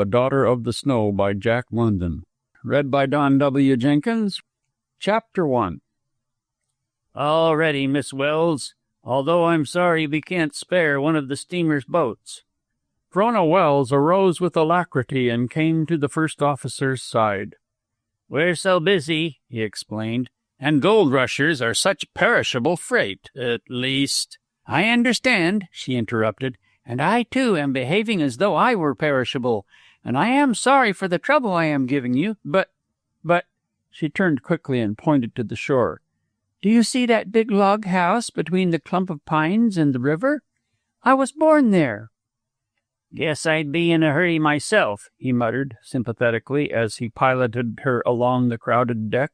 A Daughter of the Snow by Jack London. Read by Don W. Jenkins. Chapter 1. All ready, Miss Welles, although I'm sorry we can't spare one of the steamer's boats. Frona Welse arose with alacrity and came to the first officer's side. We're so busy, he explained, and gold rushers are such perishable freight, at least. I understand, she interrupted, and I, too, am behaving as though I were perishable, and I am sorry for the trouble I am giving you, but, she turned quickly and pointed to the shore. Do you see that big log house between the clump of pines and the river? I was born there. Guess I'd be in a hurry myself, he muttered sympathetically as he piloted her along the crowded deck.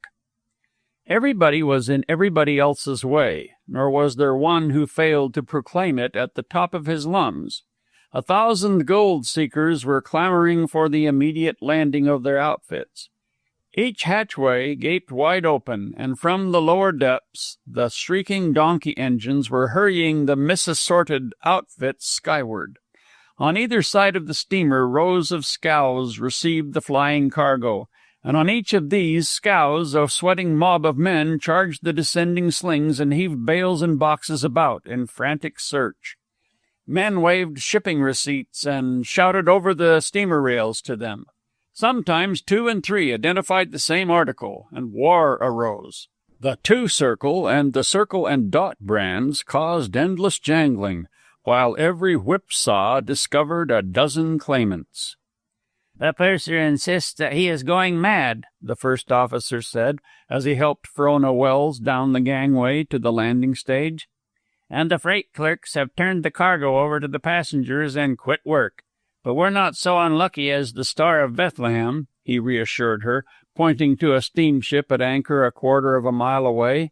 Everybody was in everybody else's way, nor was there one who failed to proclaim it at the top of his lungs. 1,000 gold-seekers were clamoring for the immediate landing of their outfits. Each hatchway gaped wide open, and from the lower depths the shrieking donkey engines were hurrying the misassorted outfits skyward. On either side of the steamer, rows of scows received the flying cargo, and on each of these scows a sweating mob of men charged the descending slings and heaved bales and boxes about in frantic search. Men waved shipping receipts and shouted over the steamer rails to them. Sometimes 2 and 3 identified the same article, and war arose. The 2 circle and the circle and dot brands caused endless jangling, while every whipsaw discovered a dozen claimants. The purser insists that he is going mad, the first officer said, as he helped Frona Welse down the gangway to the landing stage. And the freight clerks have turned the cargo over to the passengers and quit work. But we're not so unlucky as the Star of Bethlehem, he reassured her, pointing to a steamship at anchor a quarter of a mile away.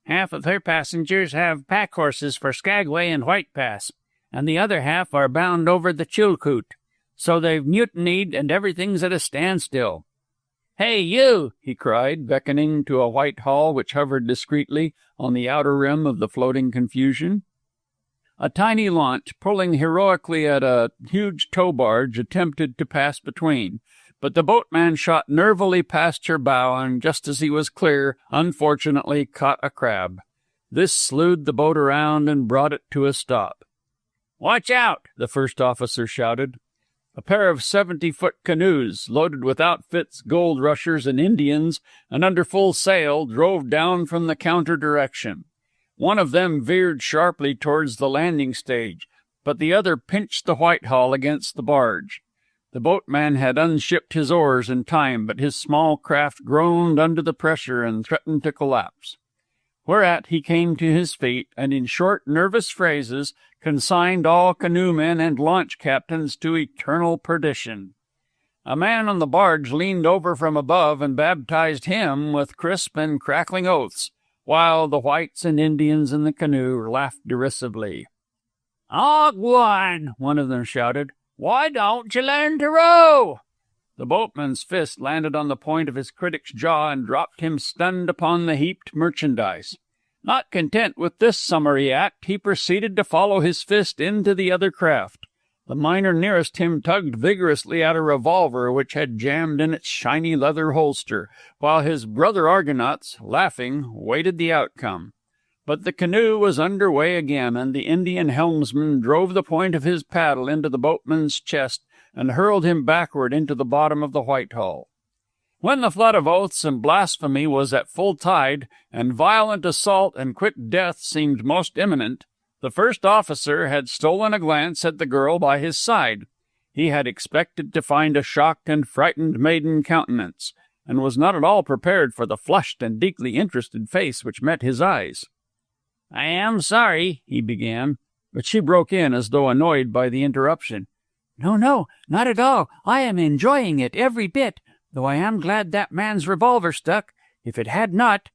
Half of her passengers have pack horses for Skagway and White Pass, and the other half are bound over the Chilkoot. So they've mutinied and everything's at a standstill. Hey, you! He cried, beckoning to a white hull which hovered discreetly on the outer rim of the floating confusion. A tiny launch, pulling heroically at a huge tow barge, attempted to pass between, but the boatman shot nervily past her bow and, just as he was clear, unfortunately caught a crab. This slewed the boat around and brought it to a stop. "Watch out!" the first officer shouted. A pair of 70-foot canoes, loaded with outfits, gold rushers, and Indians, and under full sail, drove down from the counter direction. One of them veered sharply towards the landing stage, but the other pinched the white hull against the barge. The boatman had unshipped his oars in time, but his small craft groaned under the pressure and threatened to collapse. Whereat he came to his feet, and in short, nervous phrases consigned all canoemen and launch captains to eternal perdition. A man on the barge leaned over from above and baptized him with crisp and crackling oaths, while the whites and Indians in the canoe laughed derisively. "Ogwan!" one of them shouted. "Why don't you learn to row?" The boatman's fist landed on the point of his critic's jaw and dropped him stunned upon the heaped merchandise. Not content with this summary act, he proceeded to follow his fist into the other craft. The miner nearest him tugged vigorously at a revolver which had jammed in its shiny leather holster, while his brother Argonauts, laughing, waited the outcome. But the canoe was under way again, and the Indian helmsman drove the point of his paddle into the boatman's chest and hurled him backward into the bottom of the white hull. When the flood of oaths and blasphemy was at full tide, and violent assault and quick death seemed most imminent, the first officer had stolen a glance at the girl by his side. He had expected to find a shocked and frightened maiden countenance, and was not at all prepared for the flushed and deeply interested face which met his eyes. "I am sorry," he began, but she broke in as though annoyed by the interruption. No, not at all. I am enjoying it every bit, though I am glad that man's revolver stuck. If it had not—"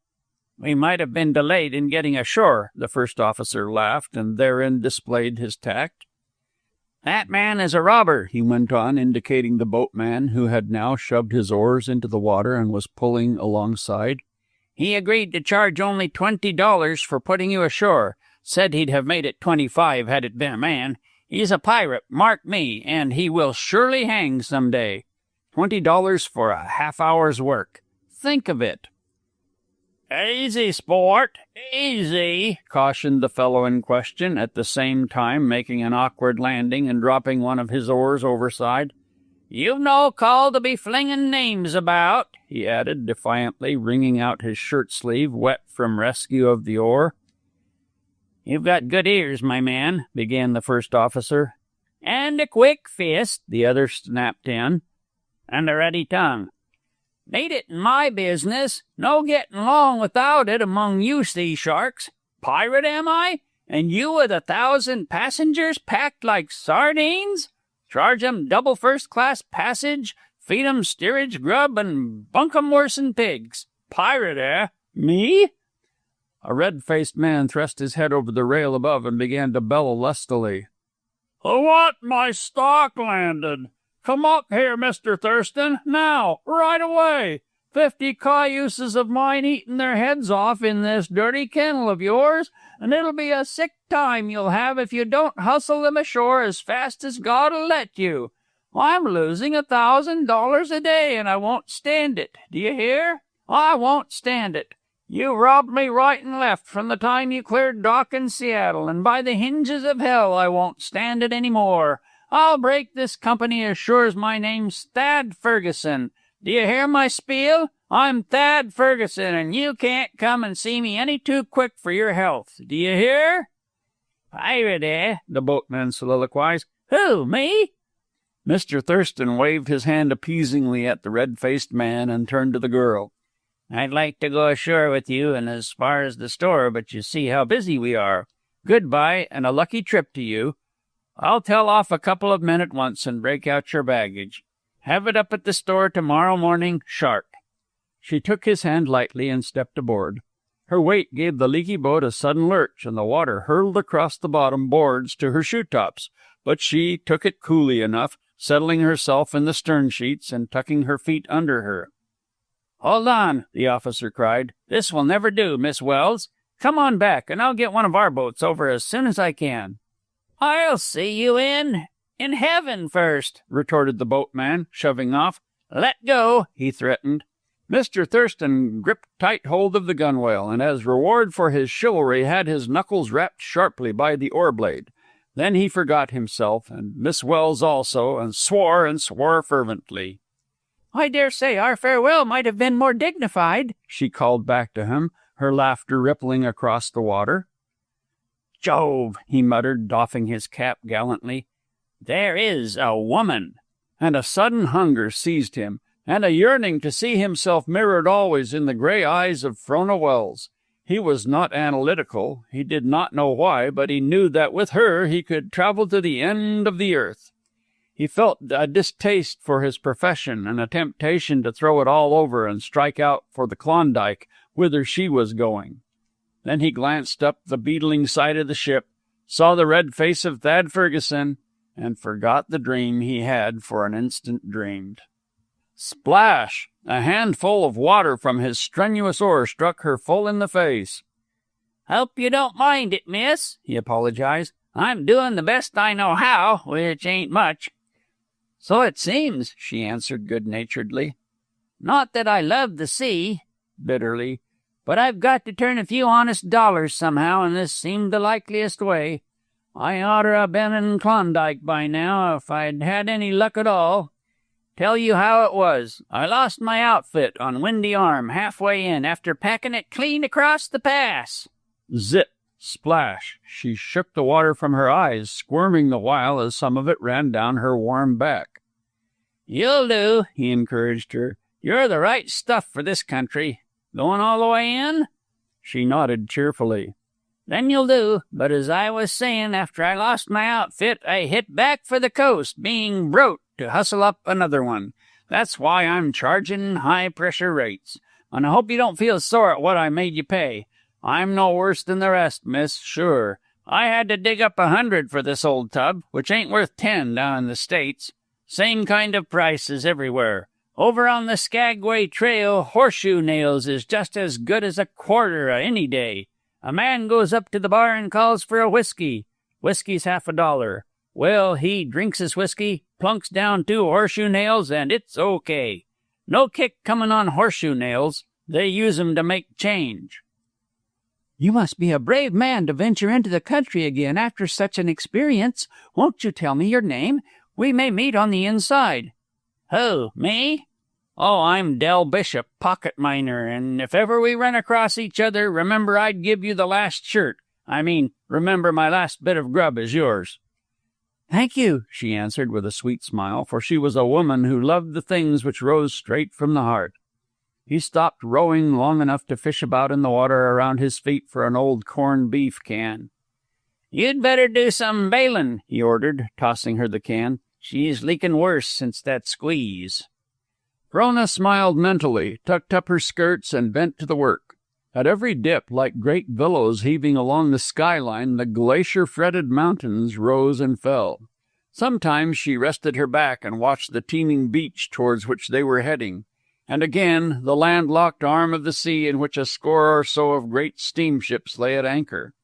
"We might have been delayed in getting ashore," the first officer laughed, and therein displayed his tact. "That man is a robber," he went on, indicating the boatman, who had now shoved his oars into the water and was pulling alongside. "He agreed to charge only $20 for putting you ashore. Said he'd have made it $25 had it been a man. He's a pirate, mark me, and he will surely hang some day. $20 for a half-hour's work. Think of it." "Easy, sport, easy," cautioned the fellow in question, at the same time making an awkward landing and dropping one of his oars overside. "You've no call to be flinging names about," he added defiantly, wringing out his shirt-sleeve, wet from rescue of the oar. "You've got good ears, my man," began the first officer. "And a quick fist," the other snapped in. "And a ready tongue." "Need it in my business. No getting along without it among you sea sharks. Pirate, am I? And you with 1,000 passengers packed like sardines? Charge 'em double first-class passage, feed 'em steerage grub, and bunk 'em worse'n pigs. Pirate, eh? Me?" A red-faced man thrust his head over the rail above and began to bellow lustily. "I want my stock landed. Come up here, Mr. Thurston, now, right away. 50 cayuses of mine eating their heads off in this dirty kennel of yours, and it'll be a sick time you'll have if you don't hustle them ashore as fast as God'll let you. I'm losing $1,000 a day, and I won't stand it. Do you hear? I won't stand it. You robbed me right and left from the time you cleared dock in Seattle, and by the hinges of hell I won't stand it any more. I'll break this company as sure as my name's Thad Ferguson. Do you hear my spiel? I'm Thad Ferguson, and you can't come and see me any too quick for your health. Do you hear?" "Pirate, eh?" the boatman soliloquized. "Who, me?" Mr. Thurston waved his hand appeasingly at the red-faced man and turned to the girl. "I'd like to go ashore with you and as far as the store, but you see how busy we are. Goodbye, and a lucky trip to you. I'll tell off a couple of men at once and break out your baggage. Have it up at the store tomorrow morning, sharp." She took his hand lightly and stepped aboard. Her weight gave the leaky boat a sudden lurch, and the water hurled across the bottom boards to her shoe-tops, but she took it coolly enough, settling herself in the stern sheets and tucking her feet under her. "Hold on," the officer cried. "This will never do, Miss Welles. Come on back, and I'll get one of our boats over as soon as I can." "I'll see you in heaven first," retorted the boatman, shoving off. "Let go," he threatened. Mr. Thurston gripped tight hold of the gunwale, and as reward for his chivalry had his knuckles rapped sharply by the oar-blade. Then he forgot himself, and Miss Welles also, and swore fervently. "I dare say our farewell might have been more dignified," she called back to him, her laughter rippling across the water. "Jove!" he muttered, doffing his cap gallantly. "There is a woman!" And a sudden hunger seized him, and a yearning to see himself mirrored always in the gray eyes of Frona Welles. He was not analytical. He did not know why, but he knew that with her he could travel to the end of the earth. He felt a distaste for his profession and a temptation to throw it all over and strike out for the Klondike, whither she was going. Then he glanced up the beetling side of the ship, saw the red face of Thad Ferguson, and forgot the dream he had for an instant dreamed. Splash! A handful of water from his strenuous oar struck her full in the face. "Hope you don't mind it, miss," he apologized. "I'm doing the best I know how, which ain't much." "So it seems," she answered good-naturedly. "Not that I love the sea," bitterly, "but I've got to turn a few honest dollars somehow, and this seemed the likeliest way. I oughter 'a been in Klondike by now if I'd had any luck at all. Tell you how it was. I lost my outfit on Windy Arm halfway in after packing it clean across the pass." Zip! Splash! She shook the water from her eyes, squirming the while as some of it ran down her warm back. "You'll do," he encouraged her. "You're the right stuff for this country. Going all the way in?" She nodded cheerfully. "Then you'll do. But as I was saying, after I lost my outfit, I hit back for the coast, being broke to hustle up another one. That's why I'm charging high-pressure rates. And I hope you don't feel sore at what I made you pay. I'm no worse than the rest, miss, sure. I had to dig up 100 for this old tub, which ain't worth 10 down in the States. Same kind of prices everywhere. Over on the Skagway Trail, horseshoe nails is just as good as a quarter any day. A man goes up to the bar and calls for a whiskey. Whiskey's $half $1. Well, he drinks his whiskey, plunks down 2 horseshoe nails, and it's okay. No kick coming on horseshoe nails. They use 'em to make change." "You must be a brave man to venture into the country again after such an experience. Won't you tell me your name? We may meet on the inside." "Who, me? Oh, I'm Del Bishop, pocket miner, and if ever we run across each other, remember I'd give you the last shirt. Remember my last bit of grub is yours." "Thank you," she answered with a sweet smile, for she was a woman who loved the things which rose straight from the heart. He stopped rowing long enough to fish about in the water around his feet for an old corned beef can. "You'd better do some bailin'," he ordered, tossing her the can. "She's leaking worse since that squeeze." Frona smiled mentally, tucked up her skirts, and bent to the work. At every dip, like great billows heaving along the skyline, the glacier-fretted mountains rose and fell. Sometimes she rested her back and watched the teeming beach towards which they were heading, and again the landlocked arm of the sea in which a score or so of great steamships lay at anchor.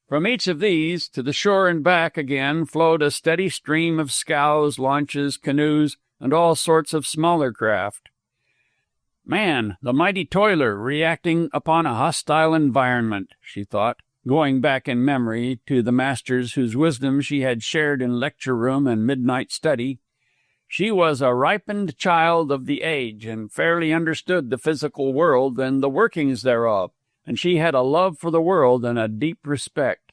From each of these, to the shore and back again, flowed a steady stream of scows, launches, canoes, and all sorts of smaller craft. Man, the mighty toiler, reacting upon a hostile environment, she thought, going back in memory to the masters whose wisdom she had shared in lecture-room and midnight study. She was a ripened child of the age, and fairly understood the physical world and the workings thereof, and she had a love for the world and a deep respect.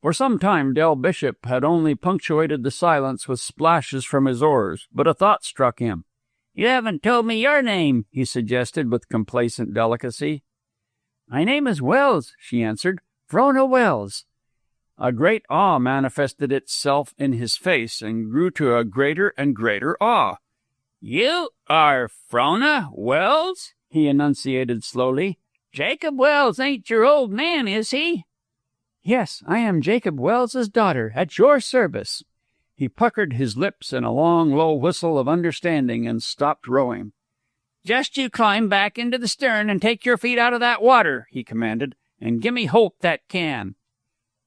For some time Del Bishop had only punctuated the silence with splashes from his oars, but a thought struck him. "You haven't told me your name," he suggested with complacent delicacy. "My name is Welles," she answered. "Frona Welse." A great awe manifested itself in his face and grew to a greater and greater awe. "You are Frona Welse?" he enunciated slowly. "Jacob Welles ain't your old man, is he?" "Yes, I am Jacob Wells's daughter, at your service." He puckered his lips in a long, low whistle of understanding and stopped rowing. "Just you climb back into the stern and take your feet out of that water," he commanded, "and gimme Hope that can."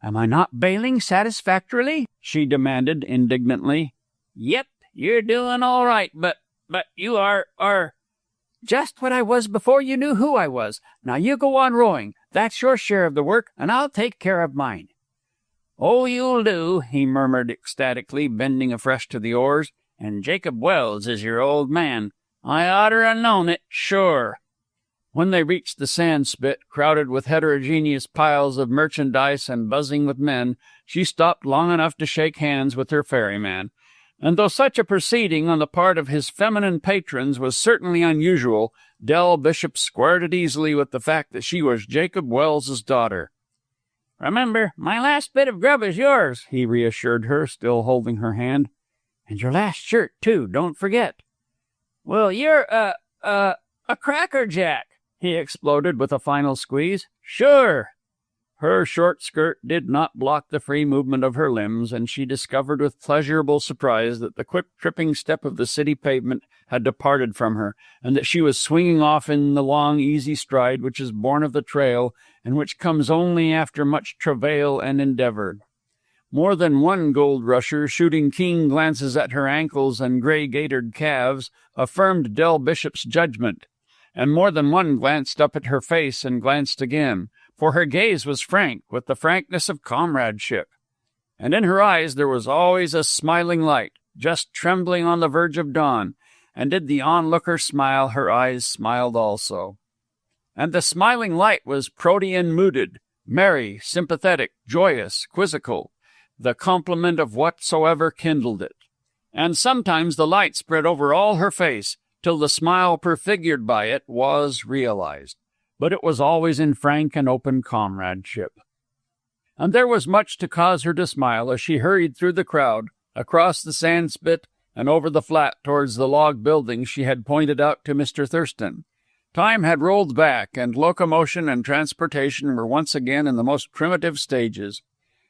"Am I not bailing satisfactorily?" she demanded indignantly. "Yep, you're doing all right, but you are... "Just what I was before you knew who I was. Now you go on rowing. That's your share of the work, and I'll take care of mine." "Oh, you'll do," he murmured ecstatically, bending afresh to the oars. "And Jacob Welles is your old man. I oughter 'a known it, sure." When they reached the sand spit, crowded with heterogeneous piles of merchandise and buzzing with men, she stopped long enough to shake hands with her ferryman. And though such a proceeding on the part of his feminine patrons was certainly unusual, Del Bishop squared it easily with the fact that she was Jacob Wells's daughter. "Remember, my last bit of grub is yours," he reassured her, still holding her hand. "And your last shirt, too, don't forget." "Well, you're a crackerjack," he exploded with a final squeeze. "Sure." Her short skirt did not block the free movement of her limbs, and she discovered with pleasurable surprise that the quick tripping step of the city pavement had departed from her, and that she was swinging off in the long, easy stride which is born of the trail, and which comes only after much travail and endeavor. More than one gold rusher, shooting keen glances at her ankles and gray-gaitered calves, affirmed Del Bishop's judgment, and more than one glanced up at her face and glanced again, for her gaze was frank, with the frankness of comradeship. And in her eyes there was always a smiling light, just trembling on the verge of dawn, and did the onlooker smile, her eyes smiled also. And the smiling light was protean-mooded, merry, sympathetic, joyous, quizzical, the complement of whatsoever kindled it. And sometimes the light spread over all her face, till the smile prefigured by it was realized. But it was always in frank and open comradeship. And there was much to cause her to smile as she hurried through the crowd, across the sand spit, and over the flat towards the log building she had pointed out to Mr. Thurston. Time had rolled back, and locomotion and transportation were once again in the most primitive stages.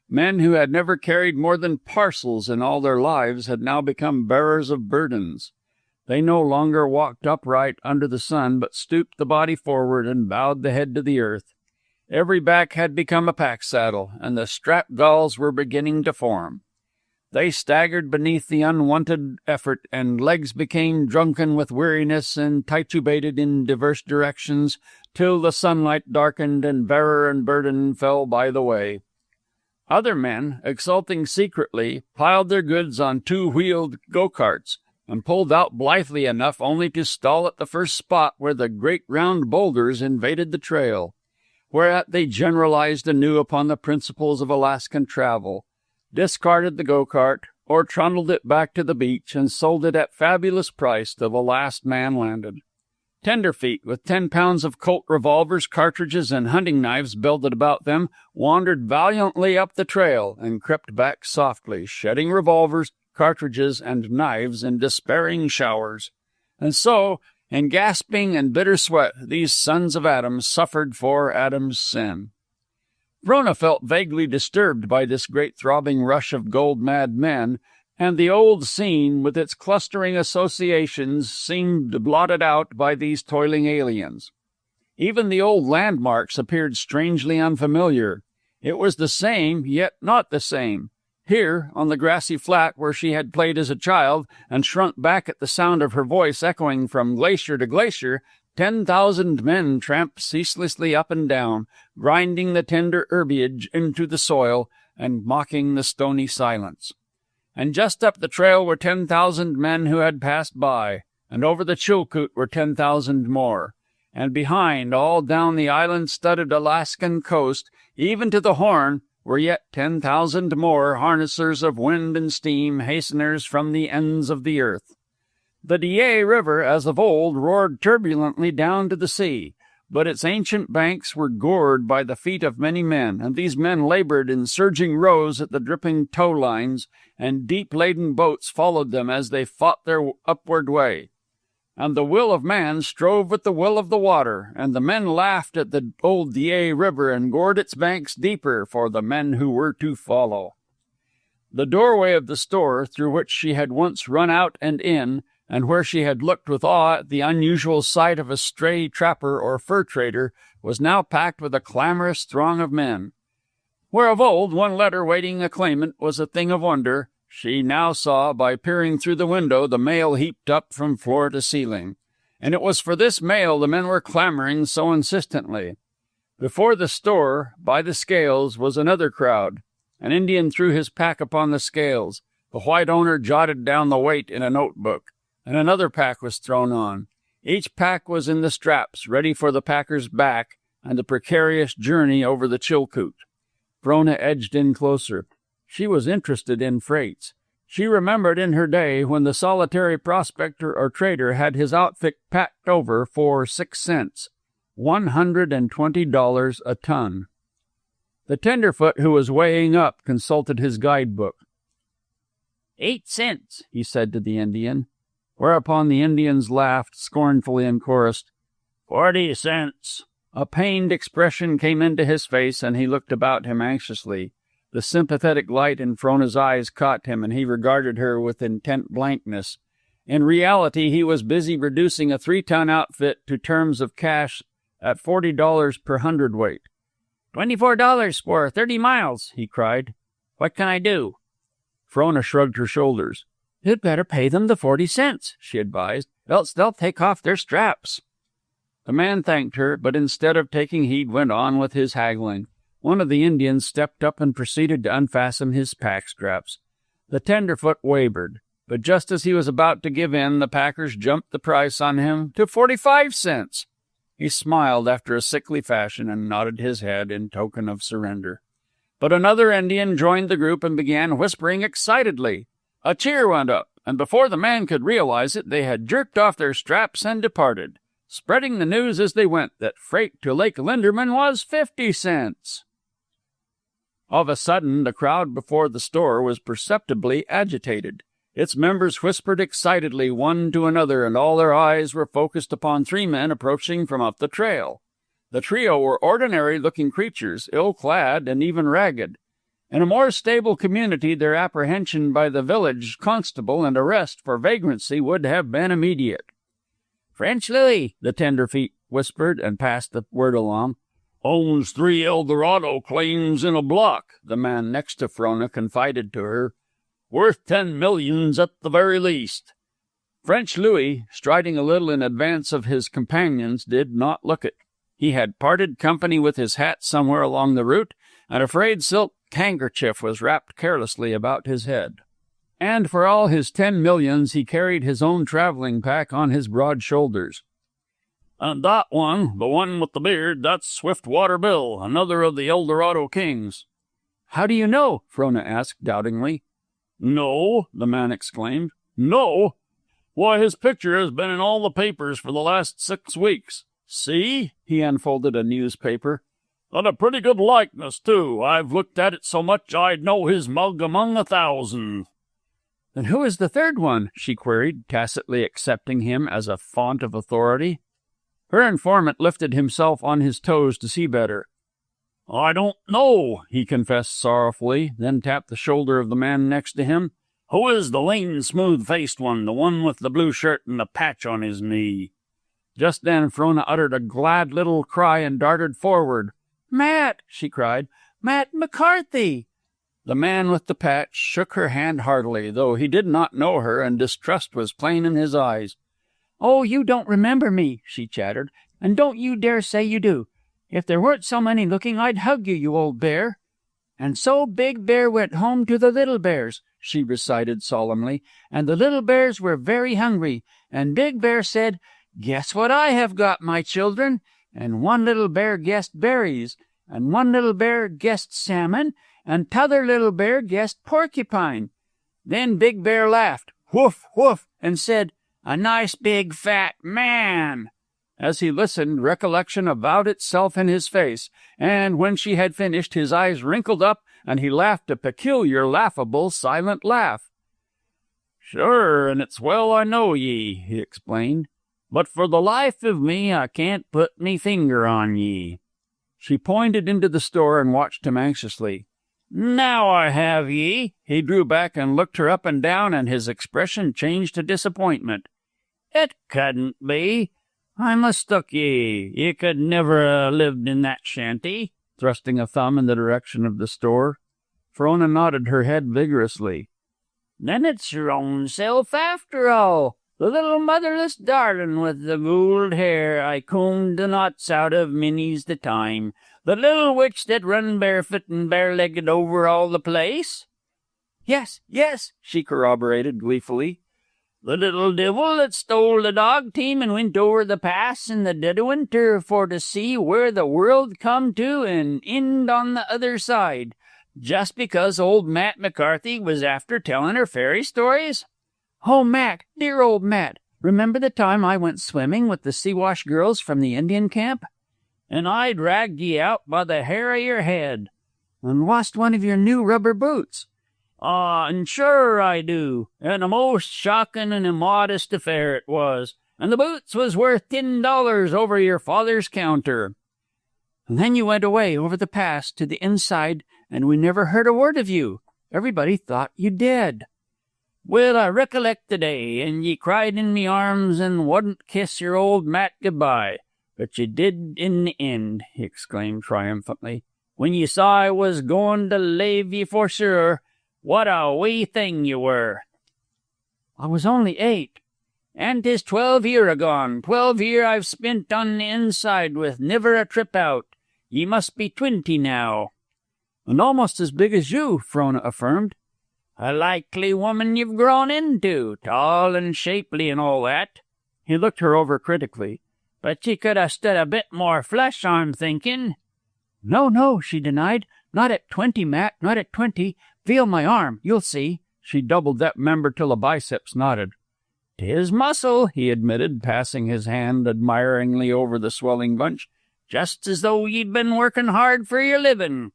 Men who had never carried more than parcels in all their lives had now become bearers of burdens. They no longer walked upright under the sun, but stooped the body forward and bowed the head to the earth. Every back had become a pack saddle, and the strap galls were beginning to form. They staggered beneath the unwonted effort, and legs became drunken with weariness and titubated in diverse directions, till the sunlight darkened and bearer and burden fell by the way. Other men, exulting secretly, piled their goods on two-wheeled go-karts, and pulled out blithely enough only to stall at the first spot where the great round boulders invaded the trail, whereat they generalized anew upon the principles of Alaskan travel, discarded the go-kart, or trundled it back to the beach and sold it at fabulous price till the last man landed. Tenderfeet, with 10 pounds of Colt revolvers, cartridges, and hunting knives belted about them, wandered valiantly up the trail and crept back softly, shedding revolvers, cartridges, and knives in despairing showers. And so, in gasping and bitter sweat, these sons of Adam suffered for Adam's sin. Frona felt vaguely disturbed by this great throbbing rush of gold-mad men, and the old scene with its clustering associations seemed blotted out by these toiling aliens. Even the old landmarks appeared strangely unfamiliar. It was the same, yet not the same. Here, on the grassy flat where she had played as a child, and shrunk back at the sound of her voice echoing from glacier to glacier, 10,000 men tramped ceaselessly up and down, grinding the tender herbage into the soil and mocking the stony silence. And just up the trail were 10,000 men who had passed by, and over the Chilkoot were 10,000 more. And behind, all down the island-studded Alaskan coast, even to the Horn, were yet 10,000 more harnessers of wind and steam, hasteners from the ends of the earth. The Dyea River, as of old, roared turbulently down to the sea, but its ancient banks were gored by the feet of many men, and these men labored in surging rows at the dripping tow lines, and deep-laden boats followed them as they fought their upward way. And the will of man strove with the will of the water, and the men laughed at the old Dyea River and gored its banks deeper for the men who were to follow. The doorway of the store, through which she had once run out and in, and where she had looked with awe at the unusual sight of a stray trapper or fur trader, was now packed with a clamorous throng of men. Where of old one letter waiting a claimant was a thing of wonder, she now saw, by peering through the window, the mail heaped up from floor to ceiling. And it was for this mail the men were clamoring so insistently. Before the store, by the scales, was another crowd. An Indian threw his pack upon the scales. The white owner jotted down the weight in a notebook, and another pack was thrown on. Each pack was in the straps, ready for the packer's back and the precarious journey over the Chilkoot. Frona edged in closer. She was interested in freights. She remembered in her day when the solitary prospector or trader had his outfit packed over for 6 cents, $120 a ton. The tenderfoot who was weighing up consulted his guidebook. 8 cents, he said to the Indian, whereupon the Indians laughed scornfully and chorused, 40 cents. A pained expression came into his face, and he looked about him anxiously. The sympathetic light in Frona's eyes caught him, and he regarded her with intent blankness. In reality, he was busy reducing a 3-ton outfit to terms of cash at $40 per hundredweight. $24 for 30 miles, he cried. What can I do? Frona shrugged her shoulders. You'd better pay them the 40 cents, she advised, else they'll take off their straps. The man thanked her, but instead of taking heed went on with his haggling. One of the Indians stepped up and proceeded to unfasten his pack straps. The tenderfoot wavered, but just as he was about to give in, the packers jumped the price on him to 45 cents. He smiled after a sickly fashion and nodded his head in token of surrender. But another Indian joined the group and began whispering excitedly. A cheer went up, and before the man could realize it, they had jerked off their straps and departed, spreading the news as they went that freight to Lake Linderman was 50 cents. Of a sudden, the crowd before the store was perceptibly agitated. Its members whispered excitedly one to another, and all their eyes were focused upon 3 men approaching from up the trail. The trio were ordinary-looking creatures, ill-clad and even ragged. In a more stable community, their apprehension by the village constable and arrest for vagrancy would have been immediate. French Louis, the tenderfeet whispered and passed the word along. Owns 3 Eldorado claims in a block, the man next to Frona confided to her. Worth 10 millions at the very least." French Louis, striding a little in advance of his companions, did not look it. He had parted company with his hat somewhere along the route, and a frayed silk handkerchief was wrapped carelessly about his head. And for all his 10 millions, he carried his own traveling pack on his broad shoulders. "And that one, the one with the beard, that's Swiftwater Bill, another of the Eldorado kings." "How do you know?" Frona asked doubtingly. "No," the man exclaimed. "No? Why, his picture has been in all the papers for the last 6 weeks. See?" He unfolded a newspaper. "And a pretty good likeness, too. I've looked at it so much I'd know his mug among 1,000. "Then who is the third one?" she queried, tacitly accepting him as a font of authority. Her informant lifted himself on his toes to see better. "I don't know," he confessed sorrowfully, then tapped the shoulder of the man next to him. "Who is the lean, smooth-faced one, the one with the blue shirt and the patch on his knee?" Just then Frona uttered a glad little cry and darted forward. "Matt!" she cried. "Matt McCarthy!" The man with the patch shook her hand heartily, though he did not know her, and distrust was plain in his eyes. "Oh, you don't remember me," she chattered, "and don't you dare say you do. If there weren't so many looking, I'd hug you, you old bear." "And so Big Bear went home to the little bears," she recited solemnly, "and the little bears were very hungry, and Big Bear said, 'Guess what I have got, my children?' And one little bear guessed berries, and one little bear guessed salmon, and t'other little bear guessed porcupine. Then Big Bear laughed, whoof, whoof, and said, 'A nice big fat man.'" As he listened, recollection avowed itself in his face, and when she had finished, his eyes wrinkled up, and he laughed a peculiar, laughable, silent laugh. "Sure, and it's well I know ye," he explained. "But for the life of me, I can't put me finger on ye." She pointed into the store and watched him anxiously. "Now I have ye." He drew back and looked her up and down, and his expression changed to disappointment. "It couldn't be. I mistook ye. Ye could never ha' lived in that shanty," thrusting a thumb in the direction of the store. Frona nodded her head vigorously. "Then it's your own self after all. The little motherless darlin' with the gold hair I combed the knots out of many's the time. The little witch that run barefoot and bare-legged over all the place?" "Yes, yes," she corroborated gleefully. "The little divil that stole the dog team and went over the pass in the dead of winter for to see where the world come to and end on the other side, just because old Matt McCarthy was after telling her fairy stories?" "Oh, Matt, dear old Matt, remember the time I went swimming with the Siwash girls from the Indian camp?" "And I dragged ye out by the hair of your head." "And lost one of your new rubber boots." "And sure I do. And a most shocking and immodest affair it was. And the boots was worth $10 over your father's counter." "And then you went away over the pass to the inside, and we never heard a word of you. Everybody thought you dead." "Well, I recollect the day, and ye cried in me arms and wouldn't kiss your old Matt goodbye. But ye did in the end," he exclaimed triumphantly, "when ye saw I was goin' to lave ye for sure. What a wee thing you were." "I was only 8. "And 'tis 12 year agone. 12 year I've spent on the inside with niver a trip out. Ye must be 20 now." "And almost as big as you," Frona affirmed. "A likely woman you've grown into, tall and shapely and all that." He looked her over critically. "But ye could ha' stood a bit more flesh, I'm thinking." "No, no," she denied. "Not at 20, Matt, not at 20. Feel my arm, you'll see." She doubled that member till the biceps knotted. "'Tis muscle," he admitted, passing his hand admiringly over the swelling bunch. "Just as though ye'd been working hard for your living."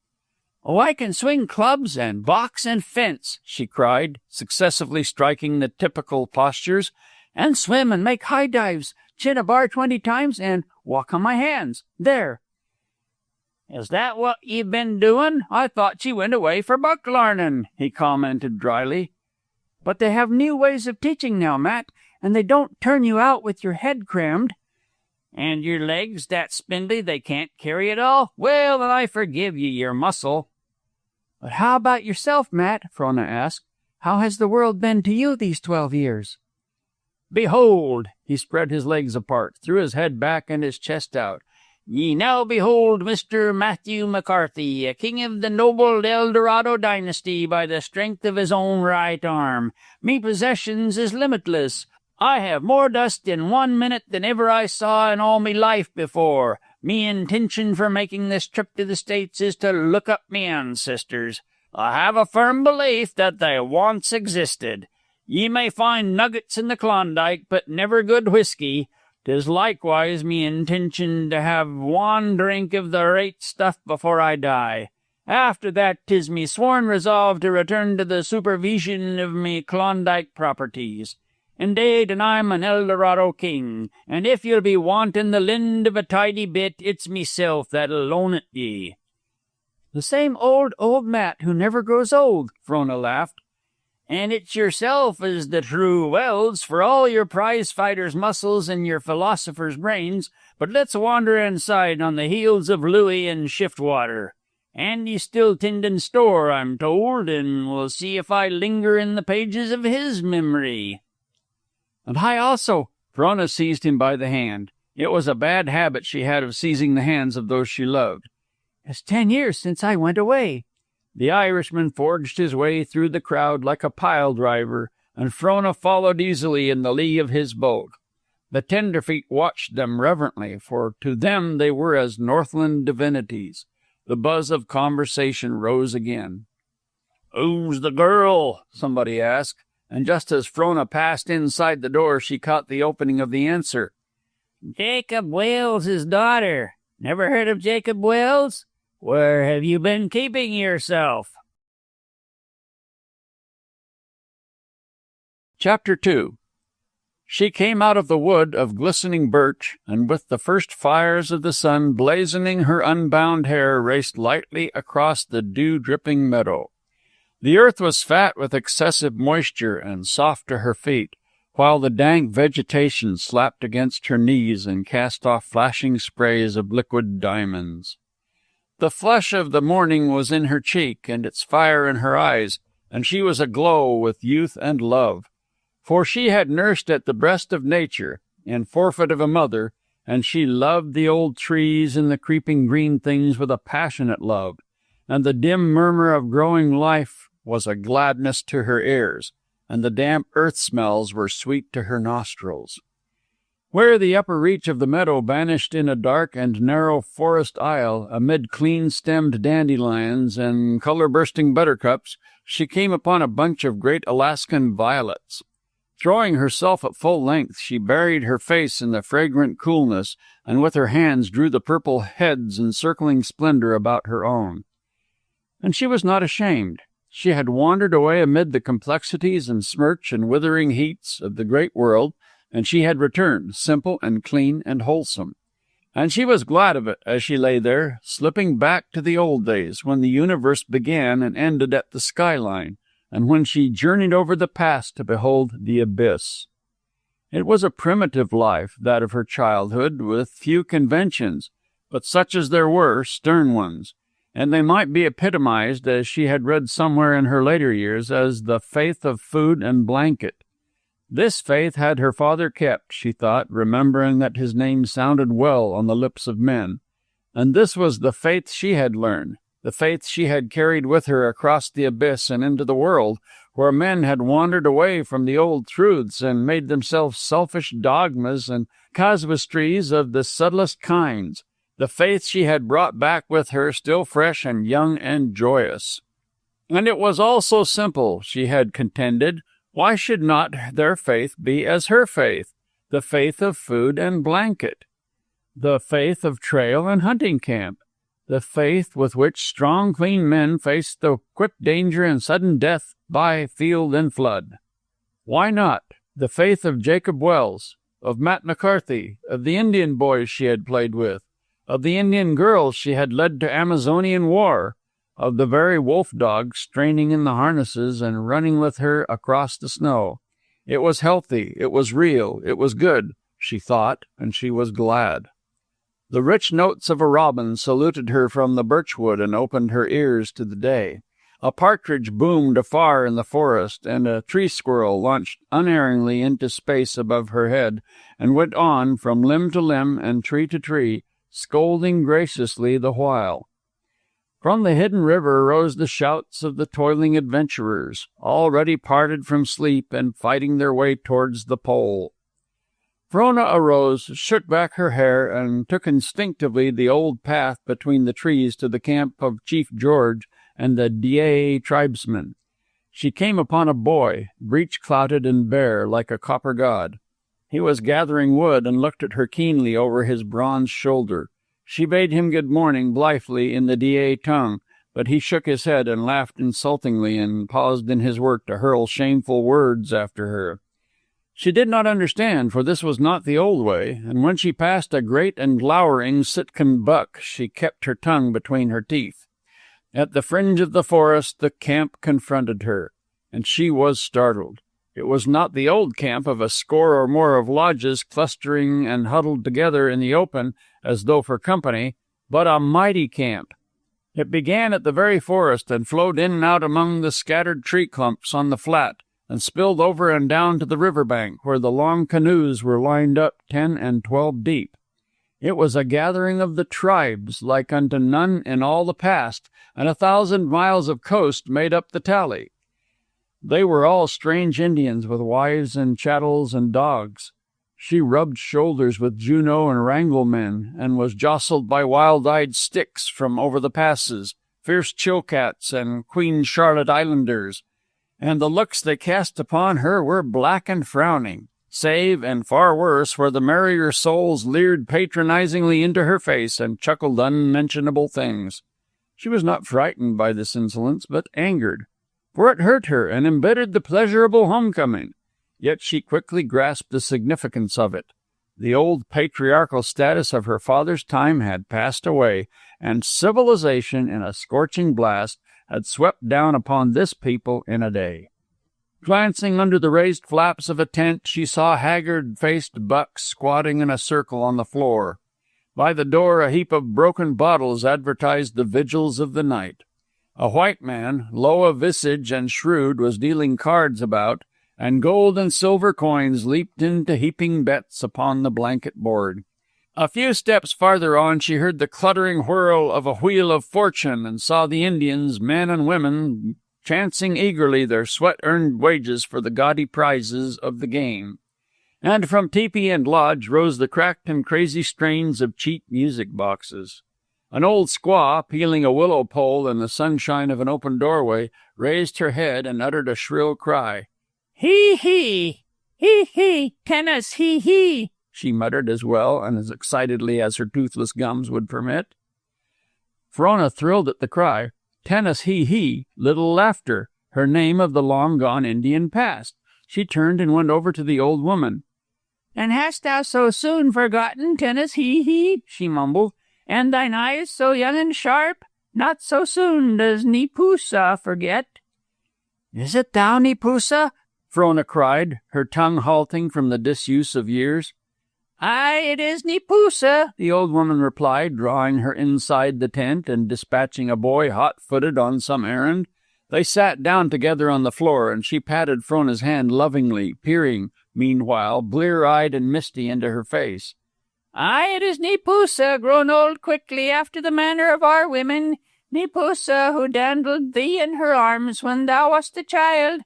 "Oh, I can swing clubs and box and fence," she cried, successively striking the typical postures, "and swim and make high dives, chin a bar 20 times, and walk on my hands. There." "Is that what ye've been doing? I thought ye went away for buck larnin'," he commented dryly. "But they have new ways of teaching now, Matt, and they don't turn you out with your head crammed." "And your legs that spindly they can't carry it all? Well, then I forgive ye your muscle." "But how about yourself, Matt?" Frona asked. How has the world been to you these 12 years? Behold, he spread his legs apart, threw his head back and his chest out. Ye now behold Mr. Matthew McCarthy, a king of the noble El Dorado dynasty by the strength of his own right arm. Me possessions is limitless. I have more dust in 1 minute than ever I saw in all me life before. Me intention for making this trip to the States is to look up me ancestors. I have a firm belief that they once existed. Ye may find nuggets in the Klondike, but never good whiskey. 'Tis likewise me intention to have one drink of the right stuff before I die. After that, 'tis me sworn resolve to return to the supervision of me Klondike properties. Indade, and I'm an El Dorado king, and if you'll be wantin' the lind of a tidy bit, it's meself that'll loan it ye." "The same old Matt who never grows old," Frona laughed. "And it's yourself is the true Welles, for all your prize-fighter's muscles and your philosopher's brains. But let's wander inside on the heels of Louis and Shiftwater. And he's still tending store, I'm told, and we'll see if I linger in the pages of his memory." "And I also." Frona seized him by the hand. It was a bad habit she had of seizing the hands of those she loved. "It's 10 years since I went away." The Irishman forged his way through the crowd like a pile driver, and Frona followed easily in the lee of his boat. The tenderfeet watched them reverently, for to them they were as Northland divinities. The buzz of conversation rose again. "Who's the girl?" somebody asked, and just as Frona passed inside the door, she caught the opening of the answer. "Jacob Wells's daughter. Never heard of Jacob Welles? Where have you been keeping yourself?" Chapter 2. She came out of the wood of glistening birch, and with the first fires of the sun blazoning her unbound hair, raced lightly across the dew-dripping meadow. The earth was fat with excessive moisture and soft to her feet, while the dank vegetation slapped against her knees and cast off flashing sprays of liquid diamonds. The flush of the morning was in her cheek, and its fire in her eyes, and she was aglow with youth and love. For she had nursed at the breast of nature, in forfeit of a mother, and she loved the old trees and the creeping green things with a passionate love, and the dim murmur of growing life was a gladness to her ears, and the damp earth smells were sweet to her nostrils. Where the upper reach of the meadow vanished in a dark and narrow forest aisle, amid clean-stemmed dandelions and color-bursting buttercups, she came upon a bunch of great Alaskan violets. Throwing herself at full length, she buried her face in the fragrant coolness, and with her hands drew the purple heads in circling splendor about her own. And she was not ashamed. She had wandered away amid the complexities and smirch and withering heats of the great world, and she had returned, simple and clean and wholesome. And she was glad of it as she lay there, slipping back to the old days when the universe began and ended at the skyline, and when she journeyed over the past to behold the abyss. It was a primitive life, that of her childhood, with few conventions, but such as there were, stern ones, and they might be epitomized, as she had read somewhere in her later years, as the faith of food and blanket. This faith had her father kept, she thought, remembering that his name sounded well on the lips of men. And this was the faith she had learned, the faith she had carried with her across the abyss and into the world, where men had wandered away from the old truths and made themselves selfish dogmas and casuistries of the subtlest kinds, the faith she had brought back with her still fresh and young and joyous. And it was all so simple, she had contended. Why should not their faith be as her faith, the faith of food and blanket, the faith of trail and hunting camp, the faith with which strong, clean men face the quick danger and sudden death by field and flood? Why not the faith of Jacob Welles, of Matt McCarthy, of the Indian boys she had played with, of the Indian girls she had led to Amazonian war, of the very wolf dogs straining in the harnesses and running with her across the snow? It was healthy, it was real, it was good, she thought, and she was glad. The rich notes of a robin saluted her from the birchwood and opened her ears to the day. A partridge boomed afar in the forest, and a tree squirrel launched unerringly into space above her head, and went on from limb to limb and tree to tree, scolding graciously the while. From the hidden river rose the shouts of the toiling adventurers, already parted from sleep and fighting their way towards the pole. Frona arose, shook back her hair, and took instinctively the old path between the trees to the camp of Chief George and the Defy tribesmen. She came upon a boy, breech-clouted and bare like a copper god. He was gathering wood and looked at her keenly over his bronze shoulder. She bade him good morning blithely in the Defy tongue, but he shook his head and laughed insultingly and paused in his work to hurl shameful words after her. She did not understand, for this was not the old way, and when she passed a great and glowering Sitkan buck, she kept her tongue between her teeth. At the fringe of the forest the camp confronted her, and she was startled. It was not the old camp of a score or more of lodges clustering and huddled together in the open as though for company, but a mighty camp. It began at the very forest and flowed in and out among the scattered tree clumps on the flat, and spilled over and down to the river bank, where the long canoes were lined up 10 and 12 deep. It was a gathering of the tribes, like unto none in all the past, and 1,000 miles of coast made up the tally. They were all strange Indians with wives and chattels and dogs. She rubbed shoulders with Juneau and Wrangell men, and was jostled by wild-eyed Sticks from over the passes, fierce Chilcats and Queen Charlotte Islanders, and the looks they cast upon her were black and frowning, save and far worse where the merrier souls leered patronizingly into her face and chuckled unmentionable things. She was not frightened by this insolence, but angered, for it hurt her and embittered the pleasurable homecoming. Yet she quickly grasped the significance of it. The old patriarchal status of her father's time had passed away, and civilization, in a scorching blast, had swept down upon this people in a day. Glancing under the raised flaps of a tent, she saw haggard-faced bucks squatting in a circle on the floor. By the door a heap of broken bottles advertised the vigils of the night. A white man, low of visage and shrewd, was dealing cards about, and gold and silver coins leaped into heaping bets upon the blanket board. A few steps farther on she heard the cluttering whirl of a wheel of fortune and saw the Indians, men and women, chancing eagerly their sweat-earned wages for the gaudy prizes of the game. And from tepee and lodge rose the cracked and crazy strains of cheap music boxes. An old squaw, peeling a willow pole in the sunshine of an open doorway, raised her head and uttered a shrill cry. "Hee-hee! Hee-hee! Tennis hee-hee!" she muttered as well and as excitedly as her toothless gums would permit. Frona thrilled at the cry. Tennis hee-hee, little laughter, her name of the long-gone Indian past. She turned and went over to the old woman. "And hast thou so soon forgotten, Tennis hee-hee?" she mumbled. "And thine eyes so young and sharp? Not so soon does Neepoosa forget." "Is it thou, Neepoosa?" Frona cried, her tongue halting from the disuse of years. "Aye, it is Neepoosa," the old woman replied, drawing her inside the tent and dispatching a boy hot-footed on some errand. They sat down together on the floor, and she patted Frona's hand lovingly, peering, meanwhile, blear-eyed and misty into her face. "Aye, it is Neepoosa, grown old quickly after the manner of our women. Neepoosa, who dandled thee in her arms when thou wast a child.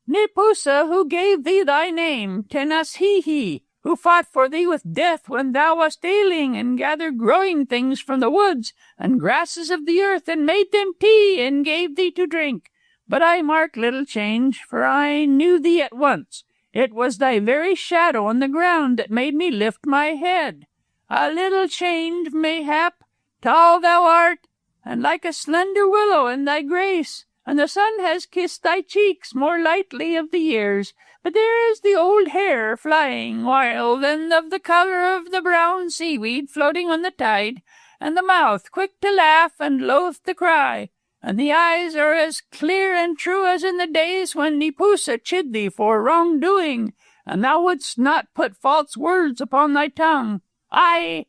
Neepoosa, who gave thee thy name, Tenas-hee-hee, who fought for thee with death when thou wast ailing, and gathered growing things from the woods and grasses of the earth, and made them tea, and gave thee to drink. But I marked little change, for I knew thee at once. It was thy very shadow on the ground that made me lift my head. A little change, mayhap. Tall thou art, and like a slender willow in thy grace, and the sun has kissed thy cheeks more lightly of the years. But there is the old hair flying wild, and of the colour of the brown seaweed floating on the tide, and the mouth quick to laugh and loath to cry, and the eyes are as clear and true as in the days when Neepoosa chid thee for wrong-doing, and thou wouldst not put false words upon thy tongue. Aye,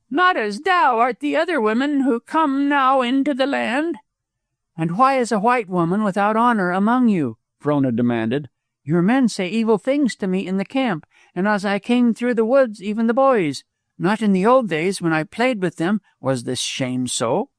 not as thou art the other women who come now into the land." "And why is a white woman without honor among you?" Frona demanded. "Your men say evil things to me in the camp, and as I came through the woods, even the boys. Not in the old days when I played with them was this shame so."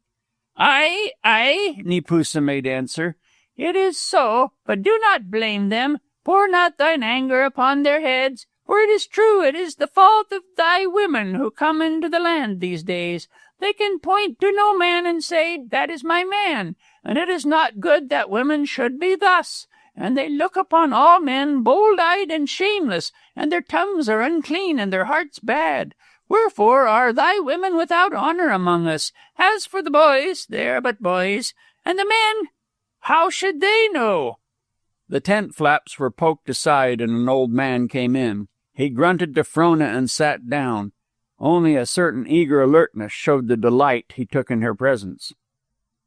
"Aye, aye," Neepusa made answer. "It is so, but do not blame them. Pour not thine anger upon their heads, for it is true it is the fault of thy women who come into the land these days. They can point to no man and say, 'That is my man,' and it is not good that women should be thus. And they look upon all men bold-eyed and shameless, and their tongues are unclean, and their hearts bad. Wherefore are thy women without honor among us? As for the boys, they are but boys. And the men, how should they know?" The tent flaps were poked aside, and an old man came in. He grunted to Frona and sat down. Only a certain eager alertness showed the delight he took in her presence.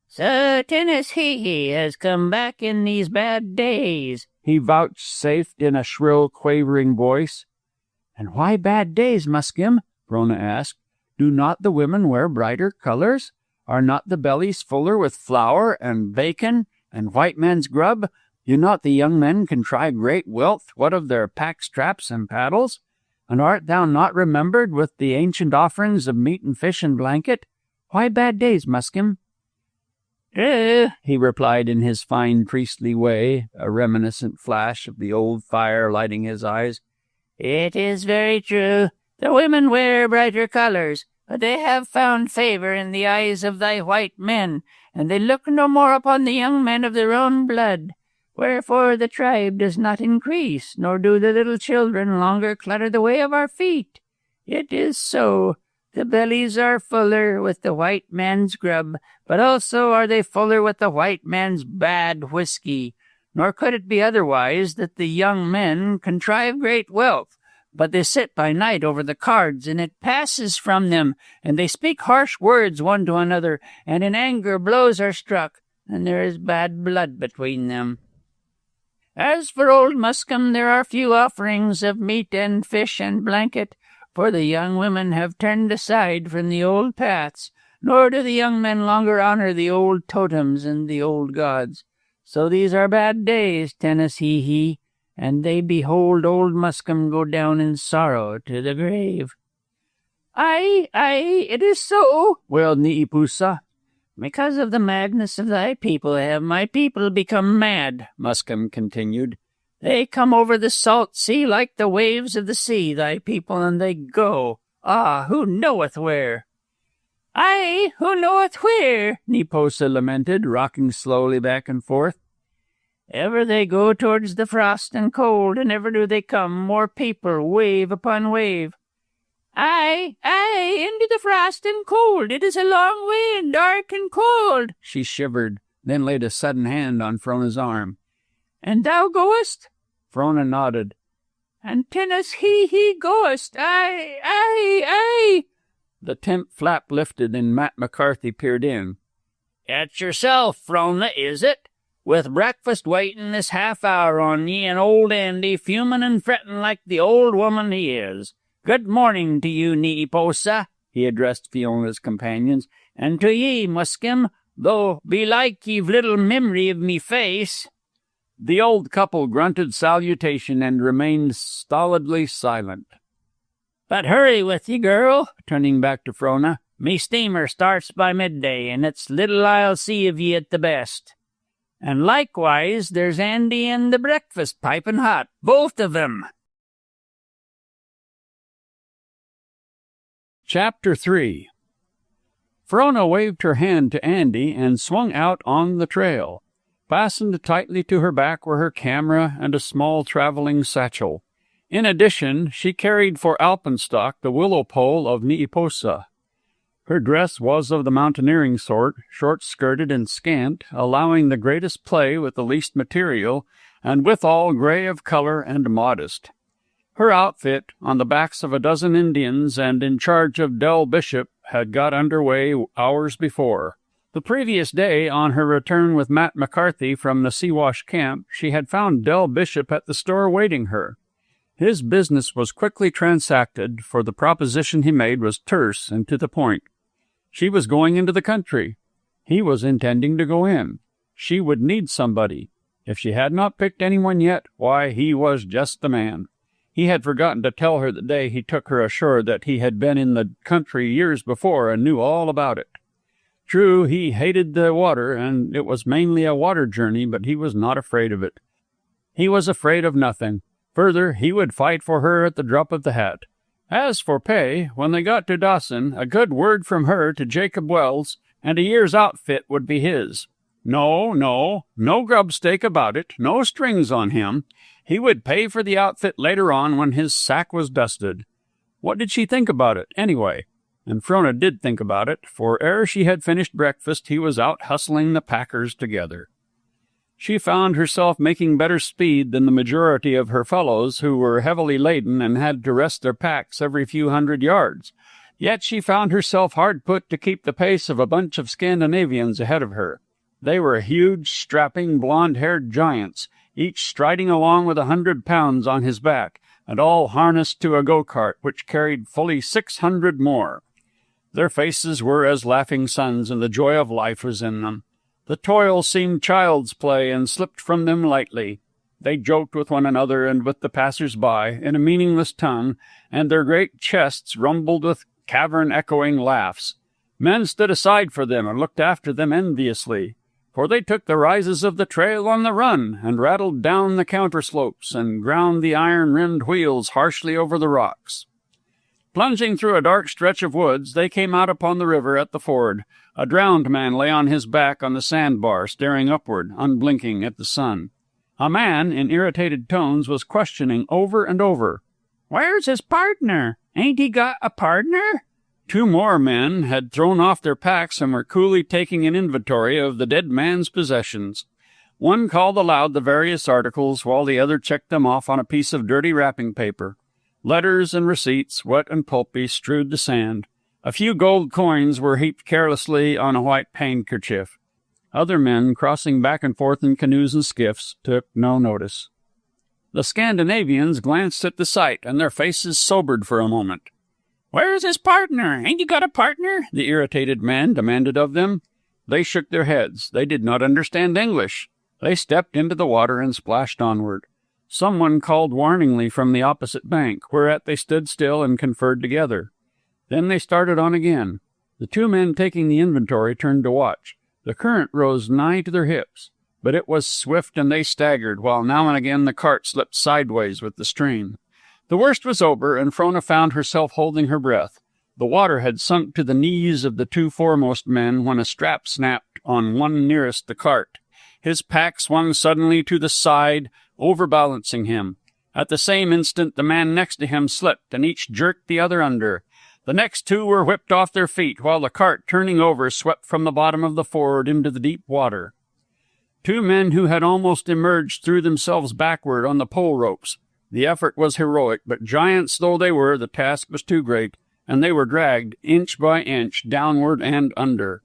"So Tennessee has come back in these bad days," he vouchsafed in a shrill, quavering voice. "And why bad days, Muskim?" Frona asked. "Do not the women wear brighter colors? Are not the bellies fuller with flour and bacon and white man's grub? Do not the young men contrive great wealth, what of their pack straps and paddles? And art thou not remembered with the ancient offerings of meat and fish and blanket? Why bad days, Muskim?" "True," he replied in his fine priestly way, a reminiscent flash of the old fire lighting his eyes. "It is very true. The women wear brighter colors, but they have found favor in the eyes of thy white men, and they look no more upon the young men of their own blood. Wherefore the tribe does not increase, nor do the little children longer clutter the way of our feet. It is so. The bellies are fuller with the white man's grub, but also are they fuller with the white man's bad whiskey. Nor could it be otherwise that the young men contrive great wealth, but they sit by night over the cards, and it passes from them, and they speak harsh words one to another, and in anger blows are struck, and there is bad blood between them. As for old Muscom, there are few offerings of meat and fish and blanket, for the young women have turned aside from the old paths, nor do the young men longer honor the old totems and the old gods. So these are bad days, Tennessee, and they behold old Muscom go down in sorrow to the grave." "Aye, it is so," wailed Neepusa. "Because of the madness of thy people have my people become mad," Muscom continued. "They come over the salt sea like the waves of the sea, thy people, and they go. Who knoweth where?" "Aye, who knoweth where?" Neepusa lamented, rocking slowly back and forth. "Ever they go towards the frost and cold, and ever do they come, more people, wave upon wave." Aye, into the frost and cold. It is a long way and dark and cold." She shivered, then laid a sudden hand on Frona's arm. "And thou goest?" Frona nodded. "And Tennessee goest. Aye. The tent flap lifted, and Matt McCarthy peered in. "It's yourself, Frona, is it? With breakfast waiting this half hour on ye, and old Andy fuming and fretting like the old woman he is. Good morning to you, Neepusa," he addressed Fiona's companions, "and to ye, Muskim, though belike ye've little memory of me face." The old couple grunted salutation and remained stolidly silent. "But hurry with ye, girl," turning back to Frona. "Me steamer starts by midday, and it's little I'll see of ye at the best. And likewise there's Andy and the breakfast piping hot, both of them." Chapter 3. Frona waved her hand to Andy and swung out on the trail. Fastened tightly to her back were her camera and a small traveling satchel. In addition, she carried for alpenstock the willow pole of Neepusa. Her dress was of the mountaineering sort, short-skirted and scant, allowing the greatest play with the least material, and withal gray of color and modest. Her outfit, on the backs of a dozen Indians and in charge of Del Bishop, had got under way hours before. The previous day, on her return with Matt McCarthy from the Siwash camp, she had found Del Bishop at the store waiting her. His business was quickly transacted, for the proposition he made was terse and to the point. She was going into the country. He was intending to go in. She would need somebody. If she had not picked anyone yet, why, he was just the man. He had forgotten to tell her the day he took her ashore that he had been in the country years before and knew all about it. True, he hated the water, and it was mainly a water journey, but he was not afraid of it. He was afraid of nothing. Further, he would fight for her at the drop of the hat. As for pay, when they got to Dawson, a good word from her to Jacob Wells, and a year's outfit would be his. No grub stake about it, no strings on him. He would pay for the outfit later on when his sack was dusted. What did she think about it, anyway? And Frona did think about it, for ere she had finished breakfast he was out hustling the packers together. She found herself making better speed than the majority of her fellows, who were heavily laden and had to rest their packs every few 100 yards. Yet she found herself hard put to keep the pace of a bunch of Scandinavians ahead of her. They were huge, strapping, blond-haired giants, each striding along with 100 pounds on his back, and all harnessed to a go-cart which carried fully 600 more. Their faces were as laughing suns, and the joy of life was in them. The toil seemed child's play and slipped from them lightly. They joked with one another and with the passers-by in a meaningless tongue, and their great chests rumbled with cavern-echoing laughs. Men stood aside for them and looked after them enviously, for they took the rises of the trail on the run, and rattled down the counterslopes, and ground the iron-rimmed wheels harshly over the rocks. Plunging through a dark stretch of woods, they came out upon the river at the ford. A drowned man lay on his back on the sandbar, staring upward, unblinking, at the sun. A man, in irritated tones, was questioning over and over, "Where's his partner? Ain't he got a partner?" Two more men had thrown off their packs and were coolly taking an inventory of the dead man's possessions. One called aloud the various articles, while the other checked them off on a piece of dirty wrapping paper. Letters and receipts, wet and pulpy, strewed the sand. A few gold coins were heaped carelessly on a white handkerchief. Other men, crossing back and forth in canoes and skiffs, took no notice. The Scandinavians glanced at the sight, and their faces sobered for a moment. "Where's his partner? Ain't you got a partner?" the irritated man demanded of them. They shook their heads. They did not understand English. They stepped into the water and splashed onward. Someone called warningly from the opposite bank, whereat they stood still and conferred together. Then they started on again. The two men taking the inventory turned to watch. The current rose nigh to their hips, but it was swift and they staggered, while now and again the cart slipped sideways with the stream. The worst was over, and Frona found herself holding her breath. The water had sunk to the knees of the two foremost men when a strap snapped on one nearest the cart. His pack swung suddenly to the side, overbalancing him. At the same instant the man next to him slipped, and each jerked the other under. The next two were whipped off their feet, while the cart, turning over, swept from the bottom of the ford into the deep water. Two men who had almost emerged threw themselves backward on the pole ropes. The effort was heroic, but giants though they were, the task was too great, and they were dragged, inch by inch, downward and under.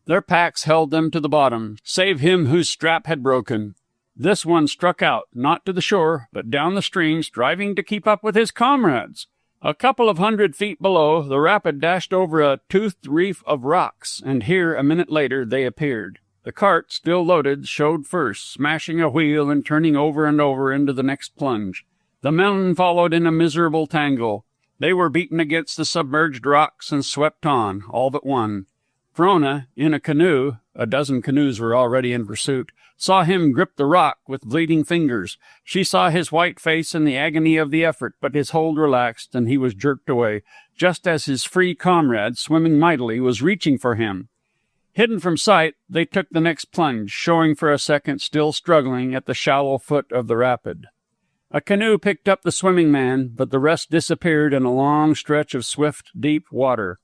Their packs held them to the bottom, save him whose strap had broken. This one struck out, not to the shore, but down the stream, striving to keep up with his comrades. A couple of 100 feet below, the rapid dashed over a toothed reef of rocks, and here, a minute later, they appeared. The cart, still loaded, showed first, smashing a wheel and turning over and over into the next plunge. The men followed in a miserable tangle. They were beaten against the submerged rocks and swept on, all but one. Frona, in a canoe, a dozen canoes were already in pursuit, saw him grip the rock with bleeding fingers. She saw his white face in the agony of the effort, but his hold relaxed, and he was jerked away, just as his free comrade, swimming mightily, was reaching for him. Hidden from sight, they took the next plunge, showing for a second still struggling at the shallow foot of the rapid. A canoe picked up the swimming man, but the rest disappeared in a long stretch of swift, deep water.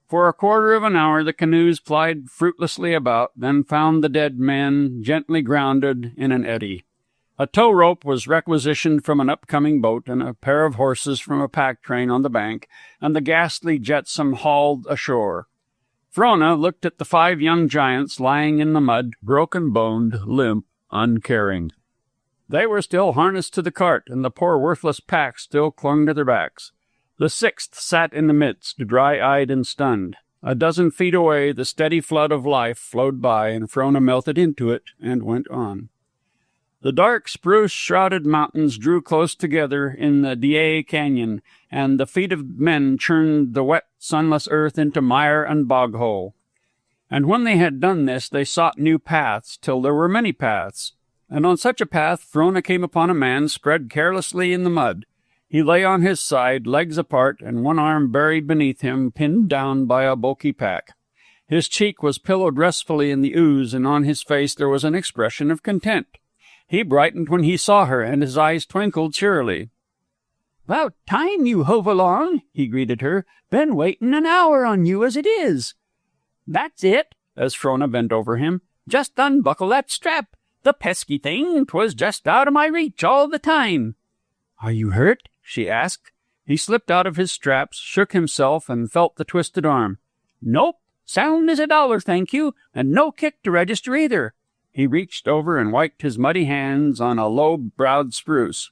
For a quarter of an hour the canoes plied fruitlessly about, then found the dead man gently grounded in an eddy. A tow rope was requisitioned from an upcoming boat, and a pair of horses from a pack train on the bank, and the ghastly jetsam hauled ashore. Frona looked at the 5 young giants lying in the mud, broken-boned, limp, uncaring. They were still harnessed to the cart, and the poor worthless packs still clung to their backs. The 6th sat in the midst, dry-eyed and stunned. A dozen feet away, the steady flood of life flowed by, and Frona melted into it and went on. The dark, spruce-shrouded mountains drew close together in the Defy Canyon, and the feet of men churned the wet, sunless earth into mire and bog-hole. And when they had done this, they sought new paths, till there were many paths. And on such a path Frona came upon a man spread carelessly in the mud. He lay on his side, legs apart, and one arm buried beneath him, pinned down by a bulky pack. His cheek was pillowed restfully in the ooze, and on his face there was an expression of content. He brightened when he saw her, and his eyes twinkled cheerily. "'Bout time you hove along," he greeted her. "Been waitin' an hour on you as it is." "That's it," as Frona bent over him. "Just unbuckle that strap. The pesky thing, 'twas just out of my reach all the time." "Are you hurt?" she asked. He slipped out of his straps, shook himself, and felt the twisted arm. "Nope. Sound as $1, thank you, and no kick to register either." He reached over and wiped his muddy hands on a low-browed spruce.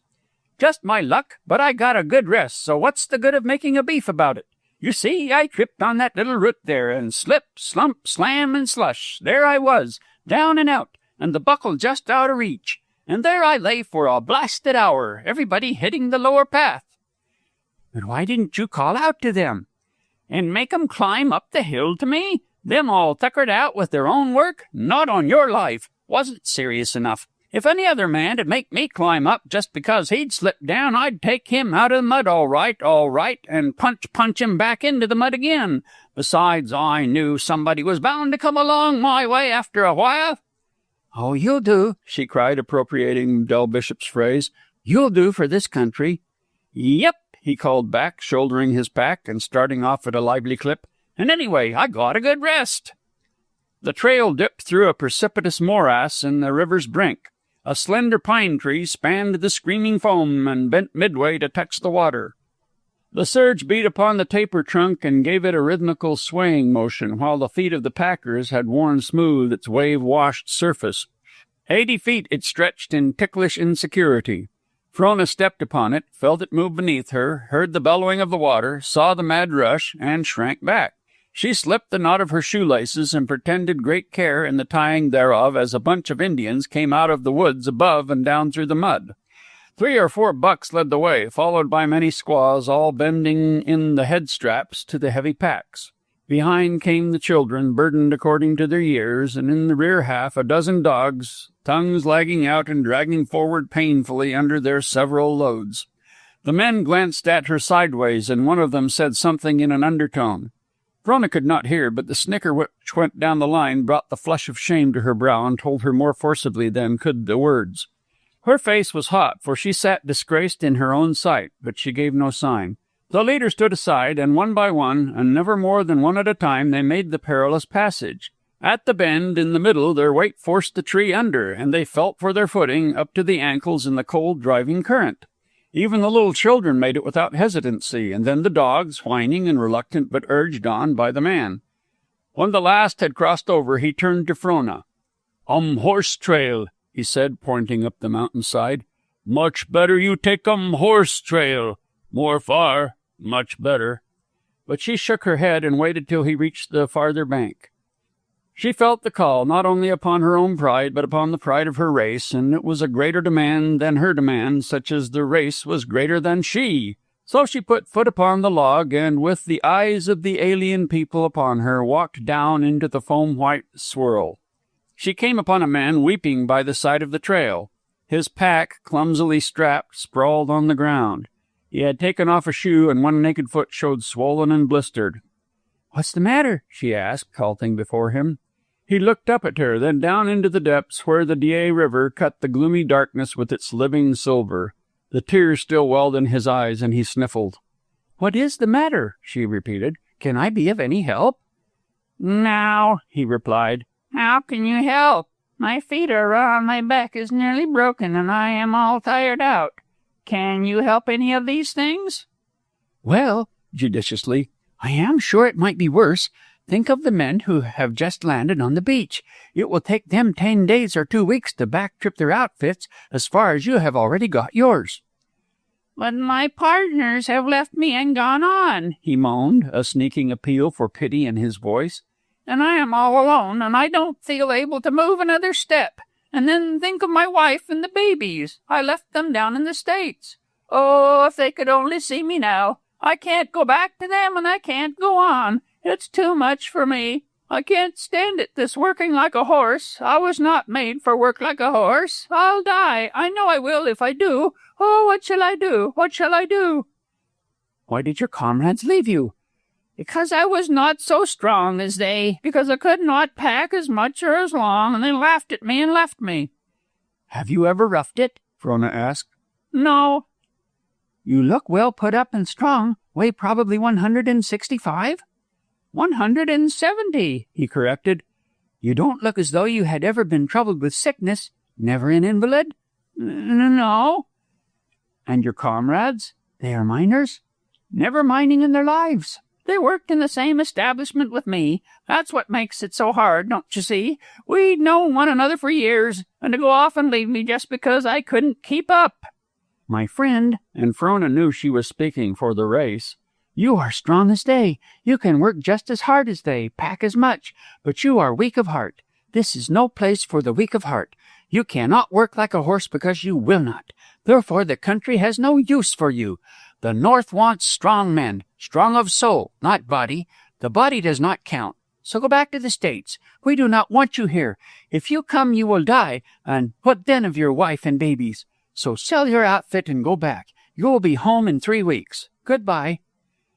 "Just my luck, but I got a good rest, so what's the good of making a beef about it? You see, I tripped on that little root there, and slip, slump, slam, and slush. There I was, down and out, and the buckle just out of reach. And there I lay for a blasted hour, everybody hitting the lower path." "But why didn't you call out to them?" "And make 'em climb up the hill to me? Them all tuckered out with their own work? Not on your life. Wasn't serious enough. If any other man'd make me climb up just because he'd slipped down, I'd take him out of the mud all right, and punch him back into the mud again. Besides, I knew somebody was bound to come along my way after a while." "Oh, you'll do," she cried, appropriating Del Bishop's phrase. "You'll do for this country." "Yep," he called back, shouldering his pack and starting off at a lively clip. "And anyway, I got a good rest." The trail dipped through a precipitous morass in the river's brink. A slender pine tree spanned the screaming foam and bent midway to touch the water. The surge beat upon the taper trunk and gave it a rhythmical swaying motion, while the feet of the packers had worn smooth its wave-washed surface. 80 feet it stretched in ticklish insecurity. Frona stepped upon it, felt it move beneath her, heard the bellowing of the water, saw the mad rush, and shrank back. She slipped the knot of her shoelaces and pretended great care in the tying thereof as a bunch of Indians came out of the woods above and down through the mud. 3 or 4 bucks led the way, followed by many squaws, all bending in the head straps to the heavy packs. Behind came the children, burdened according to their years, and in the rear half a dozen dogs, tongues lagging out and dragging forward painfully under their several loads. The men glanced at her sideways, and one of them said something in an undertone. Frona could not hear, but the snicker which went down the line brought the flush of shame to her brow and told her more forcibly than could the words. Her face was hot, for she sat disgraced in her own sight, but she gave no sign. The leader stood aside, and one by one, and never more than one at a time, they made the perilous passage. At the bend in the middle their weight forced the tree under, and they felt for their footing up to the ankles in the cold driving current. Even the little children made it without hesitancy, and then the dogs, whining and reluctant but urged on by the man. When the last had crossed over, he turned to Frona. Horse trail," he said, pointing up the mountainside. "Much better you take horse trail. More far, much better." But she shook her head and waited till he reached the farther bank. She felt the call not only upon her own pride, but upon the pride of her race, and it was a greater demand than her demand, such as the race was greater than she. So she put foot upon the log, and with the eyes of the alien people upon her, walked down into the foam-white swirl. She came upon a man weeping by the side of the trail. His pack, clumsily strapped, sprawled on the ground. He had taken off a shoe, and one naked foot showed swollen and blistered. "What's the matter?" she asked, halting before him. He looked up at her, then down into the depths where the Defy River cut the gloomy darkness with its living silver. The tears still welled in his eyes, and he sniffled. "What is the matter?" she repeated. "Can I be of any help?" "No," he replied. "How can you help? My feet are raw, my back is nearly broken, and I am all tired out. Can you help any of these things?" "Well," judiciously, "I am sure it might be worse. Think of the men who have just landed on the beach. It will take them 10 days or 2 weeks to backtrip their outfits as far as you have already got yours." But my partners have left me and gone on, he moaned, a sneaking appeal for pity in his voice. And I am all alone, and I don't feel able to move another step. And then think of my wife and the babies. I left them down in the States. Oh, if they could only see me now. I can't go back to them, and I can't go on. It's too much for me. I can't stand it, this working like a horse. I was not made for work like a horse. I'll die. I know I will if I do. Oh, what shall I do? What shall I do? Why did your comrades leave you? Because I was not so strong as they, because I could not pack as much or as long, and they laughed at me and left me. Have you ever roughed it? Frona asked. No. You look well put up and strong. Weigh probably 165? 170, he corrected. You don't look as though you had ever been troubled with sickness. Never an invalid? No. And your comrades? They are miners? Never mining in their lives. They worked in the same establishment with me. That's what makes it so hard, don't you see? We'd known one another for years, and to go off and leave me just because I couldn't keep up. My friend, and Frona knew she was speaking for the race, you are strong as they. You can work just as hard as they, pack as much, but you are weak of heart. This is no place for the weak of heart. You cannot work like a horse because you will not. Therefore the country has no use for you. The North wants strong men, strong of soul, not body. The body does not count. So go back to the States. We do not want you here. If you come, you will die, and what then of your wife and babies? So sell your outfit and go back. You will be home in 3 weeks. Goodbye.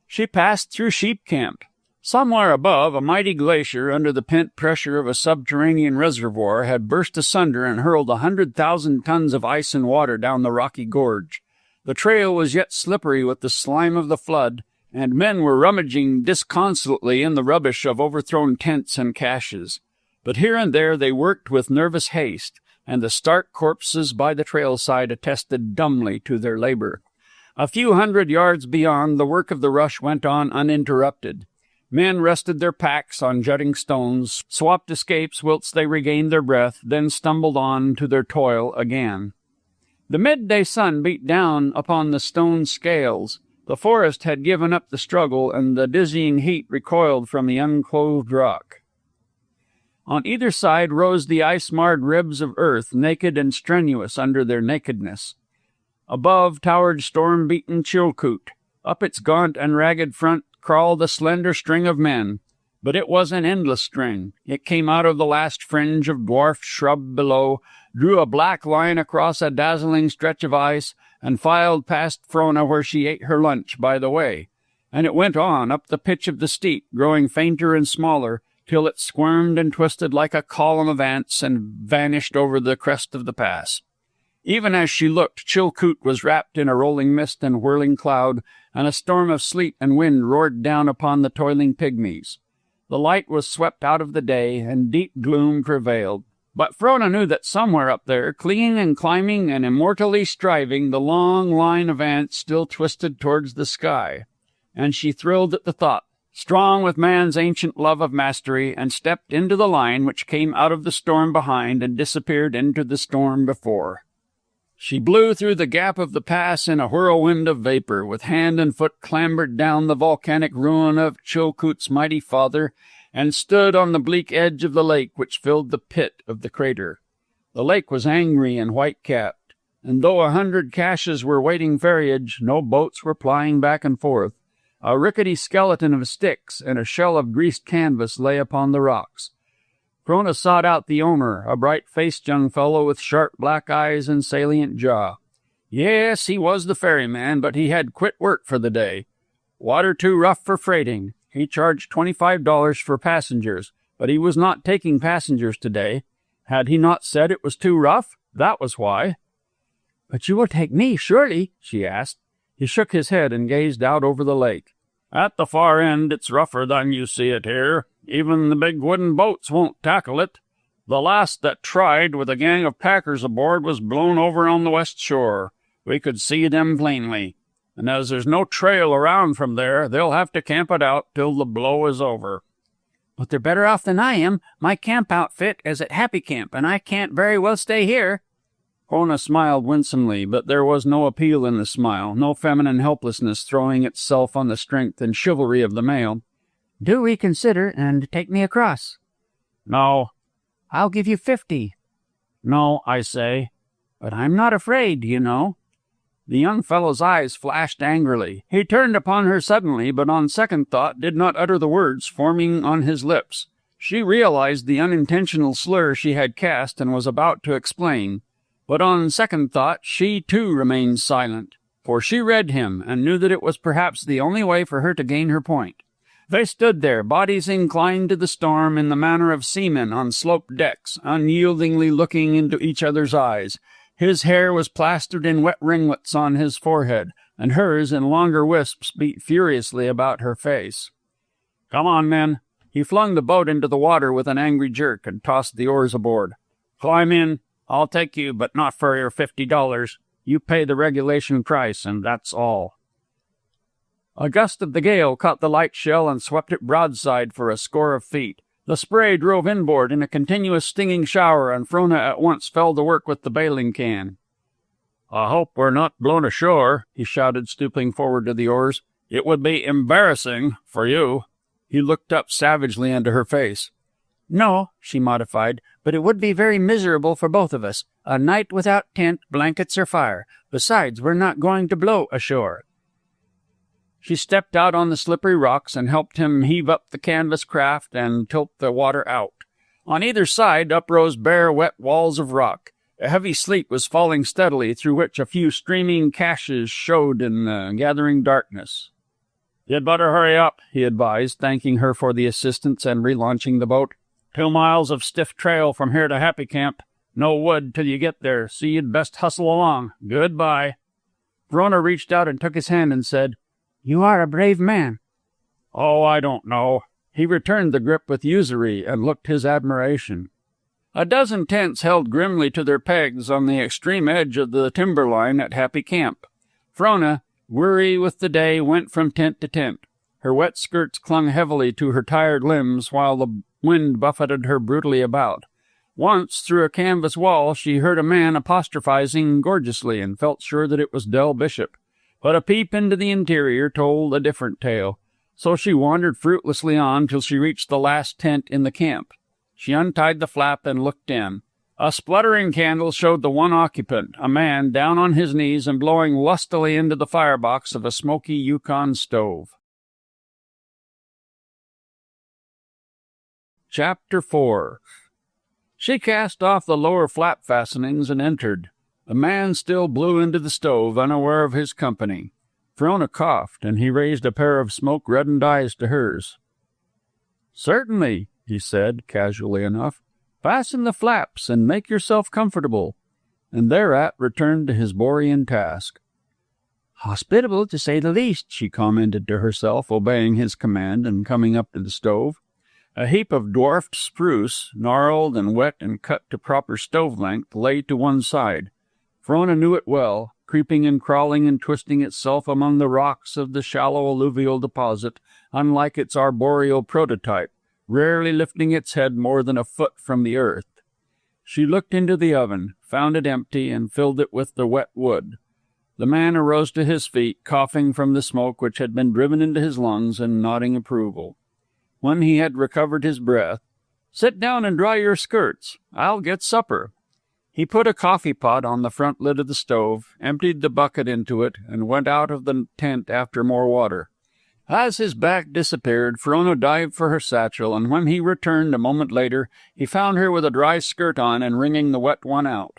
She passed through Sheep Camp. Somewhere above, a mighty glacier, under the pent pressure of a subterranean reservoir, had burst asunder and hurled 100,000 tons of ice and water down the rocky gorge. The trail was yet slippery with the slime of the flood, and men were rummaging disconsolately in the rubbish of overthrown tents and caches. But here and there they worked with nervous haste, and the stark corpses by the trail-side attested dumbly to their labor. A few hundred yards beyond, the work of the rush went on uninterrupted. Men rested their packs on jutting stones, swapped escapes whilst they regained their breath, then stumbled on to their toil again. The midday sun beat down upon the stone scales. The forest had given up the struggle, and the dizzying heat recoiled from the unclothed rock. On either side rose the ice-marred ribs of earth, naked and strenuous under their nakedness. Above towered storm-beaten Chilkoot. Up its gaunt and ragged front crawled a slender string of men. But it was an endless string. It came out of the last fringe of dwarfed shrub below, drew a black line across a dazzling stretch of ice, and filed past Frona where she ate her lunch by the way. And it went on up the pitch of the steep, growing fainter and smaller, till it squirmed and twisted like a column of ants and vanished over the crest of the pass. Even as she looked, Chilkoot was wrapped in a rolling mist and whirling cloud, and a storm of sleet and wind roared down upon the toiling pygmies. The light was swept out of the day, and deep gloom prevailed. But Frona knew that somewhere up there, clinging and climbing and immortally striving, the long line of ants still twisted towards the sky. And she thrilled at the thought, strong with man's ancient love of mastery, and stepped into the line which came out of the storm behind and disappeared into the storm before. She blew through the gap of the pass in a whirlwind of vapor, with hand and foot clambered down the volcanic ruin of Chilkoot's mighty father, and stood on the bleak edge of the lake which filled the pit of the crater. The lake was angry and white-capped, and though 100 caches were waiting ferriage, no boats were plying back and forth. A rickety skeleton of sticks and a shell of greased canvas lay upon the rocks. Frona sought out the owner, a bright-faced young fellow with sharp black eyes and salient jaw. Yes, he was the ferryman, but he had quit work for the day. Water too rough for freighting. He charged $25 for passengers, but he was not taking passengers today. Had he not said it was too rough? That was why. "But you will take me, surely?" she asked. He shook his head and gazed out over the lake. "At the far end it's rougher than you see it here. Even the big wooden boats won't tackle it. The last that tried, with a gang of packers aboard, was blown over on the west shore. We could see them plainly. And as there's no trail around from there, they'll have to camp it out till the blow is over." "But they're better off than I am. My camp outfit is at Happy Camp, and I can't very well stay here." Frona smiled winsomely, but there was no appeal in the smile, no feminine helplessness throwing itself on the strength and chivalry of the male. "Do reconsider and take me across." "No." "I'll give you 50. "No, I say." "But I'm not afraid, you know." The young fellow's eyes flashed angrily. He turned upon her suddenly, but on second thought did not utter the words forming on his lips. She realized the unintentional slur she had cast and was about to explain. But on second thought she, too, remained silent, for she read him and knew that it was perhaps the only way for her to gain her point. They stood there, bodies inclined to the storm in the manner of seamen on sloped decks, unyieldingly looking into each other's eyes. His hair was plastered in wet ringlets on his forehead, and hers in longer wisps beat furiously about her face. "Come on, men." He flung the boat into the water with an angry jerk and tossed the oars aboard. "Climb in. I'll take you, but not for your $50. You pay the regulation price, and that's all." A gust of the gale caught the light shell and swept it broadside for a score of feet. The spray drove inboard in a continuous stinging shower, and Frona at once fell to work with the bailing can. "I hope we're not blown ashore," he shouted, stooping forward to the oars. "It would be embarrassing for you." He looked up savagely into her face. "No," she modified, "but it would be very miserable for both of us. A night without tent, blankets, or fire. Besides, we're not going to blow ashore." She stepped out on the slippery rocks and helped him heave up the canvas craft and tilt the water out. On either side uprose bare, wet walls of rock. A heavy sleet was falling steadily, through which a few streaming caches showed in the gathering darkness. "You'd better hurry up," he advised, thanking her for the assistance and relaunching the boat. 2 miles of stiff trail from here to Happy Camp. No wood till you get there, so you'd best hustle along. Goodbye." Frona reached out and took his hand and said, "You are a brave man." "Oh, I don't know." He returned the grip with usury and looked his admiration. A dozen tents held grimly to their pegs on the extreme edge of the timberline at Happy Camp. Frona, weary with the day, went from tent to tent. Her wet skirts clung heavily to her tired limbs while the wind buffeted her brutally about. Once, through a canvas wall, she heard a man apostrophizing gorgeously and felt sure that it was Del Bishop. But a peep into the interior told a different tale, so she wandered fruitlessly on till she reached the last tent in the camp. She untied the flap and looked in. A spluttering candle showed the one occupant, a man down on his knees and blowing lustily into the firebox of a smoky Yukon stove. Chapter 4. She cast off the lower flap fastenings and entered. The man still blew into the stove, unaware of his company. Frona coughed, and he raised a pair of smoke-reddened eyes to hers. "Certainly," he said, casually enough. "Fasten the flaps and make yourself comfortable," and thereat returned to his Borean task. "Hospitable, to say the least," she commented to herself, obeying his command and coming up to the stove. A heap of dwarfed spruce, gnarled and wet and cut to proper stove length, lay to one side. Frona knew it well, creeping and crawling and twisting itself among the rocks of the shallow alluvial deposit, unlike its arboreal prototype, rarely lifting its head more than a foot from the earth. She looked into the oven, found it empty, and filled it with the wet wood. The man arose to his feet, coughing from the smoke which had been driven into his lungs, and nodding approval. When he had recovered his breath, "Sit down and dry your skirts. I'll get supper." He put a coffee pot on the front lid of the stove, emptied the bucket into it, and went out of the tent after more water. As his back disappeared, Frona dived for her satchel, and when he returned a moment later, he found her with a dry skirt on and wringing the wet one out.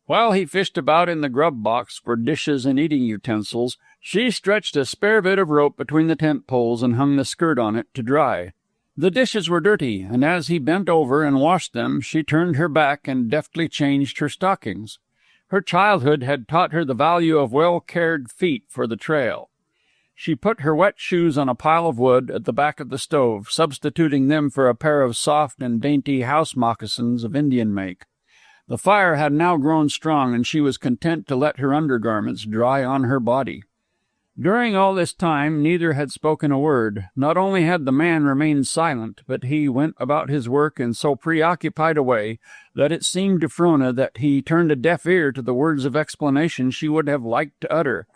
While he fished about in the grub box for dishes and eating utensils, she stretched a spare bit of rope between the tent poles and hung the skirt on it to dry. The dishes were dirty, and as he bent over and washed them, she turned her back and deftly changed her stockings. Her childhood had taught her the value of well-cared feet for the trail. She put her wet shoes on a pile of wood at the back of the stove, substituting them for a pair of soft and dainty house moccasins of Indian make. The fire had now grown strong, and she was content to let her undergarments dry on her body. During all this time neither had spoken a word. Not only had the man remained silent, but he went about his work in so preoccupied a way that it seemed to Frona that he turned a deaf ear to the words of explanation she would have liked to utter.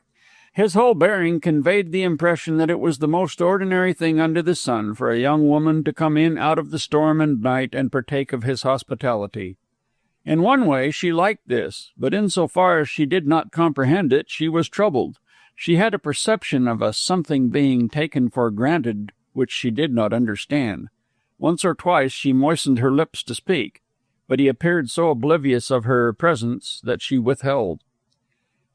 His whole bearing conveyed the impression that it was the most ordinary thing under the sun for a young woman to come in out of the storm and night and partake of his hospitality. In one way she liked this, but in so far as she did not comprehend it, she was troubled. She had a perception of a something being taken for granted which she did not understand. Once or twice she moistened her lips to speak, but he appeared so oblivious of her presence that she withheld.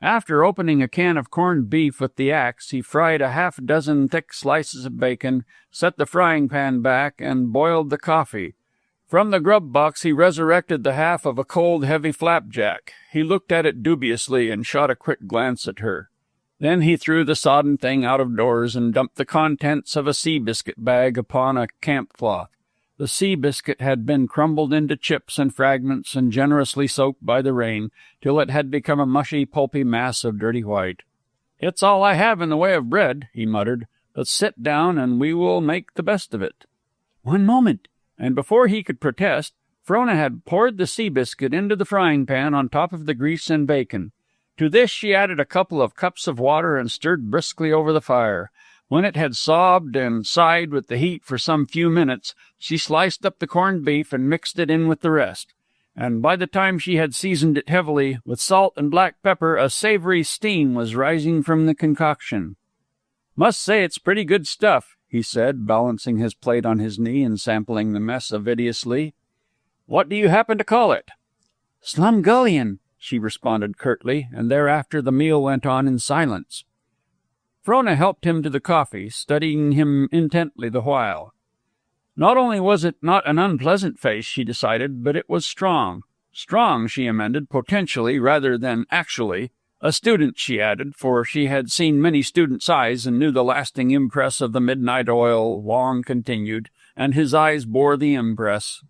After opening a can of corned beef with the axe, he fried a half-dozen thick slices of bacon, set the frying-pan back, and boiled the coffee. From the grub box he resurrected the half of a cold, heavy flapjack. He looked at it dubiously and shot a quick glance at her. Then he threw the sodden thing out of doors and dumped the contents of a sea biscuit bag upon a camp cloth. The sea biscuit had been crumbled into chips and fragments and generously soaked by the rain, till it had become a mushy, pulpy mass of dirty white. "It's all I have in the way of bread," he muttered. "Let's sit down, and we will make the best of it." "One moment." And before he could protest, Frona had poured the sea biscuit into the frying-pan on top of the grease and bacon. To this she added a couple of cups of water and stirred briskly over the fire. When it had sobbed and sighed with the heat for some few minutes, she sliced up the corned beef and mixed it in with the rest. And by the time she had seasoned it heavily with salt and black pepper, a savory steam was rising from the concoction. "Must say it's pretty good stuff," he said, balancing his plate on his knee and sampling the mess avidiously. "What do you happen to call it?" "Slumgullion," she responded curtly, and thereafter the meal went on in silence. Frona helped him to the coffee, studying him intently the while. Not only was it not an unpleasant face, she decided, but it was strong. Strong, she amended, potentially rather than actually. A student, she added, for she had seen many students' eyes and knew the lasting impress of the midnight oil, long continued, and his eyes bore the impress.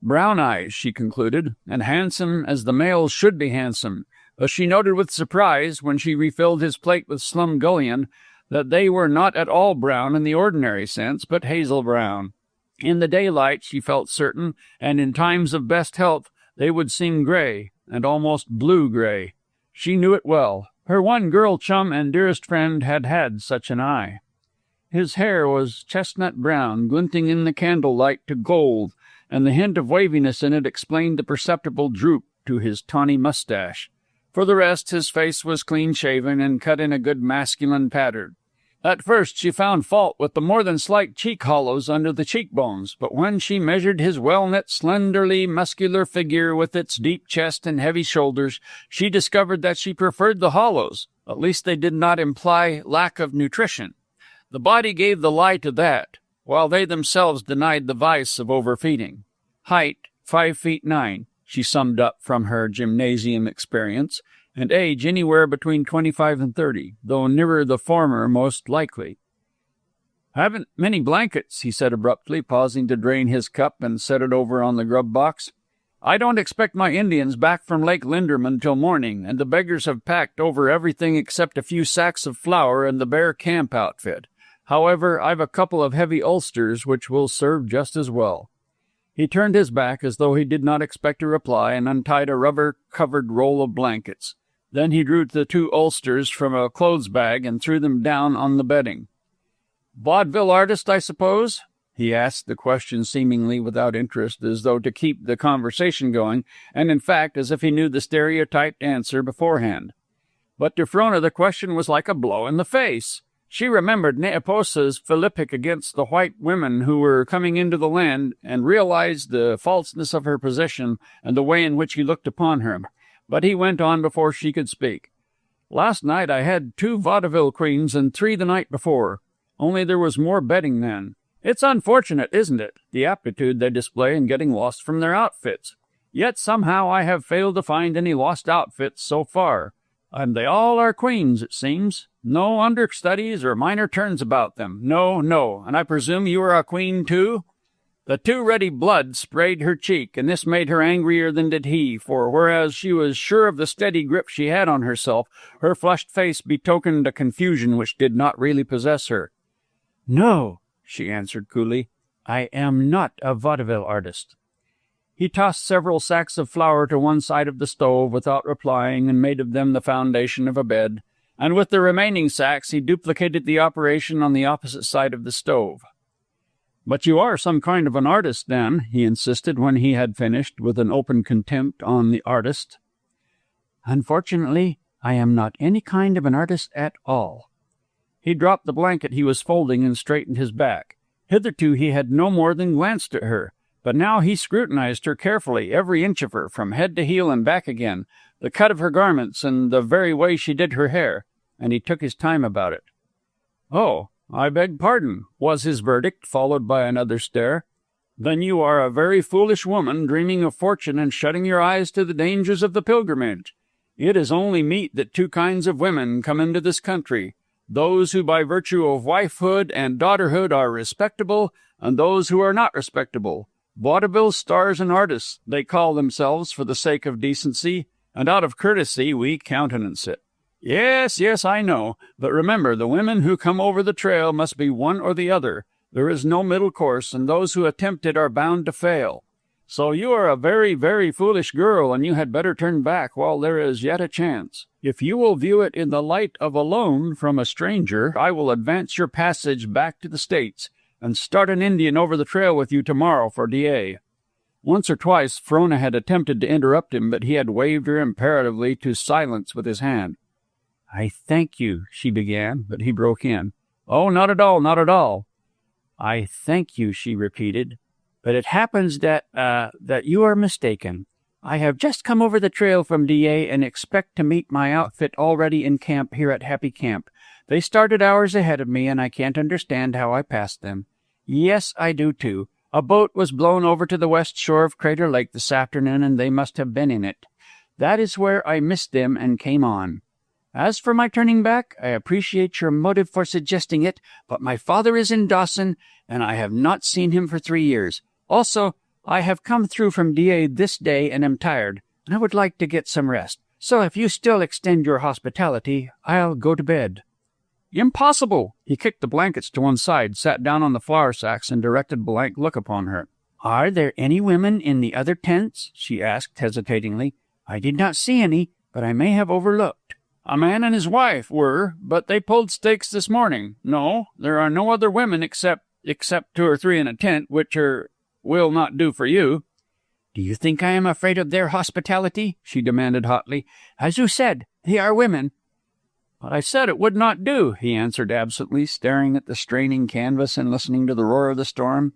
Brown eyes, she concluded, and handsome as the male's should be handsome, but she noted with surprise, when she refilled his plate with slumgullion, that they were not at all brown in the ordinary sense, but hazel brown. In the daylight, she felt certain, and in times of best health, they would seem gray, and almost blue-gray. She knew it well. Her one girl chum and dearest friend had had such an eye. His hair was chestnut brown, glinting in the candlelight to gold, and the hint of waviness in it explained the perceptible droop to his tawny mustache. For the rest, his face was clean-shaven and cut in a good masculine pattern. At first she found fault with the more than slight cheek hollows under the cheekbones, but when she measured his well-knit, slenderly muscular figure with its deep chest and heavy shoulders, she discovered that she preferred the hollows. At least they did not imply lack of nutrition. The body gave the lie to that, while they themselves denied the vice of overfeeding. Height, 5'9", she summed up from her gymnasium experience, and age anywhere between 25 and 30, though nearer the former most likely. "Haven't many blankets," he said abruptly, pausing to drain his cup and set it over on the grub box. "I don't expect my Indians back from Lake Linderman till morning, and the beggars have packed over everything except a few sacks of flour and the bare camp outfit. However, I've a couple of heavy ulsters which will serve just as well." He turned his back as though he did not expect a reply and untied a rubber-covered roll of blankets. Then he drew the 2 ulsters from a clothes bag and threw them down on the bedding. "Vaudeville artist, I suppose?" He asked the question seemingly without interest, as though to keep the conversation going, and in fact as if he knew the stereotyped answer beforehand. But to Frona the question was like a blow in the face. She remembered Neeposa's philippic against the white women who were coming into the land, and realized the falseness of her position and the way in which he looked upon her. But he went on before she could speak. "Last night I had 2 vaudeville queens and 3 the night before, only there was more betting then. It's unfortunate, isn't it, the aptitude they display in getting lost from their outfits? Yet somehow I have failed to find any lost outfits so far. And they all are queens, it seems. No understudies or minor turns about them. No, no. And I presume you are a queen, too?" The too ready blood sprayed her cheek, and this made her angrier than did he, for whereas she was sure of the steady grip she had on herself, her flushed face betokened a confusion which did not really possess her. "No," she answered coolly. "I am not a vaudeville artist." He tossed several sacks of flour to one side of the stove without replying, and made of them the foundation of a bed, and with the remaining sacks he duplicated the operation on the opposite side of the stove. "But you are some kind of an artist, then," he insisted when he had finished, with an open contempt on the artist. "Unfortunately, I am not any kind of an artist at all." He dropped the blanket he was folding and straightened his back. Hitherto he had no more than glanced at her, but now he scrutinized her carefully, every inch of her, from head to heel and back again, the cut of her garments and the very way she did her hair, and he took his time about it. "Oh, I beg pardon," was his verdict, followed by another stare. "Then you are a very foolish woman, dreaming of fortune and shutting your eyes to the dangers of the pilgrimage. It is only meet that two kinds of women come into this country, those who by virtue of wifehood and daughterhood are respectable, and those who are not respectable. Vaudeville stars and artists, they call themselves for the sake of decency, and out of courtesy we countenance it. Yes, yes, I know, but remember, the women who come over the trail must be one or the other. There is no middle course, and those who attempt it are bound to fail. So you are a very, very foolish girl, and you had better turn back while there is yet a chance. If you will view it in the light of a loan from a stranger, I will advance your passage back to the States, and start an Indian over the trail with you tomorrow for DA. Once or twice Frona had attempted to interrupt him, but he had waved her imperatively to silence with his hand. "I thank you," she began, but he broke in. "Oh, not at all, not at all." "I thank you," she repeated, "but it happens that you are mistaken. I have just come over the trail from DA and expect to meet my outfit already in camp here at Happy Camp. They started hours ahead of me, and I can't understand how I passed them. Yes, I do, too. A boat was blown over to the west shore of Crater Lake this afternoon, and they must have been in it. That is where I missed them and came on. As for my turning back, I appreciate your motive for suggesting it, but my father is in Dawson, and I have not seen him for 3 years. Also, I have come through from DA this day and am tired, and I would like to get some rest. So if you still extend your hospitality, I'll go to bed." "Impossible!" He kicked the blankets to one side, sat down on the flour sacks, and directed a blank look upon her. "Are there any women in the other tents?" she asked hesitatingly. "I did not see any, but I may have overlooked." "A man and his wife were, but they pulled stakes this morning. No, there are no other women except 2 or 3 in a tent, which will not do for you." "Do you think I am afraid of their hospitality?" she demanded hotly. "As you said, they are women." "But I said it would not do," he answered absently, staring at the straining canvas and listening to the roar of the storm.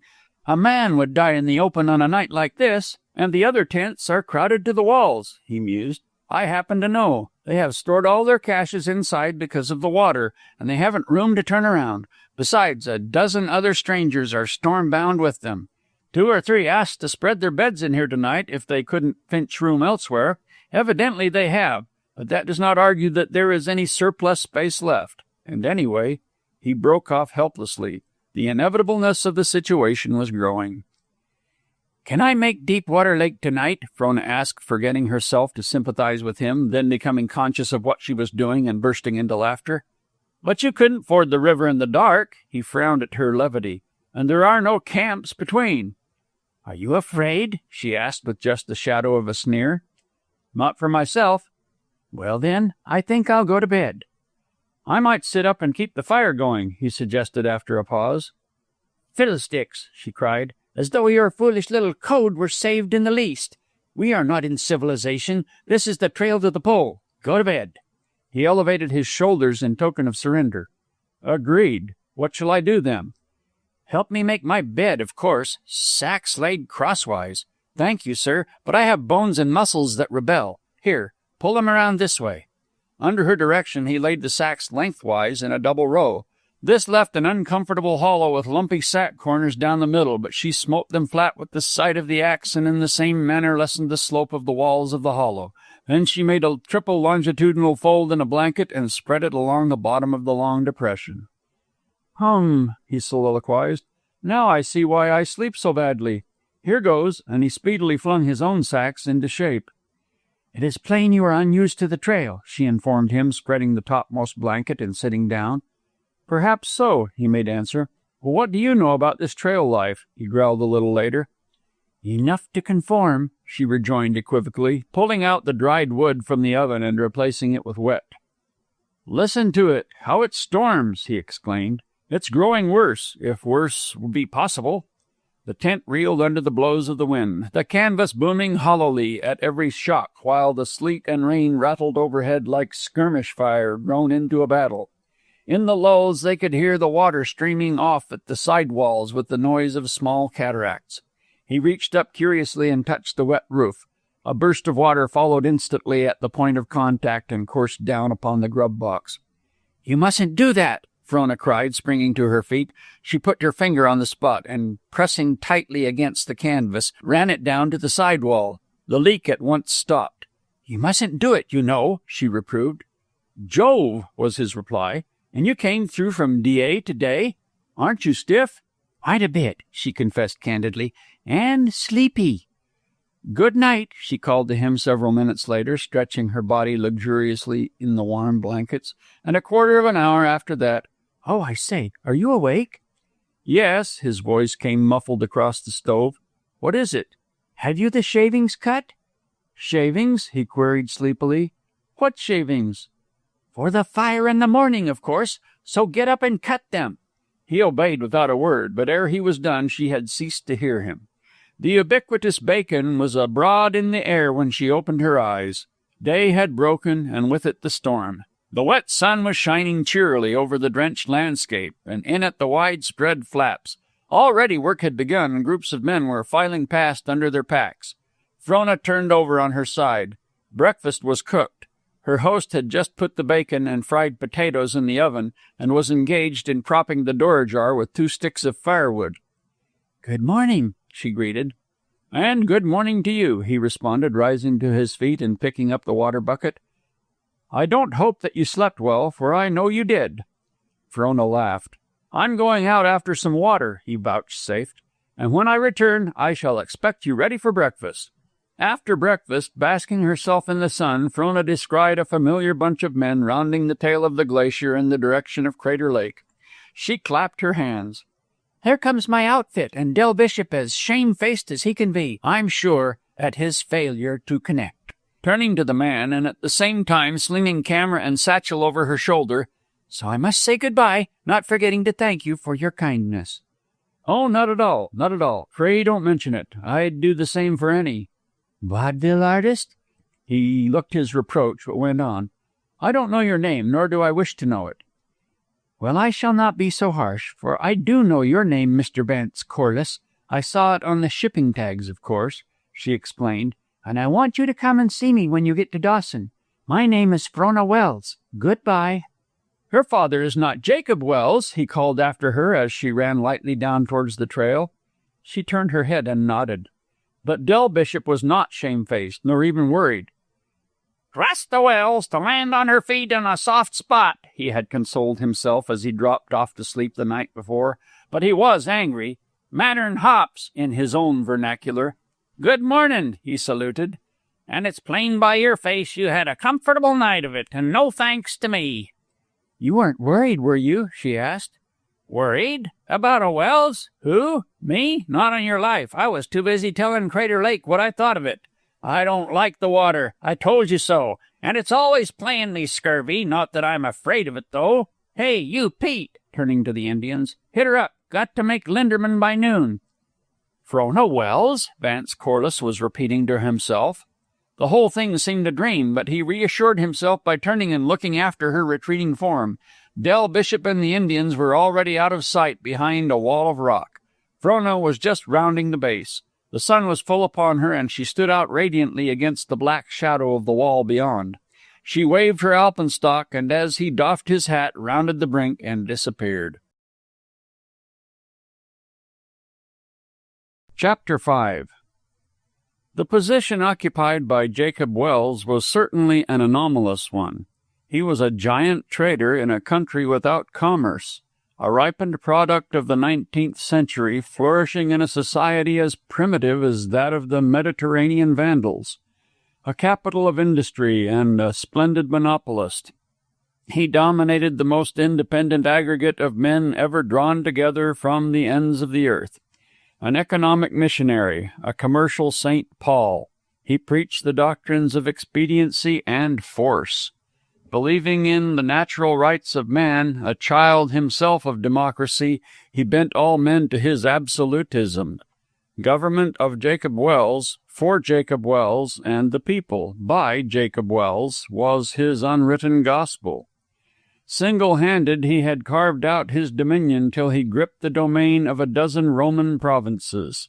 "A man would die in the open on a night like this, and the other tents are crowded to the walls," he mused. "I happen to know. They have stored all their caches inside because of the water, and they haven't room to turn around. Besides, a dozen other strangers are storm-bound with them. 2 or 3 asked to spread their beds in here tonight if they couldn't pinch room elsewhere. Evidently they have, but that does not argue that there is any surplus space left. And anyway," he broke off helplessly. The inevitableness of the situation was growing. "Can I make Deepwater Lake tonight?" Frona asked, forgetting herself to sympathize with him, then becoming conscious of what she was doing and bursting into laughter. "But you couldn't ford the river in the dark." He frowned at her levity. "And there are no camps between." "Are you afraid?" she asked with just the shadow of a sneer. "Not for myself." "Well, then, I think I'll go to bed." "I might sit up and keep the fire going," he suggested after a pause. "Fiddlesticks!" she cried. "As though your foolish little code were saved in the least. We are not in civilization. This is the trail to the pole. Go to bed." He elevated his shoulders in token of surrender. "Agreed. What shall I do, then?" "Help me make my bed, of course. Sacks laid crosswise. Thank you, sir, but I have bones and muscles that rebel. Here, pull them around this way." Under her direction, he laid the sacks lengthwise in a double row. This left an uncomfortable hollow with lumpy sack corners down the middle, but she smote them flat with the side of the axe and in the same manner lessened the slope of the walls of the hollow. Then she made a triple longitudinal fold in a blanket and spread it along the bottom of the long depression. "He soliloquized. Now I see why I sleep so badly. Here goes," and he speedily flung his own sacks into shape. "It is plain you are unused to the trail," she informed him, spreading the topmost blanket and sitting down. "Perhaps so," he made answer. "Well, what do you know about this trail life?" he growled a little later. "Enough to conform," she rejoined equivocally, pulling out the dried wood from the oven and replacing it with wet. "Listen to it! How it storms!" he exclaimed. "It's growing worse, if worse be possible." The tent reeled under the blows of the wind, the canvas booming hollowly at every shock, while the sleet and rain rattled overhead like skirmish fire grown into a battle. In the lulls they could hear the water streaming off at the side walls with the noise of small cataracts. He reached up curiously and touched the wet roof. A burst of water followed instantly at the point of contact and coursed down upon the grub box. "You mustn't do that," Frona cried, springing to her feet. She put her finger on the spot and, pressing tightly against the canvas, ran it down to the side wall. The leak at once stopped. "You mustn't do it, you know," she reproved. "Jove," was his reply. "And you came through from DA today? Aren't you stiff?" "Quite a bit," she confessed candidly, "and sleepy." "Good night," she called to him several minutes later, stretching her body luxuriously in the warm blankets, and a quarter of an hour after that. "Oh, I say, are you awake?" "Yes," his voice came muffled across the stove. "What is it?" "Have you the shavings cut?" "Shavings?" he queried sleepily. "What shavings?" "For the fire in the morning, of course, so get up and cut them." He obeyed without a word, but ere he was done she had ceased to hear him. The ubiquitous bacon was abroad in the air when she opened her eyes. Day had broken, and with it the storm. The wet sun was shining cheerily over the drenched landscape, and in at the widespread flaps. Already work had begun, and groups of men were filing past under their packs. Frona turned over on her side. Breakfast was cooked. Her host had just put the bacon and fried potatoes in the oven, and was engaged in propping the door jar with 2 sticks of firewood. "Good morning," she greeted. "And good morning to you," he responded, rising to his feet and picking up the water bucket. "I don't hope that you slept well, for I know you did." Frona laughed. "I'm going out after some water," he vouchsafed, "and when I return I shall expect you ready for breakfast." After breakfast, basking herself in the sun, Frona descried a familiar bunch of men rounding the tail of the glacier in the direction of Crater Lake. She clapped her hands. "There comes my outfit, and Del Bishop as shamefaced as he can be, I'm sure, at his failure to connect." Turning to the man, and at the same time slinging camera and satchel over her shoulder, "So I must say good-bye, not forgetting to thank you for your kindness." "Oh, not at all, not at all. Pray don't mention it. I'd do the same for any." "Vaudeville artist?" He looked his reproach, but went on. "I don't know your name, nor do I wish to know it." "Well, I shall not be so harsh, for I do know your name, Mr. Vance Corliss. I saw it on the shipping tags, of course," she explained, "and I want you to come and see me when you get to Dawson. My name is Frona Welse. Goodbye." "Her father is not Jacob Welles," he called after her as she ran lightly down towards the trail. She turned her head and nodded. But Del Bishop was not shamefaced, nor even worried. "Trust the Welles to land on her feet in a soft spot," he had consoled himself as he dropped off to sleep the night before. But he was angry. "Matter'n hops," in his own vernacular. "Good mornin'," he saluted. "And it's plain by your face you had a comfortable night of it, and no thanks to me." "You weren't worried, were you?" she asked. "Worried? About a Welles? Who? Me? Not on your life. I was too busy telling Crater Lake what I thought of it. I don't like the water. I told you so. And it's always playing me scurvy. Not that I'm afraid of it, though. Hey, you, Pete," turning to the Indians. "Hit her up. Got to make Linderman by noon." "Frona Welles?" Vance Corliss was repeating to himself. The whole thing seemed a dream, but he reassured himself by turning and looking after her retreating form. Del Bishop and the Indians were already out of sight behind a wall of rock. Frona was just rounding the base. The sun was full upon her, and she stood out radiantly against the black shadow of the wall beyond. She waved her alpenstock, and as he doffed his hat, rounded the brink and disappeared. Chapter 5. The position occupied by Jacob Welles was certainly an anomalous one. He was a giant trader in a country without commerce. a ripened product of the 19th century, flourishing in a society as primitive as that of the Mediterranean Vandals, a capital of industry and a splendid monopolist. He dominated the most independent aggregate of men ever drawn together from the ends of the earth. An economic missionary, a commercial St. Paul, he preached the doctrines of expediency and force. Believing in the natural rights of man, a child himself of democracy, he bent all men to his absolutism. Government of Jacob Welles, for Jacob Welles, and the people, by Jacob Welles, was his unwritten gospel. Single-handed he had carved out his dominion till he gripped the domain of a dozen Roman provinces.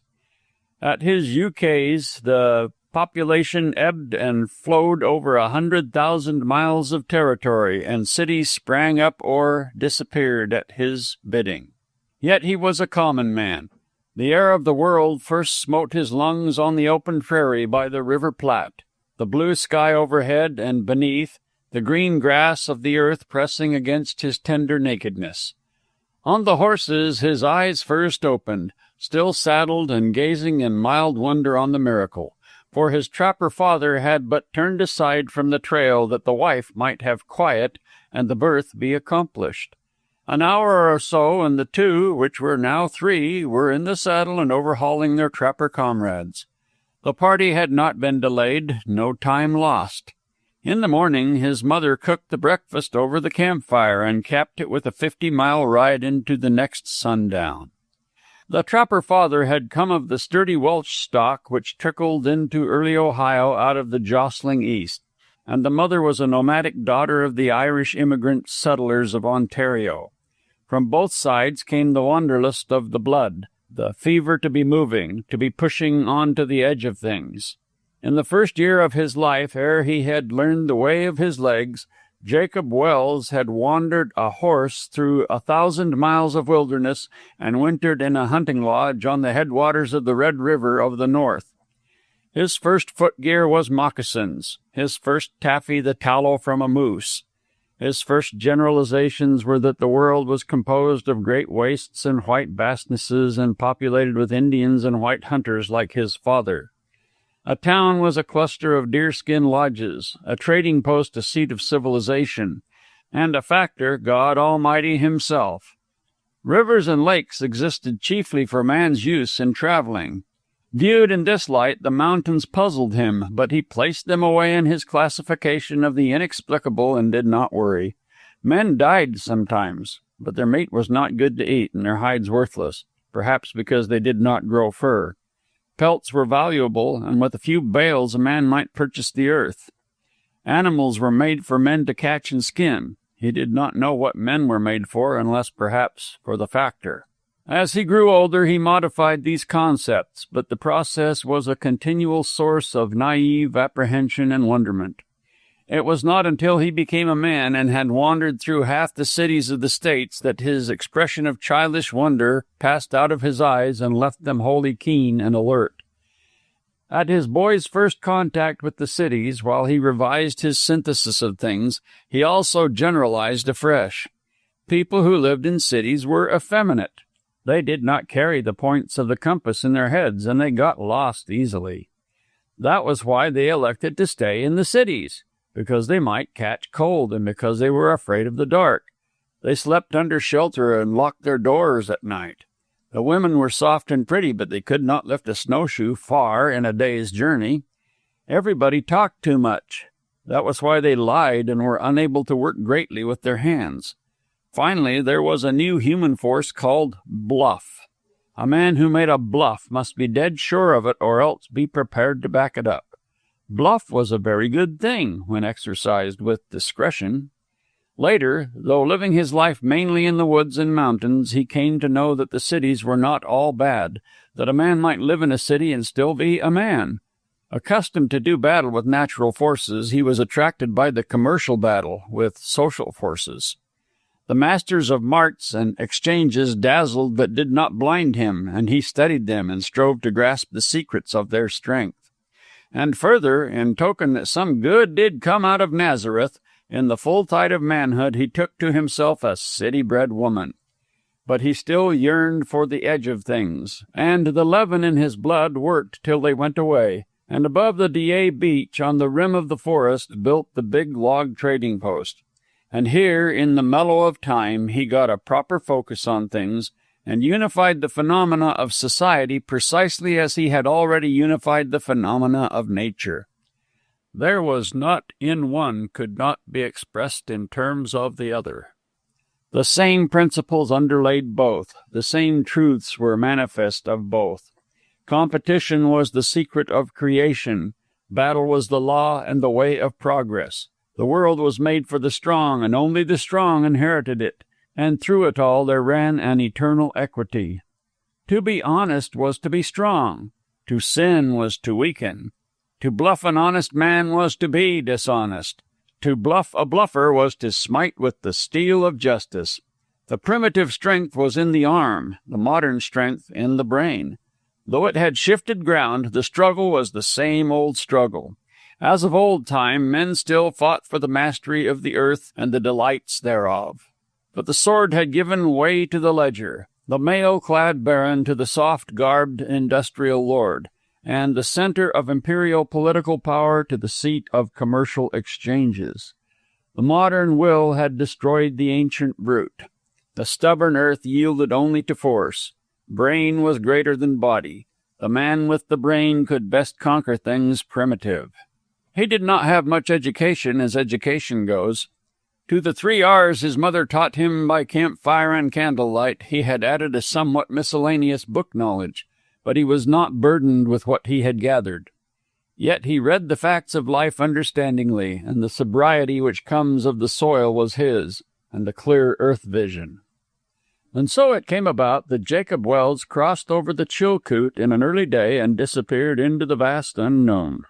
At his ukase the population ebbed and flowed over 100,000 miles of territory, and cities sprang up or disappeared at his bidding. Yet he was a common man. The air of the world first smote his lungs on the open prairie by the River Platte, the blue sky overhead and beneath, the green grass of the earth pressing against his tender nakedness. On the horses his eyes first opened, still saddled and gazing in mild wonder on the miracle, for his trapper father had but turned aside from the trail that the wife might have quiet and the birth be accomplished. An hour or so, and the two, which were now three, were in the saddle and overhauling their trapper comrades. The party had not been delayed, no time lost. In the morning his mother cooked the breakfast over the campfire and capped it with a 50-mile ride into the next sundown. The trapper father had come of the sturdy Welsh stock which trickled into early Ohio out of the jostling east, and the mother was a nomadic daughter of the Irish immigrant settlers of Ontario. From both sides came the wanderlust of the blood, the fever to be moving, to be pushing on to the edge of things. In the first year of his life, ere he had learned the way of his legs, Jacob Welles had wandered a horse through 1,000 miles of wilderness and wintered in a hunting lodge on the headwaters of the Red River of the north. His first footgear was moccasins, his first taffy the tallow from a moose. His first generalizations were that the world was composed of great wastes and white vastnesses and populated with Indians and white hunters like his father. A town was a cluster of deerskin lodges, a trading post a seat of civilization, and a factor God Almighty himself. Rivers and lakes existed chiefly for man's use in traveling. Viewed in this light, the mountains puzzled him, but he placed them away in his classification of the inexplicable and did not worry. Men died sometimes, but their meat was not good to eat and their hides worthless, perhaps because they did not grow fur. Pelts were valuable, and with a few bales a man might purchase the earth. Animals were made for men to catch and skin. He did not know what men were made for, unless perhaps for the factor. As he grew older, he modified these concepts, but the process was a continual source of naive apprehension and wonderment. It was not until he became a man and had wandered through half the cities of the States that his expression of childish wonder passed out of his eyes and left them wholly keen and alert. At his boy's first contact with the cities, while he revised his synthesis of things, he also generalized afresh. People who lived in cities were effeminate. They did not carry the points of the compass in their heads, and they got lost easily. That was why they elected to stay in the cities, because they might catch cold and because they were afraid of the dark. They slept under shelter and locked their doors at night. The women were soft and pretty, but they could not lift a snowshoe far in a day's journey. Everybody talked too much. That was why they lied and were unable to work greatly with their hands. Finally, there was a new human force called bluff. A man who made a bluff must be dead sure of it or else be prepared to back it up. Bluff was a very good thing when exercised with discretion. Later, though living his life mainly in the woods and mountains, he came to know that the cities were not all bad, that a man might live in a city and still be a man. Accustomed to do battle with natural forces, he was attracted by the commercial battle with social forces. The masters of marts and exchanges dazzled but did not blind him, and he studied them and strove to grasp the secrets of their strength. And further, in token that some good did come out of Nazareth, in the full tide of manhood he took to himself a city-bred woman. but he still yearned for the edge of things, and the leaven in his blood worked till they went away, and above the Da beach on the rim of the forest built the big log trading post. And here, in the mellow of time, he got a proper focus on things, and unified the phenomena of society precisely as he had already unified the phenomena of nature. There was not in one could not be expressed in terms of the other. The same principles underlaid both, the same truths were manifest of both. Competition was the secret of creation, battle was the law and the way of progress. The world was made for the strong, and only the strong inherited it, and through it all there ran an eternal equity. To be honest was to be strong, to sin was to weaken. To bluff an honest man was to be dishonest. To bluff a bluffer was to smite with the steel of justice. The primitive strength was in the arm, the modern strength in the brain. Though it had shifted ground, the struggle was the same old struggle. As of old time, men still fought for the mastery of the earth and the delights thereof. But the sword had given way to the ledger, the mail-clad baron to the soft-garbed industrial lord, and the center of imperial political power to the seat of commercial exchanges. The modern will had destroyed the ancient brute. The stubborn earth yielded only to force. Brain was greater than body. The man with the brain could best conquer things primitive. He did not have much education as education goes. To the 3 R's his mother taught him by campfire and candlelight he had added a somewhat miscellaneous book knowledge, but he was not burdened with what he had gathered. Yet he read the facts of life understandingly, and the sobriety which comes of the soil was his, and the clear earth vision. And so it came about that Jacob Welse crossed over the Chilkoot in an early day and disappeared into the vast unknown.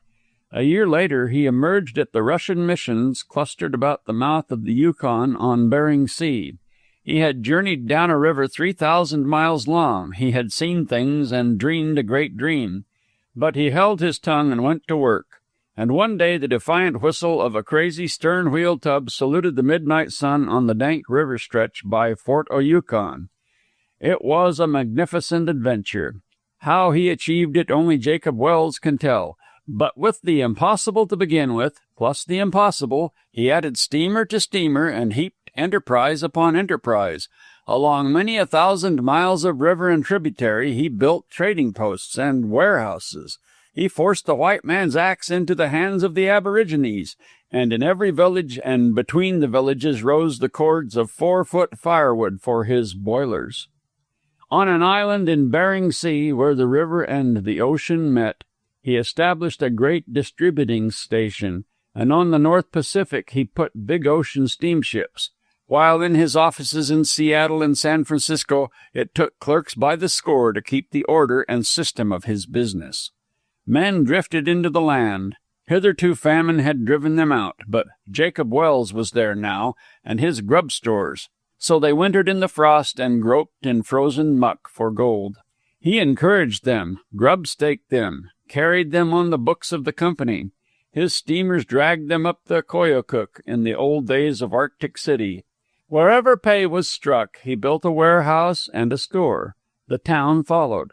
A year later he emerged at the Russian missions clustered about the mouth of the Yukon on Bering Sea. He had journeyed down a river 3,000 miles long. He had seen things and dreamed a great dream. But he held his tongue and went to work. And one day the defiant whistle of a crazy stern-wheel tub saluted the midnight sun on the dank river stretch by Fort Yukon. It was a magnificent adventure. How he achieved it only Jacob Welse can tell. But with the impossible to begin with, plus the impossible, he added steamer to steamer and heaped enterprise upon enterprise. Along many 1,000 miles of river and tributary he built trading posts and warehouses. He forced the white man's axe into the hands of the aborigines, and in every village and between the villages rose the cords of 4-foot firewood for his boilers. On an island in Bering Sea, where the river and the ocean met, he established a great distributing station, and on the North Pacific he put big ocean steamships, while in his offices in Seattle and San Francisco it took clerks by the score to keep the order and system of his business. Men drifted into the land. Hitherto famine had driven them out, but Jacob Welse was there now, and his grub stores, so they wintered in the frost and groped in frozen muck for gold. He encouraged them, grub-staked them, carried them on the books of the company. His steamers dragged them up the Koyukuk in the old days of Arctic City. Wherever pay was struck, he built a warehouse and a store. The town followed.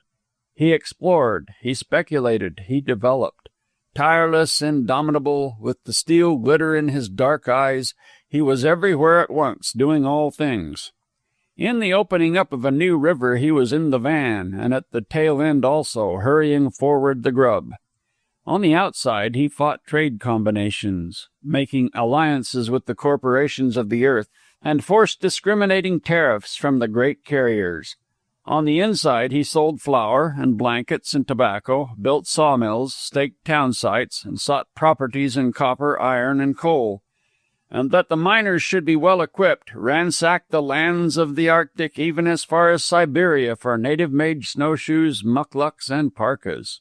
He explored, he speculated, he developed. Tireless, indomitable, with the steel glitter in his dark eyes, he was everywhere at once, doing all things. In the opening up of a new river he was in the van, and at the tail end also, hurrying forward the grub. On the outside he fought trade combinations, making alliances with the corporations of the earth, and forced discriminating tariffs from the great carriers. On the inside he sold flour and blankets and tobacco, built sawmills, staked town sites, and sought properties in copper, iron, and coal. And that the miners should be well equipped, ransacked the lands of the Arctic even as far as Siberia for native-made snowshoes, mucklucks, and parkas.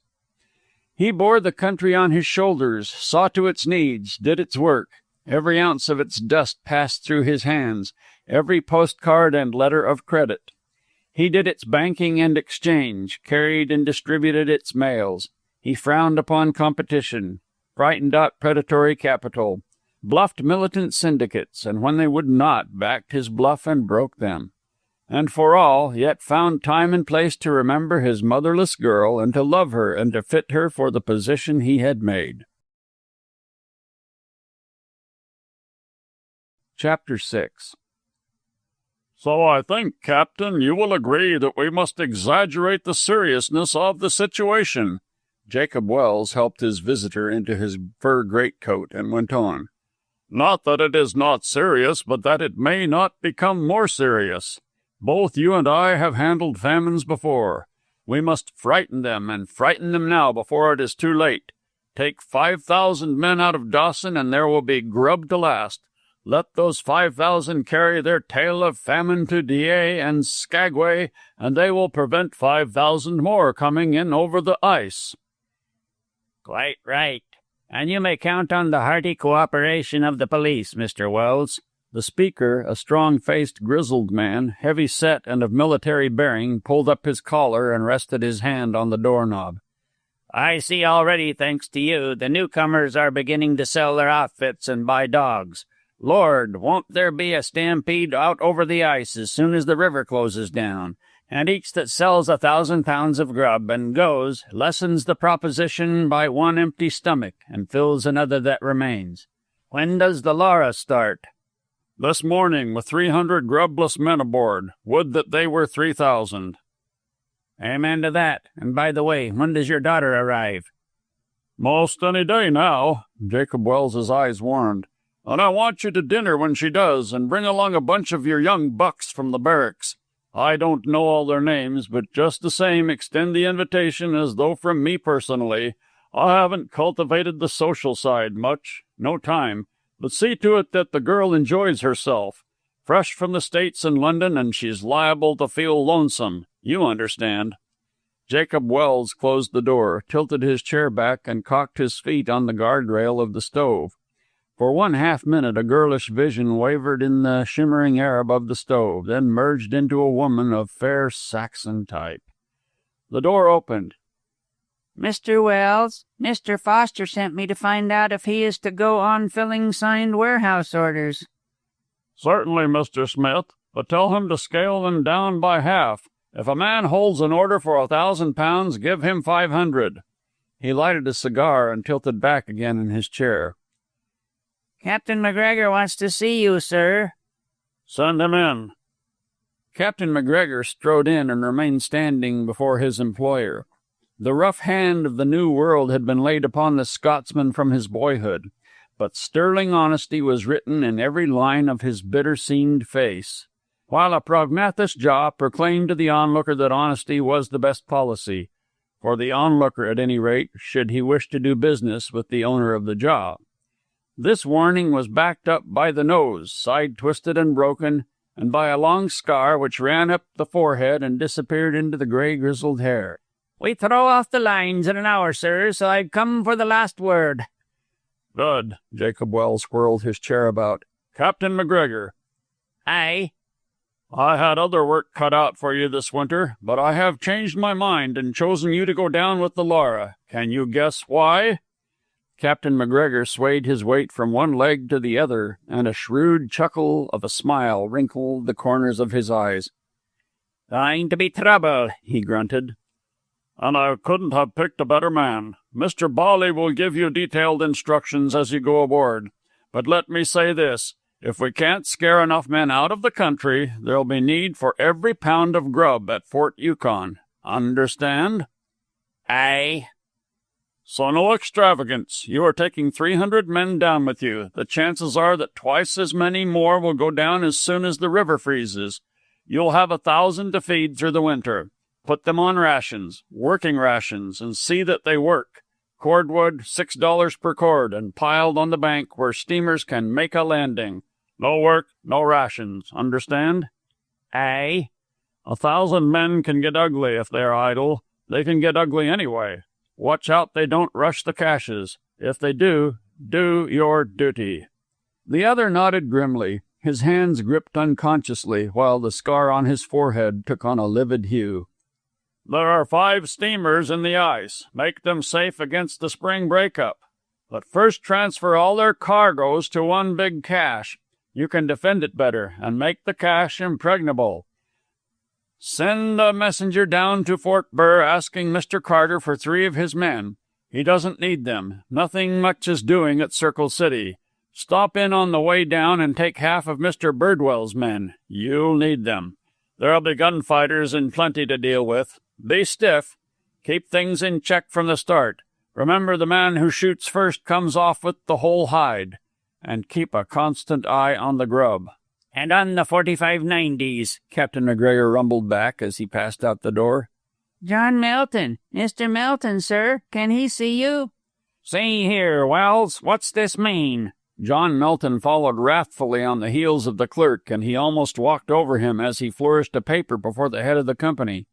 He bore the country on his shoulders, saw to its needs, did its work. Every ounce of its dust passed through his hands, every postcard and letter of credit. He did its banking and exchange, carried and distributed its mails. He frowned upon competition, frightened out predatory capital, bluffed militant syndicates, and when they would not, backed his bluff and broke them. and for all, yet found time and place to remember his motherless girl and to love her and to fit her for the position he had made. Chapter 6. So I think, Captain, you will agree that we must exaggerate the seriousness of the situation. Jacob Welles helped his visitor into his fur greatcoat and went on. Not that it is not serious, but that it may not become more serious. Both you and I have handled famines before. We must frighten them, and frighten them now before it is too late. Take 5,000 men out of Dawson, and there will be grub to last. Let those 5,000 carry their tale of famine to Dyea and Skagway, and they will prevent 5,000 more coming in over the ice. Quite right. And you may count on the hearty cooperation of the police, Mr. Welles. The speaker, a strong-faced, grizzled man, heavy-set and of military bearing, pulled up his collar and rested his hand on the doorknob. I see already, thanks to you, the newcomers are beginning to sell their outfits and buy dogs. Lord, won't there be a stampede out over the ice as soon as the river closes down, and each that sells 1,000 pounds of grub and goes lessens the proposition by one empty stomach and fills another that remains. When does the Laura start? This morning, with 300 grubless men aboard. Would that they were 3,000. Amen to that. And by the way, when does your daughter arrive? Most any day now. Jacob Wells's eyes warmed. And I want you to dinner when she does, and bring along a bunch of your young bucks from the barracks. I don't know all their names, but just the same extend the invitation as though from me personally. I haven't cultivated the social side much, no time, but see to it that the girl enjoys herself. Fresh from the States and London, and she's liable to feel lonesome. You understand. Jacob Welles closed the door, tilted his chair back, and cocked his feet on the guardrail of the stove. For 1/2 minute a girlish vision wavered in the shimmering air above the stove, then merged into a woman of fair Saxon type. The door opened. Mr. Welles, Mr. Foster sent me to find out if he is to go on filling signed warehouse orders. Certainly, Mr. Smith, but tell him to scale them down by half. If a man holds an order for 1,000 pounds, give him 500. He lighted a cigar and tilted back again in his chair. Captain McGregor wants to see you, sir. Send him in. Captain McGregor strode in and remained standing before his employer. The rough hand of the New World had been laid upon the Scotsman from his boyhood, but sterling honesty was written in every line of his bitter-seamed face, while a prognathous jaw proclaimed to the onlooker that honesty was the best policy, for the onlooker at any rate, should he wish to do business with the owner of the jaw. This warning was backed up by the nose, side-twisted and broken, and by a long scar which ran up the forehead and disappeared into the grey grizzled hair. We throw off the lines in an hour, sir, so I've come for the last word. Good. Jacob Welles whirled his chair about. Captain McGregor. Aye. I had other work cut out for you this winter, but I have changed my mind and chosen you to go down with the Laura. Can you guess why? Captain McGregor swayed his weight from one leg to the other, and a shrewd chuckle of a smile wrinkled the corners of his eyes. Going to be trouble, he grunted. And I couldn't have picked a better man. Mr. Bawley will give you detailed instructions as you go aboard. But let me say this. If we can't scare enough men out of the country, there'll be need for every pound of grub at Fort Yukon. Understand? Aye. So no extravagance. You are taking 300 men down with you. The chances are that twice as many more will go down as soon as the river freezes. You'll have 1,000 to feed through the winter. Put them on rations, working rations, and see that they work. Cordwood, $6 per cord, and piled on the bank where steamers can make a landing. No work, no rations. Understand? Aye. 1,000 men can get ugly if they're idle. They can get ugly anyway. Watch out they don't rush the caches. If they do, do your duty. The other nodded grimly. His hands gripped unconsciously, while the scar on his forehead took on a livid hue. There are 5 steamers in the ice. Make them safe against the spring breakup. But first transfer all their cargoes to one big cache. You can defend it better and make the cache impregnable. Send a messenger down to Fort Burr asking Mr. Carter for 3 of his men. He doesn't need them. Nothing much is doing at Circle City. Stop in on the way down and take half of Mr. Birdwell's men. You'll need them. There'll be gunfighters in plenty to deal with. Be stiff. Keep things in check from the start. Remember, the man who shoots first comes off with the whole hide. And keep a constant eye on the grub. And on the 4590s, Captain McGregor rumbled back as he passed out the door. John Melton. Mr. Melton, sir. Can he see you? See here, Wells. What's this mean? John Melton followed wrathfully on the heels of the clerk, and he almost walked over him as he flourished a paper before the head of the company.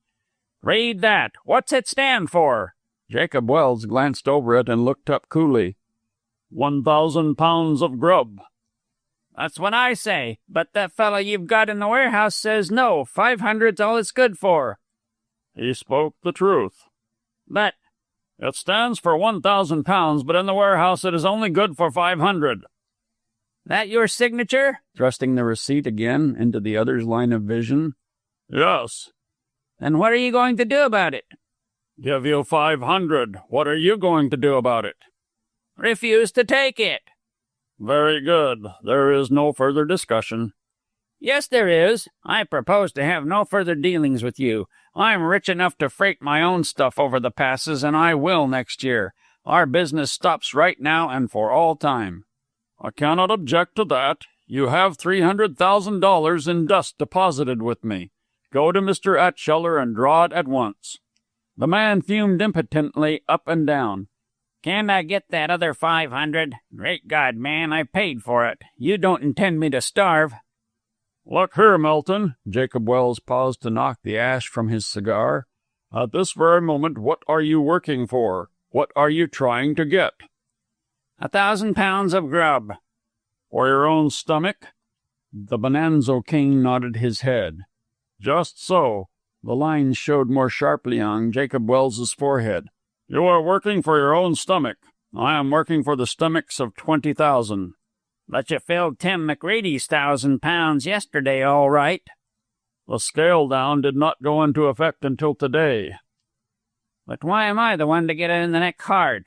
Read that. What's it stand for? Jacob Wells glanced over it and looked up coolly. 1,000 pounds of grub. That's what I say, but that fellow you've got in the warehouse says no. 500's all it's good for. He spoke the truth. But it stands for 1,000 pounds, but in the warehouse it is only good for 500. That your signature? Thrusting the receipt again into the other's line of vision. Yes. Then what are you going to do about it? Give you 500. What are you going to do about it? Refuse to take it. Very good. There is no further discussion. Yes, there is. I propose to have no further dealings with you. I'm rich enough to freight my own stuff over the passes, and I will next year. Our business stops right now and for all time. I cannot object to that. You have $300,000 in dust deposited with me. Go to Mr. Atscheller and draw it at once. The man fumed impotently up and down. Can I get that other 500? Great God, man, I paid for it. You don't intend me to starve. Look here, Melton. Jacob Wells paused to knock the ash from his cigar. At this very moment, what are you working for? What are you trying to get? 1,000 pounds of grub. For your own stomach? The Bonanza King nodded his head. Just so. The lines showed more sharply on Jacob Wells's forehead. You are working for your own stomach. I am working for the stomachs of 20,000. But you filled Tim McReady's 1,000 pounds yesterday, all right. The scale down did not go into effect until today. But why am I the one to get it in the neck hard?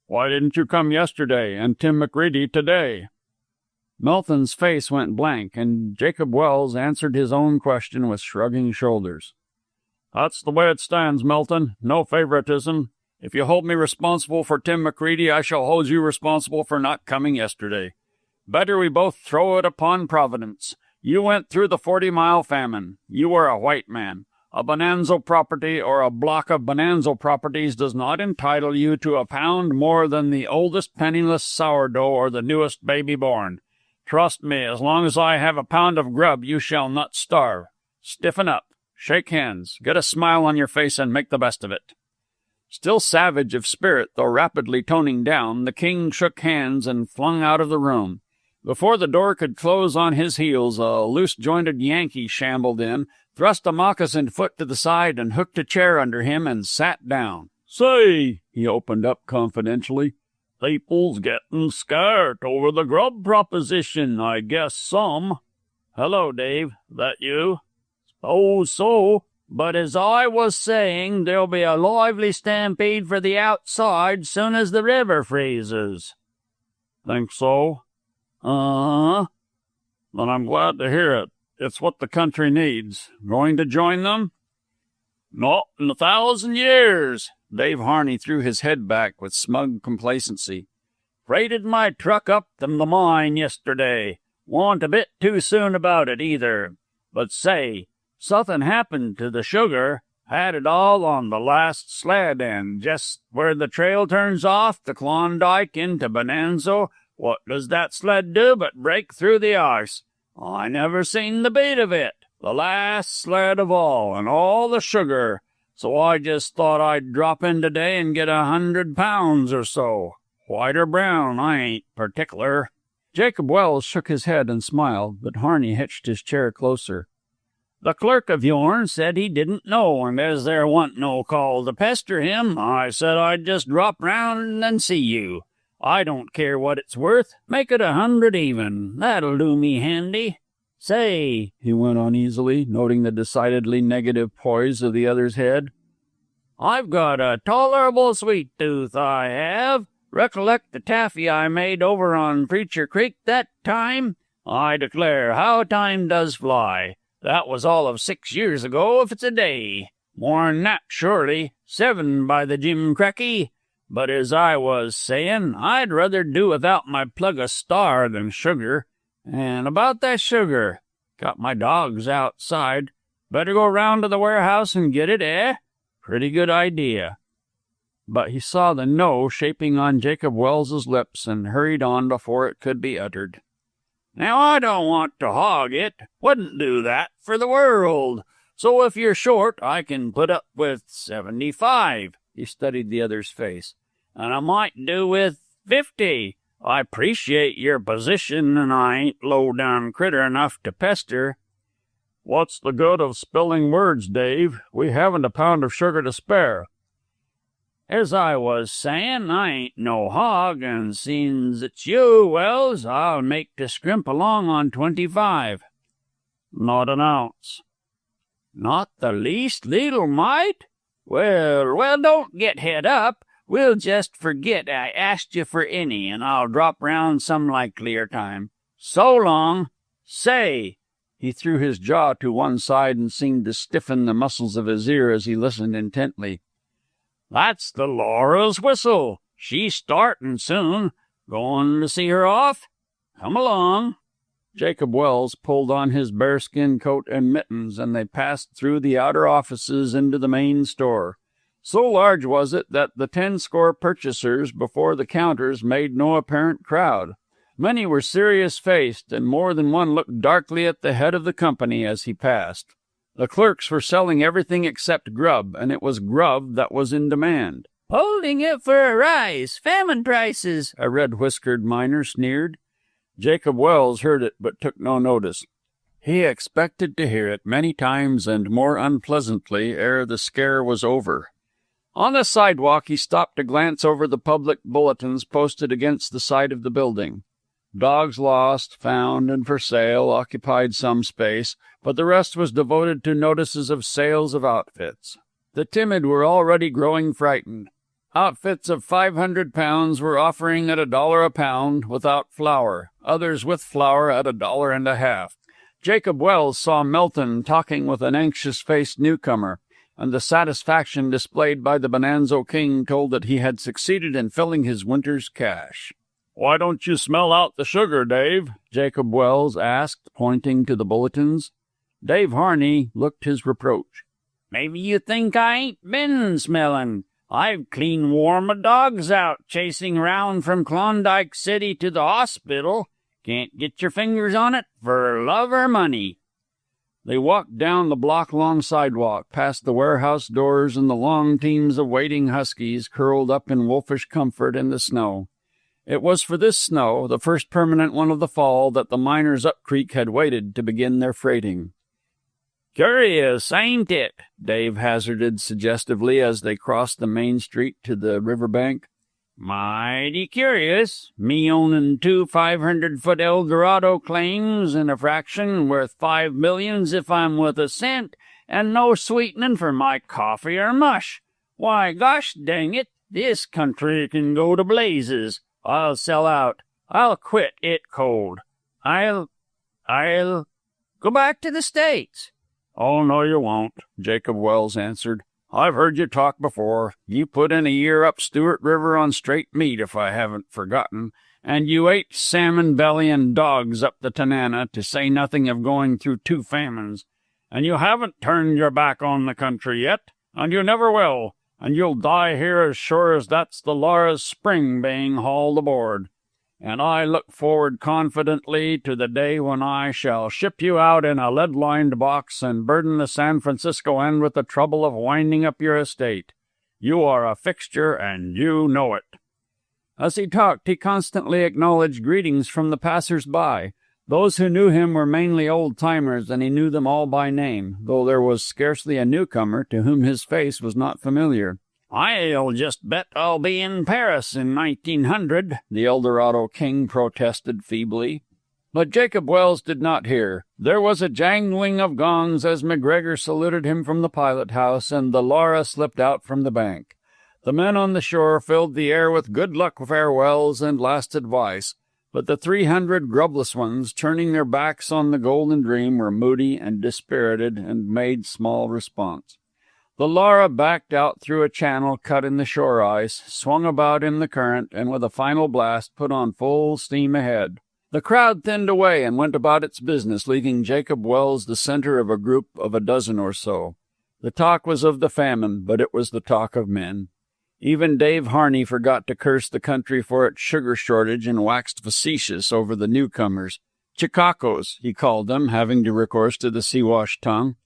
Why didn't you come yesterday and Tim McReady today? Melton's face went blank, and Jacob Wells answered his own question with shrugging shoulders. That's the way it stands, Melton. No favoritism. If you hold me responsible for Tim McReady, I shall hold you responsible for not coming yesterday. Better we both throw it upon Providence. You went through the 40-mile famine. You were a white man. A Bonanza property or a block of Bonanza properties does not entitle you to a pound more than the oldest penniless sourdough or the newest baby born. Trust me, as long as I have a pound of grub, you shall not starve. Stiffen up. Shake hands. Get a smile on your face and make the best of it. Still savage of spirit, though rapidly toning down, the king shook hands and flung out of the room. Before the door could close on his heels, a loose-jointed Yankee shambled in, thrust a moccasined foot to the side, and hooked a chair under him and sat down. Say, he opened up confidentially, people's getting scared over the grub proposition, I guess some. Hello, Dave. That you? Oh, so. But as I was saying, there'll be a lively stampede for the outside soon as the river freezes. Think so? Uh-huh. Then I'm glad to hear it. It's what the country needs. Going to join them? Not in 1,000 years. Dave Harney threw his head back with smug complacency. Freighted my truck up from the mine yesterday. Wa'n't a bit too soon about it, either. But say, something happened to the sugar. Had it all on the last sled, and just where the trail turns off the Klondike into Bonanza, what does that sled do but break through the ice? I never seen the beat of it. The last sled of all, and all the sugar. So I just thought I'd drop in today and get 100 pounds or so. White or brown, I ain't particular. Jacob Wells shook his head and smiled, but Harney hitched his chair closer. The clerk of yourn said he didn't know, and as there wa'n't no call to pester him, I said I'd just drop round and see you. I don't care what it's worth. Make it 100 even. That'll do me handy. Say, he went on easily, noting the decidedly negative poise of the other's head, I've got a tolerable sweet tooth, I have. Recollect the taffy I made over on Preacher Creek that time? I declare, how time does fly. That was all of 6 years ago, if it's a day. More'n that, surely. 7 by the Jim Cracky. But as I was sayin', I'd rather do without my plug o' star than sugar. And about that sugar, got my dogs outside. Better go round to the warehouse and get it, eh? Pretty good idea. But he saw the no shaping on Jacob Wells's lips and hurried on before it could be uttered. Now, I don't want to hog it. Wouldn't do that for the world. So if you're short, I can put up with 75. He studied the other's face. And I might do with 50. I appreciate your position, and I ain't low-down critter enough to pester. What's the good of spilling words, Dave? We haven't a pound of sugar to spare. As I was sayin', I ain't no hog, and seeing's it's you, Wells, I'll make to scrimp along on 25. Not an ounce. Not the least leetle mite? Well, don't get het up. We'll just forget I asked you for any, and I'll drop round some likelier time. So long. Say! He threw his jaw to one side and seemed to stiffen the muscles of his ear as he listened intently. That's the Laura's whistle. She's startin' soon. Goin' to see her off? Come along. Jacob Wells pulled on his bearskin coat and mittens, and they passed through the outer offices into the main store. So large was it that the 10 purchasers before the counters made no apparent crowd. Many were serious-faced, and more than one looked darkly at the head of the company as he passed. The clerks were selling everything except grub, and it was grub that was in demand. Holding it for a rise, famine prices, a red-whiskered miner sneered. Jacob Wells heard it, but took no notice. He expected to hear it many times and more unpleasantly ere the scare was over. On the sidewalk he stopped to glance over the public bulletins posted against the side of the building. Dogs lost, found, and for sale occupied some space, but the rest was devoted to notices of sales of outfits. The timid were already growing frightened. Outfits of 500 pounds were offering at $1 a pound without flour, others with flour at $1.50. Jacob Wells saw Melton talking with an anxious-faced newcomer, and the satisfaction displayed by the Bonanza King told that he had succeeded in filling his winter's cash. "Why don't you smell out the sugar, Dave?" Jacob Wells asked, pointing to the bulletins. Dave Harney looked his reproach. "Maybe you think I ain't been smellin'. I've clean worn my dogs out chasing round from Klondike City to the hospital. Can't get your fingers on it for love or money." They walked down the block-long sidewalk, past the warehouse doors and the long teams of waiting huskies curled up in wolfish comfort in the snow. It was for this snow, the first permanent one of the fall, that the miners up creek had waited to begin their freighting. "Curious, ain't it?" Dave hazarded suggestively as they crossed the main street to the river bank. "Mighty curious. Me ownin' 2 500-foot Eldorado claims in a fraction worth $5 millions if I'm worth a cent, and no sweetenin' for my coffee or mush. Why, gosh dang it, this country can go to blazes. I'll sell out. I'll quit it cold. I'll go back to the States." "Oh, no, you won't," Jacob Wells answered. "I've heard you talk before. You put in a year up Stewart River on straight meat, if I haven't forgotten, and you ate salmon belly and dogs up the Tanana, to say nothing of going through 2 famines. And you haven't turned your back on the country yet, and you never will, and you'll die here as sure as that's the Laura's spring being hauled aboard. And I look forward confidently to the day when I shall ship you out in a lead-lined box and burden the San Francisco end with the trouble of winding up your estate. You are a fixture, and you know it." As he talked, he constantly acknowledged greetings from the passers-by. Those who knew him were mainly old-timers, and he knew them all by name, though there was scarcely a newcomer to whom his face was not familiar. "I'll just bet I'll be in Paris in 1900, the Eldorado King protested feebly. But Jacob Welles did not hear. There was a jangling of gongs as McGregor saluted him from the pilot-house, and the Laura slipped out from the bank. The men on the shore filled the air with good luck farewells and last advice, but the 300 grubless ones, turning their backs on the Golden Dream, were moody and dispirited and made small response. The Laura backed out through a channel cut in the shore ice, swung about in the current, and with a final blast put on full steam ahead. The crowd thinned away and went about its business, leaving Jacob Welles the center of a group of a dozen or so. The talk was of the famine, but it was the talk of men. Even Dave Harney forgot to curse the country for its sugar shortage and waxed facetious over the newcomers. Chicacos, he called them, having recourse to the Siwash tongue.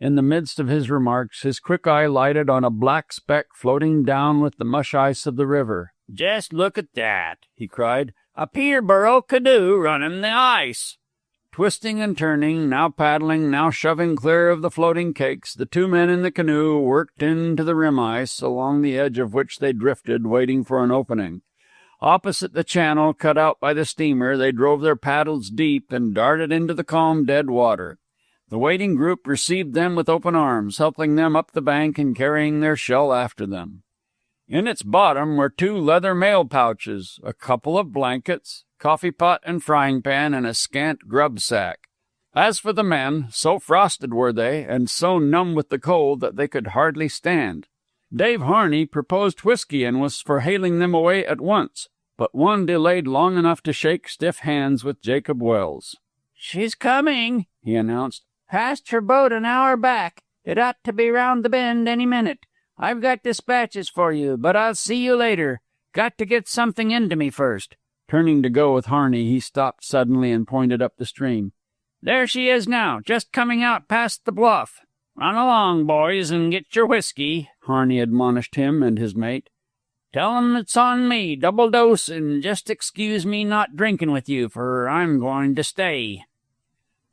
In the midst of his remarks, his quick eye lighted on a black speck floating down with the mush ice of the river. "Just look at that," he cried. "A Peterborough canoe running the ice." Twisting and turning, now paddling, now shoving clear of the floating cakes, the two men in the canoe worked into the rim ice, along the edge of which they drifted, waiting for an opening. Opposite the channel cut out by the steamer, they drove their paddles deep and darted into the calm, dead water. The waiting group received them with open arms, helping them up the bank and carrying their shell after them. In its bottom were 2 leather mail pouches, a couple of blankets, coffee pot and frying pan, and a scant grub sack. As for the men, so frosted were they, and so numb with the cold, that they could hardly stand. Dave Harney proposed whiskey and was for hailing them away at once, but one delayed long enough to shake stiff hands with Jacob Welles. "She's coming," he announced. "Passed her boat an hour back. It ought to be round the bend any minute. I've got dispatches for you, but I'll see you later. Got to get something into me first." Turning to go with Harney, he stopped suddenly and pointed up the stream. "There she is now, just coming out past the bluff. Run along, boys, and get your whiskey," Harney admonished him and his mate. "Tell 'em it's on me, double dose, and just excuse me not drinking with you, for I'm going to stay."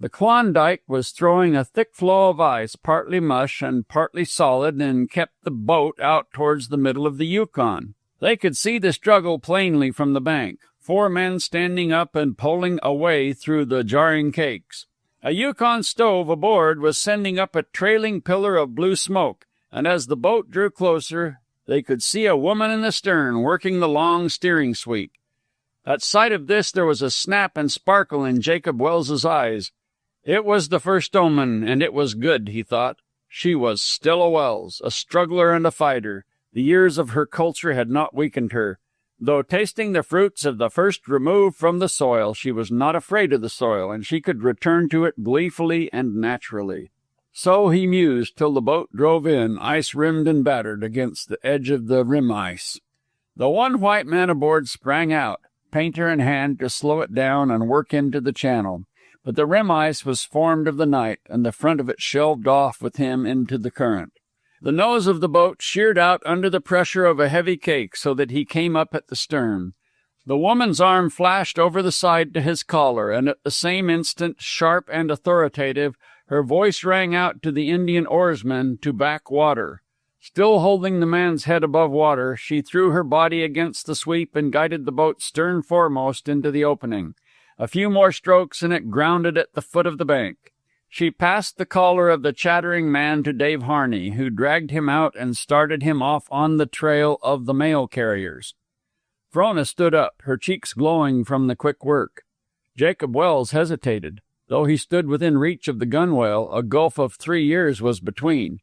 The Klondike was throwing a thick flow of ice, partly mush and partly solid, and kept the boat out towards the middle of the Yukon. They could see the struggle plainly from the bank, 4 men standing up and pulling away through the jarring cakes. A Yukon stove aboard was sending up a trailing pillar of blue smoke, and as the boat drew closer, they could see a woman in the stern working the long steering sweep. At sight of this, there was a snap and sparkle in Jacob Wells's eyes. It was the first omen, and it was good, he thought. She was still a Welles, a struggler and a fighter. The years of her culture had not weakened her. Though tasting the fruits of the first remove from the soil, she was not afraid of the soil, and she could return to it gleefully and naturally. So he mused till the boat drove in, ice-rimmed and battered, against the edge of the rim ice. The one white man aboard sprang out, painter in hand, to slow it down and work into the channel. But the rim ice was formed of the night, and the front of it shelved off with him into the current. The nose of the boat sheered out under the pressure of a heavy cake, so that he came up at the stern. The woman's arm flashed over the side to his collar, and at the same instant, sharp and authoritative, her voice rang out to the Indian oarsmen to back water. Still holding the man's head above water, she threw her body against the sweep and guided the boat stern foremost into the opening. A few more strokes, and it grounded at the foot of the bank. She passed the collar of the chattering man to Dave Harney, who dragged him out and started him off on the trail of the mail carriers. Frona stood up, her cheeks glowing from the quick work. Jacob Welles hesitated. Though he stood within reach of the gunwale, a gulf of 3 years was between.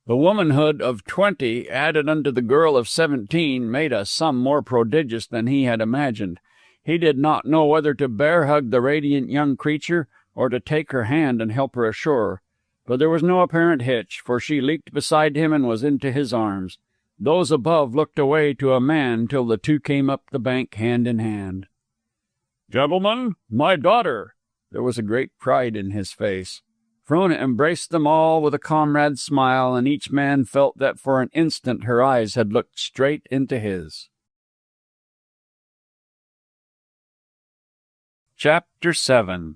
The womanhood of 20, added unto the girl of 17, made a sum more prodigious than he had imagined. He did not know whether to bear-hug the radiant young creature or to take her hand and help her ashore. But there was no apparent hitch, for she leaped beside him and was into his arms. Those above looked away to a man till the two came up the bank hand in hand. "Gentlemen, my daughter!" There was a great pride in his face. Frona embraced them all with a comrade's smile, and each man felt that for an instant her eyes had looked straight into his. Chapter 7.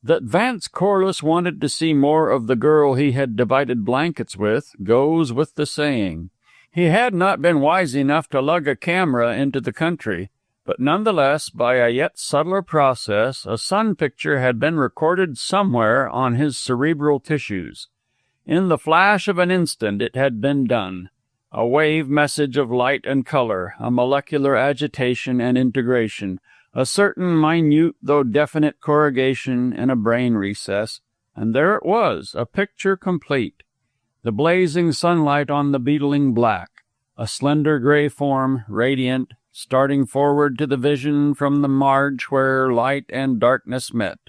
That Vance Corliss wanted to see more of the girl he had divided blankets with goes with the saying. He had not been wise enough to lug a camera into the country. But nonetheless, by a yet subtler process, a sun picture had been recorded somewhere on his cerebral tissues. In the flash of an instant it had been done. A wave message of light and color, a molecular agitation and integration, a certain minute though definite corrugation in a brain recess, and there it was, a picture complete. The blazing sunlight on the beetling black, a slender gray form, radiant, starting forward to the vision from the marge where light and darkness met.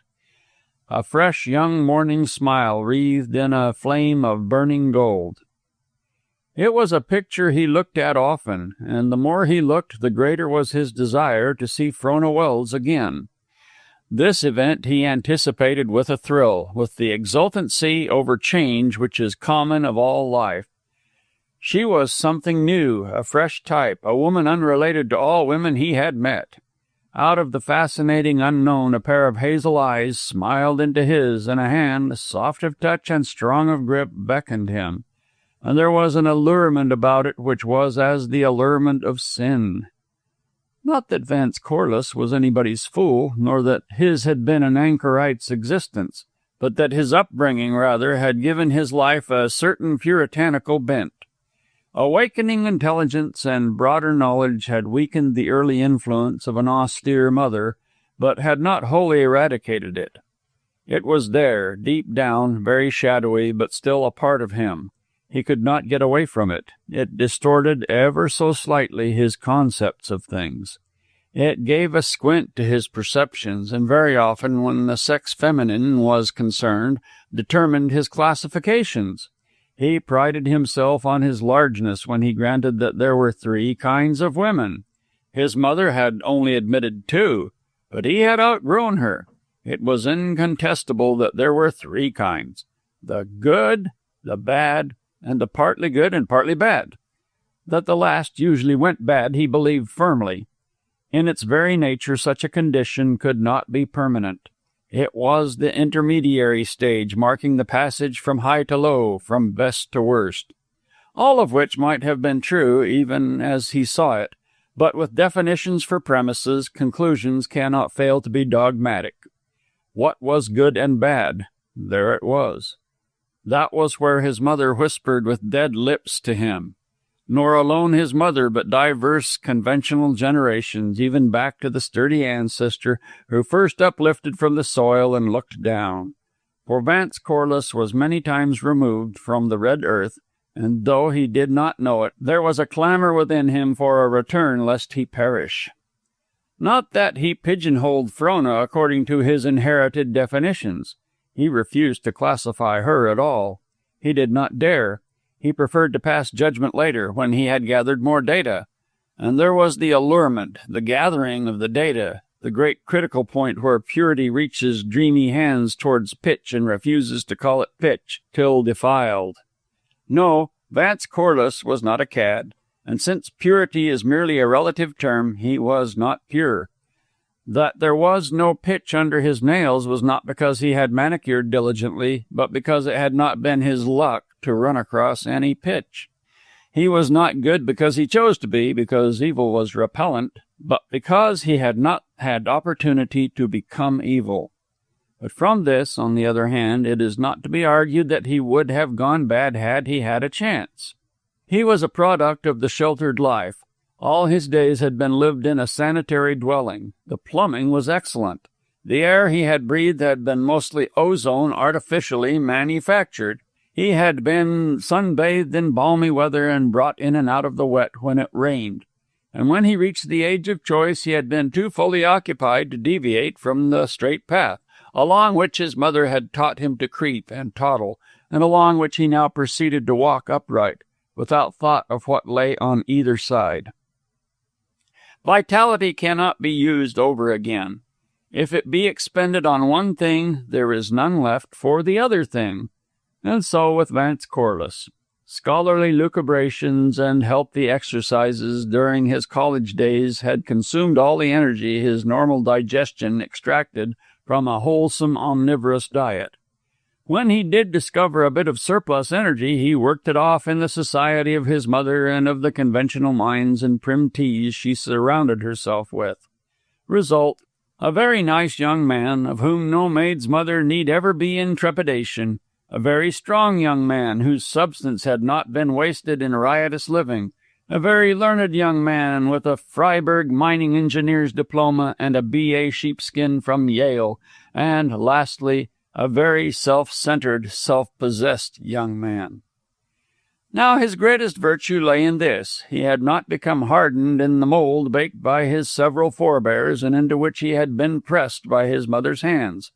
A fresh young morning smile wreathed in a flame of burning gold. It was a picture he looked at often, and the more he looked, the greater was his desire to see Frona Welse again. This event he anticipated with a thrill, with the exultancy over change which is common of all life. She was something new, a fresh type, a woman unrelated to all women he had met. Out of the fascinating unknown a pair of hazel eyes smiled into his, and a hand, soft of touch and strong of grip, beckoned him. And there was an allurement about it which was as the allurement of sin. Not that Vance Corliss was anybody's fool, nor that his had been an anchorite's existence, but that his upbringing, rather, had given his life a certain puritanical bent. Awakening intelligence and broader knowledge had weakened the early influence of an austere mother, but had not wholly eradicated it. It was there, deep down, very shadowy, but still a part of him. He could not get away from it. It distorted ever so slightly his concepts of things. It gave a squint to his perceptions, and very often, when the sex feminine was concerned, determined his classifications. He prided himself on his largeness when he granted that there were 3 kinds of women. His mother had only admitted 2, but he had outgrown her. It was incontestable that there were 3 kinds: the good, the bad, and the partly good and partly bad. That the last usually went bad he believed firmly. In its very nature such a condition could not be permanent. It was the intermediary stage, marking the passage from high to low, from best to worst. All of which might have been true, even as he saw it, but with definitions for premises, conclusions cannot fail to be dogmatic. What was good and bad? There it was. That was where his mother whispered with dead lips to him. Nor alone his mother, but diverse conventional generations, even back to the sturdy ancestor who first uplifted from the soil and looked down. For Vance Corliss was many times removed from the red earth, and though he did not know it, there was a clamor within him for a return lest he perish. Not that he pigeonholed Frona according to his inherited definitions. He refused to classify her at all. He did not dare. He preferred to pass judgment later, when he had gathered more data. And there was the allurement, the gathering of the data, the great critical point where purity reaches dreamy hands towards pitch and refuses to call it pitch, till defiled. No, Vance Corliss was not a cad, and since purity is merely a relative term, he was not pure. That there was no pitch under his nails was not because he had manicured diligently, but because it had not been his luck to run across any pitch. He was not good because he chose to be, because evil was repellent, but because he had not had opportunity to become evil. But from this, on the other hand, it is not to be argued that he would have gone bad had he had a chance. He was a product of the sheltered life. All his days had been lived in a sanitary dwelling. The plumbing was excellent. The air he had breathed had been mostly ozone artificially manufactured. He had been sunbathed in balmy weather and brought in and out of the wet when it rained. And when he reached the age of choice, he had been too fully occupied to deviate from the straight path, along which his mother had taught him to creep and toddle, and along which he now proceeded to walk upright, without thought of what lay on either side. Vitality cannot be used over again. If it be expended on one thing, there is none left for the other thing. And so with Vance Corliss. Scholarly lucubrations and healthy exercises during his college days had consumed all the energy his normal digestion extracted from a wholesome omnivorous diet. When he did discover a bit of surplus energy, he worked it off in the society of his mother and of the conventional minds and prim teas she surrounded herself with. Result, a very nice young man, of whom no maid's mother need ever be in trepidation, a very strong young man whose substance had not been wasted in riotous living, a very learned young man with a Freiburg mining engineer's diploma and a B.A. sheepskin from Yale, and, lastly, a very self-centered, self-possessed young man. Now his greatest virtue lay in this: he had not become hardened in the mold baked by his several forebears and into which he had been pressed by his mother's hands.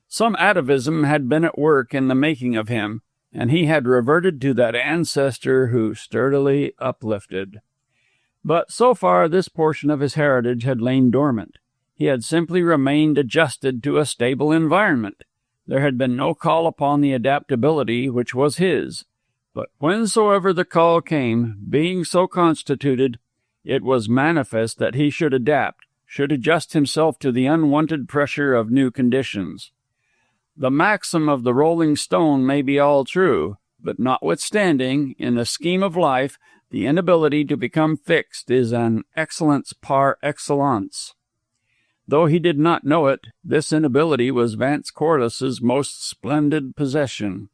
Some atavism had been at work in the making of him, and he had reverted to that ancestor who sturdily uplifted. But so far this portion of his heritage had lain dormant. He had simply remained adjusted to a stable environment. There had been no call upon the adaptability which was his. But whensoever the call came, being so constituted, it was manifest that he should adapt, should adjust himself to the unwonted pressure of new conditions. The maxim of the rolling stone may be all true, but notwithstanding, in the scheme of life, the inability to become fixed is an excellence par excellence. Though he did not know it, this inability was Vance Corliss's most splendid possession.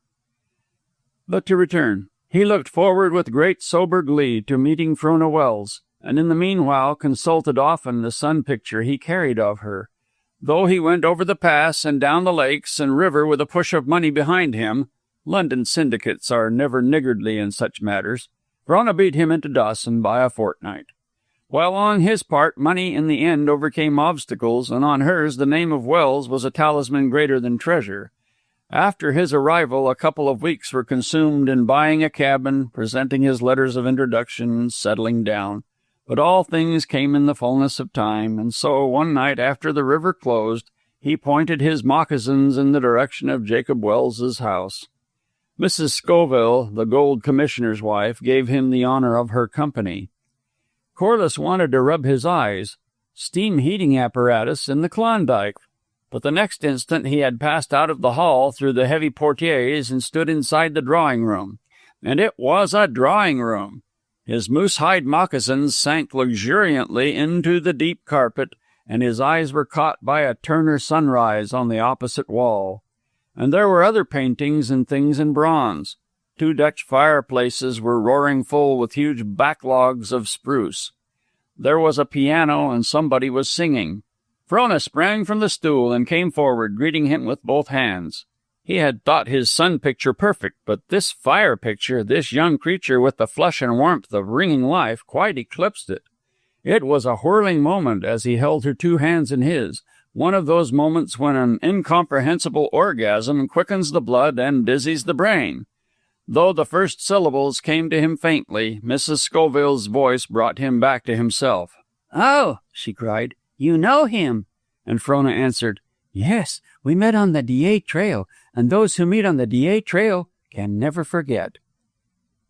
But to return, he looked forward with great sober glee to meeting Frona Welse, and in the meanwhile consulted often the sun-picture he carried of her. Though he went over the pass and down the lakes and river with a push of money behind him, London syndicates are never niggardly in such matters, Frona beat him into Dawson by a fortnight. While on his part money in the end overcame obstacles, and on hers the name of Welles was a talisman greater than treasure. After his arrival, a couple of weeks were consumed in buying a cabin, presenting his letters of introduction, and settling down. But all things came in the fullness of time, and so one night after the river closed, he pointed his moccasins in the direction of Jacob Wells's house. Mrs. Scoville, the Gold Commissioner's wife, gave him the honor of her company. Corliss wanted to rub his eyes. Steam heating apparatus in the Klondike. But the next instant he had passed out of the hall through the heavy portieres and stood inside the drawing-room. And it was a drawing-room. His moose-hide moccasins sank luxuriantly into the deep carpet, and his eyes were caught by a Turner sunrise on the opposite wall. And there were other paintings and things in bronze. 2 Dutch fireplaces were roaring full with huge backlogs of spruce. There was a piano, and somebody was singing. Frona sprang from the stool and came forward, greeting him with both hands. He had thought his sun picture perfect, but this fire picture, this young creature with the flush and warmth of ringing life, quite eclipsed it. It was a whirling moment as he held her 2 hands in his, one of those moments when an incomprehensible orgasm quickens the blood and dizzies the brain. Though the first syllables came to him faintly, Mrs. Scoville's voice brought him back to himself. "Oh," she cried, "you know him." And Frona answered, "Yes, we met on the DA trail, and those who meet on the DA trail can never forget."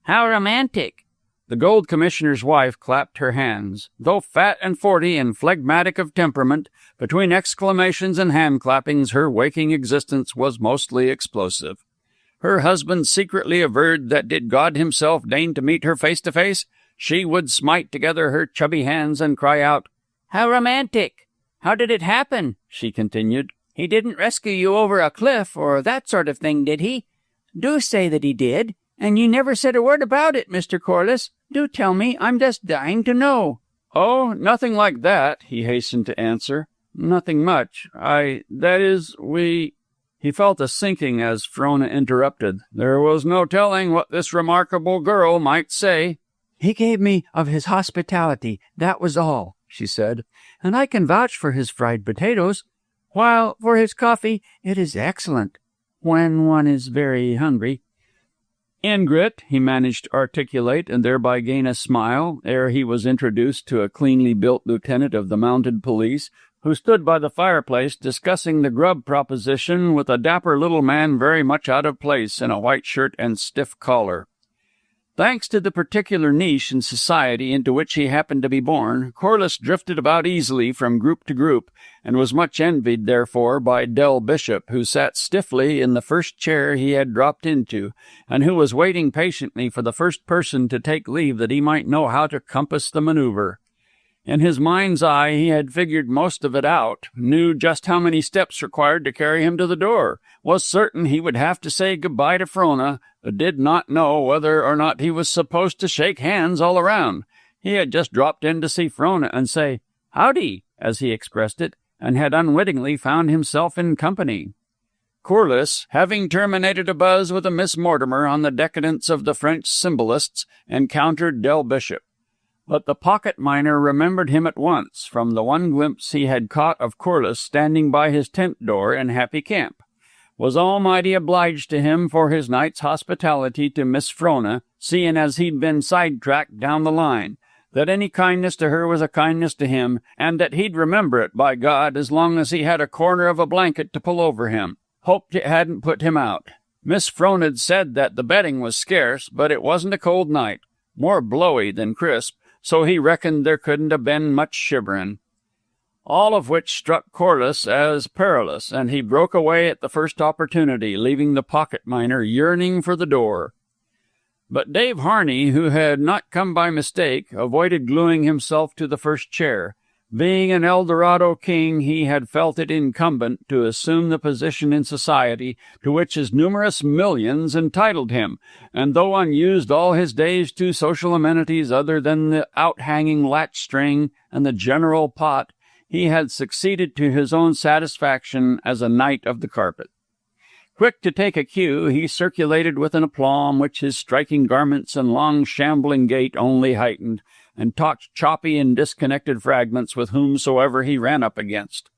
"How romantic." The Gold Commissioner's wife clapped her hands. Though fat and 40 and phlegmatic of temperament, between exclamations and hand-clappings her waking existence was mostly explosive. Her husband secretly averred that did God himself deign to meet her face to face, she would smite together her chubby hands and cry out, "How romantic! How did it happen?" she continued. "He didn't rescue you over a cliff or that sort of thing, did he? Do say that he did. And you never said a word about it, Mr. Corliss. Do tell me. I'm just dying to know." "Oh, nothing like that," he hastened to answer. "Nothing much. We—" He felt a sinking as Frona interrupted. There was no telling what this remarkable girl might say. "He gave me of his hospitality, that was all," she said, "and I can vouch for his fried potatoes, while for his coffee it is excellent, when one is very hungry." "Ingrid," he managed to articulate and thereby gain a smile ere he was introduced to a cleanly built lieutenant of the mounted police, who stood by the fireplace discussing the grub proposition with a dapper little man very much out of place in a white shirt and stiff collar. Thanks to the particular niche in society into which he happened to be born, Corliss drifted about easily from group to group, and was much envied, therefore, by Del Bishop, who sat stiffly in the first chair he had dropped into, and who was waiting patiently for the first person to take leave that he might know how to compass the maneuver. In his mind's eye he had figured most of it out, knew just how many steps required to carry him to the door, was certain he would have to say goodbye to Frona, but did not know whether or not he was supposed to shake hands all around. He had just dropped in to see Frona and say, "Howdy," as he expressed it, and had unwittingly found himself in company. Corliss, having terminated a buzz with a Miss Mortimer on the decadence of the French symbolists, encountered Del Bishop. But the pocket miner remembered him at once from the one glimpse he had caught of Corliss standing by his tent door in Happy Camp, was almighty obliged to him for his night's hospitality to Miss Frona, seeing as he'd been sidetracked down the line, that any kindness to her was a kindness to him, and that he'd remember it, by God, as long as he had a corner of a blanket to pull over him. Hoped it hadn't put him out. Miss Frona'd said that the bedding was scarce, but it wasn't a cold night, more blowy than crisp, so he reckoned there couldn't have been much shivering. All of which struck Corliss as perilous, and he broke away at the first opportunity, leaving the pocket miner yearning for the door. But Dave Harney, who had not come by mistake, avoided gluing himself to the first chair. Being an El Dorado king, he had felt it incumbent to assume the position in society to which his numerous millions entitled him, and though unused all his days to social amenities other than the out-hanging latch-string and the general pot, he had succeeded to his own satisfaction as a knight of the carpet. Quick to take a cue, he circulated with an aplomb which his striking garments and long shambling gait only heightened, and talked choppy and disconnected fragments with whomsoever he ran up against.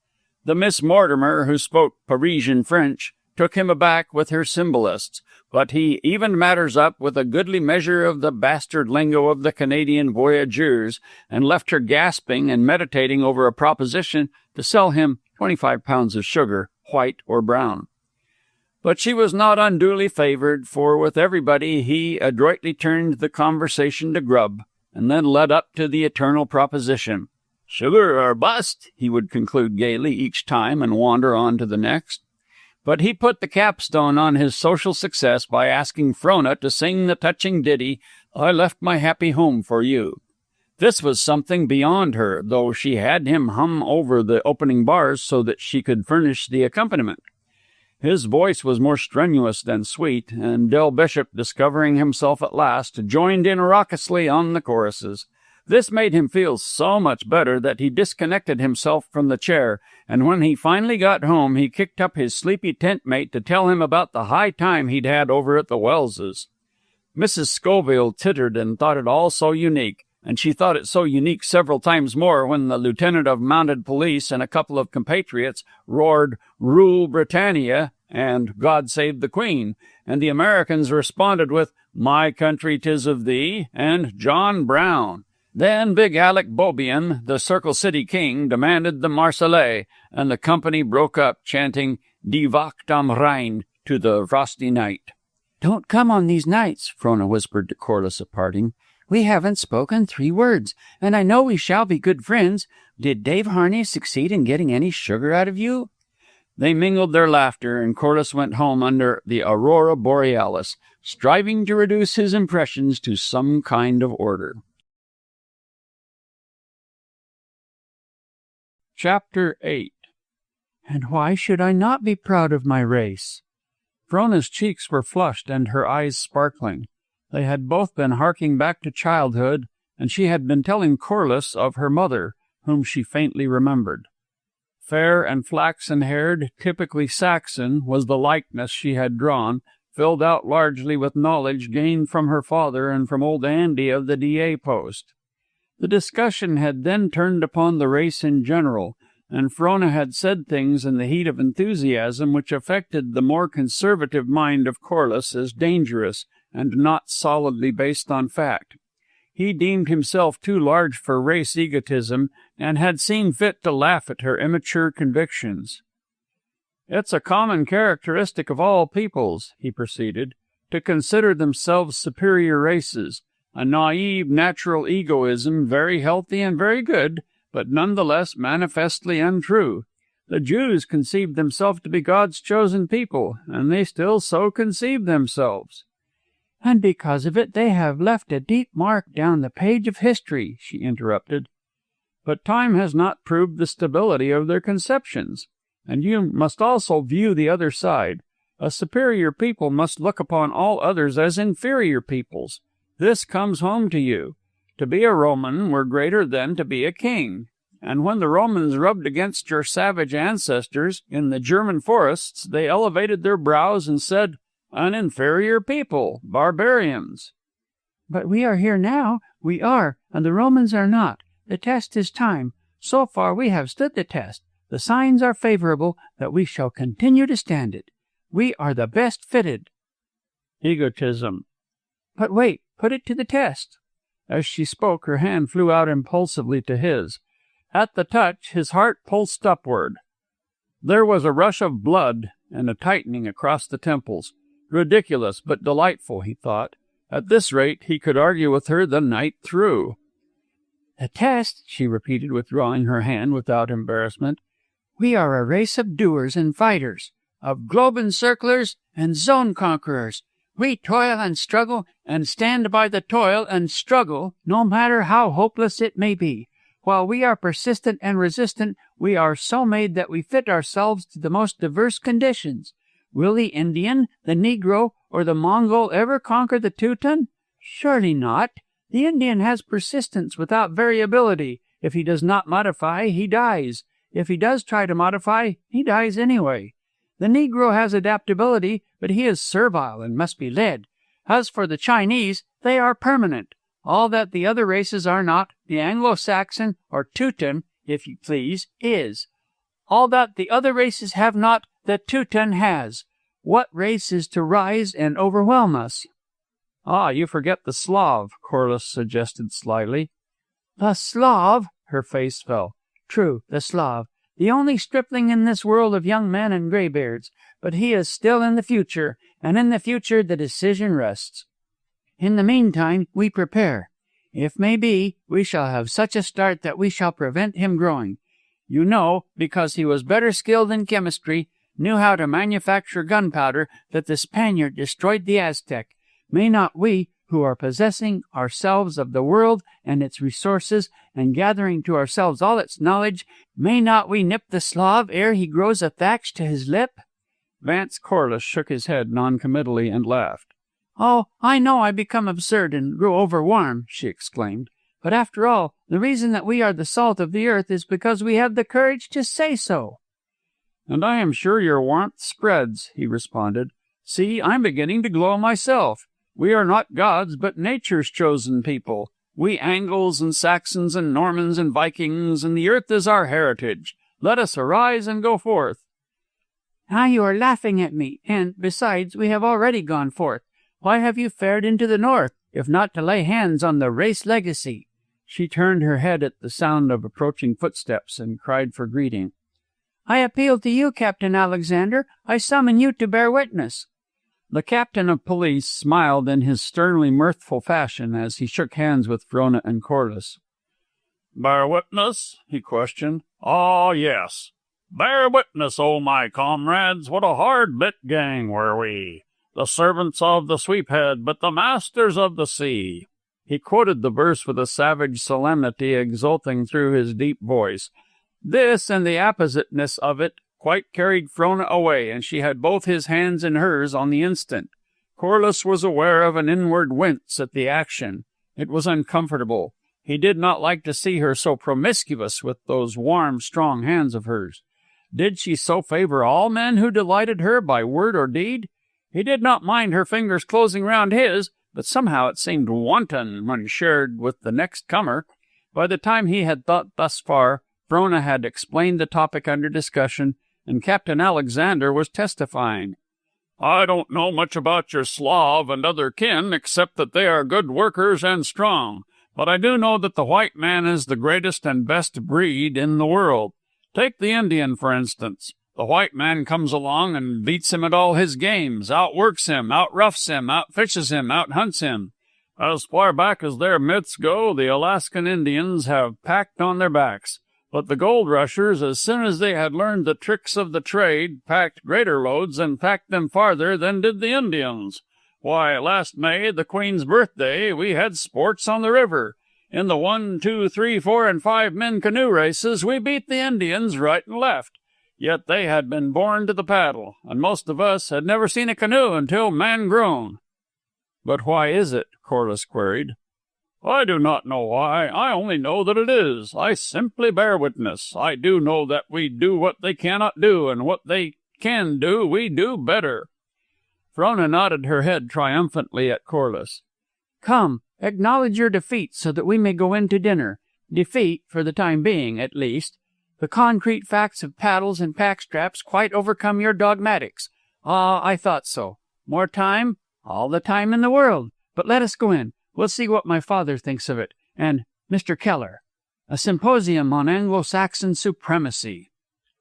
The Miss Mortimer, who spoke Parisian French, took him aback with her symbolists, but he evened matters up with a goodly measure of the bastard lingo of the Canadian voyageurs, and left her gasping and meditating over a proposition to sell him 25 pounds of sugar, white or brown. But she was not unduly favored, for with everybody he adroitly turned the conversation to grub, and then led up to the eternal proposition. "Sugar or bust," he would conclude gaily each time and wander on to the next. But he put the capstone on his social success by asking Frona to sing the touching ditty, "I left my happy home for you." This was something beyond her, though she had him hum over the opening bars so that she could furnish the accompaniment. His voice was more strenuous than sweet, and Del Bishop, discovering himself at last, joined in raucously on the choruses. This made him feel so much better that he disconnected himself from the chair, and when he finally got home he kicked up his sleepy tent mate to tell him about the high time he'd had over at the Welses. Mrs. Scoville tittered and thought it all so unique, and she thought it so unique several times more when the lieutenant of mounted police and a couple of compatriots roared "Rule Britannia" and "God Save the Queen," and the Americans responded with "My Country 'Tis of Thee" and "John Brown." Then big Alec Beaubien, the Circle City king, demanded the Marseillaise, and the company broke up, chanting "Die Wacht am Rhein" to the frosty night. "Don't come on these nights," Frona whispered to Corliss at parting. "We haven't spoken 3 words, and I know we shall be good friends. Did Dave Harney succeed in getting any sugar out of you?" They mingled their laughter, and Corliss went home under the aurora borealis, striving to reduce his impressions to some kind of order. Chapter 8. And why should I not be proud of my race? Frona's cheeks were flushed and her eyes sparkling. They had both been harking back to childhood, and she had been telling Corliss of her mother, whom she faintly remembered. Fair and flaxen-haired, typically Saxon, was the likeness she had drawn, filled out largely with knowledge gained from her father and from old Andy of the DA post. The discussion had then turned upon the race in general, and Frona had said things in the heat of enthusiasm which affected the more conservative mind of Corliss as dangerous and not solidly based on fact. He deemed himself too large for race egotism, and had seen fit to laugh at her immature convictions. "It's a common characteristic of all peoples," he proceeded, to consider themselves superior races, a naive natural egoism very healthy and very good, but nonetheless manifestly untrue. The Jews conceived themselves to be God's chosen people, and they still so conceive themselves. And because of it they have left a deep mark down the page of history, she interrupted. But time has not proved the stability of their conceptions, and you must also view the other side. A superior people must look upon all others as inferior peoples. This comes home to you. To be a Roman were greater than to be a king. And when the Romans rubbed against your savage ancestors in the German forests, they elevated their brows and said, "An inferior people, barbarians." But we are here now. We are, and the Romans are not. The test is time. So far we have stood the test. The signs are favorable that we shall continue to stand it. We are the best fitted. Egotism. But wait, put it to the test. As she spoke, her hand flew out impulsively to his. At the touch, his heart pulsed upward. There was a rush of blood and a tightening across the temples. Ridiculous, but delightful, he thought. At this rate, he could argue with her the night through. The test, she repeated, withdrawing her hand without embarrassment. We are a race of doers and fighters, of globe encirclers and zone conquerors. We toil and struggle and stand by the toil and struggle, no matter how hopeless it may be. While we are persistent and resistant, we are so made that we fit ourselves to the most diverse conditions. Will the Indian, the Negro, or the Mongol ever conquer the Teuton? Surely not. The Indian has persistence without variability. If he does not modify, he dies. If he does try to modify, he dies anyway. The Negro has adaptability, but he is servile and must be led. As for the Chinese, they are permanent. All that the other races are not, the Anglo-Saxon, or Teuton, if you please, is. All that the other races have not, the Teuton has. What race is to rise and overwhelm us? Ah, you forget the Slav, Corliss suggested slyly. The Slav? Her face fell. True, the Slav. The only stripling in this world of young men and graybeards. But he is still in the future, and in the future the decision rests. In the meantime, we prepare. If may be, we shall have such a start that we shall prevent him growing. You know, because he was better skilled in chemistry, knew how to manufacture gunpowder, that the Spaniard destroyed the Aztec. May not we, who are possessing ourselves of the world and its resources, and gathering to ourselves all its knowledge, may not we nip the Slav ere he grows a thatch to his lip? Vance Corliss shook his head noncommittally and laughed. Oh, I know I become absurd and grow overwarm, she exclaimed. But after all, the reason that we are the salt of the earth is because we have the courage to say so. And I am sure your warmth spreads, he responded. See, I'm beginning to glow myself. We are not gods, but nature's chosen people. We Angles and Saxons and Normans and Vikings, and the earth is our heritage. Let us arise and go forth. Now you are laughing at me, and, besides, we have already gone forth. Why have you fared into the north, if not to lay hands on the race legacy? She turned her head at the sound of approaching footsteps and cried for greeting. I appeal to you, Captain Alexander. I summon you to bear witness. The captain of police smiled in his sternly mirthful fashion as he shook hands with Frona and Corliss. "Bear witness?" he questioned. "Ah, yes. Bear witness, O my comrades, what a hard-bit gang were we. The servants of the sweephead, but the masters of the sea." He quoted the verse with a savage solemnity exulting through his deep voice. This and the appositeness of it quite carried Frona away, and she had both his hands in hers on the instant. Corliss was aware of an inward wince at the action. It was uncomfortable. He did not like to see her so promiscuous with those warm, strong hands of hers. Did she so favor all men who delighted her by word or deed? He did not mind her fingers closing round his, but somehow it seemed wanton when shared with the next comer. By the time he had thought thus far, Frona had explained the topic under discussion, and Captain Alexander was testifying. "I don't know much about your Slav and other kin, except that they are good workers and strong. But I do know that the white man is the greatest and best breed in the world. Take the Indian, for instance. The white man comes along and beats him at all his games, outworks him, outroughs him, outfishes him, outhunts him. As far back as their myths go, the Alaskan Indians have packed on their backs. But the gold rushers, as soon as they had learned the tricks of the trade, packed greater loads and packed them farther than did the Indians. Why, last May, the Queen's birthday, we had sports on the river. In the 1, 2, 3, 4, and 5 men canoe races, we beat the Indians right and left. Yet they had been born to the paddle, and most of us had never seen a canoe until man-grown. But why is it? Corliss queried. I do not know why. I only know that it is. I simply bear witness. I do know that we do what they cannot do, and what they can do, we do better. Frona nodded her head triumphantly at Corliss. Come, acknowledge your defeat so that we may go in to dinner. Defeat, for the time being, at least. The concrete facts of paddles and packstraps quite overcome your dogmatics. Ah, I thought so. More time? All the time in the world. But let us go in. We'll see what my father thinks of it. And Mr. Keller. A symposium on Anglo-Saxon supremacy.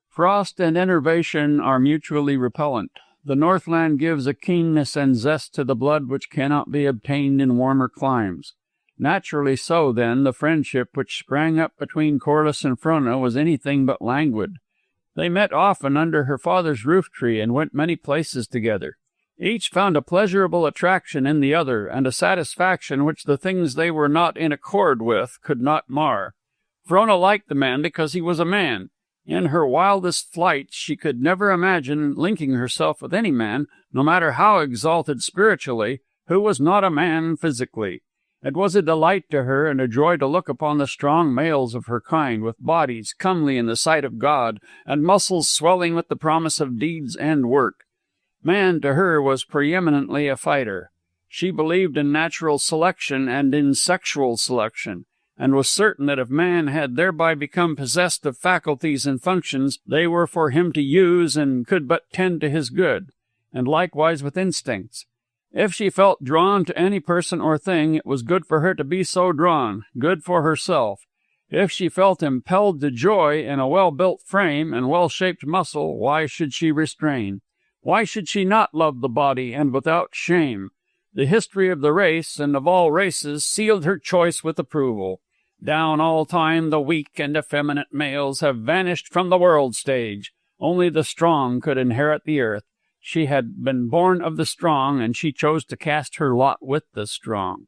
Frost and enervation are mutually repellent. The Northland gives a keenness and zest to the blood which cannot be obtained in warmer climes. Naturally so, then, the friendship which sprang up between Corliss and Frona was anything but languid. They met often under her father's roof-tree and went many places together. Each found a pleasurable attraction in the other, and a satisfaction which the things they were not in accord with could not mar. Frona liked the man because he was a man. In her wildest flights she could never imagine linking herself with any man, no matter how exalted spiritually, who was not a man physically. It was a delight to her and a joy to look upon the strong males of her kind, with bodies comely in the sight of God, and muscles swelling with the promise of deeds and work. Man, to her, was preeminently a fighter. She believed in natural selection and in sexual selection, and was certain that if man had thereby become possessed of faculties and functions, they were for him to use and could but tend to his good, and likewise with instincts. If she felt drawn to any person or thing, it was good for her to be so drawn, good for herself. If she felt impelled to joy in a well-built frame and well-shaped muscle, why should she restrain? Why should she not love the body, and without shame? The history of the race, and of all races, sealed her choice with approval. Down all time the weak and effeminate males have vanished from the world stage. Only the strong could inherit the earth. She had been born of the strong, and she chose to cast her lot with the strong.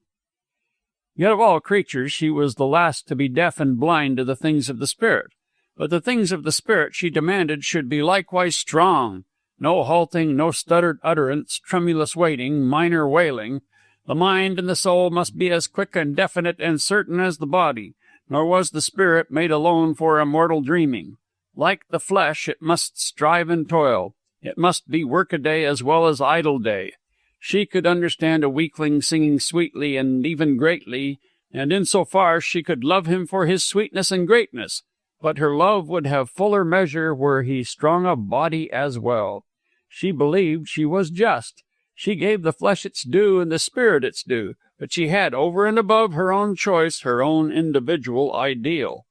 Yet of all creatures she was the last to be deaf and blind to the things of the spirit. But the things of the spirit she demanded should be likewise strong. No halting, no stuttered utterance, tremulous waiting, minor wailing. The mind and the soul must be as quick and definite and certain as the body, nor was the spirit made alone for immortal dreaming. Like the flesh, it must strive and toil. It must be work-a-day as well as idle-day. She could understand a weakling singing sweetly and even greatly, and in so far she could love him for his sweetness and greatness, but her love would have fuller measure were he strong of body as well. She believed she was just. She gave the flesh its due and the spirit its due, but she had, over and above her own choice, her own individual ideal.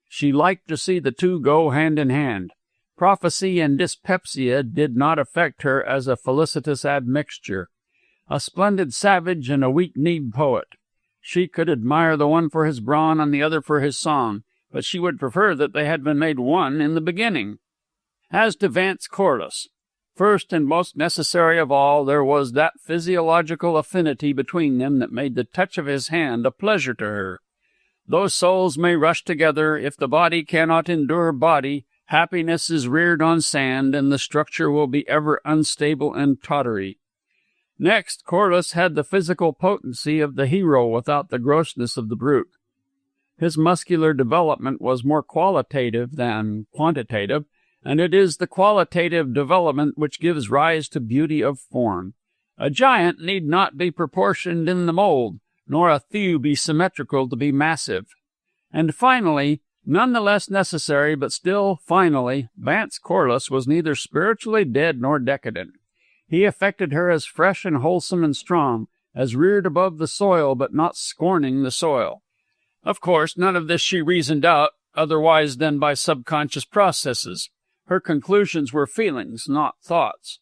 She liked to see the two go hand in hand. Prophecy and dyspepsia did not affect her as a felicitous admixture. A splendid savage and a weak-kneed poet. She could admire the one for his brawn and the other for his song, but she would prefer that they had been made one in the beginning. As to Vance Corliss, first and most necessary of all, there was that physiological affinity between them that made the touch of his hand a pleasure to her. Though souls may rush together, if the body cannot endure body, happiness is reared on sand, and the structure will be ever unstable and tottery. Next, Corliss had the physical potency of the hero without the grossness of the brute. His muscular development was more qualitative than quantitative, and it is the qualitative development which gives rise to beauty of form. A giant need not be proportioned in the mold, nor a thew be symmetrical to be massive. And finally, none the less necessary, but still finally, Vance Corliss was neither spiritually dead nor decadent. He affected her as fresh and wholesome and strong, as reared above the soil but not scorning the soil. Of course, none of this she reasoned out, otherwise than by subconscious processes. Her conclusions were feelings, not thoughts.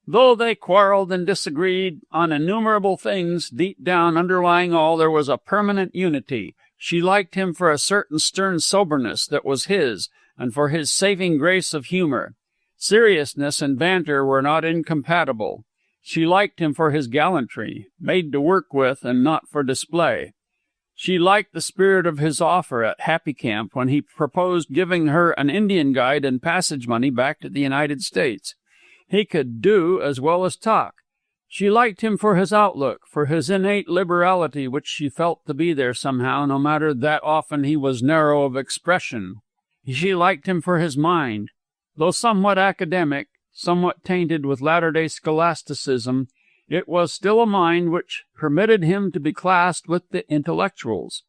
Though they quarreled and disagreed on innumerable things, deep down underlying all there was a permanent unity. She liked him for a certain stern soberness that was his, and for his saving grace of humor. Seriousness and banter were not incompatible. She liked him for his gallantry, made to work with and not for display. She liked the spirit of his offer at Happy Camp when he proposed giving her an Indian guide and passage money back to the United States. He could do as well as talk. She liked him for his outlook, for his innate liberality, which she felt to be there somehow, no matter that often he was narrow of expression. She liked him for his mind. Though somewhat academic, somewhat tainted with latter-day scholasticism, it was still a mind which permitted him to be classed with the intellectuals.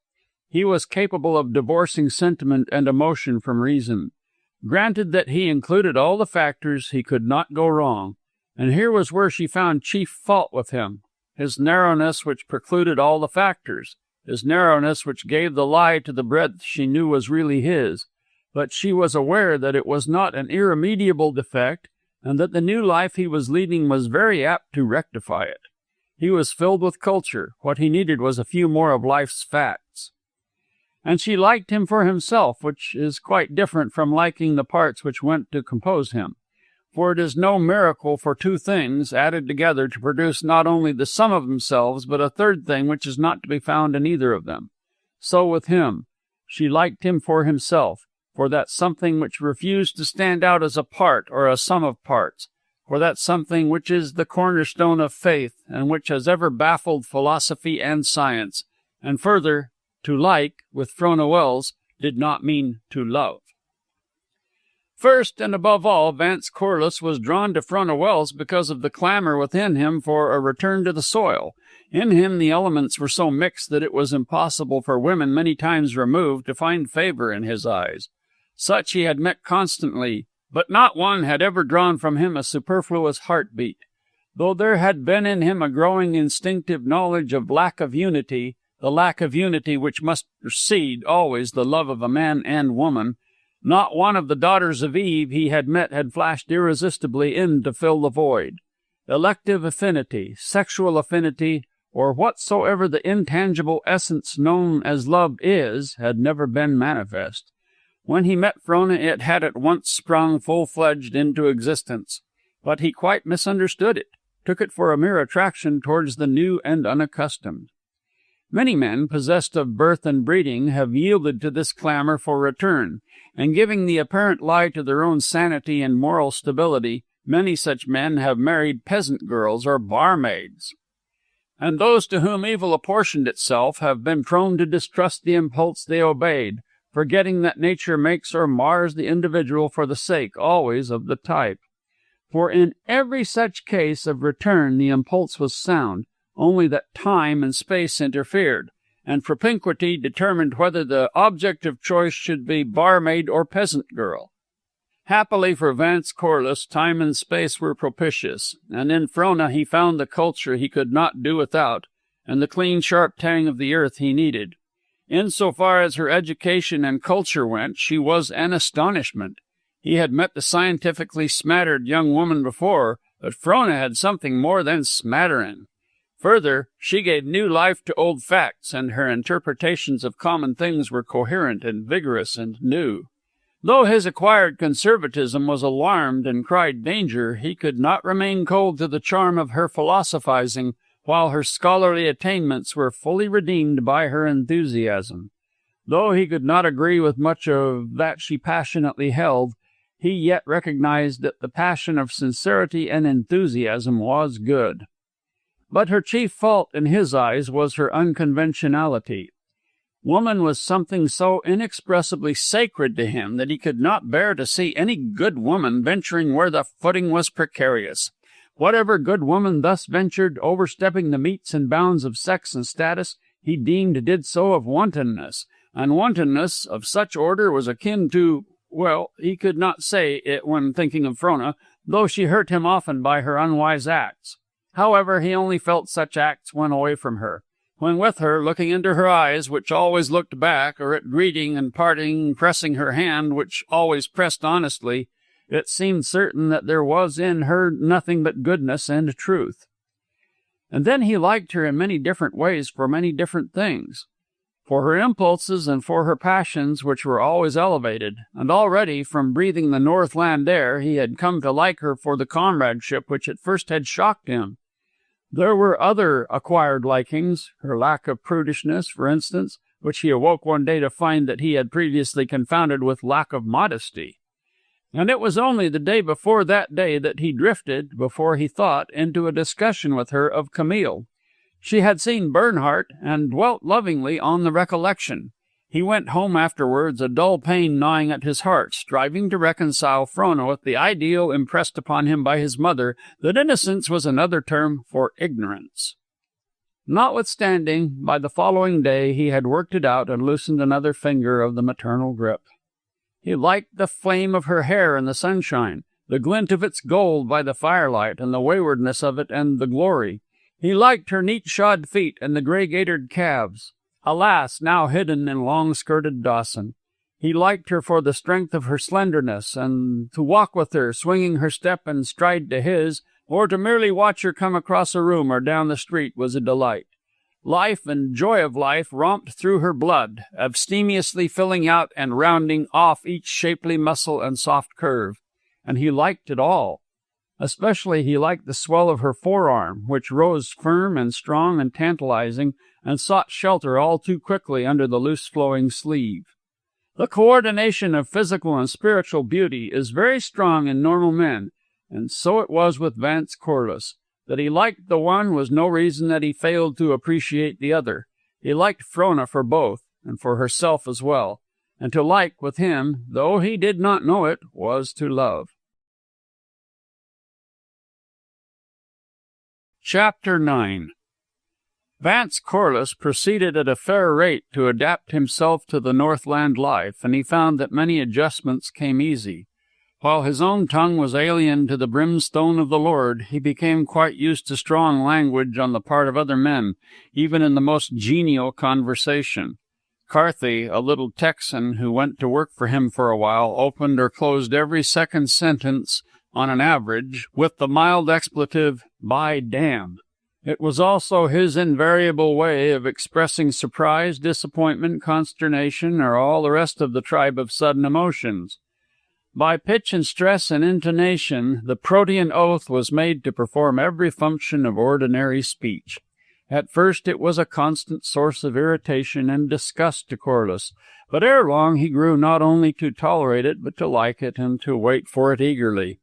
He was capable of divorcing sentiment and emotion from reason. Granted that he included all the factors, he could not go wrong. And here was where she found chief fault with him, his narrowness which precluded all the factors, his narrowness which gave the lie to the breadth she knew was really his. But she was aware that it was not an irremediable defect, and that the new life he was leading was very apt to rectify it. He was filled with culture. What he needed was a few more of life's facts. And she liked him for himself, which is quite different from liking the parts which went to compose him. For it is no miracle for two things added together to produce not only the sum of themselves, but a third thing which is not to be found in either of them. So with him. She liked him for himself, for that something which refused to stand out as a part or a sum of parts, for that something which is the cornerstone of faith and which has ever baffled philosophy and science. And further, to like, with Frona Welse, did not mean to love. First and above all, Vance Corliss was drawn to Frona Welse because of the clamor within him for a return to the soil. In him the elements were so mixed that it was impossible for women many times removed to find favor in his eyes. Such he had met constantly, but not one had ever drawn from him a superfluous heartbeat. Though there had been in him a growing instinctive knowledge of lack of unity, the lack of unity which must precede always the love of a man and woman, not one of the daughters of Eve he had met had flashed irresistibly in to fill the void. Elective affinity, sexual affinity, or whatsoever the intangible essence known as love is, had never been manifest. When he met Frona, it had at once sprung full-fledged into existence, but he quite misunderstood it, took it for a mere attraction towards the new and unaccustomed. Many men, possessed of birth and breeding, have yielded to this clamor for return, and giving the apparent lie to their own sanity and moral stability, many such men have married peasant girls or barmaids. And those to whom evil apportioned itself have been prone to distrust the impulse they obeyed, forgetting that nature makes or mars the individual for the sake always of the type. For in every such case of return the impulse was sound, only that time and space interfered, and propinquity determined whether the object of choice should be barmaid or peasant girl. Happily for Vance Corliss, time and space were propitious, and in Frona he found the culture he could not do without, and the clean, sharp tang of the earth he needed. In so far as her education and culture went, she was an astonishment. He had met the scientifically smattered young woman before, but Frona had something more than smattering. Further, she gave new life to old facts, and her interpretations of common things were coherent and vigorous and new. Though his acquired conservatism was alarmed and cried danger, he could not remain cold to the charm of her philosophizing, while her scholarly attainments were fully redeemed by her enthusiasm. Though he could not agree with much of that she passionately held, he yet recognized that the passion of sincerity and enthusiasm was good. But her chief fault in his eyes was her unconventionality. Woman was something so inexpressibly sacred to him that he could not bear to see any good woman venturing where the footing was precarious. Whatever good woman thus ventured, overstepping the metes and bounds of sex and status, he deemed did so of wantonness, and wantonness of such order was akin to, well, he could not say it when thinking of Frona, though she hurt him often by her unwise acts. However, he only felt such acts when away from her. When with her, looking into her eyes, which always looked back, or at greeting and parting, pressing her hand, which always pressed honestly, It seemed certain that there was in her nothing but goodness and truth. And then he liked her in many different ways for many different things. For her impulses and for her passions, which were always elevated, and already, from breathing the Northland air, he had come to like her for the comradeship which at first had shocked him. There were other acquired likings, her lack of prudishness, for instance, which he awoke one day to find that he had previously confounded with lack of modesty. And it was only the day before that day that he drifted, before he thought, into a discussion with her of Camille. She had seen Bernhardt, and dwelt lovingly on the recollection. He went home afterwards, a dull pain gnawing at his heart, striving to reconcile Frona with the ideal impressed upon him by his mother, that innocence was another term for ignorance. Notwithstanding, by the following day he had worked it out and loosened another finger of the maternal grip. He liked the flame of her hair in the sunshine, the glint of its gold by the firelight, and the waywardness of it and the glory. He liked her neat-shod feet and the grey-gaitered calves, alas, now hidden in long-skirted Dawson. He liked her for the strength of her slenderness, and to walk with her, swinging her step and stride to his, or to merely watch her come across a room or down the street was a delight. Life and joy of life romped through her blood, abstemiously filling out and rounding off each shapely muscle and soft curve, and he liked it all. Especially he liked the swell of her forearm, which rose firm and strong and tantalizing, and sought shelter all too quickly under the loose-flowing sleeve. The coordination of physical and spiritual beauty is very strong in normal men, and so it was with Vance Corliss. That he liked the one was no reason that he failed to appreciate the other. He liked Frona for both, and for herself as well, and to like with him, though he did not know it, was to love. Chapter 9. Vance Corliss proceeded at a fair rate to adapt himself to the Northland life, and he found that many adjustments came easy. While his own tongue was alien to the brimstone of the Lord, he became quite used to strong language on the part of other men, even in the most genial conversation. Carthy, a little Texan who went to work for him for a while, opened or closed every second sentence, on an average, with the mild expletive, "by damn." It was also his invariable way of expressing surprise, disappointment, consternation, or all the rest of the tribe of sudden emotions. By pitch and stress and intonation, the Protean oath was made to perform every function of ordinary speech. At first it was a constant source of irritation and disgust to Corliss, but ere long he grew not only to tolerate it, but to like it and to wait for it eagerly.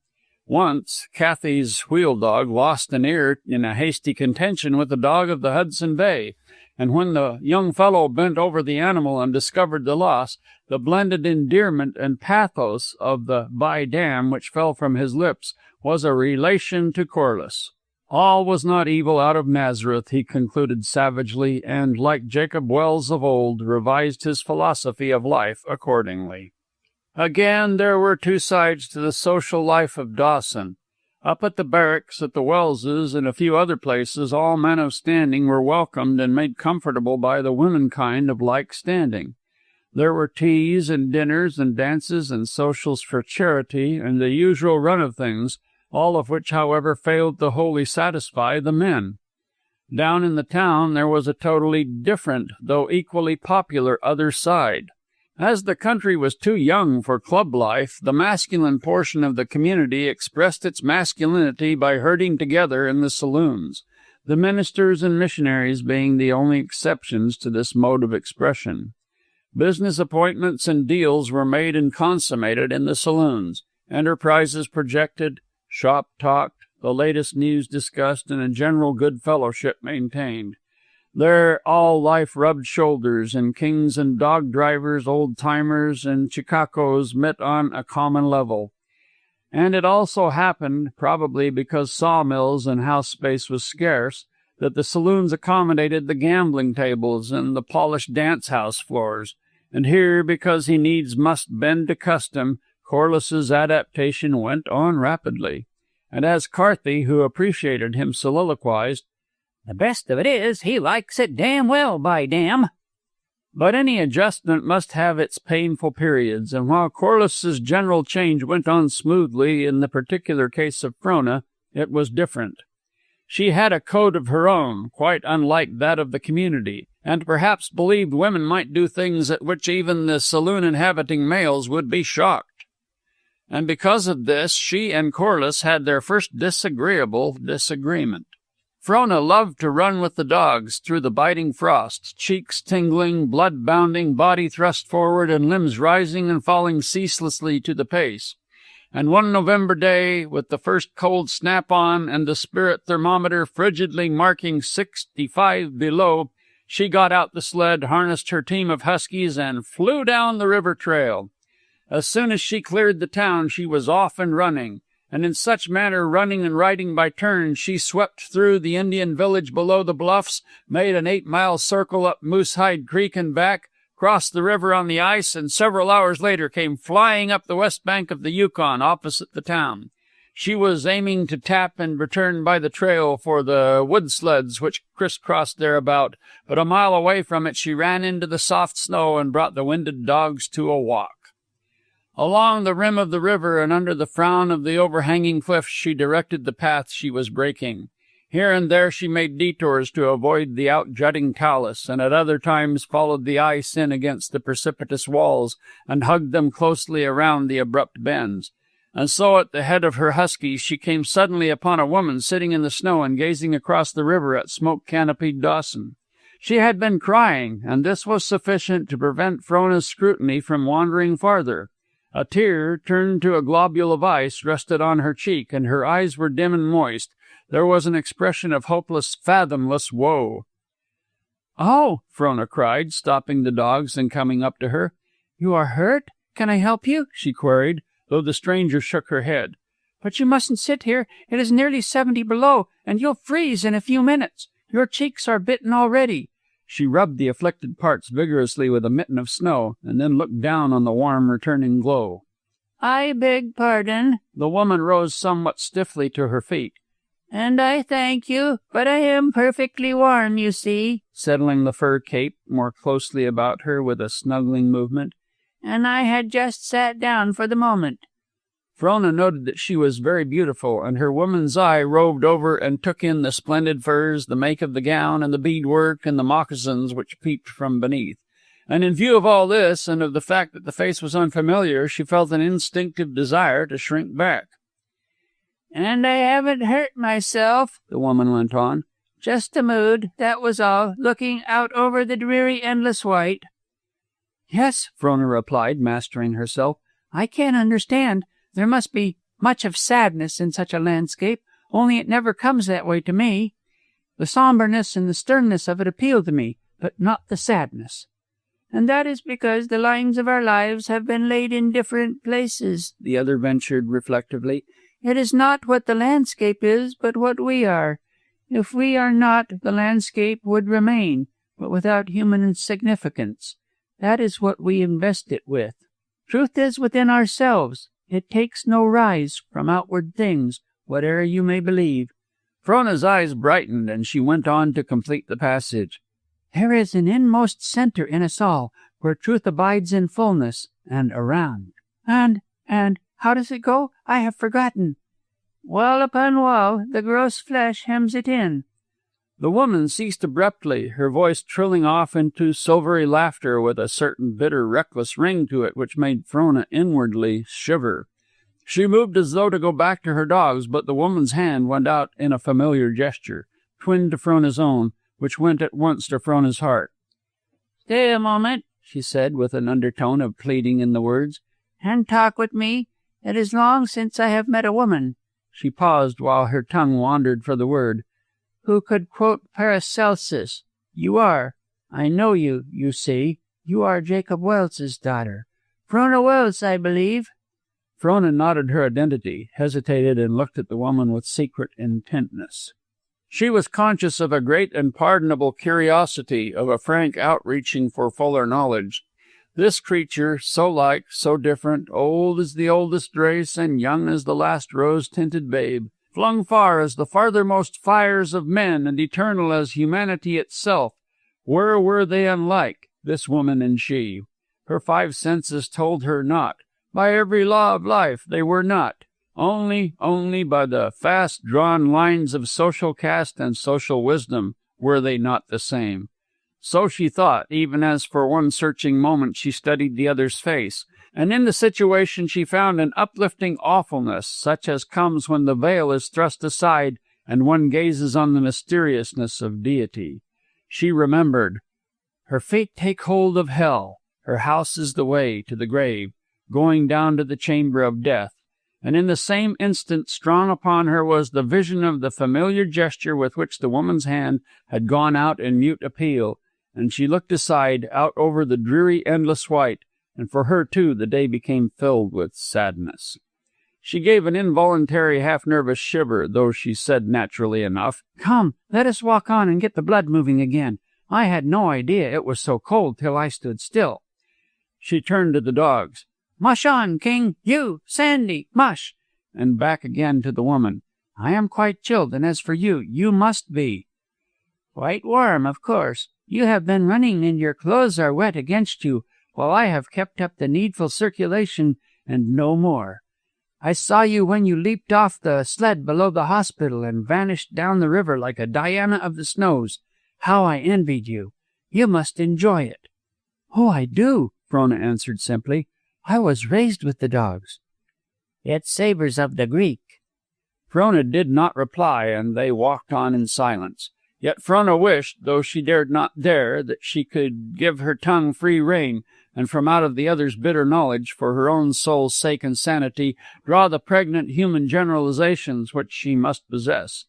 Once, Cathy's wheel dog lost an ear in a hasty contention with a dog of the Hudson Bay, and when the young fellow bent over the animal and discovered the loss, the blended endearment and pathos of the "by damn" which fell from his lips was a relation to Corliss. All was not evil out of Nazareth, he concluded savagely, and, like Jacob Wells of old, revised his philosophy of life accordingly. Again, there were two sides to the social life of Dawson. Up at the barracks, at the Welleses, and a few other places, all men of standing were welcomed and made comfortable by the womenkind of like standing. There were teas and dinners and dances and socials for charity and the usual run of things, all of which, however, failed to wholly satisfy the men. Down in the town there was a totally different, though equally popular, other side. As the country was too young for club life, the masculine portion of the community expressed its masculinity by herding together in the saloons, the ministers and missionaries being the only exceptions to this mode of expression. Business appointments and deals were made and consummated in the saloons, enterprises projected, shop talked, the latest news discussed, and a general good fellowship maintained. There all life rubbed shoulders, and kings and dog drivers, old-timers and chicacos met on a common level. And it also happened, probably because sawmills and house space was scarce, that the saloons accommodated the gambling tables and the polished dance-house floors, and here, because he needs must bend to custom, Corliss's adaptation went on rapidly. And as Carthy, who appreciated him, soliloquized, "The best of it is, he likes it damn well, by damn." But any adjustment must have its painful periods, and while Corliss's general change went on smoothly in the particular case of Frona, it was different. She had a code of her own, quite unlike that of the community, and perhaps believed women might do things at which even the saloon-inhabiting males would be shocked. And because of this, she and Corliss had their first disagreeable disagreement. Frona loved to run with the dogs through the biting frost, cheeks tingling, blood bounding, body thrust forward, and limbs rising and falling ceaselessly to the pace. And one November day, with the first cold snap on and the spirit thermometer frigidly marking 65 below, she got out the sled, harnessed her team of huskies, and flew down the river trail. As soon as she cleared the town, she was off and running, and in such manner, running and riding by turns, she swept through the Indian village below the bluffs, made an 8-mile circle up Moosehide Creek and back, crossed the river on the ice, and several hours later came flying up the west bank of the Yukon opposite the town. She was aiming to tap and return by the trail for the wood sleds which crisscrossed thereabout, but a mile away from it she ran into the soft snow and brought the winded dogs to a walk. Along the rim of the river and under the frown of the overhanging cliffs she directed the path she was breaking. Here and there she made detours to avoid the out-jutting talus, and at other times followed the ice in against the precipitous walls and hugged them closely around the abrupt bends. And so at the head of her huskies she came suddenly upon a woman sitting in the snow and gazing across the river at smoke-canopied Dawson. She had been crying, and this was sufficient to prevent Frona's scrutiny from wandering farther. A tear, turned to a globule of ice, rested on her cheek, and her eyes were dim and moist. There was an expression of hopeless, fathomless woe. "Oh!" Frona cried, stopping the dogs and coming up to her. "You are hurt? Can I help you?" she queried, though the stranger shook her head. "But you mustn't sit here. It is nearly 70 below, and you'll freeze in a few minutes. Your cheeks are bitten already." She rubbed the afflicted parts vigorously with a mitten of snow, and then looked down on the warm, returning glow. "I beg pardon." The woman rose somewhat stiffly to her feet. "And I thank you, but I am perfectly warm, you see," settling the fur cape more closely about her with a snuggling movement. "And I had just sat down for the moment." Frona noted that she was very beautiful, and her woman's eye roved over and took in the splendid furs, the make of the gown, and the beadwork, and the moccasins which peeped from beneath. And in view of all this, and of the fact that the face was unfamiliar, she felt an instinctive desire to shrink back. "And I haven't hurt myself," the woman went on. "Just a mood, that was all, looking out over the dreary, endless white." "Yes," Frona replied, mastering herself. "I can understand. There must be much of sadness in such a landscape, only it never comes that way to me. The somberness and the sternness of it appeal to me, but not the sadness." "And that is because the lines of our lives have been laid in different places," the other ventured reflectively. "It is not what the landscape is, but what we are. If we are not, the landscape would remain, but without human significance. That is what we invest it with. Truth is within ourselves. It takes no rise from outward things, whate'er you may believe." Frona's eyes brightened, and she went on to complete the passage. "There is an inmost centre in us all, where truth abides in fullness, and around." And, how does it go? I have forgotten." "Wall upon wall, the gross flesh hems it in." The woman ceased abruptly, her voice trilling off into silvery laughter with a certain bitter, reckless ring to it which made Frona inwardly shiver. She moved as though to go back to her dogs, but the woman's hand went out in a familiar gesture, twin to Frona's own, which went at once to Frona's heart. "Stay a moment," she said, with an undertone of pleading in the words, "and talk with me. It is long since I have met a woman." She paused while her tongue wandered for the word. "Who could quote Paracelsus? You are. I know you, you see. You are Jacob Wells's daughter. Frona Welse, I believe." Frona nodded her identity, hesitated, and looked at the woman with secret intentness. She was conscious of a great and pardonable curiosity, of a frank outreaching for fuller knowledge. This creature, so like, so different, old as the oldest race, and young as the last rose-tinted babe, flung far as the farthermost fires of men, and eternal as humanity itself. Where were they unlike? this woman and she. Her 5 senses told her not. By every law of life they were not. Only by the fast-drawn lines of social caste and social wisdom were they not the same. So she thought, even as for one searching moment she studied the other's face, and in the situation she found an uplifting awfulness, such as comes when the veil is thrust aside and one gazes on the mysteriousness of deity. She remembered, "Her feet take hold of hell, her house is the way to the grave, going down to the chamber of death," and in the same instant strong upon her was the vision of the familiar gesture with which the woman's hand had gone out in mute appeal, and she looked aside, out over the dreary endless white, and for her, too, the day became filled with sadness. She gave an involuntary half-nervous shiver, though she said naturally enough, "Come, let us walk on and get the blood moving again. I had no idea it was so cold till I stood still." She turned to the dogs. "Mush on, King! You, Sandy, mush!" And back again to the woman. "I am quite chilled, and as for you, you must be." "Quite warm, of course. You have been running and your clothes are wet against you, while I have kept up the needful circulation and no more. I saw you when you leaped off the sled below the hospital and vanished down the river like a Diana of the Snows. How I envied you. You must enjoy it." "Oh, I do," Frona answered simply. "I was raised with the dogs." "It savors of the Greek." Frona did not reply, and they walked on in silence. Yet Frona wished, though she dared not dare, that she could give her tongue free rein, and from out of the other's bitter knowledge, for her own soul's sake and sanity, draw the pregnant human generalizations which she must possess.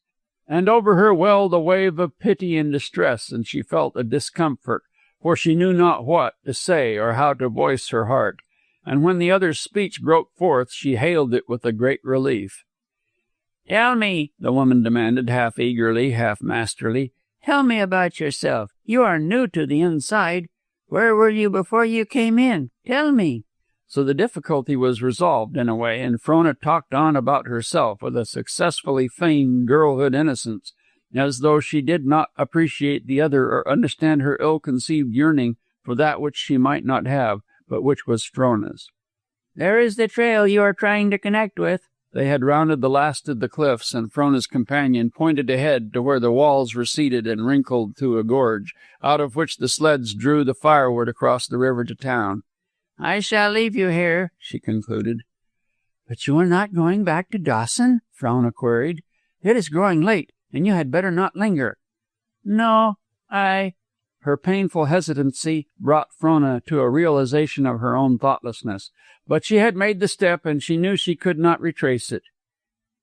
And over her welled a wave of pity and distress, and she felt a discomfort, for she knew not what to say or how to voice her heart. And when the other's speech broke forth, she hailed it with a great relief. "Tell me," the woman demanded, half eagerly, half masterly. "Tell me about yourself. You are new to the inside. Where were you before you came in? Tell me." So the difficulty was resolved in a way, and Frona talked on about herself with a successfully feigned girlhood innocence, as though she did not appreciate the other or understand her ill-conceived yearning for that which she might not have, but which was Frona's. "There is the trail you are trying to connect with." They had rounded the last of the cliffs, and Frona's companion pointed ahead to where the walls receded and wrinkled to a gorge, out of which the sleds drew the firewood across the river to town. "I shall leave you here," she concluded. "But you are not going back to Dawson?" Frona queried. "It is growing late, and you had better not linger." "No, Her painful hesitancy brought Frona to a realization of her own thoughtlessness, but she had made the step, and she knew she could not retrace it.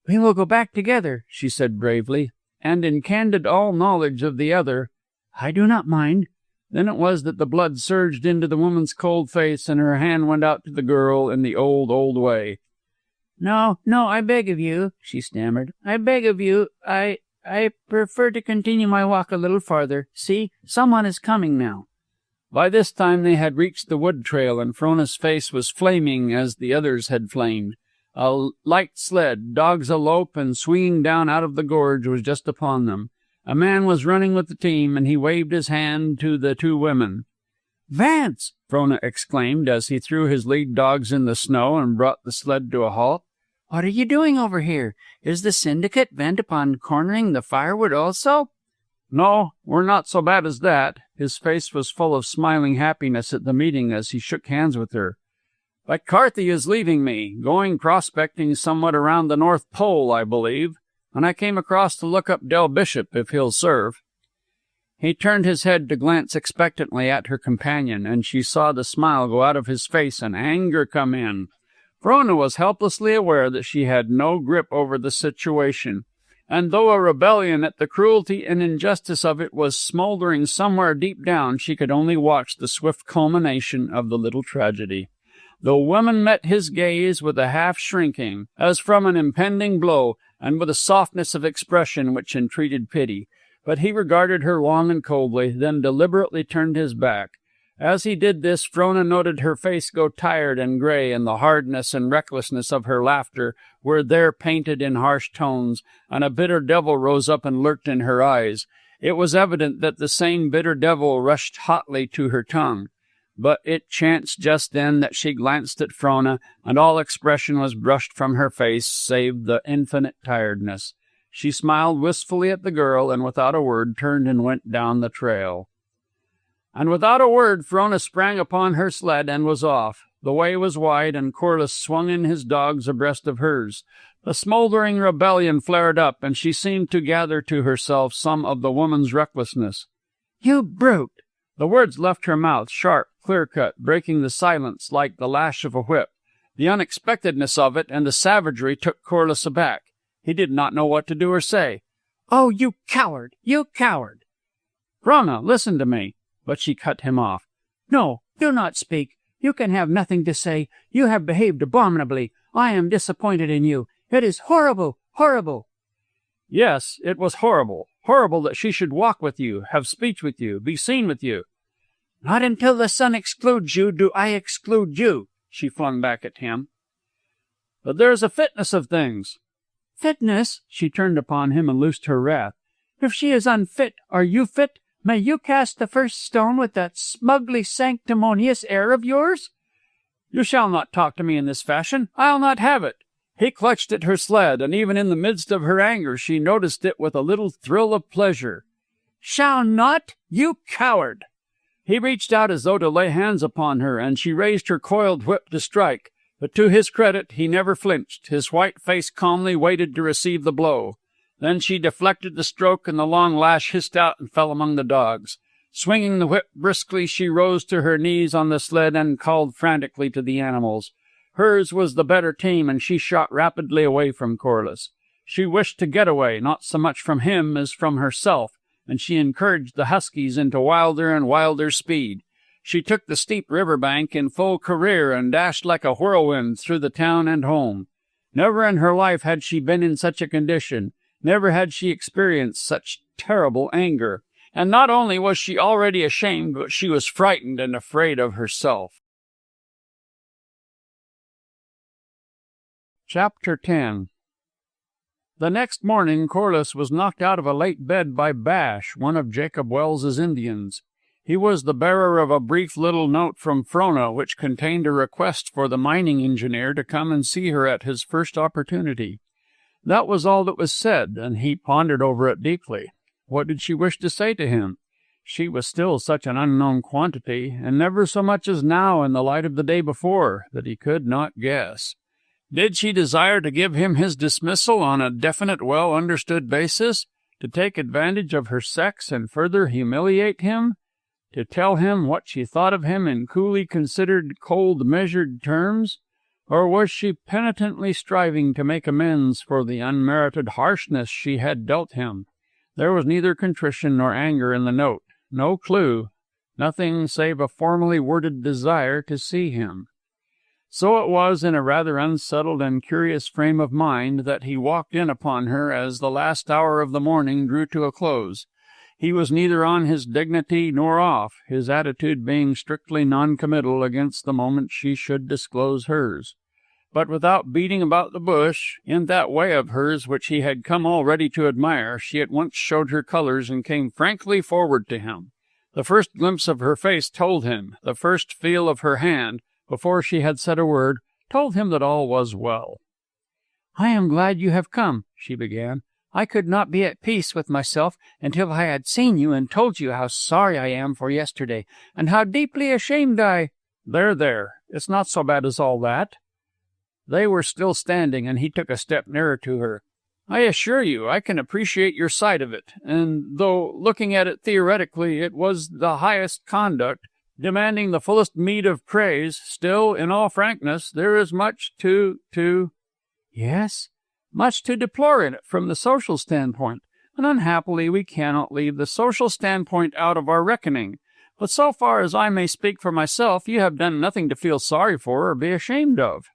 "We will go back together," she said bravely, and in candid all knowledge of the other, "I do not mind." Then it was that the blood surged into the woman's cold face, and her hand went out to the girl in the old way. No, I beg of you," she stammered. "I beg of you, I prefer to continue my walk a little farther. See, someone is coming now." By this time they had reached the wood trail, and Frona's face was flaming as the others had flamed. A light sled, dogs alope and swinging down out of the gorge, was just upon them. A man was running with the team, and he waved his hand to the two women. "Vance!" Frona exclaimed as he threw his lead dogs in the snow and brought the sled to a halt. "What are you doing over here? Is the syndicate bent upon cornering the firewood also?" "No, we're not so bad as that." His face was full of smiling happiness at the meeting as he shook hands with her. "But Carthy is leaving me, going prospecting somewhat around the North Pole, I believe, and I came across to look up Del Bishop if he'll serve." He turned his head to glance expectantly at her companion, and she saw the smile go out of his face and anger come in. Frona was helplessly aware that she had no grip over the situation, and though a rebellion at the cruelty and injustice of it was smoldering somewhere deep down, she could only watch the swift culmination of the little tragedy. The woman met his gaze with a half-shrinking, as from an impending blow, and with a softness of expression which entreated pity. But he regarded her long and coldly, then deliberately turned his back. As he did this, Frona noted her face go tired and gray, and the hardness and recklessness of her laughter were there painted in harsh tones, and a bitter devil rose up and lurked in her eyes. It was evident that the same bitter devil rushed hotly to her tongue. But it chanced just then that she glanced at Frona, and all expression was brushed from her face, save the infinite tiredness. She smiled wistfully at the girl, and without a word turned and went down the trail. And without a word Frona sprang upon her sled and was off. The way was wide, and Corliss swung in his dogs abreast of hers. The smoldering rebellion flared up, and she seemed to gather to herself some of the woman's recklessness. "You brute!" The words left her mouth, sharp, clear-cut, breaking the silence like the lash of a whip. The unexpectedness of it and the savagery took Corliss aback. He did not know what to do or say. "Oh, you coward! You coward!" "Frona, listen to me." But she cut him off. "No, do not speak. You can have nothing to say. You have behaved abominably. I am disappointed in you. It is horrible, horrible." "Yes, it was horrible. Horrible that she should walk with you, have speech with you, be seen with you." "Not until the sun excludes you do I exclude you," she flung back at him. "But there is a fitness of things." "Fitness?" She turned upon him and loosed her wrath. "If she is unfit, are you fit? May you cast the first stone with that smugly sanctimonious air of yours?" "You shall not talk to me in this fashion. I'll not have it." He clutched at her sled, and even in the midst of her anger she noticed it with a little thrill of pleasure. "Shall not? You coward!" He reached out as though to lay hands upon her, and she raised her coiled whip to strike. But to his credit, he never flinched. His white face calmly waited to receive the blow. Then she deflected the stroke, and the long lash hissed out and fell among the dogs. Swinging the whip briskly, she rose to her knees on the sled and called frantically to the animals. Hers was the better team, and she shot rapidly away from Corliss. She wished to get away, not so much from him as from herself, and she encouraged the huskies into wilder and wilder speed. She took the steep river bank in full career and dashed like a whirlwind through the town and home. Never in her life had she been in such a condition. Never had she experienced such terrible anger. And not only was she already ashamed, but she was frightened and afraid of herself. Chapter 10. The next morning Corliss was knocked out of a late bed by Bash, one of Jacob Wells's Indians. He was the bearer of a brief little note from Frona, which contained a request for the mining engineer to come and see her at his first opportunity. That was all that was said, and he pondered over it deeply. What did she wish to say to him? She was still such an unknown quantity, and never so much as now in the light of the day before, that he could not guess. Did she desire to give him his dismissal on a definite, well-understood basis? To take advantage of her sex and further humiliate him? To tell him what she thought of him in coolly considered, cold, measured terms? Or was she penitently striving to make amends for the unmerited harshness she had dealt him? There was neither contrition nor anger in the note, no clue, nothing save a formally worded desire to see him. So it was in a rather unsettled and curious frame of mind that he walked in upon her as the last hour of the morning drew to a close. He was neither on his dignity nor off, his attitude being strictly non-committal against the moment she should disclose hers. But without beating about the bush, in that way of hers which he had come already to admire, she at once showed her colors and came frankly forward to him. The first glimpse of her face told him, the first feel of her hand, before she had said a word, told him that all was well. "I am glad you have come," she began. "I could not be at peace with myself until I had seen you and told you how sorry I am for yesterday, and how deeply ashamed I—" There, it's not so bad as all that." They were still standing, and he took a step nearer to her. "I assure you I can appreciate your side of it, and though, looking at it theoretically, it was the highest conduct, demanding the fullest meed of praise, still, in all frankness, there is much to... Yes, much to deplore in it from the social standpoint, and unhappily we cannot leave the social standpoint out of our reckoning. But so far as I may speak for myself, you have done nothing to feel sorry for or be ashamed of."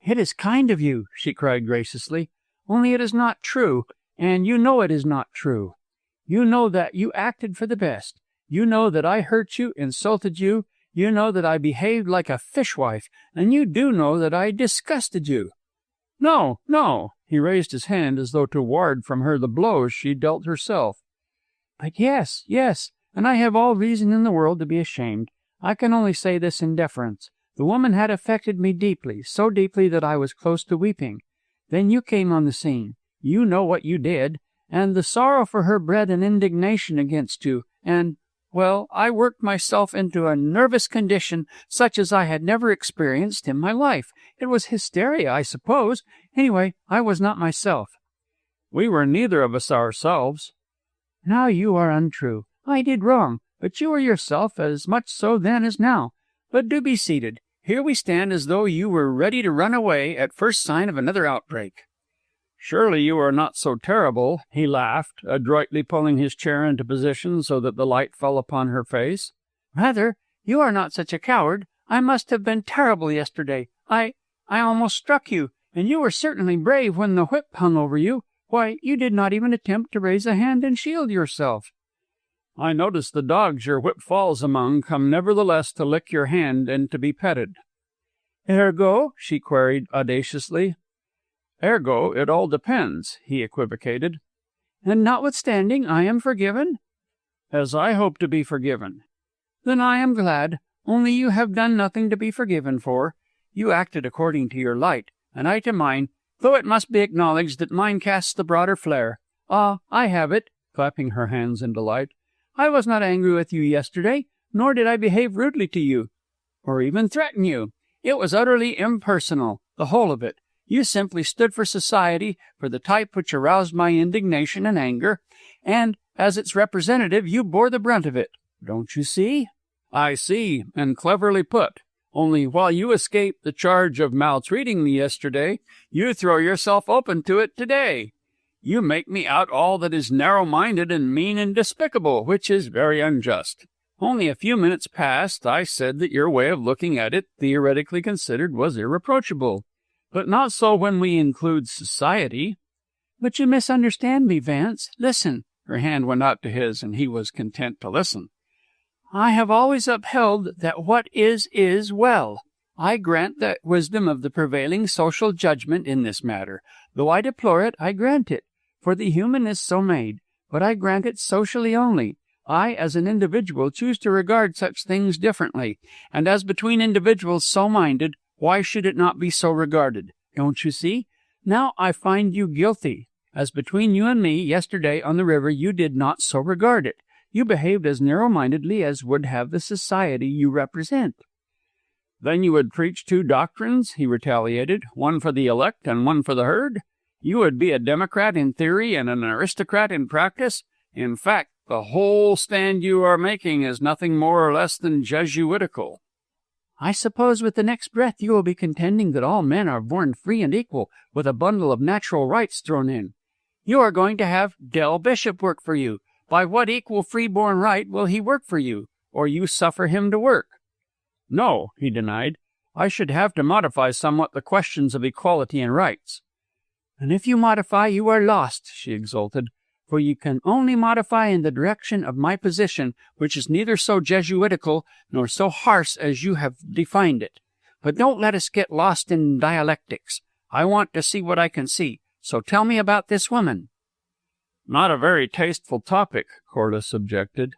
"It is kind of you," she cried graciously, "only it is not true, and you know it is not true. You know that you acted for the best. You know that I hurt you, insulted you. You know that I behaved like a fishwife, and you do know that I disgusted you." No. He raised his hand as though to ward from her the blows she dealt herself. But yes, and I have all reason in the world to be ashamed. I can only say this in deference. The woman had affected me deeply, so deeply that I was close to weeping. Then you came on the scene. You know what you did, and the sorrow for her bred an indignation against you, and, well, I worked myself into a nervous condition such as I had never experienced in my life. It was hysteria, I suppose. Anyway, I was not myself. We were neither of us ourselves. Now you are untrue. I did wrong, but you were yourself, as much so then as now. But do be seated. Here we stand as though you were ready to run away at first sign of another outbreak. Surely you are not so terrible, he laughed, adroitly pulling his chair into position so that the light fell upon her face. Rather, you are not such a coward. I must have been terrible yesterday. I almost struck you, and you were certainly brave when the whip hung over you. Why, you did not even attempt to raise a hand and shield yourself. I notice the dogs your whip falls among come nevertheless to lick your hand and to be petted. Ergo? She queried audaciously. Ergo, it all depends, he equivocated. And notwithstanding, I am forgiven? As I hope to be forgiven. Then I am glad, only you have done nothing to be forgiven for. You acted according to your light, and I to mine, though it must be acknowledged that mine casts the broader flare. Ah, I have it, clapping her hands in delight. I was not angry with you yesterday, nor did I behave rudely to you, or even threaten you. It was utterly impersonal, the whole of it. You simply stood for society, for the type which aroused my indignation and anger, and, as its representative, you bore the brunt of it. Don't you see? I see, and cleverly put. Only while you escaped the charge of maltreating me yesterday, you throw yourself open to it today. You make me out all that is narrow-minded and mean and despicable, which is very unjust. Only a few minutes past I said that your way of looking at it, theoretically considered, was irreproachable. But not so when we include society. But you misunderstand me, Vance. Listen. Her hand went out to his, and he was content to listen. I have always upheld that what is well. I grant the wisdom of the prevailing social judgment in this matter. Though I deplore it, I grant it, for the human is so made, but I grant it socially only. I, as an individual, choose to regard such things differently, and as between individuals so minded, why should it not be so regarded? Don't you see? Now I find you guilty. As between you and me, yesterday on the river, you did not so regard it. You behaved as narrow-mindedly as would have the society you represent. Then you would preach two doctrines, he retaliated, one for the elect and one for the herd? You would be a democrat in theory and an aristocrat in practice? In fact, the whole stand you are making is nothing more or less than Jesuitical. I suppose with the next breath you will be contending that all men are born free and equal, with a bundle of natural rights thrown in. You are going to have Del Bishop work for you. By what equal free-born right will he work for you, or you suffer him to work? No, he denied. I should have to modify somewhat the questions of equality and rights. And if you modify, you are lost, she exulted, for you can only modify in the direction of my position, which is neither so Jesuitical nor so harsh as you have defined it. But don't let us get lost in dialectics. I want to see what I can see, so tell me about this woman. Not a very tasteful topic, Corliss objected.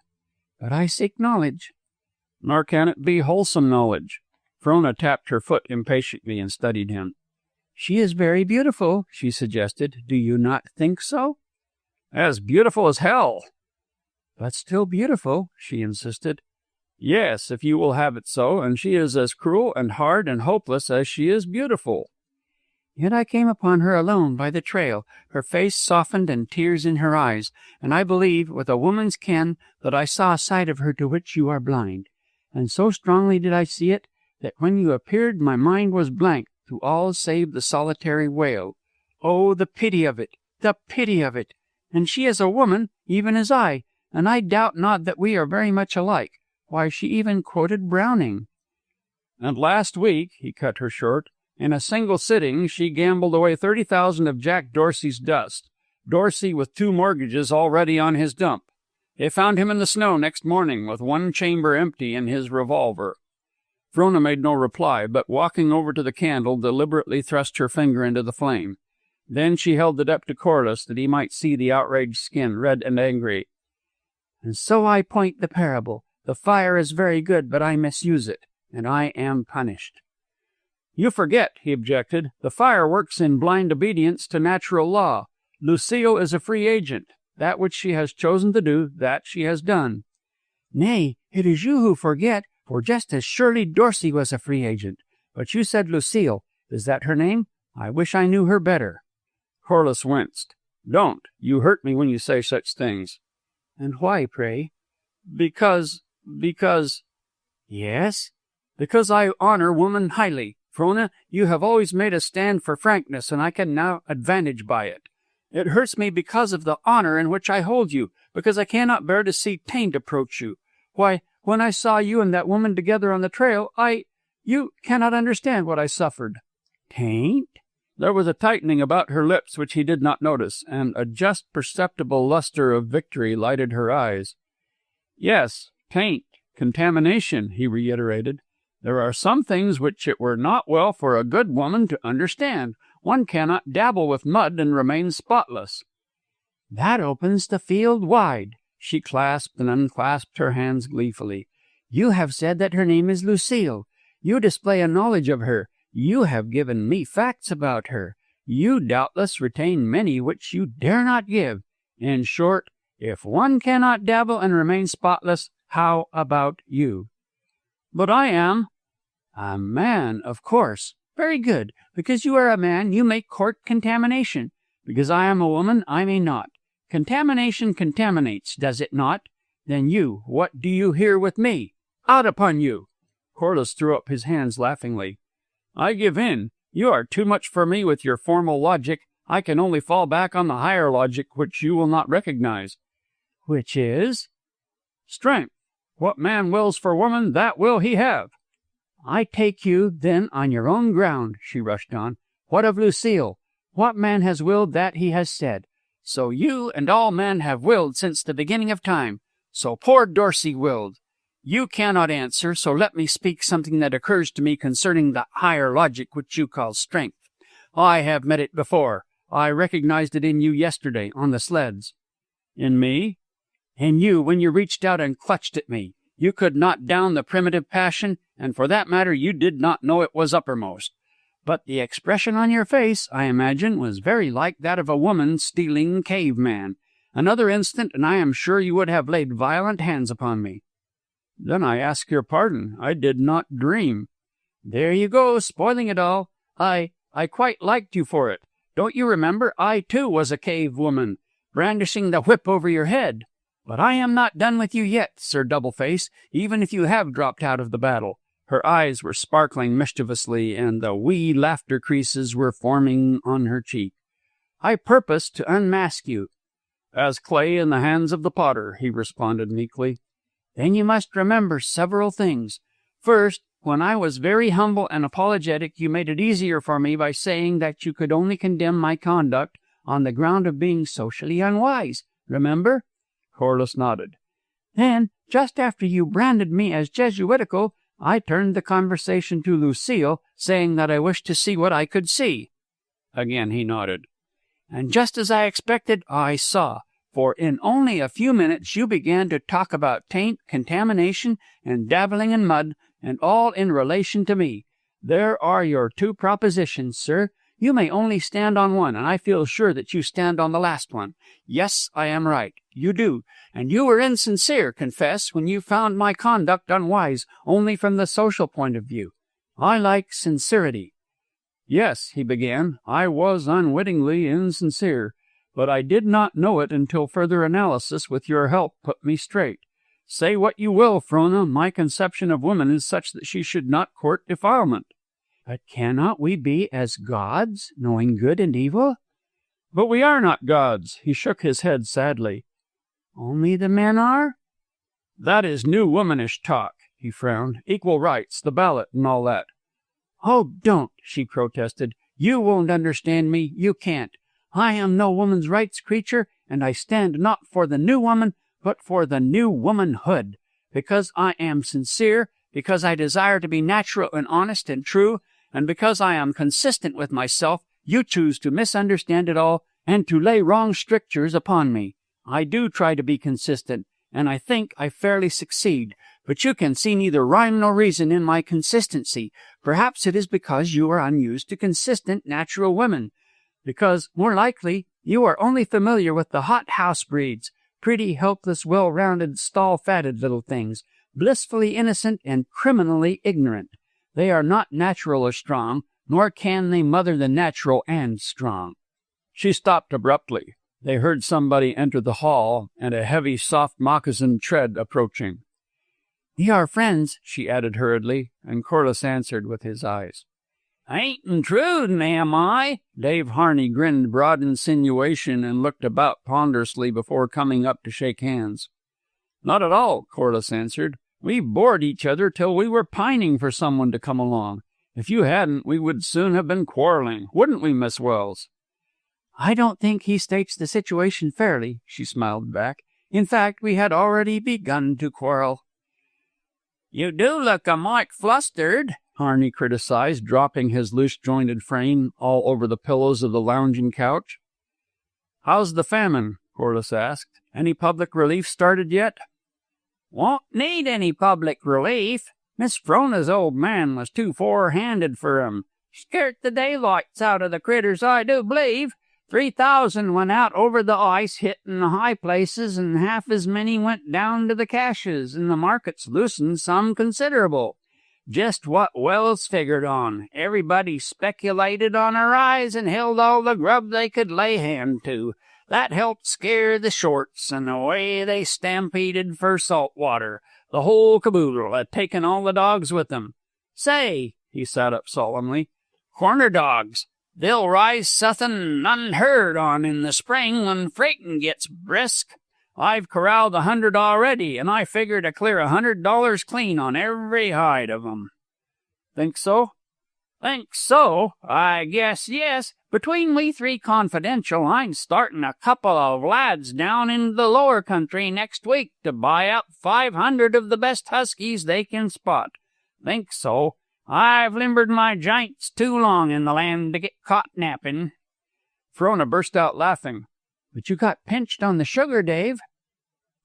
But I seek knowledge. Nor can it be wholesome knowledge. Frona tapped her foot impatiently and studied him. She is very beautiful, she suggested. Do you not think so? As beautiful as hell. But still beautiful, she insisted. Yes, if you will have it so, and she is as cruel and hard and hopeless as she is beautiful. Yet I came upon her alone by the trail, her face softened and tears in her eyes, and I believe, with a woman's ken, that I saw a side of her to which you are blind. And so strongly did I see it, that when you appeared my mind was blank to all save the solitary wail. Oh, the pity of it! The pity of it! And she is a woman, even as I, and I doubt not that we are very much alike. Why, she even quoted Browning. And last week, he cut her short, in a single sitting she gambled away 30,000 of Jack Dorsey's dust. Dorsey with 2 mortgages already on his dump. They found him in the snow next morning with 1 chamber empty in his revolver. Frona made no reply, but walking over to the candle, deliberately thrust her finger into the flame. Then she held it up to Corliss that he might see the outraged skin, red and angry. And so I point the parable. The fire is very good, but I misuse it, and I am punished. You forget, he objected. The fire works in blind obedience to natural law. Lucille is a free agent. That which she has chosen to do, that she has done. Nay, it is you who forget, for just as surely Dorsey was a free agent. But you said Lucille. Is that her name? I wish I knew her better. Corliss winced. Don't. You hurt me when you say such things. And why, pray? Because... Yes? Because I honor woman highly. Frona, you have always made a stand for frankness, and I can now advantage by it. It hurts me because of the honor in which I hold you, because I cannot bear to see taint approach you. Why, when I saw you and that woman together on the trail, you cannot understand what I suffered. Taint? There was a tightening about her lips which he did not notice, and a just perceptible luster of victory lighted her eyes. Yes, taint, contamination, he reiterated. There are some things which it were not well for a good woman to understand. One cannot dabble with mud and remain spotless. That opens the field wide. She clasped and unclasped her hands gleefully. You have said that her name is Lucille. You display a knowledge of her. You have given me facts about her. You doubtless retain many which you dare not give. In short, if one cannot dabble and remain spotless, how about you? But I am. A man, of course. Very good. Because you are a man, you may court contamination. Because I am a woman, I may not. Contamination contaminates, does it not? Then you, what do you here with me? Out upon you! Corliss threw up his hands laughingly. I give in. You are too much for me with your formal logic. I can only fall back on the higher logic which you will not recognize. Which is? Strength. What man wills for woman, that will he have. I take you, then, on your own ground, she rushed on. What of Lucille? What man has willed that he has said? So you and all men have willed since the beginning of time. So poor Dorsey willed. You cannot answer, so let me speak something that occurs to me concerning the higher logic which you call strength. I have met it before. I recognized it in you yesterday, on the sleds. In me? In you, when you reached out and clutched at me. You could not down the primitive passion, and for that matter you did not know it was uppermost. But the expression on your face, I imagine, was very like that of a woman stealing caveman. Another instant, and I am sure you would have laid violent hands upon me. Then I ask your pardon. I did not dream. There you go, spoiling it all. I quite liked you for it. Don't you remember? I, too, was a cave woman, brandishing the whip over your head. But I am not done with you yet, Sir Doubleface, even if you have dropped out of the battle. Her eyes were sparkling mischievously, and the wee laughter creases were forming on her cheek. I purpose to unmask you. As clay in the hands of the potter, he responded meekly. Then you must remember several things. First, when I was very humble and apologetic, you made it easier for me by saying that you could only condemn my conduct on the ground of being socially unwise. Remember? Corliss nodded. Then, just after you branded me as Jesuitical, I turned the conversation to Lucille, saying that I wished to see what I could see. Again he nodded. And just as I expected, I saw. For in only a few minutes you began to talk about taint, contamination, and dabbling in mud, and all in relation to me. There are your two propositions, sir. You may only stand on one, and I feel sure that you stand on the last one. Yes, I am right. You do. And you were insincere, confess, when you found my conduct unwise, only from the social point of view. I like sincerity. Yes, he began, I was unwittingly insincere, but I did not know it until further analysis with your help put me straight. Say what you will, Frona, my conception of woman is such that she should not court defilement. But cannot we be as gods, knowing good and evil? But we are not gods. He shook his head sadly. Only the men are? That is new womanish talk, he frowned. Equal rights, the ballot, and all that. Oh, don't, she protested. You won't understand me. You can't. I am no woman's rights creature, and I stand not for the new woman, but for the new womanhood. Because I am sincere, because I desire to be natural and honest and true, and because I am consistent with myself, you choose to misunderstand it all and to lay wrong strictures upon me. I do try to be consistent, and I think I fairly succeed. But you can see neither rhyme nor reason in my consistency. Perhaps it is because you are unused to consistent natural women. Because, more likely, you are only familiar with the hot house breeds, pretty, helpless, well-rounded, stall-fatted little things, blissfully innocent and criminally ignorant. They are not natural or strong, nor can they mother the natural and strong. She stopped abruptly. They heard somebody enter the hall, and a heavy, soft moccasined tread approaching. "We are friends," she added hurriedly, and Corliss answered with his eyes. "Ain't intrudin', am I?" Dave Harney grinned broad insinuation and looked about ponderously before coming up to shake hands. "Not at all," Corliss answered. "We bored each other till we were pining for someone to come along. If you hadn't, we would soon have been quarreling, wouldn't we, Miss Welles?" "I don't think he states the situation fairly," she smiled back. "In fact, we had already begun to quarrel." "You do look a mite flustered," Harney criticized, dropping his loose-jointed frame all over the pillows of the lounging couch. "How's the famine?" Corliss asked. "Any public relief started yet?" "Won't need any public relief. Miss Frona's old man was too forehanded for 'em. Scared the daylights out of the critters, I do believe. 3,000 went out over the ice, hittin' the high places, and half as many went down to the caches, and the markets loosened some considerable. Just what Wells figured on. Everybody speculated on a rise and held all the grub they could lay hand to. That helped scare the shorts, and away they stampeded for salt water. The whole caboodle had taken all the dogs with them. Say," he sat up solemnly, "corner dogs. They'll rise suthin' unheard on in the spring when freightin' gets brisk. I've corralled 100 already, and I figure to clear $100 clean on every hide of 'em." "Think so?" "Think so? I guess yes. Between we three confidential, I'm startin' a couple of lads down in the lower country next week to buy out 500 of the best huskies they can spot. Think so? I've limbered my giants too long in the land to get caught nappin'." Frona burst out laughing. "But you got pinched on the sugar, Dave."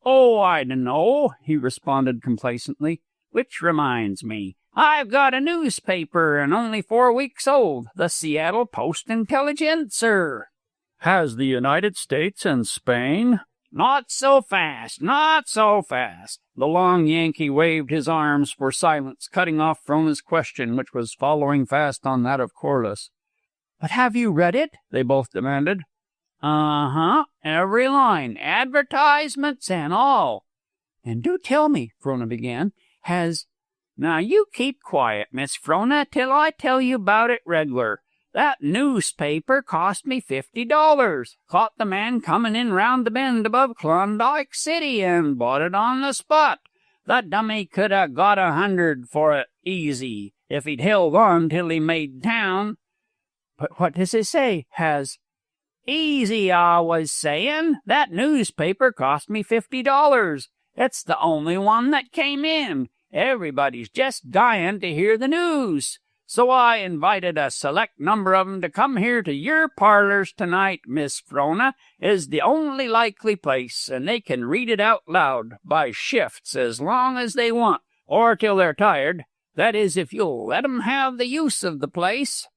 "Oh, I dunno," he responded complacently. "Which reminds me, I've got a newspaper and only 4 weeks old, the Seattle Post-Intelligencer." "Has the United States and Spain?" "Not so fast, not so fast." The long Yankee waved his arms for silence, cutting off Frona's question, which was following fast on that of Corliss. "But have you read it?" they both demanded. "Uh-huh, every line, advertisements and all." "And do tell me," Frona began, "Now you keep quiet, Miss Frona, till I tell you about it reg'lar. That newspaper cost me $50. Caught the man comin' in round the bend above Klondike City and bought it on the spot. The dummy could 'a' got 100 for it easy, if he'd held on till he made town." "But what does it say, Easy, I was sayin'. That newspaper cost me $50. It's the only one that came in. Everybody's just dyin' to hear the news. So I invited a select number of 'em to come here to your parlors tonight, Miss Frona. Is the only likely place, and they can read it out loud, by shifts, as long as they want, or till they're tired. That is, if you'll let 'em have the use of the place."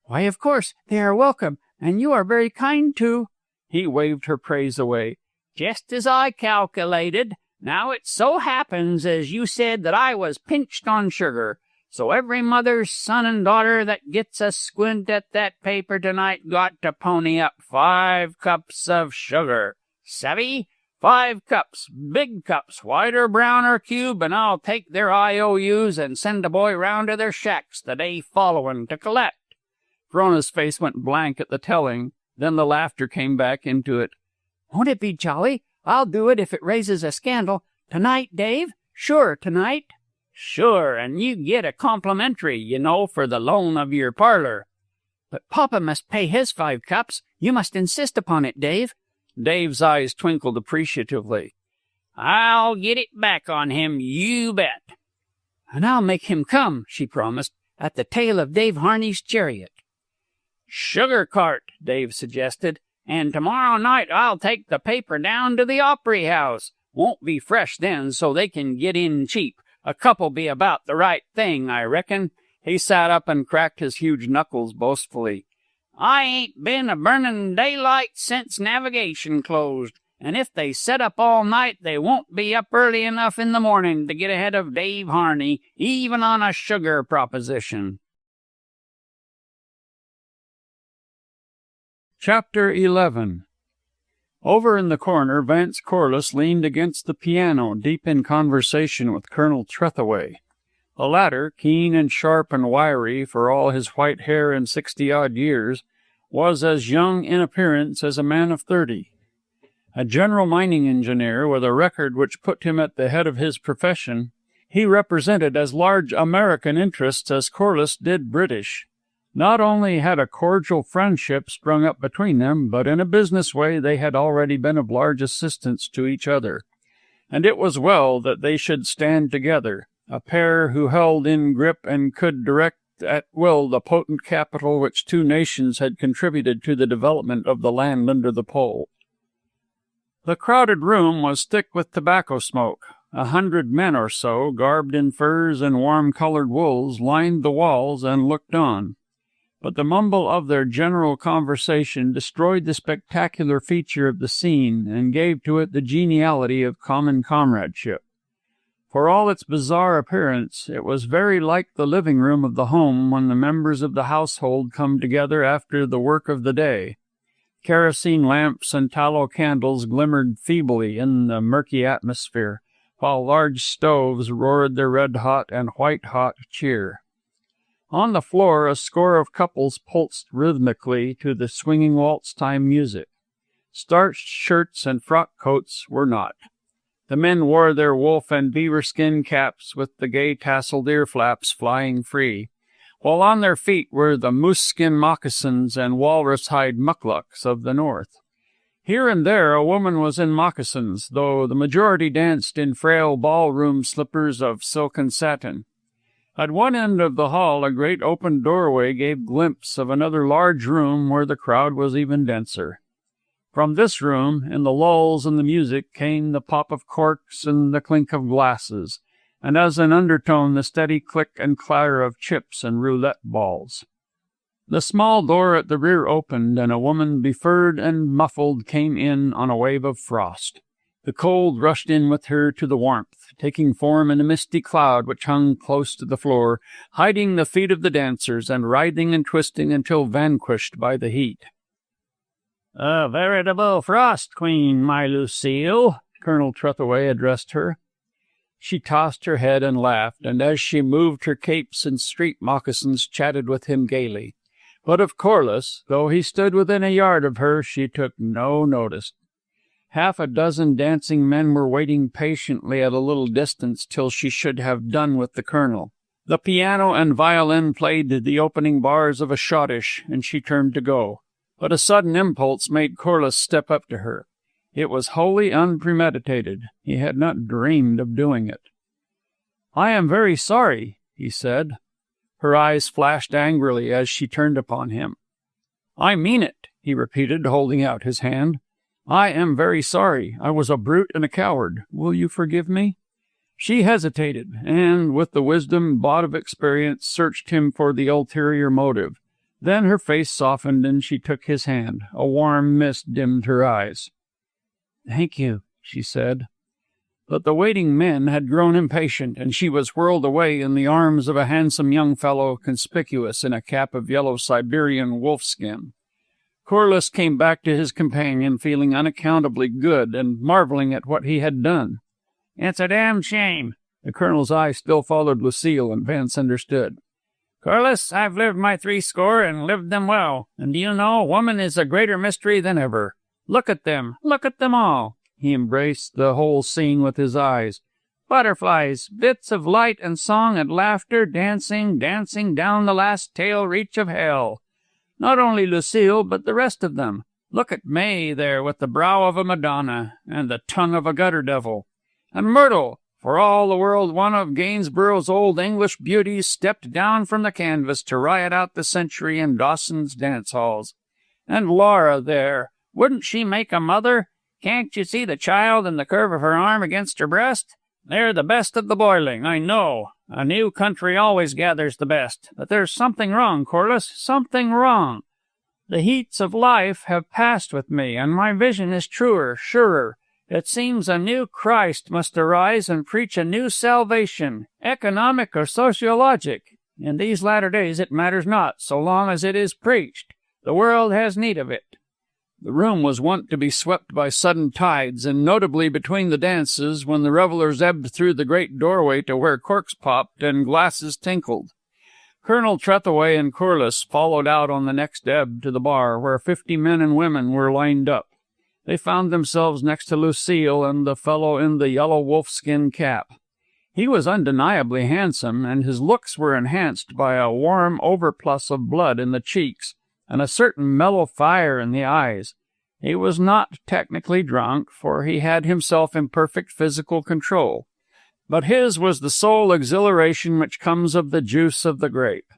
"Why, of course, they are welcome, and you are very kind to—" He waved her praise away. "Just as I calculated. Now it so happens, as you said, that I was pinched on sugar. So every mother's son and daughter that gets a squint at that paper tonight got to pony up 5 cups of sugar. Savvy? 5 cups, big cups, white or brown or cube, and I'll take their IOUs and send a boy round to their shacks the day followin' to collect." Frona's face went blank at the telling. Then the laughter came back into it. "Won't it be jolly? I'll do it if it raises a scandal. Tonight, Dave? Sure, tonight." "Sure, and you get a complimentary, you know, for the loan of your parlor." "But Papa must pay his 5 cups. You must insist upon it, Dave." Dave's eyes twinkled appreciatively. "I'll get it back on him, you bet." "And I'll make him come," she promised, "at the tail of Dave Harney's chariot." "Sugar cart," Dave suggested. "And tomorrow night I'll take the paper down to the Opry House. Won't be fresh then, so they can get in cheap. A cup'll be about the right thing, I reckon." He sat up and cracked his huge knuckles boastfully. "I ain't been a burnin' daylight since navigation closed, and if they set up all night, they won't be up early enough in the morning to get ahead of Dave Harney, even on a sugar proposition." Chapter 11. Over in the corner, Vance Corliss leaned against the piano, deep in conversation with Colonel Trethaway. The latter, keen and sharp and wiry for all his white hair and 60-odd years, was as young in appearance as a man of 30. A general mining engineer with a record which put him at the head of his profession, he represented as large American interests as Corliss did British. Not only had a cordial friendship sprung up between them, but in a business way they had already been of large assistance to each other. And it was well that they should stand together, a pair who held in grip and could direct at will the potent capital which two nations had contributed to the development of the land under the pole. The crowded room was thick with tobacco smoke. 100 men or so, garbed in furs and warm-colored wools, lined the walls and looked on. But the mumble of their general conversation destroyed the spectacular feature of the scene and gave to it the geniality of common comradeship. For all its bizarre appearance, it was very like the living room of the home when the members of the household come together after the work of the day. Kerosene lamps and tallow candles glimmered feebly in the murky atmosphere, while large stoves roared their red-hot and white-hot cheer. On the floor, a score of couples pulsed rhythmically to the swinging waltz-time music. Starched shirts and frock coats were not. The men wore their wolf and beaver skin caps with the gay tasseled ear flaps flying free, while on their feet were the moose-skin moccasins and walrus-hide mucklucks of the north. Here and there a woman was in moccasins, though the majority danced in frail ballroom slippers of silken satin. At one end of the hall a great open doorway gave glimpse of another large room where the crowd was even denser. From this room, in the lulls in the music, came the pop of corks and the clink of glasses, and as an undertone the steady click and clatter of chips and roulette balls. The small door at the rear opened, and a woman befurred and muffled came in on a wave of frost. The cold rushed in with her to the warmth, taking form in a misty cloud which hung close to the floor, hiding the feet of the dancers and writhing and twisting until vanquished by the heat. "A veritable frost queen, my Lucille," Colonel Trethaway addressed her. She tossed her head and laughed, and as she moved her capes and street moccasins chatted with him gaily. But of Corliss, though he stood within a yard of her, she took no notice. Half a dozen dancing men were waiting patiently at a little distance till she should have done with the colonel. The piano and violin played the opening bars of a schottische, and she turned to go. But a sudden impulse made Corliss step up to her. It was wholly unpremeditated. He had not dreamed of doing it. "I am very sorry," he said. Her eyes flashed angrily as she turned upon him. "I mean it," he repeated, holding out his hand. "I am very sorry. I was a brute and a coward. Will you forgive me?" She hesitated, and, with the wisdom bought of experience, searched him for the ulterior motive. Then her face softened, and she took his hand. A warm mist dimmed her eyes. "Thank you," she said. But the waiting men had grown impatient, and she was whirled away in the arms of a handsome young fellow conspicuous in a cap of yellow Siberian wolfskin. Corliss came back to his companion, feeling unaccountably good and marveling at what he had done. "It's a damned shame." The colonel's eye still followed Lucille, and Vance understood. "Corliss, I've lived my 60 and lived them well, and do you know, woman is a greater mystery than ever. Look at them all." He embraced the whole scene with his eyes. "Butterflies, bits of light and song and laughter, dancing down the last tail reach of hell. Not only Lucille, but the rest of them. Look at May there with the brow of a Madonna and the tongue of a gutter devil. And Myrtle, for all the world one of Gainsborough's old English beauties, stepped down from the canvas to riot out the century in Dawson's dance halls. And Laura there, wouldn't she make a mother? Can't you see the child and the curve of her arm against her breast? They're the best of the boiling, I know. A new country always gathers the best. But there's something wrong, Corliss, something wrong. The heats of life have passed with me, and my vision is truer, surer. It seems a new Christ must arise and preach a new salvation, economic or sociologic. In these latter days it matters not, so long as it is preached. The world has need of it. The room was wont to be swept by sudden tides, and notably between the dances, when the revellers ebbed through the great doorway to where corks popped and glasses tinkled. Colonel Trethaway and Corliss followed out on the next ebb to the bar, where 50 men and women were lined up. They found themselves next to Lucille and the fellow in the yellow wolfskin cap. He was undeniably handsome, and his looks were enhanced by a warm overplus of blood in the cheeks and a certain mellow fire in the eyes. He was not technically drunk, for he had himself in perfect physical control, but his was the sole exhilaration which comes of the juice of the grape.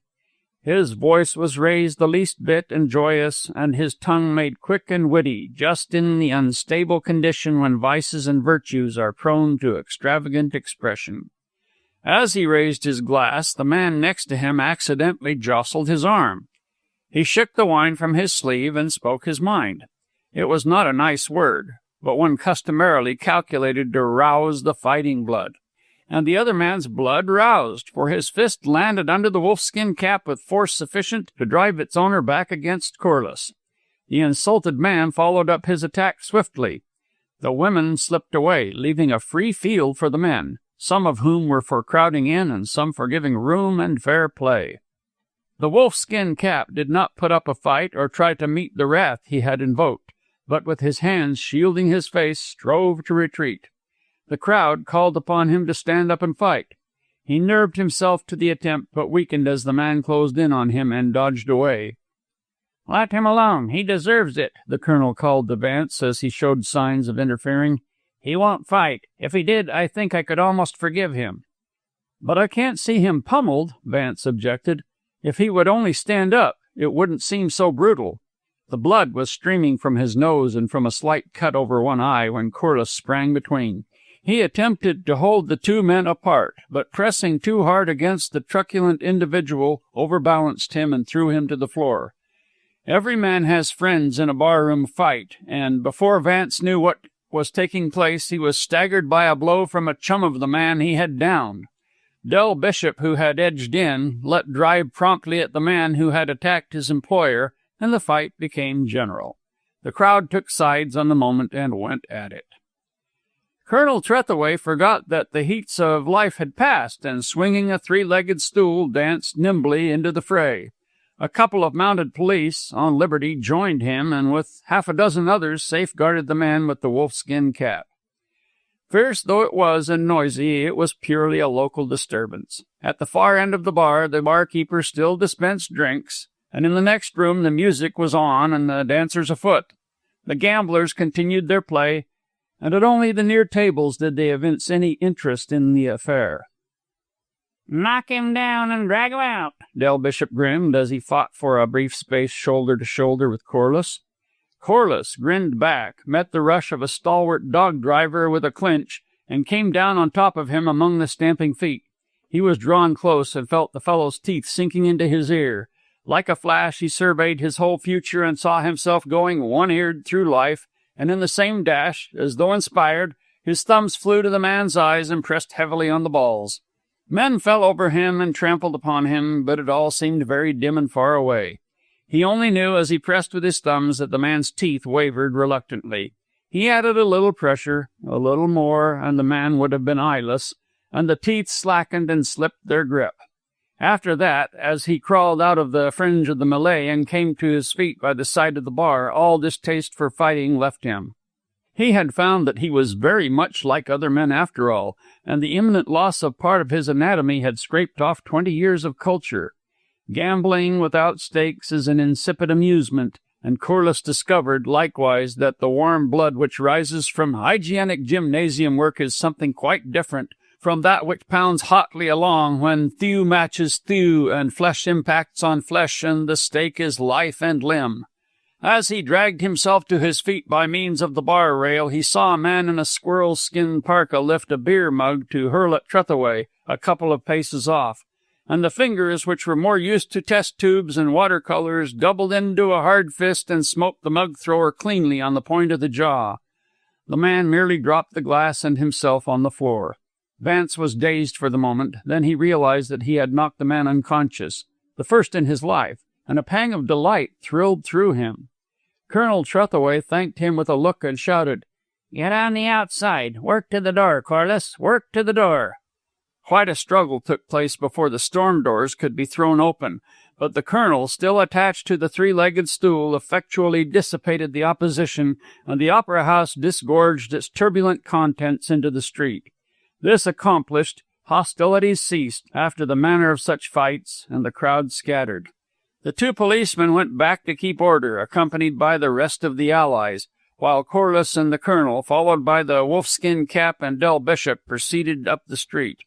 His voice was raised the least bit and joyous, and his tongue made quick and witty, just in the unstable condition when vices and virtues are prone to extravagant expression. As he raised his glass, the man next to him accidentally jostled his arm. He shook the wine from his sleeve and spoke his mind. It was not a nice word, but one customarily calculated to rouse the fighting blood. And the other man's blood roused, for his fist landed under the wolfskin cap with force sufficient to drive its owner back against Corliss. The insulted man followed up his attack swiftly. The women slipped away, leaving a free field for the men, some of whom were for crowding in and some for giving room and fair play. The wolfskin cap did not put up a fight or try to meet the wrath he had invoked, but with his hands shielding his face strove to retreat. The crowd called upon him to stand up and fight. He nerved himself to the attempt, but weakened as the man closed in on him and dodged away. "Let him alone. He deserves it," the colonel called to Vance as he showed signs of interfering. "He won't fight. If he did, I think I could almost forgive him." "But I can't see him pummeled," Vance objected. "If he would only stand up, it wouldn't seem so brutal." The blood was streaming from his nose and from a slight cut over one eye when Corliss sprang between. He attempted to hold the two men apart, but pressing too hard against the truculent individual overbalanced him and threw him to the floor. Every man has friends in a barroom fight, and before Vance knew what was taking place, he was staggered by a blow from a chum of the man he had downed. Del Bishop, who had edged in, let drive promptly at the man who had attacked his employer, and the fight became general. The crowd took sides on the moment and went at it. Colonel Trethaway forgot that the heats of life had passed, and swinging a three-legged stool, danced nimbly into the fray. A couple of mounted police, on liberty, joined him, and with half a dozen others safeguarded the man with the wolfskin cap. Fierce though it was and noisy, it was purely a local disturbance. At the far end of the bar, the barkeeper still dispensed drinks, and in the next room the music was on and the dancers afoot. The gamblers continued their play, and at only the near tables did they evince any interest in the affair. "Knock him down and drag him out," Del Bishop grinned as he fought for a brief space shoulder to shoulder with Corliss. Corliss grinned back, met the rush of a stalwart dog-driver with a clinch, and came down on top of him among the stamping feet. He was drawn close and felt the fellow's teeth sinking into his ear. Like a flash, he surveyed his whole future and saw himself going one-eared through life, and in the same dash, as though inspired, his thumbs flew to the man's eyes and pressed heavily on the balls. Men fell over him and trampled upon him, but it all seemed very dim and far away. He only knew as he pressed with his thumbs that the man's teeth wavered reluctantly. He added a little pressure, a little more, and the man would have been eyeless, and the teeth slackened and slipped their grip. After that, as he crawled out of the fringe of the melee and came to his feet by the side of the bar, all distaste for fighting left him. He had found that he was very much like other men after all, and the imminent loss of part of his anatomy had scraped off 20 years of culture. Gambling without stakes is an insipid amusement, and Corliss discovered, likewise, that the warm blood which rises from hygienic gymnasium work is something quite different from that which pounds hotly along when thew matches thew and flesh impacts on flesh and the stake is life and limb. As he dragged himself to his feet by means of the bar rail, he saw a man in a squirrel-skin parka lift a beer mug to hurl at Trethaway a couple of paces off, and the fingers, which were more used to test tubes and watercolors, doubled into a hard fist and smote the mug-thrower cleanly on the point of the jaw. The man merely dropped the glass and himself on the floor. Vance was dazed for the moment. Then he realized that he had knocked the man unconscious, the first in his life, and a pang of delight thrilled through him. Colonel Trethaway thanked him with a look and shouted, "Get on the outside. Work to the door, Corliss. Work to the door." Quite a struggle took place before the storm doors could be thrown open, but the colonel, still attached to the three-legged stool, effectually dissipated the opposition, and the opera house disgorged its turbulent contents into the street. This accomplished, hostilities ceased, after the manner of such fights, and the crowd scattered. The two policemen went back to keep order, accompanied by the rest of the allies, while Corliss and the colonel, followed by the wolfskin cap and Del Bishop, proceeded up the street.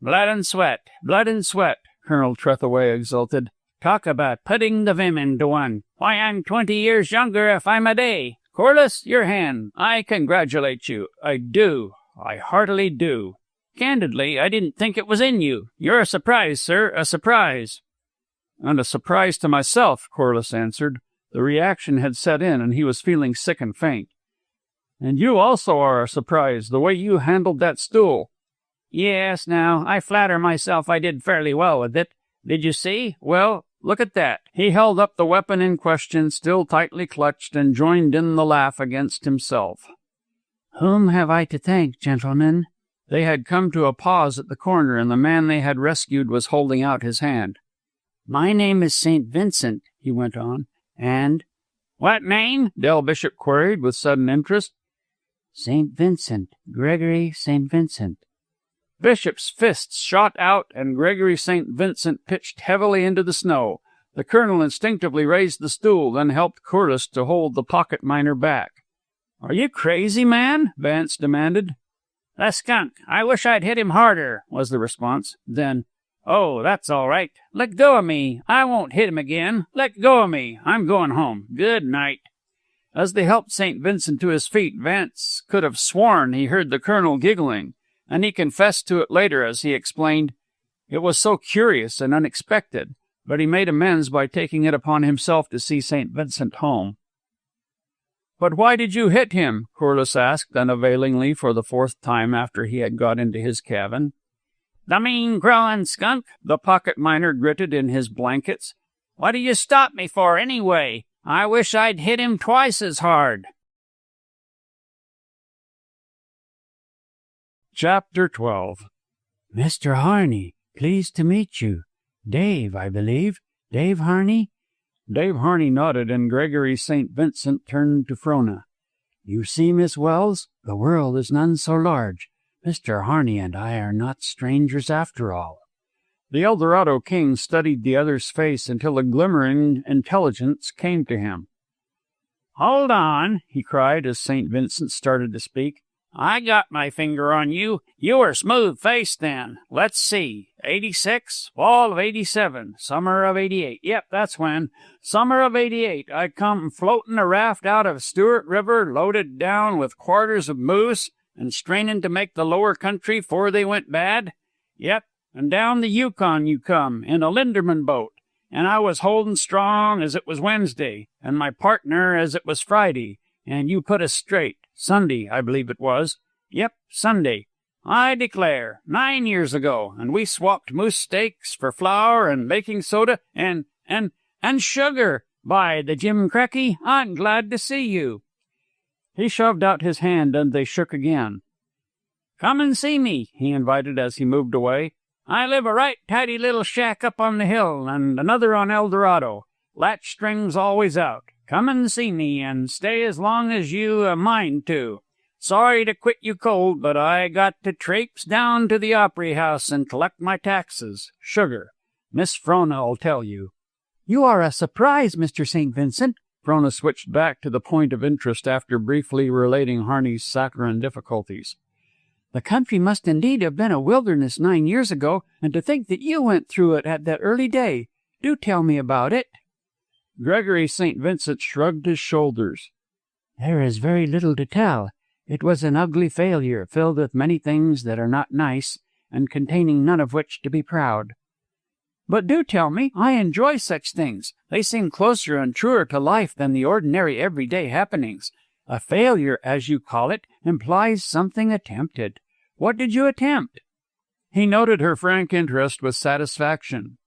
Blood and sweat, Colonel Trethaway exulted. Talk about putting the vim into one. Why, I'm 20 years younger if I'm a day. Corliss, your hand. I congratulate you. I do. I heartily do. Candidly, I didn't think it was in you. You're a surprise, sir, a surprise. And a surprise to myself, Corliss answered. The reaction had set in, and he was feeling sick and faint. And you also are a surprise, the way you handled that stool. Yes, now, I flatter myself I did fairly well with it. Did you see? Well, look at that. He held up the weapon in question, still tightly clutched, and joined in the laugh against himself. Whom have I to thank, gentlemen? They had come to a pause at the corner, and the man they had rescued was holding out his hand. My name is St. Vincent, he went on, and— What name? Del Bishop queried with sudden interest. St. Vincent, Gregory St. Vincent. Bishop's fists shot out, and Gregory St. Vincent pitched heavily into the snow. The colonel instinctively raised the stool, then helped Corliss to hold the pocket miner back. Are you crazy, man? Vance demanded. The skunk. I wish I'd hit him harder, was the response. Then, oh, that's all right. Let go of me. I won't hit him again. Let go of me. I'm going home. Good night. As they helped St. Vincent to his feet, Vance could have sworn he heard the colonel giggling, and he confessed to it later as he explained, it was so curious and unexpected, but he made amends by taking it upon himself to see St. Vincent home. But why did you hit him? Corliss asked unavailingly for the fourth time after he had got into his cabin. The mean crawling skunk, the pocket miner gritted in his blankets. What do you stop me for, anyway? I wish I'd hit him twice as hard. Chapter 12. Mr. Harney, pleased to meet you. Dave, I believe. Dave Harney? Dave Harney nodded, and Gregory St. Vincent turned to Frona. You see, Miss Welles, the world is none so large. Mr. Harney and I are not strangers after all. The Eldorado king studied the other's face until a glimmering intelligence came to him. Hold on, he cried as St. Vincent started to speak. I got my finger on you. You were smooth-faced then. Let's see. 86, fall of 87, summer of 88. Yep, that's when. Summer of 88, I come floating a raft out of Stewart River, loaded down with quarters of moose, and straining to make the lower country 'fore they went bad. Yep, and down the Yukon you come, in a Linderman boat, and I was holding strong as it was Wednesday, and my partner as it was Friday, and you put us straight. Sunday, I believe it was. Yep, Sunday. I declare, 9 years ago, and we swapped moose steaks for flour and baking soda and sugar. By the Jim Crecky, I'm glad to see you. He shoved out his hand, and they shook again. Come and see me, he invited as he moved away. I live a right tidy little shack up on the hill, and another on Eldorado. Latch strings always out. Come and see me, and stay as long as you mind to. Sorry to quit you cold, but I got to traipse down to the Opry House and collect my taxes. Sugar. Miss Frona'll tell you. You are a surprise, Mr. St. Vincent. Frona switched back to the point of interest after briefly relating Harney's saccharine difficulties. The country must indeed have been a wilderness 9 years ago, and to think that you went through it at that early day. Do tell me about it. Gregory St. Vincent shrugged his shoulders. There is very little to tell. It was an ugly failure, filled with many things that are not nice, and containing none of which to be proud. But do tell me, I enjoy such things. They seem closer and truer to life than the ordinary everyday happenings. A failure, as you call it, implies something attempted. What did you attempt? He noted her frank interest with satisfaction.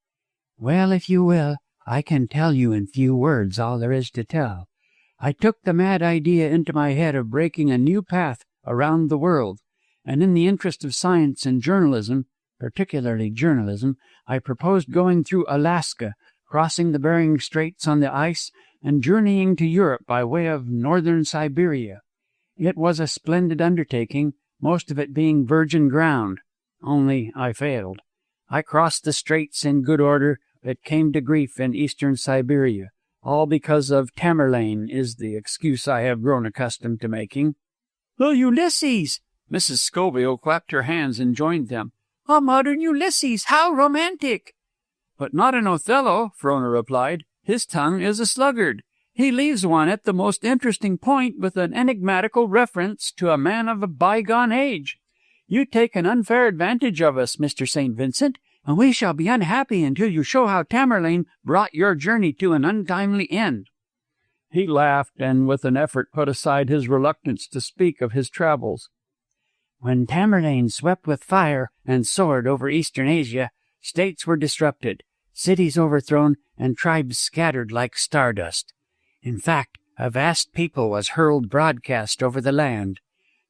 Well, if you will, I can tell you in few words all there is to tell. I took the mad idea into my head of breaking a new path around the world, and in the interest of science and journalism, particularly journalism, I proposed going through Alaska, crossing the Bering Straits on the ice, and journeying to Europe by way of northern Siberia. It was a splendid undertaking, most of it being virgin ground. Only I failed. I crossed the straits in good order, but came to grief in eastern Siberia. All because of Tamerlane is the excuse I have grown accustomed to making. "Oh, Ulysses!" Mrs. Scoville clapped her hands and joined them. "A modern Ulysses! How romantic!" "But not an Othello," Frona replied. "His tongue is a sluggard. He leaves one at the most interesting point with an enigmatical reference to a man of a bygone age. You take an unfair advantage of us, Mr. St. Vincent, and we shall be unhappy until you show how Tamerlane brought your journey to an untimely end." He laughed, and with an effort put aside his reluctance to speak of his travels. "When Tamerlane swept with fire and sword over eastern Asia, states were disrupted, cities overthrown, and tribes scattered like stardust. In fact, a vast people was hurled broadcast over the land.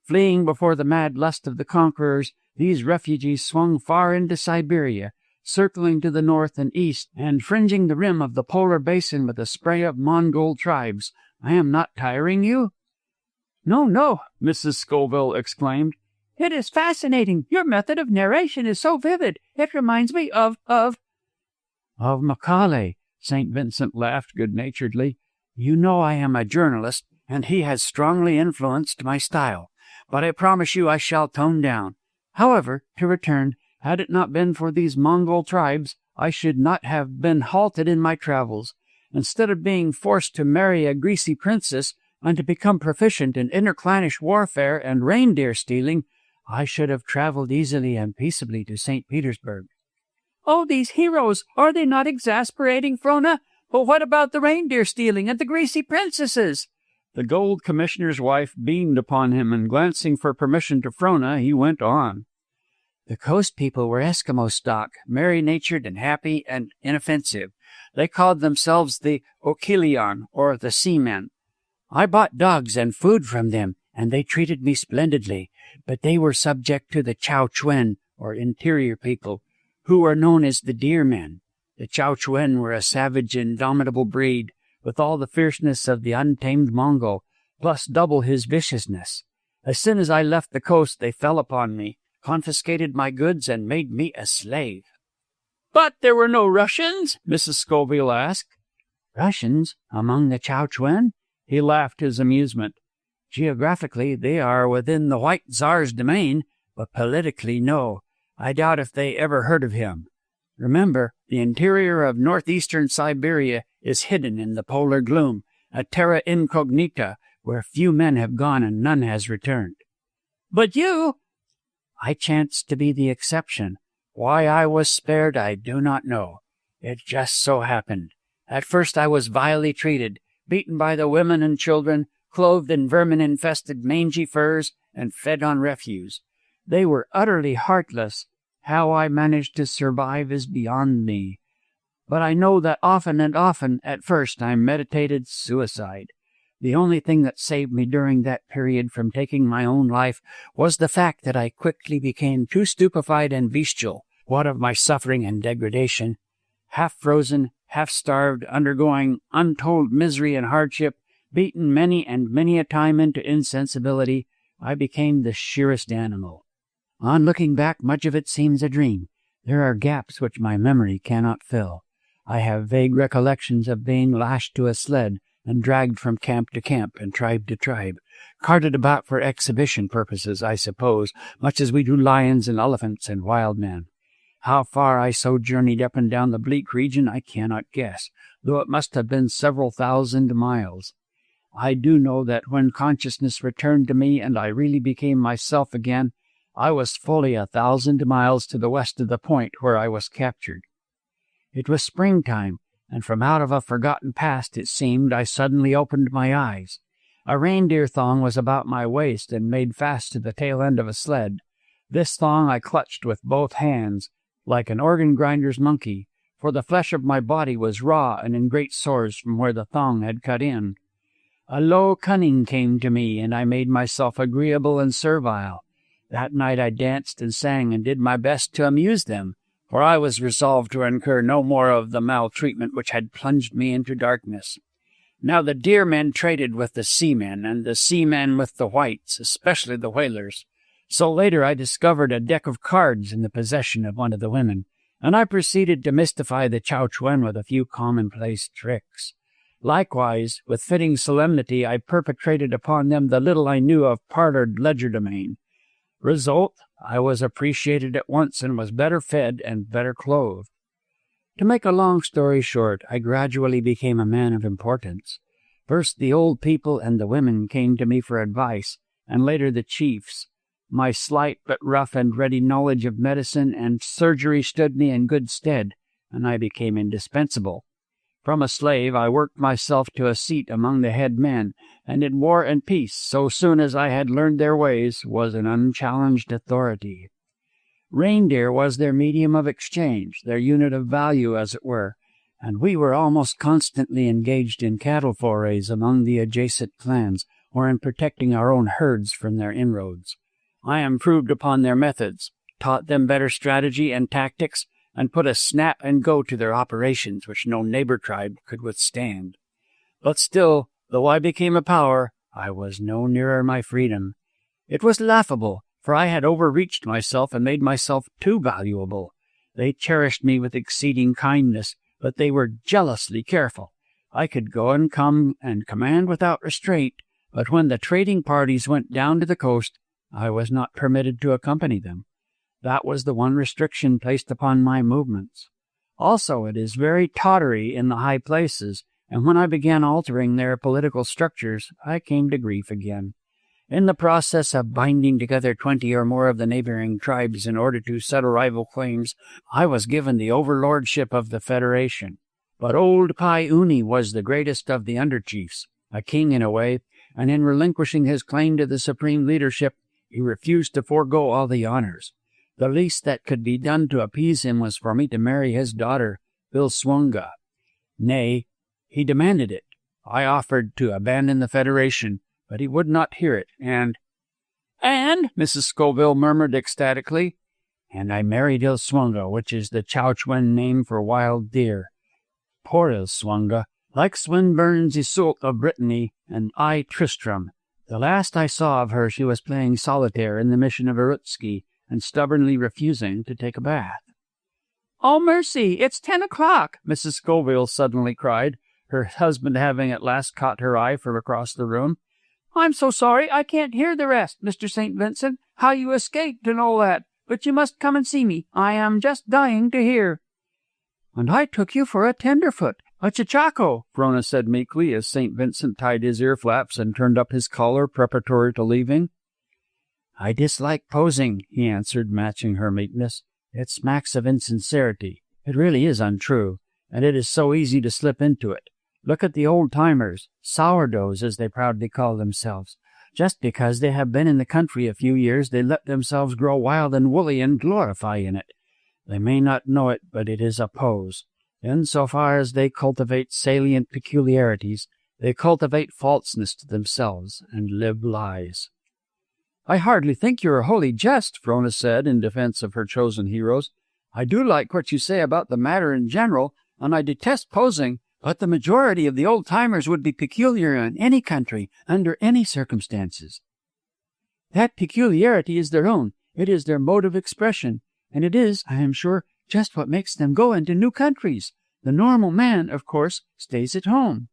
Fleeing before the mad lust of the conquerors, these refugees swung far into Siberia, circling to the north and east, and fringing the rim of the polar basin with a spray of Mongol tribes. I am not tiring you?" "No, no," Mrs. Scoville exclaimed. "It is fascinating. Your method of narration is so vivid. It reminds me of Macaulay," St. Vincent laughed good-naturedly. "You know I am a journalist, and he has strongly influenced my style. But I promise you I shall tone down. However, to return, had it not been for these Mongol tribes, I should not have been halted in my travels. Instead of being forced to marry a greasy princess and to become proficient in interclannish warfare and reindeer stealing, I should have traveled easily and peaceably to St. Petersburg." "Oh, these heroes! Are they not exasperating, Frona? But what about the reindeer stealing and the greasy princesses?" The gold commissioner's wife beamed upon him, and glancing for permission to Frona, he went on. "The coast people were Eskimo stock, merry-natured and happy and inoffensive. They called themselves the Okilion, or the Seamen. I bought dogs and food from them, and they treated me splendidly, but they were subject to the Chow Chuen, or interior people, who are known as the Deer Men. The Chow Chuen were a savage, indomitable breed, with all the fierceness of the untamed Mongol, plus double his viciousness. As soon as I left the coast, they fell upon me, confiscated my goods, and made me a slave." "But there were no Russians?" Mrs. Scoville asked. "Russians among the Chow Chuen?" He laughed his amusement. "Geographically, they are within the White Tsar's domain, but politically, no. I doubt if they ever heard of him. Remember, the interior of northeastern Siberia is hidden in the polar gloom, a terra incognita where few men have gone and none has returned." "But you—" "I chanced to be the exception. Why I was spared, I do not know. It just so happened. At first I was vilely treated, beaten by the women and children, clothed in vermin-infested mangy furs, and fed on refuse. They were utterly heartless. How I managed to survive is beyond me. But I know that often and often, at first, I meditated suicide. The only thing that saved me during that period from taking my own life was the fact that I quickly became too stupefied and bestial, what of my suffering and degradation. Half frozen, half starved, undergoing untold misery and hardship, beaten many and many a time into insensibility, I became the sheerest animal. On looking back, much of it seems a dream. There are gaps which my memory cannot fill. I have vague recollections of being lashed to a sled and dragged from camp to camp and tribe to tribe, carted about for exhibition purposes, I suppose, much as we do lions and elephants and wild men. How far I so journeyed up and down the bleak region I cannot guess, though it must have been several thousand miles. I do know that when consciousness returned to me and I really became myself again, I was fully 1,000 miles to the west of the point where I was captured. It was springtime, and from out of a forgotten past, it seemed, I suddenly opened my eyes. A reindeer thong was about my waist and made fast to the tail end of a sled. This thong I clutched with both hands, like an organ grinder's monkey, for the flesh of my body was raw and in great sores from where the thong had cut in. A low cunning came to me, and I made myself agreeable and servile. That night I danced and sang and did my best to amuse them, for I was resolved to incur no more of the maltreatment which had plunged me into darkness. Now the deer men traded with the seamen, and the seamen with the whites, especially the whalers. So later I discovered a deck of cards in the possession of one of the women, and I proceeded to mystify the Chow Chuen with a few commonplace tricks. Likewise, with fitting solemnity, I perpetrated upon them the little I knew of parlored legerdemain. Result, I was appreciated at once and was better fed and better clothed. To make a long story short, I gradually became a man of importance. First the old people and the women came to me for advice, and later the chiefs. My slight but rough and ready knowledge of medicine and surgery stood me in good stead, and I became indispensable. From a slave I worked myself to a seat among the head men, and in war and peace, so soon as I had learned their ways, was an unchallenged authority. Reindeer was their medium of exchange, their unit of value, as it were, and we were almost constantly engaged in cattle forays among the adjacent clans, or in protecting our own herds from their inroads. I improved upon their methods, taught them better strategy and tactics, and put a snap and go to their operations which no neighbor tribe could withstand. But still, though I became a power, I was no nearer my freedom. It was laughable, for I had overreached myself and made myself too valuable. They cherished me with exceeding kindness, but they were jealously careful. I could go and come and command without restraint, but when the trading parties went down to the coast, I was not permitted to accompany them. That was the one restriction placed upon my movements. Also, it is very tottery in the high places, and when I began altering their political structures, I came to grief again. In the process of binding together 20 or more of the neighboring tribes in order to settle rival claims, I was given the overlordship of the Federation. But old Pai Uni was the greatest of the under-chiefs, a king in a way, and in relinquishing his claim to the supreme leadership, he refused to forego all the honors. The least that could be done to appease him was for me to marry his daughter, Bilswunga. Nay, he demanded it. I offered to abandon the Federation, but he would not hear it, and Mrs. Scoville murmured ecstatically, and I married Ilswunga, which is the Chow Chuen name for wild deer. Poor Ilswunga, like Swinburne's Iseult of Brittany, and I Tristram. The last I saw of her, she was playing solitaire in the mission of Arutski, and stubbornly refusing to take a bath. "Oh, mercy, it's 10 o'clock!" Mrs. Scoville suddenly cried, her husband having at last caught her eye from across the room. "I'm so sorry I can't hear the rest, Mr. St. Vincent, how you escaped and all that, but you must come and see me. I am just dying to hear." "And I took you for a tenderfoot, a chechaco," Frona said meekly as St. Vincent tied his ear flaps and turned up his collar preparatory to leaving. "I dislike posing," he answered, matching her meekness. "It smacks of insincerity. It really is untrue, and it is so easy to slip into it. Look at the old-timers, sourdoughs as they proudly call themselves. Just because they have been in the country a few years, they let themselves grow wild and woolly and glorify in it. They may not know it, but it is a pose. In so far as they cultivate salient peculiarities, they cultivate falseness to themselves and live lies." "I hardly think you're a holy jest," Frona said in defense of her chosen heroes. "I do like what you say about the matter in general, and I detest posing, but the majority of the old-timers would be peculiar in any country, under any circumstances. That peculiarity is their own. It is their mode of expression, and it is, I am sure, just what makes them go into new countries. The normal man, of course, stays at home."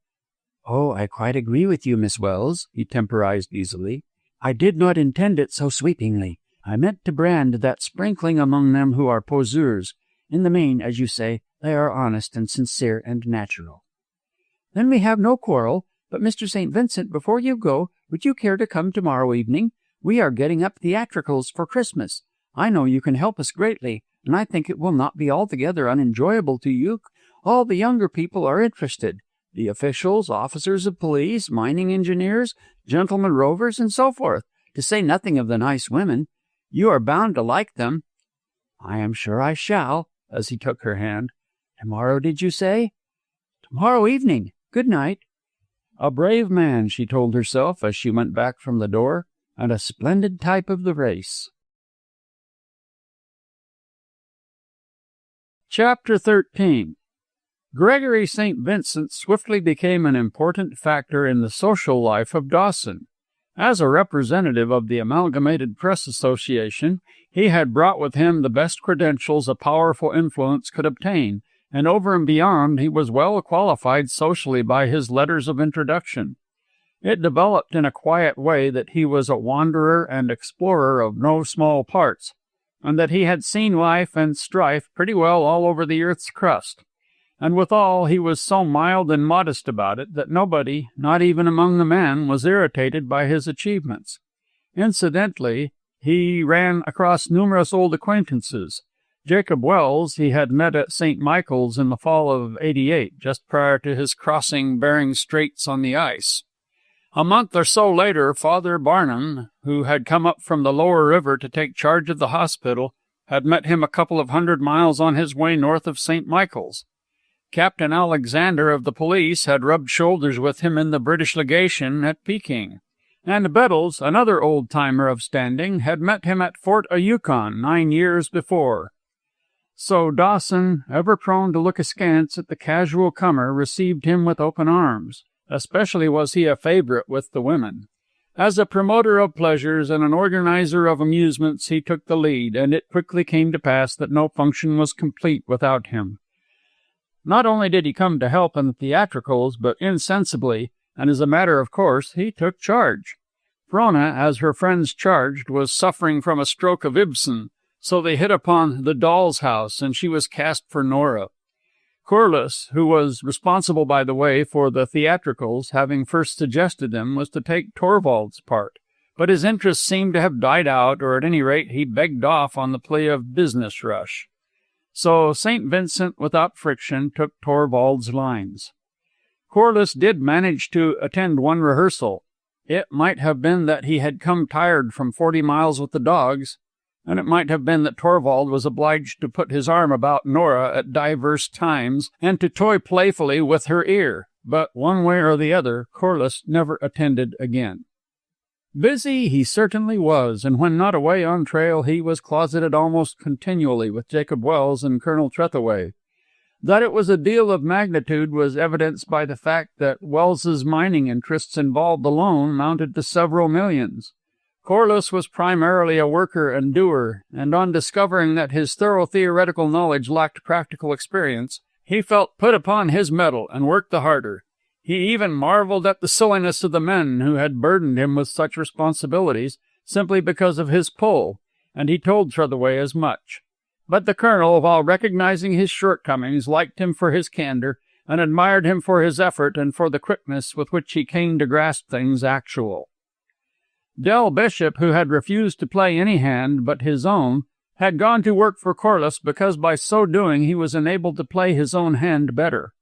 "Oh, I quite agree with you, Miss Welles," he temporized easily. "I did not intend it so sweepingly. I meant to brand that sprinkling among them who are poseurs, In the main, as you say, they are honest and sincere and natural. Then we have no quarrel, but Mr. St. Vincent, before you go, would you care to come tomorrow evening? We are getting up theatricals for Christmas. I know you can help us greatly, and I think it will not be altogether unenjoyable to you. All the younger people are interested. The officials, officers of police, mining engineers, gentlemen rovers, and so forth, to say nothing of the nice women. You are bound to like them. I am sure I shall, as he took her hand. Tomorrow, did you say? Tomorrow evening. Good night. A brave man, she told herself as she went back from the door, and a splendid type of the race. Chapter 13. Gregory St. Vincent swiftly became an important factor in the social life of Dawson. As a representative of the Amalgamated Press Association, he had brought with him the best credentials a powerful influence could obtain, and over and beyond he was well qualified socially by his letters of introduction. It developed in a quiet way that he was a wanderer and explorer of no small parts, and that he had seen life and strife pretty well all over the earth's crust. And withal he was so mild and modest about it that nobody, not even among the men, was irritated by his achievements. Incidentally, he ran across numerous old acquaintances. Jacob Welles he had met at St. Michael's in the fall of '88, just prior to his crossing Bering Straits on the ice. A month or so later, Father Barnum, who had come up from the lower river to take charge of the hospital, had met him a couple of 100 miles on his way north of St. Michael's. Captain Alexander of the police had rubbed shoulders with him in the British legation at Peking, and Bettles, another old-timer of standing, had met him at Fort Yukon 9 years before. So Dawson, ever prone to look askance at the casual comer, received him with open arms. Especially was he a favorite with the women. As a promoter of pleasures and an organizer of amusements, he took the lead, and it quickly came to pass that no function was complete without him. Not only did he come to help in the theatricals, but insensibly, and as a matter of course, he took charge. Frona, as her friends charged, was suffering from a stroke of Ibsen, so they hit upon The Doll's House, and she was cast for Nora. Corliss, who was responsible, by the way, for the theatricals, having first suggested them, was to take Torvald's part, but his interest seemed to have died out, or at any rate he begged off on the plea of business rush. So St. Vincent, without friction, took Torvald's lines. Corliss did manage to attend one rehearsal. It might have been that he had come tired from 40 miles with the dogs, and it might have been that Torvald was obliged to put his arm about Nora at divers times and to toy playfully with her ear, but one way or the other, Corliss never attended again. Busy he certainly was, and when not away on trail he was closeted almost continually with Jacob Welles and Colonel Trethaway. That it was a deal of magnitude was evidenced by the fact that Wells's mining interests involved alone mounted to several millions. Corliss was primarily a worker and doer, and on discovering that his thorough theoretical knowledge lacked practical experience, he felt put upon his mettle and worked the harder. He even marveled at the silliness of the men who had burdened him with such responsibilities simply because of his pull, and he told Trethaway as much. But the colonel, while recognizing his shortcomings, liked him for his candor, and admired him for his effort and for the quickness with which he came to grasp things actual. Del Bishop, who had refused to play any hand but his own, had gone to work for Corliss because by so doing he was enabled to play his own hand better.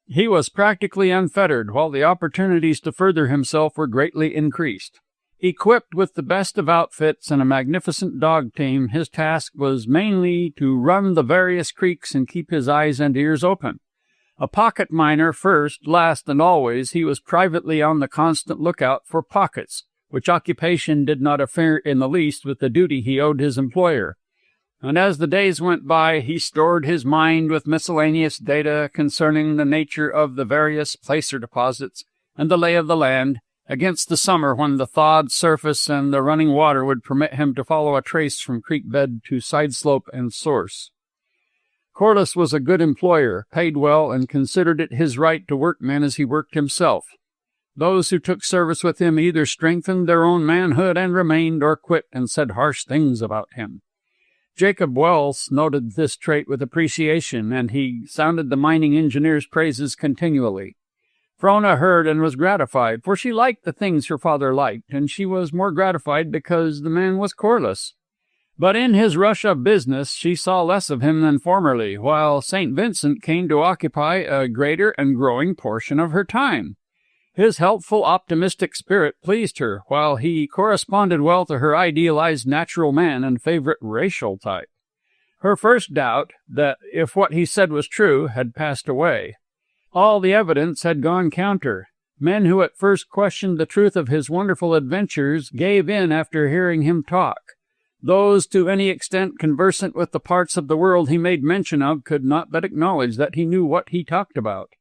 He was practically unfettered, while the opportunities to further himself were greatly increased. Equipped with the best of outfits and a magnificent dog team, his task was mainly to run the various creeks and keep his eyes and ears open. A pocket miner first, last, and always, he was privately on the constant lookout for pockets, which occupation did not interfere in the least with the duty he owed his employer. And as the days went by, he stored his mind with miscellaneous data concerning the nature of the various placer deposits and the lay of the land, against the summer when the thawed surface and the running water would permit him to follow a trace from creek bed to side slope and source. Corliss was a good employer, paid well, and considered it his right to work men as he worked himself. Those who took service with him either strengthened their own manhood and remained, or quit and said harsh things about him. Jacob Wells noted this trait with appreciation, and he sounded the mining engineer's praises continually. Frona heard and was gratified, for she liked the things her father liked, and she was more gratified because the man was Corliss. But in his rush of business she saw less of him than formerly, while St. Vincent came to occupy a greater and growing portion of her time. His helpful, optimistic spirit pleased her, while he corresponded well to her idealized natural man and favorite racial type. Her first doubt, that if what he said was true, had passed away. All the evidence had gone counter. Men who at first questioned the truth of his wonderful adventures gave in after hearing him talk. Those to any extent conversant with the parts of the world he made mention of could not but acknowledge that he knew what he talked about.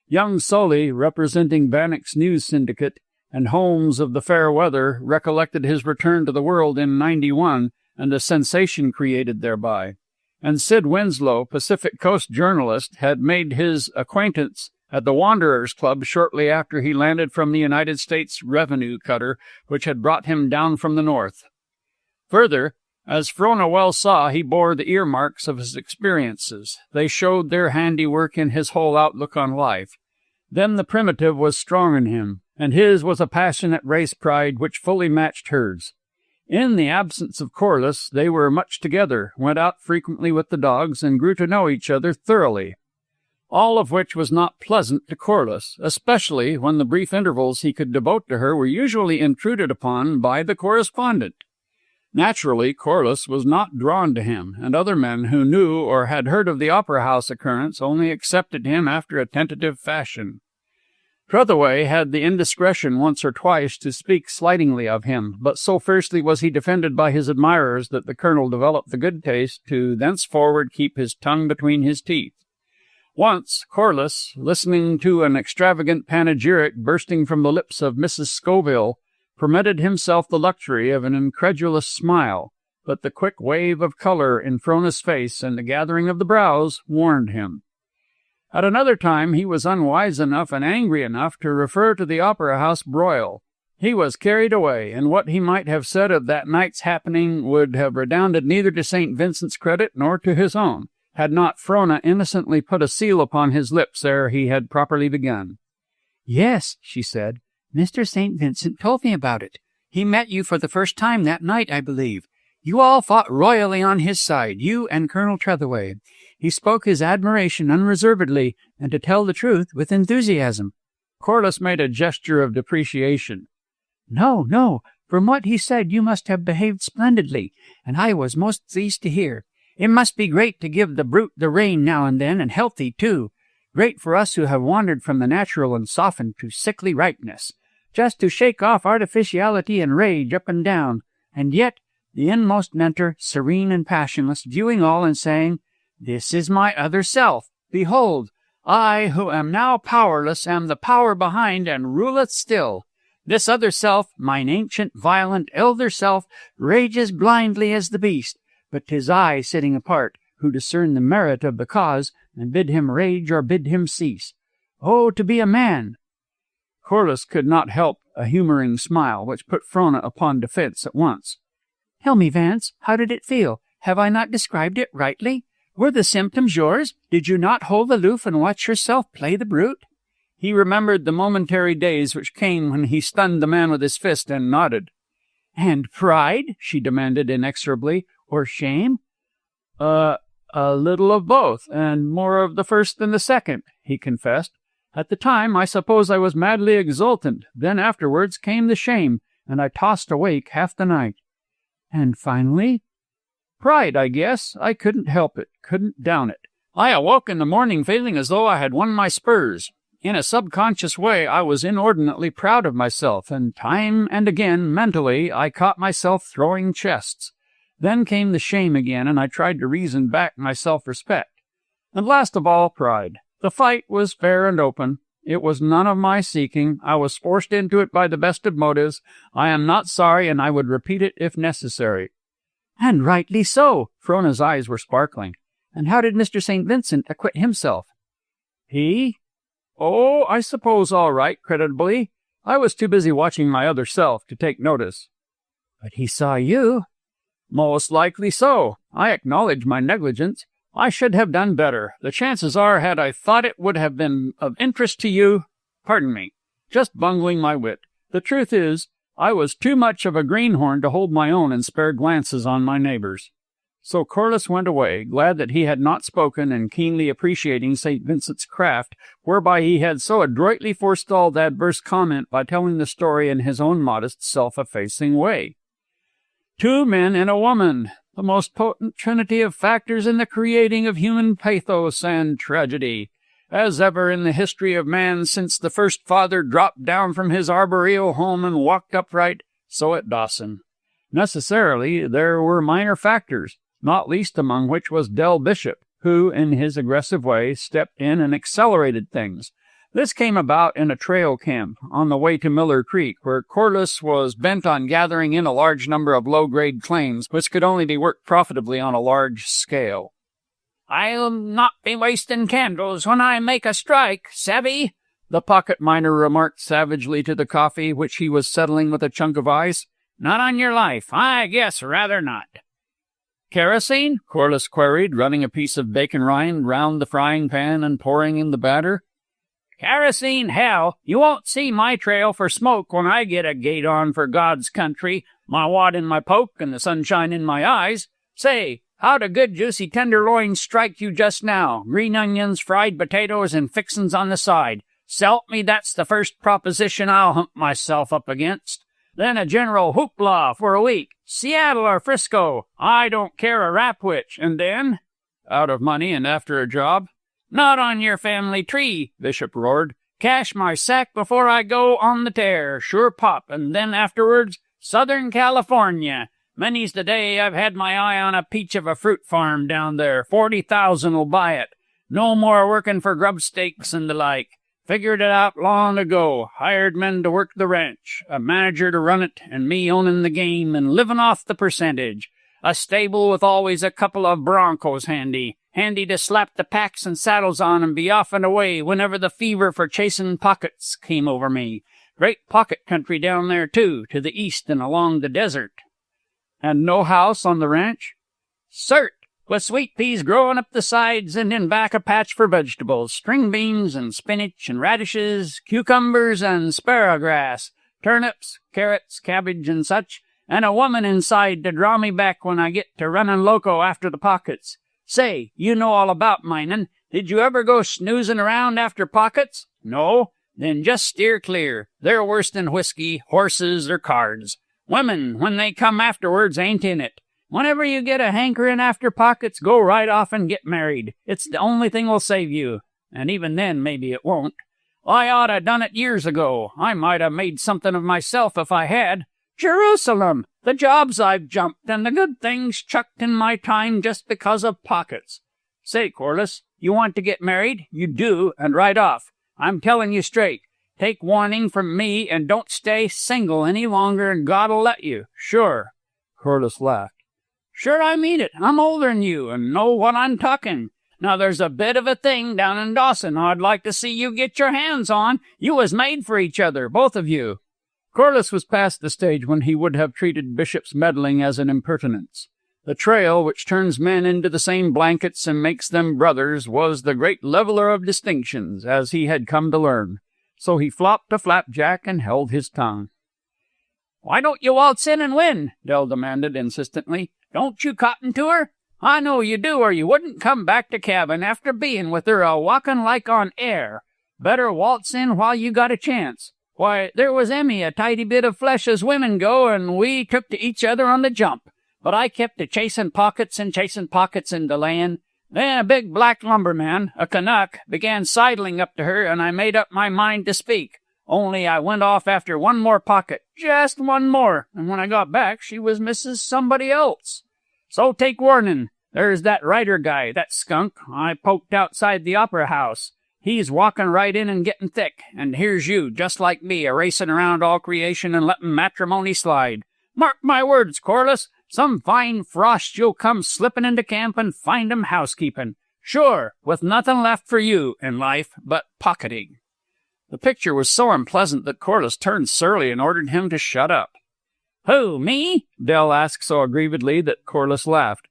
Young Sully, representing Bannock's News Syndicate, and Holmes of the Fair Weather recollected his return to the world in '91 and the sensation created thereby. And Sid Winslow, Pacific Coast journalist, had made his acquaintance at the Wanderers Club shortly after he landed from the United States revenue cutter which had brought him down from the north. Further, as Frona Welse saw, he bore the earmarks of his experiences. They showed their handiwork in his whole outlook on life. Then the primitive was strong in him, and his was a passionate race pride which fully matched hers. In the absence of Corliss, they were much together, went out frequently with the dogs, and grew to know each other thoroughly. All of which was not pleasant to Corliss, especially when the brief intervals he could devote to her were usually intruded upon by the correspondent. Naturally, Corliss was not drawn to him, and other men who knew or had heard of the Opera House occurrence only accepted him after a tentative fashion. Trethaway had the indiscretion once or twice to speak slightingly of him, but so fiercely was he defended by his admirers that the colonel developed the good taste to thenceforward keep his tongue between his teeth. Once, Corliss, listening to an extravagant panegyric bursting from the lips of Mrs. Scoville, permitted himself the luxury of an incredulous smile, but the quick wave of color in Frona's face and the gathering of the brows warned him. At another time he was unwise enough and angry enough to refer to the Opera House broil. He was carried away, and what he might have said of that night's happening would have redounded neither to St. Vincent's credit nor to his own, had not Frona innocently put a seal upon his lips ere he had properly begun. "Yes," she said, "Mr. St. Vincent told me about it. He met you for the first time that night, I believe. You all fought royally on his side, you and Colonel Trethaway. He spoke his admiration unreservedly, and to tell the truth, with enthusiasm." Corliss made a gesture of depreciation. No. From what he said, you must have behaved splendidly, and I was most pleased to hear. It must be great to give the brute the rein now and then, and healthy, too. Great for us who have wandered from the natural and softened to sickly ripeness. Just to shake off artificiality and rage up and down, and yet the inmost mentor, serene and passionless, viewing all and saying, "This is my other self. Behold, I, who am now powerless, am the power behind, and ruleth still. This other self, mine ancient, violent, elder self, rages blindly as the beast, but 'tis I sitting apart, who discern the merit of the cause, and bid him rage or bid him cease. Oh, to be a man!" Corliss could not help a humoring smile, which put Frona upon defense at once. "Tell me, Vance, how did it feel? Have I not described it rightly? Were the symptoms yours? Did you not hold aloof and watch yourself play the brute?" He remembered the momentary daze which came when he stunned the man with his fist and nodded. "And pride?" she demanded inexorably. "Or shame?" A little of both, and more of the first than the second," he confessed. "At the time, I suppose I was madly exultant. Then afterwards came the shame, and I tossed awake half the night." "And finally?" "Pride, I guess. I couldn't help it, couldn't down it. I awoke in the morning feeling as though I had won my spurs. In a subconscious way, I was inordinately proud of myself, and time and again, mentally, I caught myself throwing chests. Then came the shame again, and I tried to reason back my self-respect. And last of all, pride. The fight was fair and open. It was none of my seeking. I was forced into it by the best of motives. I am not sorry, and I would repeat it if necessary." "And rightly so." Frona's eyes were sparkling. "And how did Mr. St. Vincent acquit himself?" "He? Oh, I suppose all right, creditably. I was too busy watching my other self to take notice." "But he saw you." Most likely so. I acknowledge my negligence. I should have done better. The chances are, had I thought it would have been of interest to you— Pardon me. Just bungling my wit. The truth is, I was too much of a greenhorn to hold my own and spare glances on my neighbors. So Corliss went away, glad that he had not spoken and keenly appreciating St. Vincent's craft, whereby he had so adroitly forestalled adverse comment by telling the story in his own modest, self-effacing way. 2 men and a woman, the most potent trinity of factors in the creating of human pathos and tragedy, as ever in the history of man since the first father dropped down from his arboreal home and walked upright, so at Dawson. Necessarily, there were minor factors, not least among which was Del Bishop, who, in his aggressive way, stepped in and accelerated things. This came about in a trail camp on the way to Miller Creek, where Corliss was bent on gathering in a large number of low-grade claims, which could only be worked profitably on a large scale. "I'll not be wasting candles when I make a strike, savvy?" the pocket miner remarked savagely to the coffee, which he was settling with a chunk of ice. "Not on your life. I guess rather not." "Kerosene?" Corliss queried, running a piece of bacon rind round the frying pan and pouring in the batter. "Kerosene, hell! You won't see my trail for smoke when I get a gait on for God's country, my wad in my poke and the sunshine in my eyes. Say, how'd a good juicy tenderloin strike you just now? Green onions, fried potatoes, and fixins on the side. S'help me, that's the first proposition I'll hump myself up against. Then a general hoopla for a week. Seattle or Frisco, I don't care a rap which. And then—" "Out of money and after a job?" "Not on your family tree," Bishop roared. "Cash my sack before I go on the tear, sure pop, and then afterwards, Southern California. Many's the day I've had my eye on a peach of a fruit farm down there. 40,000'll buy it. No more working for grub stakes and the like. Figured it out long ago. Hired men to work the ranch, a manager to run it, and me owning the game and living off the percentage. A stable with always a couple of broncos handy to slap the packs and saddles on and be off and away whenever the fever for chasing pockets came over me. Great pocket country down there, too, to the east and along the desert." "And no house on the ranch?" "Cert, with sweet peas growing up the sides and in back a patch for vegetables, string beans and spinach and radishes, cucumbers and sparrowgrass, turnips, carrots, cabbage and such, and a woman inside to draw me back when I get to running loco after the pockets. Say, you know all about mining. Did you ever go snoozing around after pockets? No? Then just steer clear. They're worse than whiskey, horses, or cards. Women, when they come afterwards, ain't in it. Whenever you get a hankering after pockets, go right off and get married. It's the only thing will save you. And even then, maybe it won't. I ought 'a done it years ago. I might 'a made something of myself if I had. Jerusalem! The jobs I've jumped and the good things chucked in my time just because of pockets. Say, Corliss, you want to get married? You do, and right off. I'm telling you straight. Take warning from me and don't stay single any longer and God'll let you. Sure." Corliss laughed. "Sure, I mean it. I'm older'n you and know what I'm talking. Now, there's a bit of a thing down in Dawson I'd like to see you get your hands on. You was made for each other, both of you." Corliss was past the stage when he would have treated Bishop's meddling as an impertinence. The trail, which turns men into the same blankets and makes them brothers, was the great leveler of distinctions, as he had come to learn. So he flopped a flapjack and held his tongue. "Why don't you waltz in and win?" Del demanded insistently. "Don't you cotton to her? I know you do, or you wouldn't come back to cabin after being with her a-walking like on air. Better waltz in while you got a chance. Why, there was Emmy, a tidy bit of flesh as women go, and we took to each other on the jump. But I kept a chasing pockets and delaying. Then a big black lumberman, a Canuck, began sidling up to her, and I made up my mind to speak. Only I went off after one more pocket, just one more, and when I got back, she was Mrs. Somebody else. So take warning. There's that writer guy, that skunk, I poked outside the opera house. He's walking right in and getting thick, and here's you, just like me, a-racing around all creation and letting matrimony slide. Mark my words, Corliss, some fine frost you'll come slipping into camp and find 'em housekeeping. Sure, with nothing left for you in life but pocketing." The picture was so unpleasant that Corliss turned surly and ordered him to shut up. Who, me? Dell asked so aggrievedly that Corliss laughed.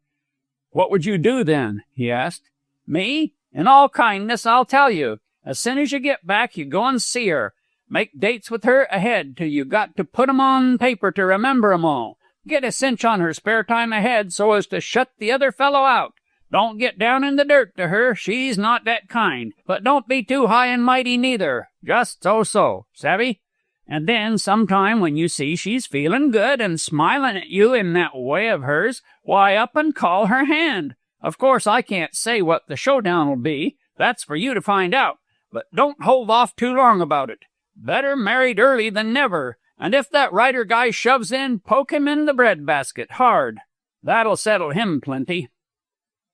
What would you do then? He asked. Me? In all kindness, I'll tell you. As soon as you get back, you go and see her. Make dates with her ahead till you got to put 'em on paper to remember 'em all. Get a cinch on her spare time ahead so as to shut the other fellow out. Don't get down in the dirt to her. She's not that kind. But don't be too high and mighty neither. Just so. Savvy? And then sometime when you see she's feeling good and smiling at you in that way of hers, why up and call her hand. Of course, I can't say what the showdown'll be. That's for you to find out. But don't hold off too long about it. Better married early than never. And if that writer guy shoves in, poke him in the breadbasket hard. That'll settle him plenty.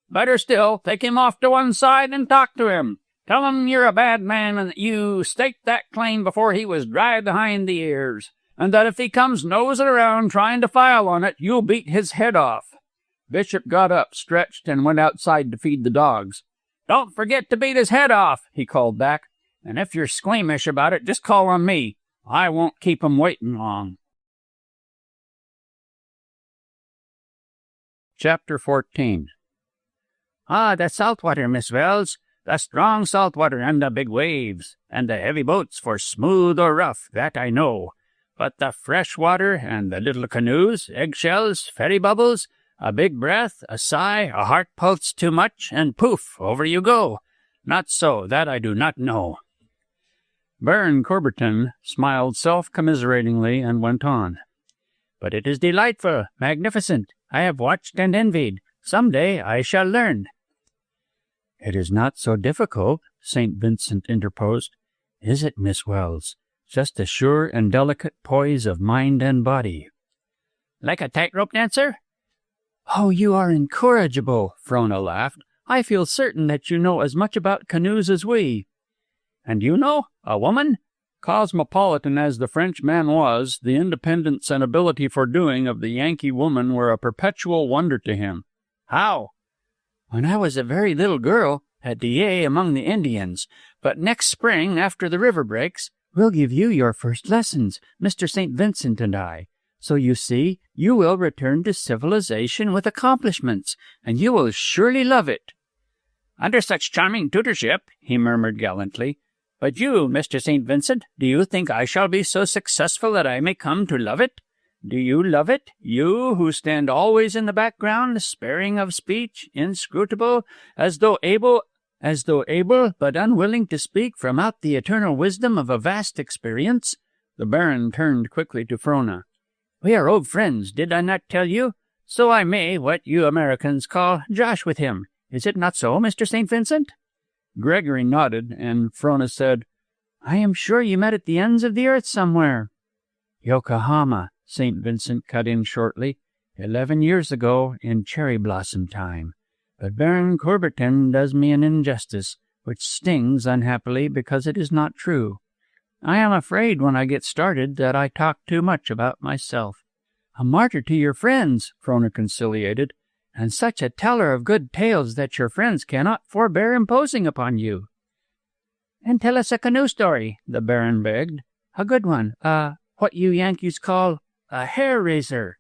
Better still, take him off to one side and talk to him. Tell him you're a bad man and that you staked that claim before he was dry behind the ears, and that if he comes nosing around trying to file on it, you'll beat his head off. Bishop got up, stretched, and went outside to feed the dogs. Don't forget to beat his head off, he called back. And if you're squeamish about it, just call on me. I won't keep 'em waiting long. Chapter 14. The salt water, Miss Welles. The strong salt water and the big waves, and the heavy boats for smooth or rough, that I know. But the fresh water and the little canoes, eggshells, ferry bubbles, a big breath, a sigh, a heart pulse too much, and poof, over you go. Not so, that I do not know. Baron Corberton smiled self-commiseratingly and went on. But it is delightful, magnificent. I have watched and envied. Some day I shall learn. It is not so difficult, St. Vincent interposed. Is it, Miss Welles? Just a sure and delicate poise of mind and body. Like a tightrope dancer? Oh, you are incorrigible, Frona laughed. I feel certain that you know as much about canoes as we. And you know? A woman? Cosmopolitan as the Frenchman was, the independence and ability for doing of the Yankee woman were a perpetual wonder to him. How? When I was a very little girl, at Dyea among the Indians. But next spring, after the river breaks, we'll give you your first lessons, Mr. St. Vincent and I. So you see, you will return to civilization with accomplishments, and you will surely love it. Under such charming tutorship, he murmured gallantly. But you, Mr. St. Vincent, do you think I shall be so successful that I may come to love it? Do you love it, you who stand always in the background, sparing of speech, inscrutable, as though able, but unwilling to speak from out the eternal wisdom of a vast experience? The Baron turned quickly to Frona. We are old friends, did I not tell you? So I may, what you Americans call, josh with him. Is it not so, Mr. St. Vincent? Gregory nodded, and Frona said, I am sure you met at the ends of the earth somewhere. Yokohama, St. Vincent cut in shortly. 11 years ago, in cherry blossom time. But Baron Corberton does me an injustice, which stings, unhappily, because it is not true. I am afraid when I get started that I talk too much about myself. A martyr to your friends, Frona conciliated, and such a teller of good tales that your friends cannot forbear imposing upon you. And tell us a canoe story, the Baron begged. A good one, what you Yankees call a hair-raiser.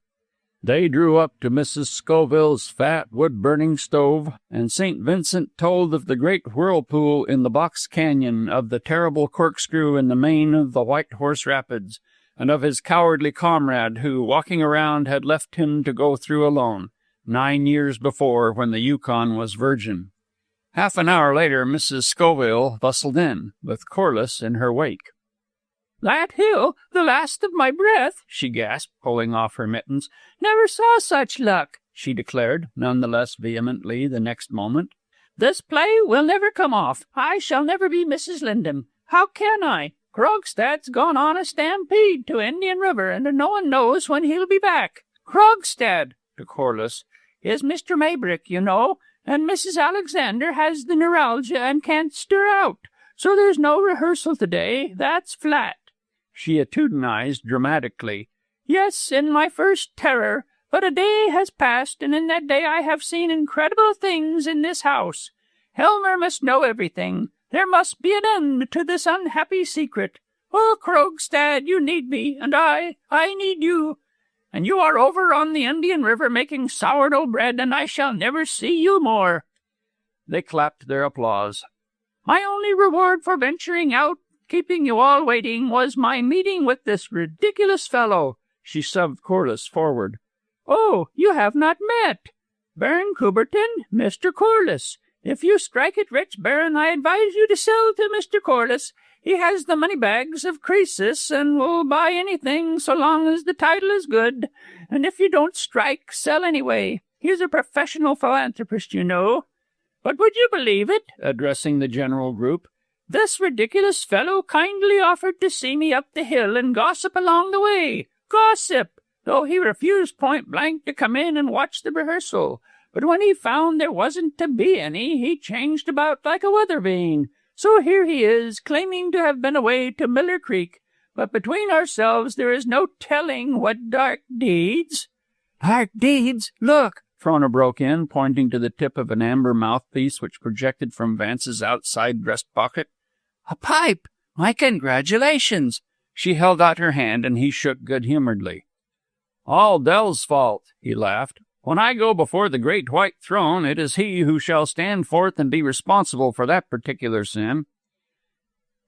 They drew up to Mrs. Scoville's fat wood-burning stove, and St. Vincent told of the great whirlpool in the Box Canyon, of the terrible corkscrew in the main of the White Horse Rapids, and of his cowardly comrade who, walking around, had left him to go through alone, 9 years before, when the Yukon was virgin. Half an hour later, Mrs. Scoville bustled in, with Corliss in her wake. That hill, the last of my breath, she gasped, pulling off her mittens. Never saw such luck, she declared, none the less vehemently the next moment. This play will never come off. I shall never be Mrs. Lindham. How can I? Krogstad's gone on a stampede to Indian River, and no one knows when he'll be back. Krogstad, to Corliss, is Mr. Maybrick, you know, and Mrs. Alexander has the neuralgia and can't stir out. So there's no rehearsal today. That's flat. She attitudinized dramatically. Yes, in my first terror, but a day has passed, and in that day I have seen incredible things in this house. Helmer must know everything. There must be an end to this unhappy secret. Oh, Krogstad, you need me, and I need you. and you are over on the Indian River making sourdough bread, and I shall never see you more." They clapped their applause. "My only reward for venturing out, keeping you all waiting, was my meeting with this ridiculous fellow." She shoved Corliss forward. "Oh, you have not met. Baron Coubertin, Mr. Corliss. If you strike it rich, Baron, I advise you to sell to Mr. Corliss. He has the money bags of Croesus and will buy anything so long as the title is good. And if you don't strike, sell anyway. He's a professional philanthropist, you know. But would you believe it," addressing the general group, "this ridiculous fellow kindly offered to see me up the hill and gossip along the way. Gossip! Though he refused point-blank to come in and watch the rehearsal. But when he found there wasn't to be any, he changed about like a weather vane. So here he is, claiming to have been away to Miller Creek. But between ourselves there is no telling what dark deeds—" "Dark deeds? Look!" Frona broke in, pointing to the tip of an amber mouthpiece which projected from Vance's outside breast pocket. "A pipe! My congratulations!" She held out her hand, and he shook good-humoredly. "All Dell's fault," he laughed. "When I go before the great white throne, it is he who shall stand forth and be responsible for that particular sin."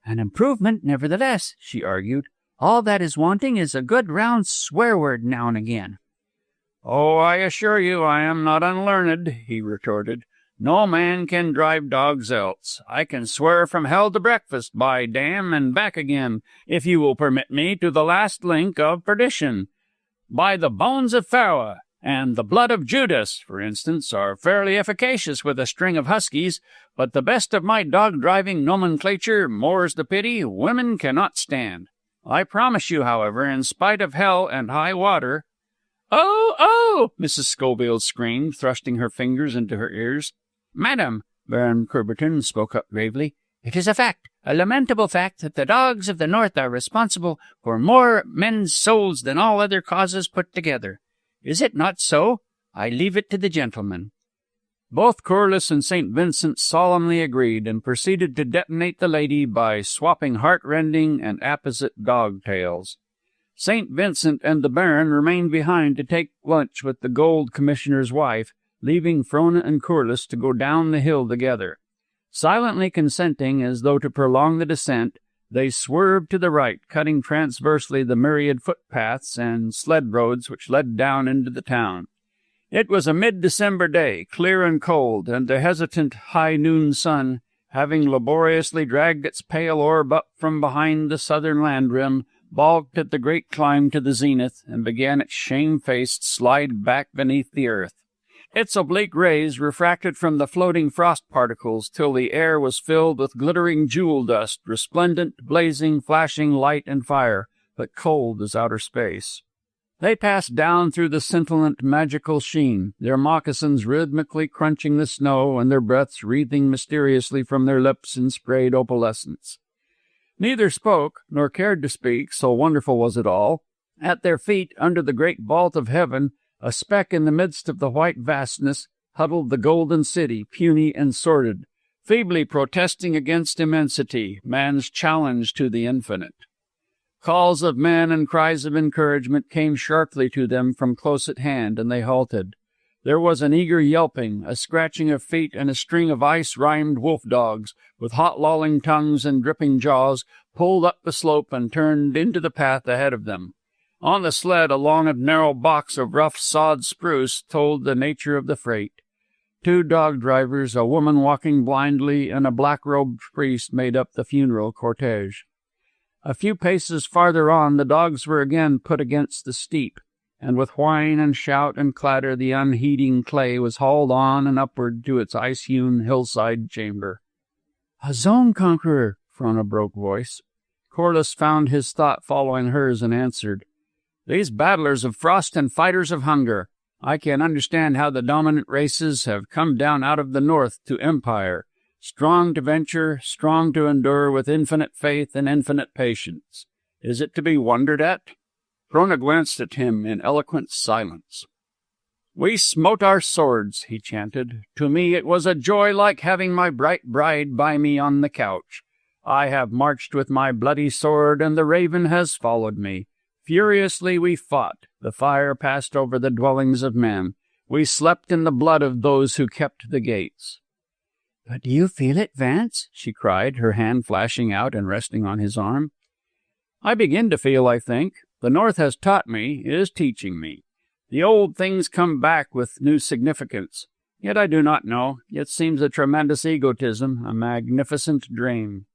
"An improvement, nevertheless," she argued. "All that is wanting is a good round swear word now and again." "Oh, I assure you I am not unlearned," he retorted. "No man can drive dogs else. I can swear from hell to breakfast, by damn, and back again, if you will permit me, to the last link of perdition. By the bones of Pharaoh and the blood of Judas, for instance, are fairly efficacious with a string of huskies, but the best of my dog-driving nomenclature, more's the pity, women cannot stand. I promise you, however, in spite of hell and high water—" "Oh, oh!" Mrs. Scoville screamed, thrusting her fingers into her ears. "Madam," Baron Coubertin spoke up gravely, "it is a fact, a lamentable fact, that the dogs of the North are responsible for more men's souls than all other causes put together. Is it not so? I leave it to the gentleman." Both Corliss and St. Vincent solemnly agreed, and proceeded to detonate the lady by swapping heart-rending and apposite dog tales. St. Vincent and the Baron remained behind to take lunch with the Gold Commissioner's wife, leaving Frona and Corliss to go down the hill together. Silently consenting, as though to prolong the descent, they swerved to the right, cutting transversely the myriad footpaths and sled roads which led down into the town. It was a mid-December day, clear and cold, and the hesitant high-noon sun, having laboriously dragged its pale orb up from behind the southern land rim, balked at the great climb to the zenith, and began its shamefaced slide back beneath the earth. Its oblique rays refracted from the floating frost particles till the air was filled with glittering jewel dust, resplendent, blazing, flashing light and fire, but cold as outer space. They passed down through the scintillant, magical sheen, their moccasins rhythmically crunching the snow and their breaths wreathing mysteriously from their lips in sprayed opalescence. Neither spoke, nor cared to speak, so wonderful was it all. At their feet, under the great vault of heaven, a speck in the midst of the white vastness, huddled the golden city, puny and sordid, feebly protesting against immensity, man's challenge to the infinite. Calls of men and cries of encouragement came sharply to them from close at hand, and they halted. There was an eager yelping, a scratching of feet, and a string of ice-rimed wolf-dogs, with hot-lolling tongues and dripping jaws, pulled up the slope and turned into the path ahead of them. On the sled, a long and narrow box of rough sawed spruce told the nature of the freight. 2 dog drivers, a woman walking blindly, and a black-robed priest made up the funeral cortege. A few paces farther on, the dogs were again put against the steep, and with whine and shout and clatter the unheeding clay was hauled on and upward to its ice-hewn hillside chamber. "A zone conqueror," Frona broke voice. Corliss found his thought following hers and answered, "These battlers of frost and fighters of hunger. I can understand how the dominant races have come down out of the north to empire, strong to venture, strong to endure with infinite faith and infinite patience. Is it to be wondered at?" Frona glanced at him in eloquent silence. "We smote our swords," he chanted. "To me it was a joy like having my bright bride by me on the couch. I have marched with my bloody sword, and the raven has followed me. Furiously we fought, The fire passed over the dwellings of men. We slept in the blood of those who kept the gates." "But do you feel it, Vance?" she cried, her hand flashing out and resting on his arm. "I begin to feel, I think. The North has taught me, is teaching me. The old things come back with new significance. Yet I do not know. It seems a tremendous egotism, a magnificent dream."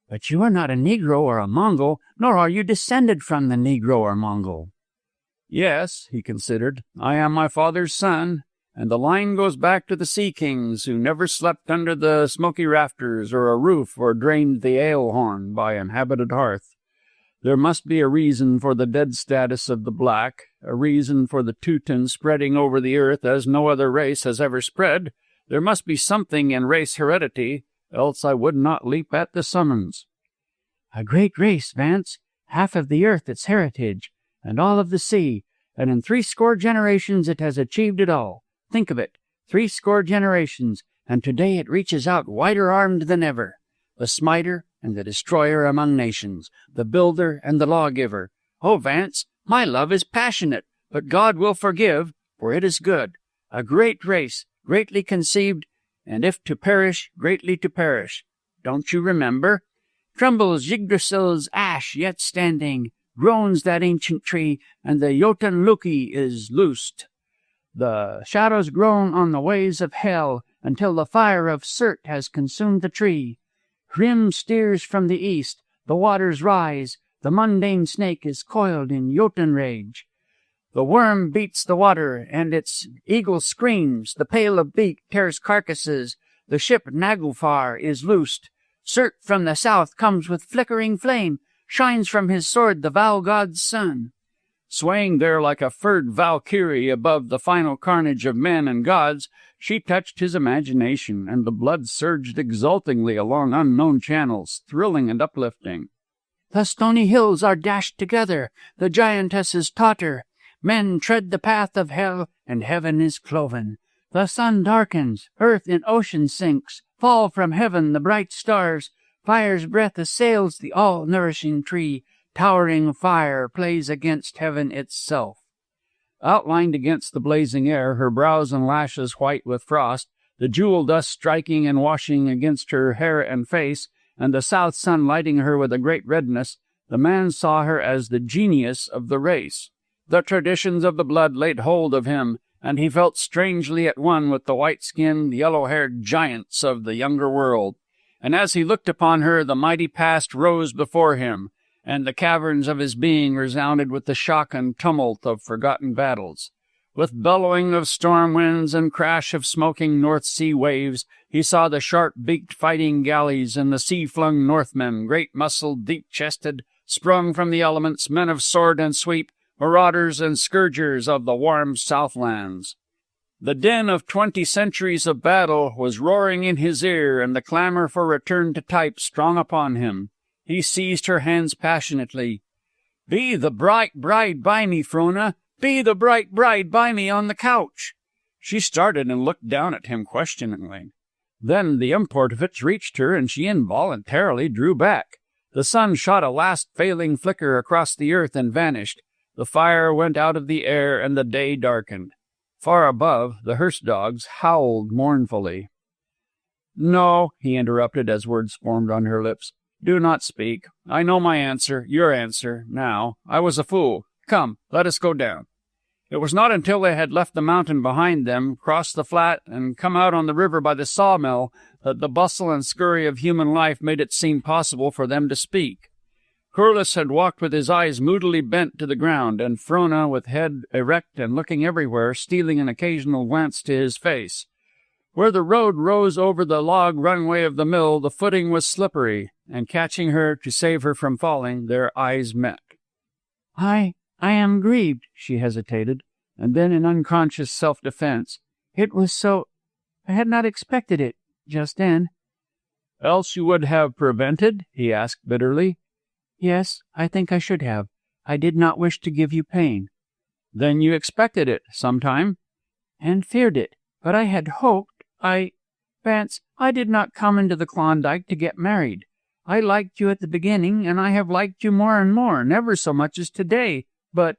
"But you are not a Negro or a Mongol, nor are you descended from the Negro or Mongol." "Yes," he considered, "I am my father's son, and the line goes back to the sea kings who never slept under the smoky rafters or a roof or drained the ale horn by inhabited hearth. There must be a reason for the dead status of the black, a reason for the Teuton spreading over the earth as no other race has ever spread. There must be something in race heredity, else I would not leap at the summons." "A great race, Vance, half of the earth its heritage, and all of the sea, and in 60 generations it has achieved it all. Think of it, 60 generations, and today it reaches out wider-armed than ever. The smiter and the destroyer among nations, the builder and the lawgiver. Oh, Vance, my love is passionate, but God will forgive, for it is good. A great race, greatly conceived, and if to perish, greatly to perish. Don't you remember? Trembles Yggdrasil's ash yet standing, groans that ancient tree, and the Jotun Loki is loosed. The shadows groan on the ways of hell, until the fire of Surt has consumed the tree. Hrym steers from the east, the waters rise, the mundane snake is coiled in Jotun rage. The worm beats the water, and its eagle screams, the pale of beak tears carcasses, the ship Naglfar is loosed. Surt from the south comes with flickering flame, shines from his sword the Val god's sun. Swaying there like a furred Valkyrie above the final carnage of men and gods, she touched his imagination, and the blood surged exultingly along unknown channels, thrilling and uplifting. The stony hills are dashed together, the giantesses totter. Men tread the path of hell, and heaven is cloven. The sun darkens, earth in ocean sinks, fall from heaven the bright stars. Fire's breath assails the all-nourishing tree. Towering fire plays against heaven itself. Outlined against the blazing air, her brows and lashes white with frost, the jewel dust striking and washing against her hair and face, and the south sun lighting her with a great redness, the man saw her as the genius of the race. The traditions of the blood laid hold of him, and he felt strangely at one with the white-skinned, yellow-haired giants of the younger world. And as he looked upon her, the mighty past rose before him, and the caverns of his being resounded with the shock and tumult of forgotten battles. With bellowing of storm winds and crash of smoking North Sea waves, he saw the sharp-beaked fighting galleys and the sea-flung Northmen, great-muscled, deep-chested, sprung from the elements, men of sword and sweep, marauders and scourgers of the warm Southlands. The din of 20 centuries of battle was roaring in his ear, and the clamor for return to type strong upon him. He seized her hands passionately. "Be the bright bride by me, Frona! Be the bright bride by me on the couch!" She started and looked down at him questioningly. Then the import of it reached her, and she involuntarily drew back. The sun shot a last failing flicker across the earth and vanished. The fire went out of the air, and the day darkened. Far above, the hearse dogs howled mournfully. "No," he interrupted as words formed on her lips. "Do not speak. I know my answer, your answer, now. I was a fool. Come, let us go down." It was not until they had left the mountain behind them, crossed the flat, and come out on the river by the sawmill that the bustle and scurry of human life made it seem possible for them to speak. Corliss had walked with his eyes moodily bent to the ground, and Frona, with head erect and looking everywhere, stealing an occasional glance to his face. Where the road rose over the log runway of the mill, the footing was slippery, and catching her to save her from falling, their eyes met. I am grieved," she hesitated, and then in unconscious self-defense, "It was so... I had not expected it, just then." "Else you would have prevented?" he asked bitterly. "Yes, I think I should have. I did not wish to give you pain." "Then you expected it, sometime?" "And feared it. But I had hoped... Vance, I did not come into the Klondike to get married. I liked you at the beginning, and I have liked you more and more, never so much as today. But..."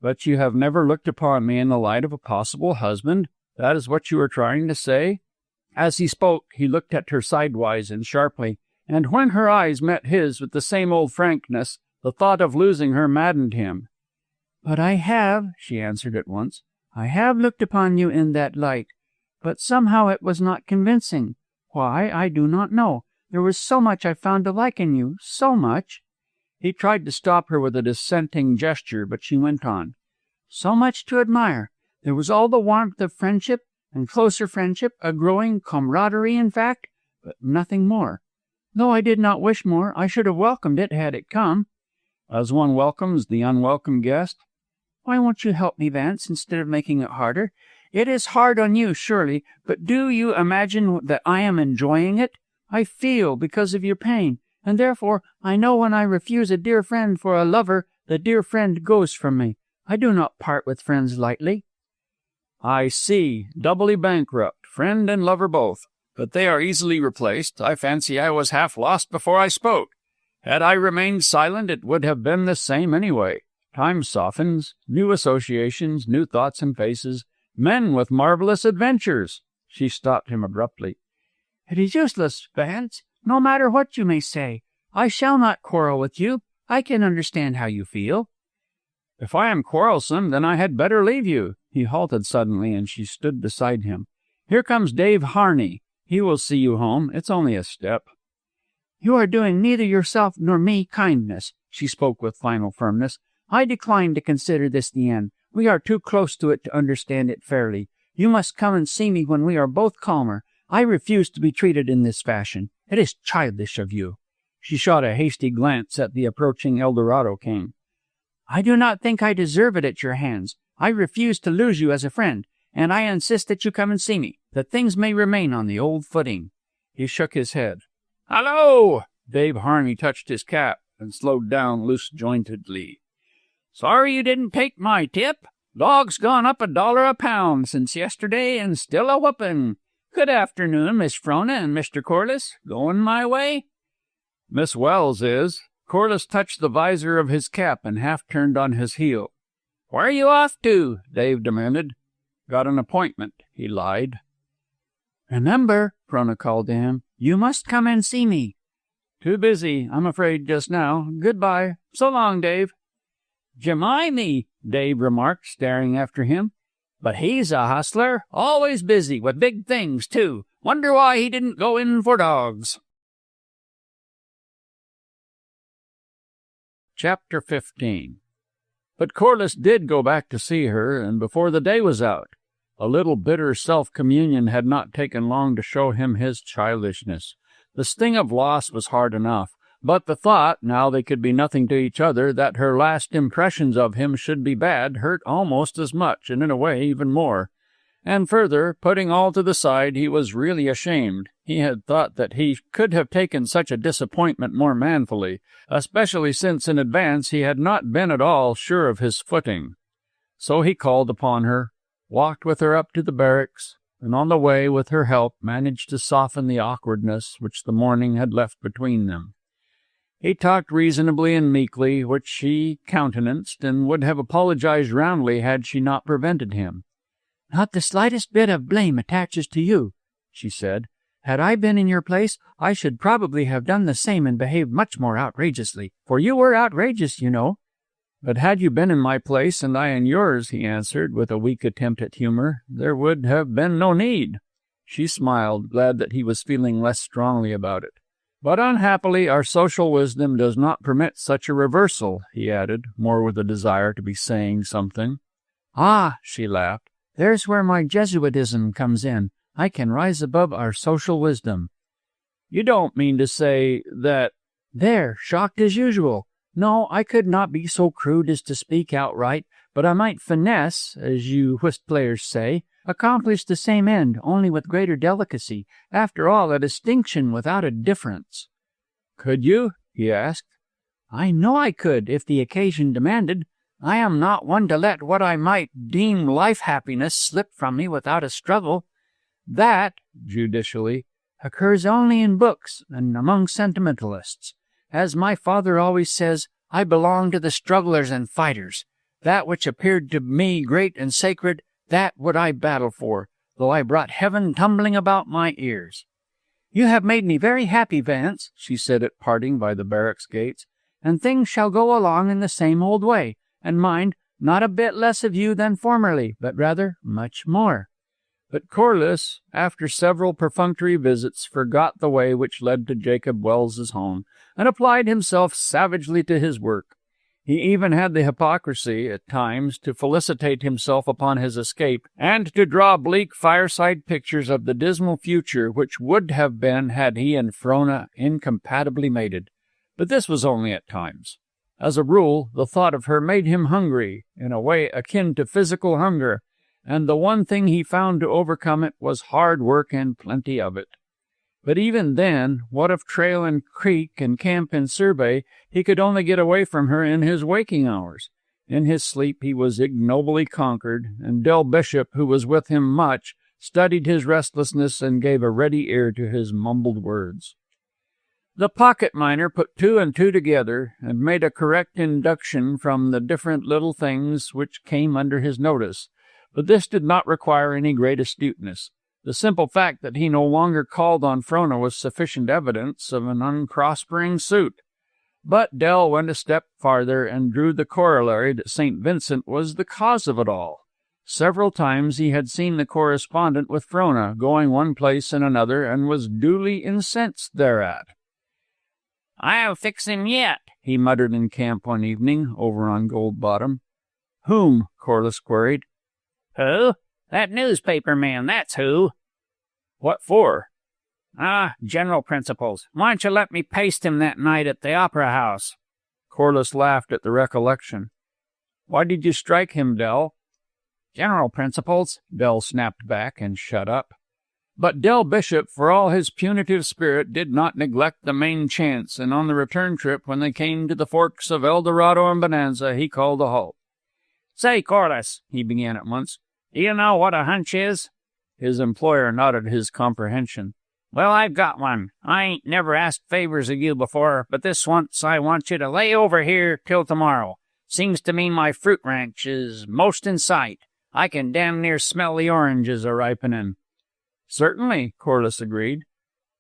But you have never looked upon me in the light of a possible husband? That is what you are trying to say?" As he spoke, he looked at her sidewise and sharply, and when her eyes met his with the same old frankness, the thought of losing her maddened him. "But I have," she answered at once. "I have looked upon you in that light, but somehow it was not convincing. Why, I do not know. There was so much I found to like in you, so much." He tried to stop her with a dissenting gesture, but she went on. "So much to admire. There was all the warmth of friendship, and closer friendship, a growing camaraderie, in fact, but nothing more. Though I did not wish more, I should have welcomed it had it come." "As one welcomes the unwelcome guest?" "Why won't you help me, Vance, instead of making it harder? It is hard on you, surely, but do you imagine that I am enjoying it? I feel because of your pain, and therefore I know when I refuse a dear friend for a lover, the dear friend goes from me. I do not part with friends lightly." "I see. Doubly bankrupt, friend and lover both. But they are easily replaced. I fancy I was half lost before I spoke. Had I remained silent, it would have been the same anyway. Time softens, new associations, new thoughts and faces, men with marvelous adventures." She stopped him abruptly. "It is useless, Vance, no matter what you may say. I shall not quarrel with you. I can understand how you feel." "If I am quarrelsome, then I had better leave you." He halted suddenly, and she stood beside him. "Here comes Dave Harney. He will see you home. It's only a step." "You are doing neither yourself nor me kindness," she spoke with final firmness. "I decline to consider this the end. We are too close to it to understand it fairly. You must come and see me when we are both calmer. I refuse to be treated in this fashion. It is childish of you." She shot a hasty glance at the approaching Eldorado King. "I do not think I deserve it at your hands. I refuse to lose you as a friend, and I insist that you come and see me, that things may remain on the old footing." He shook his head. "Hello!" Dave Harney touched his cap and slowed down loose-jointedly. "Sorry you didn't take my tip. Dog's gone up $1 a pound since yesterday and still a whoopin'. Good afternoon, Miss Frona and Mr. Corliss. Going my way?" "Miss Welles is." Corliss touched the visor of his cap and half turned on his heel. "Where you off to?" Dave demanded. "Got an appointment," he lied. "Remember," Frona called to him, "you must come and see me." "Too busy, I'm afraid, just now. Goodbye. So long, Dave." "Jemimy," Dave remarked, staring after him. "But he's a hustler, always busy, with big things, too. Wonder why he didn't go in for dogs." Chapter 15. But Corliss did go back to see her, and before the day was out. A little bitter self-communion had not taken long to show him his childishness. The sting of loss was hard enough, but the thought, now they could be nothing to each other, that her last impressions of him should be bad, hurt almost as much, and in a way even more. And further, putting all to the side, he was really ashamed. He had thought that he could have taken such a disappointment more manfully, especially since in advance he had not been at all sure of his footing. So he called upon her, walked with her up to the barracks, and on the way, with her help, managed to soften the awkwardness which the morning had left between them. He talked reasonably and meekly, which she countenanced, and would have apologized roundly had she not prevented him. "Not the slightest bit of blame attaches to you," she said. "Had I been in your place, I should probably have done the same and behaved much more outrageously, for you were outrageous, you know." "But had you been in my place and I in yours," he answered, with a weak attempt at humor, "there would have been no need." She smiled, glad that he was feeling less strongly about it. "But unhappily our social wisdom does not permit such a reversal," he added, more with a desire to be saying something. "Ah," she laughed, "there's where my Jesuitism comes in. I can rise above our social wisdom." "You don't mean to say that—" "There, shocked as usual. No, I could not be so crude as to speak outright, but I might finesse, as you whist players say, accomplish the same end, only with greater delicacy. After all, a distinction without a difference." "Could you?" he asked. "I know I could, if the occasion demanded. I am not one to let what I might deem life-happiness slip from me without a struggle. That," judicially, "occurs only in books and among sentimentalists. As my father always says, I belong to the strugglers and fighters. That which appeared to me great and sacred, that would I battle for, though I brought heaven tumbling about my ears. You have made me very happy, Vance, she said at parting by the barracks gates, and things shall go along in the same old way, and mind, not a bit less of you than formerly, but rather much more. But Corliss, after several perfunctory visits, forgot the way which led to Jacob Wells's home, and applied himself savagely to his work. He even had the hypocrisy, at times, to felicitate himself upon his escape, and to draw bleak fireside pictures of the dismal future which would have been had he and Frona incompatibly mated. But this was only at times. As a rule, the thought of her made him hungry, in a way akin to physical hunger, and the one thing he found to overcome it was hard work and plenty of it. But even then, what of trail and creek and camp and survey? He could only get away from her in his waking hours. In his sleep he was ignobly conquered, and Del Bishop, who was with him much, studied his restlessness and gave a ready ear to his mumbled words. The pocket miner put two and two together, and made a correct induction from the different little things which came under his notice, but this did not require any great astuteness. The simple fact that he no longer called on Frona was sufficient evidence of an unprospering suit. But Del went a step farther and drew the corollary that St. Vincent was the cause of it all. Several times he had seen the correspondent with Frona, going one place and another, and was duly incensed thereat. "I'll fix him yet," he muttered in camp one evening, over on Gold Bottom. "Whom?" Corliss queried. "Who? That newspaper man, that's who." "What for?" General principles. Why don't you let me paste him that night at the Opera House?" Corliss laughed at the recollection. "Why did you strike him, Del?" "General principles," Del snapped back and shut up. But Del Bishop, for all his punitive spirit, did not neglect the main chance, and on the return trip, when they came to the forks of El Dorado and Bonanza, he called a halt. "Say, Corliss," he began at once, "do you know what a hunch is?" His employer nodded his comprehension. "Well, I've got one. I ain't never asked favors of you before, but this once I want you to lay over here till tomorrow. Seems to me my fruit ranch is most in sight. I can damn near smell the oranges a-ripening." "Certainly," Corliss agreed.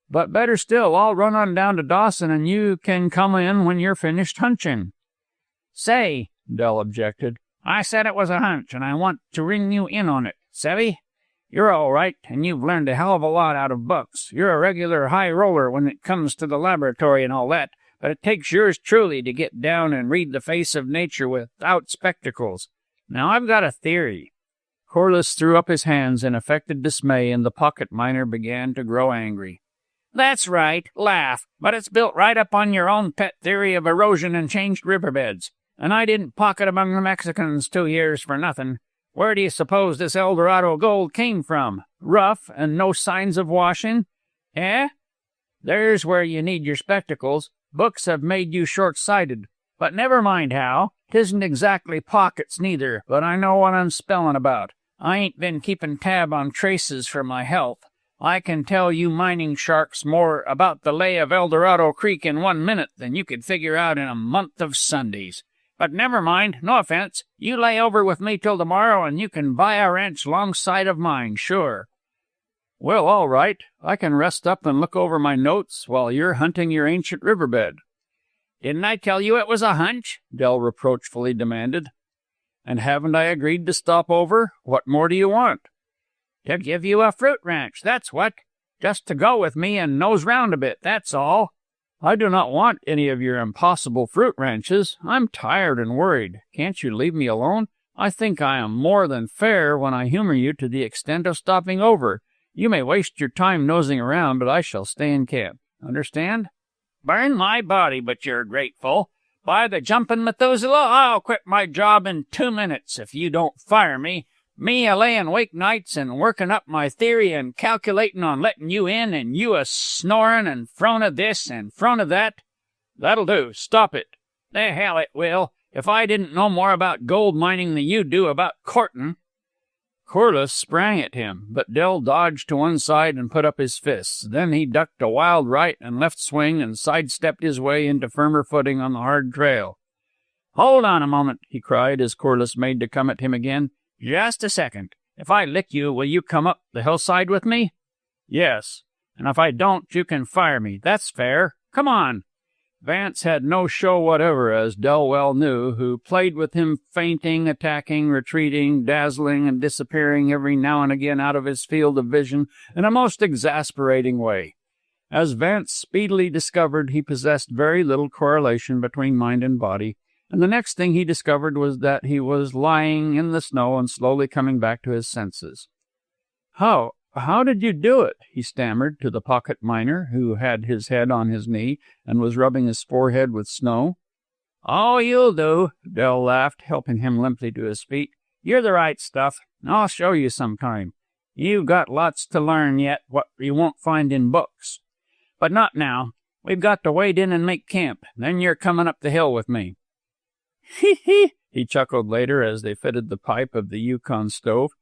"But better still, I'll run on down to Dawson, and you can come in when you're finished hunching." "Say," Del objected, "I said it was a hunch, and I want to ring you in on it. Savvy? You're all right, and you've learned a hell of a lot out of books. You're a regular high roller when it comes to the laboratory and all that, but it takes yours truly to get down and read the face of nature without spectacles. Now, I've got a theory." Corliss threw up his hands in affected dismay, and the pocket miner began to grow angry. "That's right, laugh, but it's built right up on your own pet theory of erosion and changed riverbeds. And I didn't pocket among the Mexicans 2 years for nothing. Where do you suppose this El Dorado gold came from? Rough and no signs of washing? Eh? There's where you need your spectacles. Books have made you short-sighted. But never mind how. 'Tisn't exactly pockets neither, but I know what I'm spelling about. I ain't been keeping tab on traces for my health. I can tell you mining sharks more about the lay of El Dorado Creek in 1 minute than you could figure out in a month of Sundays. But never mind, no offense. You lay over with me till tomorrow, and you can buy a ranch alongside of mine, sure." "Well, all right. I can rest up and look over my notes while you're hunting your ancient riverbed." "Didn't I tell you it was a hunch?" Del reproachfully demanded. "And haven't I agreed to stop over? What more do you want?" "To give you a fruit ranch, that's what. Just to go with me and nose round a bit, that's all." "I do not want any of your impossible fruit ranches. I'm tired and worried. Can't you leave me alone? I think I am more than fair when I humor you to the extent of stopping over. You may waste your time nosing around, but I shall stay in camp. Understand?" "Burn my body, but you're grateful. By the jumping Methuselah, I'll quit my job in 2 minutes if you don't fire me. Me a-layin' wake nights and working up my theory and calculating on letting you in, and you a-snoring and Frona this and Frona that." "That'll do. Stop it." "The hell it will. If I didn't know more about gold mining than you do about courting." Corliss sprang at him, but Del dodged to one side and put up his fists. Then he ducked a wild right and left swing and sidestepped his way into firmer footing on the hard trail. Hold on a moment, he cried as Corliss made to come at him again. Just a second. If I lick you, will you come up the hillside with me? Yes. And if I don't, you can fire me. That's fair. Come on. Vance had no show whatever, as Del well knew, who played with him feinting, attacking, retreating, dazzling, and disappearing every now and again out of his field of vision in a most exasperating way. As Vance speedily discovered, he possessed very little correlation between mind and body, and the next thing he discovered was that he was lying in the snow and slowly coming back to his senses. How did you do it?" he stammered to the pocket miner, who had his head on his knee and was rubbing his forehead with snow. "Oh, you'll do," Del laughed, helping him limply to his feet. "You're the right stuff. I'll show you sometime. You've got lots to learn yet what you won't find in books. But not now. We've got to wade in and make camp. Then you're coming up the hill with me." "Hee," he chuckled later as they fitted the pipe of the Yukon stove.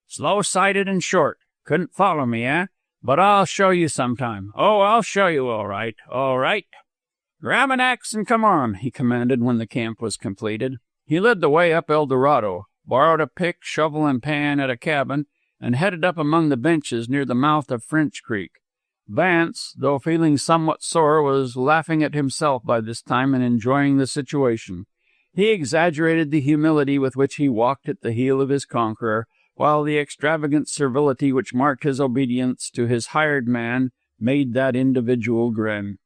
"Slow-sighted and short. Couldn't follow me, eh? But I'll show you sometime. Oh, I'll show you all right. All right. Grab an axe and come on," he commanded when the camp was completed. He led the way up El Dorado, borrowed a pick, shovel, and pan at a cabin, and headed up among the benches near the mouth of French Creek. Vance, though feeling somewhat sore, was laughing at himself by this time and enjoying the situation. He exaggerated the humility with which he walked at the heel of his conqueror, while the extravagant servility which marked his obedience to his hired man made that individual grin.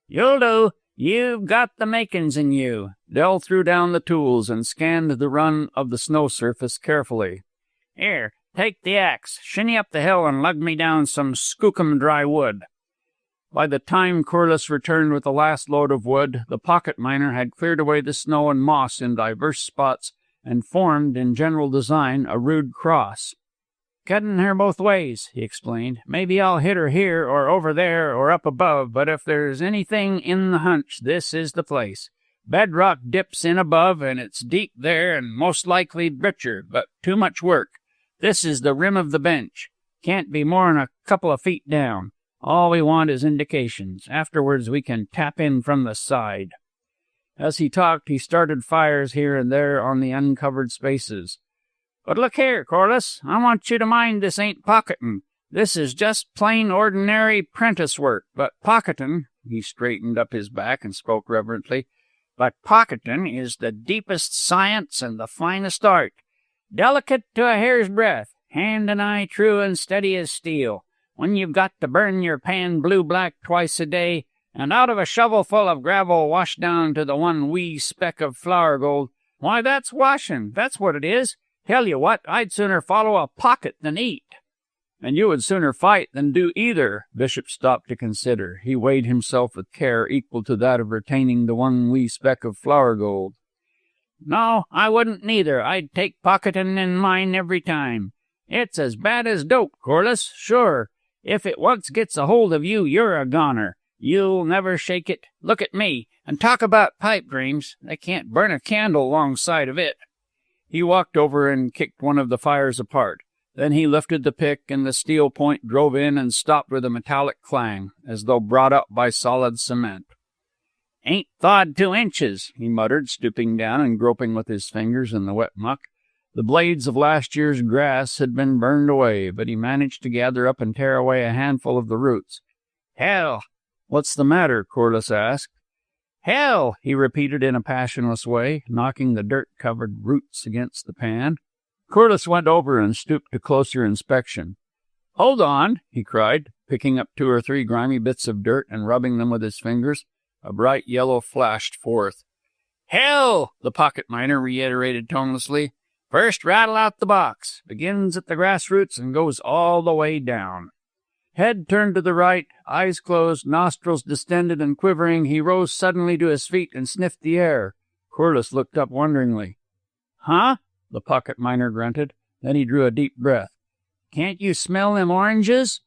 "You'll do. You've got the makings in you." Del threw down the tools and scanned the run of the snow surface carefully. "Here, take the axe, shinny up the hill and lug me down some skookum dry wood." By the time Corliss returned with the last load of wood, the pocket miner had cleared away the snow and moss in diverse spots and formed, in general design, a rude cross. "Cutting her both ways," he explained. "Maybe I'll hit her here or over there or up above, but if there's anything in the hunch, this is the place. Bedrock dips in above, and it's deep there and most likely richer, but too much work. This is the rim of the bench. Can't be more'n a couple of feet down. All we want is indications. Afterwards we can tap in from the side." As he talked, he started fires here and there on the uncovered spaces. "But look here, Corliss, I want you to mind this ain't pocketin'. This is just plain ordinary 'prentice work, but pocketin'," he straightened up his back and spoke reverently, "but pocketin' is the deepest science and the finest art. Delicate to a hair's breadth, hand and eye true and steady as steel. When you've got to burn your pan blue-black twice a day, and out of a shovelful of gravel wash down to the one wee speck of flour gold, why, that's washing, that's what it is. Tell you what, I'd sooner follow a pocket than eat." "And you would sooner fight than do either." Bishop stopped to consider. He weighed himself with care equal to that of retaining the one wee speck of flour gold. "No, I wouldn't neither. I'd take pocketin' in mine every time. It's as bad as dope, Corliss, sure. If it once gets a hold of you, you're a goner. You'll never shake it. Look at me, and talk about pipe dreams. They can't burn a candle alongside of it." He walked over and kicked one of the fires apart. Then he lifted the pick, and the steel point drove in and stopped with a metallic clang, as though brought up by solid cement. "Ain't thawed 2 inches, he muttered, stooping down and groping with his fingers in the wet muck. The blades of last year's grass had been burned away, but he managed to gather up and tear away a handful of the roots. "Hell!" "What's the matter?" Corliss asked. "Hell!" he repeated in a passionless way, knocking the dirt-covered roots against the pan. Corliss went over and stooped to closer inspection. "Hold on," he cried, picking up 2 or 3 grimy bits of dirt and rubbing them with his fingers. A bright yellow flashed forth. "Hell!" the pocket miner reiterated tonelessly. "First rattle out the box. Begins at the grass roots and goes all the way down." Head turned to the right, eyes closed, nostrils distended and quivering, he rose suddenly to his feet and sniffed the air. Corliss looked up wonderingly. "Huh?" the pocket miner grunted. Then he drew a deep breath. "Can't you smell them oranges?"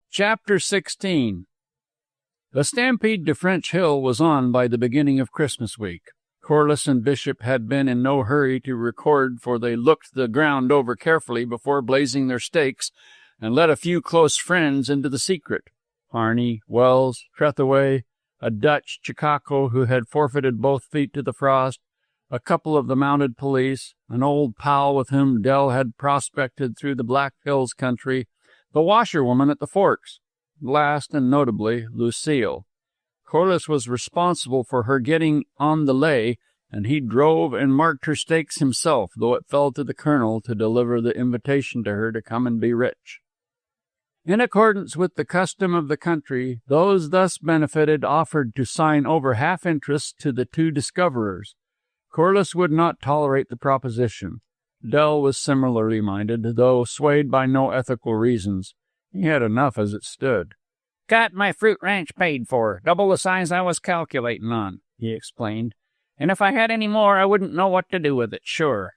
Chapter 16. The stampede to French Hill was on by the beginning of Christmas week. Corliss and Bishop had been in no hurry to record, for they looked the ground over carefully before blazing their stakes, and let a few close friends into the secret. Harney, Wells, Trethaway, a Dutch Chicago who had forfeited both feet to the frost, a couple of the mounted police, an old pal with whom Dell had prospected through the Black Hills country, the washerwoman at the Forks, last and notably Lucille. Corliss was responsible for her getting on the lay, and he drove and marked her stakes himself, though it fell to the colonel to deliver the invitation to her to come and be rich. In accordance with the custom of the country, those thus benefited offered to sign over half interest to the two discoverers. Corliss would not tolerate the proposition. Dell was similarly minded, though swayed by no ethical reasons. He had enough as it stood. "Got my fruit ranch paid for, double the size I was calculating on," he explained. "And if I had any more, I wouldn't know what to do with it, sure."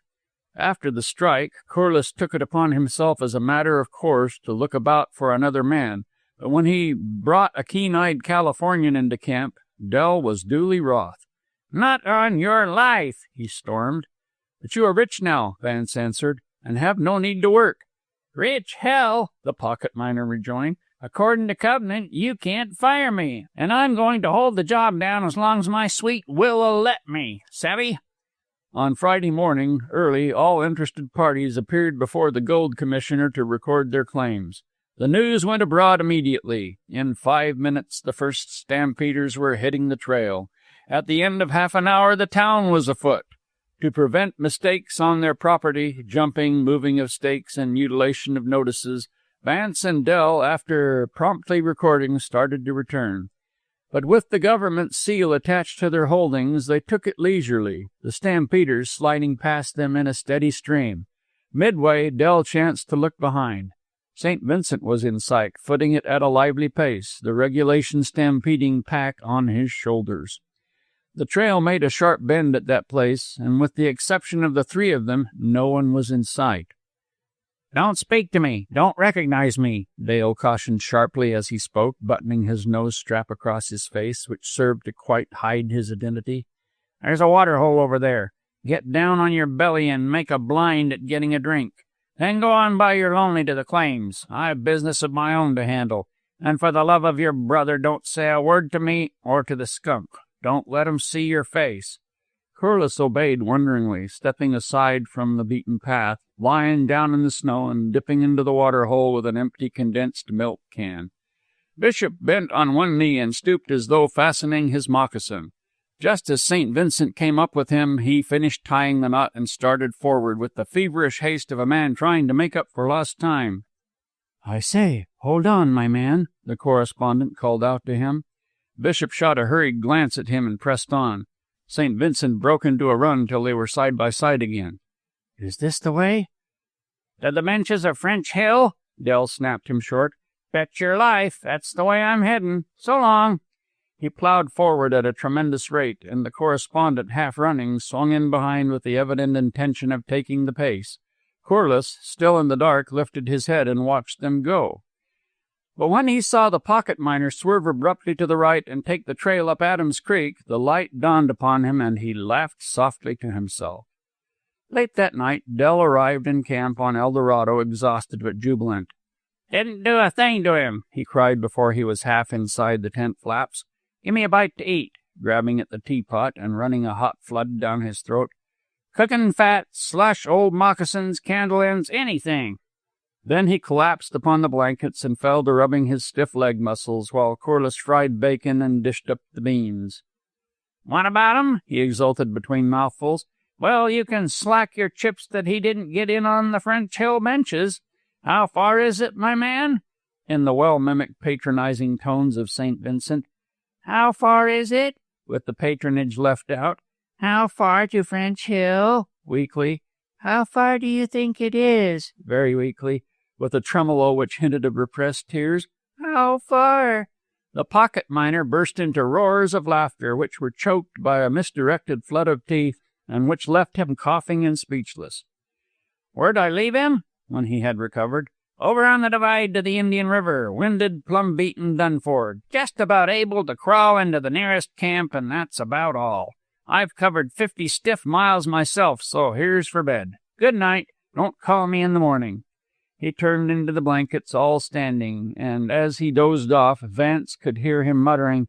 After the strike, Corliss took it upon himself as a matter of course to look about for another man, but when he brought a keen-eyed Californian into camp, Dell was duly wroth. "Not on your life," he stormed. "But you are rich now," Vance answered, "and have no need to work." "Rich hell," the pocket miner rejoined. "According to covenant, you can't fire me, and I'm going to hold the job down as long as my sweet will'll let me. Savvy?" On Friday morning, early, all interested parties appeared before the Gold Commissioner to record their claims. The news went abroad immediately. In 5 minutes, the first stampeders were hitting the trail. At the end of half an hour, the town was afoot. To prevent mistakes on their property, jumping, moving of stakes, and mutilation of notices, Vance and Dell, after promptly recording, started to return. But with the government seal attached to their holdings, they took it leisurely, the stampeders sliding past them in a steady stream. Midway, Dell chanced to look behind. St. Vincent was in sight, footing it at a lively pace, the regulation stampeding pack on his shoulders. The trail made a sharp bend at that place, and with the exception of the three of them, no one was in sight. "Don't speak to me. Don't recognize me," Dale cautioned sharply as he spoke, buttoning his nose strap across his face, which served to quite hide his identity. "There's a water hole over there. Get down on your belly and make a blind at getting a drink. Then go on by your lonely to the claims. I've business of my own to handle. And for the love of your brother, don't say a word to me or to the skunk. Don't let 'em see your face." Corliss obeyed wonderingly, stepping aside from the beaten path, lying down in the snow and dipping into the water hole with an empty condensed milk can. Bishop bent on one knee and stooped as though fastening his moccasin. Just as St. Vincent came up with him, he finished tying the knot and started forward with the feverish haste of a man trying to make up for lost time. "I say, hold on, my man," the correspondent called out to him. Bishop shot a hurried glance at him and pressed on. St. Vincent broke into a run till they were side by side again. "Is this the way?" "To the benches of French Hill?" Dell snapped him short. "Bet your life, that's the way I'm headin'. So long." He plowed forward at a tremendous rate, and the correspondent, half running, swung in behind with the evident intention of taking the pace. Corliss, still in the dark, lifted his head and watched them go. But when he saw the pocket miner swerve abruptly to the right and take the trail up Adams Creek, the light dawned upon him, and he laughed softly to himself. Late that night, Dell arrived in camp on El Dorado, exhausted but jubilant. "Didn't do a thing to him," he cried before he was half inside the tent flaps. "Give me a bite to eat," grabbing at the teapot and running a hot flood down his throat. "Cooking fat, slush, old moccasins, candle ends, anything." Then he collapsed upon the blankets and fell to rubbing his stiff leg muscles while Corliss fried bacon and dished up the beans. "What about 'em?" he exulted between mouthfuls. "Well, you can slack your chips that he didn't get in on the French Hill benches. How far is it, my man?" In the well-mimicked patronizing tones of St. Vincent. "How far is it?" with the patronage left out. "How far to French Hill?" weakly. "How far do you think it is?" very weakly, with a tremolo which hinted of repressed tears. "How far?" The pocket miner burst into roars of laughter, which were choked by a misdirected flood of teeth, and which left him coughing and speechless. "Where'd I leave him?" when he had recovered. "Over on the divide to the Indian River, winded, plumb-beaten, done for. Just about able to crawl into the nearest camp, and that's about all. I've covered 50 stiff miles myself, so here's for bed. Good night. Don't call me in the morning." He turned into the blankets, all standing, and as he dozed off, Vance could hear him muttering,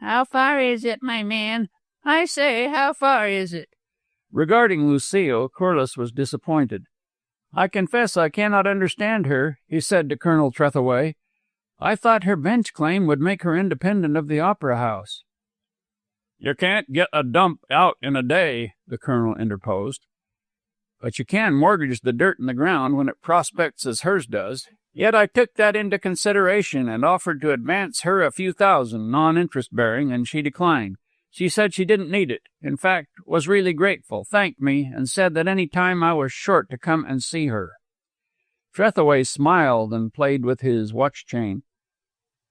How far is it, my man? I say, how far is it? Regarding Lucille, Corliss was disappointed. "I confess I cannot understand her," he said to Colonel Trethaway. "I thought her bench claim would make her independent of the Opera House." "You can't get a dump out in a day," the colonel interposed. "But you can mortgage the dirt in the ground when it prospects as hers does. Yet I took that into consideration and offered to advance her a few thousand, non-interest bearing, and she declined. She said she didn't need it. In fact, was really grateful, thanked me, and said that any time I was short to come and see her." Trethaway smiled and played with his watch chain.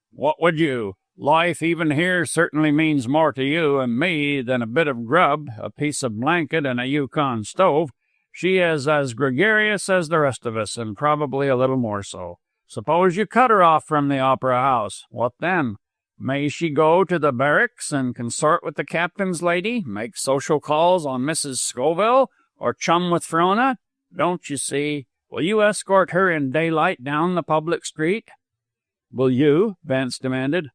"What would you? Life even here certainly means more to you and me than a bit of grub, a piece of blanket, and a Yukon stove. She is as gregarious as the rest of us, and probably a little more so. Suppose you cut her off from the Opera House. What then? May she go to the barracks and consort with the captain's lady, make social calls on Mrs. Scoville, or chum with Frona? Don't you see? Will you escort her in daylight down the public street?" "Will you?" Vance demanded.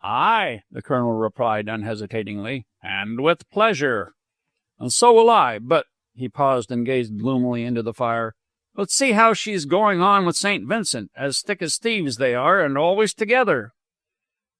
"Aye," the colonel replied unhesitatingly, "and with pleasure." "And so will I, but—" He paused and gazed gloomily into the fire. "Let's see how she's going on with St. Vincent, as thick as thieves they are, and always together."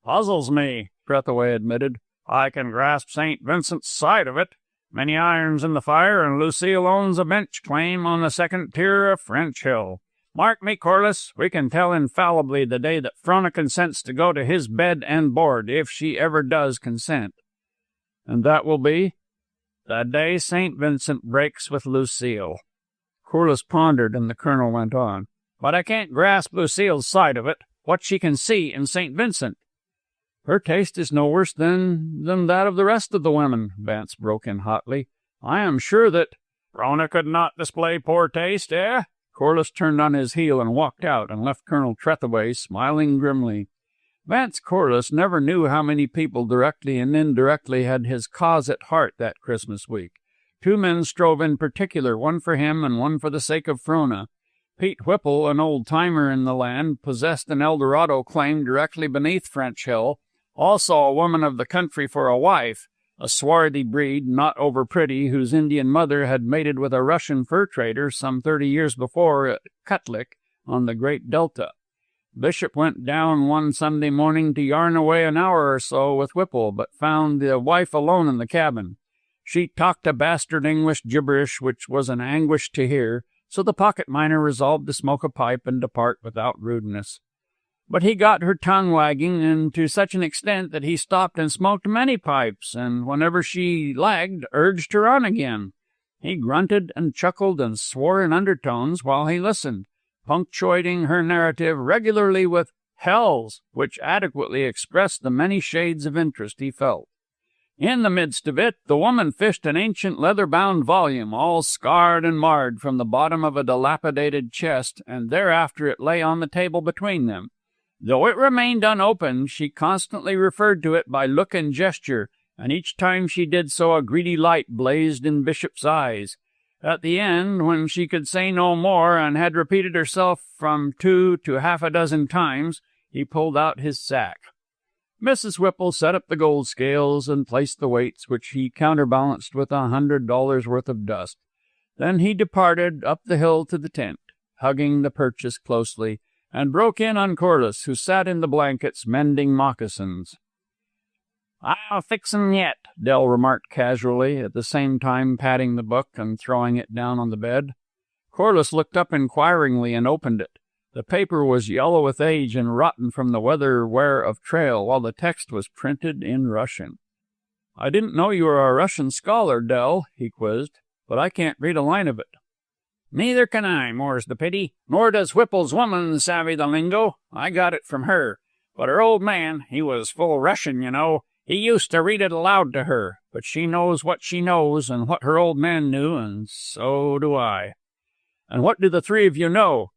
"Puzzles me," Trethaway admitted. "I can grasp St. Vincent's side of it. Many irons in the fire, and Lucille owns a bench claim on the second tier of French Hill. Mark me, Corliss, we can tell infallibly the day that Frona consents to go to his bed and board, if she ever does consent." "And that will be?" "The day St. Vincent breaks with Lucille." Corliss pondered, and the colonel went on. "But I can't grasp Lucille's side of it, what she can see in St. Vincent." "Her taste is no worse than that of the rest of the women," Vance broke in hotly. "I am sure that—" "Frona could not display poor taste, eh?" Corliss turned on his heel and walked out, and left Colonel Trethaway smiling grimly. Vance Corliss never knew how many people directly and indirectly had his cause at heart that Christmas week. Two men strove in particular, one for him and one for the sake of Frona. Pete Whipple, an old-timer in the land, possessed an Eldorado claim directly beneath French Hill, also a woman of the country for a wife, a swarthy breed, not over-pretty, whose Indian mother had mated with a Russian fur trader some 30 years before at Kutlik on the Great Delta. Bishop went down one Sunday morning to yarn away an hour or so with Whipple, but found the wife alone in the cabin. She talked a bastard English gibberish which was an anguish to hear, so the pocket miner resolved to smoke a pipe and depart without rudeness. But he got her tongue wagging, and to such an extent that he stopped and smoked many pipes, and whenever she lagged, urged her on again. He grunted and chuckled and swore in undertones while he listened, punctuating her narrative regularly with hells, which adequately expressed the many shades of interest he felt. In the midst of it, the woman fished an ancient leather-bound volume, all scarred and marred, from the bottom of a dilapidated chest, and thereafter it lay on the table between them. Though it remained unopened, she constantly referred to it by look and gesture, and each time she did so a greedy light blazed in Bishop's eyes. At the end, when she could say no more, and had repeated herself from 2 to half a dozen times, he pulled out his sack. Mrs. Whipple set up the gold scales and placed the weights, which he counterbalanced with $100 worth of dust. Then he departed up the hill to the tent, hugging the purchase closely, and broke in on Corliss, who sat in the blankets mending moccasins. "I'll fix 'em yet," Dell remarked casually, at the same time patting the book and throwing it down on the bed. Corliss looked up inquiringly and opened it. The paper was yellow with age and rotten from the weather wear of trail, while the text was printed in Russian. "I didn't know you were a Russian scholar, Dell," he quizzed, "but I can't read a line of it." "Neither can I, more's the pity. Nor does Whipple's woman savvy the lingo. I got it from her. But her old man, he was full Russian, you know. He used to read it aloud to her. But she knows what she knows, and what her old man knew, and so do I." "And what do the three of you know?"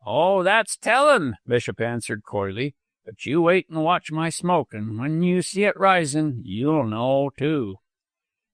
"Oh, that's tellin'," Bishop answered coyly. "But you wait and watch my smoke, and when you see it risin', you'll know, too."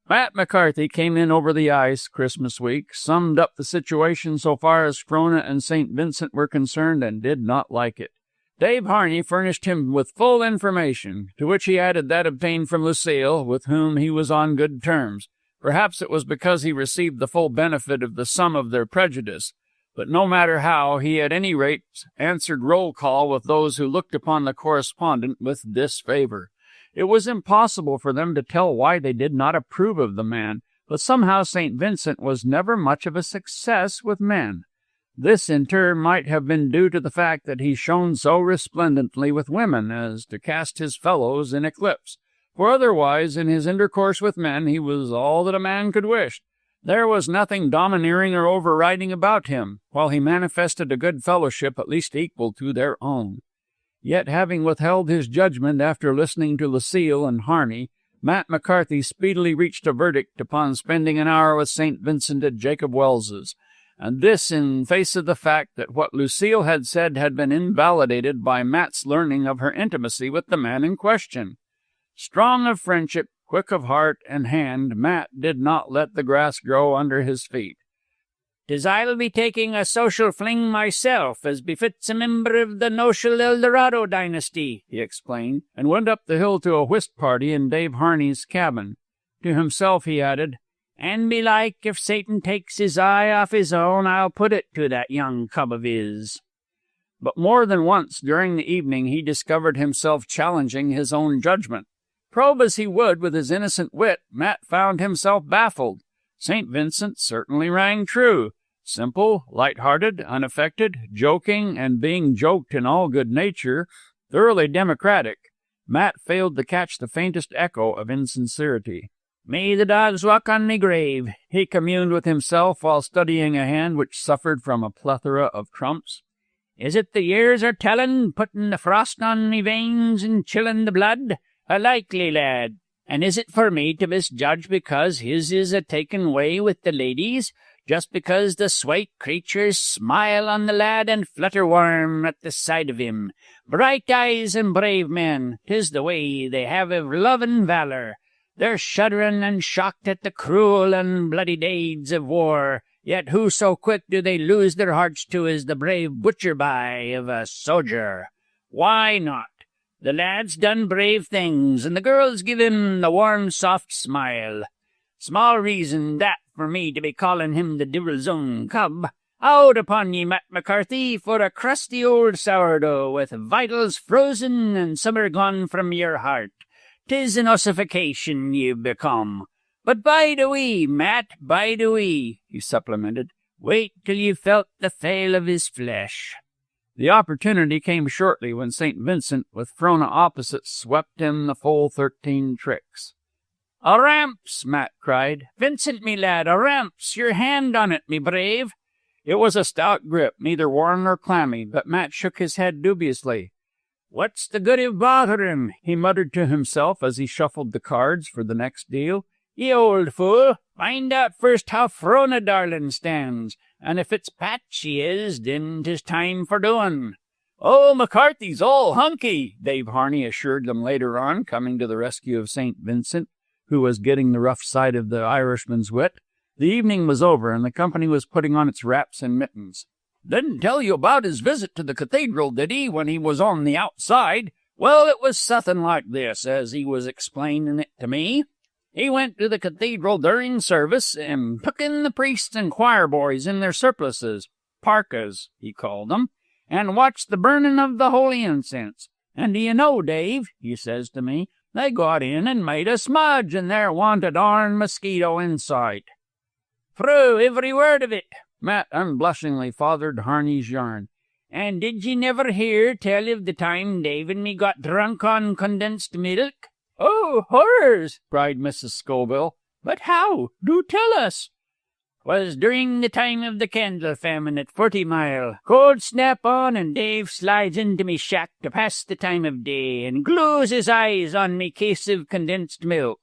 Matt McCarthy came in over the ice Christmas week, summed up the situation so far as Frona and St. Vincent were concerned, and did not like it. Dave Harney furnished him with full information, to which he added that obtained from Lucille, with whom he was on good terms. Perhaps it was because he received the full benefit of the sum of their prejudice, but no matter how, he at any rate answered roll call with those who looked upon the correspondent with disfavor. It was impossible for them to tell why they did not approve of the man, but somehow St. Vincent was never much of a success with men. This, in turn, might have been due to the fact that he shone so resplendently with women as to cast his fellows in eclipse, for otherwise, in his intercourse with men, he was all that a man could wish. There was nothing domineering or overriding about him, while he manifested a good fellowship at least equal to their own. Yet, having withheld his judgment after listening to Lucille and Harney, Matt McCarthy speedily reached a verdict upon spending an hour with St. Vincent at Jacob Wells's, and this in face of the fact that what Lucille had said had been invalidated by Matt's learning of her intimacy with the man in question. Strong of friendship, quick of heart and hand, Matt did not let the grass grow under his feet. "'Tis I'll be taking a social fling myself, as befits a member of the noble Eldorado dynasty," he explained, and went up the hill to a whist party in Dave Harney's cabin. To himself he added, "And belike, if Satan takes his eye off his own, I'll put it to that young cub of his." But more than once during the evening he discovered himself challenging his own judgment. Probe as he would with his innocent wit, Matt found himself baffled. St. Vincent certainly rang true. Simple, light-hearted, unaffected, joking, and being joked in all good nature, thoroughly democratic. Matt failed to catch the faintest echo of insincerity. "May the dogs walk on me grave," he communed with himself while studying a hand which suffered from a plethora of trumps. "Is it the years are tellin', puttin' the frost on me veins and chillin' the blood? A likely lad. And is it for me to misjudge because his is a taken way with the ladies? Just because the swate creatures smile on the lad and flutter warm at the sight of him? Bright eyes and brave men, 'tis the way they have of love and valor. They're shuddering and shocked at the cruel and bloody deeds of war, yet who so quick do they lose their hearts to as the brave butcher-by of a sojer? Why not? The lad's done brave things, and the girls give him the warm, soft smile. Small reason that for me to be calling him the divil's own cub. Out upon ye, Matt McCarthy, for a crusty old sourdough with vitals frozen and summer gone from your heart. 'Tis an ossification you've become. But bide a wee, Matt, bide a wee," he supplemented. "Wait till you've felt the fale of his flesh." The opportunity came shortly when St. Vincent, with Frona opposite, swept in the full 13 tricks. "A ramps!" Matt cried. "Vincent, me lad, a ramps! Your hand on it, me brave!" It was a stout grip, neither worn nor clammy, but Matt shook his head dubiously. "What's the good of bothering?" he muttered to himself as he shuffled the cards for the next deal. "Ye old fool! Find out first how Frona darlin' stands, and if it's pat she is, then 'tis time for doin'." "Oh, McCarthy's all hunky," Dave Harney assured them later on, coming to the rescue of St. Vincent, who was getting the rough side of the Irishman's wit. The evening was over, and the company was putting on its wraps and mittens. "Didn't tell you about his visit to the cathedral, did he, when he was on the outside? Well, it was suthin' like this, as he was explainin' it to me. He went to the cathedral during service and took in the priests and choir boys in their surplices, parkas, he called them, and watched the burnin' of the holy incense. And do you know, Dave, he says to me, they got in and made a smudge, and there wa'n't a darn mosquito in sight." "True, every word of it," Matt unblushingly fathered Harney's yarn. "And did ye never hear tell of the time Dave and me got drunk on condensed milk?" "Oh, horrors!" cried Mrs. Scoville. "But how? Do tell us." "'Twas during the time of the candle famine at 40 Mile. Cold snap on, and Dave slides into me shack to pass the time of day, and glues his eyes on me case of condensed milk.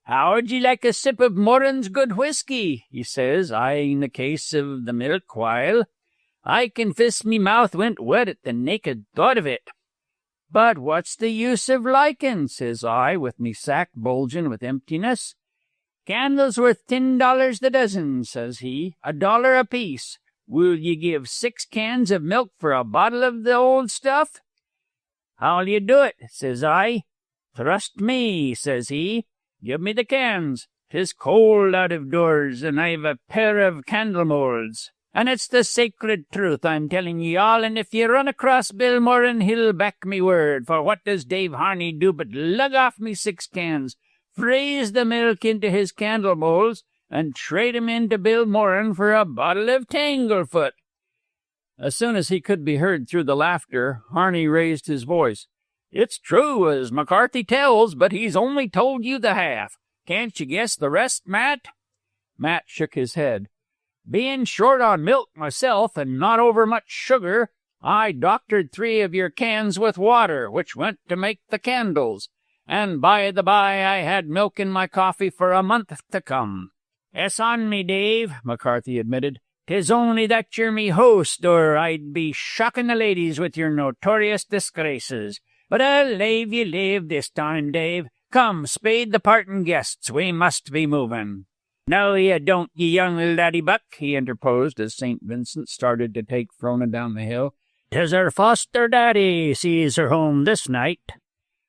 'How'd ye like a sip of Moran's good whiskey?' he says, eyeing the case of the milk while. I confess me mouth went wet at the naked thought of it. 'But what's the use of liking?' says I, with me sack bulgin' with emptiness. 'Candles worth $10 the dozen,' says he, $1 apiece. Will ye give 6 cans of milk for a bottle of the old stuff?' How'll you do it, says I. Trust me, says he. Give me the cans. 'Tis cold out of doors, and I've a pair of candle moulds. And it's the sacred truth I'm telling ye all, and if ye run across Bill Moran, he'll back me word, for what does Dave Harney do but lug off me 6 cans, freeze the milk into his candle moulds, and trade 'em into Bill Moran for a bottle of Tanglefoot. As soon as he could be heard through the laughter, Harney raised his voice. It's true, as McCarthy tells, but he's only told you the half. Can't you guess the rest, Matt? Matt shook his head. Being short on milk myself, and not over much sugar, I doctored 3 of your cans with water, which went to make the candles. And by the by, I had milk in my coffee for a month to come. Es on me, Dave, McCarthy admitted. 'Tis only that you're me host, or I'd be shocking the ladies with your notorious disgraces. But I'll lave ye live this time, Dave. Come, spade the partin' guests. We must be movin'. No, ye don't, ye young laddie-buck, he interposed as St. Vincent started to take Frona down the hill. 'Tis her foster daddy sees her home this night.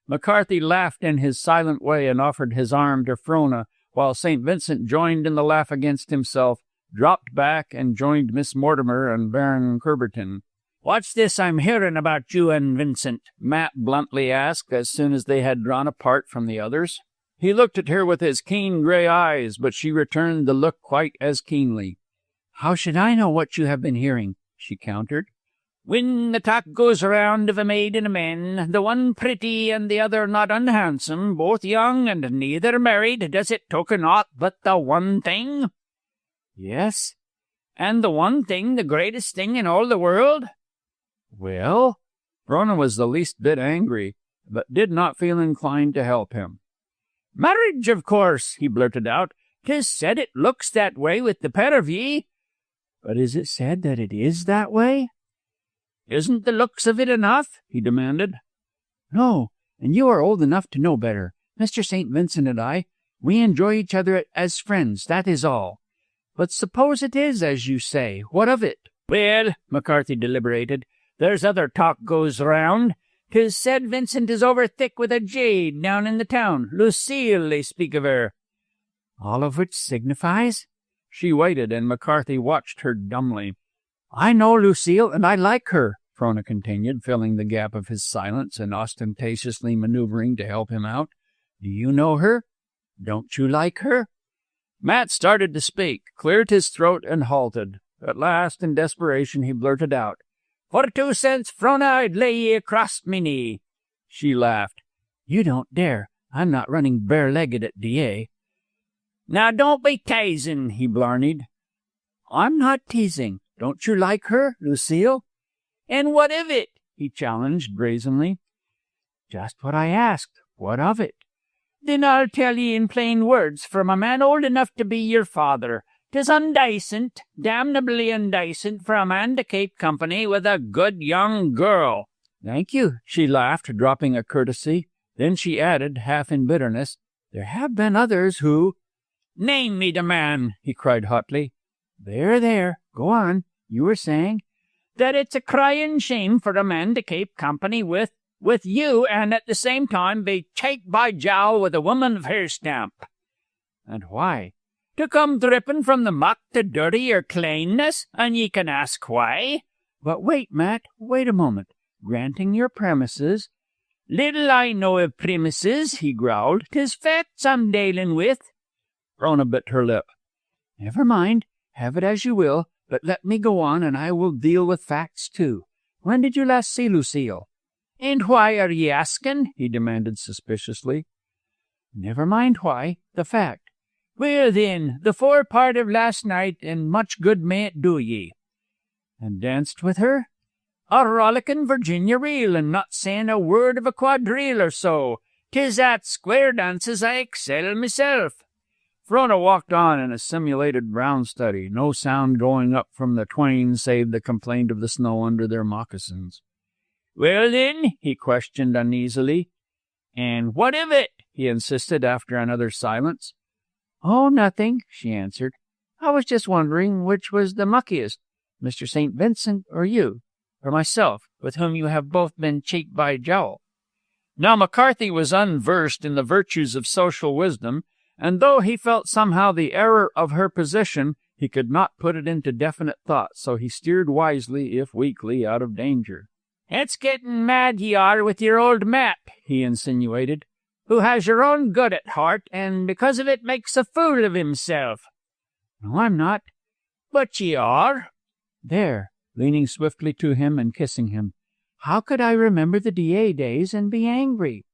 McCarthy laughed in his silent way and offered his arm to Frona, while St. Vincent joined in the laugh against himself, dropped back, and joined Miss Mortimer and Baron Curberton. What's this I'm hearing about you and Vincent? Matt bluntly asked as soon as they had drawn apart from the others. He looked at her with his keen grey eyes, but she returned the look quite as keenly. How should I know what you have been hearing? She countered. When the talk goes round of a maid and a man, the one pretty and the other not unhandsome, both young and neither married, does it token aught but the one thing? Yes. And the one thing the greatest thing in all the world? Well? Frona was the least bit angry, but did not feel inclined to help him. Marriage, of course, he blurted out. 'Tis said it looks that way with the pair of ye. But is it said that it is that way? Isn't the looks of it enough? He demanded. No, and you are old enough to know better. Mr. St. Vincent and I, we enjoy each other as friends, that is all. But suppose it is as you say, what of it? Well, McCarthy deliberated, there's other talk goes round. 'Tis said Vincent is over thick with a jade down in the town. Lucille, they speak of her. All of which signifies? She waited, and McCarthy watched her dumbly. I know Lucille, and I like her, Frona continued, filling the gap of his silence and ostentatiously maneuvering to help him out. Do you know her? Don't you like her? Matt started to speak, cleared his throat, and halted. At last, in desperation, he blurted out, For 2 cents, Frona, I'd lay ye across me knee. She laughed. You don't dare. I'm not running bare-legged at D.A. Now don't be teasing, he blarneyed. I'm not teasing. Don't you like her, Lucille? And what of it? He challenged brazenly. Just what I asked. What of it? Then I'll tell ye in plain words, from a man old enough to be your father. 'Tis undacent, damnably undacent, for a man to keep company with a good young girl. Thank you, she laughed, dropping a courtesy. Then she added, half in bitterness, There have been others who— Name me the man, he cried hotly. There, go on. You were saying? That it's a crying shame for a man to keep company with you, and at the same time be take by jowl with a woman of her stamp. And why? To come dripping from the muck to dirty your cleanness, and ye can ask why. But wait, Matt, wait a moment. Granting your premises— Little I know of premises, he growled. 'Tis facts I'm dealing with. Frona bit her lip. Never mind. Have it as you will, but let me go on, and I will deal with facts, too. When did you last see Lucille? And why are ye asking? He demanded suspiciously. Never mind why. The fact. Well, then, the forepart of last night, and much good may it do ye. And danced with her? A rollickin' Virginia reel, and not saying a word of a quadrille or so. 'Tis at square dances I excel myself. Frona walked on in a simulated brown study, no sound going up from the twain save the complaint of the snow under their moccasins. Well, then, he questioned uneasily. And what of it? He insisted after another silence. Oh, nothing, she answered. I was just wondering which was the muckiest, Mr. St. Vincent or you. or myself, with whom you have both been cheek by jowl?" Now McCarthy was unversed in the virtues of social wisdom, and though he felt somehow the error of her position, he could not put it into definite thought, so he steered wisely, if weakly, out of danger. "It's getting mad ye are with your old Matt," he insinuated, "who has your own good at heart, and because of it makes a fool of himself." "No, I'm not." "But ye are." "There," leaning swiftly to him and kissing him. "How could I remember the DA days and be angry?"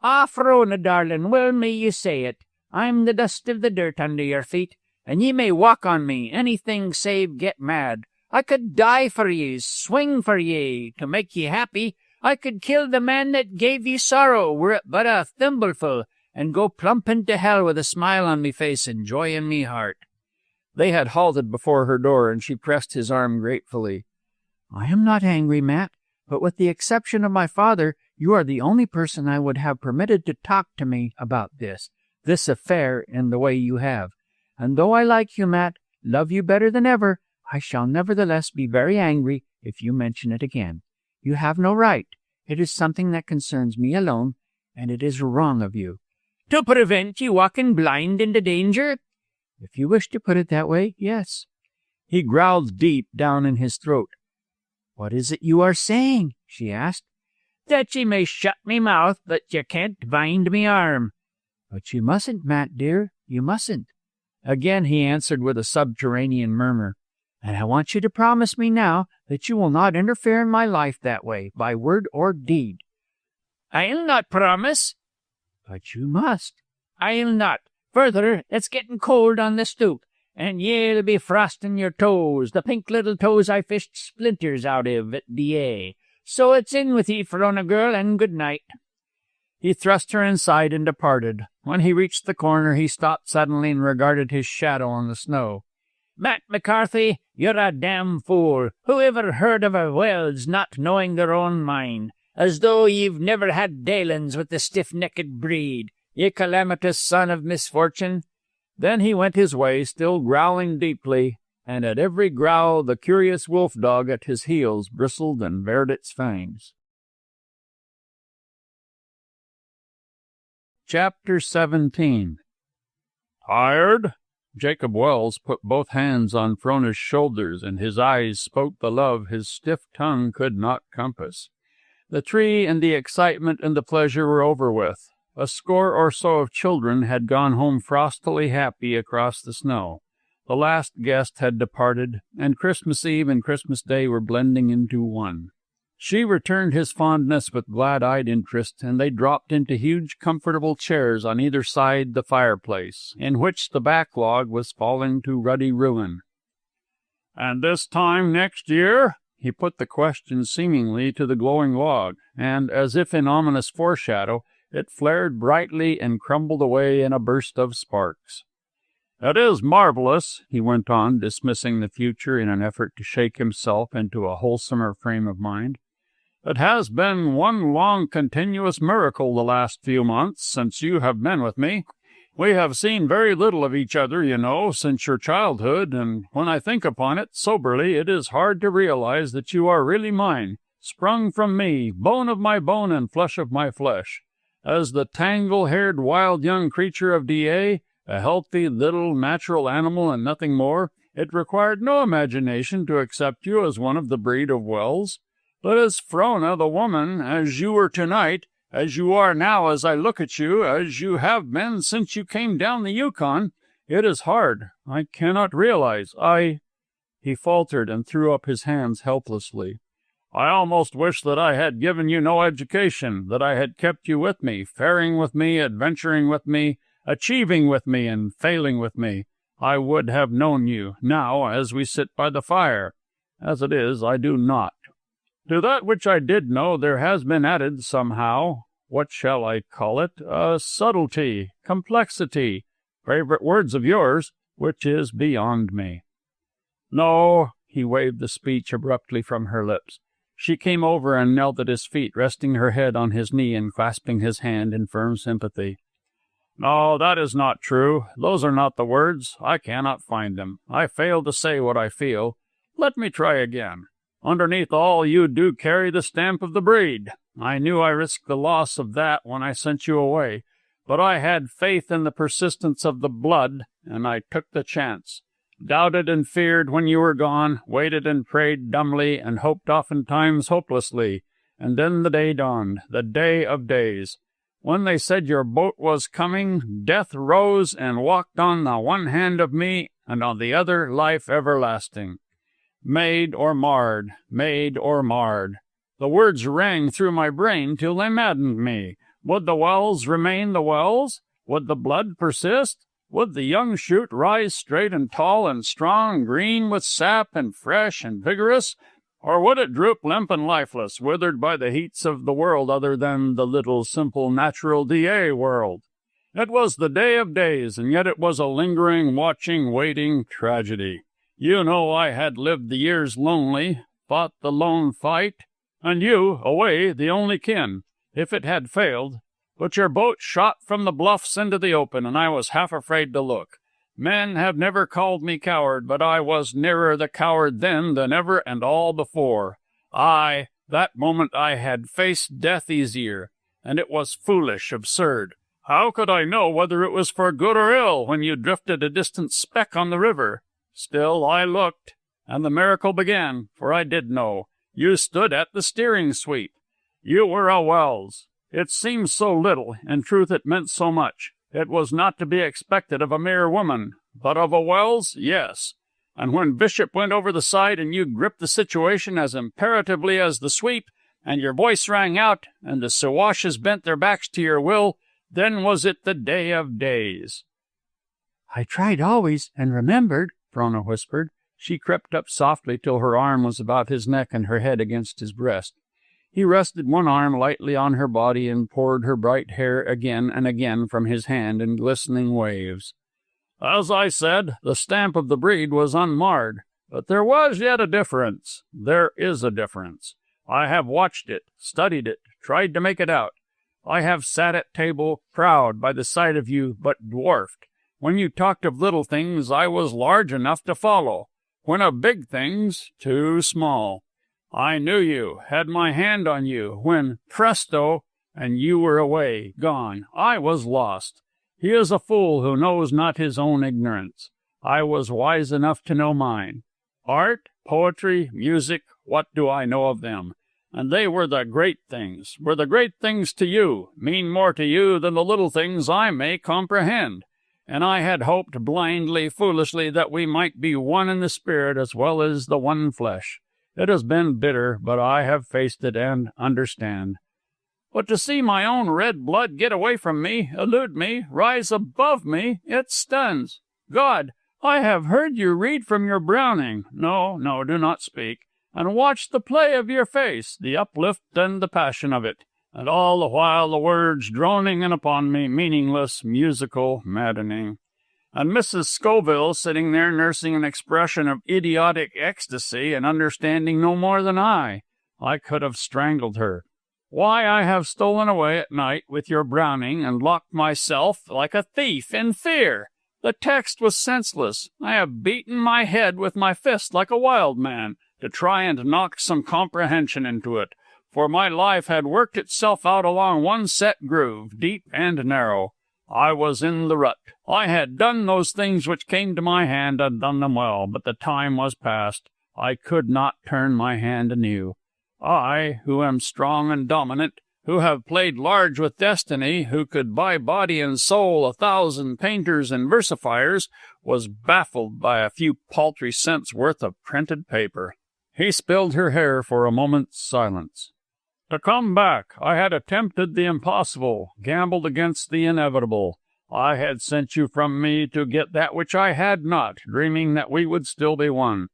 "Ah, Frona, darling, well may ye say it. I'm the dust of the dirt under your feet, and ye may walk on me, anything save get mad. I could die for ye, swing for ye, to make ye happy. I could kill the man that gave ye sorrow, were it but a thimbleful, and go plump into hell with a smile on me face and joy in me heart." They had halted before her door, and she pressed his arm gratefully. "I am not angry, Matt, but with the exception of my father, you are the only person I would have permitted to talk to me about this affair in the way you have. And though I like you, Matt, love you better than ever, I shall nevertheless be very angry if you mention it again. You have no right. It is something that concerns me alone, and it is wrong of you." "To prevent ye walking blind into danger?" "If you wish to put it that way, yes." He growled deep down in his throat. "What is it you are saying?" she asked. "That ye may shut me mouth, but ye can't bind me arm." "But you mustn't, Matt, dear, you mustn't." Again he answered with a subterranean murmur. "And I want you to promise me now that you will not interfere in my life that way, by word or deed." "I'll not promise." "But you must." "I'll not. Further, it's getting cold on the stoop, and ye'll be frosting your toes, the pink little toes I fished splinters out of at DA. So it's in with ye, Frona girl, and good night." He thrust her inside and departed. When he reached the corner, he stopped suddenly and regarded his shadow on the snow. "Matt McCarthy, you're a damn fool. Who ever heard of a Welles not knowing their own mind? As though ye've never had dalins with the stiff-necked breed, ye calamitous son of misfortune." Then he went his way, still growling deeply, and at every growl the curious wolf-dog at his heels bristled and bared its fangs. Chapter 17. "Tired?" Jacob Welles put both hands on Frona's shoulders, and his eyes spoke the love his stiff tongue could not compass. The tree and the excitement and the pleasure were over with. A score or so of children had gone home frostily happy across the snow. The last guest had departed, and Christmas Eve and Christmas Day were blending into one. She returned his fondness with glad-eyed interest, and they dropped into huge, comfortable chairs on either side the fireplace, in which the backlog was falling to ruddy ruin. "And this time next year?" He put the question seemingly to the glowing log, and, as if in ominous foreshadow, it flared brightly and crumbled away in a burst of sparks. "It is marvelous," he went on, dismissing the future in an effort to shake himself into a wholesomer frame of mind. "It has been one long continuous miracle the last few months since you have been with me. We have seen very little of each other, you know, since your childhood, and when I think upon it soberly, it is hard to realize that you are really mine, sprung from me, bone of my bone and flesh of my flesh. As the tangle-haired wild young creature of DA, a healthy little natural animal and nothing more, it required no imagination to accept you as one of the breed of Welles. But as Frona, the woman, as you were tonight, as you are now as I look at you, as you have been since you came down the Yukon, it is hard. I cannot realize. He faltered and threw up his hands helplessly. "I almost wish that I had given you no education, that I had kept you with me, faring with me, adventuring with me, achieving with me, and failing with me. I would have known you, now, as we sit by the fire. As it is, I do not. To that which I did know there has been added somehow, what shall I call it, a subtlety, complexity, favorite words of yours, which is beyond me." "No," he waved the speech abruptly from her lips. She came over and knelt at his feet, resting her head on his knee and clasping his hand in firm sympathy. "No, that is not true. Those are not the words. I cannot find them. I fail to say what I feel. Let me try again. Underneath all, you do carry the stamp of the breed. I knew I risked the loss of that when I sent you away, but I had faith in the persistence of the blood, and I took the chance. Doubted and feared when you were gone, waited and prayed dumbly, and hoped oftentimes hopelessly. And then the day dawned, the day of days. When they said your boat was coming, death rose and walked on the one hand of me, and on the other life everlasting. Made or marred, made or marred. The words rang through my brain till they maddened me. Would the wells remain the wells? Would the blood persist? Would the young shoot rise straight and tall and strong, green with sap and fresh and vigorous? Or would it droop limp and lifeless, withered by the heats of the world other than the little, simple, natural DA world? It was the day of days, and yet it was a lingering, watching, waiting tragedy. You know I had lived the years lonely, fought the lone fight, and you, away, the only kin, if it had failed. But your boat shot from the bluffs into the open, and I was half afraid to look. Men have never called me coward, but I was nearer the coward then than ever and all before. That moment I had faced death easier, and it was foolish, absurd. How could I know whether it was for good or ill when you drifted a distant speck on the river? Still I looked, and the miracle began, for I did know. You stood at the steering sweep. You were a Welles. It seemed so little, in truth it meant so much. It was not to be expected of a mere woman, but of a Welles, yes. And when Bishop went over the side and you gripped the situation as imperatively as the sweep, and your voice rang out, and the Siwashes bent their backs to your will, then was it the day of days. I tried always, and remembered, Frona whispered. She crept up softly till her arm was about his neck and her head against his breast. He rested one arm lightly on her body and poured her bright hair again and again from his hand in glistening waves. As I said, the stamp of the breed was unmarred, but there was yet a difference. There is a difference. I have watched it, studied it, tried to make it out. I have sat at table, proud by the sight of you, but dwarfed. When you talked of little things, I was large enough to follow. When of big things, too small. I knew you, had my hand on you, when, presto, and you were away, gone. I was lost. He is a fool who knows not his own ignorance. I was wise enough to know mine. Art, poetry, music, what do I know of them? And they were the great things to you, mean more to you than the little things I may comprehend. And I had hoped blindly, foolishly, that we might be one in the spirit as well as the one flesh. It has been bitter, but I have faced it and understand. But to see my own red blood get away from me, elude me, rise above me, it stuns. God, I have heard you read from your Browning. No, do not speak. And watch the play of your face, the uplift and the passion of it. And all the while the words droning in upon me, meaningless, musical, maddening. And Mrs. Scoville sitting there nursing an expression of idiotic ecstasy and understanding no more than I. I could have strangled her. Why I have stolen away at night with your Browning and locked myself like a thief in fear. The text was senseless. I have beaten my head with my fist like a wild man to try and knock some comprehension into it, for my life had worked itself out along one set groove, deep and narrow. I was in the rut. I had done those things which came to my hand and done them well, but the time was past. I could not turn my hand anew. I, who am strong and dominant, who have played large with destiny, who could buy body and soul 1,000 painters and versifiers, was baffled by a few paltry cents' worth of printed paper. He spilled her hair for a moment's silence. To come back, I had attempted the impossible, gambled against the inevitable. I had sent you from me to get that which I had not, dreaming that we would still be one.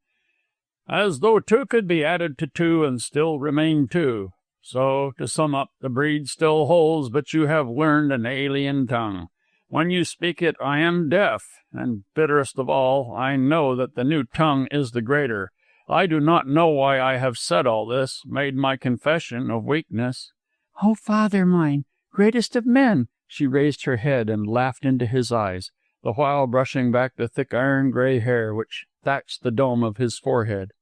As though two could be added to two and still remain two. So, to sum up, the breed still holds, but you have learned an alien tongue. When you speak it, I am deaf, and bitterest of all, I know that the new tongue is the greater. I do not know why I have said all this, made my confession of weakness. Oh, Father mine, greatest of men! She raised her head and laughed into his eyes, the while brushing back the thick iron-gray hair which thatched the dome of his forehead.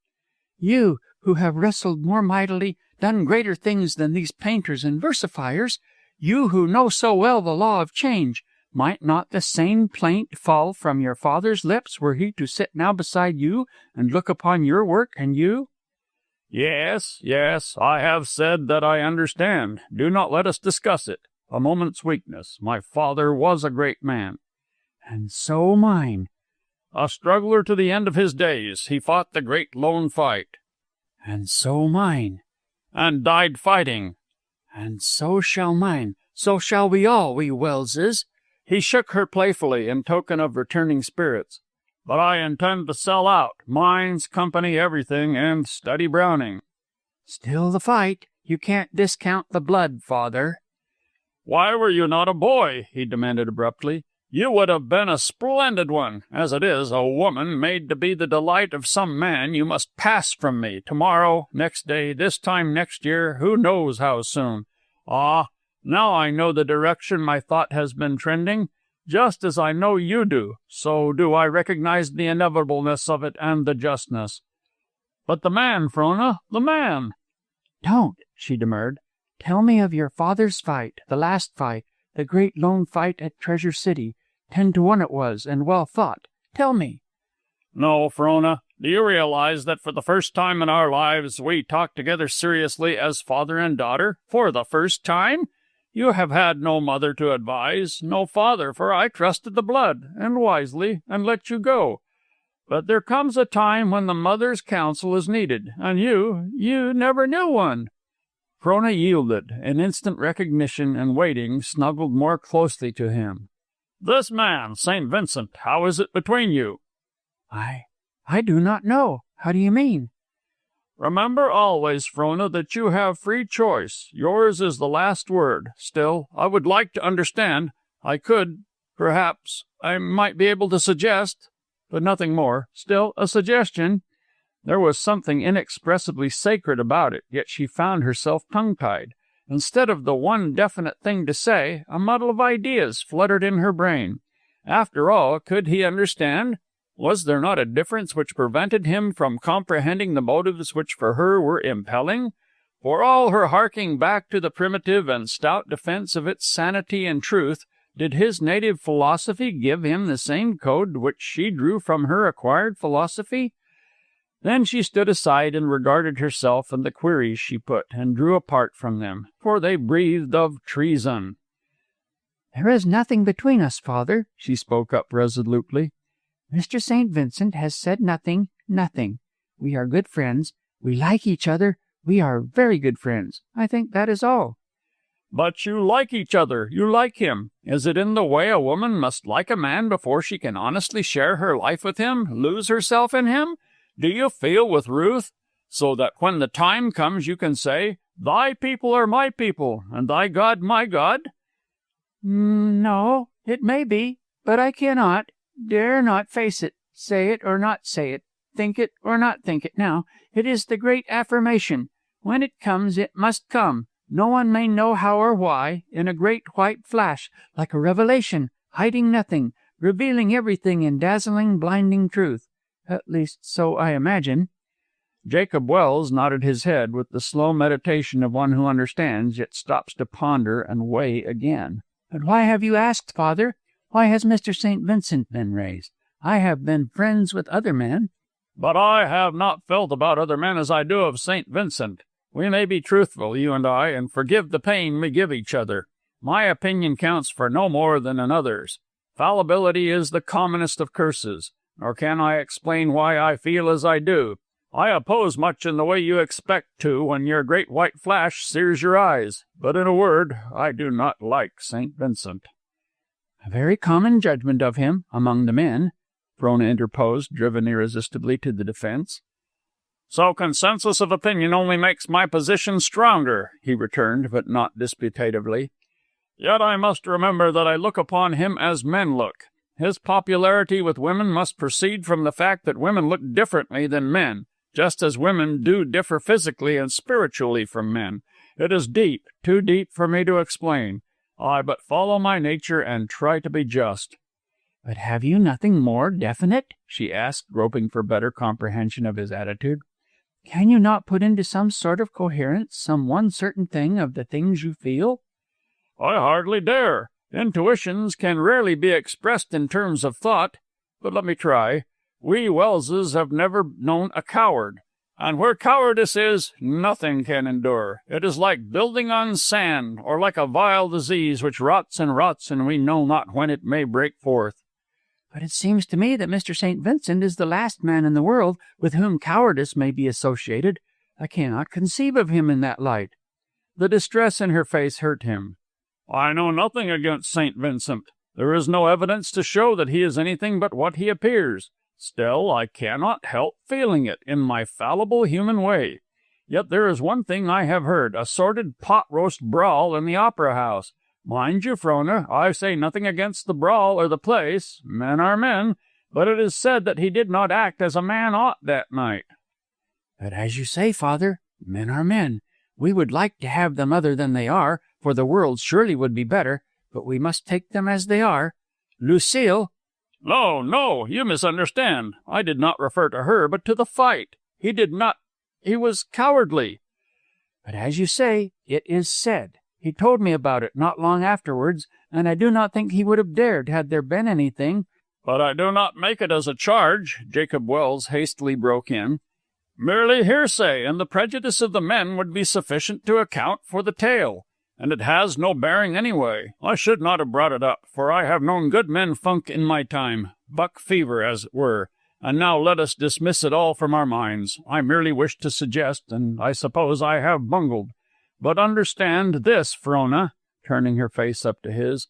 You, who have wrestled more mightily, done greater things than these painters and versifiers, you who know so well the law of change, might not the same plaint fall from your father's lips were he to sit now beside you and look upon your work and you? Yes, I have said that I understand. Do not let us discuss it. A moment's weakness. My father was a great man. And so mine. A struggler to the end of his days. He fought the great lone fight. And so mine. And died fighting. And so shall mine. So shall we all, we Welleses. He shook her playfully in token of returning spirits. But I intend to sell out, mines, company, everything, and study Browning. Still the fight. You can't discount the blood, father. Why were you not a boy? He demanded abruptly. You would have been a splendid one. As it is, a woman made to be the delight of some man, you must pass from me tomorrow, next day, this time next year, who knows how soon. Ah, now I know the direction my thought has been trending. Just as I know you do, so do I recognize the inevitableness of it and the justness. But the man, Frona, the man. Don't, she demurred. Tell me of your father's fight, the last fight, the great lone fight at Treasure City. 10-1 it was, and well fought. Tell me. No, Frona. Do you realize that for the first time in our lives we talk together seriously as father and daughter? For the first time? You have had no mother to advise, no father, for I trusted the blood, and wisely, and let you go. But there comes a time when the mother's counsel is needed, and you never knew one. Frona yielded, in instant recognition and waiting, snuggled more closely to him. This man, St. Vincent, how is it between you? I do not know. How do you mean? Remember always, Frona, that you have free choice. Yours is the last word. Still, I would like to understand. I could, perhaps, I might be able to suggest, but nothing more. Still, a suggestion. There was something inexpressibly sacred about it, yet she found herself tongue-tied. Instead of the one definite thing to say, a muddle of ideas fluttered in her brain. After all, could he understand? Was there not a difference which prevented him from comprehending the motives which for her were impelling? For all her harking back to the primitive and stout defense of its sanity and truth, did his native philosophy give him the same code which she drew from her acquired philosophy? Then she stood aside and regarded herself and the queries she put, and drew apart from them, for they breathed of treason. There is nothing between us, father, she spoke up resolutely. Mr. St. Vincent has said nothing. We are good friends. We like each other. We are very good friends. I think that is all. But you like each other. You like him. Is it in the way a woman must like a man before she can honestly share her life with him, lose herself in him? Do you feel with Ruth? So that when the time comes you can say, Thy people are my people, and thy God my God? No, it may be, but I cannot. Dare not face it, say it or not say it, think it or not think it now. It is the great affirmation. When it comes, it must come. No one may know how or why, in a great white flash, like a revelation, hiding nothing, revealing everything in dazzling, blinding truth. At least, so I imagine. Jacob Wells nodded his head with the slow meditation of one who understands, yet stops to ponder and weigh again. But why have you asked, father? Why has Mr. St. Vincent been raised? I have been friends with other men. But I have not felt about other men as I do of St. Vincent. We may be truthful, you and I, and forgive the pain we give each other. My opinion counts for no more than another's. Fallibility is the commonest of curses, nor can I explain why I feel as I do. I oppose much in the way you expect to when your great white flash sears your eyes. But in a word, I do not like St. Vincent. A very common judgment of him among the men, Frona interposed, driven irresistibly to the defense. So consensus of opinion only makes my position stronger, he returned, but not disputatively. Yet I must remember that I look upon him as men look. His popularity with women must proceed from the fact that women look differently than men, just as women do differ physically and spiritually from men. It is deep, too deep for me to explain. I but follow my nature and try to be just. But have you nothing more definite? She asked, groping for better comprehension of his attitude. Can you not put into some sort of coherence some one certain thing of the things you feel? I hardly dare. Intuitions can rarely be expressed in terms of thought. But let me try. We Welleses have never known a coward. And where cowardice is, nothing can endure. It is like building on sand, or like a vile disease which rots, and we know not when it may break forth. But it seems to me that Mr. St. Vincent is the last man in the world with whom cowardice may be associated. I cannot conceive of him in that light. The distress in her face hurt him. I know nothing against St. Vincent. There is no evidence to show that he is anything but what he appears. Still, I cannot help feeling it in my fallible human way. Yet there is one thing I have heard, a sordid pot-roast brawl in the opera house. Mind you, Frona, I say nothing against the brawl or the place. Men are men. But it is said that he did not act as a man ought that night. But as you say, Father, men are men. We would like to have them other than they are, for the world surely would be better, but we must take them as they are. Lucille— No, you misunderstand. I did not refer to her, but to the fight. He was cowardly. But as you say, it is said. He told me about it not long afterwards, and I do not think he would have dared had there been anything. But I do not make it as a charge, Jacob Wells hastily broke in. Merely hearsay, and the prejudice of the men would be sufficient to account for the tale. And it has no bearing anyway. I should not have brought it up, for I have known good men funk in my time, buck fever, as it were. And now let us dismiss it all from our minds. I merely wished to suggest, and I suppose I have bungled. But understand this, Frona, turning her face up to his.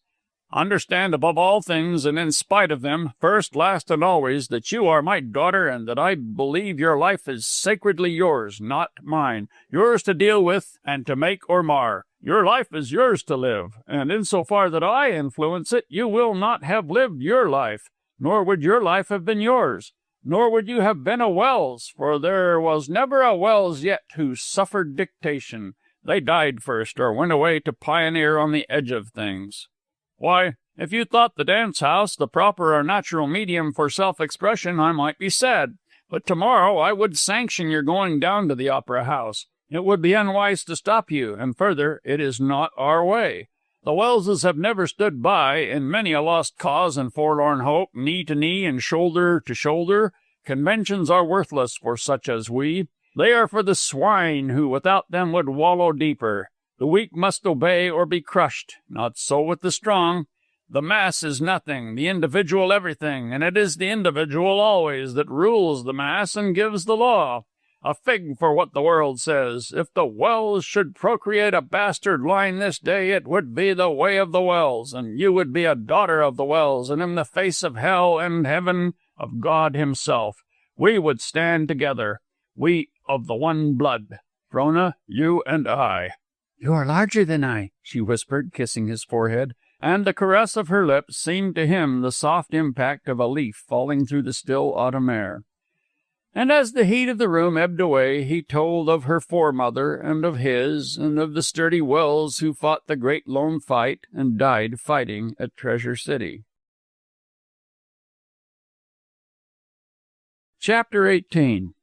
Understand above all things, and in spite of them, first, last, and always, that you are my daughter, and that I believe your life is sacredly yours, not mine, yours to deal with and to make or mar. Your life is yours to live, and insofar that I influence it, you will not have lived your life, nor would your life have been yours, nor would you have been a Welles, for there was never a Welles yet who suffered dictation. They died first, or went away to pioneer on the edge of things. Why, if you thought the dance-house the proper or natural medium for self-expression, I might be sad. But tomorrow I would sanction your going down to the opera house. It would be unwise to stop you, and further, it is not our way. The Welleses have never stood by, in many a lost cause and forlorn hope, knee to knee and shoulder to shoulder. Conventions are worthless for such as we. They are for the swine who without them would wallow deeper. The weak must obey or be crushed. Not so with the strong. The mass is nothing, the individual everything, and it is the individual always that rules the mass and gives the law. A fig for what the world says. If the Welles should procreate a bastard line this day, it would be the way of the Welles, and you would be a daughter of the Welles, and in the face of hell and heaven, of God himself, we would stand together, we of the one blood, Frona, you and I. You are larger than I, she whispered, kissing his forehead, and the caress of her lips seemed to him the soft impact of a leaf falling through the still autumn air. And as the heat of the room ebbed away, he told of her foremother, and of his, and of the sturdy Welles who fought the great lone fight and died fighting at Treasure City. Chapter 18.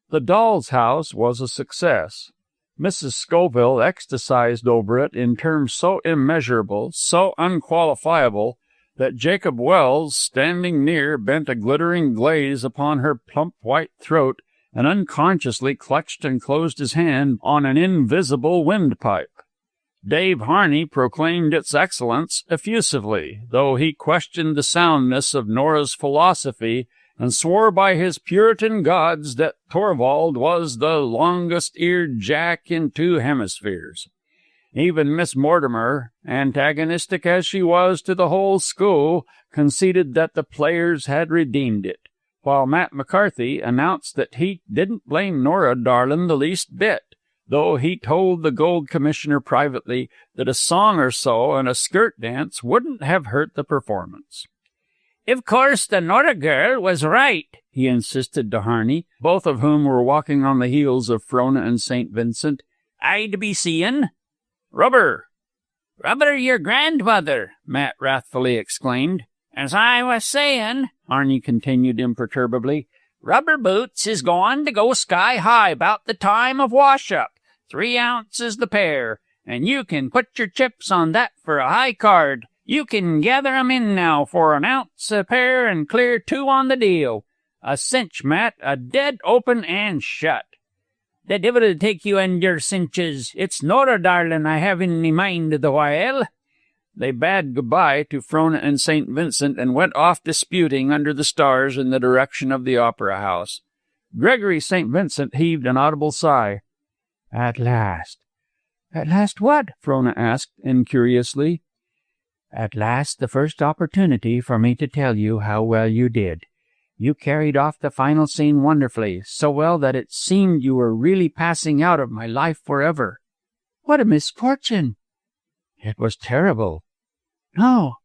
The doll's house was a success. Mrs. Scoville ecstasized over it in terms so immeasurable, so unqualifiable, that Jacob Wells, standing near, bent a glittering glaze upon her plump white throat and unconsciously clutched and closed his hand on an invisible windpipe. Dave Harney proclaimed its excellence effusively, though he questioned the soundness of Nora's philosophy and swore by his Puritan gods that Torvald was the longest-eared jack in 2 hemispheres. Even Miss Mortimer, antagonistic as she was to the whole school, conceded that the players had redeemed it, while Matt McCarthy announced that he didn't blame Nora Darlin the least bit, though he told the Gold Commissioner privately that a song or so and a skirt dance wouldn't have hurt the performance. "Of course the Nora girl was right," he insisted to Harney, both of whom were walking on the heels of Frona and St. Vincent. "I'd be seein'." "Rubber!" "Rubber your grandmother," Matt wrathfully exclaimed. "As I was sayin'," Harney continued imperturbably, Rubber boots is going to go sky high about the time of wash-up. 3 ounces the pair, and you can put your chips on that for a high card. You can gather 'em in now for 1 ounce a pair and clear 2 on the deal. A cinch, Matt, a dead open and shut. The divil take you and your cinches. It's Nora, darlin', I have in me mind the while. They bade goodbye to Frona and St. Vincent and went off disputing under the stars in the direction of the opera house. Gregory St. Vincent heaved an audible sigh. "At last." "At last what?" Frona asked incuriously. "At last the first opportunity for me to tell you how well you did. You carried off the final scene wonderfully, so well that it seemed you were really passing out of my life forever." "What a misfortune!" "It was terrible." "No."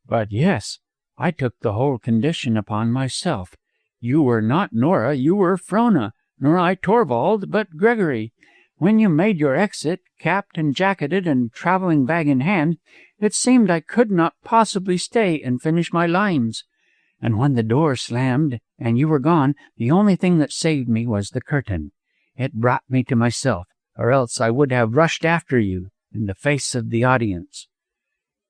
"But yes, I took the whole condition upon myself. You were not Nora, you were Frona, nor I Torvald, but Gregory. When you made your exit, capped and jacketed and travelling bag in hand, it seemed I could not possibly stay and finish my lines. And when the door slammed and you were gone, the only thing that saved me was the curtain. It brought me to myself, or else I would have rushed after you in the face of the audience."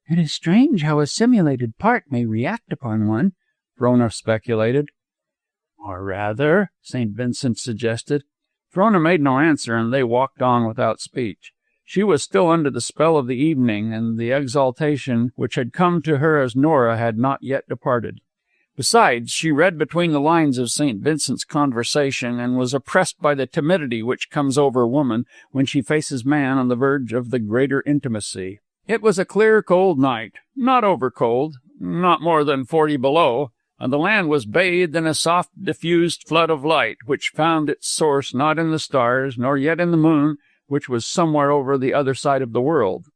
"It is strange how a simulated part may react upon one," Frona speculated. "Or rather," St. Vincent suggested. Frona made no answer, and they walked on without speech. She was still under the spell of the evening, and the exaltation which had come to her as Nora had not yet departed. Besides, she read between the lines of St. Vincent's conversation and was oppressed by the timidity which comes over a woman when she faces man on the verge of the greater intimacy. It was a clear, cold night, not over cold, not more than 40 below, and the land was bathed in a soft, diffused flood of light, which found its source not in the stars, nor yet in the moon, which was somewhere over the other side of the world.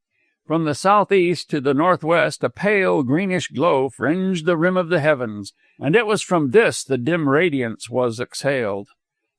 From the southeast to the northwest, a pale, greenish glow fringed the rim of the heavens, and it was from this the dim radiance was exhaled.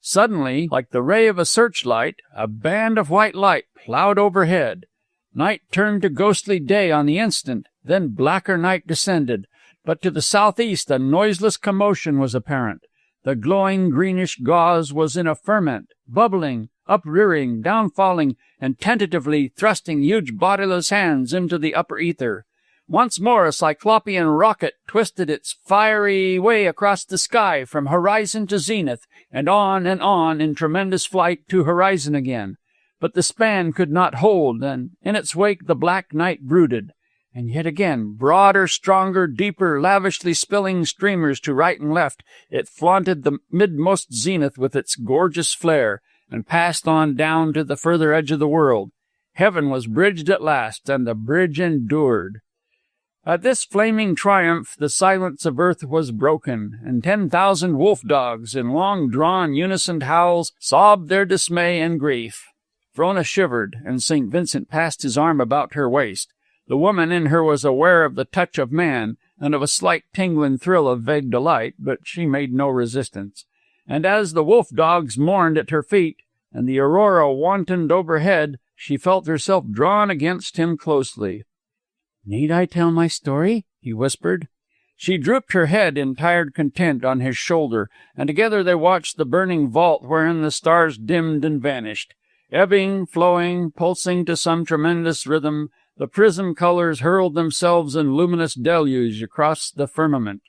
Suddenly, like the ray of a searchlight, a band of white light plowed overhead. Night turned to ghostly day on the instant, then blacker night descended, but to the southeast a noiseless commotion was apparent. The glowing greenish gauze was in a ferment, bubbling, uprearing, downfalling, and tentatively thrusting huge bodiless hands into the upper ether. Once more a cyclopean rocket twisted its fiery way across the sky from horizon to zenith, and on in tremendous flight to horizon again. But the span could not hold, and in its wake the black night brooded. And yet again, broader, stronger, deeper, lavishly spilling streamers to right and left, it flaunted the midmost zenith with its gorgeous flare, and passed on down to the further edge of the world. Heaven was bridged at last, and the bridge endured. At this flaming triumph the silence of earth was broken, and 10,000 wolf-dogs in long-drawn unison howls sobbed their dismay and grief. Frona shivered, and St. Vincent passed his arm about her waist. The woman in her was aware of the touch of man, and of a slight tingling thrill of vague delight, but she made no resistance. And as the wolf-dogs mourned at her feet, and the aurora wantoned overhead, she felt herself drawn against him closely. "Need I tell my story?" he whispered. She drooped her head in tired content on his shoulder, and together they watched the burning vault wherein the stars dimmed and vanished. Ebbing, flowing, pulsing to some tremendous rhythm, the prism colors hurled themselves in luminous deluge across the firmament.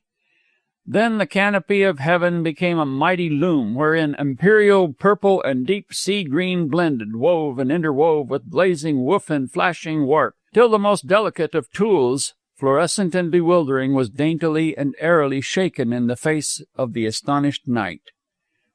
Then the canopy of heaven became a mighty loom, wherein imperial purple and deep sea-green blended, wove and interwove with blazing woof and flashing warp, till the most delicate of tules, fluorescent and bewildering, was daintily and airily shaken in the face of the astonished night.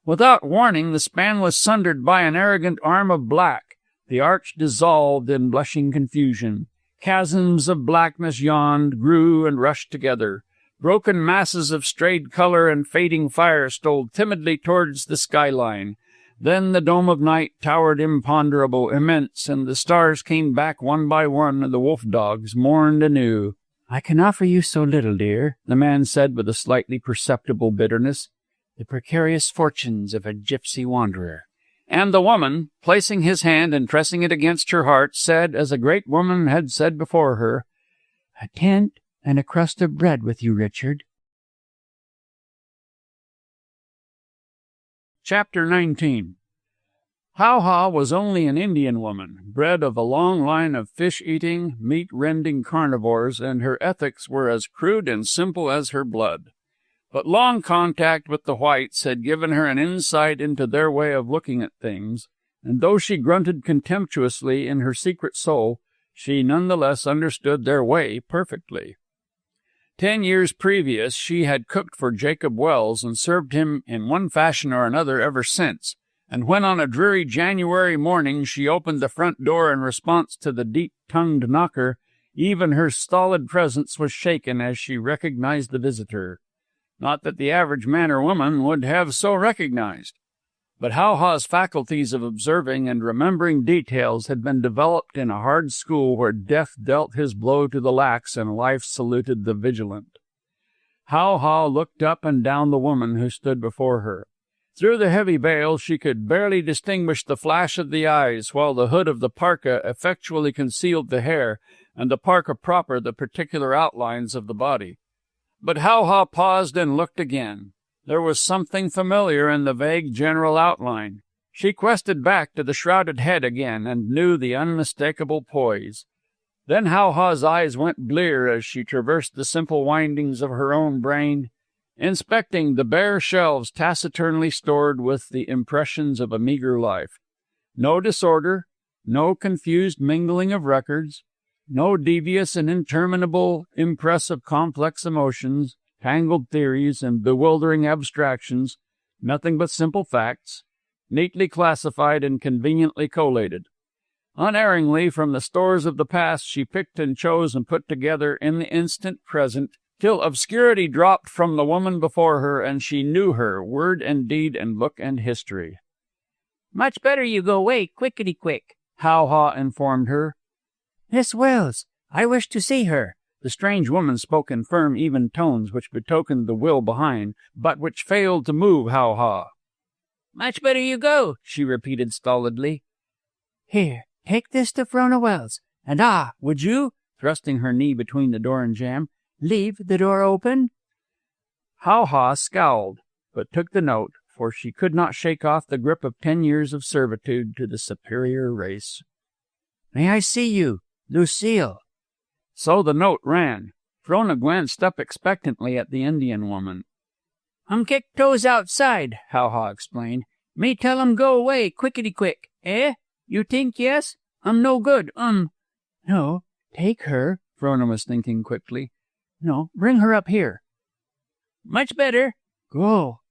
Without warning, the span was sundered by an arrogant arm of black. The arch dissolved in blushing confusion. Chasms of blackness yawned, grew, and rushed together. Broken masses of strayed color and fading fire stole timidly towards the skyline. Then the dome of night towered imponderable, immense, and the stars came back one by one, and the wolf-dogs mourned anew. "I can offer you so little, dear," the man said with a slightly perceptible bitterness. "The precarious fortunes of a gypsy wanderer." And the woman, placing his hand and pressing it against her heart, said, as a great woman had said before her, "A tent and a crust of bread with you, Richard." Chapter 19. How-Ha was only an Indian woman, bred of a long line of fish-eating, meat-rending carnivores, and her ethics were as crude and simple as her blood. But long contact with the whites had given her an insight into their way of looking at things, and though she grunted contemptuously in her secret soul, she nonetheless understood their way perfectly. 10 years previous, she had cooked for Jacob Wells and served him in one fashion or another ever since, and when on a dreary January morning she opened the front door in response to the deep-tongued knocker, even her stolid presence was shaken as she recognized the visitor. Not that the average man or woman would have so recognized. But How-Ha's faculties of observing and remembering details had been developed in a hard school where death dealt his blow to the lax and life saluted the vigilant. How-Ha looked up and down the woman who stood before her. Through the heavy veil she could barely distinguish the flash of the eyes, while the hood of the parka effectually concealed the hair, and the parka proper the particular outlines of the body. But How-Ha paused and looked again. There was something familiar in the vague general outline. She quested back to the shrouded head again, and knew the unmistakable poise. Then How-Ha's eyes went blear as she traversed the simple windings of her own brain, inspecting the bare shelves taciturnly stored with the impressions of a meager life. No disorder, no confused mingling of records, no devious and interminable impress of complex emotions, tangled theories, and bewildering abstractions, nothing but simple facts, neatly classified and conveniently collated. Unerringly from the stores of the past she picked and chose and put together in the instant present, till obscurity dropped from the woman before her, and she knew her, word and deed and look and history. "Much better you go away, quickety-quick," How-Ha informed her. "Miss Welles, I wish to see her." The strange woman spoke in firm, even tones which betokened the will behind, but which failed to move How-Ha. "Much better you go," she repeated stolidly. "Here, take this to Frona Welles, and would you," thrusting her knee between the door and jamb, "leave the door open?" How-Ha scowled, but took the note, for she could not shake off the grip of 10 years of servitude to the superior race. "May I see you, Lucille?" So the note ran. Frona glanced up expectantly at the Indian woman. Kick toes outside," How-Ha explained. "Me tell go away, quickety-quick. Eh? You think yes? No good, No, take her, Frona was thinking quickly. No, bring her up here. Much better. Go.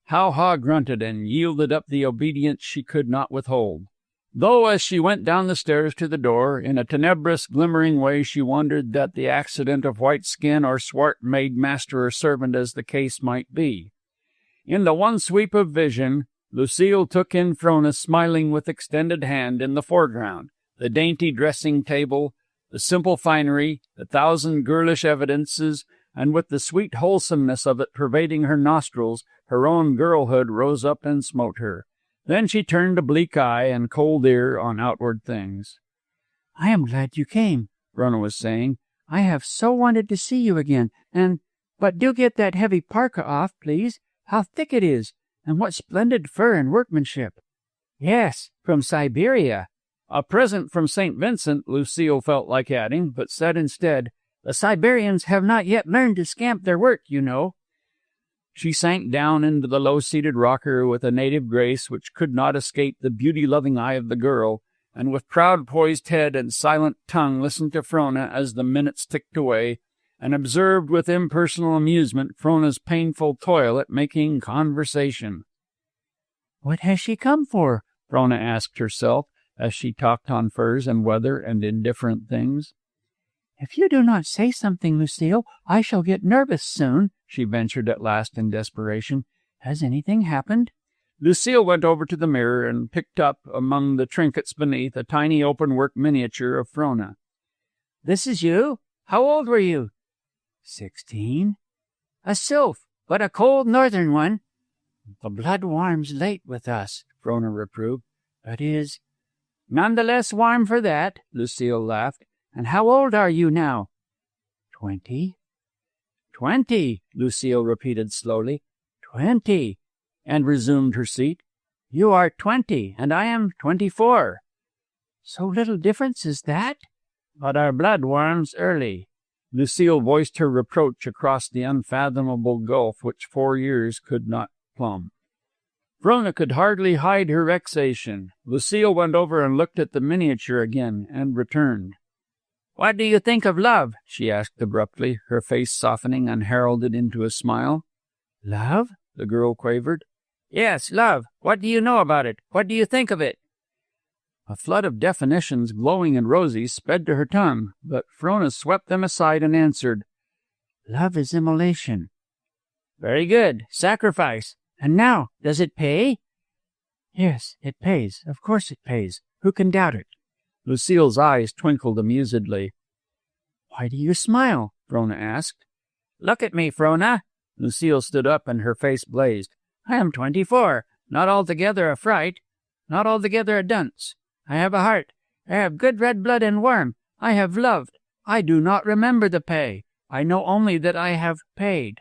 How-Ha grunted and yielded up the obedience she could not withhold. Though as she went down the stairs to the door, in a tenebrous, glimmering way she wondered that the accident of white skin or swart made master or servant as the case might be. In the one sweep of vision, Lucille took in Frona smiling with extended hand in the foreground, the dainty dressing table, the simple finery, the thousand girlish evidences, and with the sweet wholesomeness of it pervading her nostrils, her own girlhood rose up and smote her. Then she turned a bleak eye and cold ear on outward things. "I am glad you came," Frona was saying. "I have so wanted to see you again, but do get that heavy parka off, please. How thick it is, and what splendid fur and workmanship." "Yes, from Siberia." A present from St. Vincent, Lucille felt like adding, but said instead, "The Siberians have not yet learned to scamp their work, you know." She sank down into the low-seated rocker with a native grace which could not escape the beauty-loving eye of the girl, and with proud poised head and silent tongue listened to Frona as the minutes ticked away, and observed with impersonal amusement Frona's painful toil at making conversation. "What has she come for?" Frona asked herself, as she talked on furs and weather and indifferent things. "If you do not say something, Lucille, I shall get nervous soon," she ventured at last in desperation. "Has anything happened?" Lucille went over to the mirror and picked up, among the trinkets beneath, a tiny open-work miniature of Frona. "This is you? How old were you?" 16. "A sylph, but a cold northern one." "The blood warms late with us," Frona reproved. "That is, none the less warm for that," Lucille laughed. "And how old are you now?" 20. 20, Lucille repeated slowly. 20. and resumed her seat. You are 20, and I am 24. So little difference is that? But our blood warms early. Lucille voiced her reproach across the unfathomable gulf which 4 years could not plumb. Frona could hardly hide her vexation. Lucille went over and looked at the miniature again, and returned. What do you think of love? She asked abruptly, her face softening and heralded into a smile. Love? The girl quavered. Yes, love. What do you know about it? What do you think of it? A flood of definitions, glowing and rosy, sped to her tongue, but Frona swept them aside and answered, Love is immolation. Very good. Sacrifice. And now, does it pay? Yes, it pays. Of course it pays. Who can doubt it? Lucille's eyes twinkled amusedly. Why do you smile? Frona asked. Look at me, Frona. Lucille stood up and her face blazed. I am 24, not altogether a fright, not altogether a dunce. I have a heart. I have good red blood and warm. I have loved. I do not remember the pay. I know only that I have paid.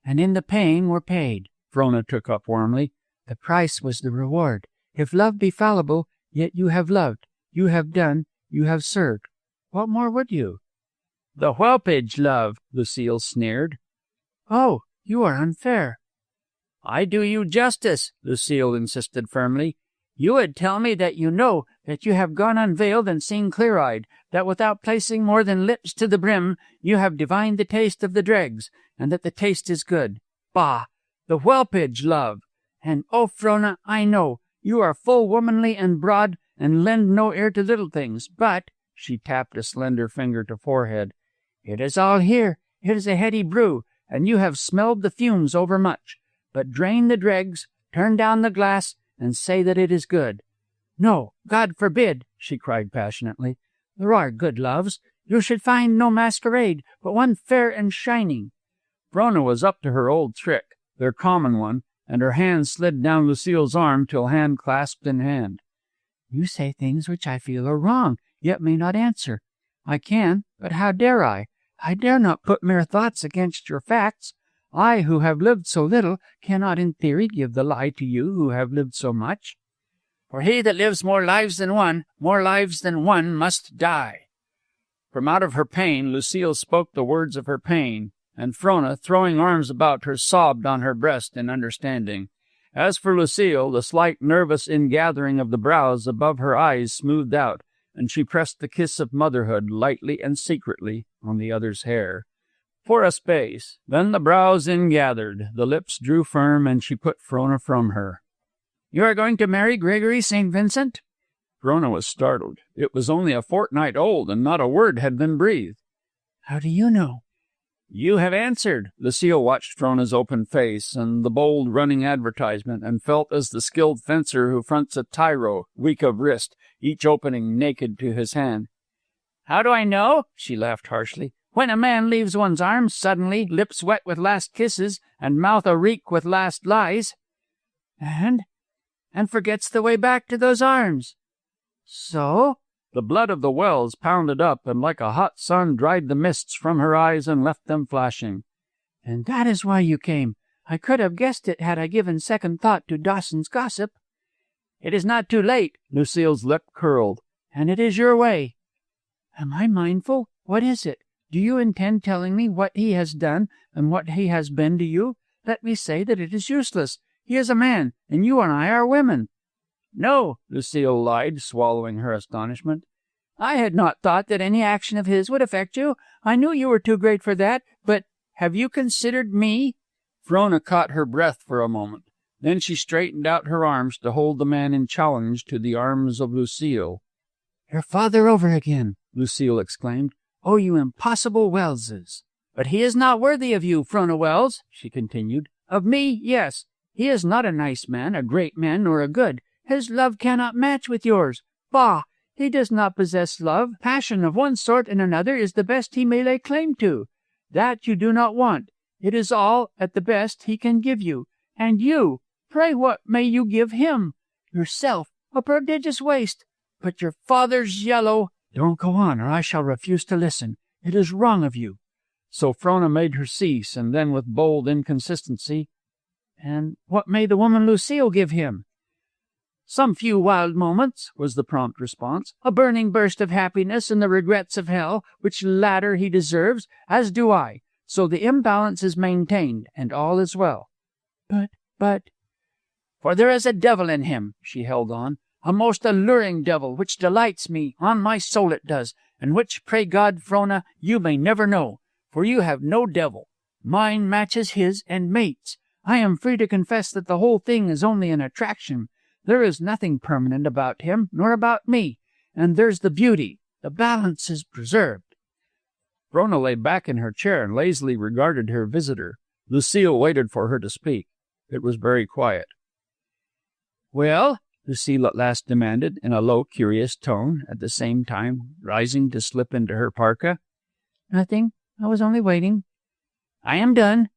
And in the paying were paid, Frona took up warmly. The price was the reward. If love be fallible, yet you have loved, you have done, you have served. What more would you? The whelpage, love, Lucille sneered. Oh, you are unfair. I do you justice, Lucille insisted firmly. You would tell me that you know, that you have gone unveiled and seen clear-eyed, that without placing more than lips to the brim, you have divined the taste of the dregs, and that the taste is good. Bah! The whelpage, love! And, oh, Frona, I know, you are full womanly and broad, and lend no ear to little things, but, she tapped a slender finger to forehead, it is all here, it is a heady brew, and you have smelled the fumes overmuch. But drain the dregs, turn down the glass, and say that it is good. No, God forbid, she cried passionately. There are good loves. You should find no masquerade, but one fair and shining. Frona was up to her old trick, their common one, and her hand slid down Lucille's arm till hand clasped in hand. You say things which I feel are wrong, yet may not answer. I can, but how dare I? I dare not put mere thoughts against your facts. I, who have lived so little, cannot in theory give the lie to you who have lived so much. For he that lives more lives than one must die. From out of her pain, Lucille spoke the words of her pain, and Frona, throwing arms about her, sobbed on her breast in understanding. As for Lucille, the slight nervous ingathering of the brows above her eyes smoothed out, and she pressed the kiss of motherhood lightly and secretly on the other's hair. For a space, then the brows ingathered, the lips drew firm, and she put Frona from her. You are going to marry Gregory St. Vincent? Frona was startled. It was only a fortnight old, and not a word had been breathed. How do you know? You have answered. Lucille watched Frona's open face and the bold running advertisement, and felt as the skilled fencer who fronts a tyro, weak of wrist, each opening naked to his hand. How do I know? She laughed harshly. When a man leaves one's arms suddenly, lips wet with last kisses, and mouth areek with last lies. And forgets the way back to those arms. So? The blood of the Welles pounded up, and like a hot sun dried the mists from her eyes and left them flashing. And that is why you came. I could have guessed it had I given second thought to Dawson's gossip. It is not too late. Lucille's lip curled. And it is your way. Am I mindful? What is it? Do you intend telling me what he has done and what he has been to you? Let me say that it is useless. He is a man, and you and I are women. No, Lucille lied, swallowing her astonishment. I had not thought that any action of his would affect you. I knew you were too great for that, but have you considered me? Frona caught her breath for a moment. Then she straightened out her arms to hold the man in challenge to the arms of Lucille. Your father over again, Lucille exclaimed. Oh, you impossible Welleses! But he is not worthy of you, Frona Welse, she continued. Of me, yes. He is not a nice man, a great man, nor a good. His love cannot match with yours. Bah! He does not possess love. Passion of one sort and another is the best he may lay claim to. That you do not want. It is all, at the best, he can give you. And you, pray what may you give him? Yourself, a prodigious waste. But your father's yellow... Don't go on, or I shall refuse to listen. It is wrong of you. So Frona made her cease, and then with bold inconsistency, And what may the woman Lucille give him? Some few wild moments, was the prompt response. A burning burst of happiness and the regrets of hell, which latter he deserves, as do I. So the imbalance is maintained, and all is well. But... For there is a devil in him, she held on, a most alluring devil, which delights me, on my soul it does, and which, pray God, Frona, you may never know, for you have no devil. Mine matches his and mates. I am free to confess that the whole thing is only an attraction. There is nothing permanent about him, nor about me, and there's the beauty. The balance is preserved. Frona lay back in her chair and lazily regarded her visitor. Lucille waited for her to speak. It was very quiet. Well? Lucille at last demanded, in a low, curious tone, at the same time rising to slip into her parka. Nothing. I was only waiting. I am done.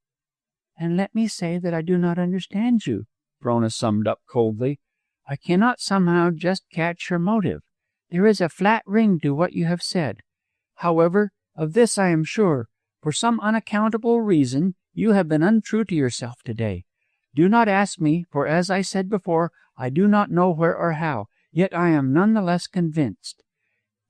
And let me say that I do not understand you, Frona summed up coldly. I cannot somehow just catch your motive. There is a flat ring to what you have said. However, of this I am sure. For some unaccountable reason, you have been untrue to yourself today. Do not ask me, for as I said before, I do not know where or how, yet I am none the less convinced.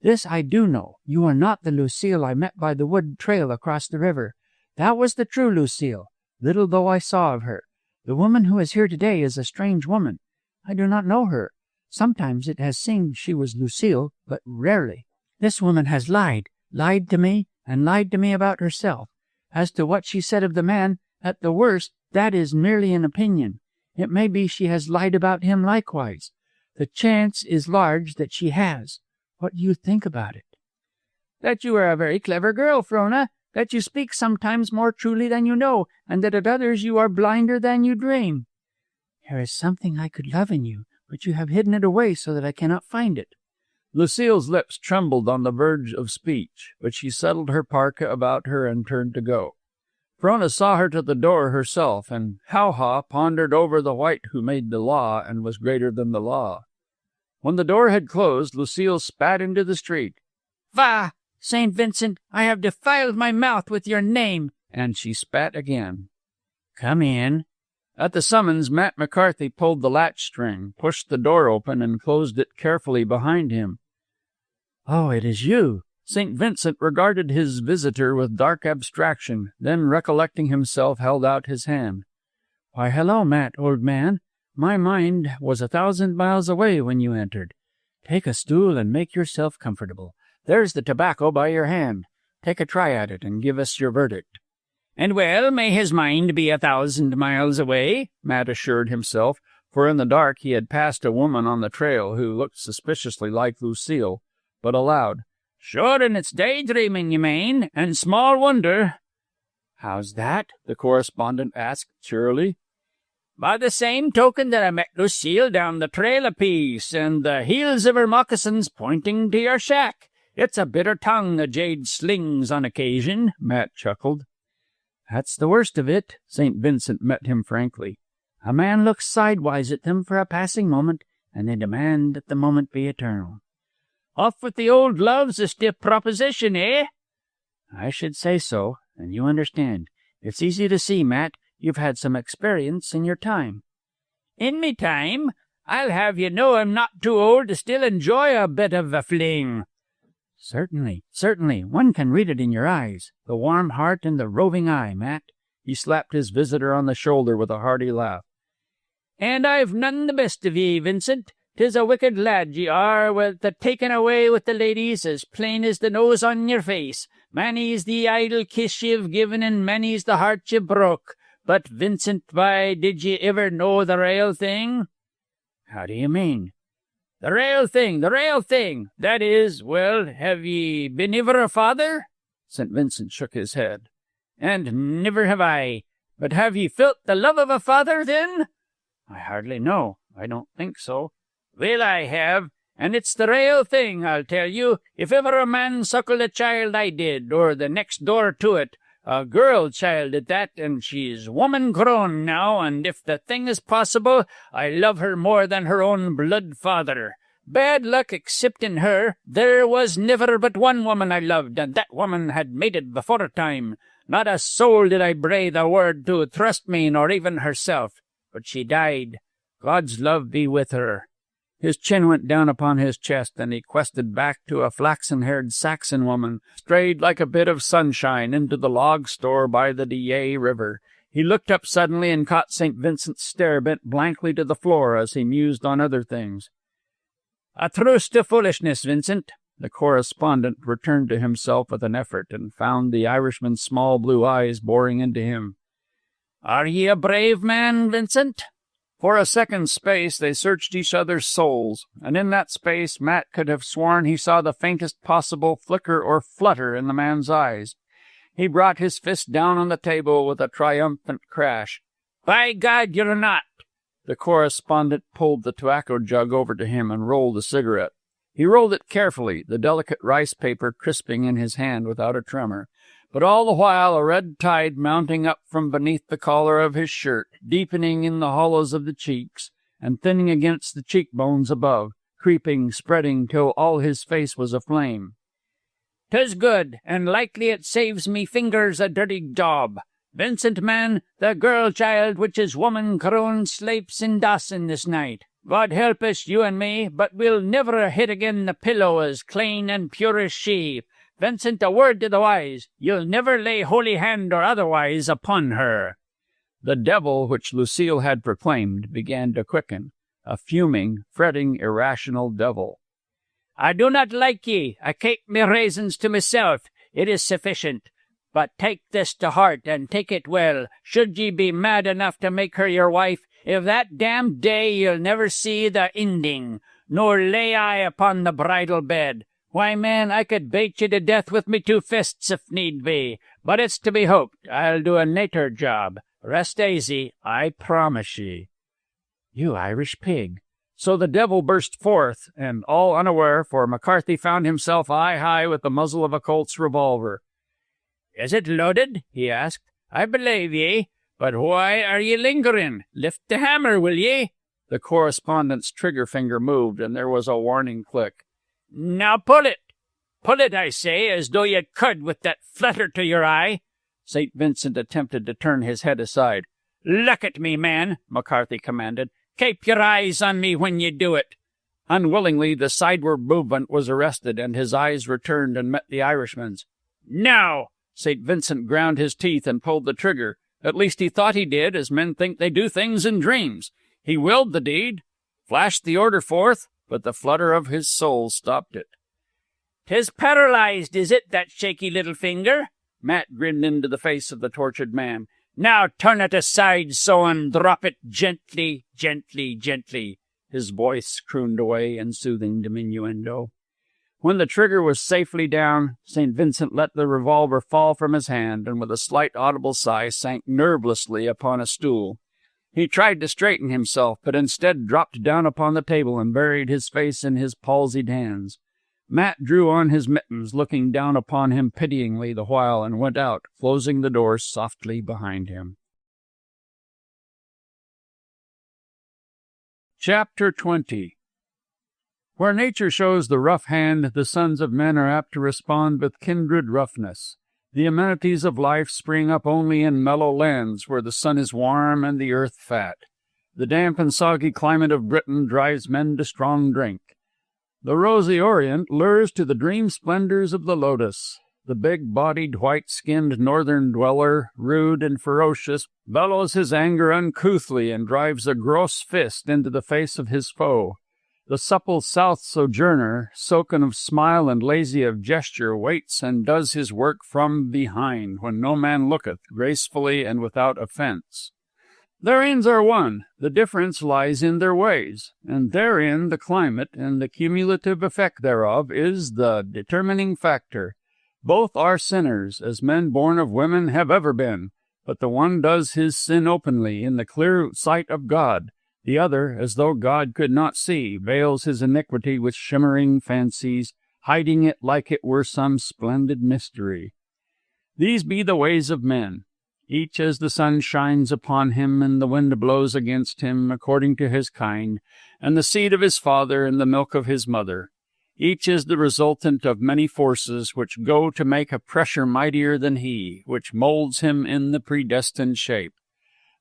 This I do know. You are not the Lucille I met by the wood trail across the river. That was the true Lucille, little though I saw of her. The woman who is here today is a strange woman. I do not know her. Sometimes it has seemed she was Lucille, but rarely. This woman has lied to me, and lied to me about herself. As to what she said of the man, at the worst, that is merely an opinion. It may be she has lied about him likewise. The chance is large that she has. What do you think about it? That you are a very clever girl, Frona. That you speak sometimes more truly than you know, and that at others you are blinder than you dream. There is something I could love in you, but you have hidden it away so that I cannot find it. Lucille's lips trembled on the verge of speech, but she settled her parka about her and turned to go. Frona saw her to the door herself, and How-Ha pondered over the white who made the law and was greater than the law. When the door had closed, Lucille spat into the street. Va! St. Vincent, I have defiled my mouth with your name. And she spat again. Come in. At the summons, Matt McCarthy pulled the latch string, pushed the door open, and closed it carefully behind him. Oh, it is you. St. Vincent regarded his visitor with dark abstraction, then, recollecting himself, held out his hand. Why, hello, Matt, old man. My mind was 1,000 miles away when you entered. Take a stool and make yourself comfortable. There's the tobacco by your hand. Take a try at it and give us your verdict. And well, may his mind be 1,000 miles away, Matt assured himself, for in the dark he had passed a woman on the trail who looked suspiciously like Lucille, but aloud, Sure, and it's daydreaming, you mean, and small wonder. How's that? The correspondent asked cheerily. By the same token that I met Lucille down the trail a piece, and the heels of her moccasins pointing to your shack. It's a bitter tongue a jade slings on occasion, Matt chuckled. That's the worst of it, St. Vincent met him frankly. A man looks sidewise at them for a passing moment, and they demand that the moment be eternal. Off with the old love's a stiff proposition, eh? I should say so, and you understand. It's easy to see, Matt, you've had some experience in your time. In me time? I'll have you know I'm not too old to still enjoy a bit of a fling. Certainly. One can read it in your eyes. The warm heart and the roving eye, Matt. He slapped his visitor on the shoulder with a hearty laugh. And I've none the best of ye, Vincent. 'Tis a wicked lad ye are, with the taking away with the ladies as plain as the nose on your face. Many's the idle kiss ye've given, and many's the heart ye broke. But, Vincent, why, did ye ever know the raal thing? How do you mean? The raal thing. That is, well, have ye been ever a father? St. Vincent shook his head. And never have I. But have ye felt the love of a father, then? I hardly know. I don't think so. Well, I have, and it's the raal thing, I'll tell you. If ever a man suckled a child, I did, or the next door to it. A girl child at that, and she's woman grown now, and if the thing is possible, I love her more than her own blood father. Bad luck excepting her, there was never but one woman I loved, and that woman had mated before time. Not a soul did I breathe a word to trust me, nor even herself. But she died. God's love be with her." His chin went down upon his chest, and he quested back to a flaxen-haired Saxon woman, strayed like a bit of sunshine into the log store by the Dyea River. He looked up suddenly and caught St. Vincent's stare bent blankly to the floor as he mused on other things. "A truce to foolishness, Vincent." The correspondent returned to himself with an effort and found the Irishman's small blue eyes boring into him. "Are ye a brave man, Vincent?" For a second's space they searched each other's souls, and in that space Matt could have sworn he saw the faintest possible flicker or flutter in the man's eyes. He brought his fist down on the table with a triumphant crash. "By God, you're not!" The correspondent pulled the tobacco jug over to him and rolled a cigarette. He rolled it carefully, the delicate rice paper crisping in his hand without a tremor, but all the while a red tide mounting up from beneath the collar of his shirt, deepening in the hollows of the cheeks, and thinning against the cheekbones above, creeping, spreading, till all his face was aflame. "'Tis good, and likely it saves me fingers a dirty job. Vincent, man, the girl-child which is woman-grown sleeps in Dawson this night. God help us, you and me, but we'll never hit again the pillow as clean and pure as she. Vincent, a word to the wise. You'll never lay holy hand or otherwise upon her." The devil which Lucille had proclaimed began to quicken, a fuming, fretting, irrational devil. "I do not like ye. I keep me raisons to myself. It is sufficient. But take this to heart, and take it well. Should ye be mad enough to make her your wife, if that damned day you'll never see the ending, nor lay eye upon the bridal bed. Why, man, I could bait ye to death with me 2 fists if need be. But it's to be hoped I'll do a nater job. Rest aisy, I promise ye." "You Irish pig." So the devil burst forth, and all unaware, for McCarthy found himself eye-high with the muzzle of a Colt's revolver. "Is it loaded?" he asked. "I believe ye. But why are ye lingering? Lift the hammer, will ye?" The correspondent's trigger finger moved, and there was a warning click. "Now pull it! Pull it, I say, as though ye could with that flutter to your eye." St. Vincent attempted to turn his head aside. "Look at me, man," McCarthy commanded. "Keep your eyes on me when ye do it." Unwillingly, the sideward movement was arrested, and his eyes returned and met the Irishman's. "Now!" St. Vincent ground his teeth and pulled the trigger. At least he thought he did, as men think they do things in dreams. He willed the deed, flashed the order forth, but the flutter of his soul stopped it. "'Tis paralyzed, is it, that shaky little finger?" Matt grinned into the face of the tortured man. "Now turn it aside so and drop it gently, gently, gently." His voice crooned away in soothing diminuendo. When the trigger was safely down, St. Vincent let the revolver fall from his hand, and with a slight audible sigh sank nervelessly upon a stool. He tried to straighten himself, but instead dropped down upon the table and buried his face in his palsied hands. Matt drew on his mittens, looking down upon him pityingly the while, and went out, closing the door softly behind him. Chapter 20. Where nature shows the rough hand, the sons of men are apt to respond with kindred roughness. The amenities of life spring up only in mellow lands where the sun is warm and the earth fat. The damp and soggy climate of Britain drives men to strong drink. The rosy Orient lures to the dream splendors of the lotus. The big-bodied, white-skinned northern dweller, rude and ferocious, bellows his anger uncouthly and drives a gross fist into the face of his foe. The supple south sojourner, soken of smile and lazy of gesture, waits and does his work from behind, when no man looketh, gracefully and without offence. Their ends are one, the difference lies in their ways, and therein the climate and the cumulative effect thereof is the determining factor. Both are sinners, as men born of women have ever been, but the one does his sin openly, in the clear sight of God. The other, as though God could not see, veils his iniquity with shimmering fancies, hiding it like it were some splendid mystery. These be the ways of men. Each as the sun shines upon him, and the wind blows against him, according to his kind, and the seed of his father and the milk of his mother. Each is the resultant of many forces which go to make a pressure mightier than he, which molds him in the predestined shape.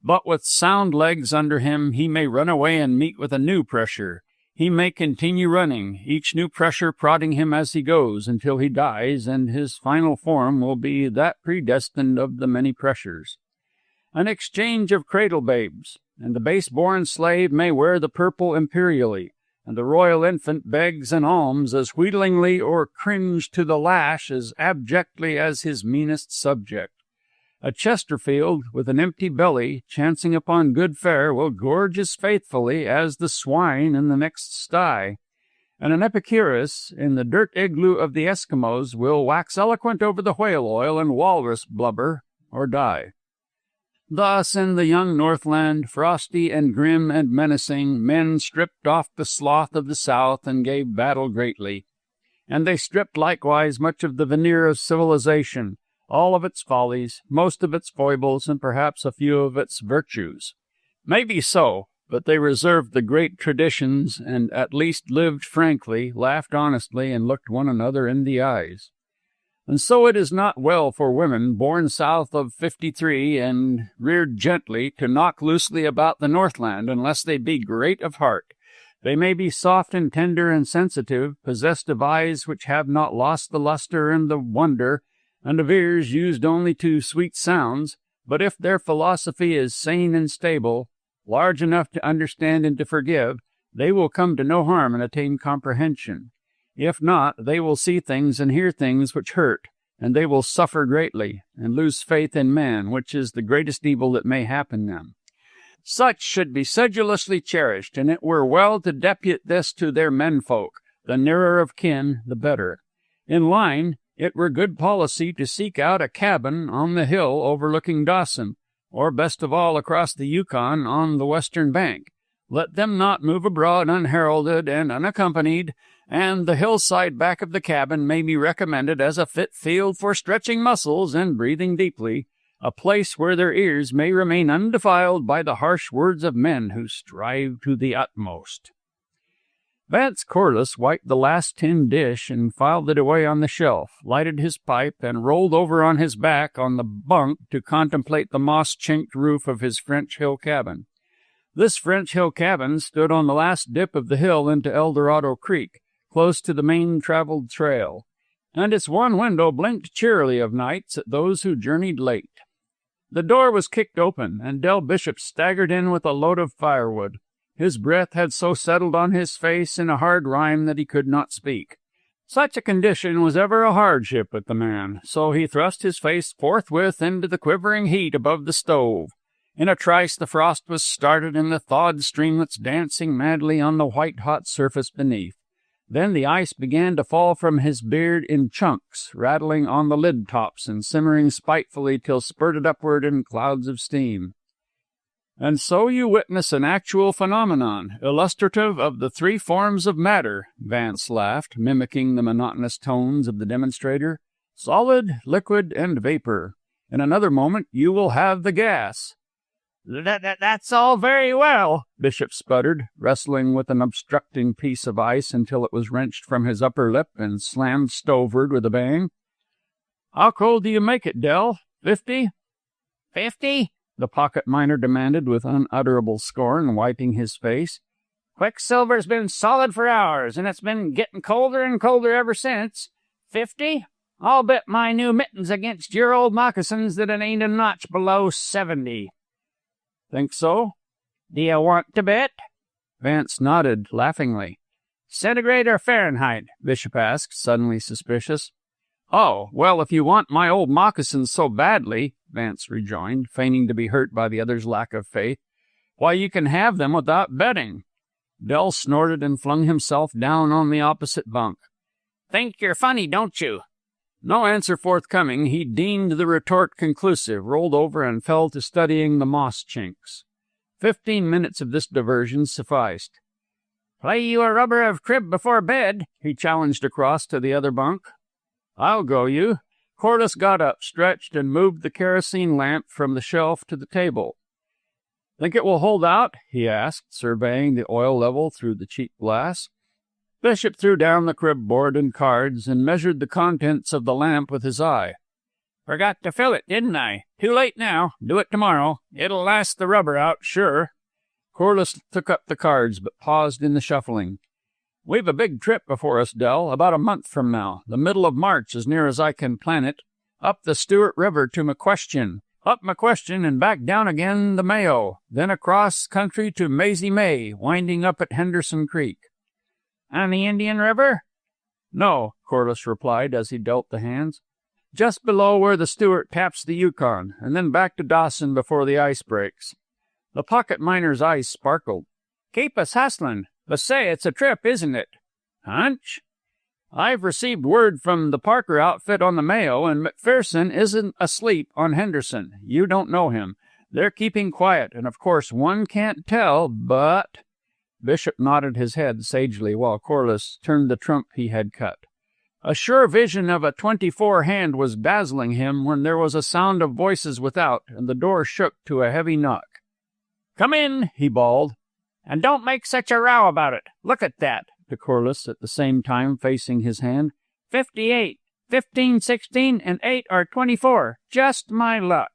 But with sound legs under him, he may run away and meet with a new pressure. He may continue running, each new pressure prodding him as he goes, until he dies, and his final form will be that predestined of the many pressures. An exchange of cradle babes, and the base-born slave may wear the purple imperially, and the royal infant begs an alms as wheedlingly or cringe to the lash as abjectly as his meanest subject. A Chesterfield with an empty belly, chancing upon good fare, will gorge as faithfully as the swine in the next sty, and an Epicurus in the dirt igloo of the Eskimos will wax eloquent over the whale oil and walrus blubber, or die. Thus, in the young Northland, frosty and grim and menacing, men stripped off the sloth of the South and gave battle greatly. And they stripped likewise much of the veneer of civilization, all of its follies, most of its foibles, and perhaps a few of its virtues. Maybe so, but they reserved the great traditions, and at least lived frankly, laughed honestly, and looked one another in the eyes. And so it is not well for women born south of 53 and reared gently to knock loosely about the Northland unless they be great of heart. They may be soft and tender and sensitive, possessed of eyes which have not lost the luster and the wonder, and of ears used only to sweet sounds, but if their philosophy is sane and stable, large enough to understand and to forgive, they will come to no harm and attain comprehension. If not, they will see things and hear things which hurt, and they will suffer greatly, and lose faith in man, which is the greatest evil that may happen them. Such should be sedulously cherished, and it were well to depute this to their menfolk, the nearer of kin, the better. In line, it were good policy to seek out a cabin on the hill overlooking Dawson, or best of all across the Yukon on the western bank. Let them not move abroad unheralded and unaccompanied, and the hillside back of the cabin may be recommended as a fit field for stretching muscles and breathing deeply, a place where their ears may remain undefiled by the harsh words of men who strive to the utmost. Vance Corliss wiped the last tin dish and filed it away on the shelf, lighted his pipe, and rolled over on his back on the bunk to contemplate the moss-chinked roof of his French Hill cabin. This French Hill cabin stood on the last dip of the hill into El Dorado Creek, close to the main traveled trail, and its one window blinked cheerily of nights at those who journeyed late. The door was kicked open, and Del Bishop staggered in with a load of firewood. His breath had so settled on his face in a hard rime that he could not speak. Such a condition was ever a hardship with the man, so he thrust his face forthwith into the quivering heat above the stove. In a trice the frost was started and the thawed streamlets dancing madly on the white-hot surface beneath. Then the ice began to fall from his beard in chunks, rattling on the lid tops and simmering spitefully till spurted upward in clouds of steam. And so you witness an actual phenomenon, illustrative of the three forms of matter, Vance laughed, mimicking the monotonous tones of the demonstrator. Solid, liquid, and vapor. In another moment you will have the gas. That's all very well, Bishop sputtered, wrestling with an obstructing piece of ice until it was wrenched from his upper lip and slammed stoveward with a bang. How cold do you make it, Del? 50? 50? The pocket miner demanded with unutterable scorn, wiping his face. Quicksilver's been solid for hours, and it's been getting colder and colder ever since. 50? I'll bet my new mittens against your old moccasins that it ain't a notch below 70. Think so? Do you want to bet? Vance nodded laughingly. Centigrade or Fahrenheit? Bishop asked, suddenly suspicious. Oh, well, if you want my old moccasins so badly, Vance rejoined, feigning to be hurt by the other's lack of faith, why, you can have them without betting. Del snorted and flung himself down on the opposite bunk. Think you're funny, don't you? No answer forthcoming, he deemed the retort conclusive, rolled over, and fell to studying the moss chinks. 15 minutes of this diversion sufficed. Play you a rubber of crib before bed, he challenged across to the other bunk. I'll go you. Corliss got up, stretched, and moved the kerosene lamp from the shelf to the table. Think it will hold out? He asked, surveying the oil level through the cheap glass. Bishop threw down the crib-board and cards and measured the contents of the lamp with his eye. Forgot to fill it, didn't I? Too late now. Do it tomorrow. It'll last the rubber out, sure. Corliss took up the cards, but paused in the shuffling. We've a big trip before us, Dell, about a month from now, the middle of March as near as I can plan it, up the Stewart River to McQuestion, up McQuestion and back down again the Mayo, then across country to Maisie May, winding up at Henderson Creek. On the Indian River? No, Corliss replied as he dealt the hands. Just below where the Stewart taps the Yukon, and then back to Dawson before the ice breaks. The pocket miner's eyes sparkled. Keep us hustling. But say, it's a trip, isn't it? Hunch? I've received word from the Parker outfit on the Mayo, and McPherson isn't asleep on Henderson. You don't know him. They're keeping quiet, and of course one can't tell, but... Bishop nodded his head sagely while Corliss turned the trump he had cut. A sure vision of a 24 hand was dazzling him when there was a sound of voices without, and the door shook to a heavy knock. "Come in," he bawled, "and don't make such a row about it. Look at that," to Corliss, at the same time facing his hand. 58, 15, 16, and 8 are 24. Just my luck.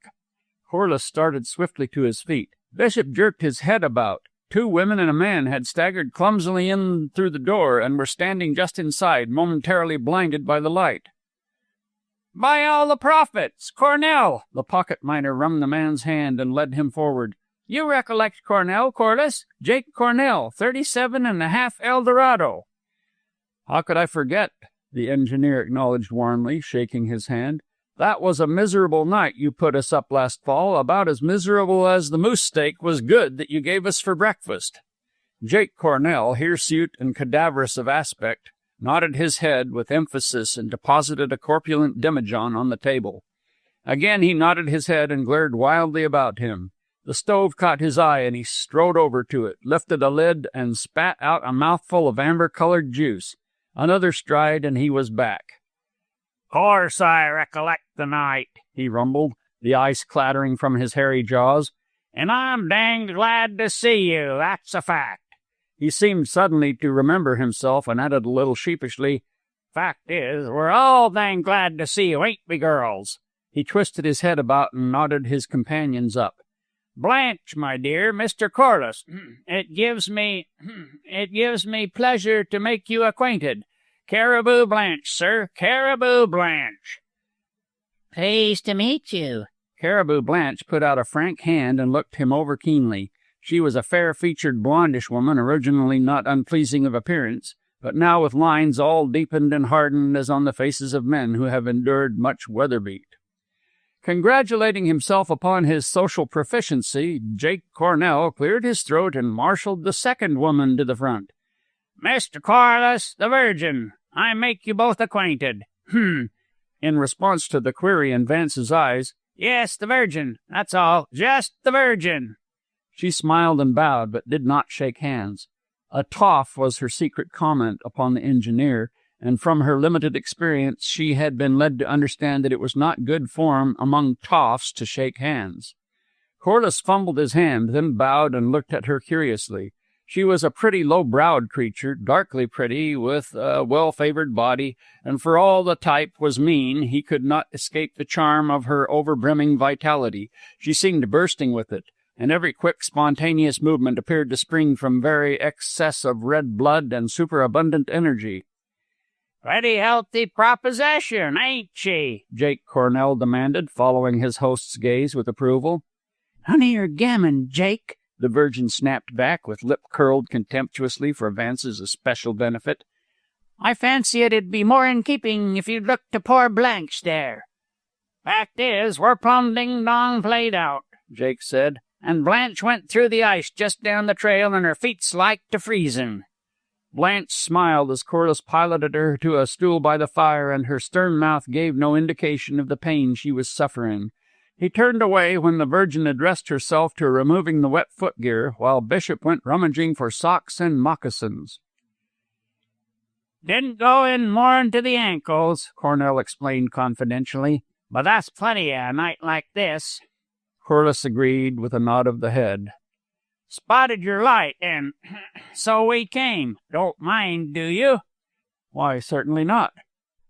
Corliss started swiftly to his feet. Bishop jerked his head about. 2 women and a man had staggered clumsily in through the door and were standing just inside, momentarily blinded by the light. "By all the prophets! Cornell!" The pocket miner wrung the man's hand and led him forward. "You recollect Cornell, Corliss? Jake Cornell, 37½ Eldorado." "How could I forget?" the engineer acknowledged warmly, shaking his hand. "That was a miserable night you put us up last fall, about as miserable as the moose steak was good that you gave us for breakfast." Jake Cornell, hirsute and cadaverous of aspect, nodded his head with emphasis and deposited a corpulent demijohn on the table. Again he nodded his head and glared wildly about him. The stove caught his eye, and he strode over to it, lifted a lid, and spat out a mouthful of amber-colored juice. Another stride, and he was back. "Course I recollect the night," he rumbled, the ice clattering from his hairy jaws. "And I'm danged glad to see you, that's a fact." He seemed suddenly to remember himself, and added a little sheepishly, "Fact is, we're all danged glad to see you, ain't we, girls?" He twisted his head about and nodded his companions up. "Blanche, my dear, Mr. Corliss, it gives me pleasure to make you acquainted. Caribou Blanche, sir, Caribou Blanche." "Pleased to meet you." Caribou Blanche put out a frank hand and looked him over keenly. She was a fair-featured, blondish woman, originally not unpleasing of appearance, but now with lines all deepened and hardened as on the faces of men who have endured much weather-beat. Congratulating himself upon his social proficiency, Jake Cornell cleared his throat and marshaled the second woman to the front. "Mr. Corliss, the Virgin, I make you both acquainted." In response to the query in Vance's eyes, "Yes, the Virgin, that's all, just the Virgin." She smiled and bowed, but did not shake hands. A toff was her secret comment upon the engineer, and from her limited experience she had been led to understand that it was not good form among toffs to shake hands. Corliss fumbled his hand, then bowed and looked at her curiously. She was a pretty low-browed creature, darkly pretty, with a well-favored body, and for all the type was mean, he could not escape the charm of her overbrimming vitality. She seemed bursting with it, and every quick, spontaneous movement appeared to spring from very excess of red blood and superabundant energy. "Pretty healthy proposition, ain't she?" Jake Cornell demanded, following his host's gaze with approval. "None of your gammon, Jake," the Virgin snapped back, with lip curled contemptuously for Vance's especial benefit. "I fancy it'd be more in keeping if you'd look to poor Blanche there." "Fact is, we're plumb ding-dong played out," Jake said, "and Blanche went through the ice just down the trail, and her feet's like to freezin'." Blanche smiled as Corliss piloted her to a stool by the fire, and her stern mouth gave no indication of the pain she was suffering. He turned away when the Virgin addressed herself to removing the wet footgear, while Bishop went rummaging for socks and moccasins. "Didn't go in more'n to the ankles," Cornell explained confidentially, "but that's plenty a night like this." Corliss agreed with a nod of the head. Spotted your light, and so we came. Don't mind, do you? Why, certainly not.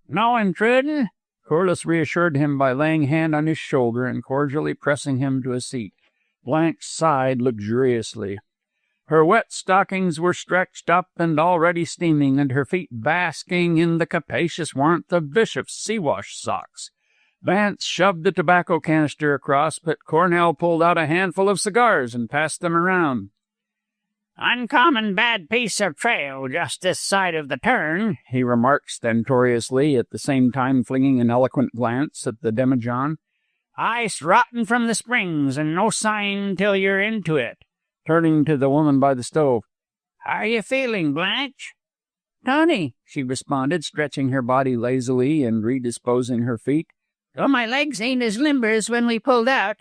No intrudin'? Corliss reassured him by laying hand on his shoulder and cordially pressing him to a seat. Blanche sighed luxuriously. Her wet stockings were stretched up and already steaming, and her feet basking in the capacious warmth of Bishop's sea-wash socks. Vance shoved the tobacco canister across, but Cornell pulled out a handful of cigars and passed them around. Uncommon bad piece of trail just this side of the turn, he remarked stentoriously, at the same time flinging an eloquent glance at the demijohn. Ice rotten from the springs, and no sign till you're into it. Turning to the woman by the stove. How are you feeling, Blanche? Tony, she responded, stretching her body lazily and redisposing her feet. Though my legs ain't as limber as when we pulled out.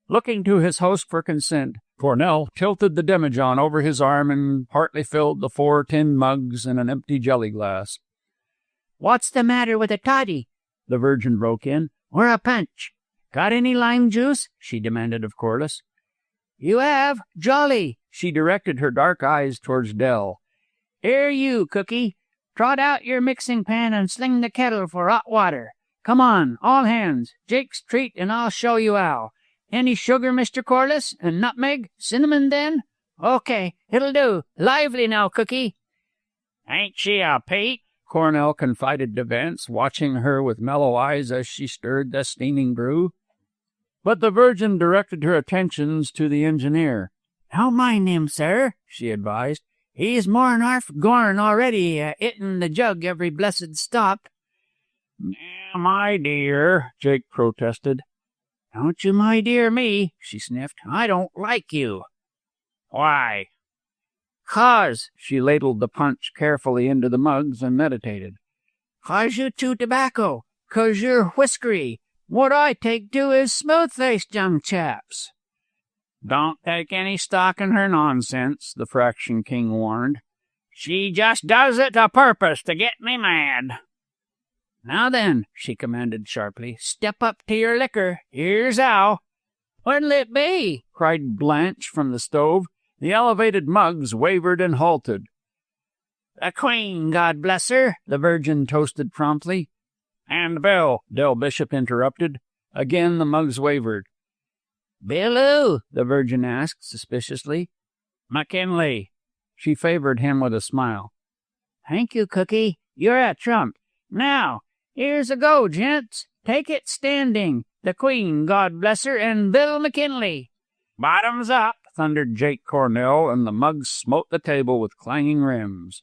Looking to his host for consent, Cornell tilted the demijohn over his arm and partly filled the 4 tin mugs and an empty jelly glass. What's the matter with a toddy? The Virgin broke in. Or a punch? Got any lime juice? She demanded of Corliss. You have? Jolly. She directed her dark eyes towards Dell. Here you, Cookie. Trot out your mixing pan and sling the kettle for hot water. Come on, all hands. Jake's treat, and I'll show you how. Any sugar, Mr. Corliss? And nutmeg? Cinnamon, then? Okay, it'll do. Lively now, Cookie. Ain't she a Pete? Cornell confided to Vance, watching her with mellow eyes as she stirred the steaming brew. But the Virgin directed her attentions to the engineer. Don't mind him, sir, she advised. He's more'n half gorn already, ittin' the jug every blessed stop. My dear, Jake protested. Don't you my dear me, she sniffed. I don't like you. Why? 'Cause, she ladled the punch carefully into the mugs and meditated. 'Cause you chew tobacco. 'Cause you're whiskery. What I take to is smooth-faced young chaps. Don't take any stock in her nonsense, the Fraction King warned. She just does it a purpose to get me mad. Now then, she commanded sharply, step up to your liquor. Here's how. What'll it be? Cried Blanche from the stove. The elevated mugs wavered and halted. The Queen, God bless her, the Virgin toasted promptly. And Bill, Del Bishop interrupted. Again the mugs wavered. Bill who? The Virgin asked suspiciously. McKinley. She favored him with a smile. Thank you, Cookie. You're a trump. Now, here's a go, gents. Take it standing. The Queen, God bless her, and Bill McKinley. Bottoms up, thundered Jake Cornell, and the mugs smote the table with clanging rims.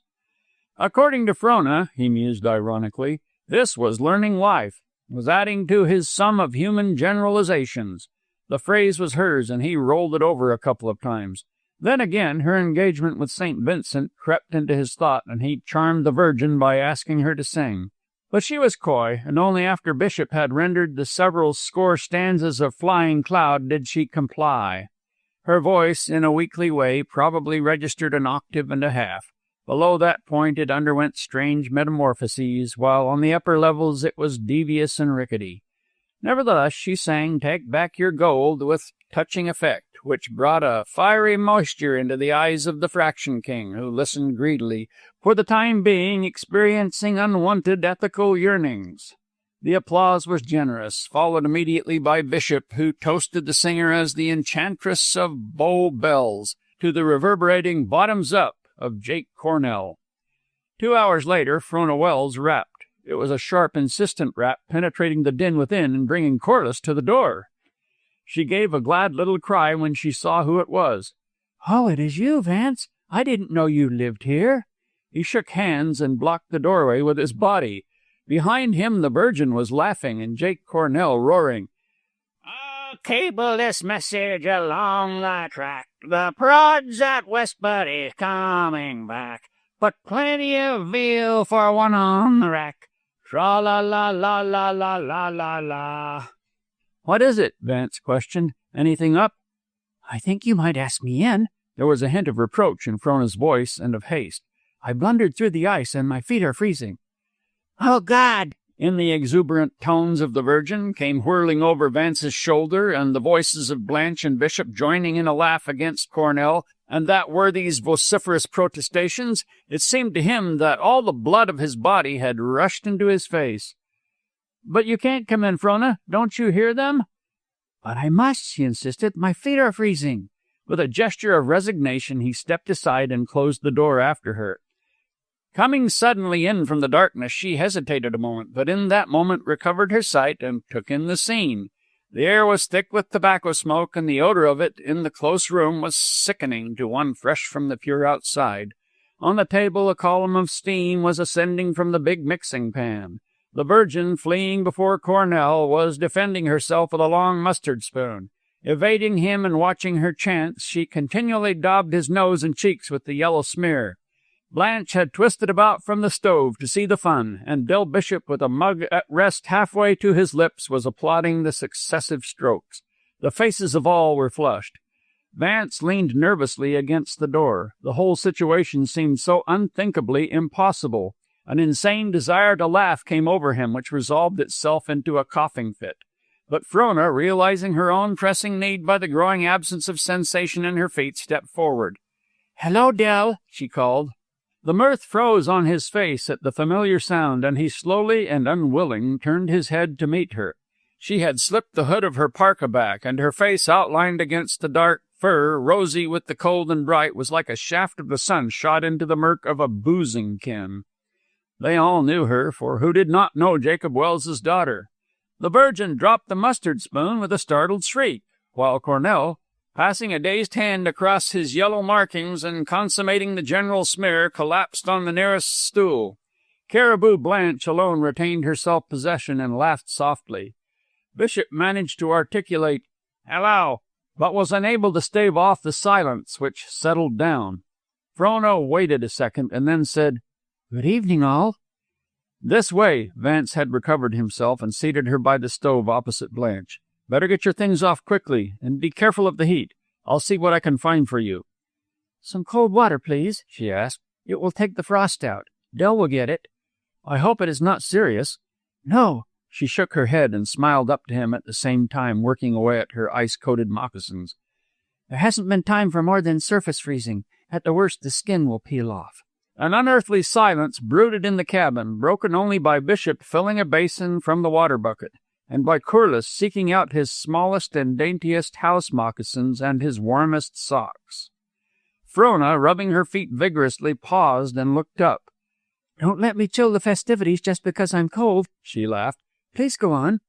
According to Frona, he mused ironically, this was learning life, was adding to his sum of human generalizations. The phrase was hers, and he rolled it over a couple of times. Then again, her engagement with St. Vincent crept into his thought, and he charmed the Virgin by asking her to sing. But she was coy, and only after Bishop had rendered the several score stanzas of Flying Cloud did she comply. Her voice, in a weakly way, probably registered an octave and a half. Below that point it underwent strange metamorphoses, while on the upper levels it was devious and rickety. Nevertheless, she sang Take Back Your Gold with touching effect, which brought a fiery moisture into the eyes of the Fraction King, who listened greedily, for the time being experiencing unwanted ethical yearnings. The applause was generous, followed immediately by Bishop, who toasted the singer as the enchantress of Bow Bells, to the reverberating bottoms up of Jake Cornell. 2 hours later, Frona Welse rapped. It was a sharp, insistent rap, penetrating the din within and bringing Corliss to the door. She gave a glad little cry when she saw who it was. Oh, it is you, Vance. I didn't know you lived here. He shook hands and blocked the doorway with his body. Behind him the Virgin was laughing and Jake Cornell roaring. Cable this message along the track. The prods at West Buddy's coming back. But plenty of veal for one on the rack. Tra-la-la-la-la-la-la-la-la. What is it? Vance questioned. Anything up? I think you might ask me in. There was a hint of reproach in Frona's voice and of haste. I blundered through the ice and my feet are freezing. Oh, God! In the exuberant tones of the Virgin came whirling over Vance's shoulder, and the voices of Blanche and Bishop joining in a laugh against Cornell, and that worthy's vociferous protestations, it seemed to him that all the blood of his body had rushed into his face. "But you can't come in, Frona. Don't you hear them?" "But I must," she insisted. "My feet are freezing." With a gesture of resignation, he stepped aside and closed the door after her. Coming suddenly in from the darkness, she hesitated a moment, but in that moment recovered her sight and took in the scene. The air was thick with tobacco smoke, and the odor of it in the close room was sickening to one fresh from the pure outside. On the table a column of steam was ascending from the big mixing pan. The Virgin, fleeing before Cornell, was defending herself with a long mustard spoon. Evading him and watching her chance, she continually daubed his nose and cheeks with the yellow smear. Blanche had twisted about from the stove to see the fun, and Del Bishop, with a mug at rest halfway to his lips, was applauding the successive strokes. The faces of all were flushed. Vance leaned nervously against the door. The whole situation seemed so unthinkably impossible. An insane desire to laugh came over him, which resolved itself into a coughing fit. But Frona, realizing her own pressing need by the growing absence of sensation in her feet, stepped forward. "Hello, Del," she called. The mirth froze on his face at the familiar sound, and he slowly and unwilling turned his head to meet her. She had slipped the hood of her parka back, and her face, outlined against the dark fur, rosy with the cold and bright, was like a shaft of the sun shot into the murk of a boozing ken. They all knew her, for who did not know Jacob Wells's daughter? The Virgin dropped the mustard spoon with a startled shriek, while Cornell, passing a dazed hand across his yellow markings and consummating the general smear, collapsed on the nearest stool. Caribou Blanche alone retained her self-possession and laughed softly. Bishop managed to articulate, "Hello," but was unable to stave off the silence which settled down. Frona waited a second and then said, "Good evening, all." "This way." Vance had recovered himself and seated her by the stove opposite Blanche. "Better get your things off quickly, and be careful of the heat. I'll see what I can find for you." "Some cold water, please," she asked. "It will take the frost out. Del will get it." "I hope it is not serious." "No." She shook her head and smiled up to him at the same time, working away at her ice-coated moccasins. "There hasn't been time for more than surface freezing. At the worst, the skin will peel off." An unearthly silence brooded in the cabin, broken only by Bishop filling a basin from the water bucket, and by Corliss seeking out his smallest and daintiest house moccasins and his warmest socks. Frona, rubbing her feet vigorously, paused and looked up. "Don't let me chill the festivities just because I'm cold," she laughed. "Please go on."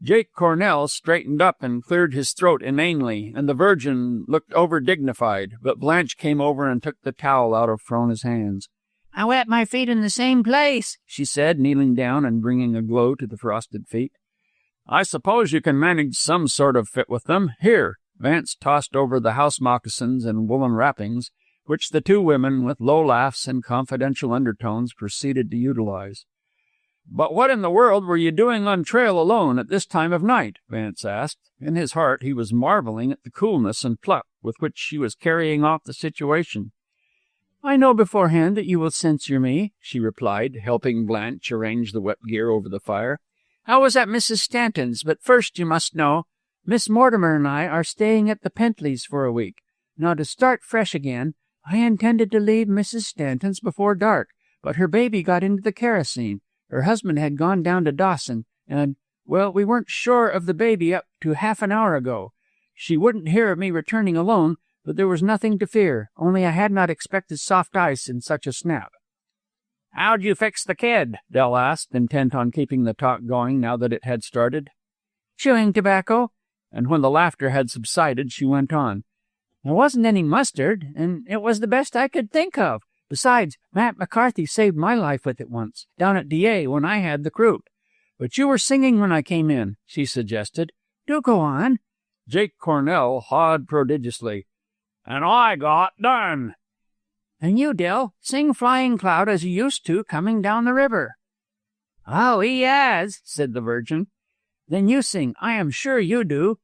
Jake Cornell straightened up and cleared his throat inanely, and the Virgin looked over-dignified, but Blanche came over and took the towel out of Frona's hands. "I wet my feet in the same place," she said, kneeling down and bringing a glow to the frosted feet. "I suppose you can manage some sort of fit with them. Here." Vance tossed over the house moccasins and woolen wrappings, which the two women, with low laughs and confidential undertones, proceeded to utilize. "But what in the world were you doing on trail alone at this time of night?" Vance asked. In his heart he was marveling at the coolness and pluck with which she was carrying off the situation. "I know beforehand that you will censure me," she replied, helping Blanche arrange the wet gear over the fire. "I was at Mrs. Stanton's, but first you must know, Miss Mortimer and I are staying at the Pentleys for a week. Now, to start fresh again, I intended to leave Mrs. Stanton's before dark, but her baby got into the kerosene. Her husband had gone down to Dawson, and, well, we weren't sure of the baby up to half an hour ago. She wouldn't hear of me returning alone, but there was nothing to fear, only I had not expected soft ice in such a snap." "How'd you fix the kid?" Del asked, intent on keeping the talk going now that it had started. "Chewing tobacco." And when the laughter had subsided, she went on. "There wasn't any mustard, and it was the best I could think of. Besides, Matt McCarthy saved my life with it once, down at DA when I had the croup. But you were singing when I came in," she suggested. "Do go on." Jake Cornell hawed prodigiously. "And I got done." "And you, Del, sing Flying Cloud as you used to coming down the river." "Oh, he has," said the Virgin. "Then you sing. I am sure you do."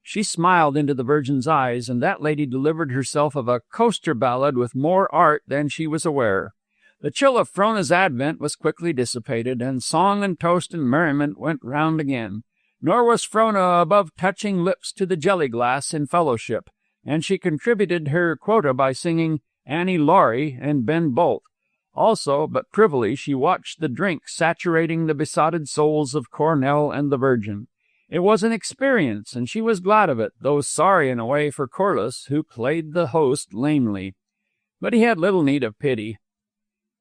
She smiled into the Virgin's eyes, and that lady delivered herself of a coaster ballad with more art than she was aware. The chill of Frona's advent was quickly dissipated, and song and toast and merriment went round again. Nor was Frona above touching lips to the jelly glass in fellowship, and she contributed her quota by singing Annie Laurie and Ben Bolt. Also, but privily, she watched the drink saturating the besotted souls of Cornell and the Virgin. It was an experience, and she was glad of it, though sorry in a way for Corliss, who played the host lamely. But he had little need of pity.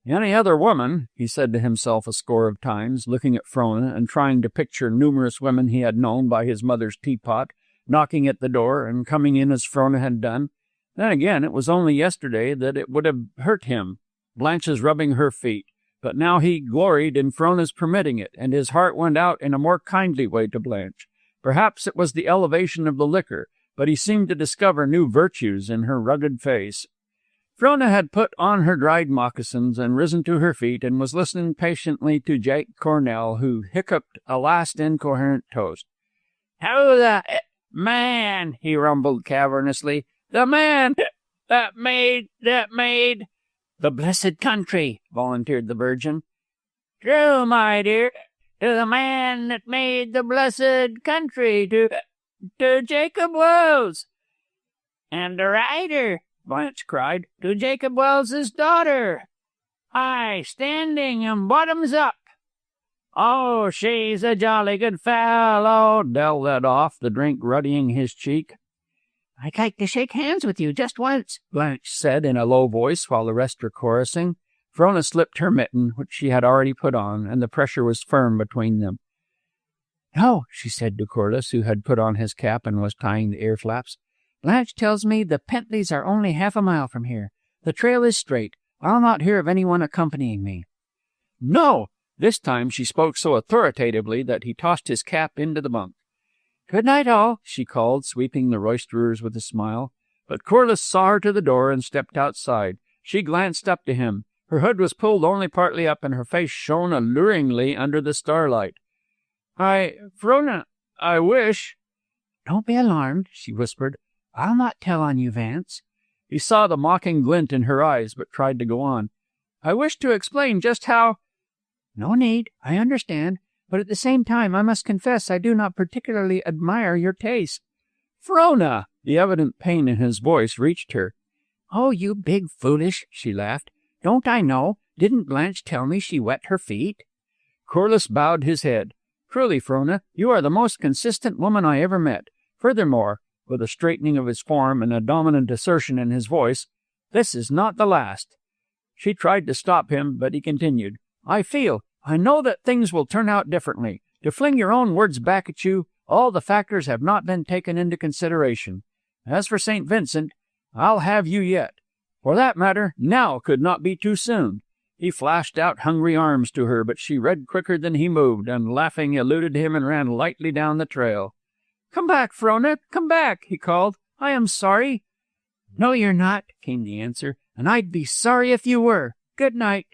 Any other woman, he said to himself a score of times, looking at Frona and trying to picture numerous women he had known by his mother's teapot, knocking at the door and coming in as Frona had done. Then again, it was only yesterday that it would have hurt him, Blanche's rubbing her feet. But now he gloried in Frona's permitting it, and his heart went out in a more kindly way to Blanche. Perhaps it was the elevation of the liquor, but he seemed to discover new virtues in her rugged face. Frona had put on her dried moccasins and risen to her feet and was listening patiently to Jake Cornell, who hiccuped a last incoherent toast. "How the man," he rumbled cavernously, "the man that made "The blessed country," volunteered the Virgin. "True, my dear, to the man that made the blessed country, to Jacob Wells." "And the rider," Blanche cried, "to Jacob Wells's daughter. Aye, standing and bottoms up." "Oh, she's a jolly good fellow," Dell led off, the drink ruddying his cheek. "I'd like to shake hands with you just once," Blanche said in a low voice while the rest were chorusing. Frona slipped her mitten, which she had already put on, and the pressure was firm between them. "No," she said to Corliss, who had put on his cap and was tying the ear flaps. "Blanche tells me the Pentleys are only half a mile from here. The trail is straight. I'll not hear of anyone accompanying me." "No!" This time she spoke so authoritatively that he tossed his cap into the bunk. "Good night, all," she called, sweeping the roisterers with a smile. But Corliss saw her to the door and stepped outside. She glanced up to him. Her hood was pulled only partly up, and her face shone alluringly under the starlight. Frona, I wish—" "Don't be alarmed," she whispered. "I'll not tell on you, Vance." He saw the mocking glint in her eyes, but tried to go on. "I wish to explain just how—" "No need. I understand. But at the same time, I must confess I do not particularly admire your taste." "Frona!" The evident pain in his voice reached her. "Oh, you big foolish," she laughed. "Don't I know? Didn't Blanche tell me she wet her feet?" Corliss bowed his head. "Truly, Frona, you are the most consistent woman I ever met. Furthermore," with a straightening of his form and a dominant assertion in his voice, "this is not the last." She tried to stop him, but he continued. I know that things will turn out differently. To fling your own words back at you, all the factors have not been taken into consideration. As for St. Vincent, I'll have you yet. For that matter, now could not be too soon." He flashed out hungry arms to her, but she read quicker than he moved, and laughing eluded him and ran lightly down the trail. "Come back, Frona, come back," he called. "I am sorry." "No, you're not," came the answer, "and I'd be sorry if you were. Good night."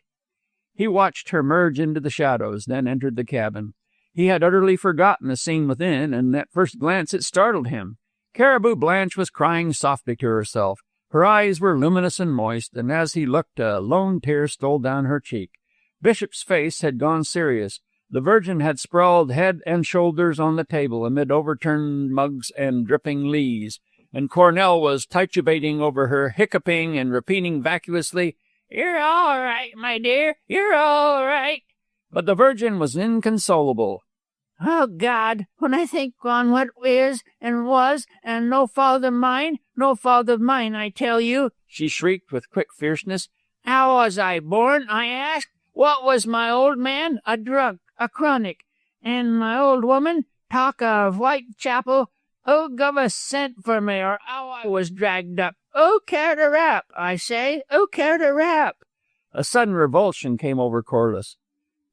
He watched her merge into the shadows, then entered the cabin. He had utterly forgotten the scene within, and at first glance it startled him. Caribou Blanche was crying softly to herself. Her eyes were luminous and moist, and as he looked, a lone tear stole down her cheek. Bishop's face had gone serious. The Virgin had sprawled head and shoulders on the table amid overturned mugs and dripping lees, and Cornell was titubating over her, hiccuping and repeating vacuously, "You're all right, my dear, you're all right." But the Virgin was inconsolable. "Oh, God, when I think on what is and was, and no fault of mine, I tell you," she shrieked with quick fierceness. "How was I born, I ask? What was my old man? A drunk, a chronic. And my old woman? Talk of Whitechapel. Who guv a cent for me, or how I was dragged up? Who cared a rap, I say? Who cared a rap?" A sudden revulsion came over Corliss.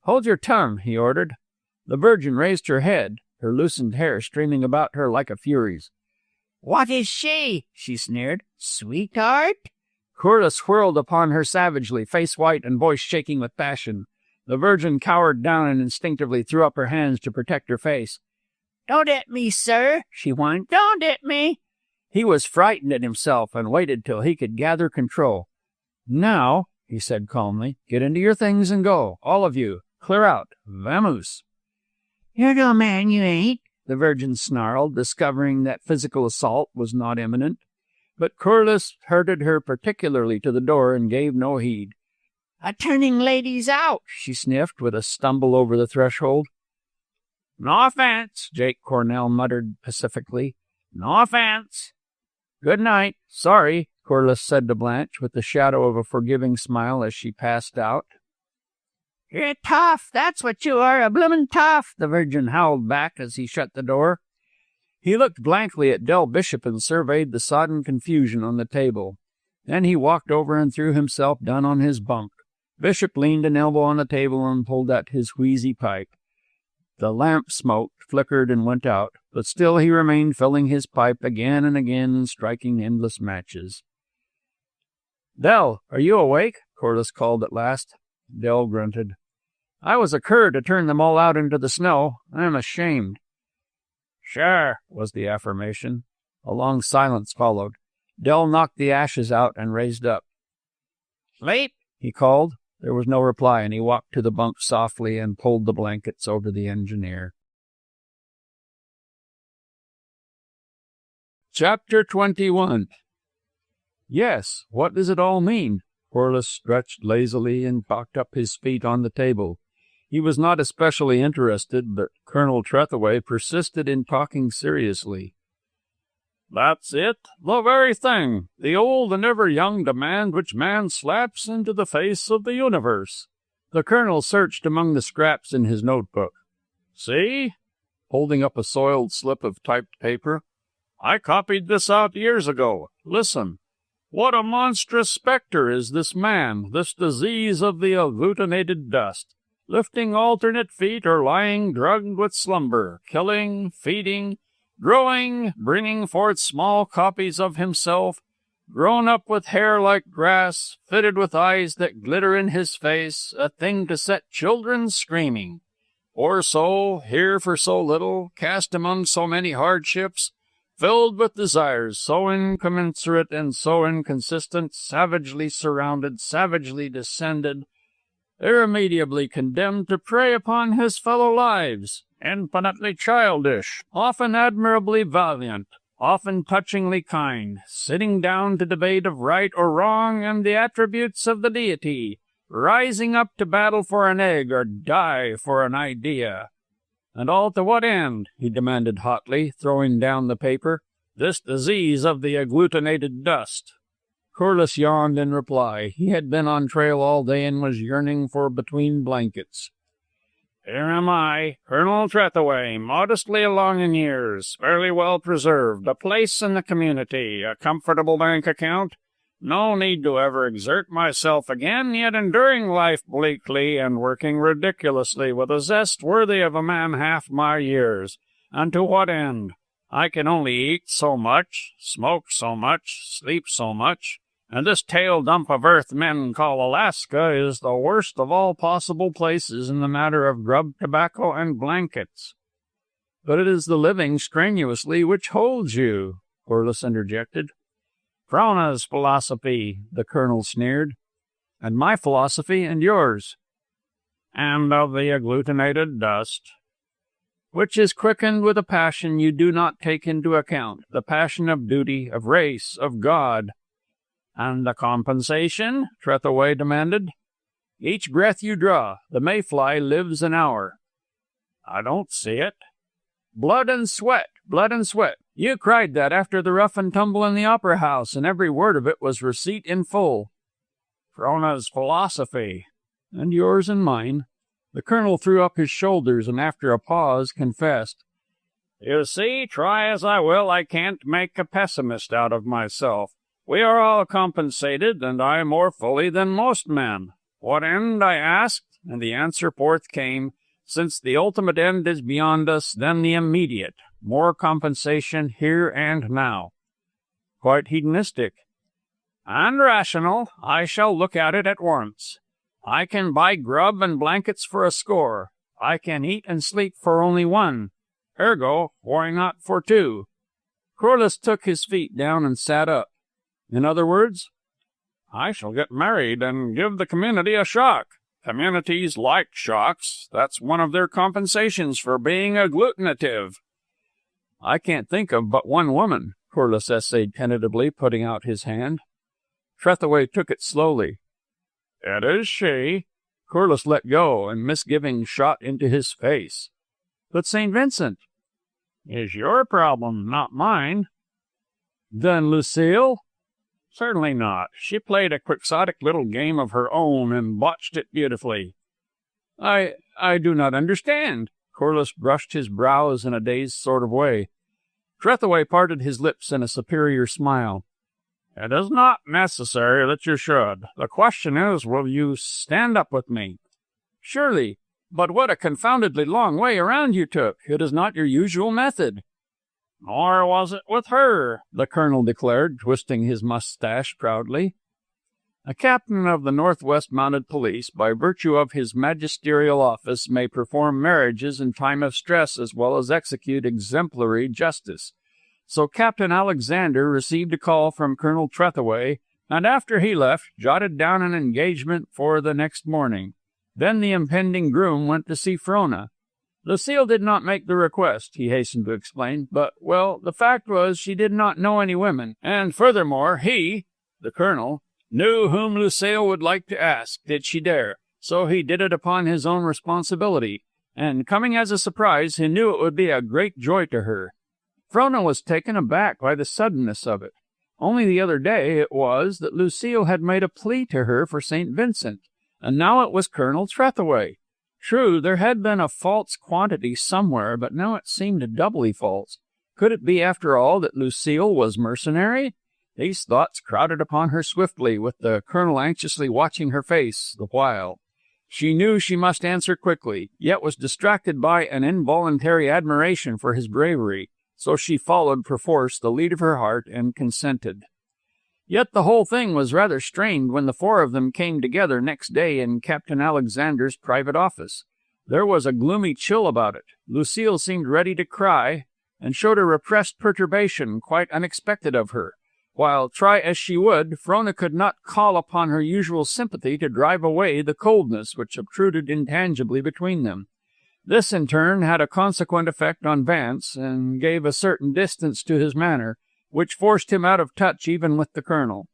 "Hold your tongue," he ordered. The Virgin raised her head, her loosened hair streaming about her like a fury's. "What is she?" she sneered. "Sweetheart?" Corliss whirled upon her savagely, face white and voice shaking with passion. The Virgin cowered down and instinctively threw up her hands to protect her face. "Don't hit me, sir," she whined. "Don't hit me." He was frightened at himself and waited till he could gather control. "Now," he said calmly. Get into your things and go. All of you. Clear out. Vamoose. You're no man, you ain't, the Virgin snarled, discovering that physical assault was not imminent. But Corliss herded her particularly to the door and gave no heed. A turning ladies out, she sniffed with a stumble over the threshold. No offense, Jake Cornell muttered pacifically. No offense. Good night. Sorry, Corliss said to Blanche with the shadow of a forgiving smile as she passed out. You're tough, that's what you are, a bloomin' tough, the Virgin howled back as he shut the door. He looked blankly at Del Bishop and surveyed the sodden confusion on the table. Then he walked over and threw himself down on his bunk. Bishop leaned an elbow on the table and pulled at his wheezy pipe. The lamp smoked, flickered, and went out, but still he remained filling his pipe again and again and striking endless matches. Del, are you awake? Corliss called at last. Del grunted. I was a cur to turn them all out into the snow. I am ashamed. Sure, was the affirmation. A long silence followed. Del knocked the ashes out and raised up. Sleep? He called. There was no reply, and he walked to the bunk softly and pulled the blankets over the engineer. Chapter 21. Yes, what does it all mean? Corliss stretched lazily and cocked up his feet on the table. He was not especially interested, but Colonel Trethaway persisted in talking seriously. That's it, the very thing, the old and ever-young demand which man slaps into the face of the universe. The colonel searched among the scraps in his notebook. See? Holding up a soiled slip of typed paper. I copied this out years ago. Listen. What a monstrous spectre is this man, this disease of the agglutinated dust, lifting alternate feet or lying drugged with slumber, killing, feeding, growing, bringing forth small copies of himself, grown up with hair like grass, fitted with eyes that glitter in his face, a thing to set children screaming. Or so, here for so little, cast among so many hardships, filled with desires so incommensurate and so inconsistent, savagely surrounded, savagely descended, irremediably condemned to prey upon his fellow lives, infinitely childish, often admirably valiant, often touchingly kind, sitting down to debate of right or wrong and the attributes of the deity, rising up to battle for an egg or die for an idea. And all to what end? He demanded hotly, throwing down the paper. This disease of the agglutinated dust. Corliss yawned in reply. He had been on trail all day and was yearning for between blankets. Here am I, Colonel Trethaway, modestly along in years, fairly well preserved, a place in the community, a comfortable bank account. No need to ever exert myself again, yet enduring life bleakly and working ridiculously with a zest worthy of a man half my years. And to what end? I can only eat so much, smoke so much, sleep so much, and this tail dump of earth men call Alaska is the worst of all possible places in the matter of grub, tobacco, and blankets. But it is the living strenuously which holds you, Corliss interjected. Frona's philosophy, the colonel sneered. And my philosophy and yours. And of the agglutinated dust. Which is quickened with a passion you do not take into account, the passion of duty, of race, of God. And the compensation? Trethaway demanded. Each breath you draw, the mayfly lives an hour. I don't see it. Blood and sweat, blood and sweat. You cried that after the rough and tumble in the opera house, and every word of it was receipt in full. Frona's philosophy. And yours and mine. The colonel threw up his shoulders, and after a pause confessed. You see, try as I will, I can't make a pessimist out of myself. We are all compensated, and I more fully than most men. What end, I asked, and the answer forth came, since the ultimate end is beyond us, then the immediate, more compensation here and now. Quite hedonistic. And rational, I shall look at it at once. I can buy grub and blankets for a score. I can eat and sleep for only one. Ergo, why not for two? Corliss took his feet down and sat up. In other words, I shall get married and give the community a shock. Communities like shocks. That's one of their compensations for being agglutinative." "I can't think of but one woman," Corliss essayed tentatively, putting out his hand. Trethaway took it slowly. "It is she." Corliss let go, and misgiving shot into his face. "But St. Vincent?" "Is your problem, not mine." "Then Lucille?" "Certainly not. She played a quixotic little game of her own and botched it beautifully." I do not understand." Corliss brushed his brows in a dazed sort of way. Trethaway parted his lips in a superior smile. "It is not necessary that you should. The question is, will you stand up with me?" "Surely. But what a confoundedly long way around you took. It is not your usual method." "Nor was it with her," the colonel declared, twisting his mustache proudly. A captain of the Northwest Mounted Police, by virtue of his magisterial office, may perform marriages in time of stress as well as execute exemplary justice. So Captain Alexander received a call from Colonel Trethaway, and after he left, jotted down an engagement for the next morning. Then the impending groom went to see Frona. Lucille did not make the request, he hastened to explain, but, well, the fact was she did not know any women, and furthermore, he, the colonel, knew whom Lucille would like to ask, did she dare, so he did it upon his own responsibility, and coming as a surprise, he knew it would be a great joy to her. Frona was taken aback by the suddenness of it. Only the other day it was that Lucille had made a plea to her for St. Vincent, and now it was Colonel Trethaway. True, there had been a false quantity somewhere, but now it seemed doubly false. Could it be, after all, that Lucille was mercenary? These thoughts crowded upon her swiftly, with the colonel anxiously watching her face the while. She knew she must answer quickly, yet was distracted by an involuntary admiration for his bravery, so she followed perforce the lead of her heart and consented. Yet the whole thing was rather strained when the four of them came together next day in Captain Alexander's private office. There was a gloomy chill about it. Lucille seemed ready to cry, and showed a repressed perturbation quite unexpected of her, while, try as she would, Frona could not call upon her usual sympathy to drive away the coldness which obtruded intangibly between them. This, in turn, had a consequent effect on Vance, and gave a certain distance to his manner, which forced him out of touch even with the colonel.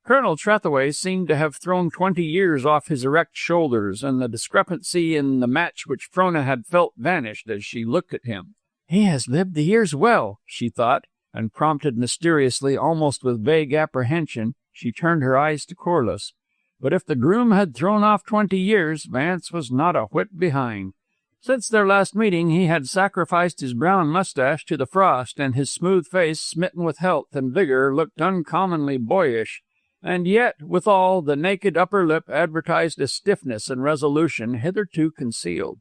Colonel Trethaway seemed to have thrown 20 years off his erect shoulders, and the discrepancy in the match which Frona had felt vanished as she looked at him. "He has lived the years well," she thought, and prompted mysteriously, almost with vague apprehension, she turned her eyes to Corliss. But if the groom had thrown off 20 years, Vance was not a whit behind. Since their last meeting he had sacrificed his brown mustache to the frost, and his smooth face, smitten with health and vigor, looked uncommonly boyish. And yet, withal, the naked upper lip advertised a stiffness and resolution hitherto concealed.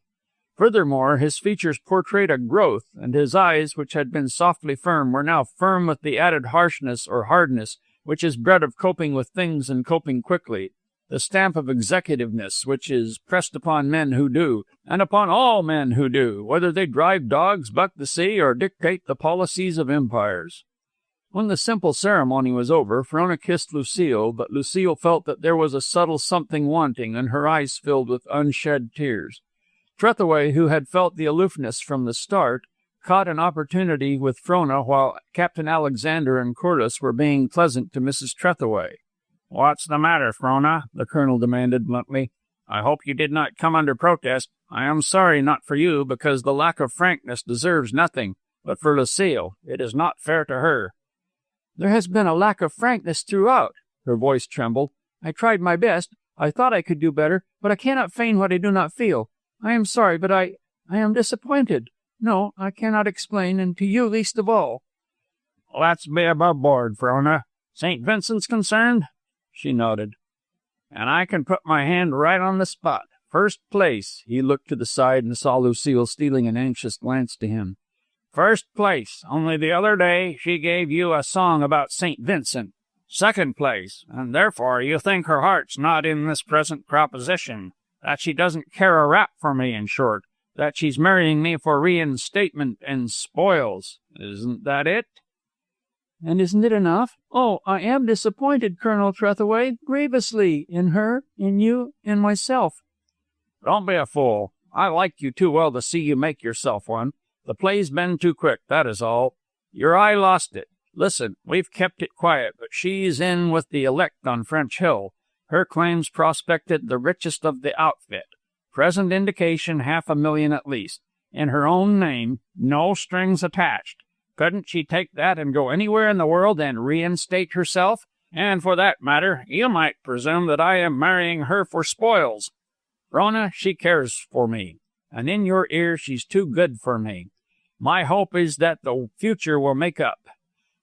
Furthermore, his features portrayed a growth, and his eyes, which had been softly firm, were now firm with the added harshness or hardness which is bred of coping with things and coping quickly, the stamp of executiveness which is pressed upon men who do, and upon all men who do, whether they drive dogs, buck the sea, or dictate the policies of empires. When the simple ceremony was over, Frona kissed Lucille, but Lucille felt that there was a subtle something wanting, and her eyes filled with unshed tears. Trethaway, who had felt the aloofness from the start, caught an opportunity with Frona while Captain Alexander and Corliss were being pleasant to Mrs. Trethaway. "What's the matter, Frona?" the colonel demanded bluntly. "I hope you did not come under protest. I am sorry not for you, because the lack of frankness deserves nothing. But for Lucille, it is not fair to her." "There has been a lack of frankness throughout." Her voice trembled. "I tried my best. I thought I could do better, but I cannot feign what I do not feel. I am sorry, but I am disappointed. No, I cannot explain, and to you least of all." "Let's be above board, Frona. St. Vincent's concerned?" She nodded. "And I can put my hand right on the spot. First place." He looked to the side and saw Lucille stealing an anxious glance to him. "First place. Only the other day she gave you a song about St. Vincent. Second place. And therefore you think her heart's not in this present proposition. That she doesn't care a rap for me, in short. That she's marrying me for reinstatement and spoils. Isn't that it?" And isn't it enough? Oh, I am disappointed, Colonel Trethaway, grievously, in her, in you, in myself. Don't be a fool. I like you too well to see you make yourself one. The play's been too quick, that is all. Your eye lost it. Listen, we've kept it quiet, but she's in with the elect on French Hill. Her claims prospected the richest of the outfit. Present indication $500,000 at least. In her own name, no strings attached. Couldn't she take that and go anywhere in the world and reinstate herself? And for that matter, you might presume that I am marrying her for spoils. Frona, she cares for me, and in your ear she's too good for me. My hope is that the future will make up.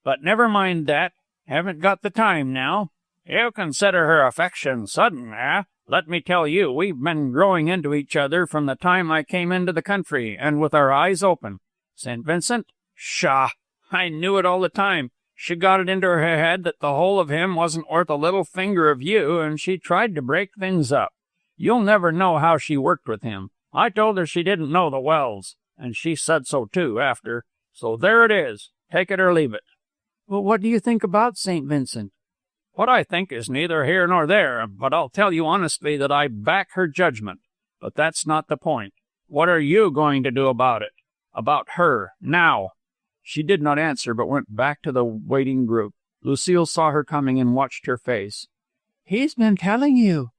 But never mind that. Haven't got the time now. You consider her affection sudden, eh? Let me tell you, we've been growing into each other from the time I came into the country, and with our eyes open. St. Vincent? Pshaw! I knew it all the time. She got it into her head that the whole of him wasn't worth a little finger of you, and she tried to break things up. You'll never know how she worked with him. I told her she didn't know the Welles, and she said so too after. So there it is. Take it or leave it. Well, what do you think about St. Vincent? What I think is neither here nor there, but I'll tell you honestly that I back her judgment. But that's not the point. What are you going to do about it? About her, now? She did not answer, but went back to the waiting group. Lucille saw her coming and watched her face. He's been telling you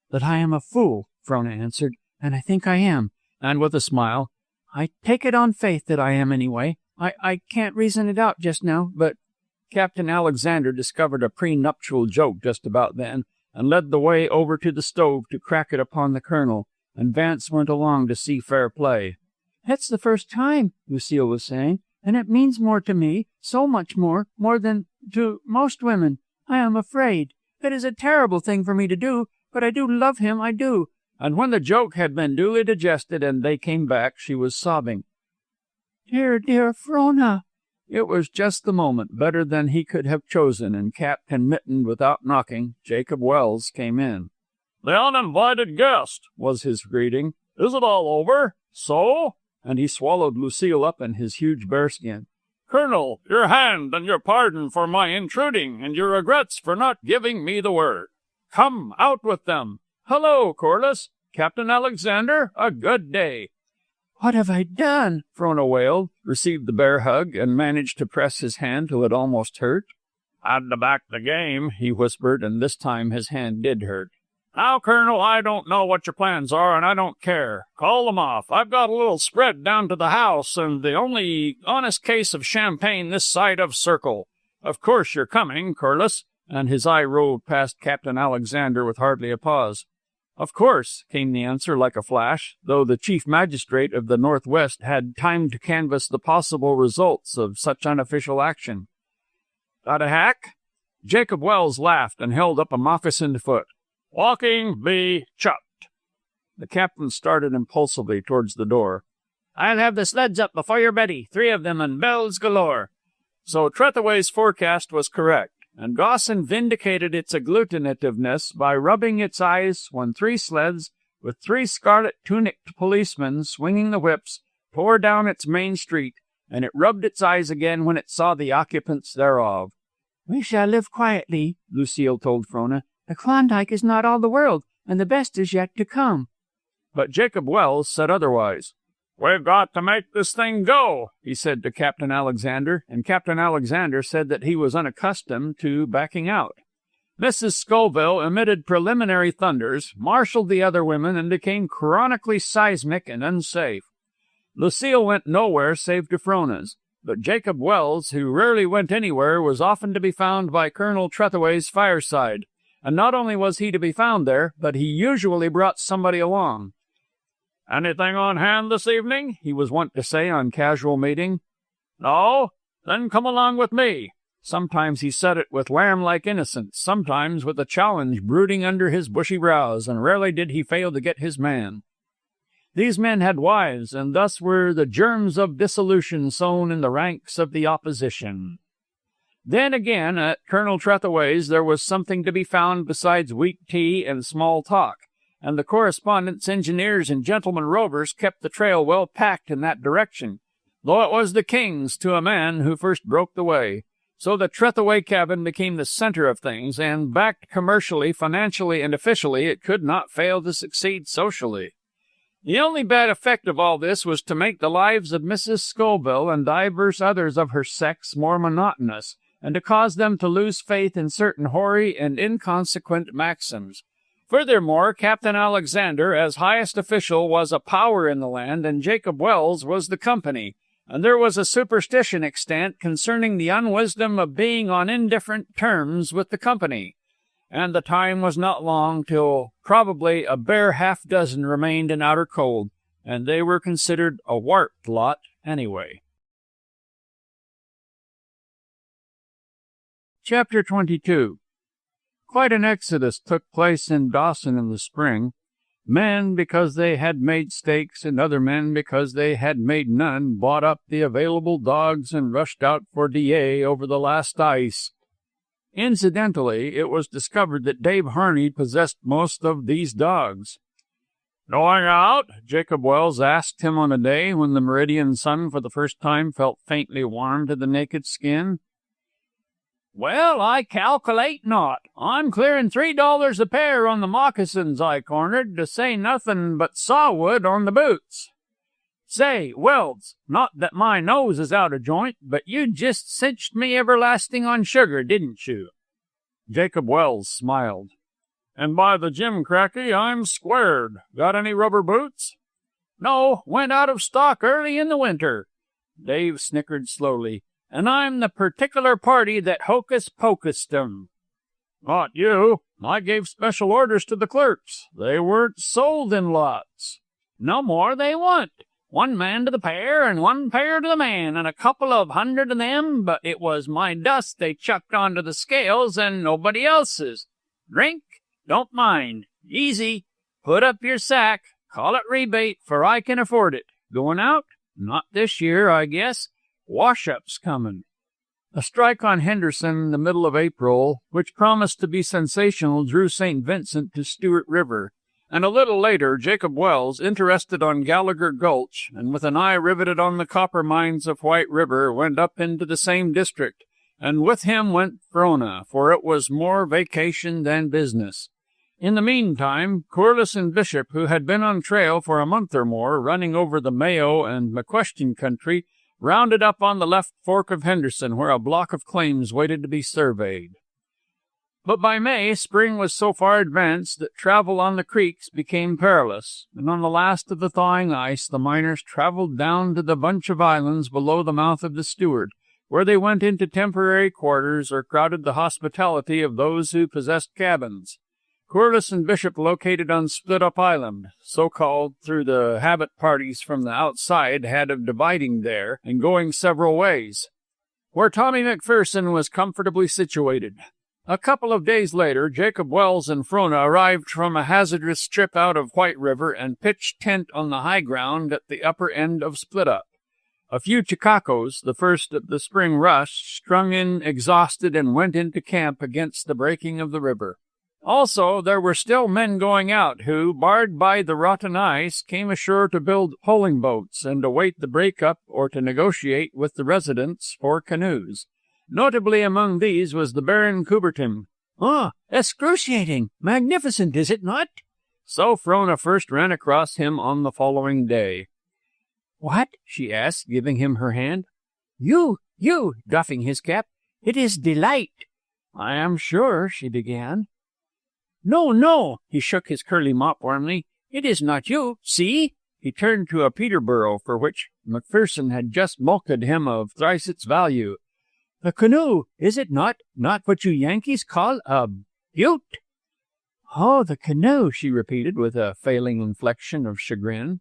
that I am a fool, Frona answered, and I think I am. And with a smile, I take it on faith that I am anyway. I can't reason it out just now, but... Captain Alexander discovered a prenuptial joke just about then, and led the way over to the stove to crack it upon the colonel, and Vance went along to see fair play. That's the first time, Lucille was saying, and it means more to me, so much more than to most women. I am afraid. It is a terrible thing for me to do, but I do love him, I do. And when the joke had been duly digested and they came back, she was sobbing. Dear, dear Frona. It was just the moment, better than he could have chosen, and capped and mittened without knocking, Jacob Welles came in. "The uninvited guest," was his greeting. "Is it all over? So?" And he swallowed Lucille up in his huge bearskin. "Colonel, your hand and your pardon for my intruding, and your regrets for not giving me the word. Come, out with them. Hello, Corliss. Captain Alexander, a good day." "What have I done?" Frona wailed, received the bear hug, and managed to press his hand till it almost hurt. "Had to back the game," he whispered, and this time his hand did hurt. "Now, Colonel, I don't know what your plans are, and I don't care. Call them off. I've got a little spread down to the house, and the only honest case of champagne this side of Circle. Of course you're coming, Corliss," and his eye rolled past Captain Alexander with hardly a pause. "Of course," came the answer like a flash, though the chief magistrate of the Northwest had time to canvass the possible results of such unofficial action. "Got a hack?" Jacob Welles laughed and held up a moccasined foot. "Walking be chucked." The captain started impulsively towards the door. "I'll have the sleds up before you're ready, 3 of them, and bells galore." So Trethaway's forecast was correct, and Gosson vindicated its agglutinativeness by rubbing its eyes when 3 sleds, with 3 scarlet-tunicked policemen swinging the whips, tore down its main street, and it rubbed its eyes again when it saw the occupants thereof. "We shall live quietly," Lucille told Frona. "The Klondike is not all the world, and the best is yet to come." But Jacob Welles said otherwise. "We've got to make this thing go," he said to Captain Alexander, and Captain Alexander said that he was unaccustomed to backing out. Mrs. Scoville emitted preliminary thunders, marshaled the other women, and became chronically seismic and unsafe. Lucille went nowhere save to Frona's, but Jacob Welles, who rarely went anywhere, was often to be found by Colonel Trethaway's fireside, and not only was he to be found there, but he usually brought somebody along. "Anything on hand this evening?" he was wont to say on casual meeting. "No? Then come along with me." Sometimes he said it with lamb-like innocence, sometimes with a challenge brooding under his bushy brows, and rarely did he fail to get his man. These men had wives, and thus were the germs of dissolution sown in the ranks of the opposition. Then again, at Colonel Trethaway's there was something to be found besides weak tea and small talk, and the correspondents, engineers, and gentlemen rovers kept the trail well packed in that direction, though it was the king's to a man who first broke the way. So the Trethaway cabin became the center of things, and backed commercially, financially, and officially, it could not fail to succeed socially. The only bad effect of all this was to make the lives of Mrs. Scoville and divers others of her sex more monotonous, and to cause them to lose faith in certain hoary and inconsequent maxims. Furthermore, Captain Alexander, as highest official, was a power in the land, and Jacob Welles was the company, and there was a superstition extant concerning the unwisdom of being on indifferent terms with the company. And the time was not long till probably a bare half-dozen remained in outer cold, and they were considered a warped lot anyway. Chapter 22. Quite an exodus took place in Dawson in the spring. Men, because they had made stakes, and other men, because they had made none, bought up the available dogs and rushed out for DA over the last ice. Incidentally, it was discovered that Dave Harney possessed most of these dogs. "Going out?" Jacob Welles asked him on a day when the meridian sun for the first time felt faintly warm to the naked skin. "Well, I calculate not. I'm clearing $3 a pair on the moccasins I cornered, to say nothing but sawwood on the boots. Say, Welles, not that my nose is out of joint, but you just cinched me everlasting on sugar, didn't you?" Jacob Welles smiled. "And by the gimcracky, I'm squared. Got any rubber boots?" "No, went out of stock early in the winter." Dave snickered slowly. "And I'm the particular party that hocus-pocused 'em." "Not you. I gave special orders to the clerks. They weren't sold in lots." "No more they want. 1 man to the pair, and 1 pair to the man, and a couple of 100 of them, but it was my dust they chucked onto the scales, and nobody else's. Drink? Don't mind. Easy. Put up your sack. Call it rebate, for I can afford it. Going out? Not this year, I guess. Wash-up's coming." A strike on Henderson in the middle of April, which promised to be sensational, drew St. Vincent to Stewart River, and a little later Jacob Welles, interested on Gallagher Gulch, and with an eye riveted on the copper mines of White River, went up into the same district, and with him went Frona, for it was more vacation than business. In the meantime, Corliss and Bishop, who had been on trail for a month or more, running over the Mayo and McQuestion country, rounded up on the left fork of Henderson, where a block of claims waited to be surveyed. But by May, spring was so far advanced that travel on the creeks became perilous, and on the last of the thawing ice the miners traveled down to the bunch of islands below the mouth of the Stewart, where they went into temporary quarters or crowded the hospitality of those who possessed cabins. Corliss and Bishop located on Split Up Island, so called through the habit parties from the outside had of dividing there and going several ways, where Tommy McPherson was comfortably situated. A couple of days later, Jacob Welles and Frona arrived from a hazardous trip out of White River and pitched tent on the high ground at the upper end of Split Up. A few chicacos, the first of the spring rush, strung in exhausted and went into camp against the breaking of the river. Also, there were still men going out who, barred by the rotten ice, came ashore to build poling boats and await the break-up or to negotiate with the residents for canoes. Notably among these was the Baron Coubertin. "Ah, excruciating! Magnificent, is it not?" So Frona first ran across him on the following day. "What?" she asked, giving him her hand. You, doffing his cap. "It is delight." "I am sure," she began. No, he shook his curly mop warmly. "It is not you. See?" He turned to a Peterborough, for which McPherson had just mulcted him of thrice its value. "The canoe, is it not what you Yankees call a butte?" "Oh, the canoe," she repeated with a failing inflection of chagrin.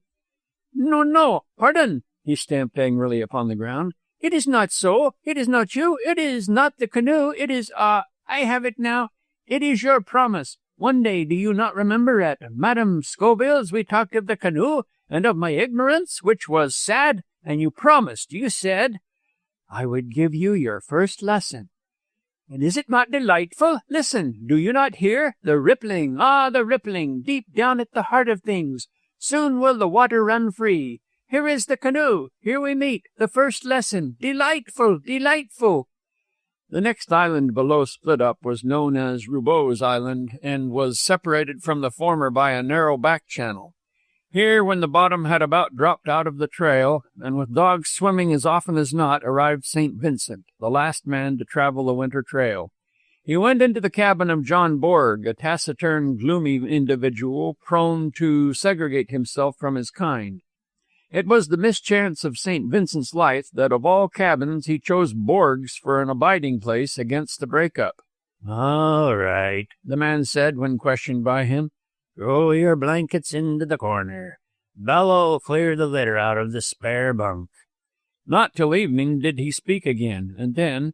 No, pardon." He stamped angrily upon the ground. "It is not so. It is not you. It is not the canoe. It is, I have it now. It is your promise. One day, do you not remember, at Madame Scoville's we talked of the canoe and of my ignorance, which was sad, and you promised, you said, I would give you your first lesson. And is it not delightful? Listen, do you not hear? The rippling, the rippling, deep down at the heart of things. Soon will the water run free. Here is the canoe. Here we meet. The first lesson. Delightful, delightful." The next island below Split Up was known as Roubeau's Island and was separated from the former by a narrow back channel. Here, when the bottom had about dropped out of the trail, and with dogs swimming as often as not, arrived St. Vincent, the last man to travel the winter trail. He went into the cabin of John Borg, a taciturn, gloomy individual prone to segregate himself from his kind. It was the mischance of St. Vincent's life that of all cabins he chose Borg's for an abiding place against the break-up. "All right," the man said when questioned by him. "Throw your blankets into the corner. Bella'll clear the litter out of the spare bunk." Not till evening did he speak again, and then,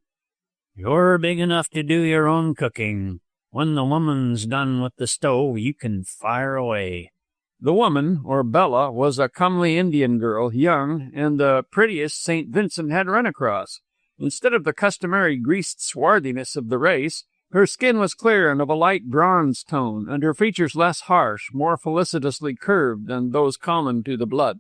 "You're big enough to do your own cooking. When the woman's done with the stove, you can fire away." The woman, or Bella, was a comely Indian girl, young, and the prettiest St. Vincent had run across. Instead of the customary greased swarthiness of the race, her skin was clear and of a light bronze tone, and her features less harsh, more felicitously curved than those common to the blood.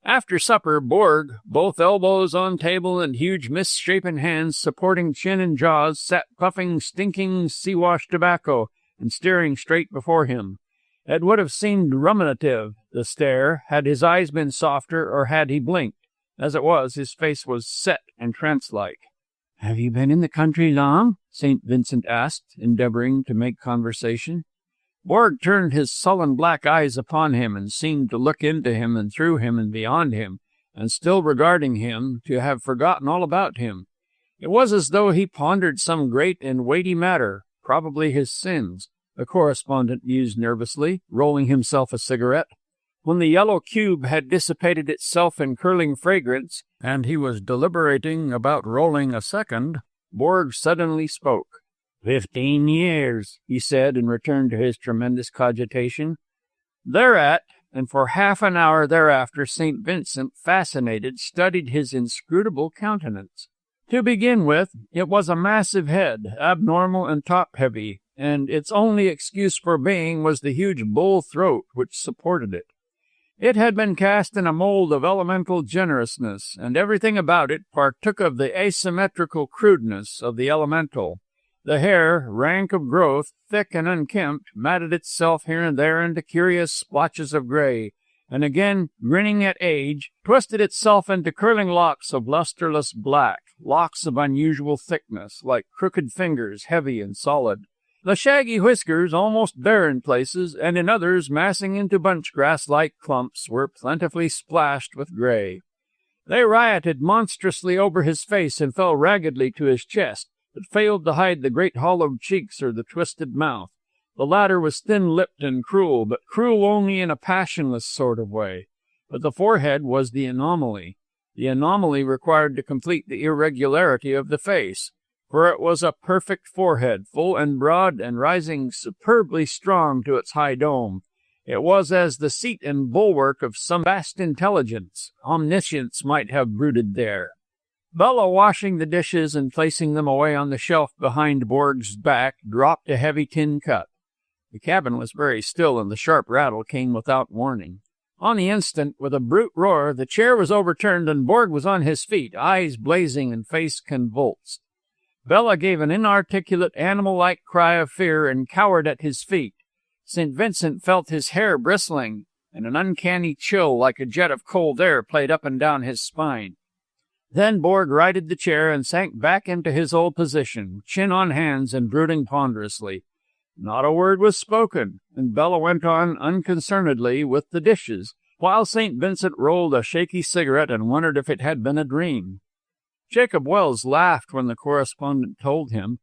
After supper, Borg, both elbows on table and huge misshapen hands supporting chin and jaws, sat puffing stinking sea-wash tobacco and staring straight before him. It would have seemed ruminative, the stare, had his eyes been softer or had he blinked. As it was, his face was set and trance-like. "Have you been in the country long?" St. Vincent asked, endeavoring to make conversation. Borg turned his sullen black eyes upon him and seemed to look into him and through him and beyond him, and still regarding him, to have forgotten all about him. It was as though he pondered some great and weighty matter, probably his sins, the correspondent mused nervously, rolling himself a cigarette. When the yellow cube had dissipated itself in curling fragrance, and he was deliberating about rolling a second, Borg suddenly spoke. 15 years, he said, and returned to his tremendous cogitation. Thereat, and for half an hour thereafter, St. Vincent, fascinated, studied his inscrutable countenance. To begin with, it was a massive head, abnormal and top-heavy, and its only excuse for being was the huge bull throat which supported it. It had been cast in a mold of elemental generousness, and everything about it partook of the asymmetrical crudeness of the elemental. The hair, rank of growth, thick and unkempt, matted itself here and there into curious splotches of gray, and again, grinning at age, twisted itself into curling locks of lusterless black, locks of unusual thickness, like crooked fingers, heavy and solid. The shaggy whiskers, almost bare in places, and in others massing into bunch-grass-like clumps, were plentifully splashed with gray. They rioted monstrously over his face and fell raggedly to his chest, but failed to hide the great hollowed cheeks or the twisted mouth. The latter was thin-lipped and cruel, but cruel only in a passionless sort of way. But the forehead was the anomaly. The anomaly required to complete the irregularity of the face, for it was a perfect forehead, full and broad and rising superbly strong to its high dome. It was as the seat and bulwark of some vast intelligence. Omniscience might have brooded there. Bella, washing the dishes and placing them away on the shelf behind Borg's back, dropped a heavy tin cup. The cabin was very still, and the sharp rattle came without warning. On the instant, with a brute roar, the chair was overturned, and Borg was on his feet, eyes blazing and face convulsed. Bella gave an inarticulate, animal-like cry of fear and cowered at his feet. St. Vincent felt his hair bristling, and an uncanny chill like a jet of cold air played up and down his spine. Then Borg righted the chair and sank back into his old position, chin on hands and brooding ponderously. Not a word was spoken, and Bella went on unconcernedly with the dishes, while St. Vincent rolled a shaky cigarette and wondered if it had been a dream. Jacob Wells laughed when the correspondent told him.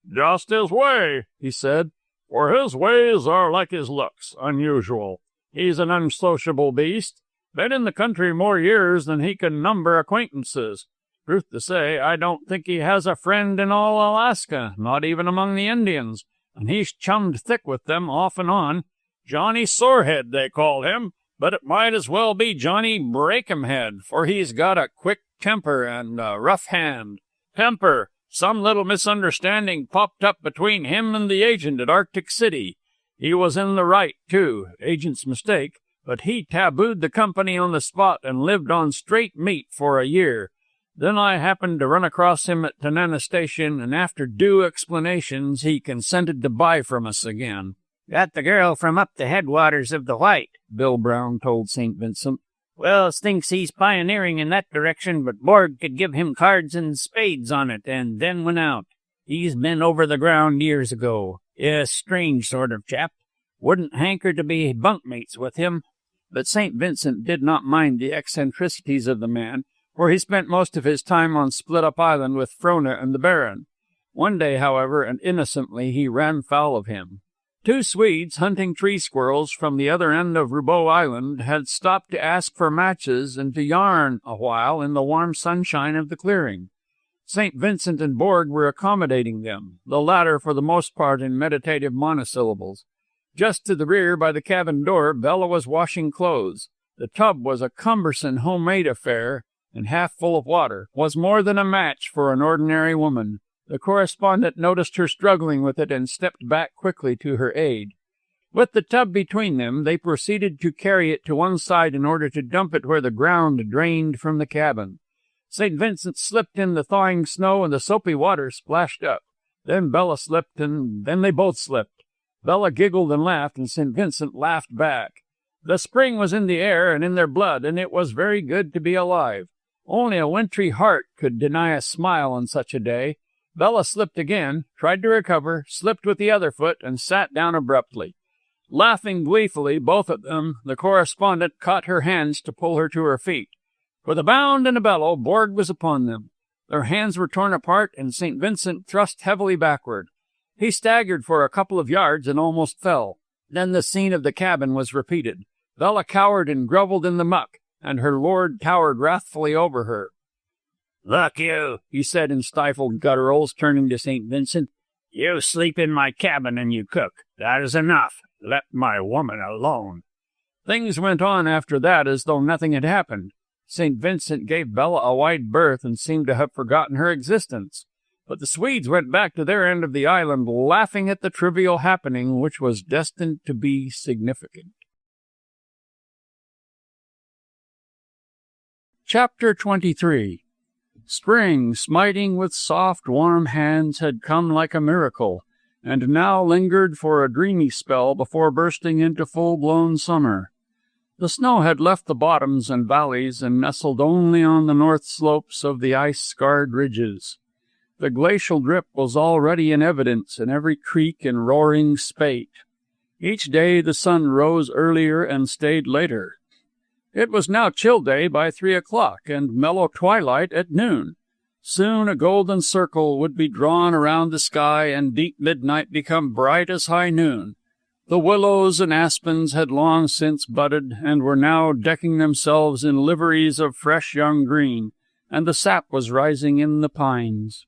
"Just his way," he said, "for his ways are like his looks, unusual. He's an unsociable beast. Been in the country more years than he can number acquaintances. Truth to say, I don't think he has a friend in all Alaska, not even among the Indians, and he's chummed thick with them off and on. Johnny Sorehead, they call him, but it might as well be Johnny Break-em-head, for he's got a quick temper and a rough hand. Temper. Some little misunderstanding popped up between him and the agent at Arctic City. He was in the right, too, agent's mistake, but he tabooed the company on the spot and lived on straight meat for a year. Then I happened to run across him at Tanana Station, and after due explanations, he consented to buy from us again." "Got the girl from up the headwaters of the White," Bill Brown told St. Vincent. "Wells thinks he's pioneering in that direction, but Borg could give him cards and spades on it, and then went out. He's been over the ground years ago. A strange sort of chap. Wouldn't hanker to be bunkmates with him." But St. Vincent did not mind the eccentricities of the man, for he spent most of his time on Split Up Island with Frona and the Baron. One day, however, and innocently, he ran foul of him. Two Swedes hunting tree squirrels from the other end of Roubeau Island had stopped to ask for matches and to yarn a while in the warm sunshine of the clearing. St. Vincent and Borg were accommodating them, the latter for the most part in meditative monosyllables. Just to the rear, by the cabin door, Bella was washing clothes. The tub was a cumbersome homemade affair, and half full of water, was more than a match for an ordinary woman. The correspondent noticed her struggling with it and stepped back quickly to her aid. With the tub between them, they proceeded to carry it to one side in order to dump it where the ground drained from the cabin. St. Vincent slipped in the thawing snow, and the soapy water splashed up. Then Bella slipped, and then they both slipped. Bella giggled and laughed, and St. Vincent laughed back. The spring was in the air and in their blood, and it was very good to be alive. Only a wintry heart could deny a smile on such a day. Bella slipped again, tried to recover, slipped with the other foot, and sat down abruptly. Laughing gleefully, both of them, the correspondent caught her hands to pull her to her feet. With a bound and a bellow, Borg was upon them. Their hands were torn apart, and St. Vincent thrust heavily backward. He staggered for a couple of yards and almost fell. Then the scene of the cabin was repeated. Bella cowered and grovelled in the muck, and her lord towered wrathfully over her. "Look you," he said in stifled gutturals, turning to St. Vincent. "You sleep in my cabin and you cook. That is enough. Let my woman alone." Things went on after that as though nothing had happened. St. Vincent gave Bella a wide berth and seemed to have forgotten her existence. But the Swedes went back to their end of the island, laughing at the trivial happening which was destined to be significant. Chapter 23. Spring, smiting with soft, warm hands, had come like a miracle, and now lingered for a dreamy spell before bursting into full-blown summer. The snow had left the bottoms and valleys and nestled only on the north slopes of the ice-scarred ridges. The glacial drip was already in evidence in every creek and roaring spate. Each day the sun rose earlier and stayed later. It was now chill day by 3 o'clock, and mellow twilight at noon. Soon a golden circle would be drawn around the sky, and deep midnight become bright as high noon. The willows and aspens had long since budded, and were now decking themselves in liveries of fresh young green, and the sap was rising in the pines.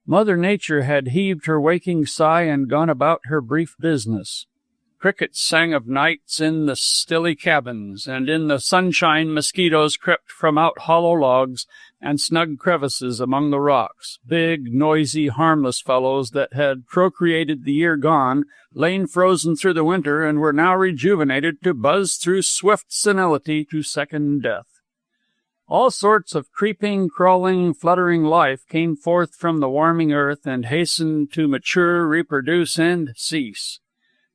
Mother Nature had heaved her waking sigh and gone about her brief business. Crickets sang of nights in the stilly cabins, and in the sunshine mosquitoes crept from out hollow logs and snug crevices among the rocks, big, noisy, harmless fellows that had procreated the year gone, lain frozen through the winter, and were now rejuvenated to buzz through swift senility to second death. All sorts of creeping, crawling, fluttering life came forth from the warming earth and hastened to mature, reproduce, and cease.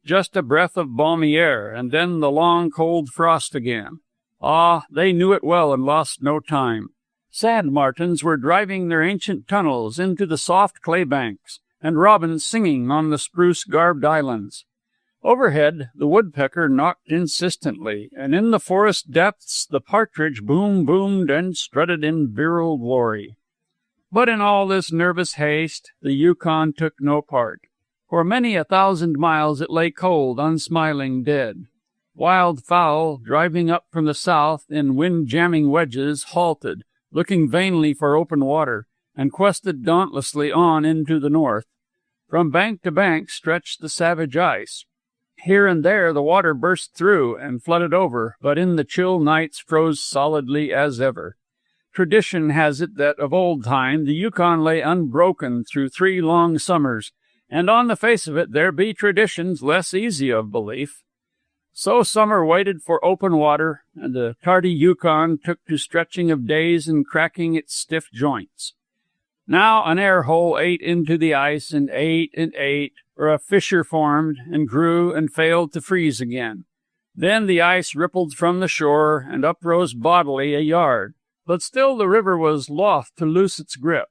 Just a breath of balmy air, and then the long, cold frost again. Ah, they knew it well and lost no time. Sand martins were driving their ancient tunnels into the soft clay banks, and robins singing on the spruce-garbed islands. Overhead, the woodpecker knocked insistently, and in the forest depths the partridge boomed and strutted in virile glory. But in all this nervous haste, the Yukon took no part. For many 1,000 miles it lay cold, unsmiling, dead. Wild fowl, driving up from the south in wind-jamming wedges, halted, looking vainly for open water, and quested dauntlessly on into the north. From bank to bank stretched the savage ice. Here and there the water burst through and flooded over, but in the chill nights froze solidly as ever. Tradition has it that of old time the Yukon lay unbroken through 3 long summers, and on the face of it there be traditions less easy of belief. So summer waited for open water, and the tardy Yukon took to stretching of days and cracking its stiff joints. Now an air hole ate into the ice and ate, or a fissure formed and grew and failed to freeze again. Then the ice rippled from the shore and uprose bodily a yard, but still the river was loth to loose its grip.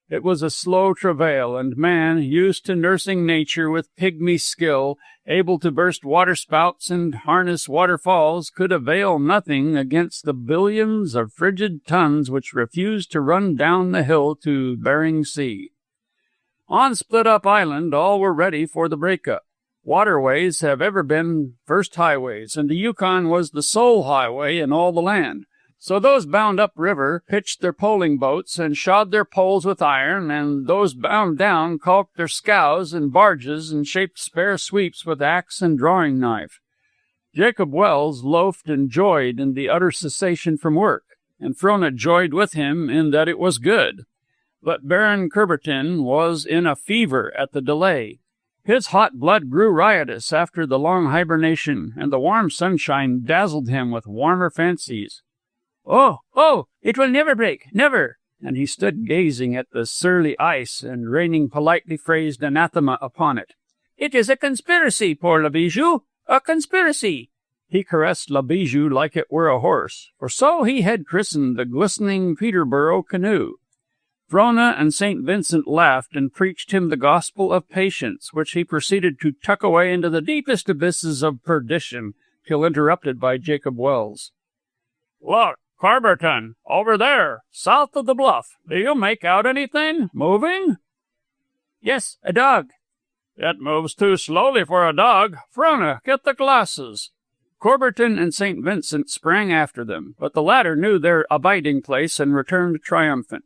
It was a slow travail, and man, used to nursing nature with pygmy skill, able to burst waterspouts and harness waterfalls, could avail nothing against the billions of frigid tons which refused to run down the hill to Bering Sea. On Split Up Island, all were ready for the break-up. Waterways have ever been first highways, and the Yukon was the sole highway in all the land. So those bound up river pitched their poling boats and shod their poles with iron, and those bound down caulked their scows and barges and shaped spare sweeps with axe and drawing knife. Jacob Welles loafed and joyed in the utter cessation from work, and Frona joyed with him in that it was good. But Baron Coubertin was in a fever at the delay. His hot blood grew riotous after the long hibernation, and the warm sunshine dazzled him with warmer fancies. Oh, it will never break, never. And he stood gazing at the surly ice and raining politely phrased anathema upon it. It is a conspiracy, poor La Bijou, a conspiracy. He caressed La Bijou like it were a horse, for so he had christened the glistening Peterborough canoe. Frona and St. Vincent laughed and preached him the gospel of patience, which he proceeded to tuck away into the deepest abysses of perdition, till interrupted by Jacob Welles. "Look, Coubertin, over there, south of the bluff. Do you make out anything? Moving?" "Yes, a dog." "It moves too slowly for a dog. Frona, get the glasses." Coubertin and St. Vincent sprang after them, but the latter knew their abiding place and returned triumphant.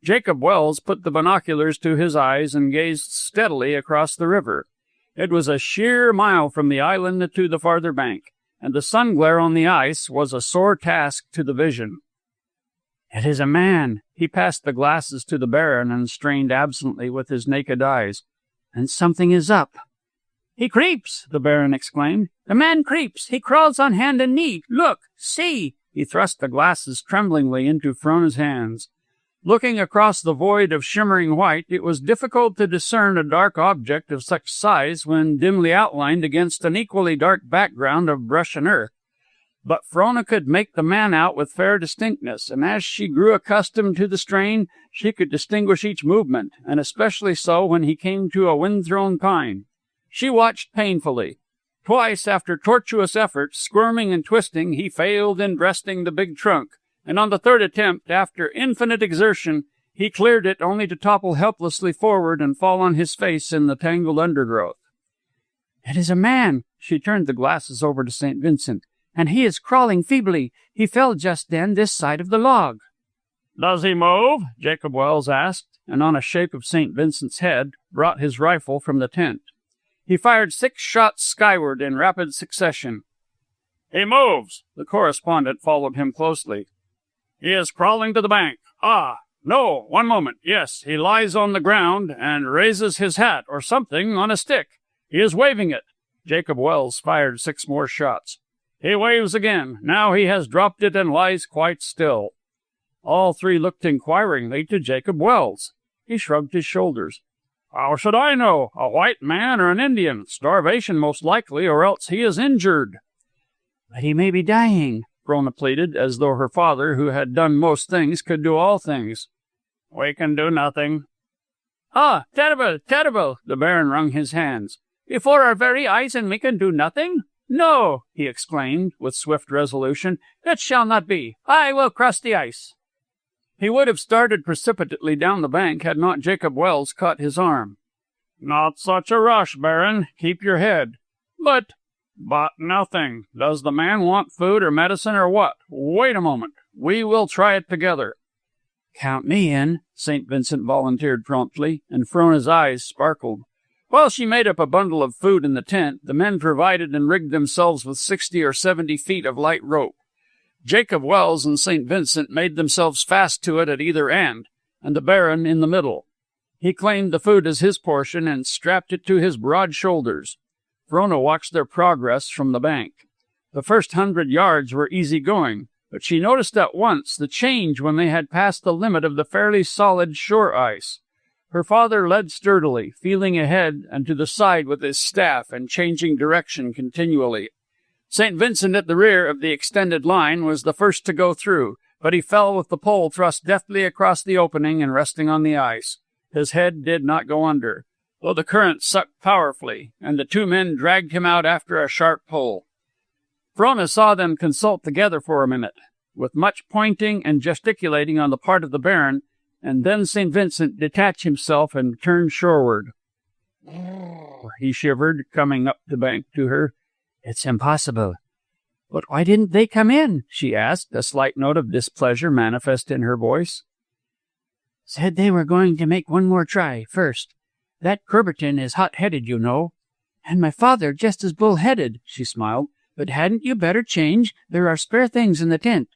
Jacob Welles put the binoculars to his eyes and gazed steadily across the river. It was a sheer mile from the island to the farther bank, and the sun glare on the ice was a sore task to the vision. "It is a man." He passed the glasses to the Baron and strained absently with his naked eyes. "And something is up." "He creeps!" the Baron exclaimed. "The man creeps! He crawls on hand and knee! Look! See!" He thrust the glasses tremblingly into Frona's hands. Looking across the void of shimmering white, it was difficult to discern a dark object of such size when dimly outlined against an equally dark background of brush and earth. But Frona could make the man out with fair distinctness, and as she grew accustomed to the strain, she could distinguish each movement, and especially so when he came to a wind-thrown pine. She watched painfully. Twice, after tortuous effort, squirming and twisting, he failed in breasting the big trunk, and on the third attempt, after infinite exertion, he cleared it only to topple helplessly forward and fall on his face in the tangled undergrowth. "It is a man." She turned the glasses over to St. Vincent. "And he is crawling feebly. He fell just then this side of the log." "Does he move?" Jacob Welles asked, and on a shake of St. Vincent's head, brought his rifle from the tent. He fired 6 shots skyward in rapid succession. "He moves." The correspondent followed him closely. "He is crawling to the bank. Ah, no, one moment. Yes, he lies on the ground and raises his hat or something on a stick. He is waving it." Jacob Welles fired 6 more shots. "He waves again. Now he has dropped it and lies quite still." All 3 looked inquiringly to Jacob Welles. He shrugged his shoulders. "How should I know? A white man or an Indian? Starvation most likely, or else he is injured." "But he may be dying," Frona pleaded, as though her father, who had done most things, could do all things. "We can do nothing." "Ah, terrible, terrible!" The Baron wrung his hands. "Before our very eyes, and we can do nothing? No," he exclaimed, with swift resolution. "It shall not be. I will cross the ice." He would have started precipitately down the bank had not Jacob Welles caught his arm. "Not such a rush, Baron. Keep your head." "But—" "But nothing. Does the man want food or medicine or what? Wait a moment. We will try it together." "Count me in," St. Vincent volunteered promptly, and Frona's eyes sparkled. While she made up a bundle of food in the tent, the men provided and rigged themselves with 60 or 70 feet of light rope. Jacob Welles and St. Vincent made themselves fast to it at either end, and the Baron in the middle. He claimed the food as his portion and strapped it to his broad shoulders. Frona watched their progress from the bank. The first 100 yards were easy going, but she noticed at once the change when they had passed the limit of the fairly solid shore ice. Her father led sturdily, feeling ahead and to the side with his staff and changing direction continually. St. Vincent at the rear of the extended line was the first to go through, but he fell with the pole thrust deftly across the opening and resting on the ice. His head did not go under, though the current sucked powerfully, and the two men dragged him out after a sharp pull. Frona saw them consult together for a minute, with much pointing and gesticulating on the part of the Baron, and then St. Vincent detached himself and turned shoreward. He shivered, coming up the bank to her. It's impossible. But why didn't they come in? She asked, a slight note of displeasure manifest in her voice. Said they were going to make one more try, first. That Coubertin is hot-headed, you know. And my father just as bull-headed, she smiled. But hadn't you better change? There are spare things in the tent.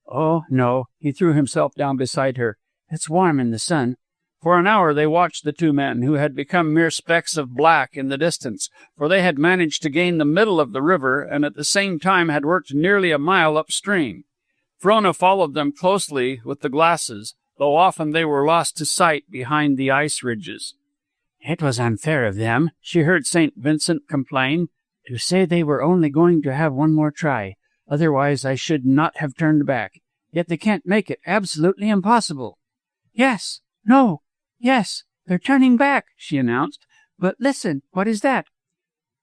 Oh, no. He threw himself down beside her. It's warm in the sun. For an hour they watched the two men, who had become mere specks of black in the distance, for they had managed to gain the middle of the river and at the same time had worked nearly a mile upstream. Frona followed them closely with the glasses, though often they were lost to sight behind the ice ridges. It was unfair of them, she heard St. Vincent complain, to say they were only going to have one more try. Otherwise I should not have turned back. Yet they can't make it. Absolutely impossible. Yes. No. Yes, they're turning back, she announced. But listen, what is that?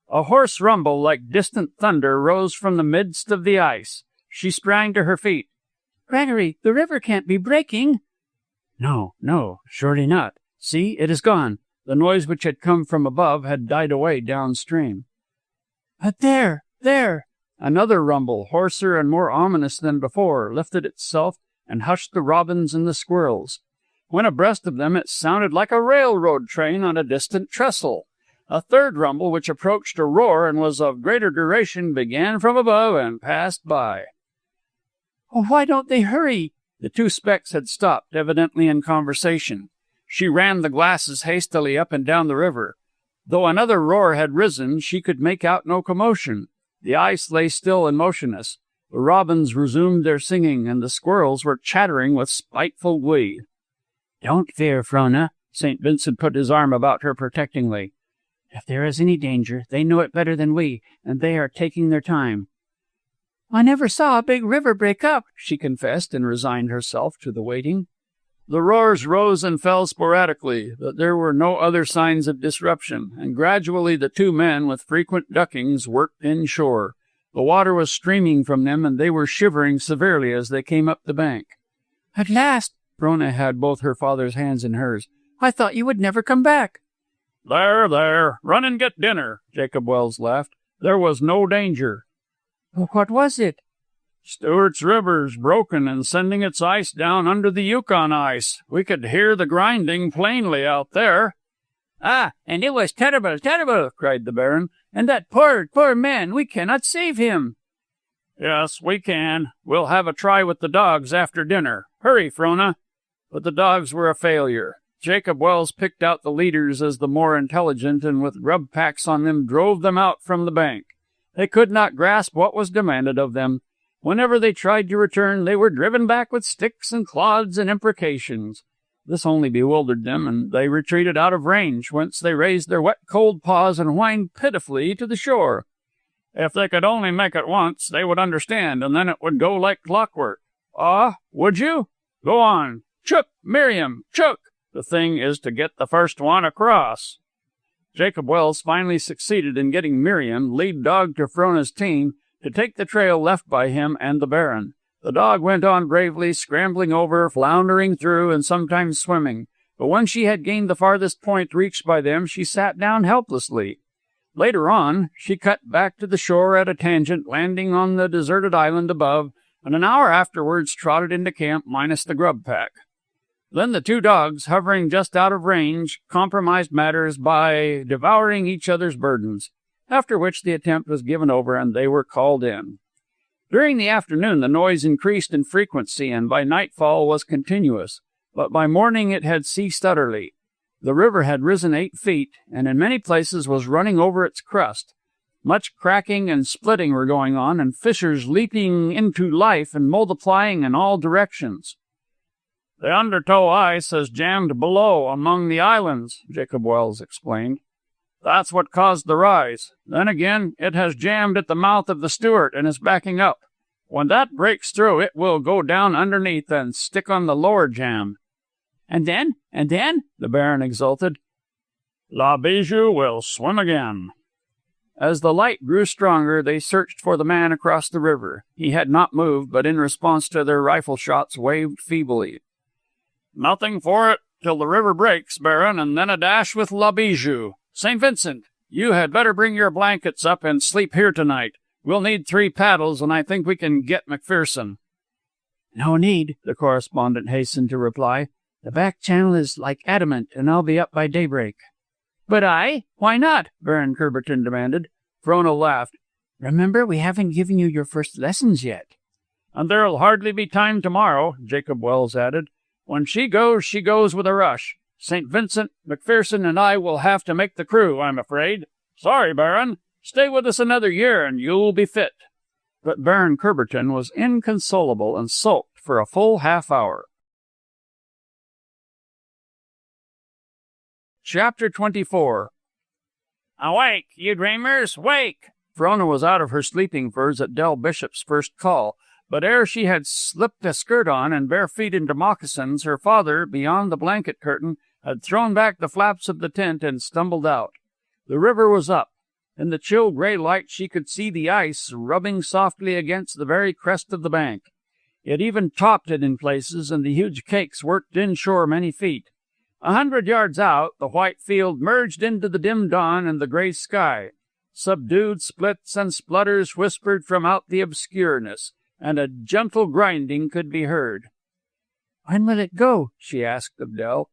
A hoarse rumble like distant thunder rose from the midst of the ice. She sprang to her feet. Gregory, the river can't be breaking. No, surely not. See, it is gone. The noise which had come from above had died away downstream. But there! Another rumble, hoarser and more ominous than before, lifted itself and hushed the robins and the squirrels. When abreast of them, it sounded like a railroad train on a distant trestle. A third rumble, which approached a roar and was of greater duration, began from above and passed by. Oh, why don't they hurry? The two specks had stopped, evidently in conversation. She ran the glasses hastily up and down the river. Though another roar had risen, she could make out no commotion. The ice lay still and motionless. The robins resumed their singing, and the squirrels were chattering with spiteful glee. Don't fear, Frona. St. Vincent put his arm about her protectingly. If there is any danger, they know it better than we, and they are taking their time. I never saw a big river break up, she confessed, and resigned herself to the waiting. The roars rose and fell sporadically, but there were no other signs of disruption, and gradually the two men, with frequent duckings, worked inshore. The water was streaming from them, and they were shivering severely as they came up the bank. At last! Frona had both her father's hands in hers. I thought you would never come back. There, run and get dinner, Jacob Welles laughed. There was no danger. What was it? Stewart's River's broken and sending its ice down under the Yukon ice. We could hear the grinding plainly out there. Ah, and it was terrible, cried the Baron. And that poor man, we cannot save him. Yes, we can. We'll have a try with the dogs after dinner. Hurry, Frona. But the dogs were a failure. Jacob Welles picked out the leaders as the more intelligent, and with grub packs on them drove them out from the bank. They could not grasp what was demanded of them. Whenever they tried to return, they were driven back with sticks and clods and imprecations. This only bewildered them, and they retreated out of range, whence they raised their wet, cold paws and whined pitifully to the shore. If they could only make it once, they would understand, and then it would go like clockwork. Ah, would you? Go on. Chook, Miriam, chook! The thing is to get the first one across. Jacob Welles finally succeeded in getting Miriam, lead dog to Frona's team, to take the trail left by him and the Baron. The dog went on bravely, scrambling over, floundering through, and sometimes swimming. But when she had gained the farthest point reached by them, she sat down helplessly. Later on, she cut back to the shore at a tangent, landing on the deserted island above, and an hour afterwards trotted into camp minus the grub pack. Then the two dogs, hovering just out of range, compromised matters by devouring each other's burdens, after which the attempt was given over and they were called in. During the afternoon the noise increased in frequency and by nightfall was continuous, but by morning it had ceased utterly. The river had risen 8 feet, and in many places was running over its crust. Much cracking and splitting were going on, and fissures leaping into life and multiplying in all directions. "The undertow ice has jammed below among the islands," Jacob Welles explained. "That's what caused the rise. Then again, it has jammed at the mouth of the Stewart and is backing up. When that breaks through, it will go down underneath and stick on the lower jam." And then? The Baron exulted. "La Bijou will swim again." As the light grew stronger, they searched for the man across the river. He had not moved, but in response to their rifle shots waved feebly. "Nothing for it till the river breaks, Baron, and then a dash with La Bijou. St. Vincent, you had better bring your blankets up and sleep here tonight. We'll need 3 paddles, and I think we can get McPherson." "No need," the correspondent hastened to reply. "The back channel is like adamant, and I'll be up by daybreak." "But I? Why not?" Baron Curberton demanded. Frona laughed. "Remember, we haven't given you your first lessons yet." "And there'll hardly be time tomorrow," Jacob Welles added. "When she goes with a rush. St. Vincent, McPherson, and I will have to make the crew, I'm afraid. Sorry, Baron. Stay with us another year, and you'll be fit." But Baron Curberton was inconsolable and sulked for a full half-hour. Chapter 24. "Awake, you dreamers, wake!" Frona was out of her sleeping furs at Del Bishop's first call, but ere she had slipped a skirt on and bare feet into moccasins, her father, beyond the blanket curtain, had thrown back the flaps of the tent and stumbled out. The river was up. In the chill gray light she could see the ice rubbing softly against the very crest of the bank. It even topped it in places, and the huge cakes worked inshore many feet. 100 yards out, the white field merged into the dim dawn and the gray sky. Subdued splits and splutters whispered from out the obscureness, and a gentle grinding could be heard. "When will it go?" she asked of Del.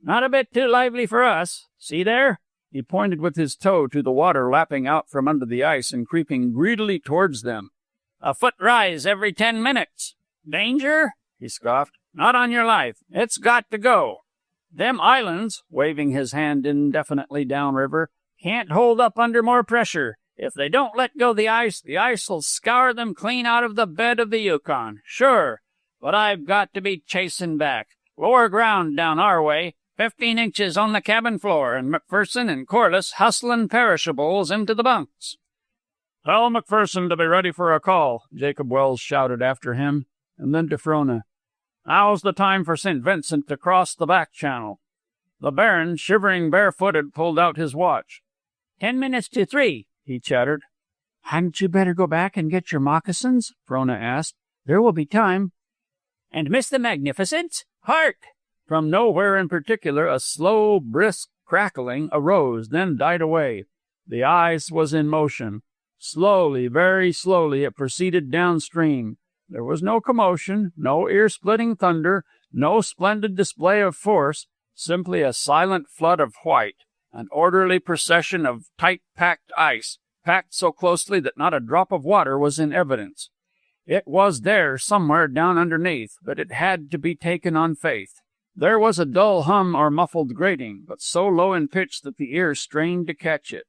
"Not a bit too lively for us. See there?" He pointed with his toe to the water lapping out from under the ice and creeping greedily towards them. "A foot rise every 10 minutes. Danger?" he scoffed. "Not on your life. It's got to go. Them islands," waving his hand indefinitely downriver, "can't hold up under more pressure. If they don't let go the ice'll scour them clean out of the bed of the Yukon. Sure. But I've got to be chasing back. Lower ground down our way. 15 inches on the cabin floor, and McPherson and Corliss hustling perishables into the bunks." "Tell McPherson to be ready for a call," Jacob Welles shouted after him, and then to Frona. "Now's the time for St. Vincent to cross the back channel." The Baron, shivering barefooted, pulled out his watch. 10 minutes to 3, he chattered. "Hadn't you better go back and get your moccasins?" Frona asked. "There will be time." "And miss the magnificence? Hark!" From nowhere in particular, a slow, brisk crackling arose, then died away. The ice was in motion. Slowly, very slowly, it proceeded downstream. There was no commotion, no ear-splitting thunder, no splendid display of force, simply a silent flood of white, an orderly procession of tight-packed ice, packed so closely that not a drop of water was in evidence. It was there somewhere down underneath, but it had to be taken on faith. There was a dull hum or muffled grating, but so low in pitch that the ear strained to catch it.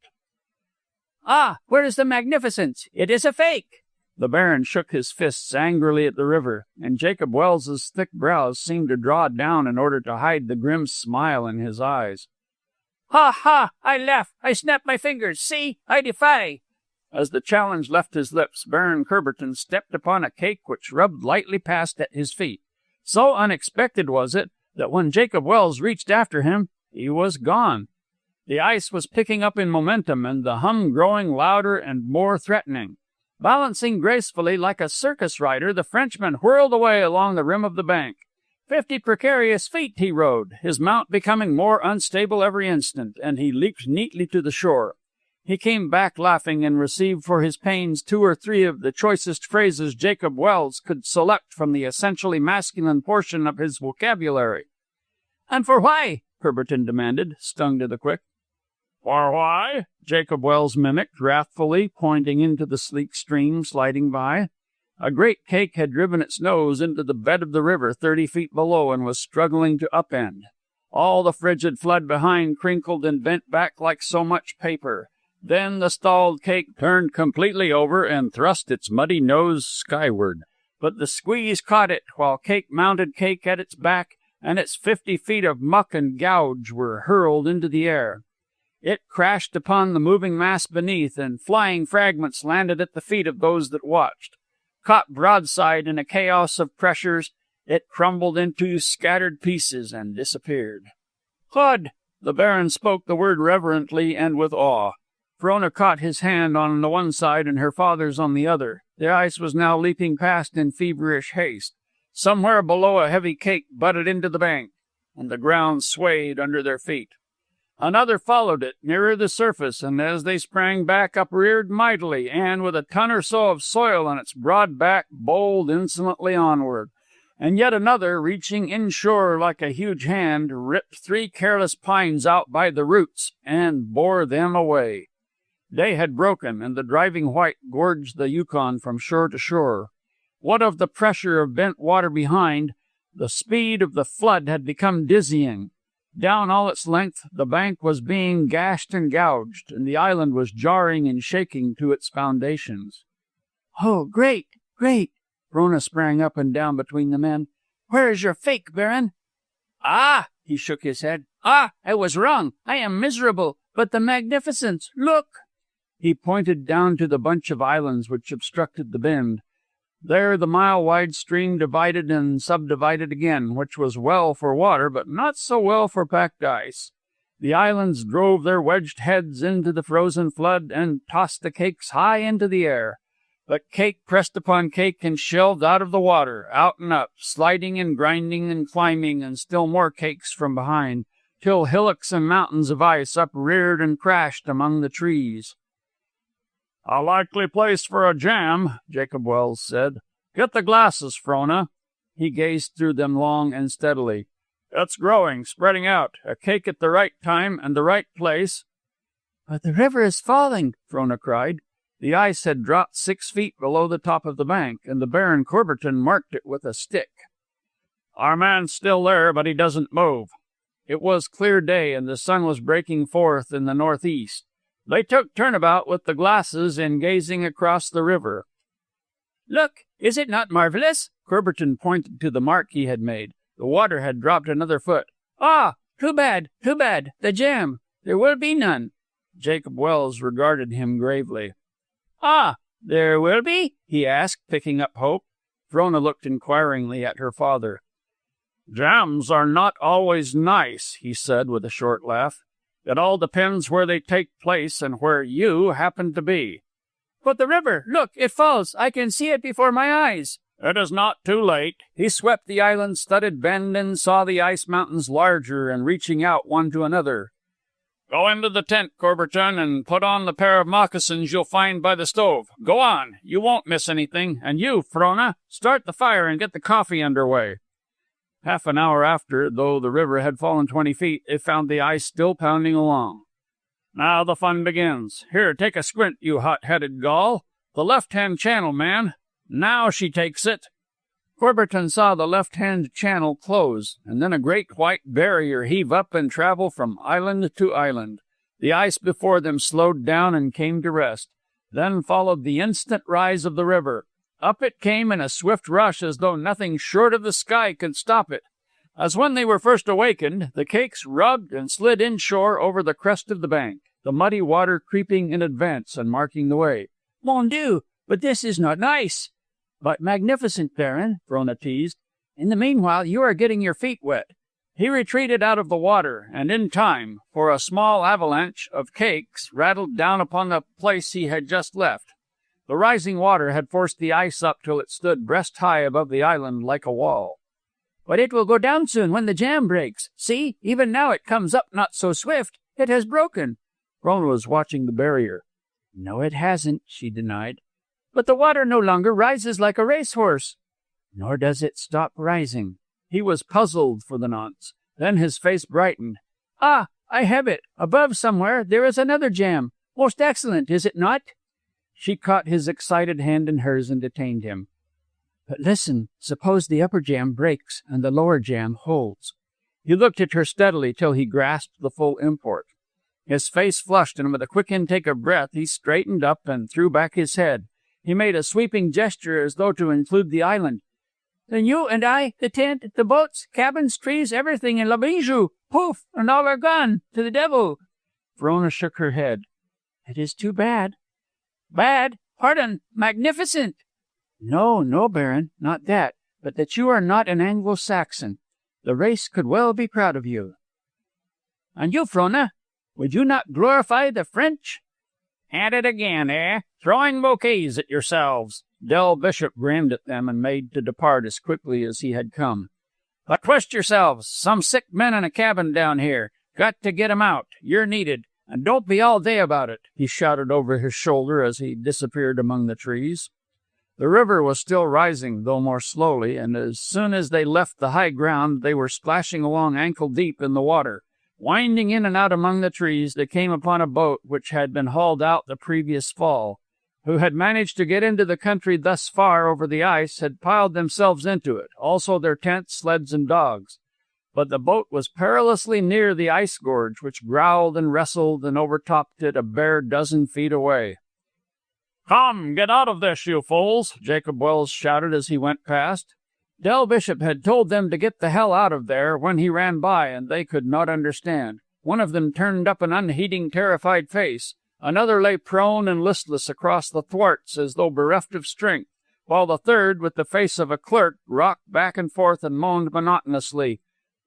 "Ah, where is the magnificence? It is a fake!" The Baron shook his fists angrily at the river, and Jacob Wells's thick brows seemed to draw down in order to hide the grim smile in his eyes. "Ha, ha! I laugh! I snap my fingers! See! I defy!" As the challenge left his lips, Baron Curberton stepped upon a cake which rubbed lightly past at his feet. So unexpected was it that when Jacob Welles reached after him, he was gone. The ice was picking up in momentum, and the hum growing louder and more threatening. Balancing gracefully like a circus rider, the Frenchman whirled away along the rim of the bank. 50 precarious feet he rode, his mount becoming more unstable every instant, and he leaped neatly to the shore. He came back laughing and received for his pains 2 or 3 of the choicest phrases Jacob Welles could select from the essentially masculine portion of his vocabulary. "And for why?" Curberton demanded, stung to the quick. "For why?" Jacob Welles mimicked wrathfully, pointing into the sleek stream sliding by. A great cake had driven its nose into the bed of the river 30 feet below and was struggling to upend. All the frigid flood behind crinkled and bent back like so much paper. Then the stalled cake turned completely over and thrust its muddy nose skyward. But the squeeze caught it, while cake mounted cake at its back, and its 50 feet of muck and gouge were hurled into the air. It crashed upon the moving mass beneath, and flying fragments landed at the feet of those that watched. Caught broadside in a chaos of pressures, it crumbled into scattered pieces and disappeared. "Hod!" The Baron spoke the word reverently and with awe. Frona caught his hand on the one side and her father's on the other. The ice was now leaping past in feverish haste. Somewhere below a heavy cake butted into the bank, and the ground swayed under their feet. Another followed it, nearer the surface, and as they sprang back, upreared mightily, and with a ton or so of soil on its broad back, bowled insolently onward. And yet another, reaching inshore like a huge hand, ripped 3 careless pines out by the roots, and bore them away. Day had broken, and the driving white gorged the Yukon from shore to shore. What of the pressure of bent water behind, the speed of the flood had become dizzying. Down all its length, the bank was being gashed and gouged, and the island was jarring and shaking to its foundations. "Oh, great, great!" Frona sprang up and down between the men. "Where is your fake, Baron?" "Ah!" He shook his head. "Ah! I was wrong. I am miserable. But the magnificence! Look!" He pointed down to the bunch of islands which obstructed the bend. There the mile-wide stream divided and subdivided again, which was well for water, but not so well for packed ice. The islands drove their wedged heads into the frozen flood and tossed the cakes high into the air. But cake pressed upon cake and shelved out of the water, out and up, sliding and grinding and climbing, and still more cakes from behind, till hillocks and mountains of ice upreared and crashed among the trees. "A likely place for a jam," Jacob Welse said. "Get the glasses, Frona." He gazed through them long and steadily. "It's growing, spreading out. A cake at the right time and the right place." "But the river is falling," Frona cried. The ice had dropped 6 feet below the top of the bank, and the Baron Corberton marked it with a stick. "Our man's still there, but he doesn't move." It was clear day, and the sun was breaking forth in the northeast. They took turnabout with the glasses in gazing across the river. "Look, is it not marvelous?" Corberton pointed to the mark he had made. The water had dropped another foot. "Ah, too bad, the jam. There will be none." Jacob Welse regarded him gravely. "Ah, there will be?" he asked, picking up hope. Frona looked inquiringly at her father. "Jams are not always nice," he said with a short laugh. "It all depends where they take place and where you happen to be." "But the river, look, it falls. I can see it before my eyes." "It is not too late." He swept the island-studded bend and saw the ice mountains larger and reaching out one to another. "Go into the tent, Corberton, and put on the pair of moccasins you'll find by the stove. Go on. You won't miss anything. And you, Frona, start the fire and get the coffee under way." Half an hour after, though the river had fallen 20 feet, they found the ice still pounding along. "Now the fun begins. Here, take a squint, you hot-headed gull. The left-hand channel, man. Now she takes it." Corberton saw the left-hand channel close, and then a great white barrier heave up and travel from island to island. The ice before them slowed down and came to rest. Then followed the instant rise of the river. Up it came in a swift rush as though nothing short of the sky could stop it. As when they were first awakened, the cakes rubbed and slid inshore over the crest of the bank, the muddy water creeping in advance and marking the way. "Mon Dieu, but this is not nice." "But magnificent, Baron," Frona teased. "In the meanwhile, you are getting your feet wet." He retreated out of the water, and in time, for a small avalanche of cakes rattled down upon the place he had just left. The rising water had forced the ice up till it stood breast-high above the island like a wall. "But it will go down soon when the jam breaks. See, even now it comes up not so swift. It has broken." Frona was watching the barrier. "No, it hasn't," she denied. "But the water no longer rises like a racehorse." "Nor does it stop rising." He was puzzled for the nonce. Then his face brightened. "Ah, I have it. Above somewhere there is another jam. Most excellent, is it not?" She caught his excited hand in hers and detained him. "But listen, suppose the upper jam breaks and the lower jam holds." He looked at her steadily till he grasped the full import. His face flushed, and with a quick intake of breath, he straightened up and threw back his head. He made a sweeping gesture as though to include the island. Then you and I, the tent, the boats, cabins, trees, everything in La Bijou, poof, and all are gone, to the devil. Frona shook her head. It is too bad. Bad? Pardon, magnificent. No, no, Baron, not that, but that you are not an Anglo-Saxon. The race could well be proud of you. And you, Frona, would you not glorify the French? At it again, eh? Throwing bouquets at yourselves. Del Bishop grinned at them and made to depart as quickly as he had come. But twist yourselves. Some sick men in a cabin down here. Got to get 'em out. You're needed. And don't be all day about it, he shouted over his shoulder as he disappeared among the trees. The river was still rising, though more slowly, and as soon as they left the high ground, they were splashing along ankle-deep in the water. Winding in and out among the trees, they came upon a boat which had been hauled out the previous fall. Who had managed to get into the country thus far over the ice had piled themselves into it, also their tents, sleds, and dogs. But the boat was perilously near the ice gorge, which growled and wrestled and overtopped it a bare dozen feet away. "Come, get out of this, you fools!" Jacob Welles shouted as he went past. Del Bishop had told them to get the hell out of there when he ran by, and they could not understand. One of them turned up an unheeding, terrified face. Another lay prone and listless across the thwarts as though bereft of strength, while the third, with the face of a clerk, rocked back and forth and moaned monotonously.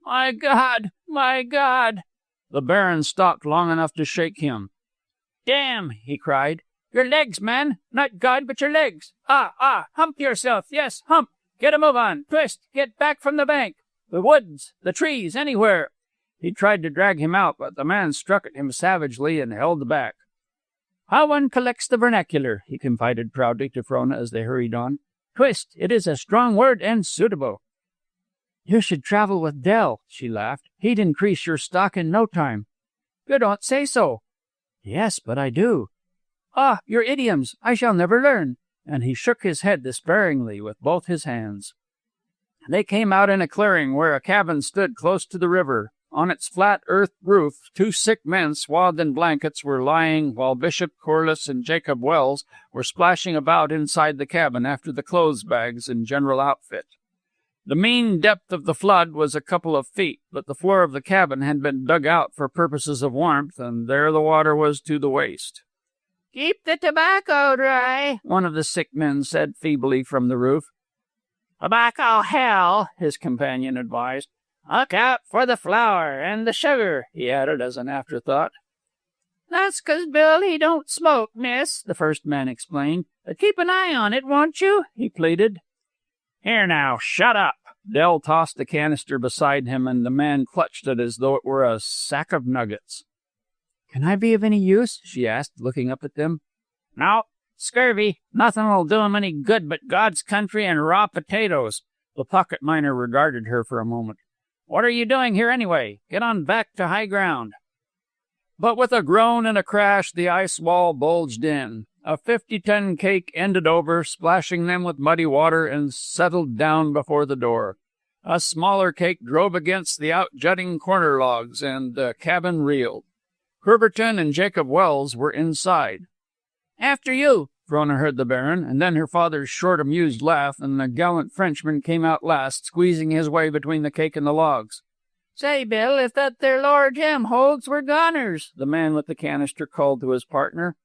My God! My God! The Baron stopped long enough to shake him. Damn! He cried. Your legs, man! Not God, but your legs! Hump yourself! Yes, hump! Get a move on! Twist! Get back from the bank! The woods! The trees! Anywhere! He tried to drag him out, but the man struck at him savagely and held back. How one collects the vernacular, he confided proudly to Frona as they hurried on. Twist! It is a strong word and suitable. You should travel with Del, she laughed. He'd increase your stock in no time. You don't say so. Yes, but I do. Your idioms. I shall never learn. And he shook his head despairingly with both his hands. They came out in a clearing where a cabin stood close to the river. On its flat earth roof, 2 sick men swathed in blankets were lying, while Bishop Corliss and Jacob Welles were splashing about inside the cabin after the clothes bags and general outfit. The mean depth of the flood was a couple of feet, but the floor of the cabin had been dug out for purposes of warmth, and there the water was to the waist. Keep the tobacco dry, one of the sick men said feebly from the roof. Tobacco hell, his companion advised. Look out for the flour and the sugar, he added as an afterthought. That's 'cause Bill, he don't smoke, miss, the first man explained. But keep an eye on it, won't you? He pleaded. Here now, shut up. Del tossed the canister beside him, and the man clutched it as though it were a sack of nuggets. Can I be of any use? She asked, looking up at them. No, scurvy. Nothing'll do 'em any good but God's country and raw potatoes. The pocket miner regarded her for a moment. What are you doing here anyway? Get on back to high ground. But with a groan and a crash, the ice wall bulged in. A 50-ton cake ended over, splashing them with muddy water, and settled down before the door. A smaller cake drove against the out-jutting corner logs, and the cabin reeled. Herberton and Jacob Welles were inside. After you, Frona heard the Baron, and then her father's short, amused laugh, and the gallant Frenchman came out last, squeezing his way between the cake and the logs. Say, Bill, if that there lower gem holds, we're goners, the man with the canister called to his partner.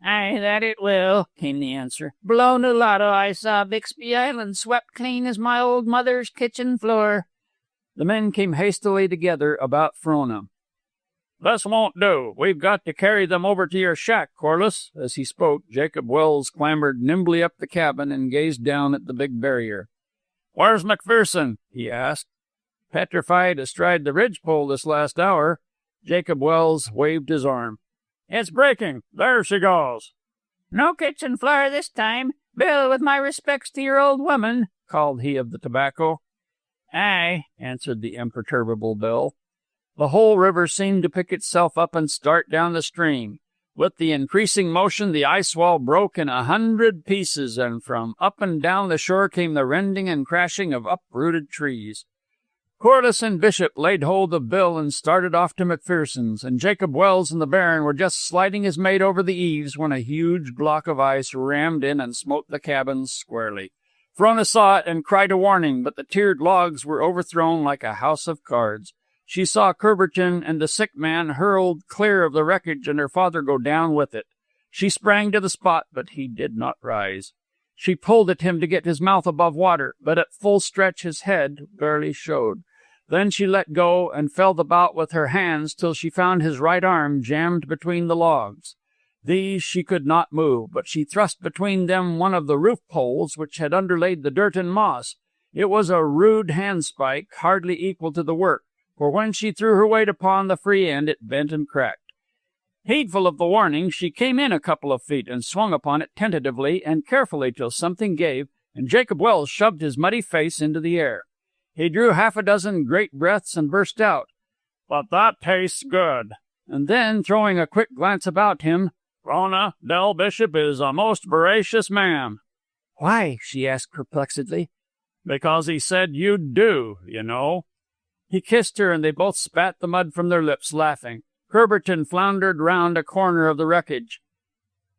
Aye, that it will, came the answer. Below Nulato I saw Bixby Island swept clean as my old mother's kitchen floor. The men came hastily together about Frona. This won't do. We've got to carry them over to your shack, Corliss. As he spoke, Jacob Welles clambered nimbly up the cabin and gazed down at the big barrier. Where's McPherson? He asked. Petrified astride the ridgepole this last hour. Jacob Welles waved his arm. It's breaking. There she goes. No kitchen floor this time. Bill, with my respects to your old woman, called he of the tobacco. Aye, answered the imperturbable Bill. The whole river seemed to pick itself up and start down the stream. With the increasing motion, the ice wall broke in 100 pieces, and from up and down the shore came the rending and crashing of uprooted trees. Corliss and Bishop laid hold of Bill and started off to McPherson's, and Jacob Wells and the Baron were just sliding his mate over the eaves when a huge block of ice rammed in and smote the cabin squarely. Frona saw it and cried a warning, but the tiered logs were overthrown like a house of cards. She saw Curberton and the sick man hurled clear of the wreckage and her father go down with it. She sprang to the spot, but he did not rise. She pulled at him to get his mouth above water, but at full stretch his head barely showed. Then she let go and felt about with her hands till she found his right arm jammed between the logs. These she could not move, but she thrust between them one of the roof poles which had underlaid the dirt and moss. It was a rude handspike, hardly equal to the work, for when she threw her weight upon the free end it bent and cracked. Heedful of the warning, she came in a couple of feet and swung upon it tentatively and carefully till something gave, and Jacob Wells shoved his muddy face into the air. He drew half a dozen great breaths and burst out, "But that tastes good." And then, throwing a quick glance about him, "Frona, Del Bishop is a most voracious man." "Why?" she asked perplexedly. "Because he said you'd do, you know." He kissed her, and they both spat the mud from their lips, laughing. Curberton floundered round a corner of the wreckage.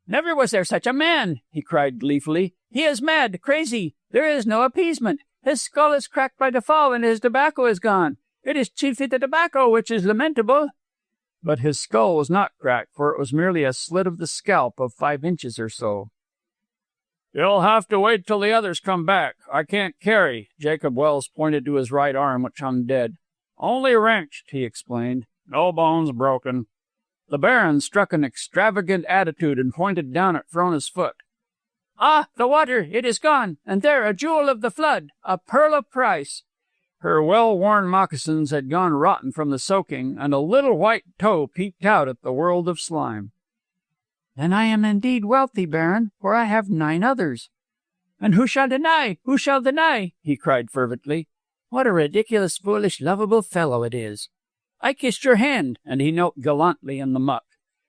"Never was there such a man!" he cried gleefully. "He is mad, crazy. There is no appeasement. His skull is cracked by the fall, and his tobacco is gone. It is chiefly the tobacco which is lamentable." But his skull was not cracked, for it was merely a slit of the scalp of 5 inches or so. "You'll have to wait till the others come back. I can't carry." Jacob Wells pointed to his right arm, which hung dead. "Only wrenched," he explained. "No bones broken." The Baron struck an extravagant attitude and pointed down at Frona's foot. "Ah, the water! It is gone! And there, a jewel of the flood! A pearl of price!" Her well-worn moccasins had gone rotten from the soaking, and a little white toe peeped out at the world of slime. "Then I am indeed wealthy, Baron, for I have 9 others." "And who shall deny? Who shall deny?" he cried fervently. "What a ridiculous, foolish, lovable fellow it is." "I kissed your hand," and he knelt gallantly in the muck.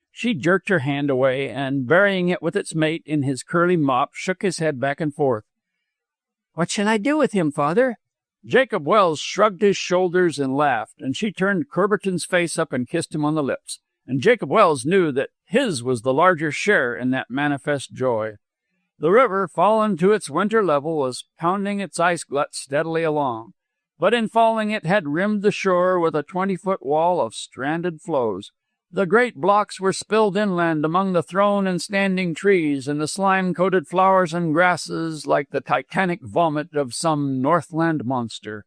She jerked her hand away, and, burying it with its mate in his curly mop, shook his head back and forth. "What shall I do with him, father?" Jacob Wells shrugged his shoulders and laughed, and she turned Curberton's face up and kissed him on the lips, and Jacob Wells knew that his was the larger share in that manifest joy. The river, fallen to its winter level, was pounding its ice glut steadily along, but in falling it had rimmed the shore with a 20-foot wall of stranded floes. The great blocks were spilled inland among the thrown and standing trees, and the slime-coated flowers and grasses like the titanic vomit of some Northland monster.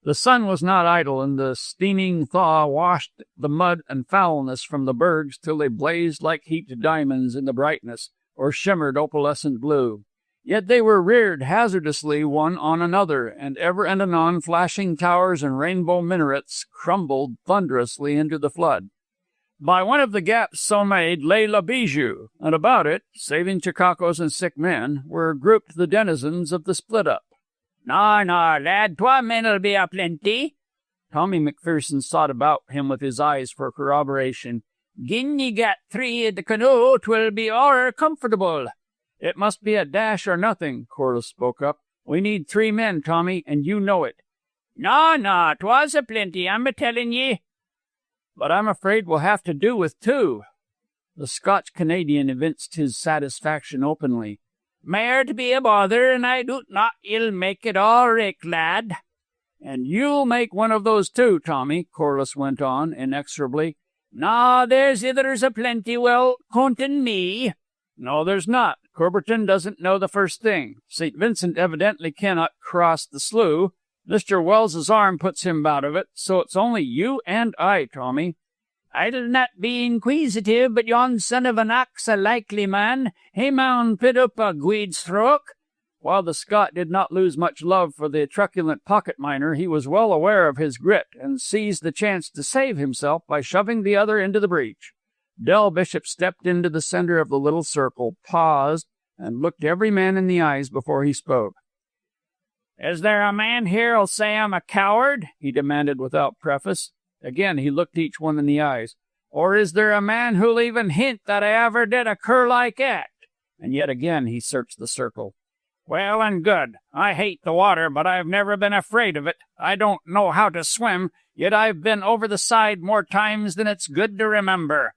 The sun was not idle, and the steaming thaw washed the mud and foulness from the bergs till they blazed like heaped diamonds in the brightness, or shimmered opalescent blue. Yet they were reared hazardously one on another, and ever and anon flashing towers and rainbow minarets crumbled thunderously into the flood. By one of the gaps so made lay La Bijou, and about it, saving chicacos and sick men, were grouped the denizens of the split-up. "No, lad, 3 men'll be a plenty." Tommy McPherson sought about him with his eyes for corroboration. "Gin ye get 3 in the canoe, 'twill be o'er comfortable." "It must be a dash or nothing," Corliss spoke up. "We need 3 men, Tommy, and you know it." No, 'twas a plenty, I'm a-telling ye." "But I'm afraid we'll have to do with 2. The Scotch-Canadian evinced his satisfaction openly. "Mair to be a bother, and I doot not ye'll make it all richt, lad." "And you'll make one of those 2, Tommy," Corliss went on inexorably. "No, there's ithers a plenty, well, countin' me." "No, there's not. Curberton doesn't know the first thing. St. Vincent evidently cannot cross the slough. Mr. Wells's arm puts him out of it, so it's only you and I, Tommy." "I'll not be inquisitive, but yon son of an ox a likely man. He maun pit up a guid stroke." While the Scot did not lose much love for the truculent pocket miner, he was well aware of his grit, and seized the chance to save himself by shoving the other into the breach. Del Bishop stepped into the center of the little circle, paused, and looked every man in the eyes before he spoke. "Is there a man here'll say I'm a coward?" he demanded without preface. Again he looked each one in the eyes. "Or is there a man who'll even hint that I ever did a cur-like act?" And yet again he searched the circle. Well and good. I hate the water, but I've never been afraid of it. I don't know how to swim, yet I've been over the side more times than it's good to remember.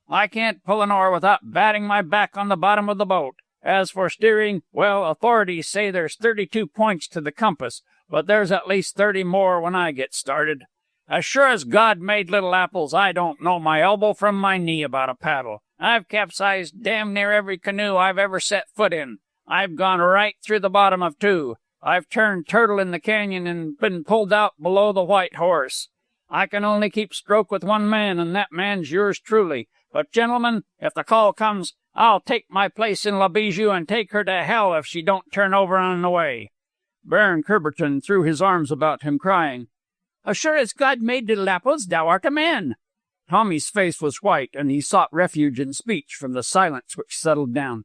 I can't pull an oar without batting my back on the bottom of the boat. As for steering, well, authorities say there's 32 points to the compass, but there's at least 30 more when I get started. As sure as God made little apples, I don't know my elbow from my knee about a paddle. I've capsized damn near every canoe I've ever set foot in. I've gone right through the bottom of 2. I've turned turtle in the canyon and been pulled out below the White Horse. I can only keep stroke with one man, and that man's yours truly. But, gentlemen, if the call comes, I'll take my place in La Bijou and take her to hell if she don't turn over on the way." Baron Curberton threw his arms about him, crying, "As sure as God made little apples, thou art a man." Tommy's face was white, and he sought refuge in speech from the silence which settled down.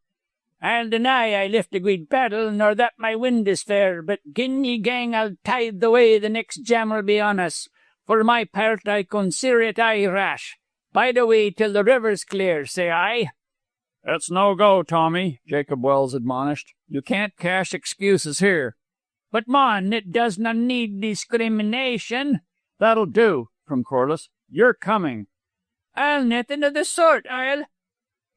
"I'll deny I lift a guid paddle, nor that my wind is fair, but gin ye gang I'll tide the way, the next jam will be on us. For my part, I consider it aye rash. Bide away till the river's clear, say I." "It's no go, Tommy," Jacob Wells admonished. "You can't cash excuses here." "But, mon, it doesna need discrimination." "That'll do," from Corliss. "You're coming." "I'll naething of the sort, I'll—"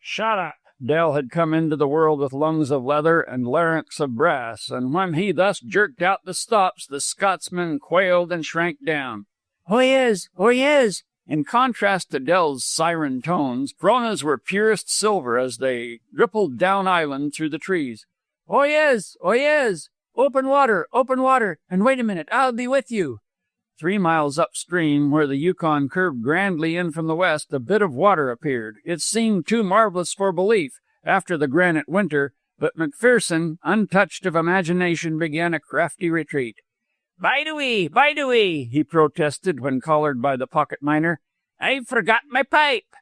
"Shut up." Dell had come into the world with lungs of leather and larynx of brass, and when he thus jerked out the stops, the Scotsman quailed and shrank down. "Oh, he is! Oh, he is!" In contrast to Dell's siren tones, Frona's were purest silver as they rippled down island through the trees. "Oh, he is! Oh, he is! Open water! And wait a minute, I'll be with you." 3 miles upstream, where the Yukon curved grandly in from the west, a bit of water appeared. It seemed too marvelous for belief after the granite winter, but McPherson, untouched of imagination, began a crafty retreat. Bide away, he protested when collared by the pocket miner. "I've forgot my pipe."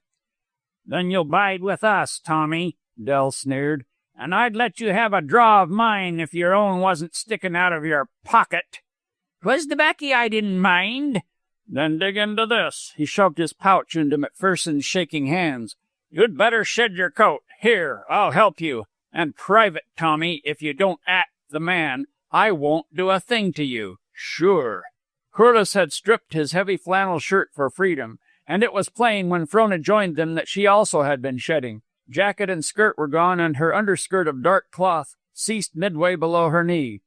"Then you'll bide with us, Tommy," Dell sneered, "and I'd let you have a draw of mine if your own wasn't sticking out of your pocket." "'Twas the baccy I didn't mind." "Then dig into this." He shoved his pouch into McPherson's shaking hands. "You'd better shed your coat. Here, I'll help you. And private, Tommy, if you don't act the man, I won't do a thing to you. Sure." Corliss had stripped his heavy flannel shirt for freedom, and it was plain when Frona joined them that she also had been shedding. Jacket and skirt were gone, and her underskirt of dark cloth ceased midway below her knee.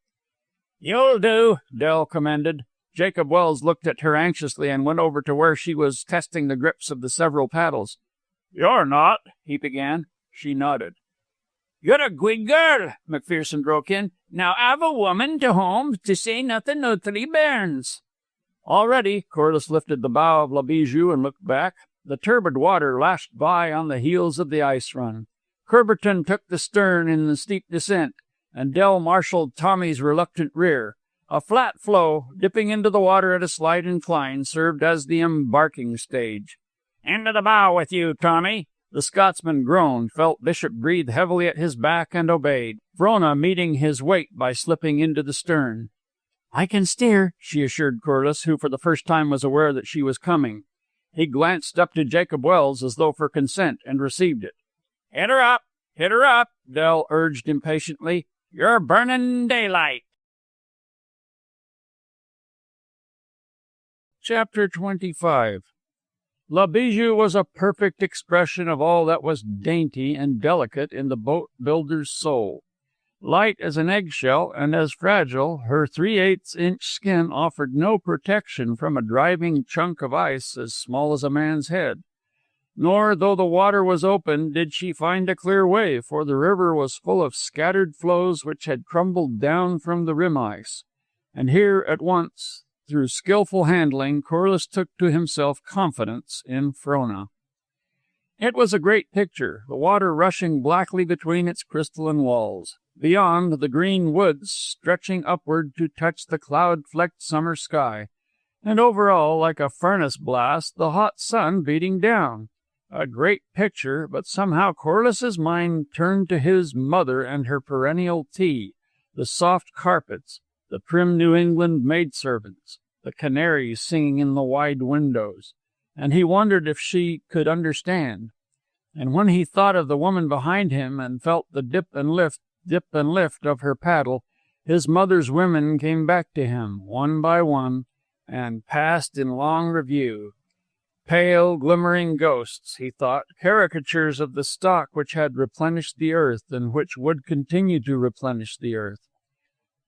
"You'll do," Dell commended. Jacob Wells looked at her anxiously and went over to where she was testing the grips of the several paddles. "You're not," he began. She nodded. "You're a good girl," McPherson broke in. "Now I've a woman to home, to say nothing of 3 bairns." Already, Corliss lifted the bow of La Bijou and looked back. The turbid water lashed by on the heels of the ice run. Curberton took the stern in the steep descent, and Dell marshaled Tommy's reluctant rear. A flat floe, dipping into the water at a slight incline, served as the embarking stage. "Into the bow with you, Tommy." The Scotsman groaned, felt Bishop breathe heavily at his back, and obeyed, Frona meeting his weight by slipping into the stern. "I can steer," she assured Corliss, who for the first time was aware that she was coming. He glanced up to Jacob Wells as though for consent, and received it. Hit her up, Dell urged impatiently. "You're burning daylight." Chapter 25. La Bijou was a perfect expression of all that was dainty and delicate in the boat-builder's soul. Light as an eggshell and as fragile, her 3/8-inch skin offered no protection from a driving chunk of ice as small as a man's head. Nor, though the water was open, did she find a clear way, for the river was full of scattered floes which had crumbled down from the rim ice. And here, at once, through skillful handling, Corliss took to himself confidence in Frona. It was a great picture, the water rushing blackly between its crystalline walls. Beyond, the green woods stretching upward to touch the cloud-flecked summer sky. And over all, like a furnace blast, the hot sun beating down. A great picture, but somehow Corliss's mind turned to his mother and her perennial tea, the soft carpets, the prim New England maidservants, the canaries singing in the wide windows, and he wondered if she could understand. And when he thought of the woman behind him and felt the dip and lift dip and lift of her paddle, his mother's women came back to him, one by one, and passed in long review. Pale, glimmering ghosts, he thought, caricatures of the stock which had replenished the earth and which would continue to replenish the earth.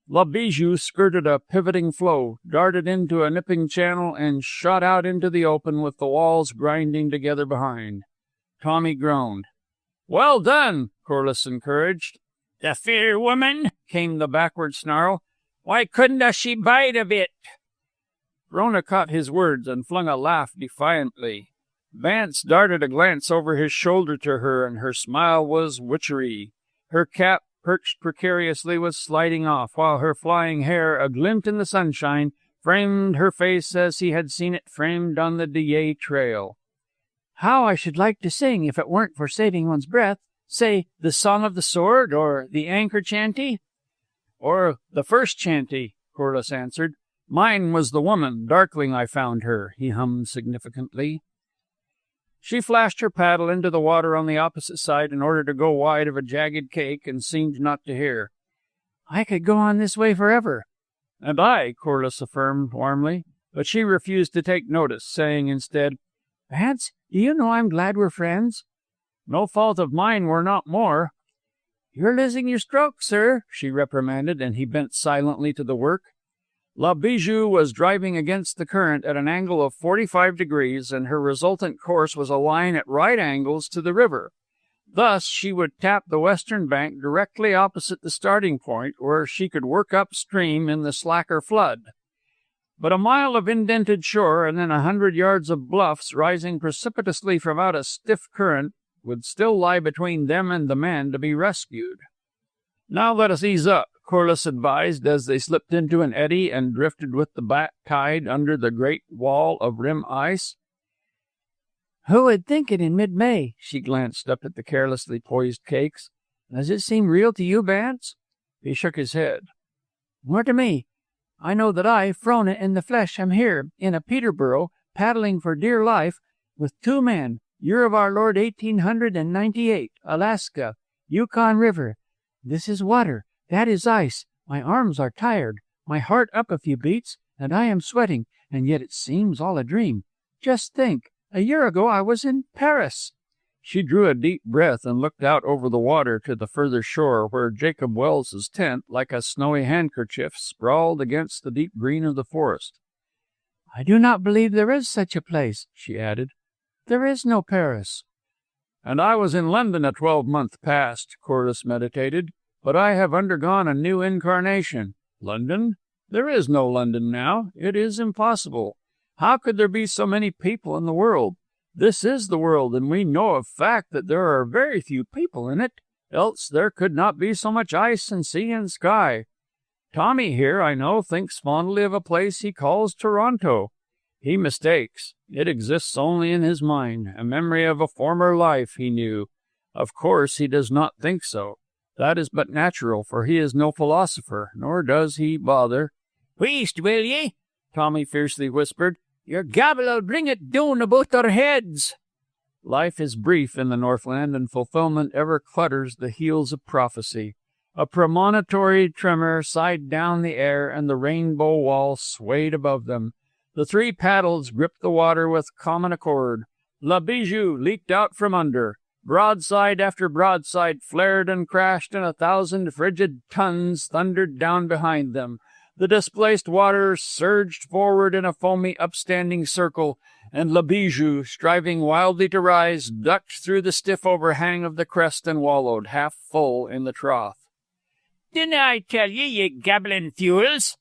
La Bijou skirted a pivoting floe, darted into a nipping channel, and shot out into the open with the walls grinding together behind. Tommy groaned. "Well done," Corliss encouraged. "The fair woman," came the backward snarl. "Why couldn't she bide a bit?" Frona caught his words and flung a laugh defiantly. Vance darted a glance over his shoulder to her, and her smile was witchery. Her cap, perched precariously, was sliding off, while her flying hair, a glint in the sunshine, framed her face as he had seen it framed on the Dyea Trail. "How I should like to sing if it weren't for saving one's breath. Say, the Song of the Sword, or the Anchor Chanty?" "Or the first chanty," Corliss answered. "Mine was the woman. Darkling I found her," he hummed significantly. She flashed her paddle into the water on the opposite side in order to go wide of a jagged cake, and seemed not to hear. "I could go on this way forever." "And I," Corliss affirmed warmly, but she refused to take notice, saying instead, "Vance, do you know I'm glad we're friends?" "No fault of mine we're not more." "You're losing your stroke, sir," she reprimanded, and he bent silently to the work. La Bijou was driving against the current at an angle of 45 degrees, and her resultant course was a line at right angles to the river. Thus she would tap the western bank directly opposite the starting point, where she could work upstream in the slacker flood. But a mile of indented shore and then 100 yards of bluffs rising precipitously from out a stiff current would still lie between them and the man to be rescued. "Now let us ease up," Corliss advised as they slipped into an eddy and drifted with the back tide under the great wall of rim ice. "Who would think it in mid-May?" She glanced up at the carelessly poised cakes. "Does it seem real to you, Vance?" He shook his head. "More to me. I know that I, Frona in the flesh, am here, in a Peterborough, paddling for dear life, with 2 men, year of our Lord 1898, Alaska, Yukon River. This is water. That is ice. My arms are tired, my heart up a few beats, and I am sweating, and yet it seems all a dream. Just think, a year ago I was in Paris." She drew a deep breath and looked out over the water to the further shore, where Jacob Wells's tent, like a snowy handkerchief, sprawled against the deep green of the forest. "I do not believe there is such a place," she added. "There is no Paris." "And I was in London a 12-month past," Corliss meditated. "But I have undergone a new incarnation. London? There is no London now. It is impossible. How could there be so many people in the world? This is the world, and we know of fact that there are very few people in it, else there could not be so much ice and sea and sky. Tommy here, I know, thinks fondly of a place he calls Toronto. He mistakes. It exists only in his mind, a memory of a former life he knew. Of course he does not think so. That is but natural, for he is no philosopher, nor does he bother." "Wheest, will ye?" Tommy fiercely whispered. "Your gabble'll bring it down about our heads." Life is brief in the Northland, and fulfillment ever clutters the heels of prophecy. A premonitory tremor sighed down the air, and the rainbow wall swayed above them. The 3 paddles gripped the water with common accord. La Bijou leaped out from under. Broadside after broadside flared and crashed, and 1,000 frigid tons thundered down behind them. The displaced water surged forward in a foamy upstanding circle, and La Bijou, striving wildly to rise, ducked through the stiff overhang of the crest and wallowed, half full, in the trough. "Didn't I tell ye gabbling fules?"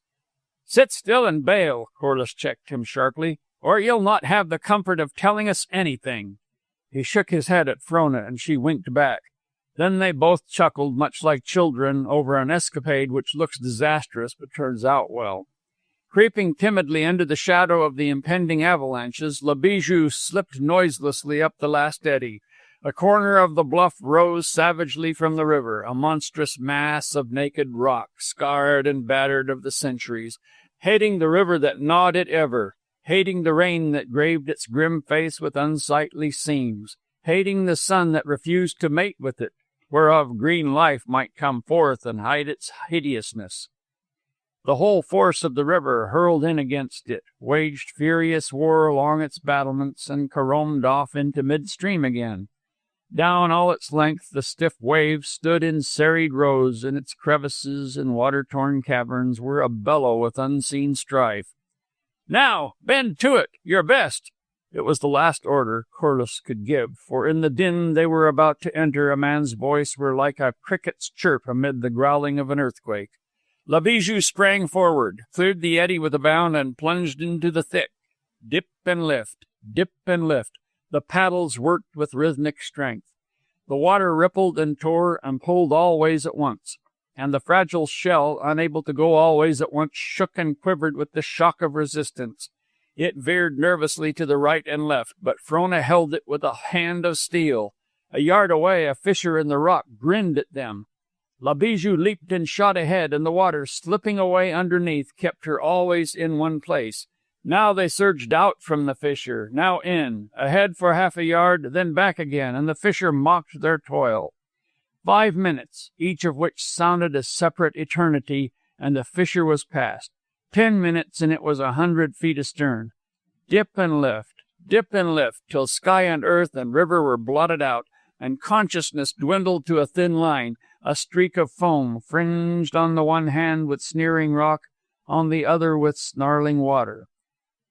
"Sit still and bail," Corliss checked him sharply, "or you'll not have the comfort of telling us anything." He shook his head at Frona, and she winked back. Then they both chuckled, much like children, over an escapade which looks disastrous but turns out well. Creeping timidly under the shadow of the impending avalanches, La Bijou slipped noiselessly up the last eddy. A corner of the bluff rose savagely from the river, a monstrous mass of naked rock, scarred and battered of the centuries, hating the river that gnawed it ever, hating the rain that graved its grim face with unsightly seams, hating the sun that refused to mate with it, whereof green life might come forth and hide its hideousness. The whole force of the river hurled in against it, waged furious war along its battlements, and caromed off into midstream again. Down all its length the stiff waves stood in serried rows, and its crevices and water-torn caverns were a-bellow with unseen strife. "Now, bend to it, your best!" It was the last order Corliss could give, for in the din they were about to enter a man's voice were like a cricket's chirp amid the growling of an earthquake. La Bijou sprang forward, cleared the eddy with a bound, and plunged into the thick. Dip and lift, dip and lift. The paddles worked with rhythmic strength. The water rippled and tore and pulled all ways at once, and the fragile shell, unable to go all ways at once, shook and quivered with the shock of resistance. It veered nervously to the right and left, but Frona held it with a hand of steel. A yard away, a fissure in the rock grinned at them. La Bijou leaped and shot ahead, and the water, slipping away underneath, kept her always in one place. Now they surged out from the fissure, now in, ahead for half a yard, then back again, and the fissure mocked their toil. 5 minutes, each of which sounded a separate eternity, and the fissure was past. 10 minutes, and it was 100 feet astern. Dip and lift, till sky and earth and river were blotted out, and consciousness dwindled to a thin line, a streak of foam, fringed on the one hand with sneering rock, on the other with snarling water.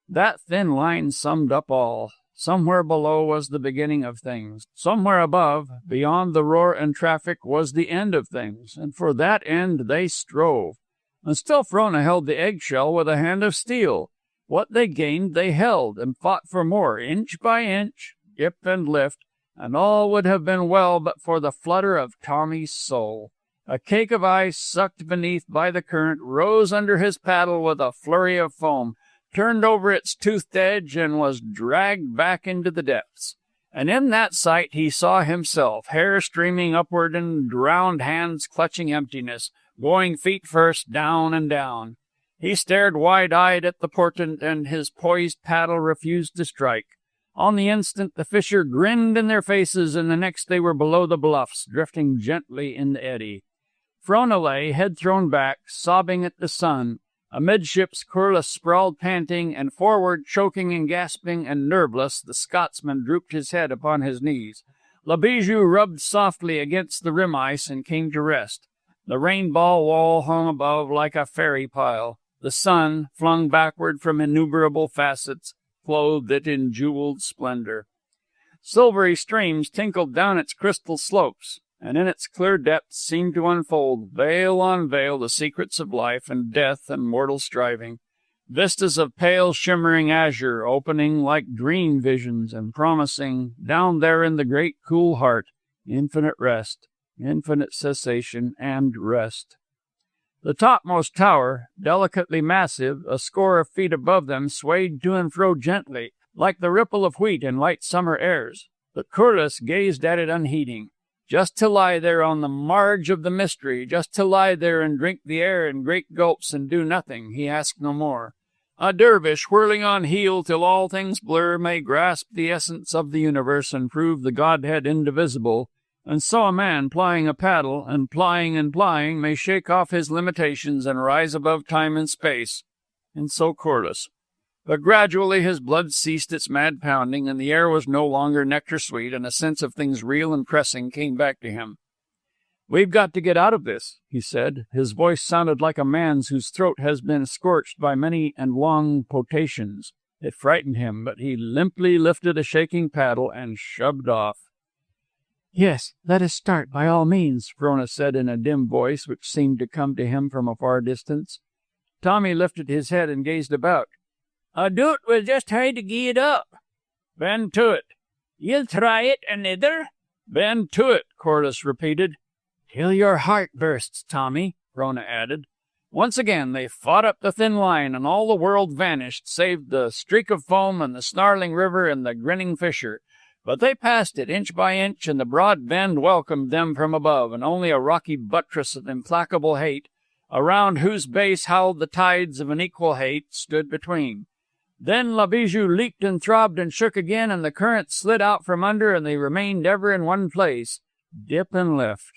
That thin line summed up all. Somewhere below was the beginning of things. Somewhere above, beyond the roar and traffic, was the end of things, and for that end they strove. And still Frona held the eggshell with a hand of steel. What they gained they held, and fought for more, inch by inch, dip and lift, and all would have been well but for the flutter of Tommy's soul. A cake of ice, sucked beneath by the current, rose under his paddle with a flurry of foam, turned over its toothed edge, and was dragged back into the depths. And in that sight he saw himself, hair streaming upward and drowned hands clutching emptiness, going feet first down and down. He stared wide-eyed at the portent, and his poised paddle refused to strike. On the instant the fissure grinned in their faces, and the next they were below the bluffs, drifting gently in the eddy. Frona lay, head thrown back, sobbing at the sun. Amidships Corliss sprawled panting, and forward, choking and gasping and nerveless, the Scotsman drooped his head upon his knees. La Bijou rubbed softly against the rim ice and came to rest. The rainbow wall hung above like a fairy pile. The sun, flung backward from innumerable facets, clothed it in jeweled splendor. Silvery streams tinkled down its crystal slopes, and in its clear depths seemed to unfold, veil on veil, the secrets of life and death and mortal striving. Vistas of pale shimmering azure, opening like dream visions and promising, down there in the great cool heart, infinite rest, infinite cessation and rest. The topmost tower, delicately massive, a score of feet above them, swayed to and fro gently, like the ripple of wheat in light summer airs. But Corliss gazed at it unheeding. Just to lie there on the marge of the mystery, just to lie there and drink the air in great gulps and do nothing, he asked no more. A dervish, whirling on heel till all things blur, may grasp the essence of the universe and prove the Godhead indivisible, and so a man plying a paddle, and plying, may shake off his limitations and rise above time and space. And so Corliss. But gradually his blood ceased its mad pounding, and the air was no longer nectar-sweet, and a sense of things real and pressing came back to him. "We've got to get out of this," he said. His voice sounded like a man's whose throat has been scorched by many and long potations. It frightened him, but he limply lifted a shaking paddle and shoved off. "Yes, let us start, by all means," Frona said in a dim voice which seemed to come to him from a far distance. Tommy lifted his head and gazed about. "I doot we'll just hae to gie it up." "Bend to it." "Ye'll try it anither?" "Bend to it," Corliss repeated. "Till your heart bursts, Tommy," Frona added. Once again they fought up the thin line, and all the world vanished, save the streak of foam and the snarling river and the grinning fissure. But they passed it inch by inch, and the broad bend welcomed them from above, and only a rocky buttress of implacable hate, around whose base howled the tides of an equal hate, stood between. Then La Bijou leaped and throbbed and shook again, and the current slid out from under, and they remained ever in one place. dip and lift,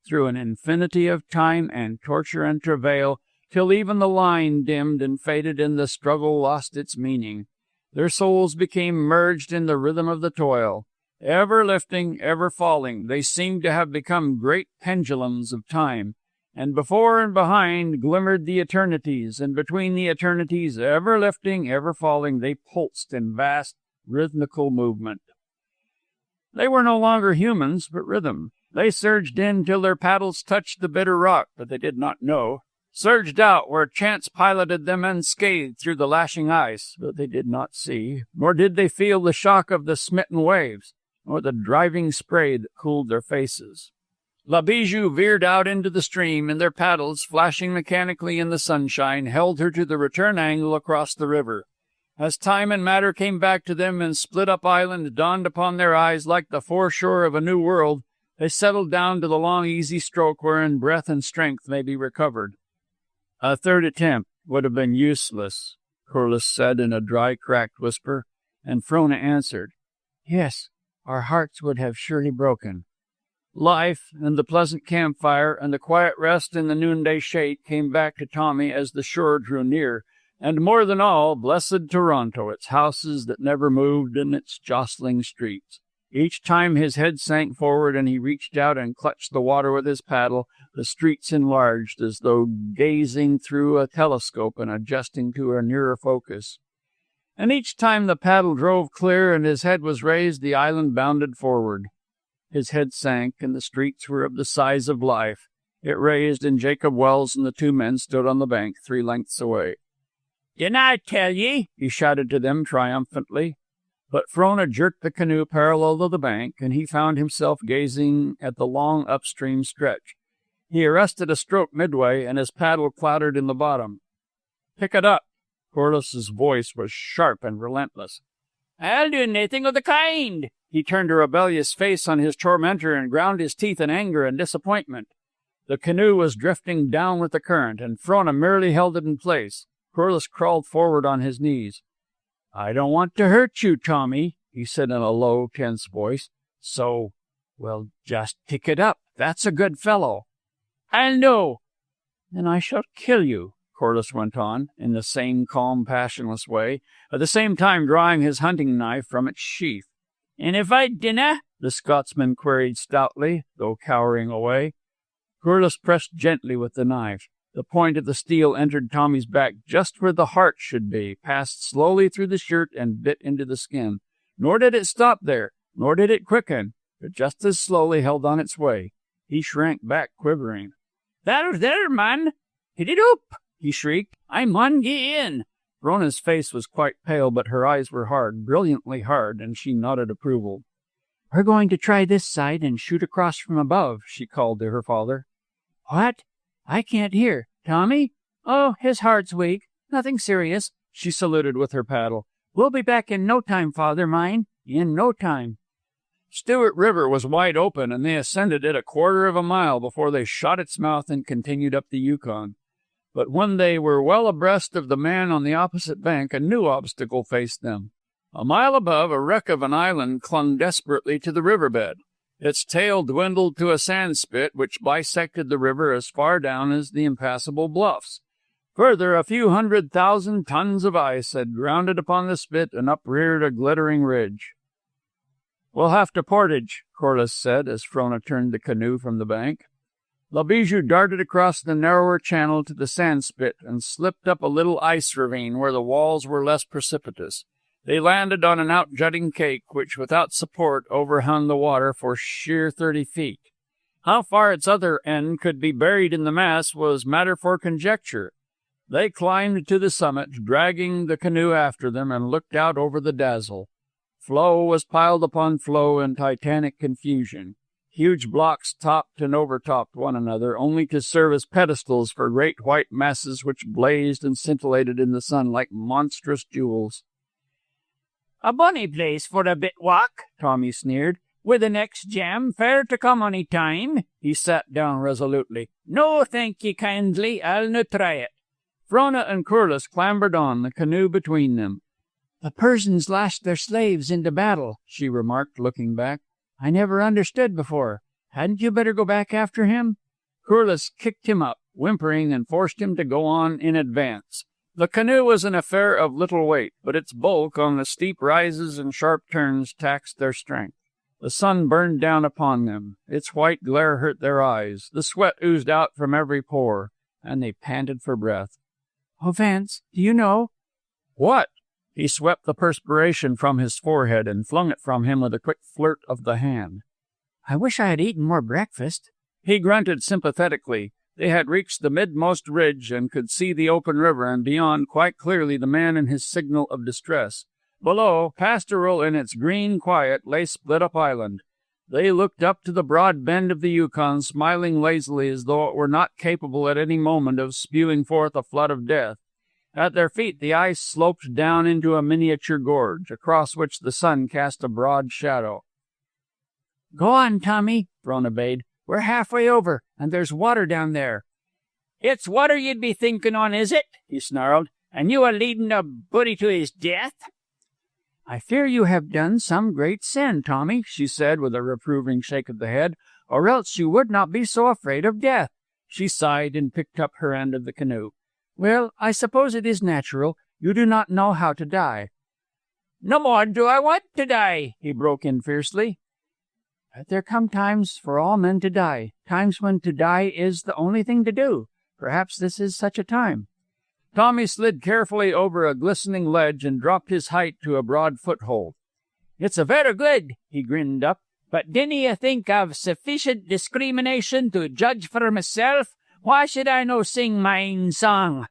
through an infinity of time and torture and travail, till even the line dimmed and faded and the struggle lost its meaning. Their souls became merged in the rhythm of the toil. Ever lifting, ever falling, they seemed to have become great pendulums of time. And before and behind glimmered the eternities, and between the eternities, ever lifting, ever falling, they pulsed in vast, rhythmical movement. They were no longer humans, but rhythm. They surged in till their paddles touched the bitter rock, but they did not know. Surged out where chance piloted them unscathed through the lashing ice, but they did not see, nor did they feel the shock of the smitten waves, nor the driving spray that cooled their faces. La Bijou veered out into the stream, and their paddles, flashing mechanically in the sunshine, held her to the return angle across the river. As time and matter came back to them and Split-up Island dawned upon their eyes like the foreshore of a new world, they settled down to the long, easy stroke wherein breath and strength may be recovered. A third attempt would have been useless, Corliss said in a dry, cracked whisper, and Frona answered, "Yes, our hearts would have surely broken." Life and the pleasant campfire and the quiet rest in the noonday shade came back to Tommy as the shore drew near, and more than all, blessed Toronto, its houses that never moved and its jostling streets. Each time his head sank forward and he reached out and clutched the water with his paddle, the streets enlarged as though gazing through a telescope and adjusting to a nearer focus. And each time the paddle drove clear and his head was raised, the island bounded forward. His head sank, and the streets were of the size of life. It raised, and Jacob Wells and the two men stood on the bank 3 lengths away. "Didn't I tell ye?" he shouted to them triumphantly. But Frona jerked the canoe parallel to the bank, and he found himself gazing at the long upstream stretch. He arrested a stroke midway, and his paddle clattered in the bottom. "Pick it up." Corliss's voice was sharp and relentless. "I'll do naething of the kind." He turned a rebellious face on his tormentor and ground his teeth in anger and disappointment. The canoe was drifting down with the current, and Frona merely held it in place. Corliss crawled forward on his knees. "I don't want to hurt you, Tommy," he said in a low, tense voice. "So, well, just pick it up. That's a good fellow." "I'll no." "Then I shall kill you," Corliss went on, in the same calm, passionless way, at the same time drawing his hunting knife from its sheath. "And if I dinna?" the Scotsman queried stoutly, though cowering away. Corliss pressed gently with the knife. The point of the steel entered Tommy's back just where the heart should be, passed slowly through the shirt and bit into the skin. Nor did it stop there, nor did it quicken, but just as slowly held on its way. He shrank back, quivering. There, man! Hit it up!" he shrieked. "I mun gie in." Frona's face was quite pale, but her eyes were hard, brilliantly hard, and she nodded approval. "We're going to try this side and shoot across from above," she called to her father. "What? I can't hear. Tommy? Oh, his heart's weak. Nothing serious." She saluted with her paddle. "We'll be back in no time, father mine. In no time." Stewart River was wide open, and they ascended it 1/4 of a mile before they shot its mouth and continued up the Yukon. But when they were well abreast of the man on the opposite bank, a new obstacle faced them. A mile above, a wreck of an island clung desperately to the riverbed. Its tail dwindled to a sand spit which bisected the river as far down as the impassable bluffs. Further, a few 100,000 tons of ice had grounded upon the spit and upreared a glittering ridge. "We'll have to portage," Corliss said as Frona turned the canoe from the bank. La Bijou darted across the narrower channel to the sand spit and slipped up a little ice ravine where the walls were less precipitous. They landed on an out-jutting cake which, without support, overhung the water for sheer 30 feet. How far its other end could be buried in the mass was matter for conjecture. They climbed to the summit, dragging the canoe after them, and looked out over the dazzle. Floe was piled upon floe in titanic confusion. Huge blocks topped and overtopped one another, only to serve as pedestals for great white masses which blazed and scintillated in the sun like monstrous jewels. "A bonny place for a bit walk," Tommy sneered. "With the next jam, fair to come ony time." He sat down resolutely. "No, thank ye kindly, I'll no try it." Frona and Corliss clambered on, the canoe between them. "The Persians lashed their slaves into battle," she remarked, looking back. I never understood before. Hadn't you better go back after him?" Corliss kicked him up, whimpering, and forced him to go on in advance. The canoe was an affair of little weight, but its bulk on the steep rises and sharp turns taxed their strength. The sun burned down upon them. Its white glare hurt their eyes. The sweat oozed out from every pore, and they panted for breath. "Oh, Vance, do you know?" "What?" He swept the perspiration from his forehead and flung it from him with a quick flirt of the hand. "I wish I had eaten more breakfast." He grunted sympathetically. They had reached the midmost ridge and could see the open river, and beyond quite clearly the man in his signal of distress. Below, pastoral in its green quiet, lay Split Up Island. They looked up to the broad bend of the Yukon, smiling lazily as though it were not capable at any moment of spewing forth a flood of death. At their feet the ice sloped down into a miniature gorge, across which the sun cast a broad shadow. "Go on, Tommy," Frona bade. "We're halfway over, and there's water down there." "It's water you'd be thinking on, is it?" he snarled. "And you a-leading a buddy to his death?" "I fear you have done some great sin, Tommy," she said with a reproving shake of the head, "or else you would not be so afraid of death." She sighed and picked up her end of the canoe. "Well, I suppose it is natural. You do not know how to die." "No more do I want to die," he broke in fiercely. "But there come times for all men to die, times when to die is the only thing to do. Perhaps this is such a time." Tommy slid carefully over a glistening ledge and dropped his height to a broad foothold. "It's a very good," he grinned up. "But dinna you think I've sufficient discrimination to judge for myself? Why should I no sing my own song?"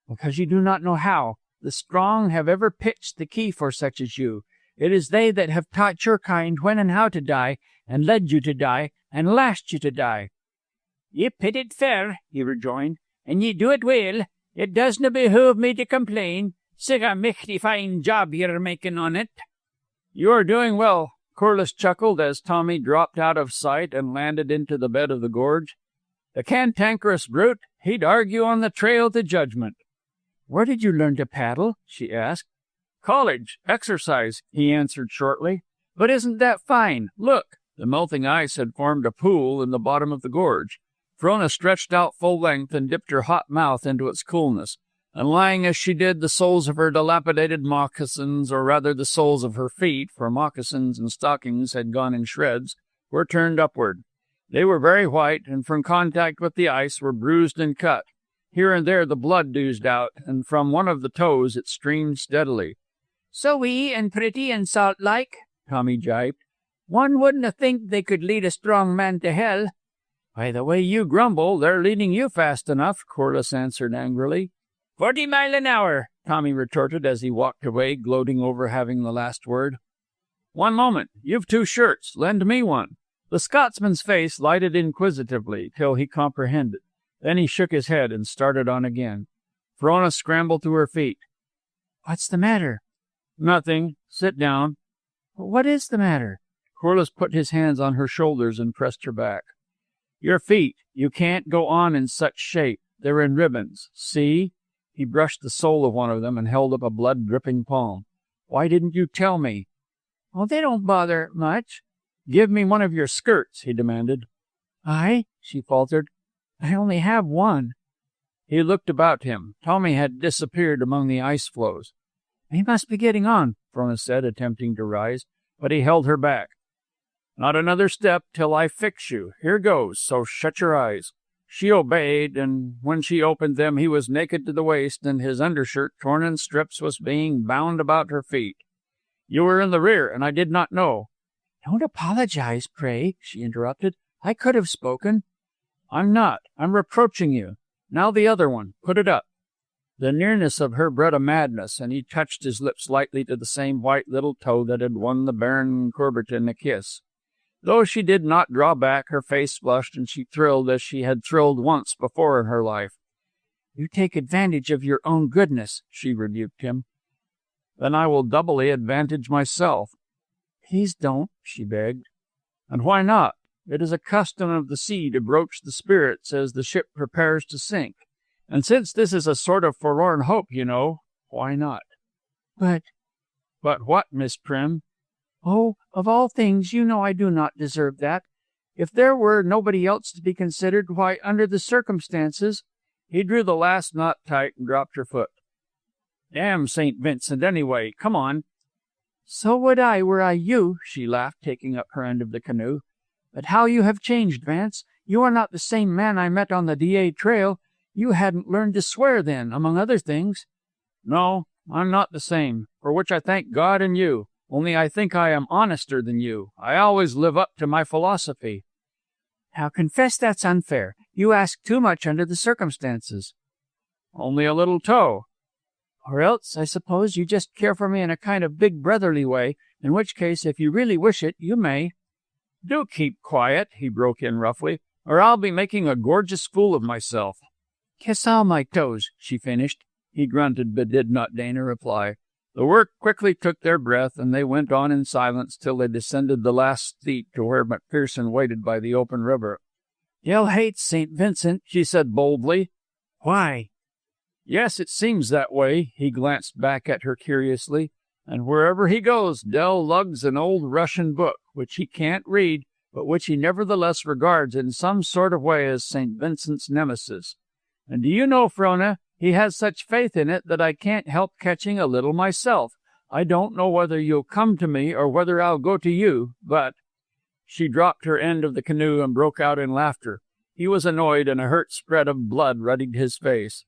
"Because you do not know how. The strong have ever pitched the key for such as you. It is they that have taught your kind when and how to die, and led you to die, and lashed you to die." "Ye pit it fair," he rejoined, "and ye do it well. It doesna behoove me to complain. Sic a michty fine job ye're making on it." "You are doing well," Corliss chuckled as Tommy dropped out of sight and landed into the bed of the gorge. "The cantankerous brute, he'd argue on the trail to judgment." "Where did you learn to paddle?" she asked. "College. Exercise," he answered shortly. "But isn't that fine? Look!" The melting ice had formed a pool in the bottom of the gorge. Frona stretched out full length and dipped her hot mouth into its coolness, and lying as she did, the soles of her dilapidated moccasins, or rather the soles of her feet, for moccasins and stockings had gone in shreds, were turned upward. They were very white, and from contact with the ice were bruised and cut. Here and there the blood oozed out, and from one of the toes it streamed steadily. "So wee and pretty and salt-like," Tommy jibed. "One wouldn't think they could lead a strong man to hell." "By the way you grumble, they're leading you fast enough," Corliss answered angrily. 40 miles an hour, Tommy retorted as he walked away, gloating over having the last word. "One moment. You've 2 shirts. Lend me one." The Scotsman's face lighted inquisitively till he comprehended. Then he shook his head and started on again. Frona scrambled to her feet. "What's the matter?" "Nothing. Sit down." "What is the matter?" Corliss put his hands on her shoulders and pressed her back. "Your feet. You can't go on in such shape. They're in ribbons. See?" He brushed the sole of one of them and held up a blood-dripping palm. "Why didn't you tell me?" "Oh, they don't bother much." "Give me one of your skirts," he demanded. "I?" she faltered. "I only have one." He looked about him. Tommy had disappeared among the ice floes. "He must be getting on," Frona said, attempting to rise, but he held her back. "Not another step till I fix you. Here goes, so shut your eyes." She obeyed, and when she opened them he was naked to the waist, and his undershirt, torn in strips, was being bound about her feet. "You were in the rear, and I did not know." "Don't apologize, pray," she interrupted. "I could have spoken." "I'm not. I'm reproaching you. Now the other one. Put it up." The nearness of her bred a madness, and he touched his lips lightly to the same white little toe that had won the Baron Corberton a kiss. Though she did not draw back, her face flushed, and she thrilled as she had thrilled once before in her life. "You take advantage of your own goodness," she rebuked him. "Then I will doubly advantage myself." "Please don't," she begged. "And why not? It is a custom of the sea to broach the spirits as the ship prepares to sink. And since this is a sort of forlorn hope, you know, why not?" But what, Miss Prim?" Oh, of all things, you know I do not deserve that. If there were nobody else to be considered, why, under the circumstances—" He drew the last knot tight and dropped her foot. "Damn St. Vincent, anyway. Come on." "So would I, were I you," she laughed, taking up her end of the canoe. "But how you have changed, Vance. You are not the same man I met on the DA trail. You hadn't learned to swear then, among other things." "No, I'm not the same, for which I thank God and you. Only I think I am honester than you. I always live up to my philosophy." "Now confess that's unfair. You ask too much under the circumstances." "Only a little tow." "Or else, I suppose, you just care for me in a kind of big brotherly way, in which case, if you really wish it, you may." "Do keep quiet," he broke in roughly, "or I'll be making a gorgeous fool of myself." "Kiss all my toes," she finished. He grunted, but did not deign a reply. The work quickly took their breath, and they went on in silence till they descended the last steep to where McPherson waited by the open river. "Dell hates St. Vincent," she said boldly. "Why?" "Yes, it seems that way." He glanced back at her curiously. "And wherever he goes, Dell lugs an old Russian book, which he can't read, but which he nevertheless regards in some sort of way as St. Vincent's nemesis. And do you know, Frona, he has such faith in it that I can't help catching a little myself. I don't know whether you'll come to me or whether I'll go to you, but—" She dropped her end of the canoe and broke out in laughter. He was annoyed, and a hurt spread of blood ruddied his face.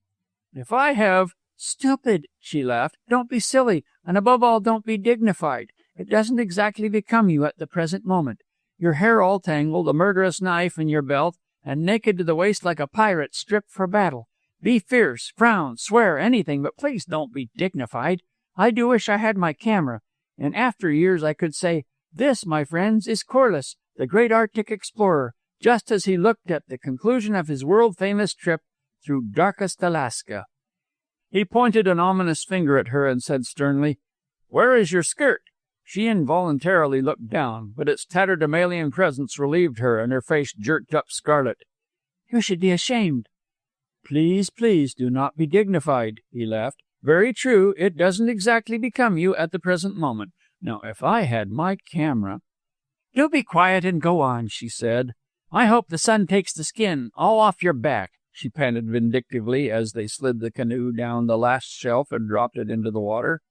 "If I have—" "Stupid," she laughed. "Don't be silly, and above all, don't be dignified. It doesn't exactly become you at the present moment. Your hair all tangled, a murderous knife in your belt, and naked to the waist like a pirate stripped for battle. Be fierce, frown, swear, anything, but please don't be dignified. I do wish I had my camera. In after years I could say, 'This, my friends, is Corliss, the great Arctic explorer,' just as he looked at the conclusion of his world-famous trip through darkest Alaska." He pointed an ominous finger at her and said sternly, "Where is your skirt?" She involuntarily looked down, but its tatterdemalion presence relieved her, and her face jerked up scarlet. "You should be ashamed." "Please, please, do not be dignified," he laughed. "Very true, it doesn't exactly become you at the present moment. Now, if I had my camera—" "Do be quiet and go on," she said. "I hope the sun takes the skin all off your back," she panted vindictively as they slid the canoe down the last shelf and dropped it into the water.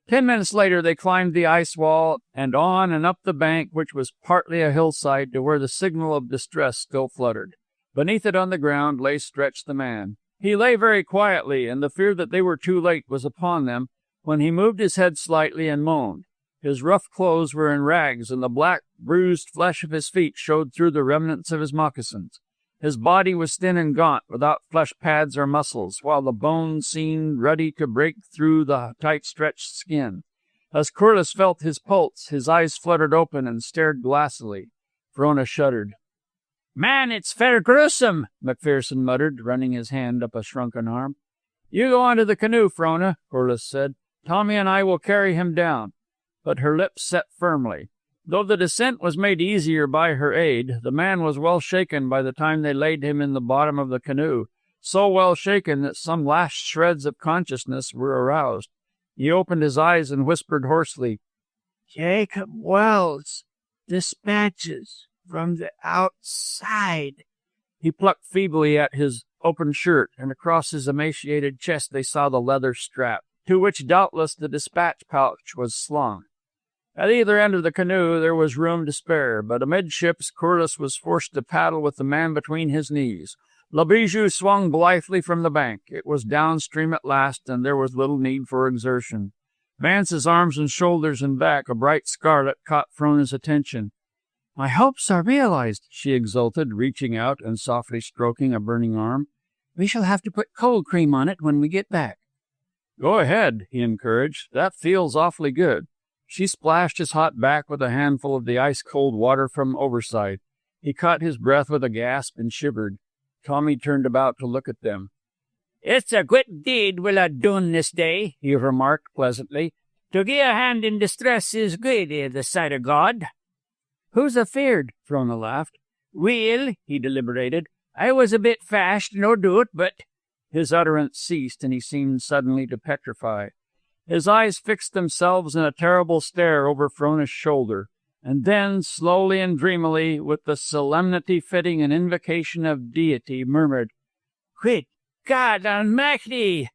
10 minutes later they climbed the ice wall and on and up the bank, which was partly a hillside, to where the signal of distress still fluttered. Beneath it on the ground lay stretched the man. He lay very quietly, and the fear that they were too late was upon them when he moved his head slightly and moaned. His rough clothes were in rags, and the black, bruised flesh of his feet showed through the remnants of his moccasins. His body was thin and gaunt, without flesh pads or muscles, while the bones seemed ready to break through the tight-stretched skin. As Corliss felt his pulse, his eyes fluttered open and stared glassily. Frona shuddered. "Man, it's fair gruesome," McPherson muttered, running his hand up a shrunken arm. "You go on to the canoe, Frona," Corliss said. "Tommy and I will carry him down." But her lips set firmly. Though the descent was made easier by her aid, the man was well shaken by the time they laid him in the bottom of the canoe, so well shaken that some last shreds of consciousness were aroused. He opened his eyes and whispered hoarsely, "Jacob Wells, dispatches from the outside." He plucked feebly at his open shirt, and across his emaciated chest they saw the leather strap, to which doubtless the dispatch pouch was slung. At either end of the canoe there was room to spare, but amidships Corliss was forced to paddle with the man between his knees. Le Bijou swung blithely from the bank. It was downstream at last, and there was little need for exertion. Vance's arms and shoulders and back, a bright scarlet, caught Frona's attention. "My hopes are realized," she exulted, reaching out and softly stroking a burning arm. "We shall have to put cold cream on it when we get back." "Go ahead," he encouraged. "That feels awfully good." She splashed his hot back with a handful of the ice-cold water from overside. He caught his breath with a gasp and shivered. Tommy turned about to look at them. "It's a good deed we'll ha' done this day," he remarked pleasantly. "To gie a hand in distress is good i' the sight of God." "Who's afeard?" Frona laughed. "Weel," he deliberated, "I was a bit fashed, no doubt, but—" His utterance ceased, and he seemed suddenly to petrify. His eyes fixed themselves in a terrible stare over Frona's shoulder, and then, slowly and dreamily, with the solemnity fitting an invocation of deity, murmured, "Great God Almighty!"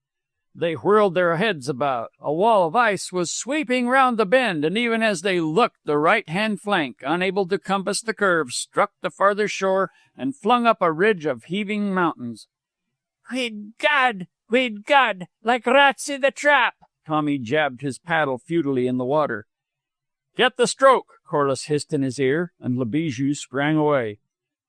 They whirled their heads about. A wall of ice was sweeping round the bend, and even as they looked, the right-hand flank, unable to compass the curve, struck the farther shore and flung up a ridge of heaving mountains. "Great God! Great God! Like rats in the trap!" Tommy jabbed his paddle futilely in the water. "Get the stroke!" Corliss hissed in his ear, and Le Bijou sprang away.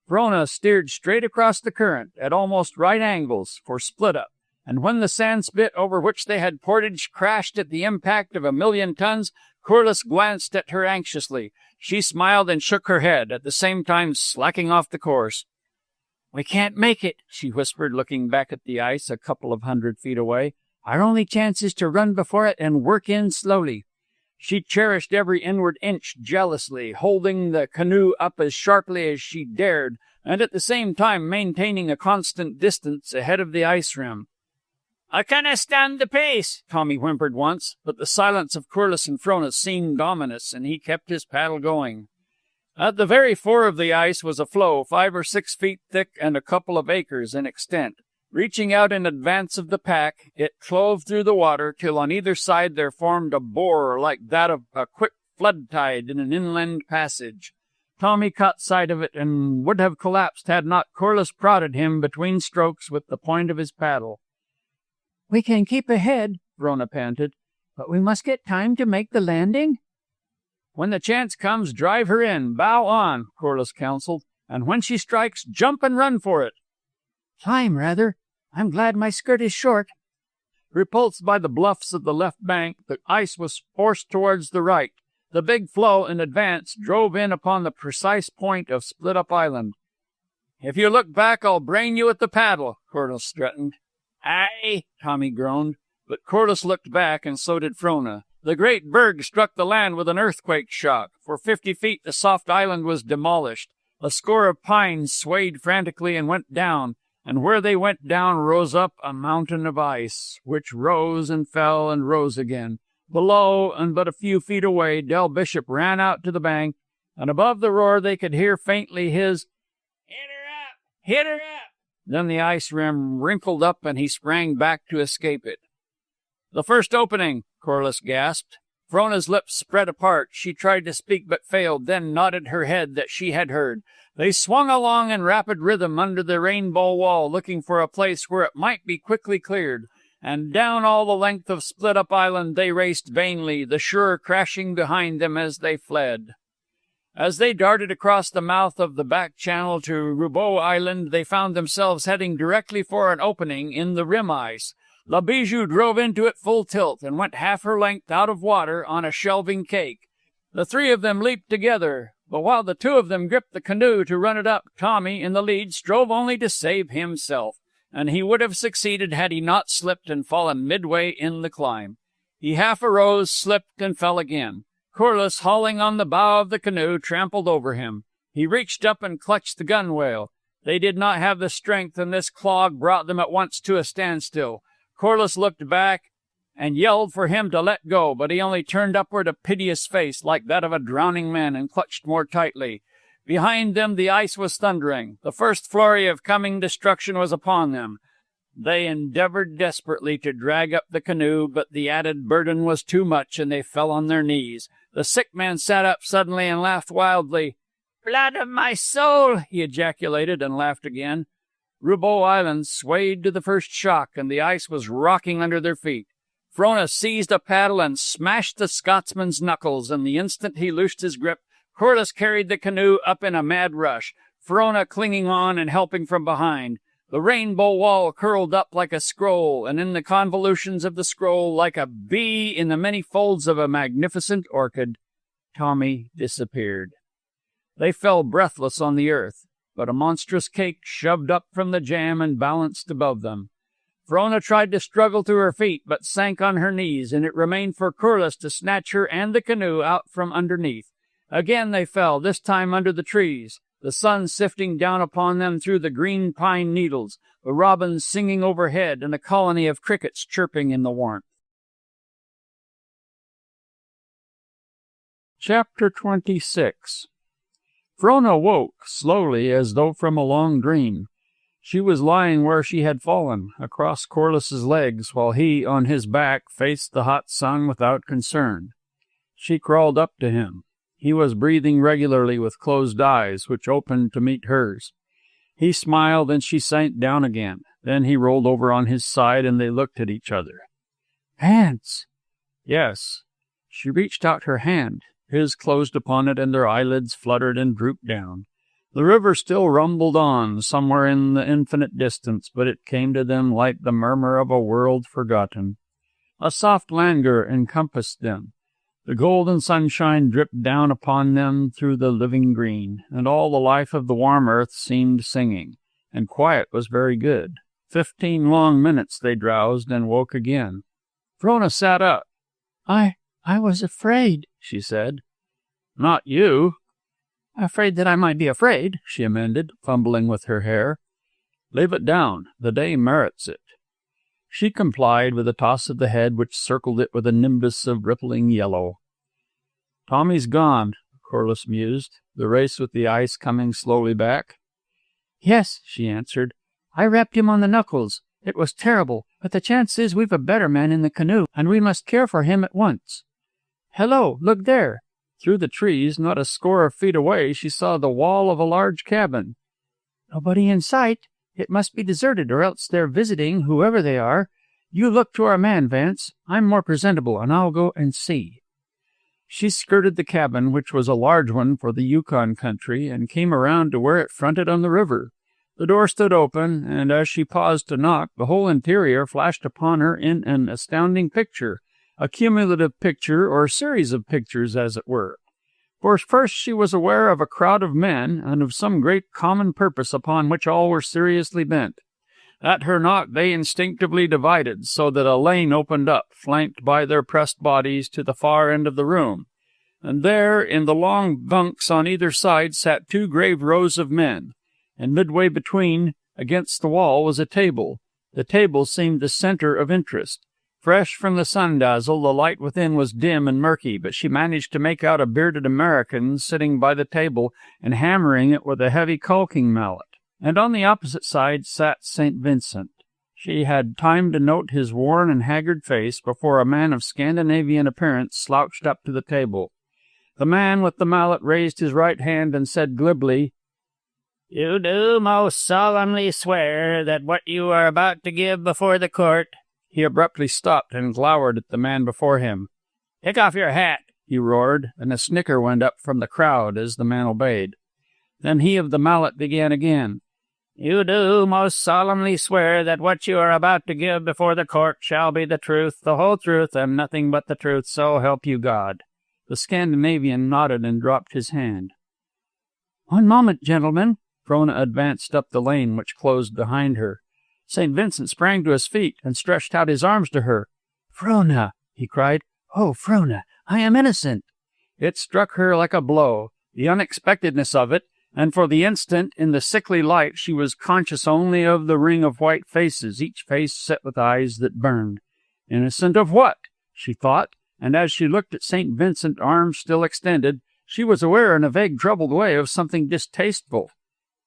Frona steered straight across the current, at almost right angles, for Split Up, and when the sand spit over which they had portaged crashed at the impact of 1,000,000 tons, Corliss glanced at her anxiously. She smiled and shook her head, at the same time slacking off the course. "We can't make it," she whispered, looking back at the ice a couple of 100 feet away. "Our only chance is to run before it and work in slowly." She cherished every inward inch jealously, holding the canoe up as sharply as she dared, and at the same time maintaining a constant distance ahead of the ice rim. "I canna stand the pace," Tommy whimpered once, but the silence of Corliss and Frona seemed ominous, and he kept his paddle going. At the very fore of the ice was a floe 5 or 6 feet thick and a couple of acres in extent. Reaching out in advance of the pack, it clove through the water till on either side there formed a bore like that of a quick flood tide in an inland passage. Tommy caught sight of it and would have collapsed had not Corliss prodded him between strokes with the point of his paddle. "We can keep ahead," Frona panted, "but we must get time to make the landing." "When the chance comes, drive her in, bow on," Corliss counseled, "and when she strikes, jump and run for it." "Climb, rather. I'm glad my skirt is short." Repulsed by the bluffs of the left bank, the ice was forced towards the right. The big floe in advance drove in upon the precise point of Split Up Island. "If you look back, I'll brain you with the paddle," Corliss threatened. "Aye," Tommy groaned, but Corliss looked back, and so did Frona. The great berg struck the land with an earthquake shock. For 50 feet, the soft island was demolished. A score of pines swayed frantically and went down, and where they went down rose up a mountain of ice, which rose and fell and rose again. Below, and but a few feet away, Del Bishop ran out to the bank, and above the roar they could hear faintly his, "Hit her up! Hit her up!" Then the ice rim wrinkled up, and he sprang back to escape it. "The first opening," Corliss gasped. Frona's lips spread apart. She tried to speak but failed, then nodded her head that she had heard. They swung along in rapid rhythm under the rainbow wall, looking for a place where it might be quickly cleared, and down all the length of Split Up Island they raced vainly, the shore crashing behind them as they fled. As they darted across the mouth of the back channel to Roubeau Island, they found themselves heading directly for an opening in the rim ice. La Bijou drove into it full tilt and went half her length out of water on a shelving cake. The three of them leaped together, but while the two of them gripped the canoe to run it up, Tommy, in the lead, strove only to save himself, and he would have succeeded had he not slipped and fallen midway in the climb. He half arose, slipped, and fell again. Corliss, hauling on the bow of the canoe, trampled over him. He reached up and clutched the gunwale. They did not have the strength, and this clog brought them at once to a standstill. Corliss looked back and yelled for him to let go, but he only turned upward a piteous face like that of a drowning man and clutched more tightly. Behind them the ice was thundering. The first flurry of coming destruction was upon them. They endeavored desperately to drag up the canoe, but the added burden was too much, and they fell on their knees. The sick man sat up suddenly and laughed wildly. "Blood of my soul!" he ejaculated, and laughed again. Roubeau Island swayed to the first shock, and the ice was rocking under their feet. Frona seized a paddle and smashed the Scotsman's knuckles, and the instant he loosed his grip, Corliss carried the canoe up in a mad rush, Frona clinging on and helping from behind. The rainbow wall curled up like a scroll, and in the convolutions of the scroll, like a bee in the many folds of a magnificent orchid, Tommy disappeared. They fell breathless on the earth, but a monstrous cake shoved up from the jam and balanced above them. Frona tried to struggle to her feet, but sank on her knees, and it remained for Corliss to snatch her and the canoe out from underneath. Again they fell, this time under the trees, the sun sifting down upon them through the green pine needles, the robins singing overhead, and a colony of crickets chirping in the warmth. Chapter 26. Frona woke, slowly, as though from a long dream. She was lying where she had fallen, across Corliss's legs, while he, on his back, faced the hot sun without concern. She crawled up to him. He was breathing regularly with closed eyes, which opened to meet hers. He smiled, and she sank down again. Then he rolled over on his side, and they looked at each other. "Vance!" Yes. She reached out her hand. His closed upon it, and their eyelids fluttered and drooped down. The river still rumbled on, somewhere in the infinite distance, but it came to them like the murmur of a world forgotten. A soft languor encompassed them. The golden sunshine dripped down upon them through the living green, and all the life of the warm earth seemed singing, and quiet was very good. 15 long minutes they drowsed and woke again. Frona sat up. I was afraid," she said. "Not you." "Afraid that I might be afraid," she amended, fumbling with her hair. "Leave it down. The day merits it." She complied with a toss of the head which circled it with a nimbus of rippling yellow. "Tommy's gone," Corliss mused, the race with the ice coming slowly back. "Yes," she answered. "I rapped him on the knuckles. It was terrible, but the chance is we've a better man in the canoe, and we must care for him at once. Hello, look there!" Through the trees, not a score of feet away, she saw the wall of a large cabin. "Nobody in sight. It must be deserted, or else they're visiting, whoever they are. You look to our man, Vance. I'm more presentable, and I'll go and see." She skirted the cabin, which was a large one for the Yukon country, and came around to where it fronted on the river. The door stood open, and as she paused to knock, the whole interior flashed upon her in an astounding picture, a cumulative picture, or series of pictures, as it were. For first she was aware of a crowd of men, and of some great common purpose upon which all were seriously bent. At her knock they instinctively divided, so that a lane opened up, flanked by their pressed bodies, to the far end of the room. And there, in the long bunks on either side, sat 2 grave rows of men, and midway between, against the wall, was a table. The table seemed the center of interest. Fresh from the sun-dazzle, the light within was dim and murky, but she managed to make out a bearded American sitting by the table and hammering it with a heavy caulking mallet. And on the opposite side sat St. Vincent. She had time to note his worn and haggard face before a man of Scandinavian appearance slouched up to the table. The man with the mallet raised his right hand and said glibly, "You do most solemnly swear that what you are about to give before the court—" He abruptly stopped and glowered at the man before him. "Take off your hat," he roared, and a snicker went up from the crowd as the man obeyed. Then he of the mallet began again. "You do most solemnly swear that what you are about to give before the court shall be the truth, the whole truth, and nothing but the truth, so help you God." The Scandinavian nodded and dropped his hand. "One moment, gentlemen." Frona advanced up the lane which closed behind her. St. Vincent sprang to his feet and stretched out his arms to her. "Frona!" he cried. "Oh, Frona, I am innocent." It struck her like a blow, the unexpectedness of it, and for the instant, in the sickly light, she was conscious only of the ring of white faces, each face set with eyes that burned. Innocent of what? She thought, and as she looked at St. Vincent, arms still extended, she was aware in a vague, troubled way of something distasteful.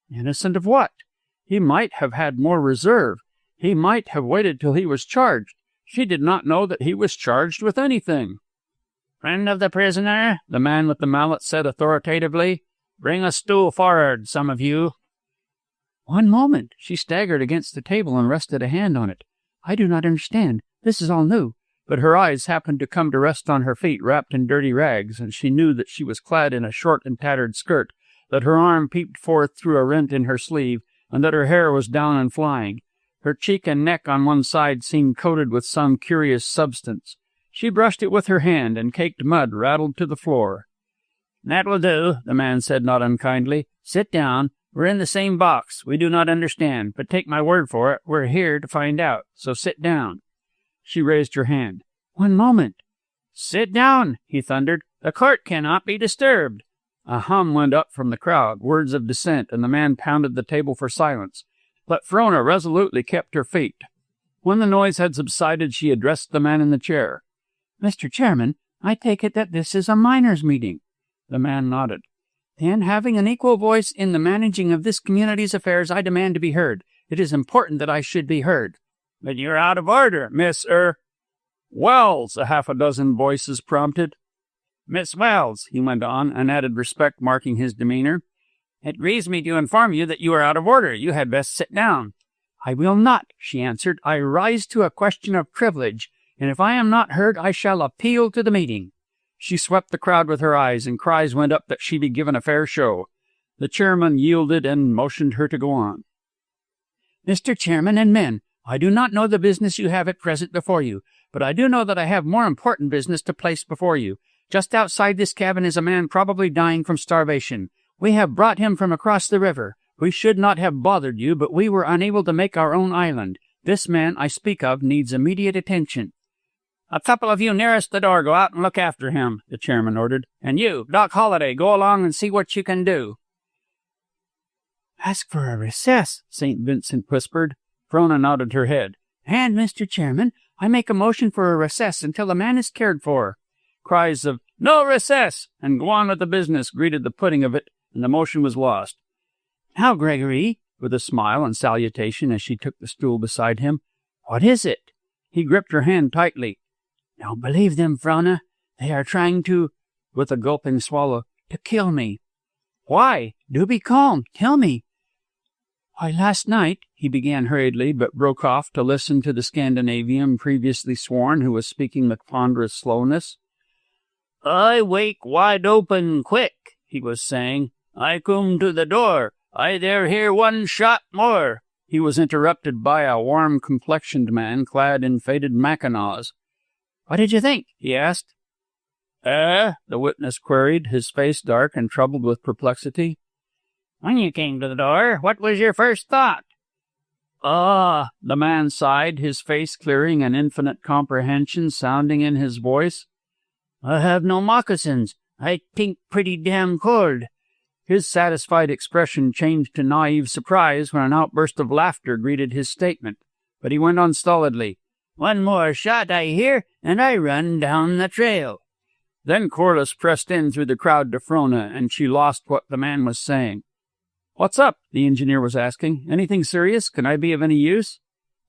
Innocent of what? He might have had more reserve. He might have waited till he was charged. She did not know that he was charged with anything. "Friend of the prisoner," the man with the mallet said authoritatively, "bring a stool forward, some of you." "One moment." She staggered against the table and rested a hand on it. "I do not understand. This is all new." But her eyes happened to come to rest on her feet wrapped in dirty rags, and she knew that she was clad in a short and tattered skirt, that her arm peeped forth through a rent in her sleeve, and that her hair was down and flying. Her cheek and neck on one side seemed coated with some curious substance. She brushed it with her hand, and caked mud rattled to the floor. "That will do," the man said not unkindly. "Sit down. We're in the same box. We do not understand, but take my word for it, we're here to find out. So sit down." She raised her hand. "One moment." "Sit down," he thundered. "The court cannot be disturbed." A hum went up from the crowd, words of dissent, and the man pounded the table for silence. But Frona resolutely kept her feet. When the noise had subsided, she addressed the man in the chair. "Mr. Chairman, I take it that this is a miners' meeting." The man nodded. Then, having an equal voice in the managing of this community's affairs, I demand to be heard. It is important that I should be heard. But you're out of order, Welles, a half a dozen voices prompted. Miss Welles, he went on, an added respect marking his demeanor. It grieves me to inform you that you are out of order. You had best sit down. I will not, she answered. I rise to a question of privilege, and if I am not heard, I shall appeal to the meeting. She swept the crowd with her eyes, and cries went up that she be given a fair show. The chairman yielded and motioned her to go on. Mr. Chairman and men, I do not know the business you have at present before you, but I do know that I have more important business to place before you. Just outside this cabin is a man probably dying from starvation. We have brought him from across the river. We should not have bothered you, but we were unable to make our own island. This man I speak of needs immediate attention. A couple of you nearest the door go out and look after him, the chairman ordered. And you, Doc Holliday, go along and see what you can do. Ask for a recess, St. Vincent whispered. Frona nodded her head. And, Mr. Chairman, I make a motion for a recess until the man is cared for. Cries of, no recess, and go on with the business greeted the putting of it, and the motion was lost. Now, Gregory, with a smile and salutation as she took the stool beside him, what is it? He gripped her hand tightly. Don't believe them, Frona. They are trying to, with a gulping swallow, to kill me. Why? Do be calm. Tell me. Why, last night, he began hurriedly, but broke off to listen to the Scandinavian previously sworn, who was speaking with ponderous slowness. I wake wide open quick, he was saying. I come to the door. I there hear one shot more. He was interrupted by a warm-complexioned man clad in faded mackinaws. What did you think? He asked. The witness queried, his face dark and troubled with perplexity. When you came to the door, what was your first thought? The man sighed, his face clearing and infinite comprehension sounding in his voice. I have no moccasins. I think pretty damn cold. His satisfied expression changed to naive surprise when an outburst of laughter greeted his statement, but he went on stolidly. One more shot I hear, and I run down the trail. Then Corliss pressed in through the crowd to Frona, and she lost what the man was saying. What's up? The engineer was asking. Anything serious? Can I be of any use?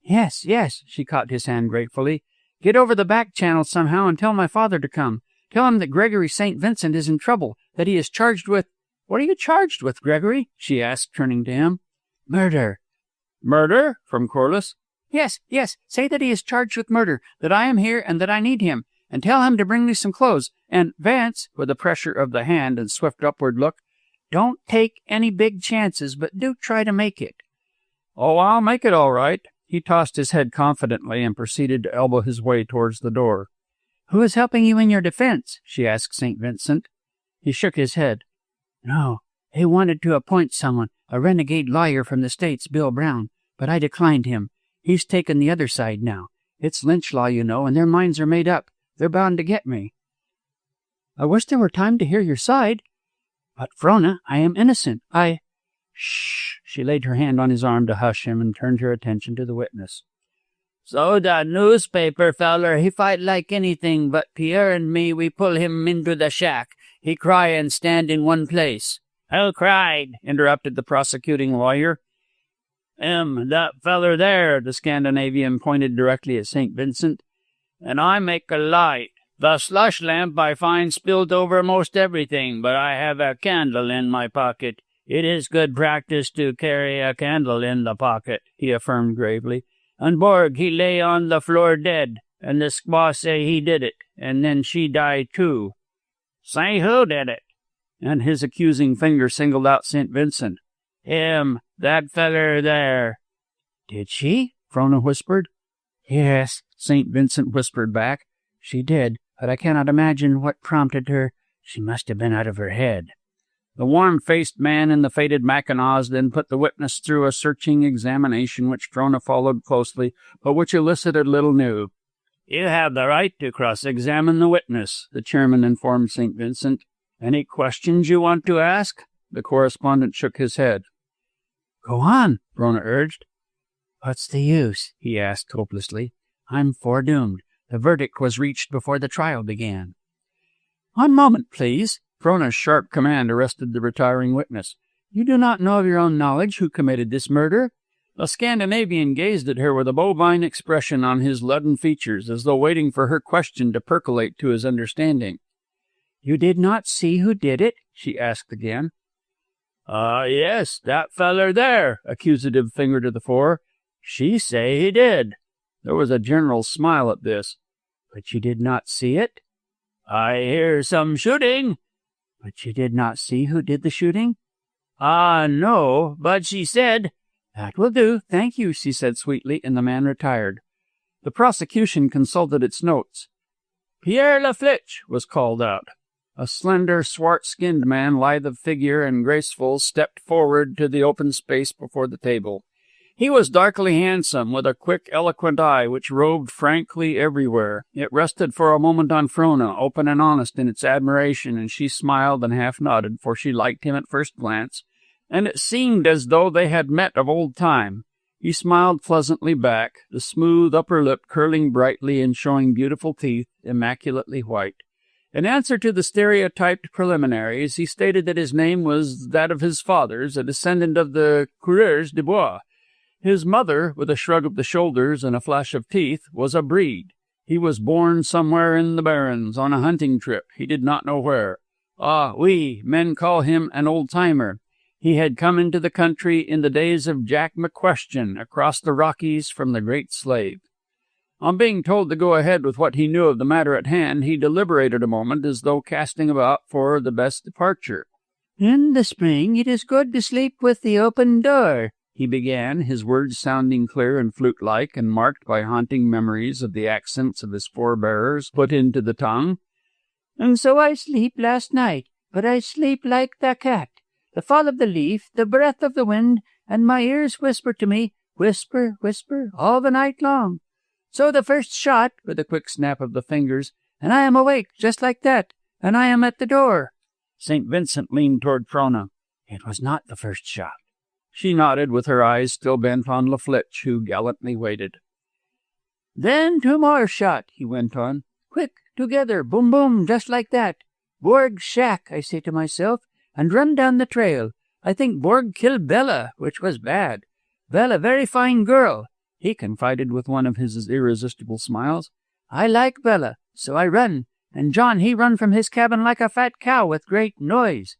Yes, she caught his hand gratefully. Get over the back channel somehow and tell my father to come. Tell him that Gregory St. Vincent is in trouble, that he is charged with— What are you charged with, Gregory? She asked, turning to him. Murder. Murder? From Corliss. Yes. Say that he is charged with murder, that I am here and that I need him, and tell him to bring me some clothes. And, Vance, with a pressure of the hand and swift upward look, don't take any big chances, but do try to make it. Oh, I'll make it all right. He tossed his head confidently and proceeded to elbow his way towards the door. Who is helping you in your defense? She asked St. Vincent. He shook his head. No, they wanted to appoint someone, a renegade lawyer from the States, Bill Brown, but I declined him. He's taken the other side now. It's lynch law, you know, and their minds are made up. They're bound to get me. I wish there were time to hear your side. But, Frona, I am innocent. Shh! She laid her hand on his arm to hush him and turned her attention to the witness. So that newspaper feller, he fight like anything, but Pierre and me, we pull him into the shack. He cry and stand in one place. Who cried? Interrupted the prosecuting lawyer. That feller there, the Scandinavian pointed directly at St. Vincent. And I make a light. The slush lamp I find spilled over most everything, but I have a candle in my pocket. It is good practice to carry a candle in the pocket, he affirmed gravely. And Borg, he lay on the floor dead, and the squaw say he did it, and then she died too. Say who did it? And his accusing finger singled out St. Vincent. Him, that feller there. Did she? Frona whispered. Yes, St. Vincent whispered back. She did, but I cannot imagine what prompted her. She must have been out of her head. The warm-faced man in the faded mackinaws then put the witness through a searching examination which Frona followed closely, but which elicited little new. You have the right to cross-examine the witness, the chairman informed St. Vincent. Any questions you want to ask? The correspondent shook his head. Go on, Frona urged. What's the use? He asked hopelessly. I'm foredoomed. The verdict was reached before the trial began. One moment, please. Frona's sharp command arrested the retiring witness. "You do not know of your own knowledge who committed this murder?" The Scandinavian gazed at her with a bovine expression on his leaden features, as though waiting for her question to percolate to his understanding. "You did not see who did it?" she asked again. Yes, that feller there," accusative finger to the fore. "She say he did." There was a general smile at this. "But you did not see it?" "I hear some shooting." "But you did not see who did the shooting?" No, but she said—" "That will do, thank you," she said sweetly, and the man retired. The prosecution consulted its notes. "Pierre Laflitche" was called out. A slender, swart-skinned man, lithe of figure and graceful, stepped forward to the open space before the table. He was darkly handsome, with a quick, eloquent eye which roved frankly everywhere. It rested for a moment on Frona, open and honest in its admiration, and she smiled and half nodded, for she liked him at first glance, and it seemed as though they had met of old time. He smiled pleasantly back, the smooth upper lip curling brightly and showing beautiful teeth, immaculately white. In answer to the stereotyped preliminaries, he stated that his name was that of his fathers, a descendant of the coureurs de bois. His mother, with a shrug of the shoulders and a flash of teeth, was a breed. He was born somewhere in the Barrens, on a hunting trip, he did not know where. Oui, men call him an old-timer. He had come into the country in the days of Jack McQuestion, across the Rockies from the Great Slave. On being told to go ahead with what he knew of the matter at hand, he deliberated a moment as though casting about for the best departure. "In the spring it is good to sleep with the open door," he began, his words sounding clear and flute-like and marked by haunting memories of the accents of his forebears put into the tongue. "And so I sleep last night, but I sleep like the cat. The fall of the leaf, the breath of the wind, and my ears whisper to me, whisper, whisper, all the night long. So the first shot," with a quick snap of the fingers, "and I am awake, just like that, and I am at the door." St. Vincent leaned toward Frona. "It was not the first shot." She nodded, with her eyes still bent on Laflitche, who gallantly waited. "Then 2 more shot," he went on. "Quick, together, boom, boom, just like that. Borg shack, I say to myself, and run down the trail. I think Borg kill Bella, which was bad. Bella very fine girl," he confided with one of his irresistible smiles. "I like Bella, so I run, and John he run from his cabin like a fat cow with great noise.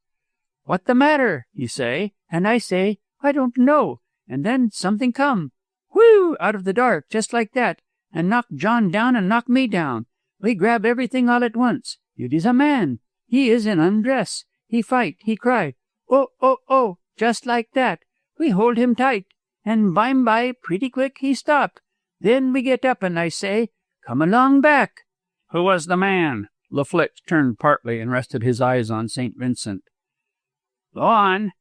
'What the matter?' he say, and I say, 'I don't know,' and then something come, whew, out of the dark, just like that, and knock John down and knock me down. We grab everything all at once. It is a man. He is in undress. He fight, he cry, 'Oh, oh, oh,' just like that. We hold him tight, and by pretty quick he stop. Then we get up, and I say, 'Come along back.'" "Who was the man?" Laflitche turned partly and rested his eyes on St. Vincent. "Go on."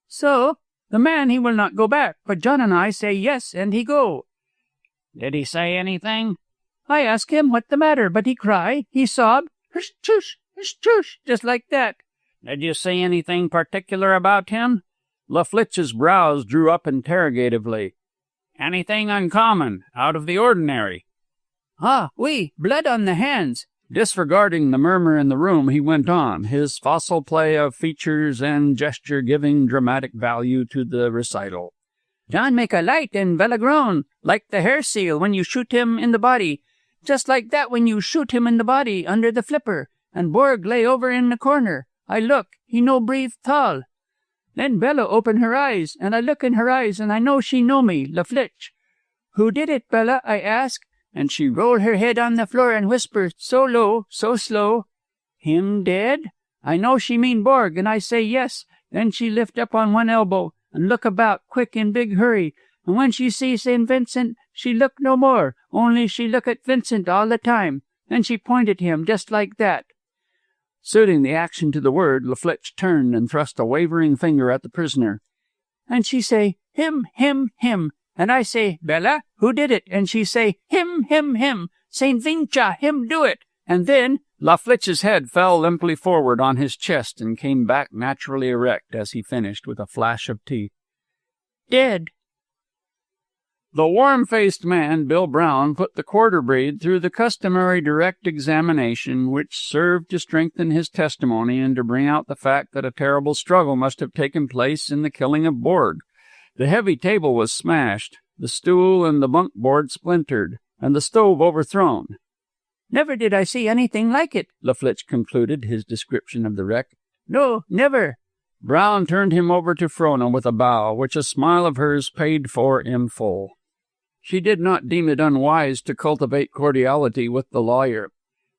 "So, the man he will not go back, but John and I say yes, and he go." "Did he say anything?" "I ask him what the matter, but he cry, he sob, 'Hush-chush, hush-chush,' just like that." "Did you say anything particular about him?" Laflitche's brows drew up interrogatively. "Anything uncommon, out of the ordinary?" Oui, blood on the hands." Disregarding the murmur in the room, he went on, his facile play of features and gesture giving dramatic value to the recital. "John make a light and Bella groan, like the hair seal when you shoot him in the body. Just like that when you shoot him in the body under the flipper, and Borg lay over in the corner. I look, he no breathe tall. Then Bella open her eyes, and I look in her eyes, and I know she know me, Laflitche. 'Who did it, Bella?' I ask, and she roll her head on the floor and whisper so low, so slow, 'Him dead?' I know she mean Borg, and I say yes. Then she lift up on one elbow and look about quick in big hurry, and when she see St. Vincent, she look no more, only she look at Vincent all the time. Then she point at him just like that." Suiting the action to the word, Laflitche turned and thrust a wavering finger at the prisoner. "And she say, 'Him, him, him.' And I say, 'Bella, who did it?' And she say, 'Him, him, him. St. Vincha, him do it.' And then—" Laflitche's head fell limply forward on his chest and came back naturally erect as he finished with a flash of teeth. "Dead." The warm-faced man, Bill Brown, put the quarter breed through the customary direct examination, which served to strengthen his testimony and to bring out the fact that a terrible struggle must have taken place in the killing of Borg. The heavy table was smashed, the stool and the bunk board splintered, and the stove overthrown. "Never did I see anything like it," LaFlitch concluded his description of the wreck. "No, never." Brown turned him over to Frona with a bow, which a smile of hers paid for in full. She did not deem it unwise to cultivate cordiality with the lawyer.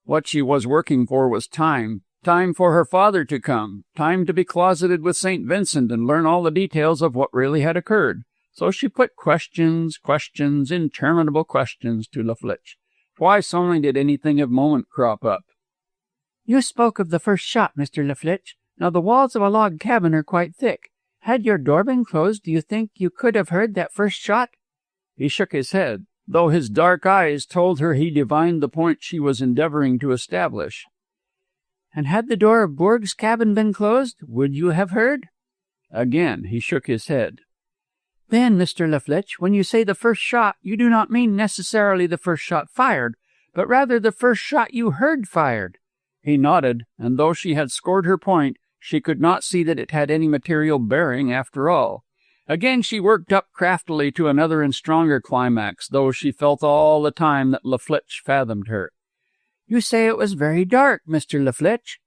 What she was working for was time for her father to come, time to be closeted with St. Vincent and learn all the details of what really had occurred. So she put questions, interminable questions to LaFlitch. Twice only did anything of moment crop up. "You spoke of the first shot, Mr. LaFlitch. Now, the walls of a log cabin are quite thick. Had your door been closed, do you think you could have heard that first shot?" He shook his head, though his dark eyes told her he divined the point she was endeavoring to establish. "And had the door of Borg's cabin been closed, would you have heard?" Again he shook his head. "Then, Mr. LaFlitch, when you say the first shot, you do not mean necessarily the first shot fired, but rather the first shot you heard fired." He nodded, and though she had scored her point, she could not see that it had any material bearing after all. Again she worked up craftily to another and stronger climax, though she felt all the time that LaFlitch fathomed her. "You say it was very dark, Mr. LaFlitch."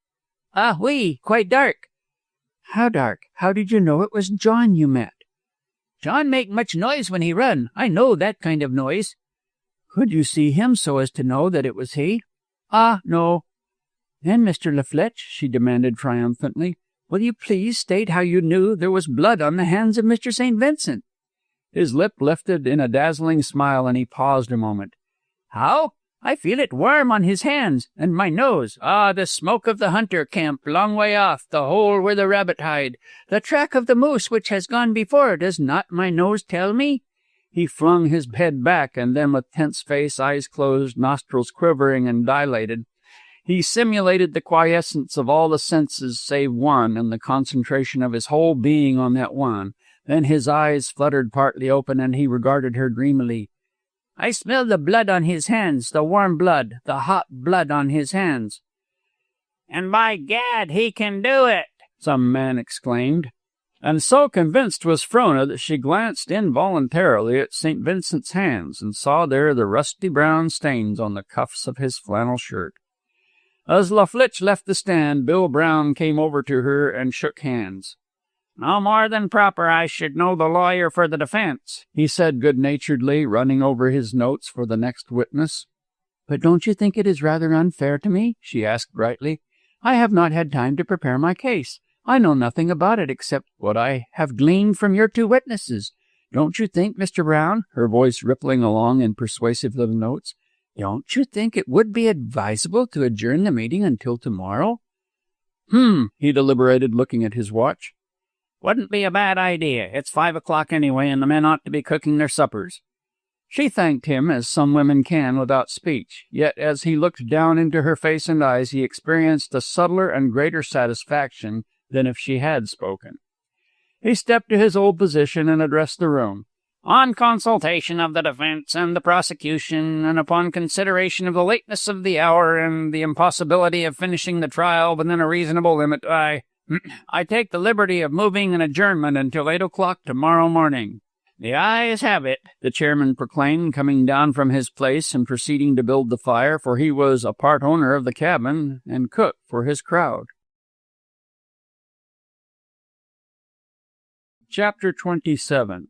"Ah, oui, quite dark." "How dark? How did you know it was John you met?" "John make much noise when he run. I know that kind of noise." "Could you see him so as to know that it was he?" "Ah, no." "Then, Mr. LaFlitch," she demanded triumphantly, "will you please state how you knew there was blood on the hands of Mr. St. Vincent?" His lip lifted in a dazzling smile, and he paused a moment. "How? I feel it warm on his hands, and my nose. Ah, the smoke of the hunter camp, long way off, the hole where the rabbit hide, the track of the moose which has gone before, does not my nose tell me?" He flung his head back, and then with tense face, eyes closed, nostrils quivering and dilated, he simulated the quiescence of all the senses save one, and the concentration of his whole being on that one. Then his eyes fluttered partly open, and he regarded her dreamily. "I smell the blood on his hands, the warm blood, the hot blood on his hands." "And by gad, he can do it!" some man exclaimed. And so convinced was Frona that she glanced involuntarily at St. Vincent's hands, and saw there the rusty brown stains on the cuffs of his flannel shirt. As LaFlitch left the stand, Bill Brown came over to her and shook hands. "No more than proper I should know the lawyer for the defense," he said good-naturedly, running over his notes for the next witness. "But don't you think it is rather unfair to me?" she asked brightly. "I have not had time to prepare my case. I know nothing about it except what I have gleaned from your two witnesses. Don't you think, Mr. Brown," her voice rippling along in persuasive little notes, "don't you think it would be advisable to adjourn the meeting until tomorrow?" He deliberated, looking at his watch. "Wouldn't be a bad idea. It's 5 o'clock anyway, and the men ought to be cooking their suppers." She thanked him, as some women can without speech, yet as he looked down into her face and eyes, he experienced a subtler and greater satisfaction than if she had spoken. He stepped to his old position and addressed the room. "On consultation of the defense and the prosecution, and upon consideration of the lateness of the hour and the impossibility of finishing the trial within a reasonable limit, I take the liberty of moving an adjournment until 8 o'clock tomorrow morning." "The ayes have it," the chairman proclaimed, coming down from his place and proceeding to build the fire, for he was a part owner of the cabin and cook for his crowd. Chapter 27.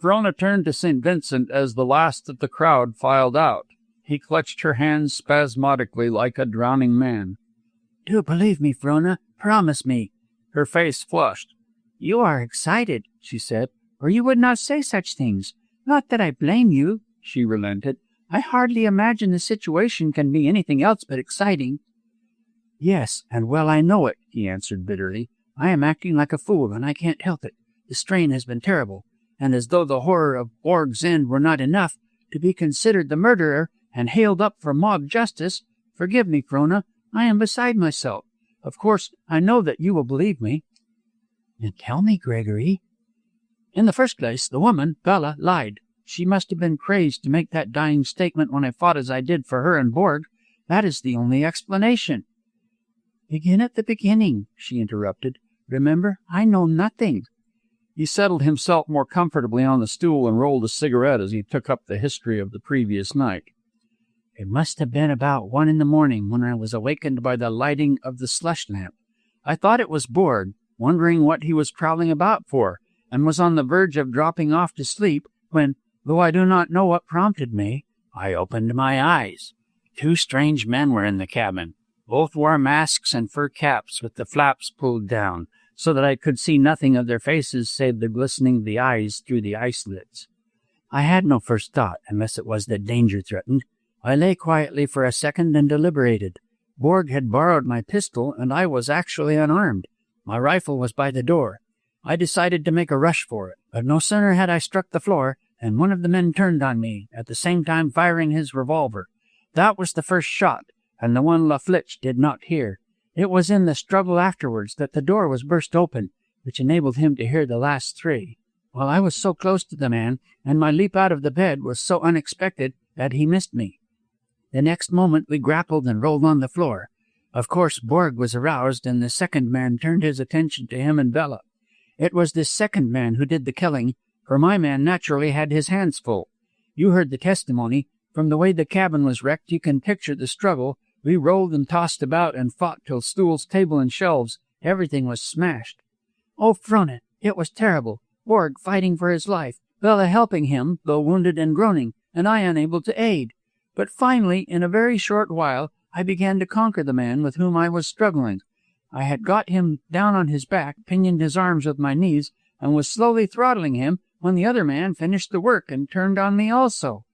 Frona turned to St. Vincent as the last of the crowd filed out. He clutched her hands spasmodically like a drowning man. "Do believe me, Frona. Promise me." Her face flushed. "You are excited," she said, "or you would not say such things. Not that I blame you," she relented. "I hardly imagine the situation can be anything else but exciting." "Yes, and well I know it," he answered bitterly. "I am acting like a fool, and I can't help it. The strain has been terrible, and as though the horror of Borg's end were not enough, to be considered the murderer and hailed up for mob justice. Forgive me, Frona. I am beside myself. Of course, I know that you will believe me." "Then tell me, Gregory." "In the first place, the woman, Bella, lied. She must have been crazed to make that dying statement when I fought as I did for her and Borg. That is the only explanation." "Begin at the beginning," she interrupted. "Remember, I know nothing." He settled himself more comfortably on the stool and rolled a cigarette as he took up the history of the previous night. "It must have been about 1 a.m. when I was awakened by the lighting of the slush lamp. I thought it was Borg, wondering what he was prowling about for, and was on the verge of dropping off to sleep when, though I do not know what prompted me, I opened my eyes. 2 strange men were in the cabin. Both wore masks and fur caps with the flaps pulled down, so that I could see nothing of their faces save the glistening of the eyes through the eye slits. I had no first thought, unless it was that danger threatened. I lay quietly for a second and deliberated. Borg had borrowed my pistol, and I was actually unarmed. My rifle was by the door. I decided to make a rush for it, but no sooner had I struck the floor than one of the men turned on me, at the same time firing his revolver. That was the first shot, and the one Laflitch did not hear. It was in the struggle afterwards that the door was burst open, which enabled him to hear the last 3. Well, I was so close to the man, and my leap out of the bed was so unexpected that he missed me. The next moment we grappled and rolled on the floor. Of course, Borg was aroused, and the second man turned his attention to him and Bella. It was this second man who did the killing, for my man naturally had his hands full. You heard the testimony. From the way the cabin was wrecked, you can picture the struggle. We rolled and tossed about and fought till stools, table, and shelves, everything was smashed. Oh, Frona, it was terrible. Borg fighting for his life, Bella helping him, though wounded and groaning, and I unable to aid. But finally, in a very short while, I began to conquer the man with whom I was struggling. I had got him down on his back, pinioned his arms with my knees, and was slowly throttling him when the other man finished the work and turned on me also.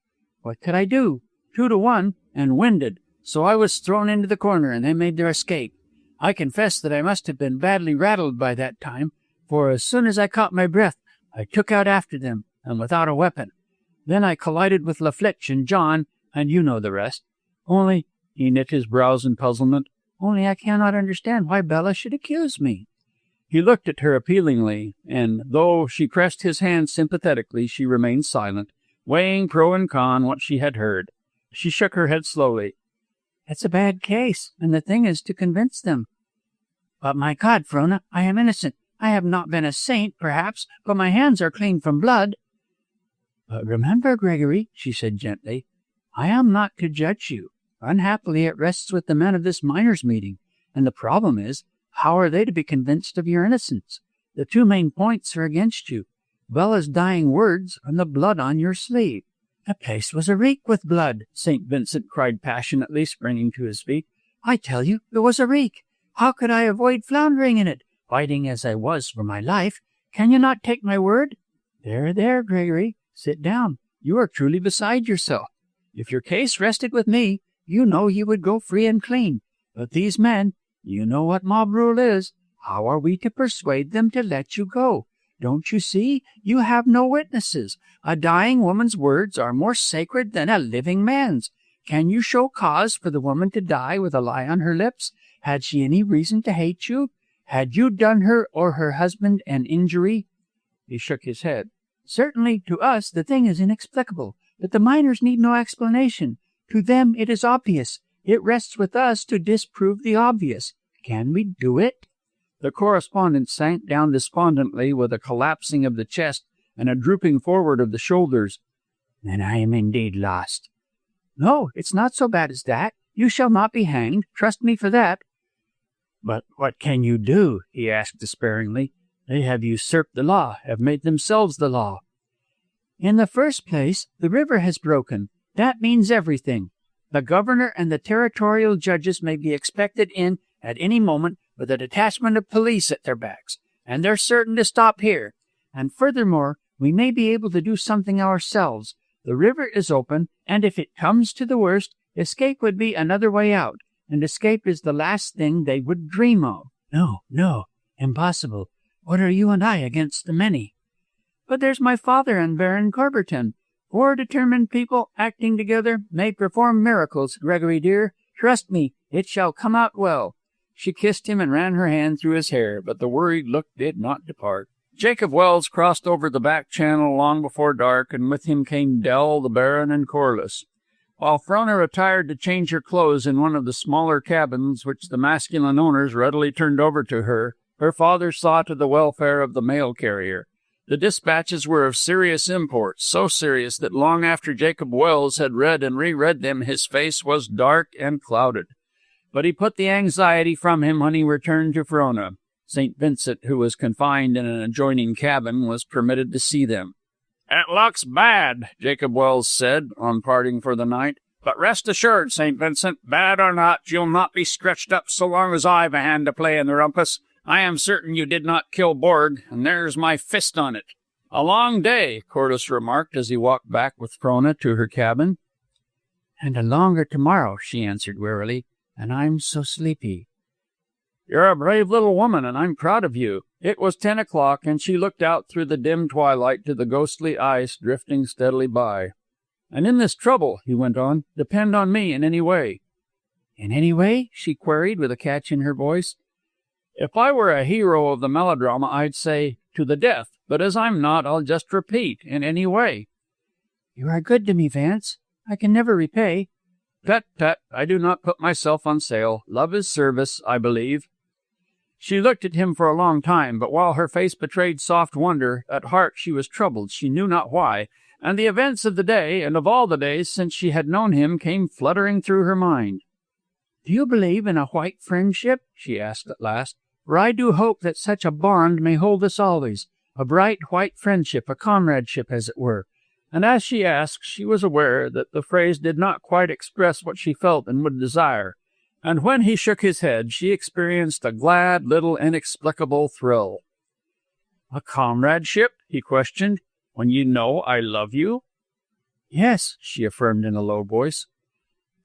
What could I do? 2 to 1, and winded, so I was thrown into the corner, and they made their escape. I confess that I must have been badly rattled by that time, for as soon as I caught my breath, I took out after them, and without a weapon. Then I collided with Laflitch and John, and you know the rest. Only, he knit his brows in puzzlement, only I cannot understand why Bella should accuse me. He looked at her appealingly, and though she pressed his hand sympathetically, she remained silent, weighing pro and con what she had heard. She shook her head slowly. It's a bad case, and the thing is to convince them. But my God, Frona, I am innocent. I have not been a saint, perhaps, but my hands are clean from blood. But remember, Gregory, she said gently, I am not to judge you. Unhappily, it rests with the men of this miners' meeting, and the problem is, how are they to be convinced of your innocence? The 2 main points are against you. Bella's dying words and the blood on your sleeve. The place was areek with blood, St. Vincent cried passionately, springing to his feet. I tell you, it was areek. How could I avoid floundering in it, fighting as I was for my life? Can you not take my word? There, Gregory, sit down. You are truly beside yourself. If your case rested with me, you know you would go free and clean. But these men, you know what mob rule is. How are we to persuade them to let you go? Don't you see? You have no witnesses. A dying woman's words are more sacred than a living man's. Can you show cause for the woman to die with a lie on her lips? Had she any reason to hate you? Had you done her or her husband an injury? He shook his head. Certainly, to us, the thing is inexplicable, but the miners need no explanation. To them, it is obvious. It rests with us to disprove the obvious. Can we do it? The correspondent sank down despondently with a collapsing of the chest and a drooping forward of the shoulders. Then I am indeed lost. No, it's not so bad as that. You shall not be hanged. Trust me for that. But what can you do? He asked despairingly. They have usurped the law, have made themselves the law. In the first place, the river has broken. That means everything. The governor and the territorial judges may be expected in at any moment with a detachment of police at their backs, and they're certain to stop here. And furthermore, we may be able to do something ourselves. The river is open, and if it comes to the worst, escape would be another way out, and escape is the last thing they would dream of. No, impossible. What are you and I against the many? But there's my father and Baron Corberton. 4 determined people acting together may perform miracles, Gregory dear. Trust me, it shall come out well. She kissed him and ran her hand through his hair, but the worried look did not depart. Jacob Welles crossed over the back channel long before dark, and with him came Dell, the Baron, and Corliss. While Frona retired to change her clothes in one of the smaller cabins which the masculine owners readily turned over to her, her father saw to the welfare of the mail carrier. The dispatches were of serious import, so serious that long after Jacob Welles had read and reread them his face was dark and clouded. But he put the anxiety from him when he returned to Frona. St. Vincent, who was confined in an adjoining cabin, was permitted to see them. "It looks bad," Jacob Welles said, on parting for the night. "But rest assured, St. Vincent, bad or not, you'll not be stretched up so long as I've a hand to play in the rumpus. I am certain you did not kill Borg, and there's my fist on it." "A long day," Corliss remarked as he walked back with Frona to her cabin. "And a longer tomorrow," she answered wearily, "and I'm so sleepy." "You're a brave little woman, and I'm proud of you." It was 10 o'clock, and she looked out through the dim twilight to the ghostly ice drifting steadily by. "And in this trouble," he went on, "depend on me in any way." "In any way?" she queried with a catch in her voice. "If I were a hero of the melodrama, I'd say, to the death. But as I'm not, I'll just repeat, in any way." "You are good to me, Vance. I can never repay." "Tut, tut, I do not put myself on sale. Love is service, I believe." She looked at him for a long time, but while her face betrayed soft wonder, at heart she was troubled, she knew not why, and the events of the day, and of all the days since she had known him, came fluttering through her mind. "Do you believe in a white friendship?" she asked at last. "For I do hope that such a bond may hold us always, a bright white friendship, a comradeship, as it were." And as she asked, she was aware that the phrase did not quite express what she felt and would desire. And when he shook his head, she experienced a glad little inexplicable thrill. "A comradeship?" he questioned. "When you know I love you?" "Yes," she affirmed in a low voice.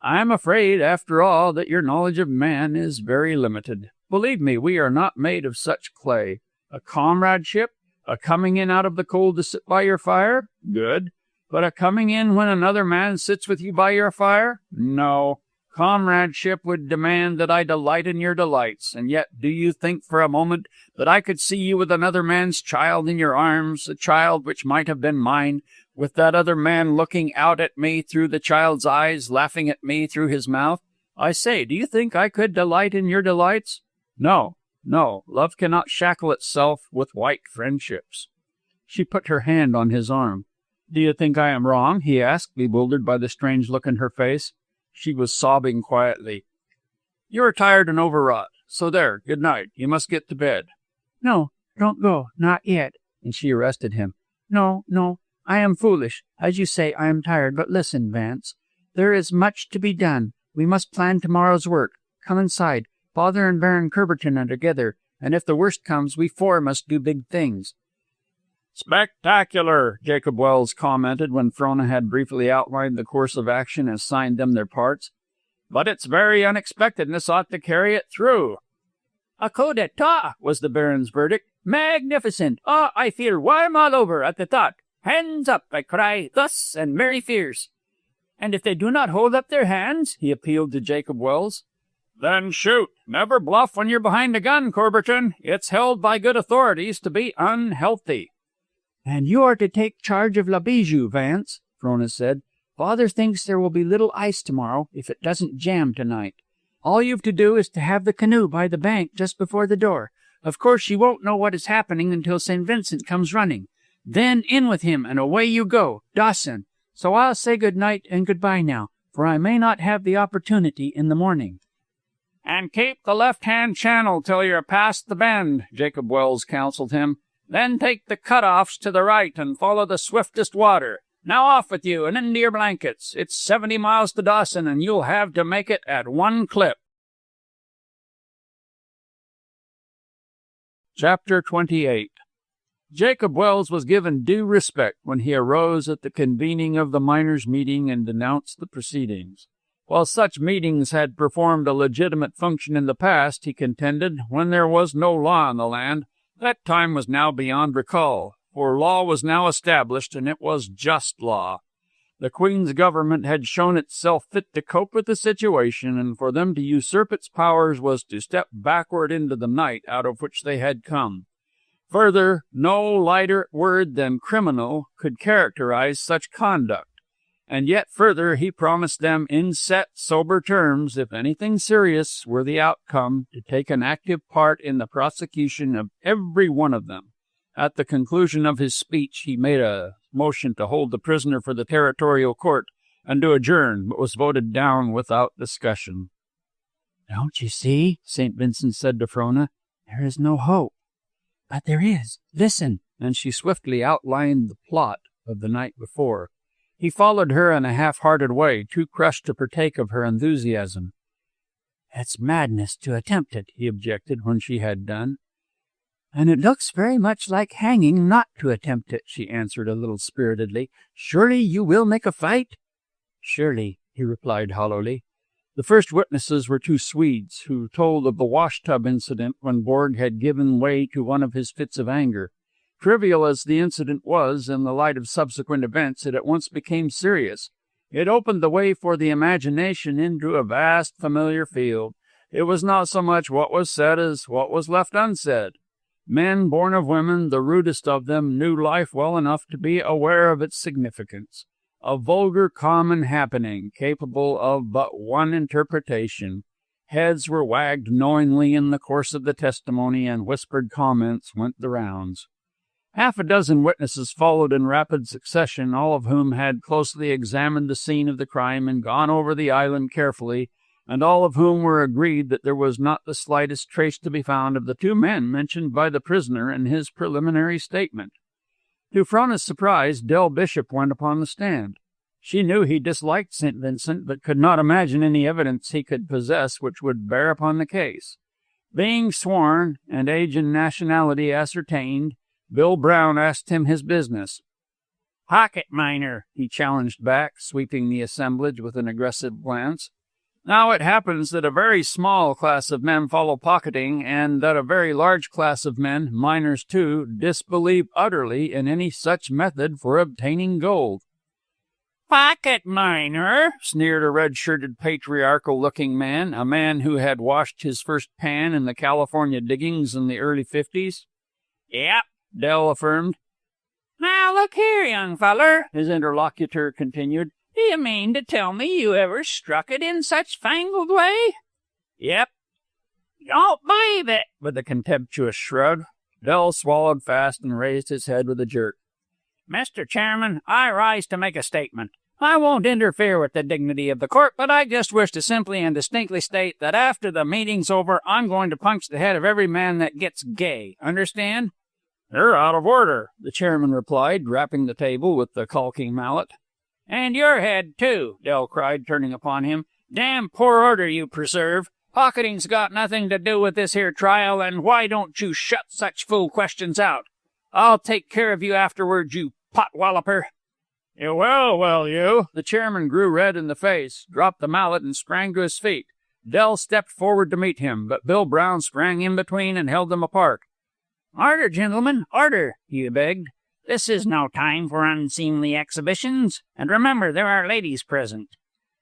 "I am afraid, after all, that your knowledge of man is very limited. Believe me, we are not made of such clay. A comradeship? A coming in out of the cold to sit by your fire? Good. But a coming in when another man sits with you by your fire? No. Comradeship would demand that I delight in your delights, and yet do you think for a moment that I could see you with another man's child in your arms, a child which might have been mine, with that other man looking out at me through the child's eyes, laughing at me through his mouth? I say, do you think I could delight in your delights? No, no, love cannot shackle itself with white friendships." She put her hand on his arm. "Do you think I am wrong?" he asked, bewildered by the strange look in her face. She was sobbing quietly. "You are tired and overwrought. So there, good night. You must get to bed." "No, don't go, not yet." And she arrested him. No, I am foolish. As you say, I am tired. But listen, Vance. There is much to be done. We must plan tomorrow's work. Come inside. Father and Baron Curberton are together, and if the worst comes, we four must do big things." "Spectacular," Jacob Welles commented when Frona had briefly outlined the course of action and assigned them their parts. "But its very unexpectedness ought to carry it through." "A coup d'etat," was the Baron's verdict. "Magnificent! Ah, I feel warm all over at the thought. Hands up, I cry, thus and very fierce." "And if they do not hold up their hands?" he appealed to Jacob Welles. "Then shoot. Never bluff when you're behind a gun, Corberton. It's held by good authorities to be unhealthy." "And you are to take charge of La Bijou, Vance," Frona said. "Father thinks there will be little ice tomorrow if it doesn't jam tonight. All you've to do is to have the canoe by the bank just before the door. Of course, you won't know what is happening until St. Vincent comes running. Then in with him, and away you go, Dawson. So I'll say good night and goodbye now, for I may not have the opportunity in the morning." "And keep the left-hand channel till you're past the bend," Jacob Welles counseled him. "Then take the cut-offs to the right and follow the swiftest water. Now off with you and into your blankets. It's 70 miles to Dawson, and you'll have to make it at one clip." Chapter 28. Jacob Welles was given due respect when he arose at the convening of the miners' meeting and denounced the proceedings. While such meetings had performed a legitimate function in the past, he contended, when there was no law in the land, that time was now beyond recall, for law was now established, and it was just law. The Queen's government had shown itself fit to cope with the situation, and for them to usurp its powers was to step backward into the night out of which they had come. Further, no lighter word than criminal could characterize such conduct. And yet further, he promised them in set, sober terms, if anything serious were the outcome, to take an active part in the prosecution of every one of them. At the conclusion of his speech, he made a motion to hold the prisoner for the territorial court and to adjourn, but was voted down without discussion. "Don't you see?" St. Vincent said to Frona. "There is no hope." "But there is. Listen." And she swiftly outlined the plot of the night before. He followed her in a half-hearted way, too crushed to partake of her enthusiasm. "It's madness to attempt it," he objected when she had done. "And it looks very much like hanging not to attempt it," she answered a little spiritedly. "Surely you will make a fight?" "Surely," he replied hollowly. The first witnesses were two Swedes, who told of the wash-tub incident when Borg had given way to one of his fits of anger. Trivial as the incident was, in the light of subsequent events, it at once became serious. It opened the way for the imagination into a vast familiar field. It was not so much what was said as what was left unsaid. Men born of women, the rudest of them, knew life well enough to be aware of its significance. A vulgar common happening, capable of but one interpretation. Heads were wagged knowingly in the course of the testimony, and whispered comments went the rounds. Half a dozen witnesses followed in rapid succession, all of whom had closely examined the scene of the crime and gone over the island carefully, and all of whom were agreed that there was not the slightest trace to be found of the two men mentioned by the prisoner in his preliminary statement. To Frona's surprise, Del Bishop went upon the stand. She knew he disliked St. Vincent, but could not imagine any evidence he could possess which would bear upon the case. Being sworn, and age and nationality ascertained, Bill Brown asked him his business. "Pocket miner," he challenged back, sweeping the assemblage with an aggressive glance. Now it happens that a very small class of men follow pocketing, and that a very large class of men, miners too, disbelieve utterly in any such method for obtaining gold. "Pocket miner," sneered a red-shirted, patriarchal-looking man, a man who had washed his first pan in the California diggings in the early 50s. "Yep," Del affirmed. "Now look here, young feller," his interlocutor continued. "do you mean to tell me you ever struck it in such fangled way?" "Yep." "Don't believe it." With a contemptuous shrug, Del swallowed fast and raised his head with a jerk. "Mr. Chairman, I rise to make a statement. I won't interfere with the dignity of the court, but I just wish to simply and distinctly state that after the meeting's over, I'm going to punch the head of every man that gets gay. Understand?" "You're out of order," the chairman replied, rapping the table with the caulking mallet. "And your head, too," Del cried, turning upon him. "Damn poor order you preserve. Pocketing's got nothing to do with this here trial, and why don't you shut such fool questions out? I'll take care of you afterwards, you pot-walloper." "You will you?" The chairman grew red in the face, dropped the mallet, and sprang to his feet. Del stepped forward to meet him, but Bill Brown sprang in between and held them apart. "Order, gentlemen, order," he begged. "This is no time for unseemly exhibitions, and remember there are ladies present."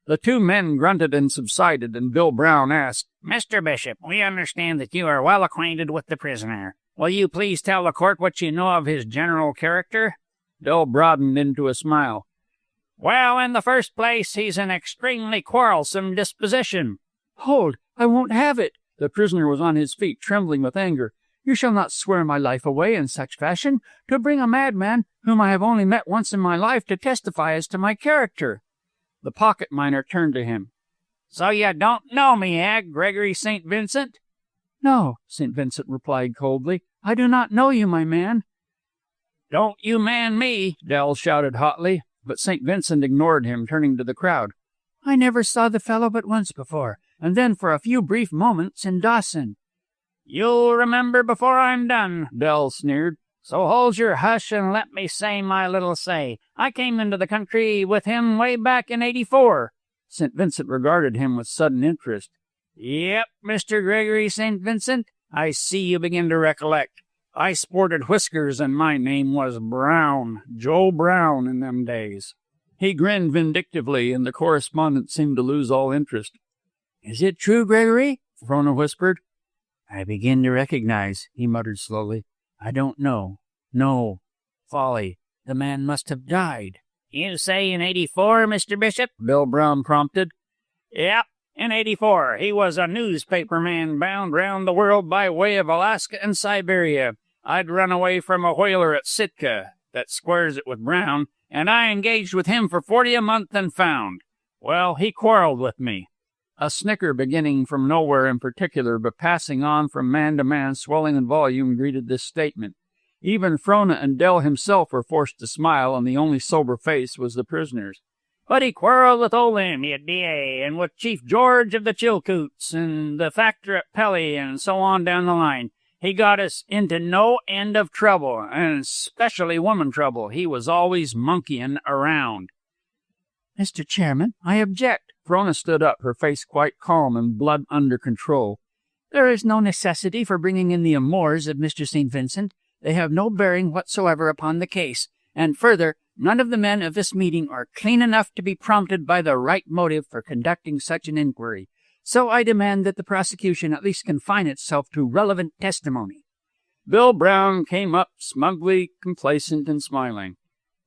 The two men grunted and subsided, and Bill Brown asked, "Mr. Bishop, we understand that you are well acquainted with the prisoner. Will you please tell the court what you know of his general character?" Del broadened into a smile. "Well, in the first place, he's an extremely quarrelsome disposition." "Hold! I won't have it!" The prisoner was on his feet, trembling with anger. "You shall not swear my life away in such fashion, to bring a madman, whom I have only met once in my life, to testify as to my character." The pocket miner turned to him. "So you don't know me, Gregory St. Vincent?" "No," St. Vincent replied coldly. "I do not know you, my man." "Don't you man me!" Del shouted hotly, but St. Vincent ignored him, turning to the crowd. "I never saw the fellow but once before, and then for a few brief moments in Dawson." "You'll remember before I'm done," Del sneered. "So hold your hush and let me say my little say. I came into the country with him way back in '84. St. Vincent regarded him with sudden interest. "Yep, Mr. Gregory St. Vincent, I see you begin to recollect. I sported whiskers, and my name was Brown, Joe Brown, in them days." He grinned vindictively, and the correspondent seemed to lose all interest. "Is it true, Gregory?" Frona whispered. "I begin to recognize," he muttered slowly. I don't know. No. Folly. The man must have died. You say in 84, Mr. Bishop? Bill Brown prompted. Yep, in 84. He was a newspaper man bound round the world by way of Alaska and Siberia. I'd run away from a whaler at Sitka, that squares it with Brown, and I engaged with him for 40 a month and found. Well, he quarreled with me. A snicker beginning from nowhere in particular, but passing on from man to man, swelling in volume, greeted this statement. Even Frona and Dell himself were forced to smile, and the only sober face was the prisoner's. But he quarreled with Olin, the D.A., and with Chief George of the Chilcoots, and the factor at Pelly, and so on down the line. He got us into no end of trouble, and especially woman trouble. He was always monkeying around. Mr. Chairman, I object. Frona stood up, her face quite calm and blood under control. There is no necessity for bringing in the amours of Mr. St. Vincent. They have no bearing whatsoever upon the case, and further, none of the men of this meeting are clean enough to be prompted by the right motive for conducting such an inquiry. So I demand that the prosecution at least confine itself to relevant testimony. Bill Brown came up, smugly complacent and smiling.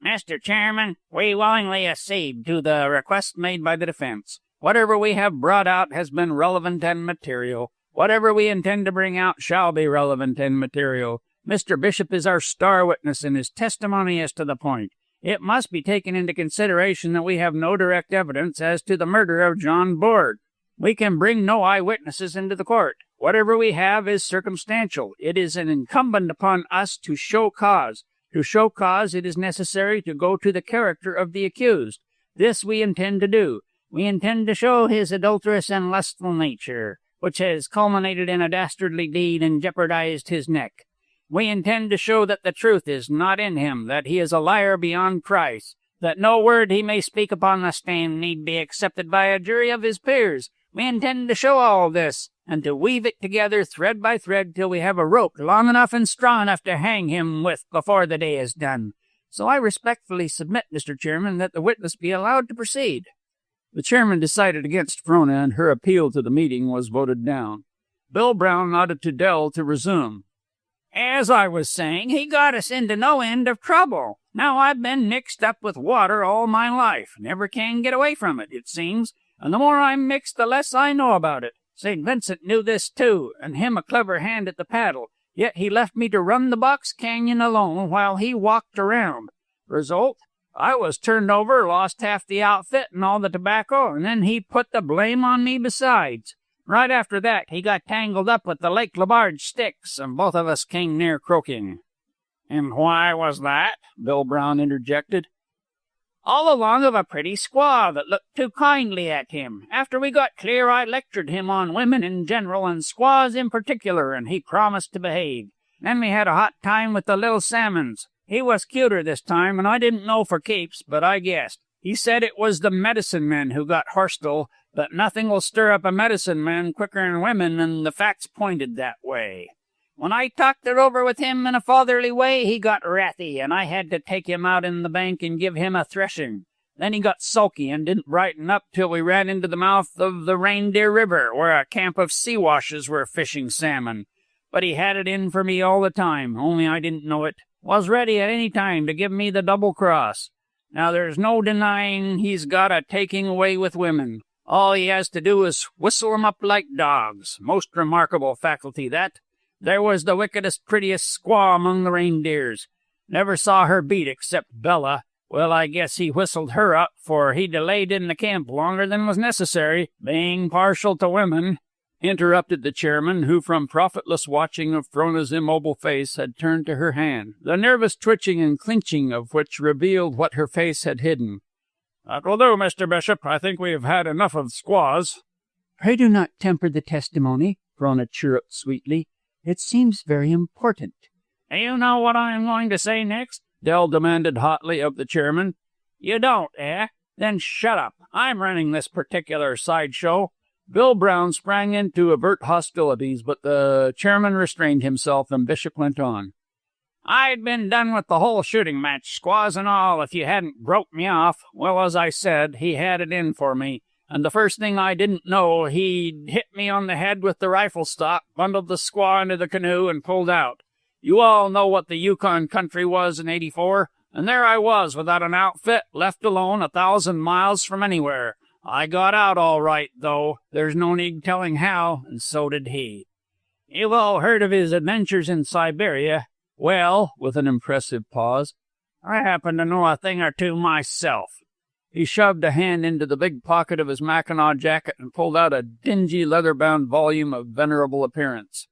Mr. Chairman, we willingly accede to the request made by the defense. Whatever we have brought out has been relevant and material. Whatever we intend to bring out shall be relevant and material. Mr. Bishop is our star witness, and his testimony is to the point. It must be taken into consideration that we have no direct evidence as to the murder of John Board. We can bring no eyewitnesses into the court. Whatever we have is circumstantial. It is incumbent upon us to show cause. To show cause, it is necessary to go to the character of the accused. This we intend to do. We intend to show his adulterous and lustful nature, which has culminated in a dastardly deed and jeopardized his neck. We intend to show that the truth is not in him, that he is a liar beyond price, that no word he may speak upon the stand need be accepted by a jury of his peers. We intend to show all this, and to weave it together thread by thread till we have a rope long enough and strong enough to hang him with before the day is done. So I respectfully submit, Mr. Chairman, that the witness be allowed to proceed. The chairman decided against Frona, and her appeal to the meeting was voted down. Bill Brown nodded to Dell to resume. As I was saying, he got us into no end of trouble. Now I've been mixed up with water all my life. Never can get away from it, it seems. And the more I'm mixed, the less I know about it. St. Vincent knew this, too, and him a clever hand at the paddle. Yet he left me to run the box canyon alone while he walked around. Result? I was turned over, lost half the outfit and all the tobacco, and then he put the blame on me besides. Right after that, he got tangled up with the Lake Labarge sticks, and both of us came near croaking. And why was that? Bill Brown interjected. All along of a pretty squaw that looked too kindly at him. After we got clear, I lectured him on women in general and squaws in particular, and he promised to behave. Then we had a hot time with the little salmons. He was cuter this time, and I didn't know for keeps, but I guessed. He said it was the medicine men who got hostile, but nothing will stir up a medicine man quicker'n women, and the facts pointed that way. When I talked it over with him in a fatherly way, he got wrathy, and I had to take him out in the bank and give him a threshing. Then he got sulky and didn't brighten up till we ran into the mouth of the Reindeer River, where a camp of Siwashes were fishing salmon. But he had it in for me all the time, only I didn't know it. Was ready at any time to give me the double cross. Now there's no denying he's got a taking away with women. All he has to do is whistle 'em up like dogs. Most remarkable faculty, that. There was the wickedest, prettiest squaw among the reindeers. Never saw her beat except Bella. Well, I guess he whistled her up, for he delayed in the camp longer than was necessary, being partial to women, interrupted the chairman, who from profitless watching of Frona's immobile face had turned to her hand, the nervous twitching and clinching of which revealed what her face had hidden. That will do, Mr. Bishop. I think we have had enough of squaws. Pray do not temper the testimony, Frona chirruped sweetly. It seems very important. Do you know what I am going to say next? Dell demanded hotly of the chairman. You don't, eh? Then shut up. I'm running this particular sideshow. Bill Brown sprang in to avert hostilities, but the chairman restrained himself, and Bishop went on. I'd been done with the whole shooting match, squaws and all, if you hadn't broke me off. Well, as I said, he had it in for me. And the first thing I didn't know, he'd hit me on the head with the rifle stock, bundled the squaw into the canoe, and pulled out. You all know what the Yukon country was in '84, and there I was without an outfit, left alone 1,000 miles from anywhere. I got out all right, though. There's no need telling how, and so did he. You've all heard of his adventures in Siberia. Well, with an impressive pause, I happen to know a thing or two myself. He shoved a hand into the big pocket of his Mackinaw jacket and pulled out a dingy leather-bound volume of venerable appearance.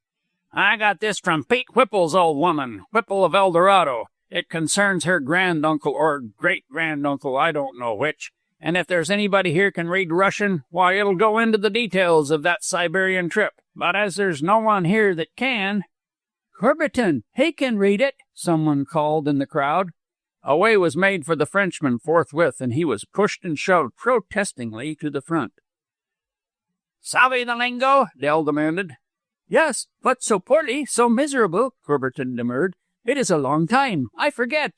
I got this from Pete Whipple's old woman, Whipple of El Dorado. It concerns her granduncle or great-granduncle, I don't know which. And if there's anybody here can read Russian, why, it'll go into the details of that Siberian trip. But as there's no one here that can... Corberton, he can read it, someone called in the crowd. A way was made for the Frenchman forthwith, and he was pushed and shoved protestingly to the front. Savvy the lingo? Dell demanded. Yes, but so poorly, so miserable, Corberton demurred. It is a long time. I forget.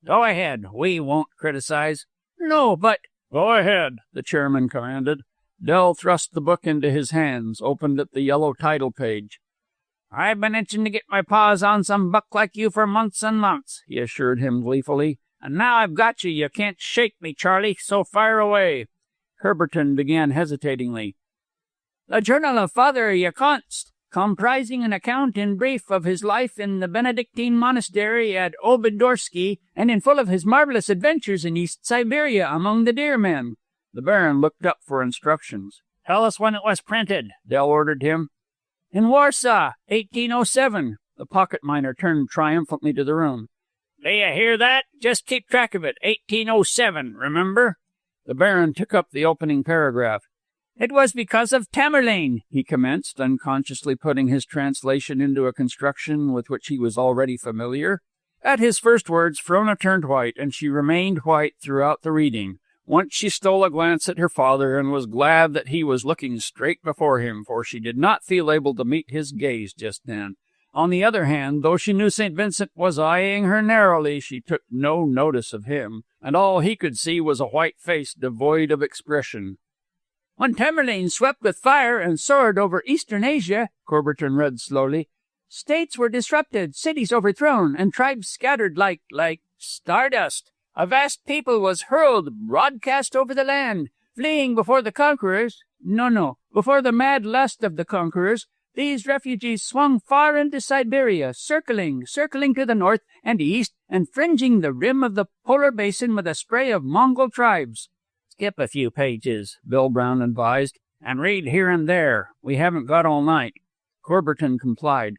Go ahead. We won't criticize. No, but... Go ahead, the chairman commanded. Dell thrust the book into his hands, opened at the yellow title page. I've been itching to get my paws on some buck like you for months and months, he assured him gleefully. And now I've got you. You can't shake me, Charlie, so fire away. Corberton began hesitatingly. The Journal of Father Yukon, comprising an account in brief of his life in the Benedictine monastery at Obedorsky, and in full of his marvelous adventures in East Siberia among the deer men. The Baron looked up for instructions. Tell us when it was printed, Dell ordered him. In Warsaw, 1807. The pocket miner turned triumphantly to the room. Do you hear that? Just keep track of it. 1807, remember? The Baron took up the opening paragraph. It was because of Tamerlane, he commenced, unconsciously putting his translation into a construction with which he was already familiar. At his first words, Frona turned white, and she remained white throughout the reading. Once she stole a glance at her father and was glad that he was looking straight before him, for she did not feel able to meet his gaze just then. On the other hand, though she knew St. Vincent was eyeing her narrowly, she took no notice of him, and all he could see was a white face devoid of expression. When Tamerlane swept with fire and sword over Eastern Asia, Corberton read slowly, states were disrupted, cities overthrown, and tribes scattered like stardust. A vast people was hurled broadcast over the land, fleeing before the conquerors. Before the mad lust of the conquerors. These refugees swung far into Siberia, circling to the north and east, and fringing the rim of the polar basin with a spray of Mongol tribes. Skip a few pages, Bill Brown advised, and read here and there. We haven't got all night. Corberton complied.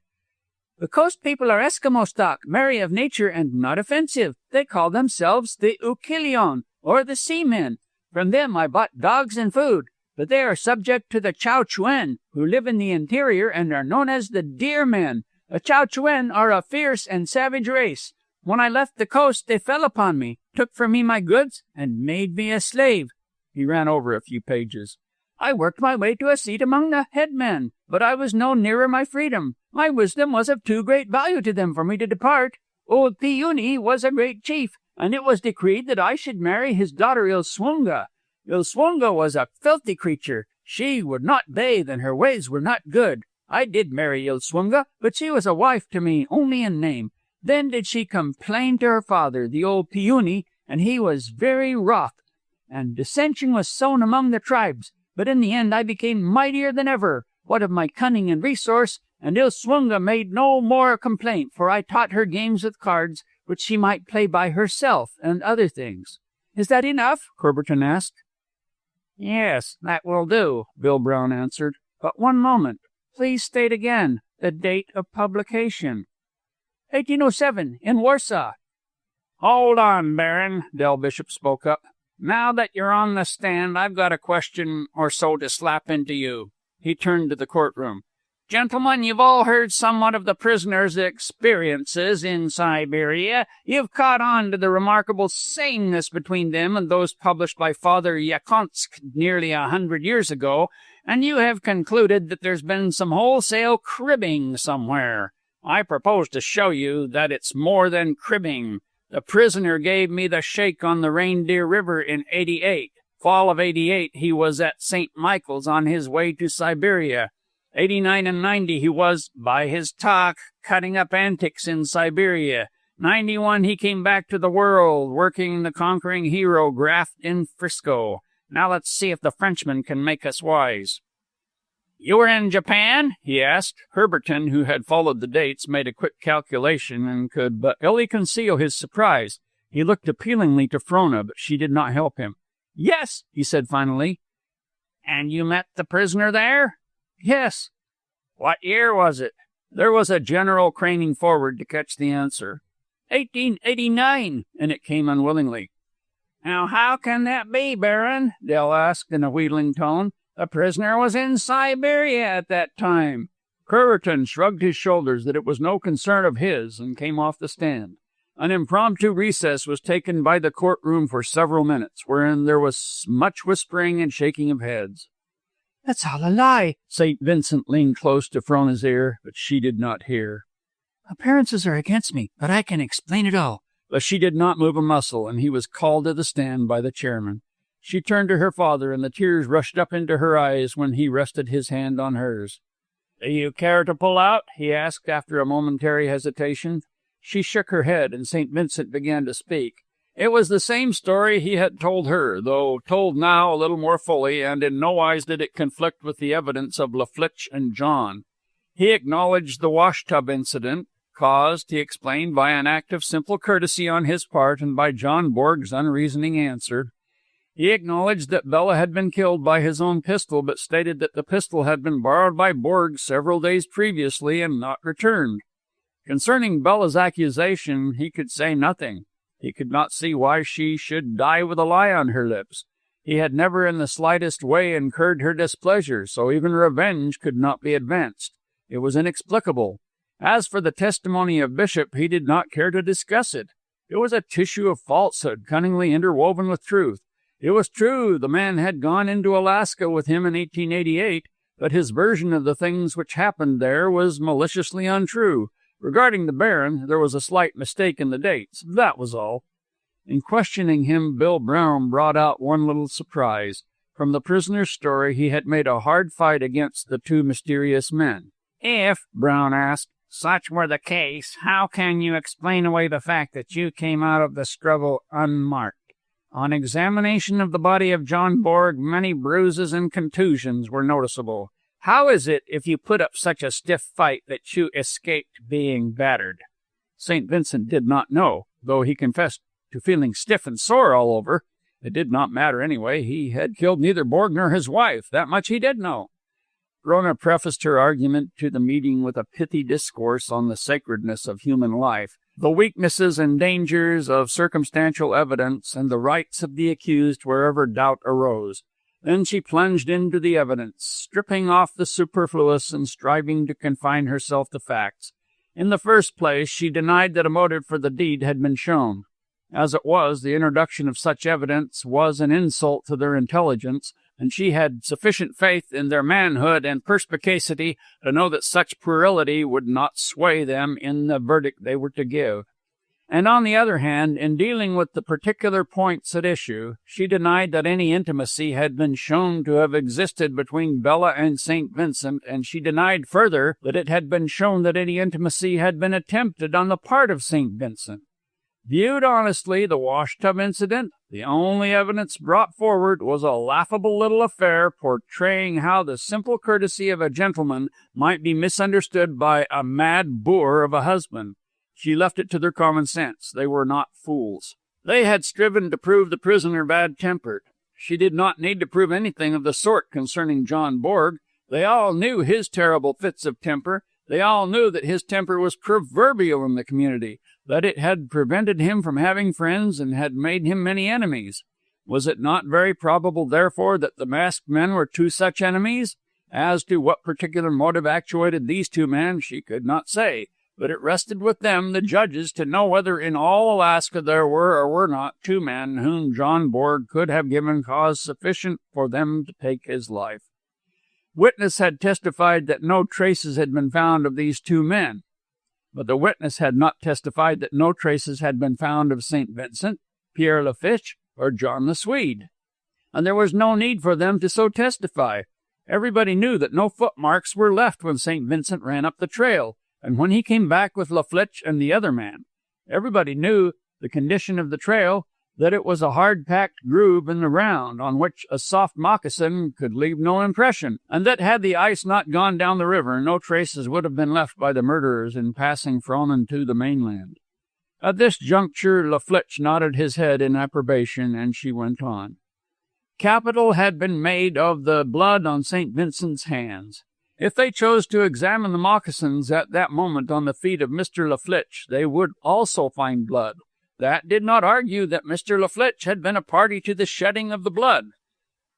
The coast people are Eskimo stock, merry of nature and not offensive. They call themselves the Ukilion, or the Seamen. From them I bought dogs and food, but they are subject to the Chow Chuen, who live in the interior and are known as the Deer Men. The Chow Chuen are a fierce and savage race. When I left the coast, they fell upon me, took from me my goods, and made me a slave. He ran over a few pages. I worked my way to a seat among the headmen, but I was no nearer my freedom. My wisdom was of too great value to them for me to depart. Old Piuni was a great chief, and it was decreed that I should marry his daughter Ilswunga. Ilswunga was a filthy creature. She would not bathe, and her ways were not good. I did marry Ilswunga, but she was a wife to me only in name. Then did she complain to her father, the old Piuni, and he was very wroth, and dissension was sown among the tribes. But in the end I became mightier than ever, what of my cunning and resource, and Ilswunga made no more complaint, for I taught her games with cards, which she might play by herself, and other things. Is that enough? Corberton asked. Yes, that will do, Bill Brown answered. But one moment. Please state again the date of publication. 1807, in Warsaw. Hold on, Baron, Del Bishop spoke up. Now that you're on the stand, I've got a question or so to slap into you. He turned to the courtroom. Gentlemen, you've all heard somewhat of the prisoners' experiences in Siberia. You've caught on to the remarkable sameness between them and those published by Father Yakonsk nearly 100 years ago, and you have concluded that there's been some wholesale cribbing somewhere. I propose to show you that it's more than cribbing. The prisoner gave me the shake on the Reindeer River in '88. Fall of '88, he was at St. Michael's on his way to Siberia. 89 and 90 he was, by his talk, cutting up antics in Siberia. 91 he came back to the world, working the conquering hero graft in Frisco. Now let's see if the Frenchman can make us wise. You were in Japan? He asked. Herberton, who had followed the dates, made a quick calculation and could but illy conceal his surprise. He looked appealingly to Frona, but she did not help him. Yes, he said finally. And you met the prisoner there? Yes. What year was it? There was a general craning forward to catch the answer. 1889, and it came unwillingly. Now, how can that be, Baron? Dell asked in a wheedling tone. The prisoner was in Siberia at that time. Herberton shrugged his shoulders that it was no concern of his and came off the stand. An impromptu recess was taken by the courtroom for several minutes, wherein there was much whispering and shaking of heads. That's all a lie. St. Vincent leaned close to Frona's ear, but she did not hear. Appearances are against me, but I can explain it all. But she did not move a muscle, and he was called to the stand by the chairman. She turned to her father, and the tears rushed up into her eyes when he rested his hand on hers. Do you care to pull out? He asked after a momentary hesitation. She shook her head, and St. Vincent began to speak. It was the same story he had told her, though told now a little more fully, and in no wise did it conflict with the evidence of Laflitch and John. He acknowledged the wash-tub incident, caused, he explained, by an act of simple courtesy on his part and by John Borg's unreasoning answer. He acknowledged that Bella had been killed by his own pistol, but stated that the pistol had been borrowed by Borg several days previously and not returned. Concerning Bella's accusation, he could say nothing. He could not see why she should die with a lie on her lips. He had never in the slightest way incurred her displeasure, so even revenge could not be advanced. It was inexplicable. As for the testimony of Bishop, he did not care to discuss it. It was a tissue of falsehood, cunningly interwoven with truth. It was true the man had gone into Alaska with him in 1888, but his version of the things which happened there was maliciously untrue. Regarding the Baron, there was a slight mistake in the dates. That was all. In questioning him, Bill Brown brought out one little surprise. From the prisoner's story, he had made a hard fight against the two mysterious men. If, Brown asked, such were the case, how can you explain away the fact that you came out of the struggle unmarked? On examination of the body of John Borg, many bruises and contusions were noticeable. How is it, if you put up such a stiff fight, that you escaped being battered? St. Vincent did not know, though he confessed to feeling stiff and sore all over. It did not matter anyway. He had killed neither Borg nor his wife. That much he did know. Frona prefaced her argument to the meeting with a pithy discourse on the sacredness of human life, the weaknesses and dangers of circumstantial evidence, and the rights of the accused wherever doubt arose. Then she plunged into the evidence, stripping off the superfluous and striving to confine herself to facts. In the first place, she denied that a motive for the deed had been shown. As it was, the introduction of such evidence was an insult to their intelligence, and she had sufficient faith in their manhood and perspicacity to know that such puerility would not sway them in the verdict they were to give. And on the other hand, in dealing with the particular points at issue, she denied that any intimacy had been shown to have existed between Bella and St. Vincent, and she denied further that it had been shown that any intimacy had been attempted on the part of St. Vincent. Viewed honestly, the wash-tub incident, the only evidence brought forward, was a laughable little affair portraying how the simple courtesy of a gentleman might be misunderstood by a mad boor of a husband. She left it to their common sense. They were not fools. They had striven to prove the prisoner bad-tempered. She did not need to prove anything of the sort concerning John Borg. They all knew his terrible fits of temper. They all knew that his temper was proverbial in the community, that it had prevented him from having friends and had made him many enemies. Was it not very probable, therefore, that the masked men were two such enemies? As to what particular motive actuated these two men, she could not say, but it rested with them, the judges, to know whether in all Alaska there were or were not two men whom John Borg could have given cause sufficient for them to take his life. Witness had testified that no traces had been found of these two men, but the witness had not testified that no traces had been found of St. Vincent, Pierre Lafitch, or John the Swede, and there was no need for them to so testify. Everybody knew that no footmarks were left when St. Vincent ran up the trail, and when he came back with La Flitche and the other man. Everybody knew the condition of the trail, that it was a hard-packed groove in the ground on which a soft moccasin could leave no impression, and that had the ice not gone down the river, no traces would have been left by the murderers in passing Frona to the mainland. At this juncture, La Flitche nodded his head in approbation, and she went on. Capital had been made of the blood on St. Vincent's hands. If they chose to examine the moccasins at that moment on the feet of Mr. La Flitche, they would also find blood. That did not argue that Mr. La Flitche had been a party to the shedding of the blood.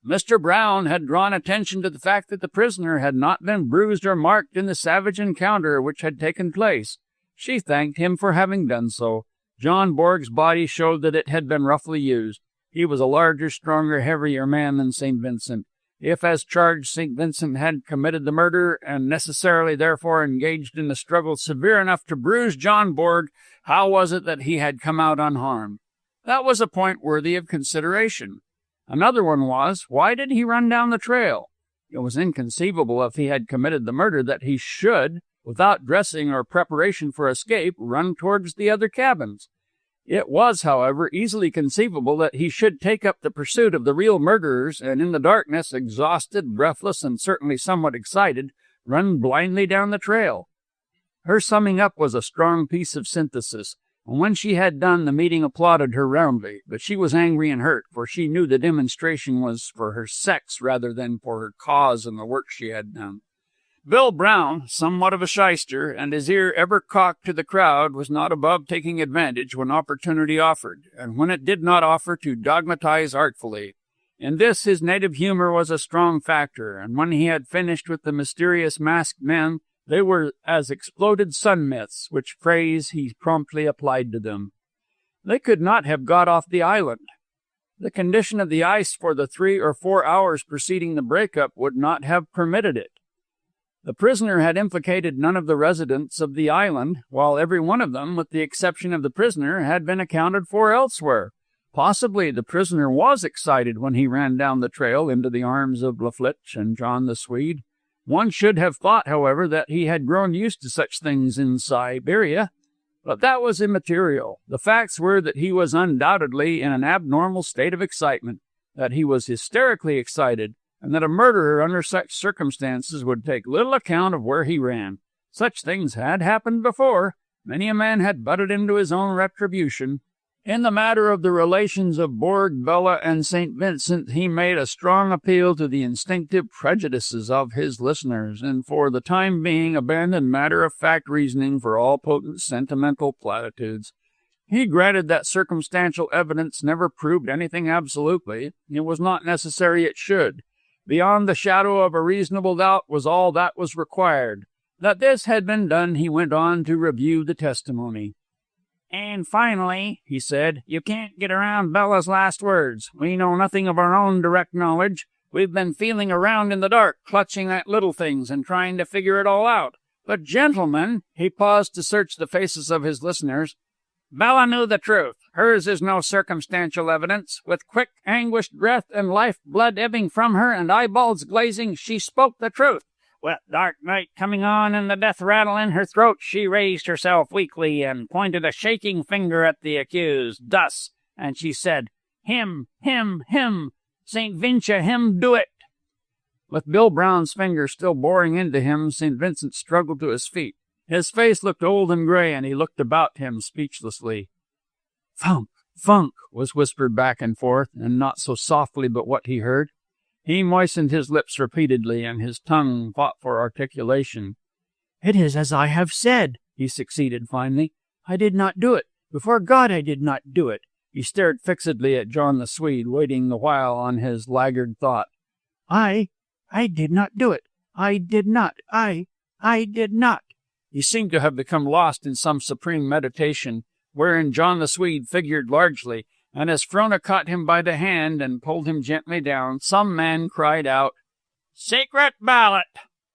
Mr. Brown had drawn attention to the fact that the prisoner had not been bruised or marked in the savage encounter which had taken place. She thanked him for having done so. John Borg's body showed that it had been roughly used. He was a larger, stronger, heavier man than St. Vincent. If, as charged, St. Vincent had committed the murder, and necessarily therefore engaged in a struggle severe enough to bruise John Borg, how was it that he had come out unharmed? That was a point worthy of consideration. Another one was, why did he run down the trail? It was inconceivable if he had committed the murder that he should, without dressing or preparation for escape, run towards the other cabins. It was, however, easily conceivable that he should take up the pursuit of the real murderers, and in the darkness, exhausted, breathless, and certainly somewhat excited, run blindly down the trail. Her summing up was a strong piece of synthesis, and when she had done, the meeting applauded her roundly, but she was angry and hurt, for she knew the demonstration was for her sex rather than for her cause and the work she had done. Bill Brown, somewhat of a shyster, and his ear ever cocked to the crowd, was not above taking advantage when opportunity offered, and when it did not offer, to dogmatize artfully. In this his native humor was a strong factor, and when he had finished with the mysterious masked men, they were as exploded sun myths, which phrase he promptly applied to them. They could not have got off the island. The condition of the ice for the 3 or 4 hours preceding the break-up would not have permitted it. The prisoner had implicated none of the residents of the island, while every one of them, with the exception of the prisoner, had been accounted for elsewhere. Possibly the prisoner was excited when he ran down the trail into the arms of La Flitche and John the Swede. One should have thought, however, that he had grown used to such things in Siberia. But that was immaterial. The facts were that he was undoubtedly in an abnormal state of excitement, that he was hysterically excited, and that a murderer under such circumstances would take little account of where he ran. Such things had happened before. Many a man had butted into his own retribution. In the matter of the relations of Borg, Bella, and St. Vincent, he made a strong appeal to the instinctive prejudices of his listeners, and for the time being abandoned matter-of-fact reasoning for all potent sentimental platitudes. He granted that circumstantial evidence never proved anything absolutely. It was not necessary it should. Beyond the shadow of a reasonable doubt was all that was required. That this had been done, he went on to review the testimony. And finally, he said, you can't get around Bella's last words. We know nothing of our own direct knowledge. We've been feeling around in the dark, clutching at little things and trying to figure it all out. But, gentlemen, he paused to search the faces of his listeners, Bella knew the truth. Hers is no circumstantial evidence. With quick, anguished breath and life-blood ebbing from her and eyeballs glazing, she spoke the truth. With dark night coming on and the death rattle in her throat, she raised herself weakly and pointed a shaking finger at the accused, thus, and she said, him, St. Vincia, him do it. With Bill Brown's finger still boring into him, St. Vincent struggled to his feet. His face looked old and gray, and he looked about him speechlessly. Funk, funk, was whispered back and forth, and not so softly but what he heard. He moistened his lips repeatedly, and his tongue fought for articulation. It is as I have said, he succeeded finally. I did not do it. Before God, I did not do it. He stared fixedly at John the Swede, waiting the while on his laggard thought. I did not do it. I did not. I did not. He seemed to have become lost in some supreme meditation, wherein John the Swede figured largely, and as Frona caught him by the hand and pulled him gently down, some man cried out, Secret ballot!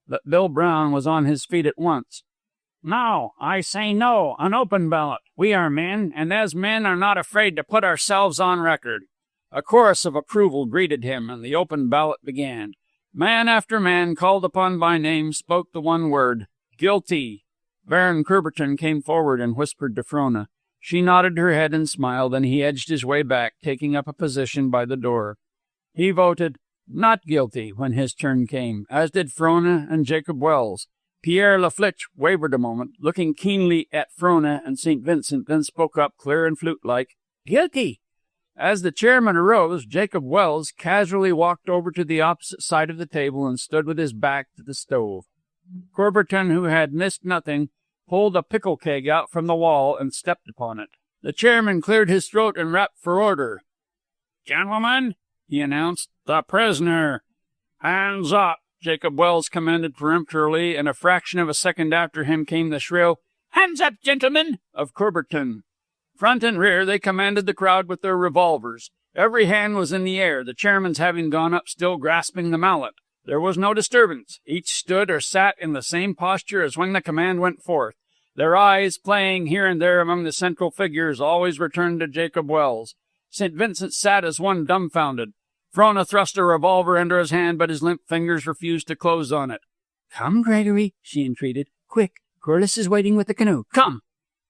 But Bill Brown was on his feet at once. No, I say no, an open ballot. We are men, and as men are not afraid to put ourselves on record. A chorus of approval greeted him, and the open ballot began. Man after man, called upon by name, spoke the one word, guilty. Baron Curberton came forward and whispered to Frona. She nodded her head and smiled, and he edged his way back, taking up a position by the door. He voted not guilty when his turn came, as did Frona and Jacob Welles. Pierre Laflitche wavered a moment, looking keenly at Frona and St. Vincent, then spoke up, clear and flute-like, "Guilty." As the chairman arose, Jacob Welles casually walked over to the opposite side of the table and stood with his back to the stove. Curberton, who had missed nothing, pulled a pickle keg out from the wall and stepped upon it. The chairman cleared his throat and rapped for order. "Gentlemen," he announced, "the prisoner." "Hands up," Jacob Welles commanded peremptorily, and a fraction of a second after him came the shrill, "Hands up, gentlemen," of Curberton. Front and rear, they commanded the crowd with their revolvers. Every hand was in the air, the chairman's having gone up still grasping the mallet. There was no disturbance. Each stood or sat in the same posture as when the command went forth. Their eyes, playing here and there among the central figures, always returned to Jacob Welles. St. Vincent sat as one dumbfounded. Frona thrust a revolver into his hand, but his limp fingers refused to close on it. "Come, Gregory," she entreated. "Quick, Corliss is waiting with the canoe. Come!"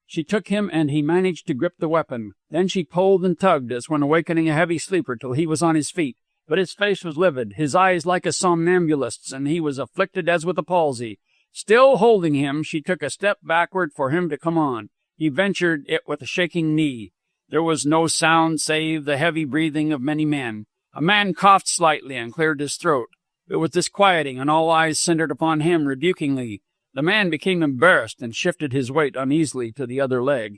She took him, and he managed to grip the weapon. Then she pulled and tugged, as when awakening a heavy sleeper, till he was on his feet. But his face was livid, his eyes like a somnambulist's, and he was afflicted as with a palsy. Still holding him, she took a step backward for him to come on. He ventured it with a shaking knee. There was no sound save the heavy breathing of many men. A man coughed slightly and cleared his throat. It was disquieting, and all eyes centered upon him rebukingly. The man became embarrassed and shifted his weight uneasily to the other leg.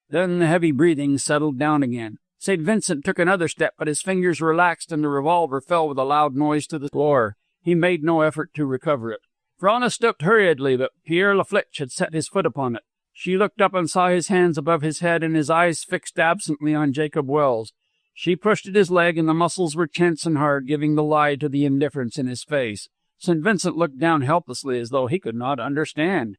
Then the heavy breathing settled down again. St. Vincent took another step, but his fingers relaxed and the revolver fell with a loud noise to the floor. He made no effort to recover it. Frona stooped hurriedly, but Pierre Laflitche had set his foot upon it. She looked up and saw his hands above his head and his eyes fixed absently on Jacob Welles. She pushed at his leg, and the muscles were tense and hard, giving the lie to the indifference in his face. St. Vincent looked down helplessly as though he could not understand.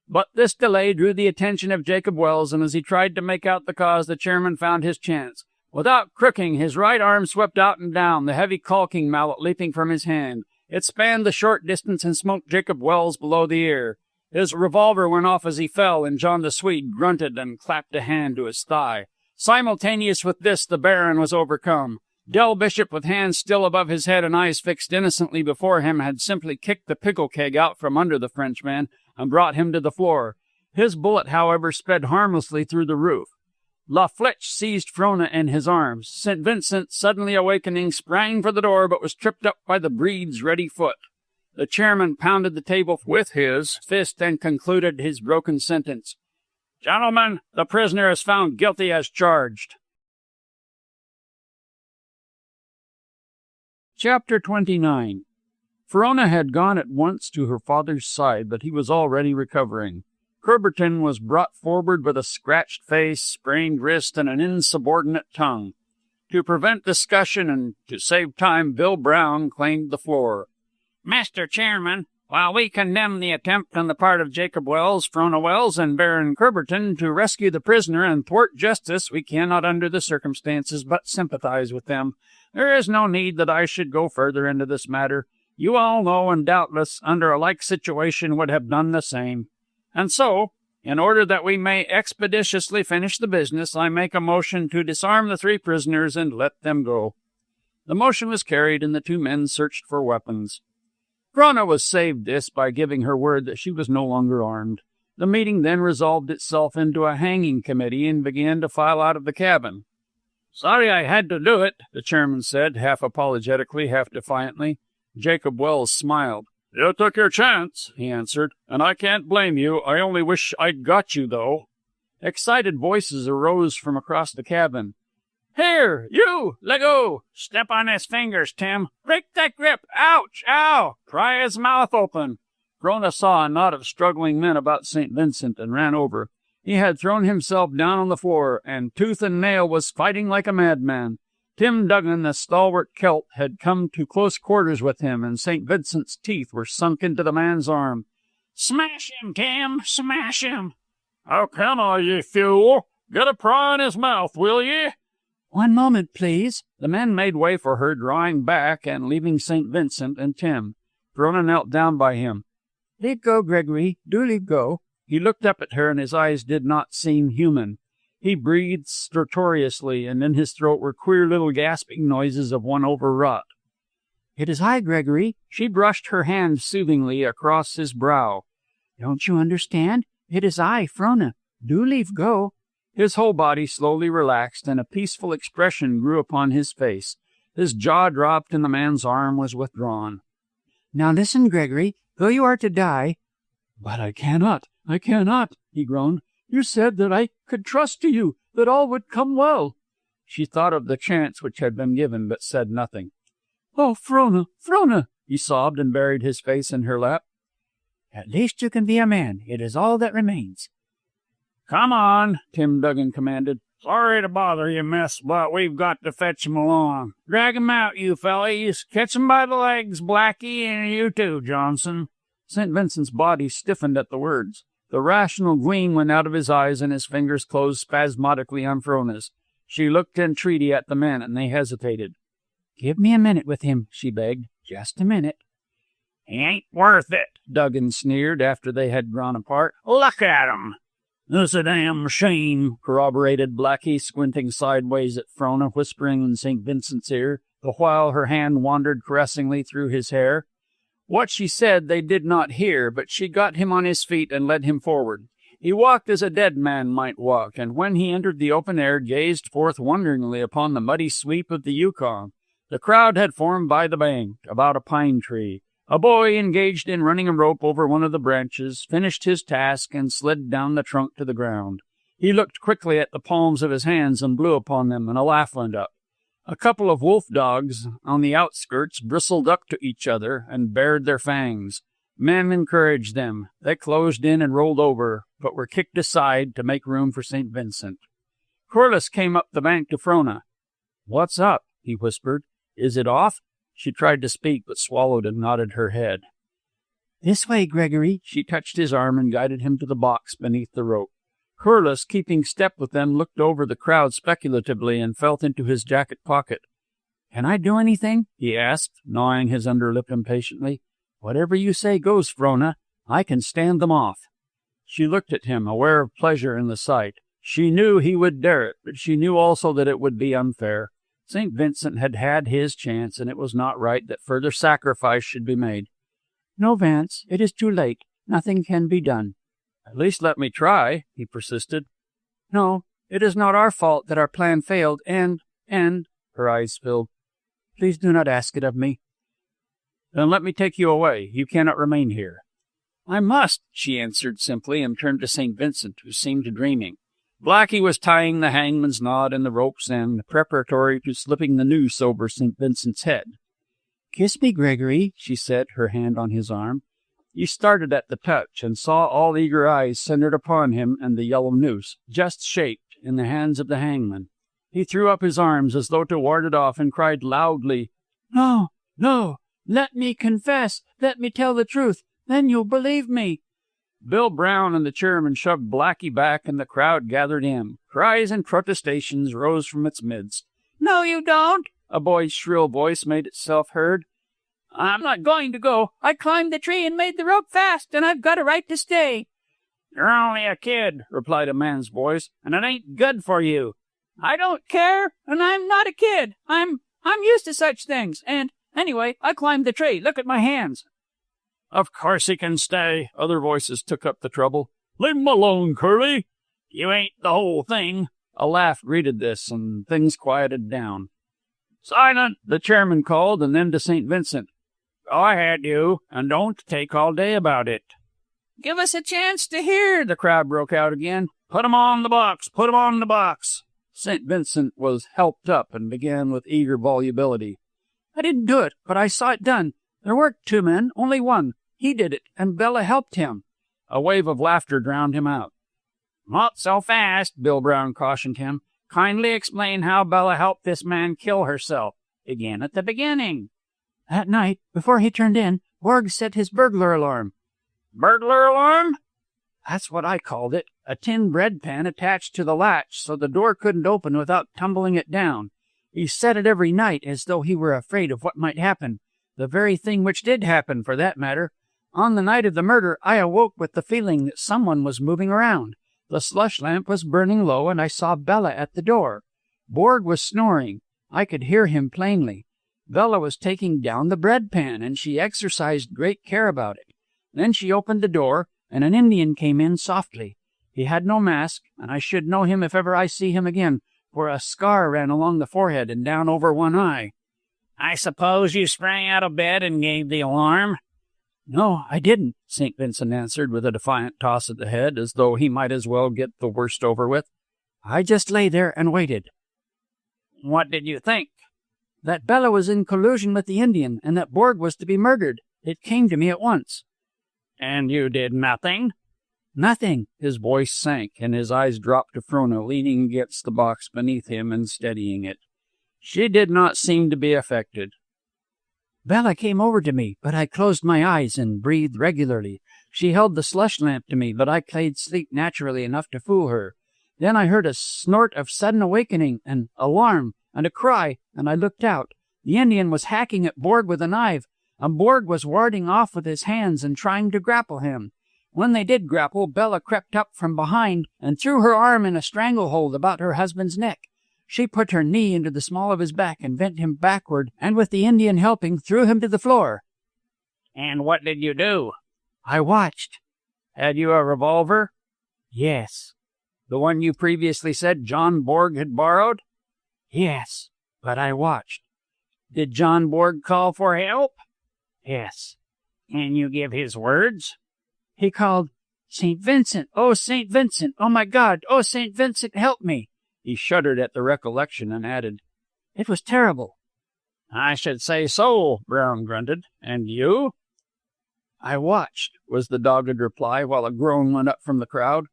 But this delay drew the attention of Jacob Welles, and as he tried to make out the cause, the chairman found his chance. Without crooking, his right arm swept out and down, the heavy caulking mallet leaping from his hand. It spanned the short distance and smote Jacob Welles below the ear. His revolver went off as he fell, and John the Swede grunted and clapped a hand to his thigh. Simultaneous with this, the Baron was overcome. Del Bishop, with hands still above his head and eyes fixed innocently before him, had simply kicked the pickle keg out from under the Frenchman and brought him to the floor. His bullet, however, sped harmlessly through the roof. Laflitche seized Frona in his arms. St. Vincent, suddenly awakening, sprang for the door, but was tripped up by the breed's ready foot. The chairman pounded the table with his fist and concluded his broken sentence. "Gentlemen, the prisoner is found guilty as charged." Chapter 29. Frona had gone at once to her father's side, but he was already recovering. Curberton was brought forward with a scratched face, sprained wrist, and an insubordinate tongue. To prevent discussion and to save time, Bill Brown claimed the floor. "Master Chairman, while we condemn the attempt on the part of Jacob Welles, Frona Welles, and Baron Curberton to rescue the prisoner and thwart justice, we cannot, under the circumstances, but sympathize with them. There is no need that I should go further into this matter. You all know, and doubtless, under a like situation, would have done the same. And so, in order that we may expeditiously finish the business, I make a motion to disarm the 3 prisoners and let them go." The motion was carried, and the 2 men searched for weapons. Frona was saved this by giving her word that she was no longer armed. The meeting then resolved itself into a hanging committee and began to file out of the cabin. "Sorry I had to do it," the chairman said, half apologetically, half defiantly. Jacob Welles smiled. "You took your chance," he answered, "and I can't blame you. I only wish I'd got you, though." Excited voices arose from across the cabin. "Here, you! Leggo! Step on his fingers, Tim! Break that grip! Ouch! Ow! Pry his mouth open!" Frona saw a knot of struggling men about St. Vincent and ran over. He had thrown himself down on the floor, and tooth and nail was fighting like a madman. Tim Duggan, the stalwart Celt, had come to close quarters with him, and St. Vincent's teeth were sunk into the man's arm. "Smash him, Tim! Smash him!" "How can I, ye fool? Get a pry in his mouth, will ye?" One moment, please. The men made way for her, drawing back and leaving St. Vincent and Tim. Frona knelt down by him. Leave go, Gregory. Do leave go. He looked up at her, and his eyes did not seem human. He breathed stertorously, and in his throat were queer little gasping noises of one overwrought. It is I, Gregory. She brushed her hand soothingly across his brow. Don't you understand? It is I, Frona. Do leave go. His whole body slowly relaxed, and a peaceful expression grew upon his face. His jaw dropped, and the man's arm was withdrawn. Now listen, Gregory. Though you are to die— But I cannot, he groaned. You said that I could trust to you, that all would come well. She thought of the chance which had been given, but said nothing. Oh, Frona, Frona, he sobbed and buried his face in her lap. At least you can be a man. It is all that remains. Come on, Tim Duggan commanded. Sorry to bother you, miss, but we've got to fetch him along. Drag him out, you fellies. Catch him by the legs, Blackie, and you too, Johnson. St. Vincent's body stiffened at the words. The rational gleam went out of his eyes, and his fingers closed spasmodically on Frona's. She looked entreaty at the men, and they hesitated. Give me a minute with him, she begged. Just a minute. He ain't worth it, Duggan sneered after they had drawn apart. Look at him. It's a damn shame, corroborated Blackie, squinting sideways at Frona, whispering in St. Vincent's ear, the while her hand wandered caressingly through his hair. What she said they did not hear, but she got him on his feet and led him forward. He walked as a dead man might walk, and when he entered the open air, gazed forth wonderingly upon the muddy sweep of the Yukon. The crowd had formed by the bank, about a pine tree. A boy, engaged in running a rope over one of the branches, finished his task and slid down the trunk to the ground. He looked quickly at the palms of his hands and blew upon them, and a laugh went up. A couple of wolf dogs on the outskirts bristled up to each other and bared their fangs. Men encouraged them. They closed in and rolled over, but were kicked aside to make room for St. Vincent. Corliss came up the bank to Frona. "What's up?" he whispered. "Is it off?" She tried to speak, but swallowed and nodded her head. This way, Gregory. She touched his arm and guided him to the box beneath the rope. Corliss, keeping step with them, looked over the crowd speculatively and felt into his jacket pocket. "Can I do anything?" he asked, gnawing his underlip impatiently. "Whatever you say goes, Frona. I can stand them off." She looked at him, aware of pleasure in the sight. She knew he would dare it, but she knew also that it would be unfair. St. Vincent had had his chance, and it was not right that further sacrifice should be made. "No, Vance, it is too late. Nothing can be done." "At least let me try," he persisted. "No, it is not our fault that our plan failed, and, her eyes filled. Please do not ask it of me." "Then let me take you away. You cannot remain here." "I must," she answered simply, and turned to St. Vincent, who seemed dreaming. Blackie was tying the hangman's knot in the rope's end, preparatory to slipping the noose over St. Vincent's head. "Kiss me, Gregory," she said, her hand on his arm. He started at the touch, and saw all eager eyes centered upon him and the yellow noose, just shaped, in the hands of the hangman. He threw up his arms as though to ward it off, and cried loudly, "No, no! Let me confess! Let me tell the truth! Then you'll believe me!" Bill Brown and the chairman shoved Blackie back, and the crowd gathered in. Cries and protestations rose from its midst. "No, you don't!" A boy's shrill voice made itself heard. "I'm not going to go. I climbed the tree and made the rope fast, and I've got a right to stay." "You're only a kid," replied a man's voice, "and it ain't good for you." "I don't care, and I'm not a kid. I'm used to such things, and anyway, I climbed the tree. Look at my hands." "Of course he can stay," other voices took up the trouble. "Leave him alone, Curly." "You ain't the whole thing." A laugh greeted this, and things quieted down. "Silent," the chairman called, and then to St. Vincent. "Go ahead, you, and don't take all day about it." "Give us a chance to hear," the crowd broke out again. "Put 'em on the box! Put 'em on the box!" St. Vincent was helped up and began with eager volubility. "I didn't do it, but I saw it done. There weren't two men, only one. He did it, and Bella helped him." A wave of laughter drowned him out. "Not so fast," Bill Brown cautioned him. "Kindly explain how Bella helped this man kill herself. Begin at the beginning." "That night, before he turned in, Borg set his burglar alarm." "Burglar alarm?" That's what I called it. A tin bread pan attached to the latch so the door couldn't open without tumbling it down. He said it every night as though he were afraid of what might happen. The very thing which did happen, for that matter. On the night of the murder, I awoke with the feeling that someone was moving around. The slush lamp was burning low, and I saw Bella at the door. Borg was snoring. I could hear him plainly. Bella was taking down the bread pan, and she exercised great care about it. Then she opened the door, and an Indian came in softly. He had no mask, and I should know him if ever I see him again, for a scar ran along the forehead and down over one eye. I suppose you sprang out of bed and gave the alarm? No, I didn't, St. Vincent answered with a defiant toss of the head, as though he might as well get the worst over with. I just lay there and waited. What did you think? That Bella was in collusion with the Indian, and that Borg was to be murdered. It came to me at once. And you did nothing? Nothing. His voice sank, and his eyes dropped to Frona, leaning against the box beneath him and steadying it. She did not seem to be affected. Bella came over to me, but I closed my eyes and breathed regularly. She held the slush lamp to me, but I played sleep naturally enough to fool her. Then I heard a snort of sudden awakening, an alarm, and a cry, and I looked out. The Indian was hacking at Borg with a knife, and Borg was warding off with his hands and trying to grapple him. When they did grapple, Bella crept up from behind and threw her arm in a stranglehold about her husband's neck. She put her knee into the small of his back and bent him backward, and with the Indian helping, threw him to the floor. And what did you do? I watched. Had you a revolver? Yes. The one you previously said John Borg had borrowed? Yes, but I watched. Did John Borg call for help? Yes. Can you give his words? He called, St. Vincent! Oh, St. Vincent! Oh, my God! Oh, St. Vincent, help me! He shuddered at the recollection and added, It was terrible. I should say so, Brown grunted. And you? I watched, was the dogged reply, while a groan went up from the crowd.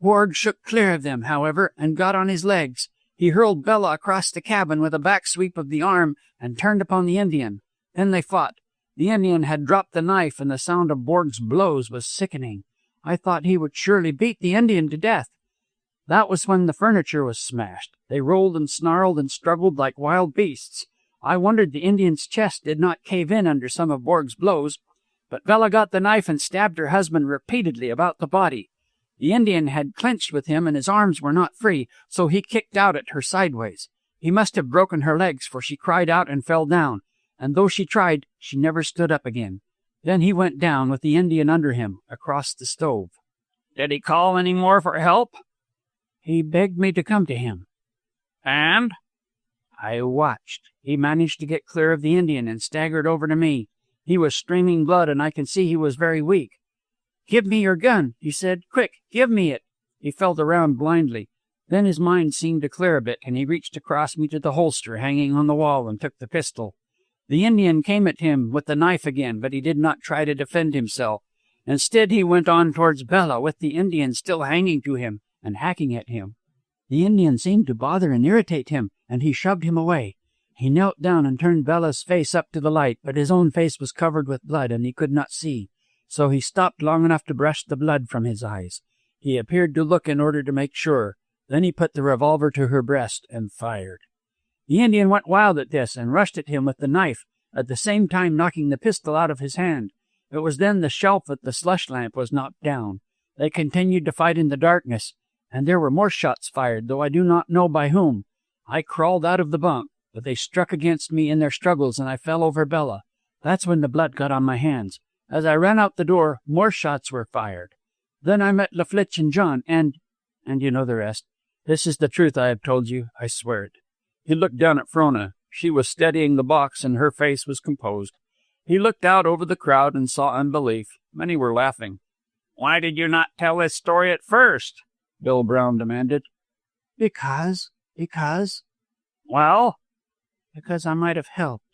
Borg shook clear of them, however, and got on his legs. He hurled Bella across the cabin with a back sweep of the arm and turned upon the Indian. Then they fought. The Indian had dropped the knife, and the sound of Borg's blows was sickening. I thought he would surely beat the Indian to death. That was when the furniture was smashed. They rolled and snarled and struggled like wild beasts. I wondered the Indian's chest did not cave in under some of Borg's blows, but Bella got the knife and stabbed her husband repeatedly about the body. The Indian had clenched with him, and his arms were not free, so he kicked out at her sideways. He must have broken her legs, for she cried out and fell down, and though she tried, she never stood up again. Then he went down with the Indian under him, across the stove. Did he call any more for help? He begged me to come to him. And? I watched. He managed to get clear of the Indian and staggered over to me. He was streaming blood, and I can see he was very weak. Give me your gun, he said. Quick, give me it. He felt around blindly. Then his mind seemed to clear a bit, and he reached across me to the holster hanging on the wall and took the pistol. The Indian came at him with the knife again, but he did not try to defend himself. Instead, he went on towards Bella, with the Indian still hanging to him and hacking at him. The Indian seemed to bother and irritate him, and he shoved him away. He knelt down and turned Bella's face up to the light, but his own face was covered with blood, and he could not see. So he stopped long enough to brush the blood from his eyes. He appeared to look in order to make sure. Then he put the revolver to her breast and fired. The Indian went wild at this and rushed at him with the knife, at the same time knocking the pistol out of his hand. It was then the shelf at the slush lamp was knocked down. They continued to fight in the darkness, and there were more shots fired, though I do not know by whom. I crawled out of the bunk, but they struck against me in their struggles, and I fell over Bella. That's when the blood got on my hands. As I ran out the door, more shots were fired. Then I met Laflitch and John, and you know the rest. This is the truth I have told you, I swear it. He looked down at Frona. She was steadying the box, and her face was composed. He looked out over the crowd and saw unbelief. Many were laughing. Why did you not tell this story at first? Bill Brown demanded. Because? Well? Because I might have helped.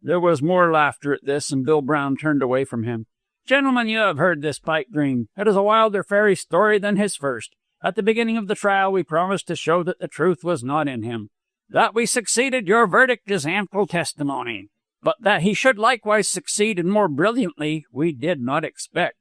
There was more laughter at this, and Bill Brown turned away from him. Gentlemen, you have heard this pipe dream. It is a wilder fairy story than his first. At the beginning of the trial, we promised to show that the truth was not in him. That we succeeded, your verdict is ample testimony. But that he should likewise succeed and more brilliantly, we did not expect.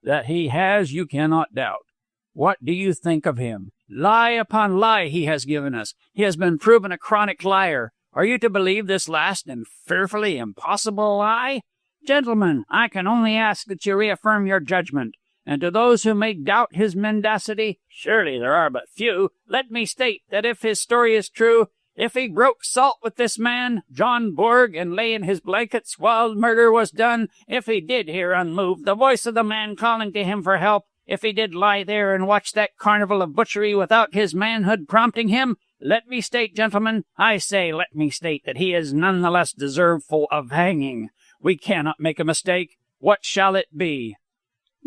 That he has, you cannot doubt. What do you think of him? Lie upon lie he has given us. He has been proven a chronic liar. Are you to believe this last and fearfully impossible lie? Gentlemen, I can only ask that you reaffirm your judgment. And to those who may doubt his mendacity, surely there are but few, let me state that if his story is true, if he broke salt with this man, John Borg, and lay in his blankets while murder was done, if he did hear unmoved the voice of the man calling to him for help, if he did lie there and watch that carnival of butchery without his manhood prompting him, let me state, gentlemen, I say let me state that he is none the less deserveful of hanging. We cannot make a mistake. What shall it be?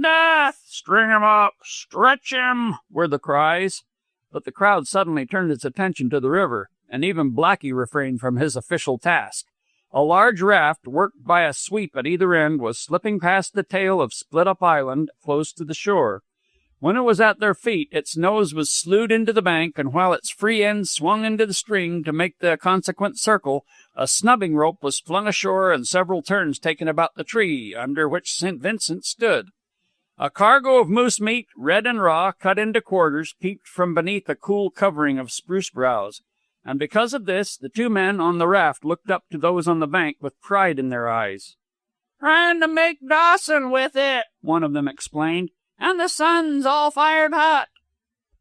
Death! String him up! Stretch him! Were the cries. But the crowd suddenly turned its attention to the river, and even Blackie refrained from his official task. A large raft, worked by a sweep at either end, was slipping past the tail of Split Up Island, close to the shore. When it was at their feet, its nose was slewed into the bank, and while its free end swung into the stream to make the consequent circle, a snubbing rope was flung ashore and several turns taken about the tree under which St. Vincent stood. A cargo of moose meat, red and raw, cut into quarters, peeped from beneath a cool covering of spruce boughs, and because of this, the two men on the raft looked up to those on the bank with pride in their eyes. "Trying to make Dawson with it," one of them explained, "and the sun's all fired hot."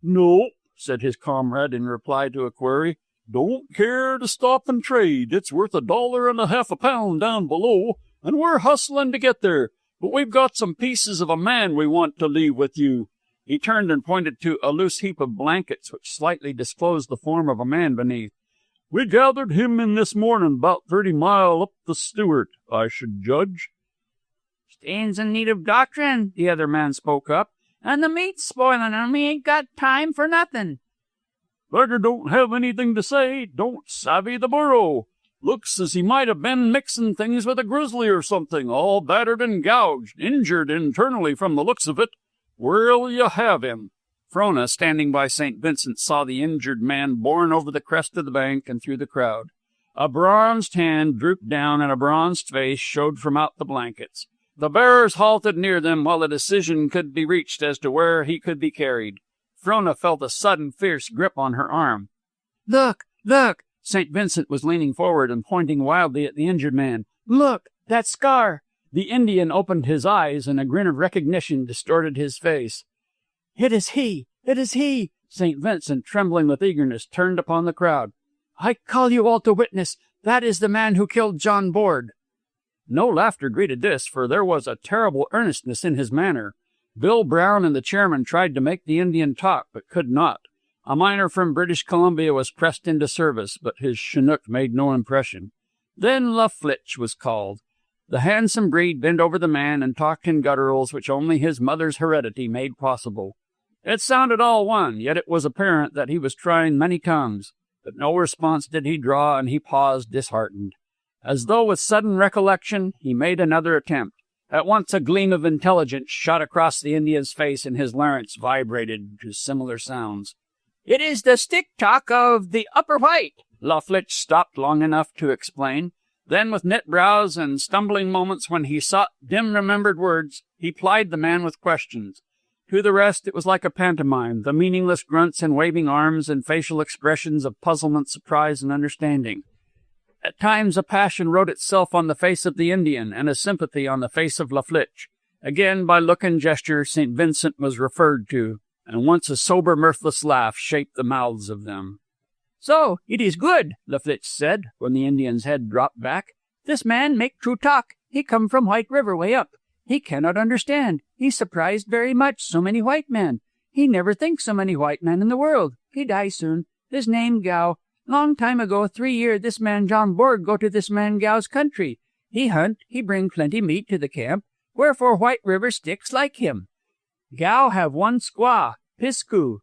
"No," said his comrade in reply to a query. "Don't care to stop and trade. It's worth $1.50 a pound down below, and we're hustling to get there. But we've got some pieces of a man we want to leave with you." He turned and pointed to a loose heap of blankets which slightly disclosed the form of a man beneath. "We gathered him in this morning, about 30 mile up the Stewart, I should judge." "Stands in need of doctrine," the other man spoke up, "and the meat's spoiling, and we ain't got time for nothing." "Beggar don't have anything to say, don't savvy the burro. Looks as he might have been mixing things with a grizzly or something, all battered and gouged, injured internally from the looks of it. Where'll you have him?" Frona, standing by St. Vincent, saw the injured man borne over the crest of the bank and through the crowd. A bronzed hand drooped down and a bronzed face showed from out the blankets. The bearers halted near them while a decision could be reached as to where he could be carried. Frona felt a sudden fierce grip on her arm. "Look, look!" St. Vincent was leaning forward and pointing wildly at the injured man. "Look, that scar!" The Indian opened his eyes, and a grin of recognition distorted his face. "It is he! It is he!" St. Vincent, trembling with eagerness, turned upon the crowd. "I call you all to witness. That is the man who killed John Borg." No laughter greeted this, for there was a terrible earnestness in his manner. Bill Brown and the chairman tried to make the Indian talk, but could not. A miner from British Columbia was pressed into service, but his Chinook made no impression. Then La Flitche was called. The handsome breed bent over the man and talked in gutturals which only his mother's heredity made possible. It sounded all one, yet it was apparent that he was trying many tongues. But no response did he draw, and he paused disheartened. As though with sudden recollection, he made another attempt. At once a gleam of intelligence shot across the Indian's face, and his larynx vibrated to similar sounds. "It is the stick-talk of the Upper White." La Flitche stopped long enough to explain. Then, with knit brows and stumbling moments when he sought dim-remembered words, he plied the man with questions. To the rest, it was like a pantomime, the meaningless grunts and waving arms and facial expressions of puzzlement, surprise, and understanding. At times a passion wrote itself on the face of the Indian, and a sympathy on the face of La Flitche. Again, by look and gesture, St. Vincent was referred to, and once a sober, mirthless laugh shaped the mouths of them. "So, it is good," La Flitche said, when the Indian's head dropped back. "This man make true talk. He come from White River way up. He cannot understand. He surprised very much so many white men. He never think so many white men in the world. He die soon. His name Gow. Long time ago, 3 year, this man John Borg go to this man Gow's country. He hunt, he bring plenty meat to the camp, wherefore White River sticks like him. Gow have one squaw, Pisku.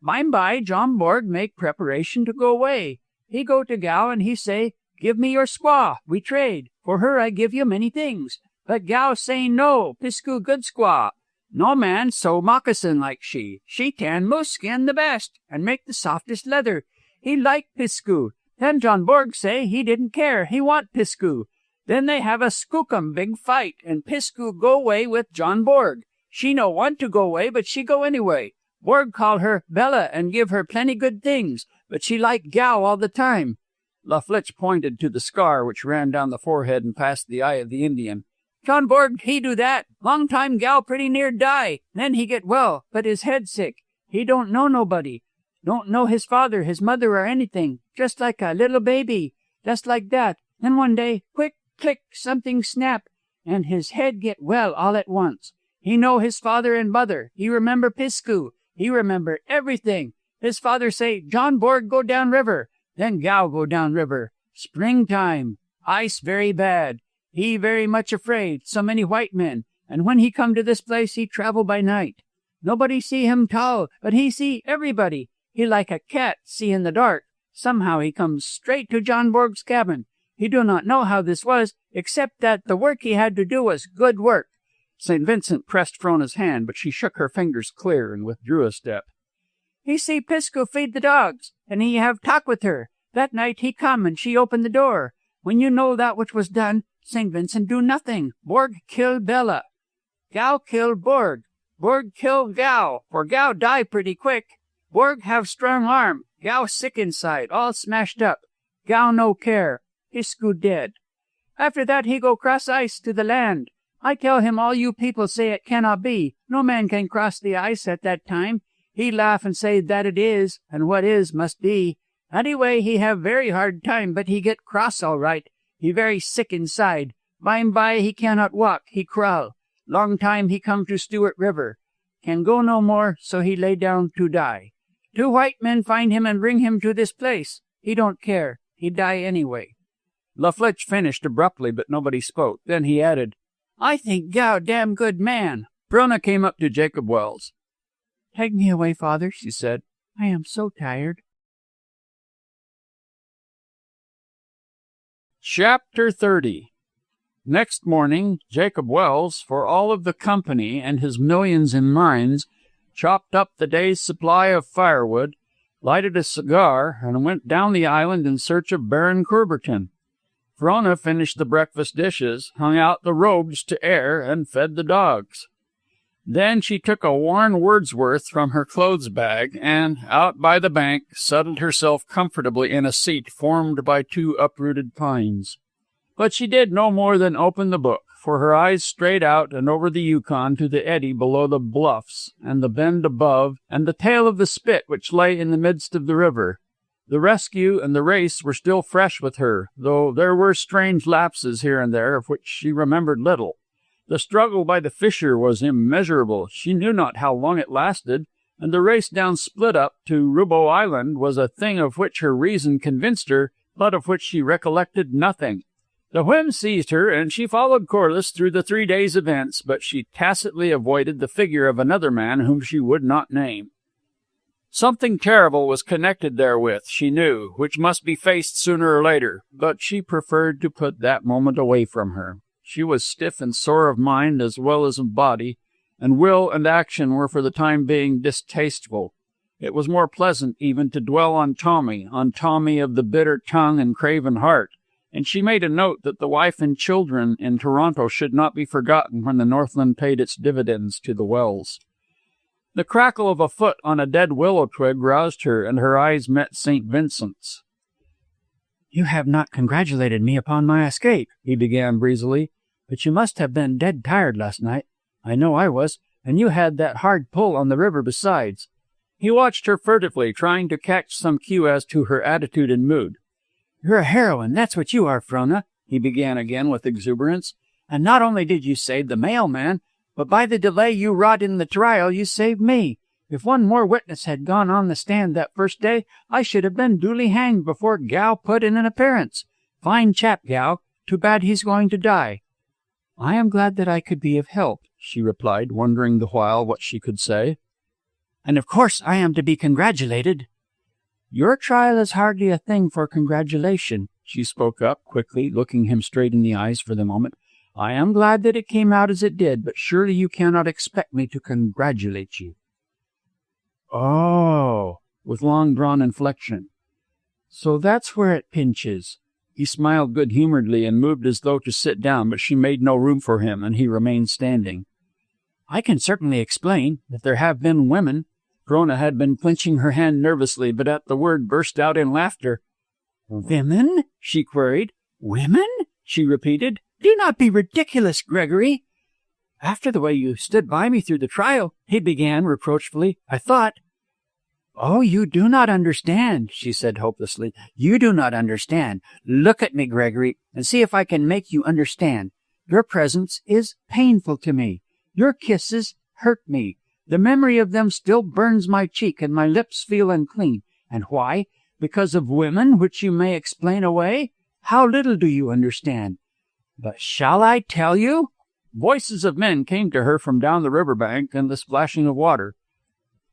By John Borg make preparation to go away. He go to Gow and he say, 'Give me your squaw, we trade. For her I give you many things.' But Gow say no, Pisku good squaw. No man sew moccasin like she. She tan moose skin the best, and make the softest leather. He like Pisku. Then John Borg say he didn't care, he want Pisku. Then they have a skookum big fight, and Pisku go away with John Borg. She no want to go away, but she go anyway. Borg call her Bella and give her plenty good things, but she like Gal all the time." La Flitche pointed to the scar which ran down the forehead and past the eye of the Indian. "John Borg, he do that. Long time Gal pretty near die. Then he get well, but his head sick. He don't know nobody. Don't know his father, his mother, or anything. Just like a little baby. Just like that. Then one day, quick, click, something snap, and his head get well all at once. He know his father and mother. He remember Pisku. He remember everything. His father say, John Borg go down river. Then Gal go down river. Springtime. Ice very bad. He very much afraid. So many white men. And when he come to this place, he travel by night. Nobody see him tall, but he see everybody. He like a cat see in the dark. Somehow he comes straight to John Borg's cabin. He do not know how this was, except that the work he had to do was good work. St. Vincent pressed Frona's hand, but she shook her fingers clear and withdrew a step. He see Pisco feed the dogs, and he have talk with her. That night he come, and she open the door. When you know that which was done, St. Vincent do nothing. Borg kill Bella. Gal kill Borg. Borg kill Gal, for Gal die pretty quick. Borg have strong arm. Gal sick inside, all smashed up. Gal no care. Pisco dead. After that he go cross ice to the land. I tell him all you people say it cannot be. No man can cross the ice at that time. He laugh and say that it is, and what is must be. Anyway, he have very hard time, but he get cross all right. He very sick inside. By he cannot walk, he crawl. Long time he come to Stewart River. Can go no more, so he lay down to die. 2 white men find him and bring him to this place. He don't care. He die anyway. La Flitche finished abruptly, but nobody spoke. Then he added, I think Gal damn good man. Frona came up to Jacob Welles. Take me away, father, she said. I am so tired. Chapter 30. Next morning, Jacob Welles, for all of the company and his millions in mines, chopped up the day's supply of firewood, lighted a cigar, and went down the island in search of Baron Coubertin. Frona finished the breakfast dishes, hung out the robes to air, and fed the dogs. Then she took a worn Wordsworth from her clothes bag and, out by the bank, settled herself comfortably in a seat formed by 2 uprooted pines. But she did no more than open the book, for her eyes strayed out and over the Yukon to the eddy below the bluffs, and the bend above, and the tail of the spit which lay in the midst of the river. The rescue and the race were still fresh with her, though there were strange lapses here and there of which she remembered little. The struggle by the fissure was immeasurable. She knew not how long it lasted, and the race down Split Up to Roubeau Island was a thing of which her reason convinced her, but of which she recollected nothing. The whim seized her, and she followed Corliss through the 3 days' events, but she tacitly avoided the figure of another man whom she would not name. Something terrible was connected therewith, she knew, which must be faced sooner or later, but she preferred to put that moment away from her. She was stiff and sore of mind as well as of body, and will and action were for the time being distasteful. It was more pleasant even to dwell on Tommy of the bitter tongue and craven heart, and she made a note that the wife and children in Toronto should not be forgotten when the Northland paid its dividends to the Welles. The crackle of a foot on a dead willow twig roused her, and her eyes met St. Vincent's. You have not congratulated me upon my escape, he began breezily, but you must have been dead tired last night. I know I was, and you had that hard pull on the river besides. He watched her furtively, trying to catch some cue as to her attitude and mood. You're a heroine, that's what you are, Frona, he began again with exuberance. And not only did you save the mailman, but by the delay you wrought in the trial, you saved me. If one more witness had gone on the stand that first day, I should have been duly hanged before Gal put in an appearance. Fine chap, Gal. Too bad he's going to die. I am glad that I could be of help, she replied, wondering the while what she could say. And of course I am to be congratulated. Your trial is hardly a thing for congratulation, she spoke up quickly, looking him straight in the eyes for the moment. I am glad that it came out as it did, but surely you cannot expect me to congratulate you. Oh, with long-drawn inflection. So that's where it pinches. He smiled good-humoredly and moved as though to sit down, but she made no room for him, and he remained standing. I can certainly explain that there have been women. Frona had been clenching her hand nervously, but at the word burst out in laughter. Women? She queried. Women? She repeated. Do not be ridiculous, Gregory. After the way you stood by me through the trial, he began reproachfully, I thought. Oh, you do not understand, she said hopelessly. You do not understand. Look at me, Gregory, and see if I can make you understand. Your presence is painful to me. Your kisses hurt me. The memory of them still burns my cheek, and my lips feel unclean. And why? Because of women, which you may explain away? How little do you understand? But shall I tell you? Voices of men came to her from down the river bank and the splashing of water.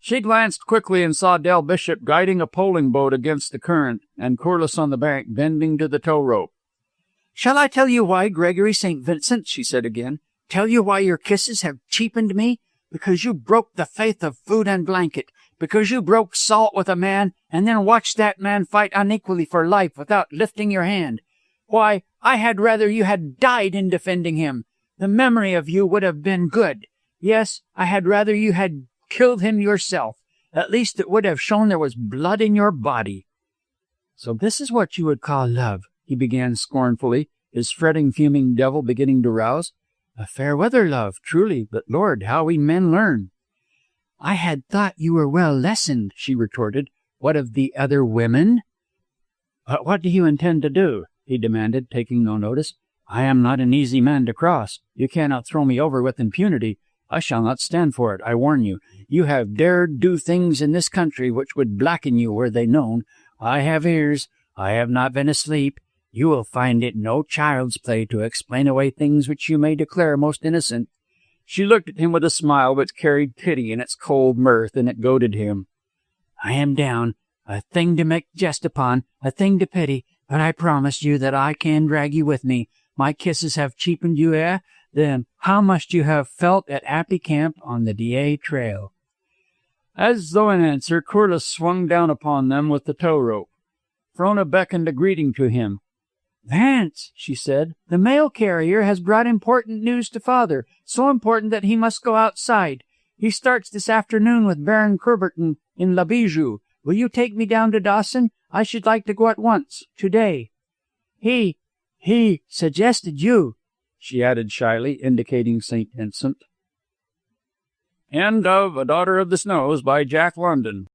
She glanced quickly and saw Del Bishop guiding a poling boat against the current, and Corliss on the bank bending to the tow rope. Shall I tell you why, Gregory St. Vincent? She said again. Tell you why your kisses have cheapened me? Because you broke the faith of food and blanket. Because you broke salt with a man and then watched that man fight unequally for life without lifting your hand. Why, I had rather you had died in defending him. The memory of you would have been good. Yes, I had rather you had killed him yourself. At least it would have shown there was blood in your body. So this is what you would call love, he began scornfully, his fretting, fuming devil beginning to rouse. A fair weather love, truly, but Lord, how we men learn. I had thought you were well lessoned, she retorted. What of the other women? What do you intend to do? He demanded, taking no notice. I am not an easy man to cross. You cannot throw me over with impunity. I shall not stand for it, I warn you. You have dared do things in this country which would blacken you were they known. I have ears. I have not been asleep. You will find it no child's play to explain away things which you may declare most innocent. She looked at him with a smile which carried pity in its cold mirth, and it goaded him. I am down, a thing to make jest upon, a thing to pity, but I promise you that I can drag you with me. My kisses have cheapened you, eh? Then how must you have felt at Appy Camp on the DA trail? As though in answer, Corliss swung down upon them with the tow rope. Frona beckoned a greeting to him. Vance, she said, the mail carrier has brought important news to Father, so important that he must go outside. He starts this afternoon with Baron Coubertin in La Bijou. Will you take me down to Dawson? I should like to go at once, today. He suggested you, she added shyly, indicating St. Vincent. End of A Daughter of the Snows by Jack London.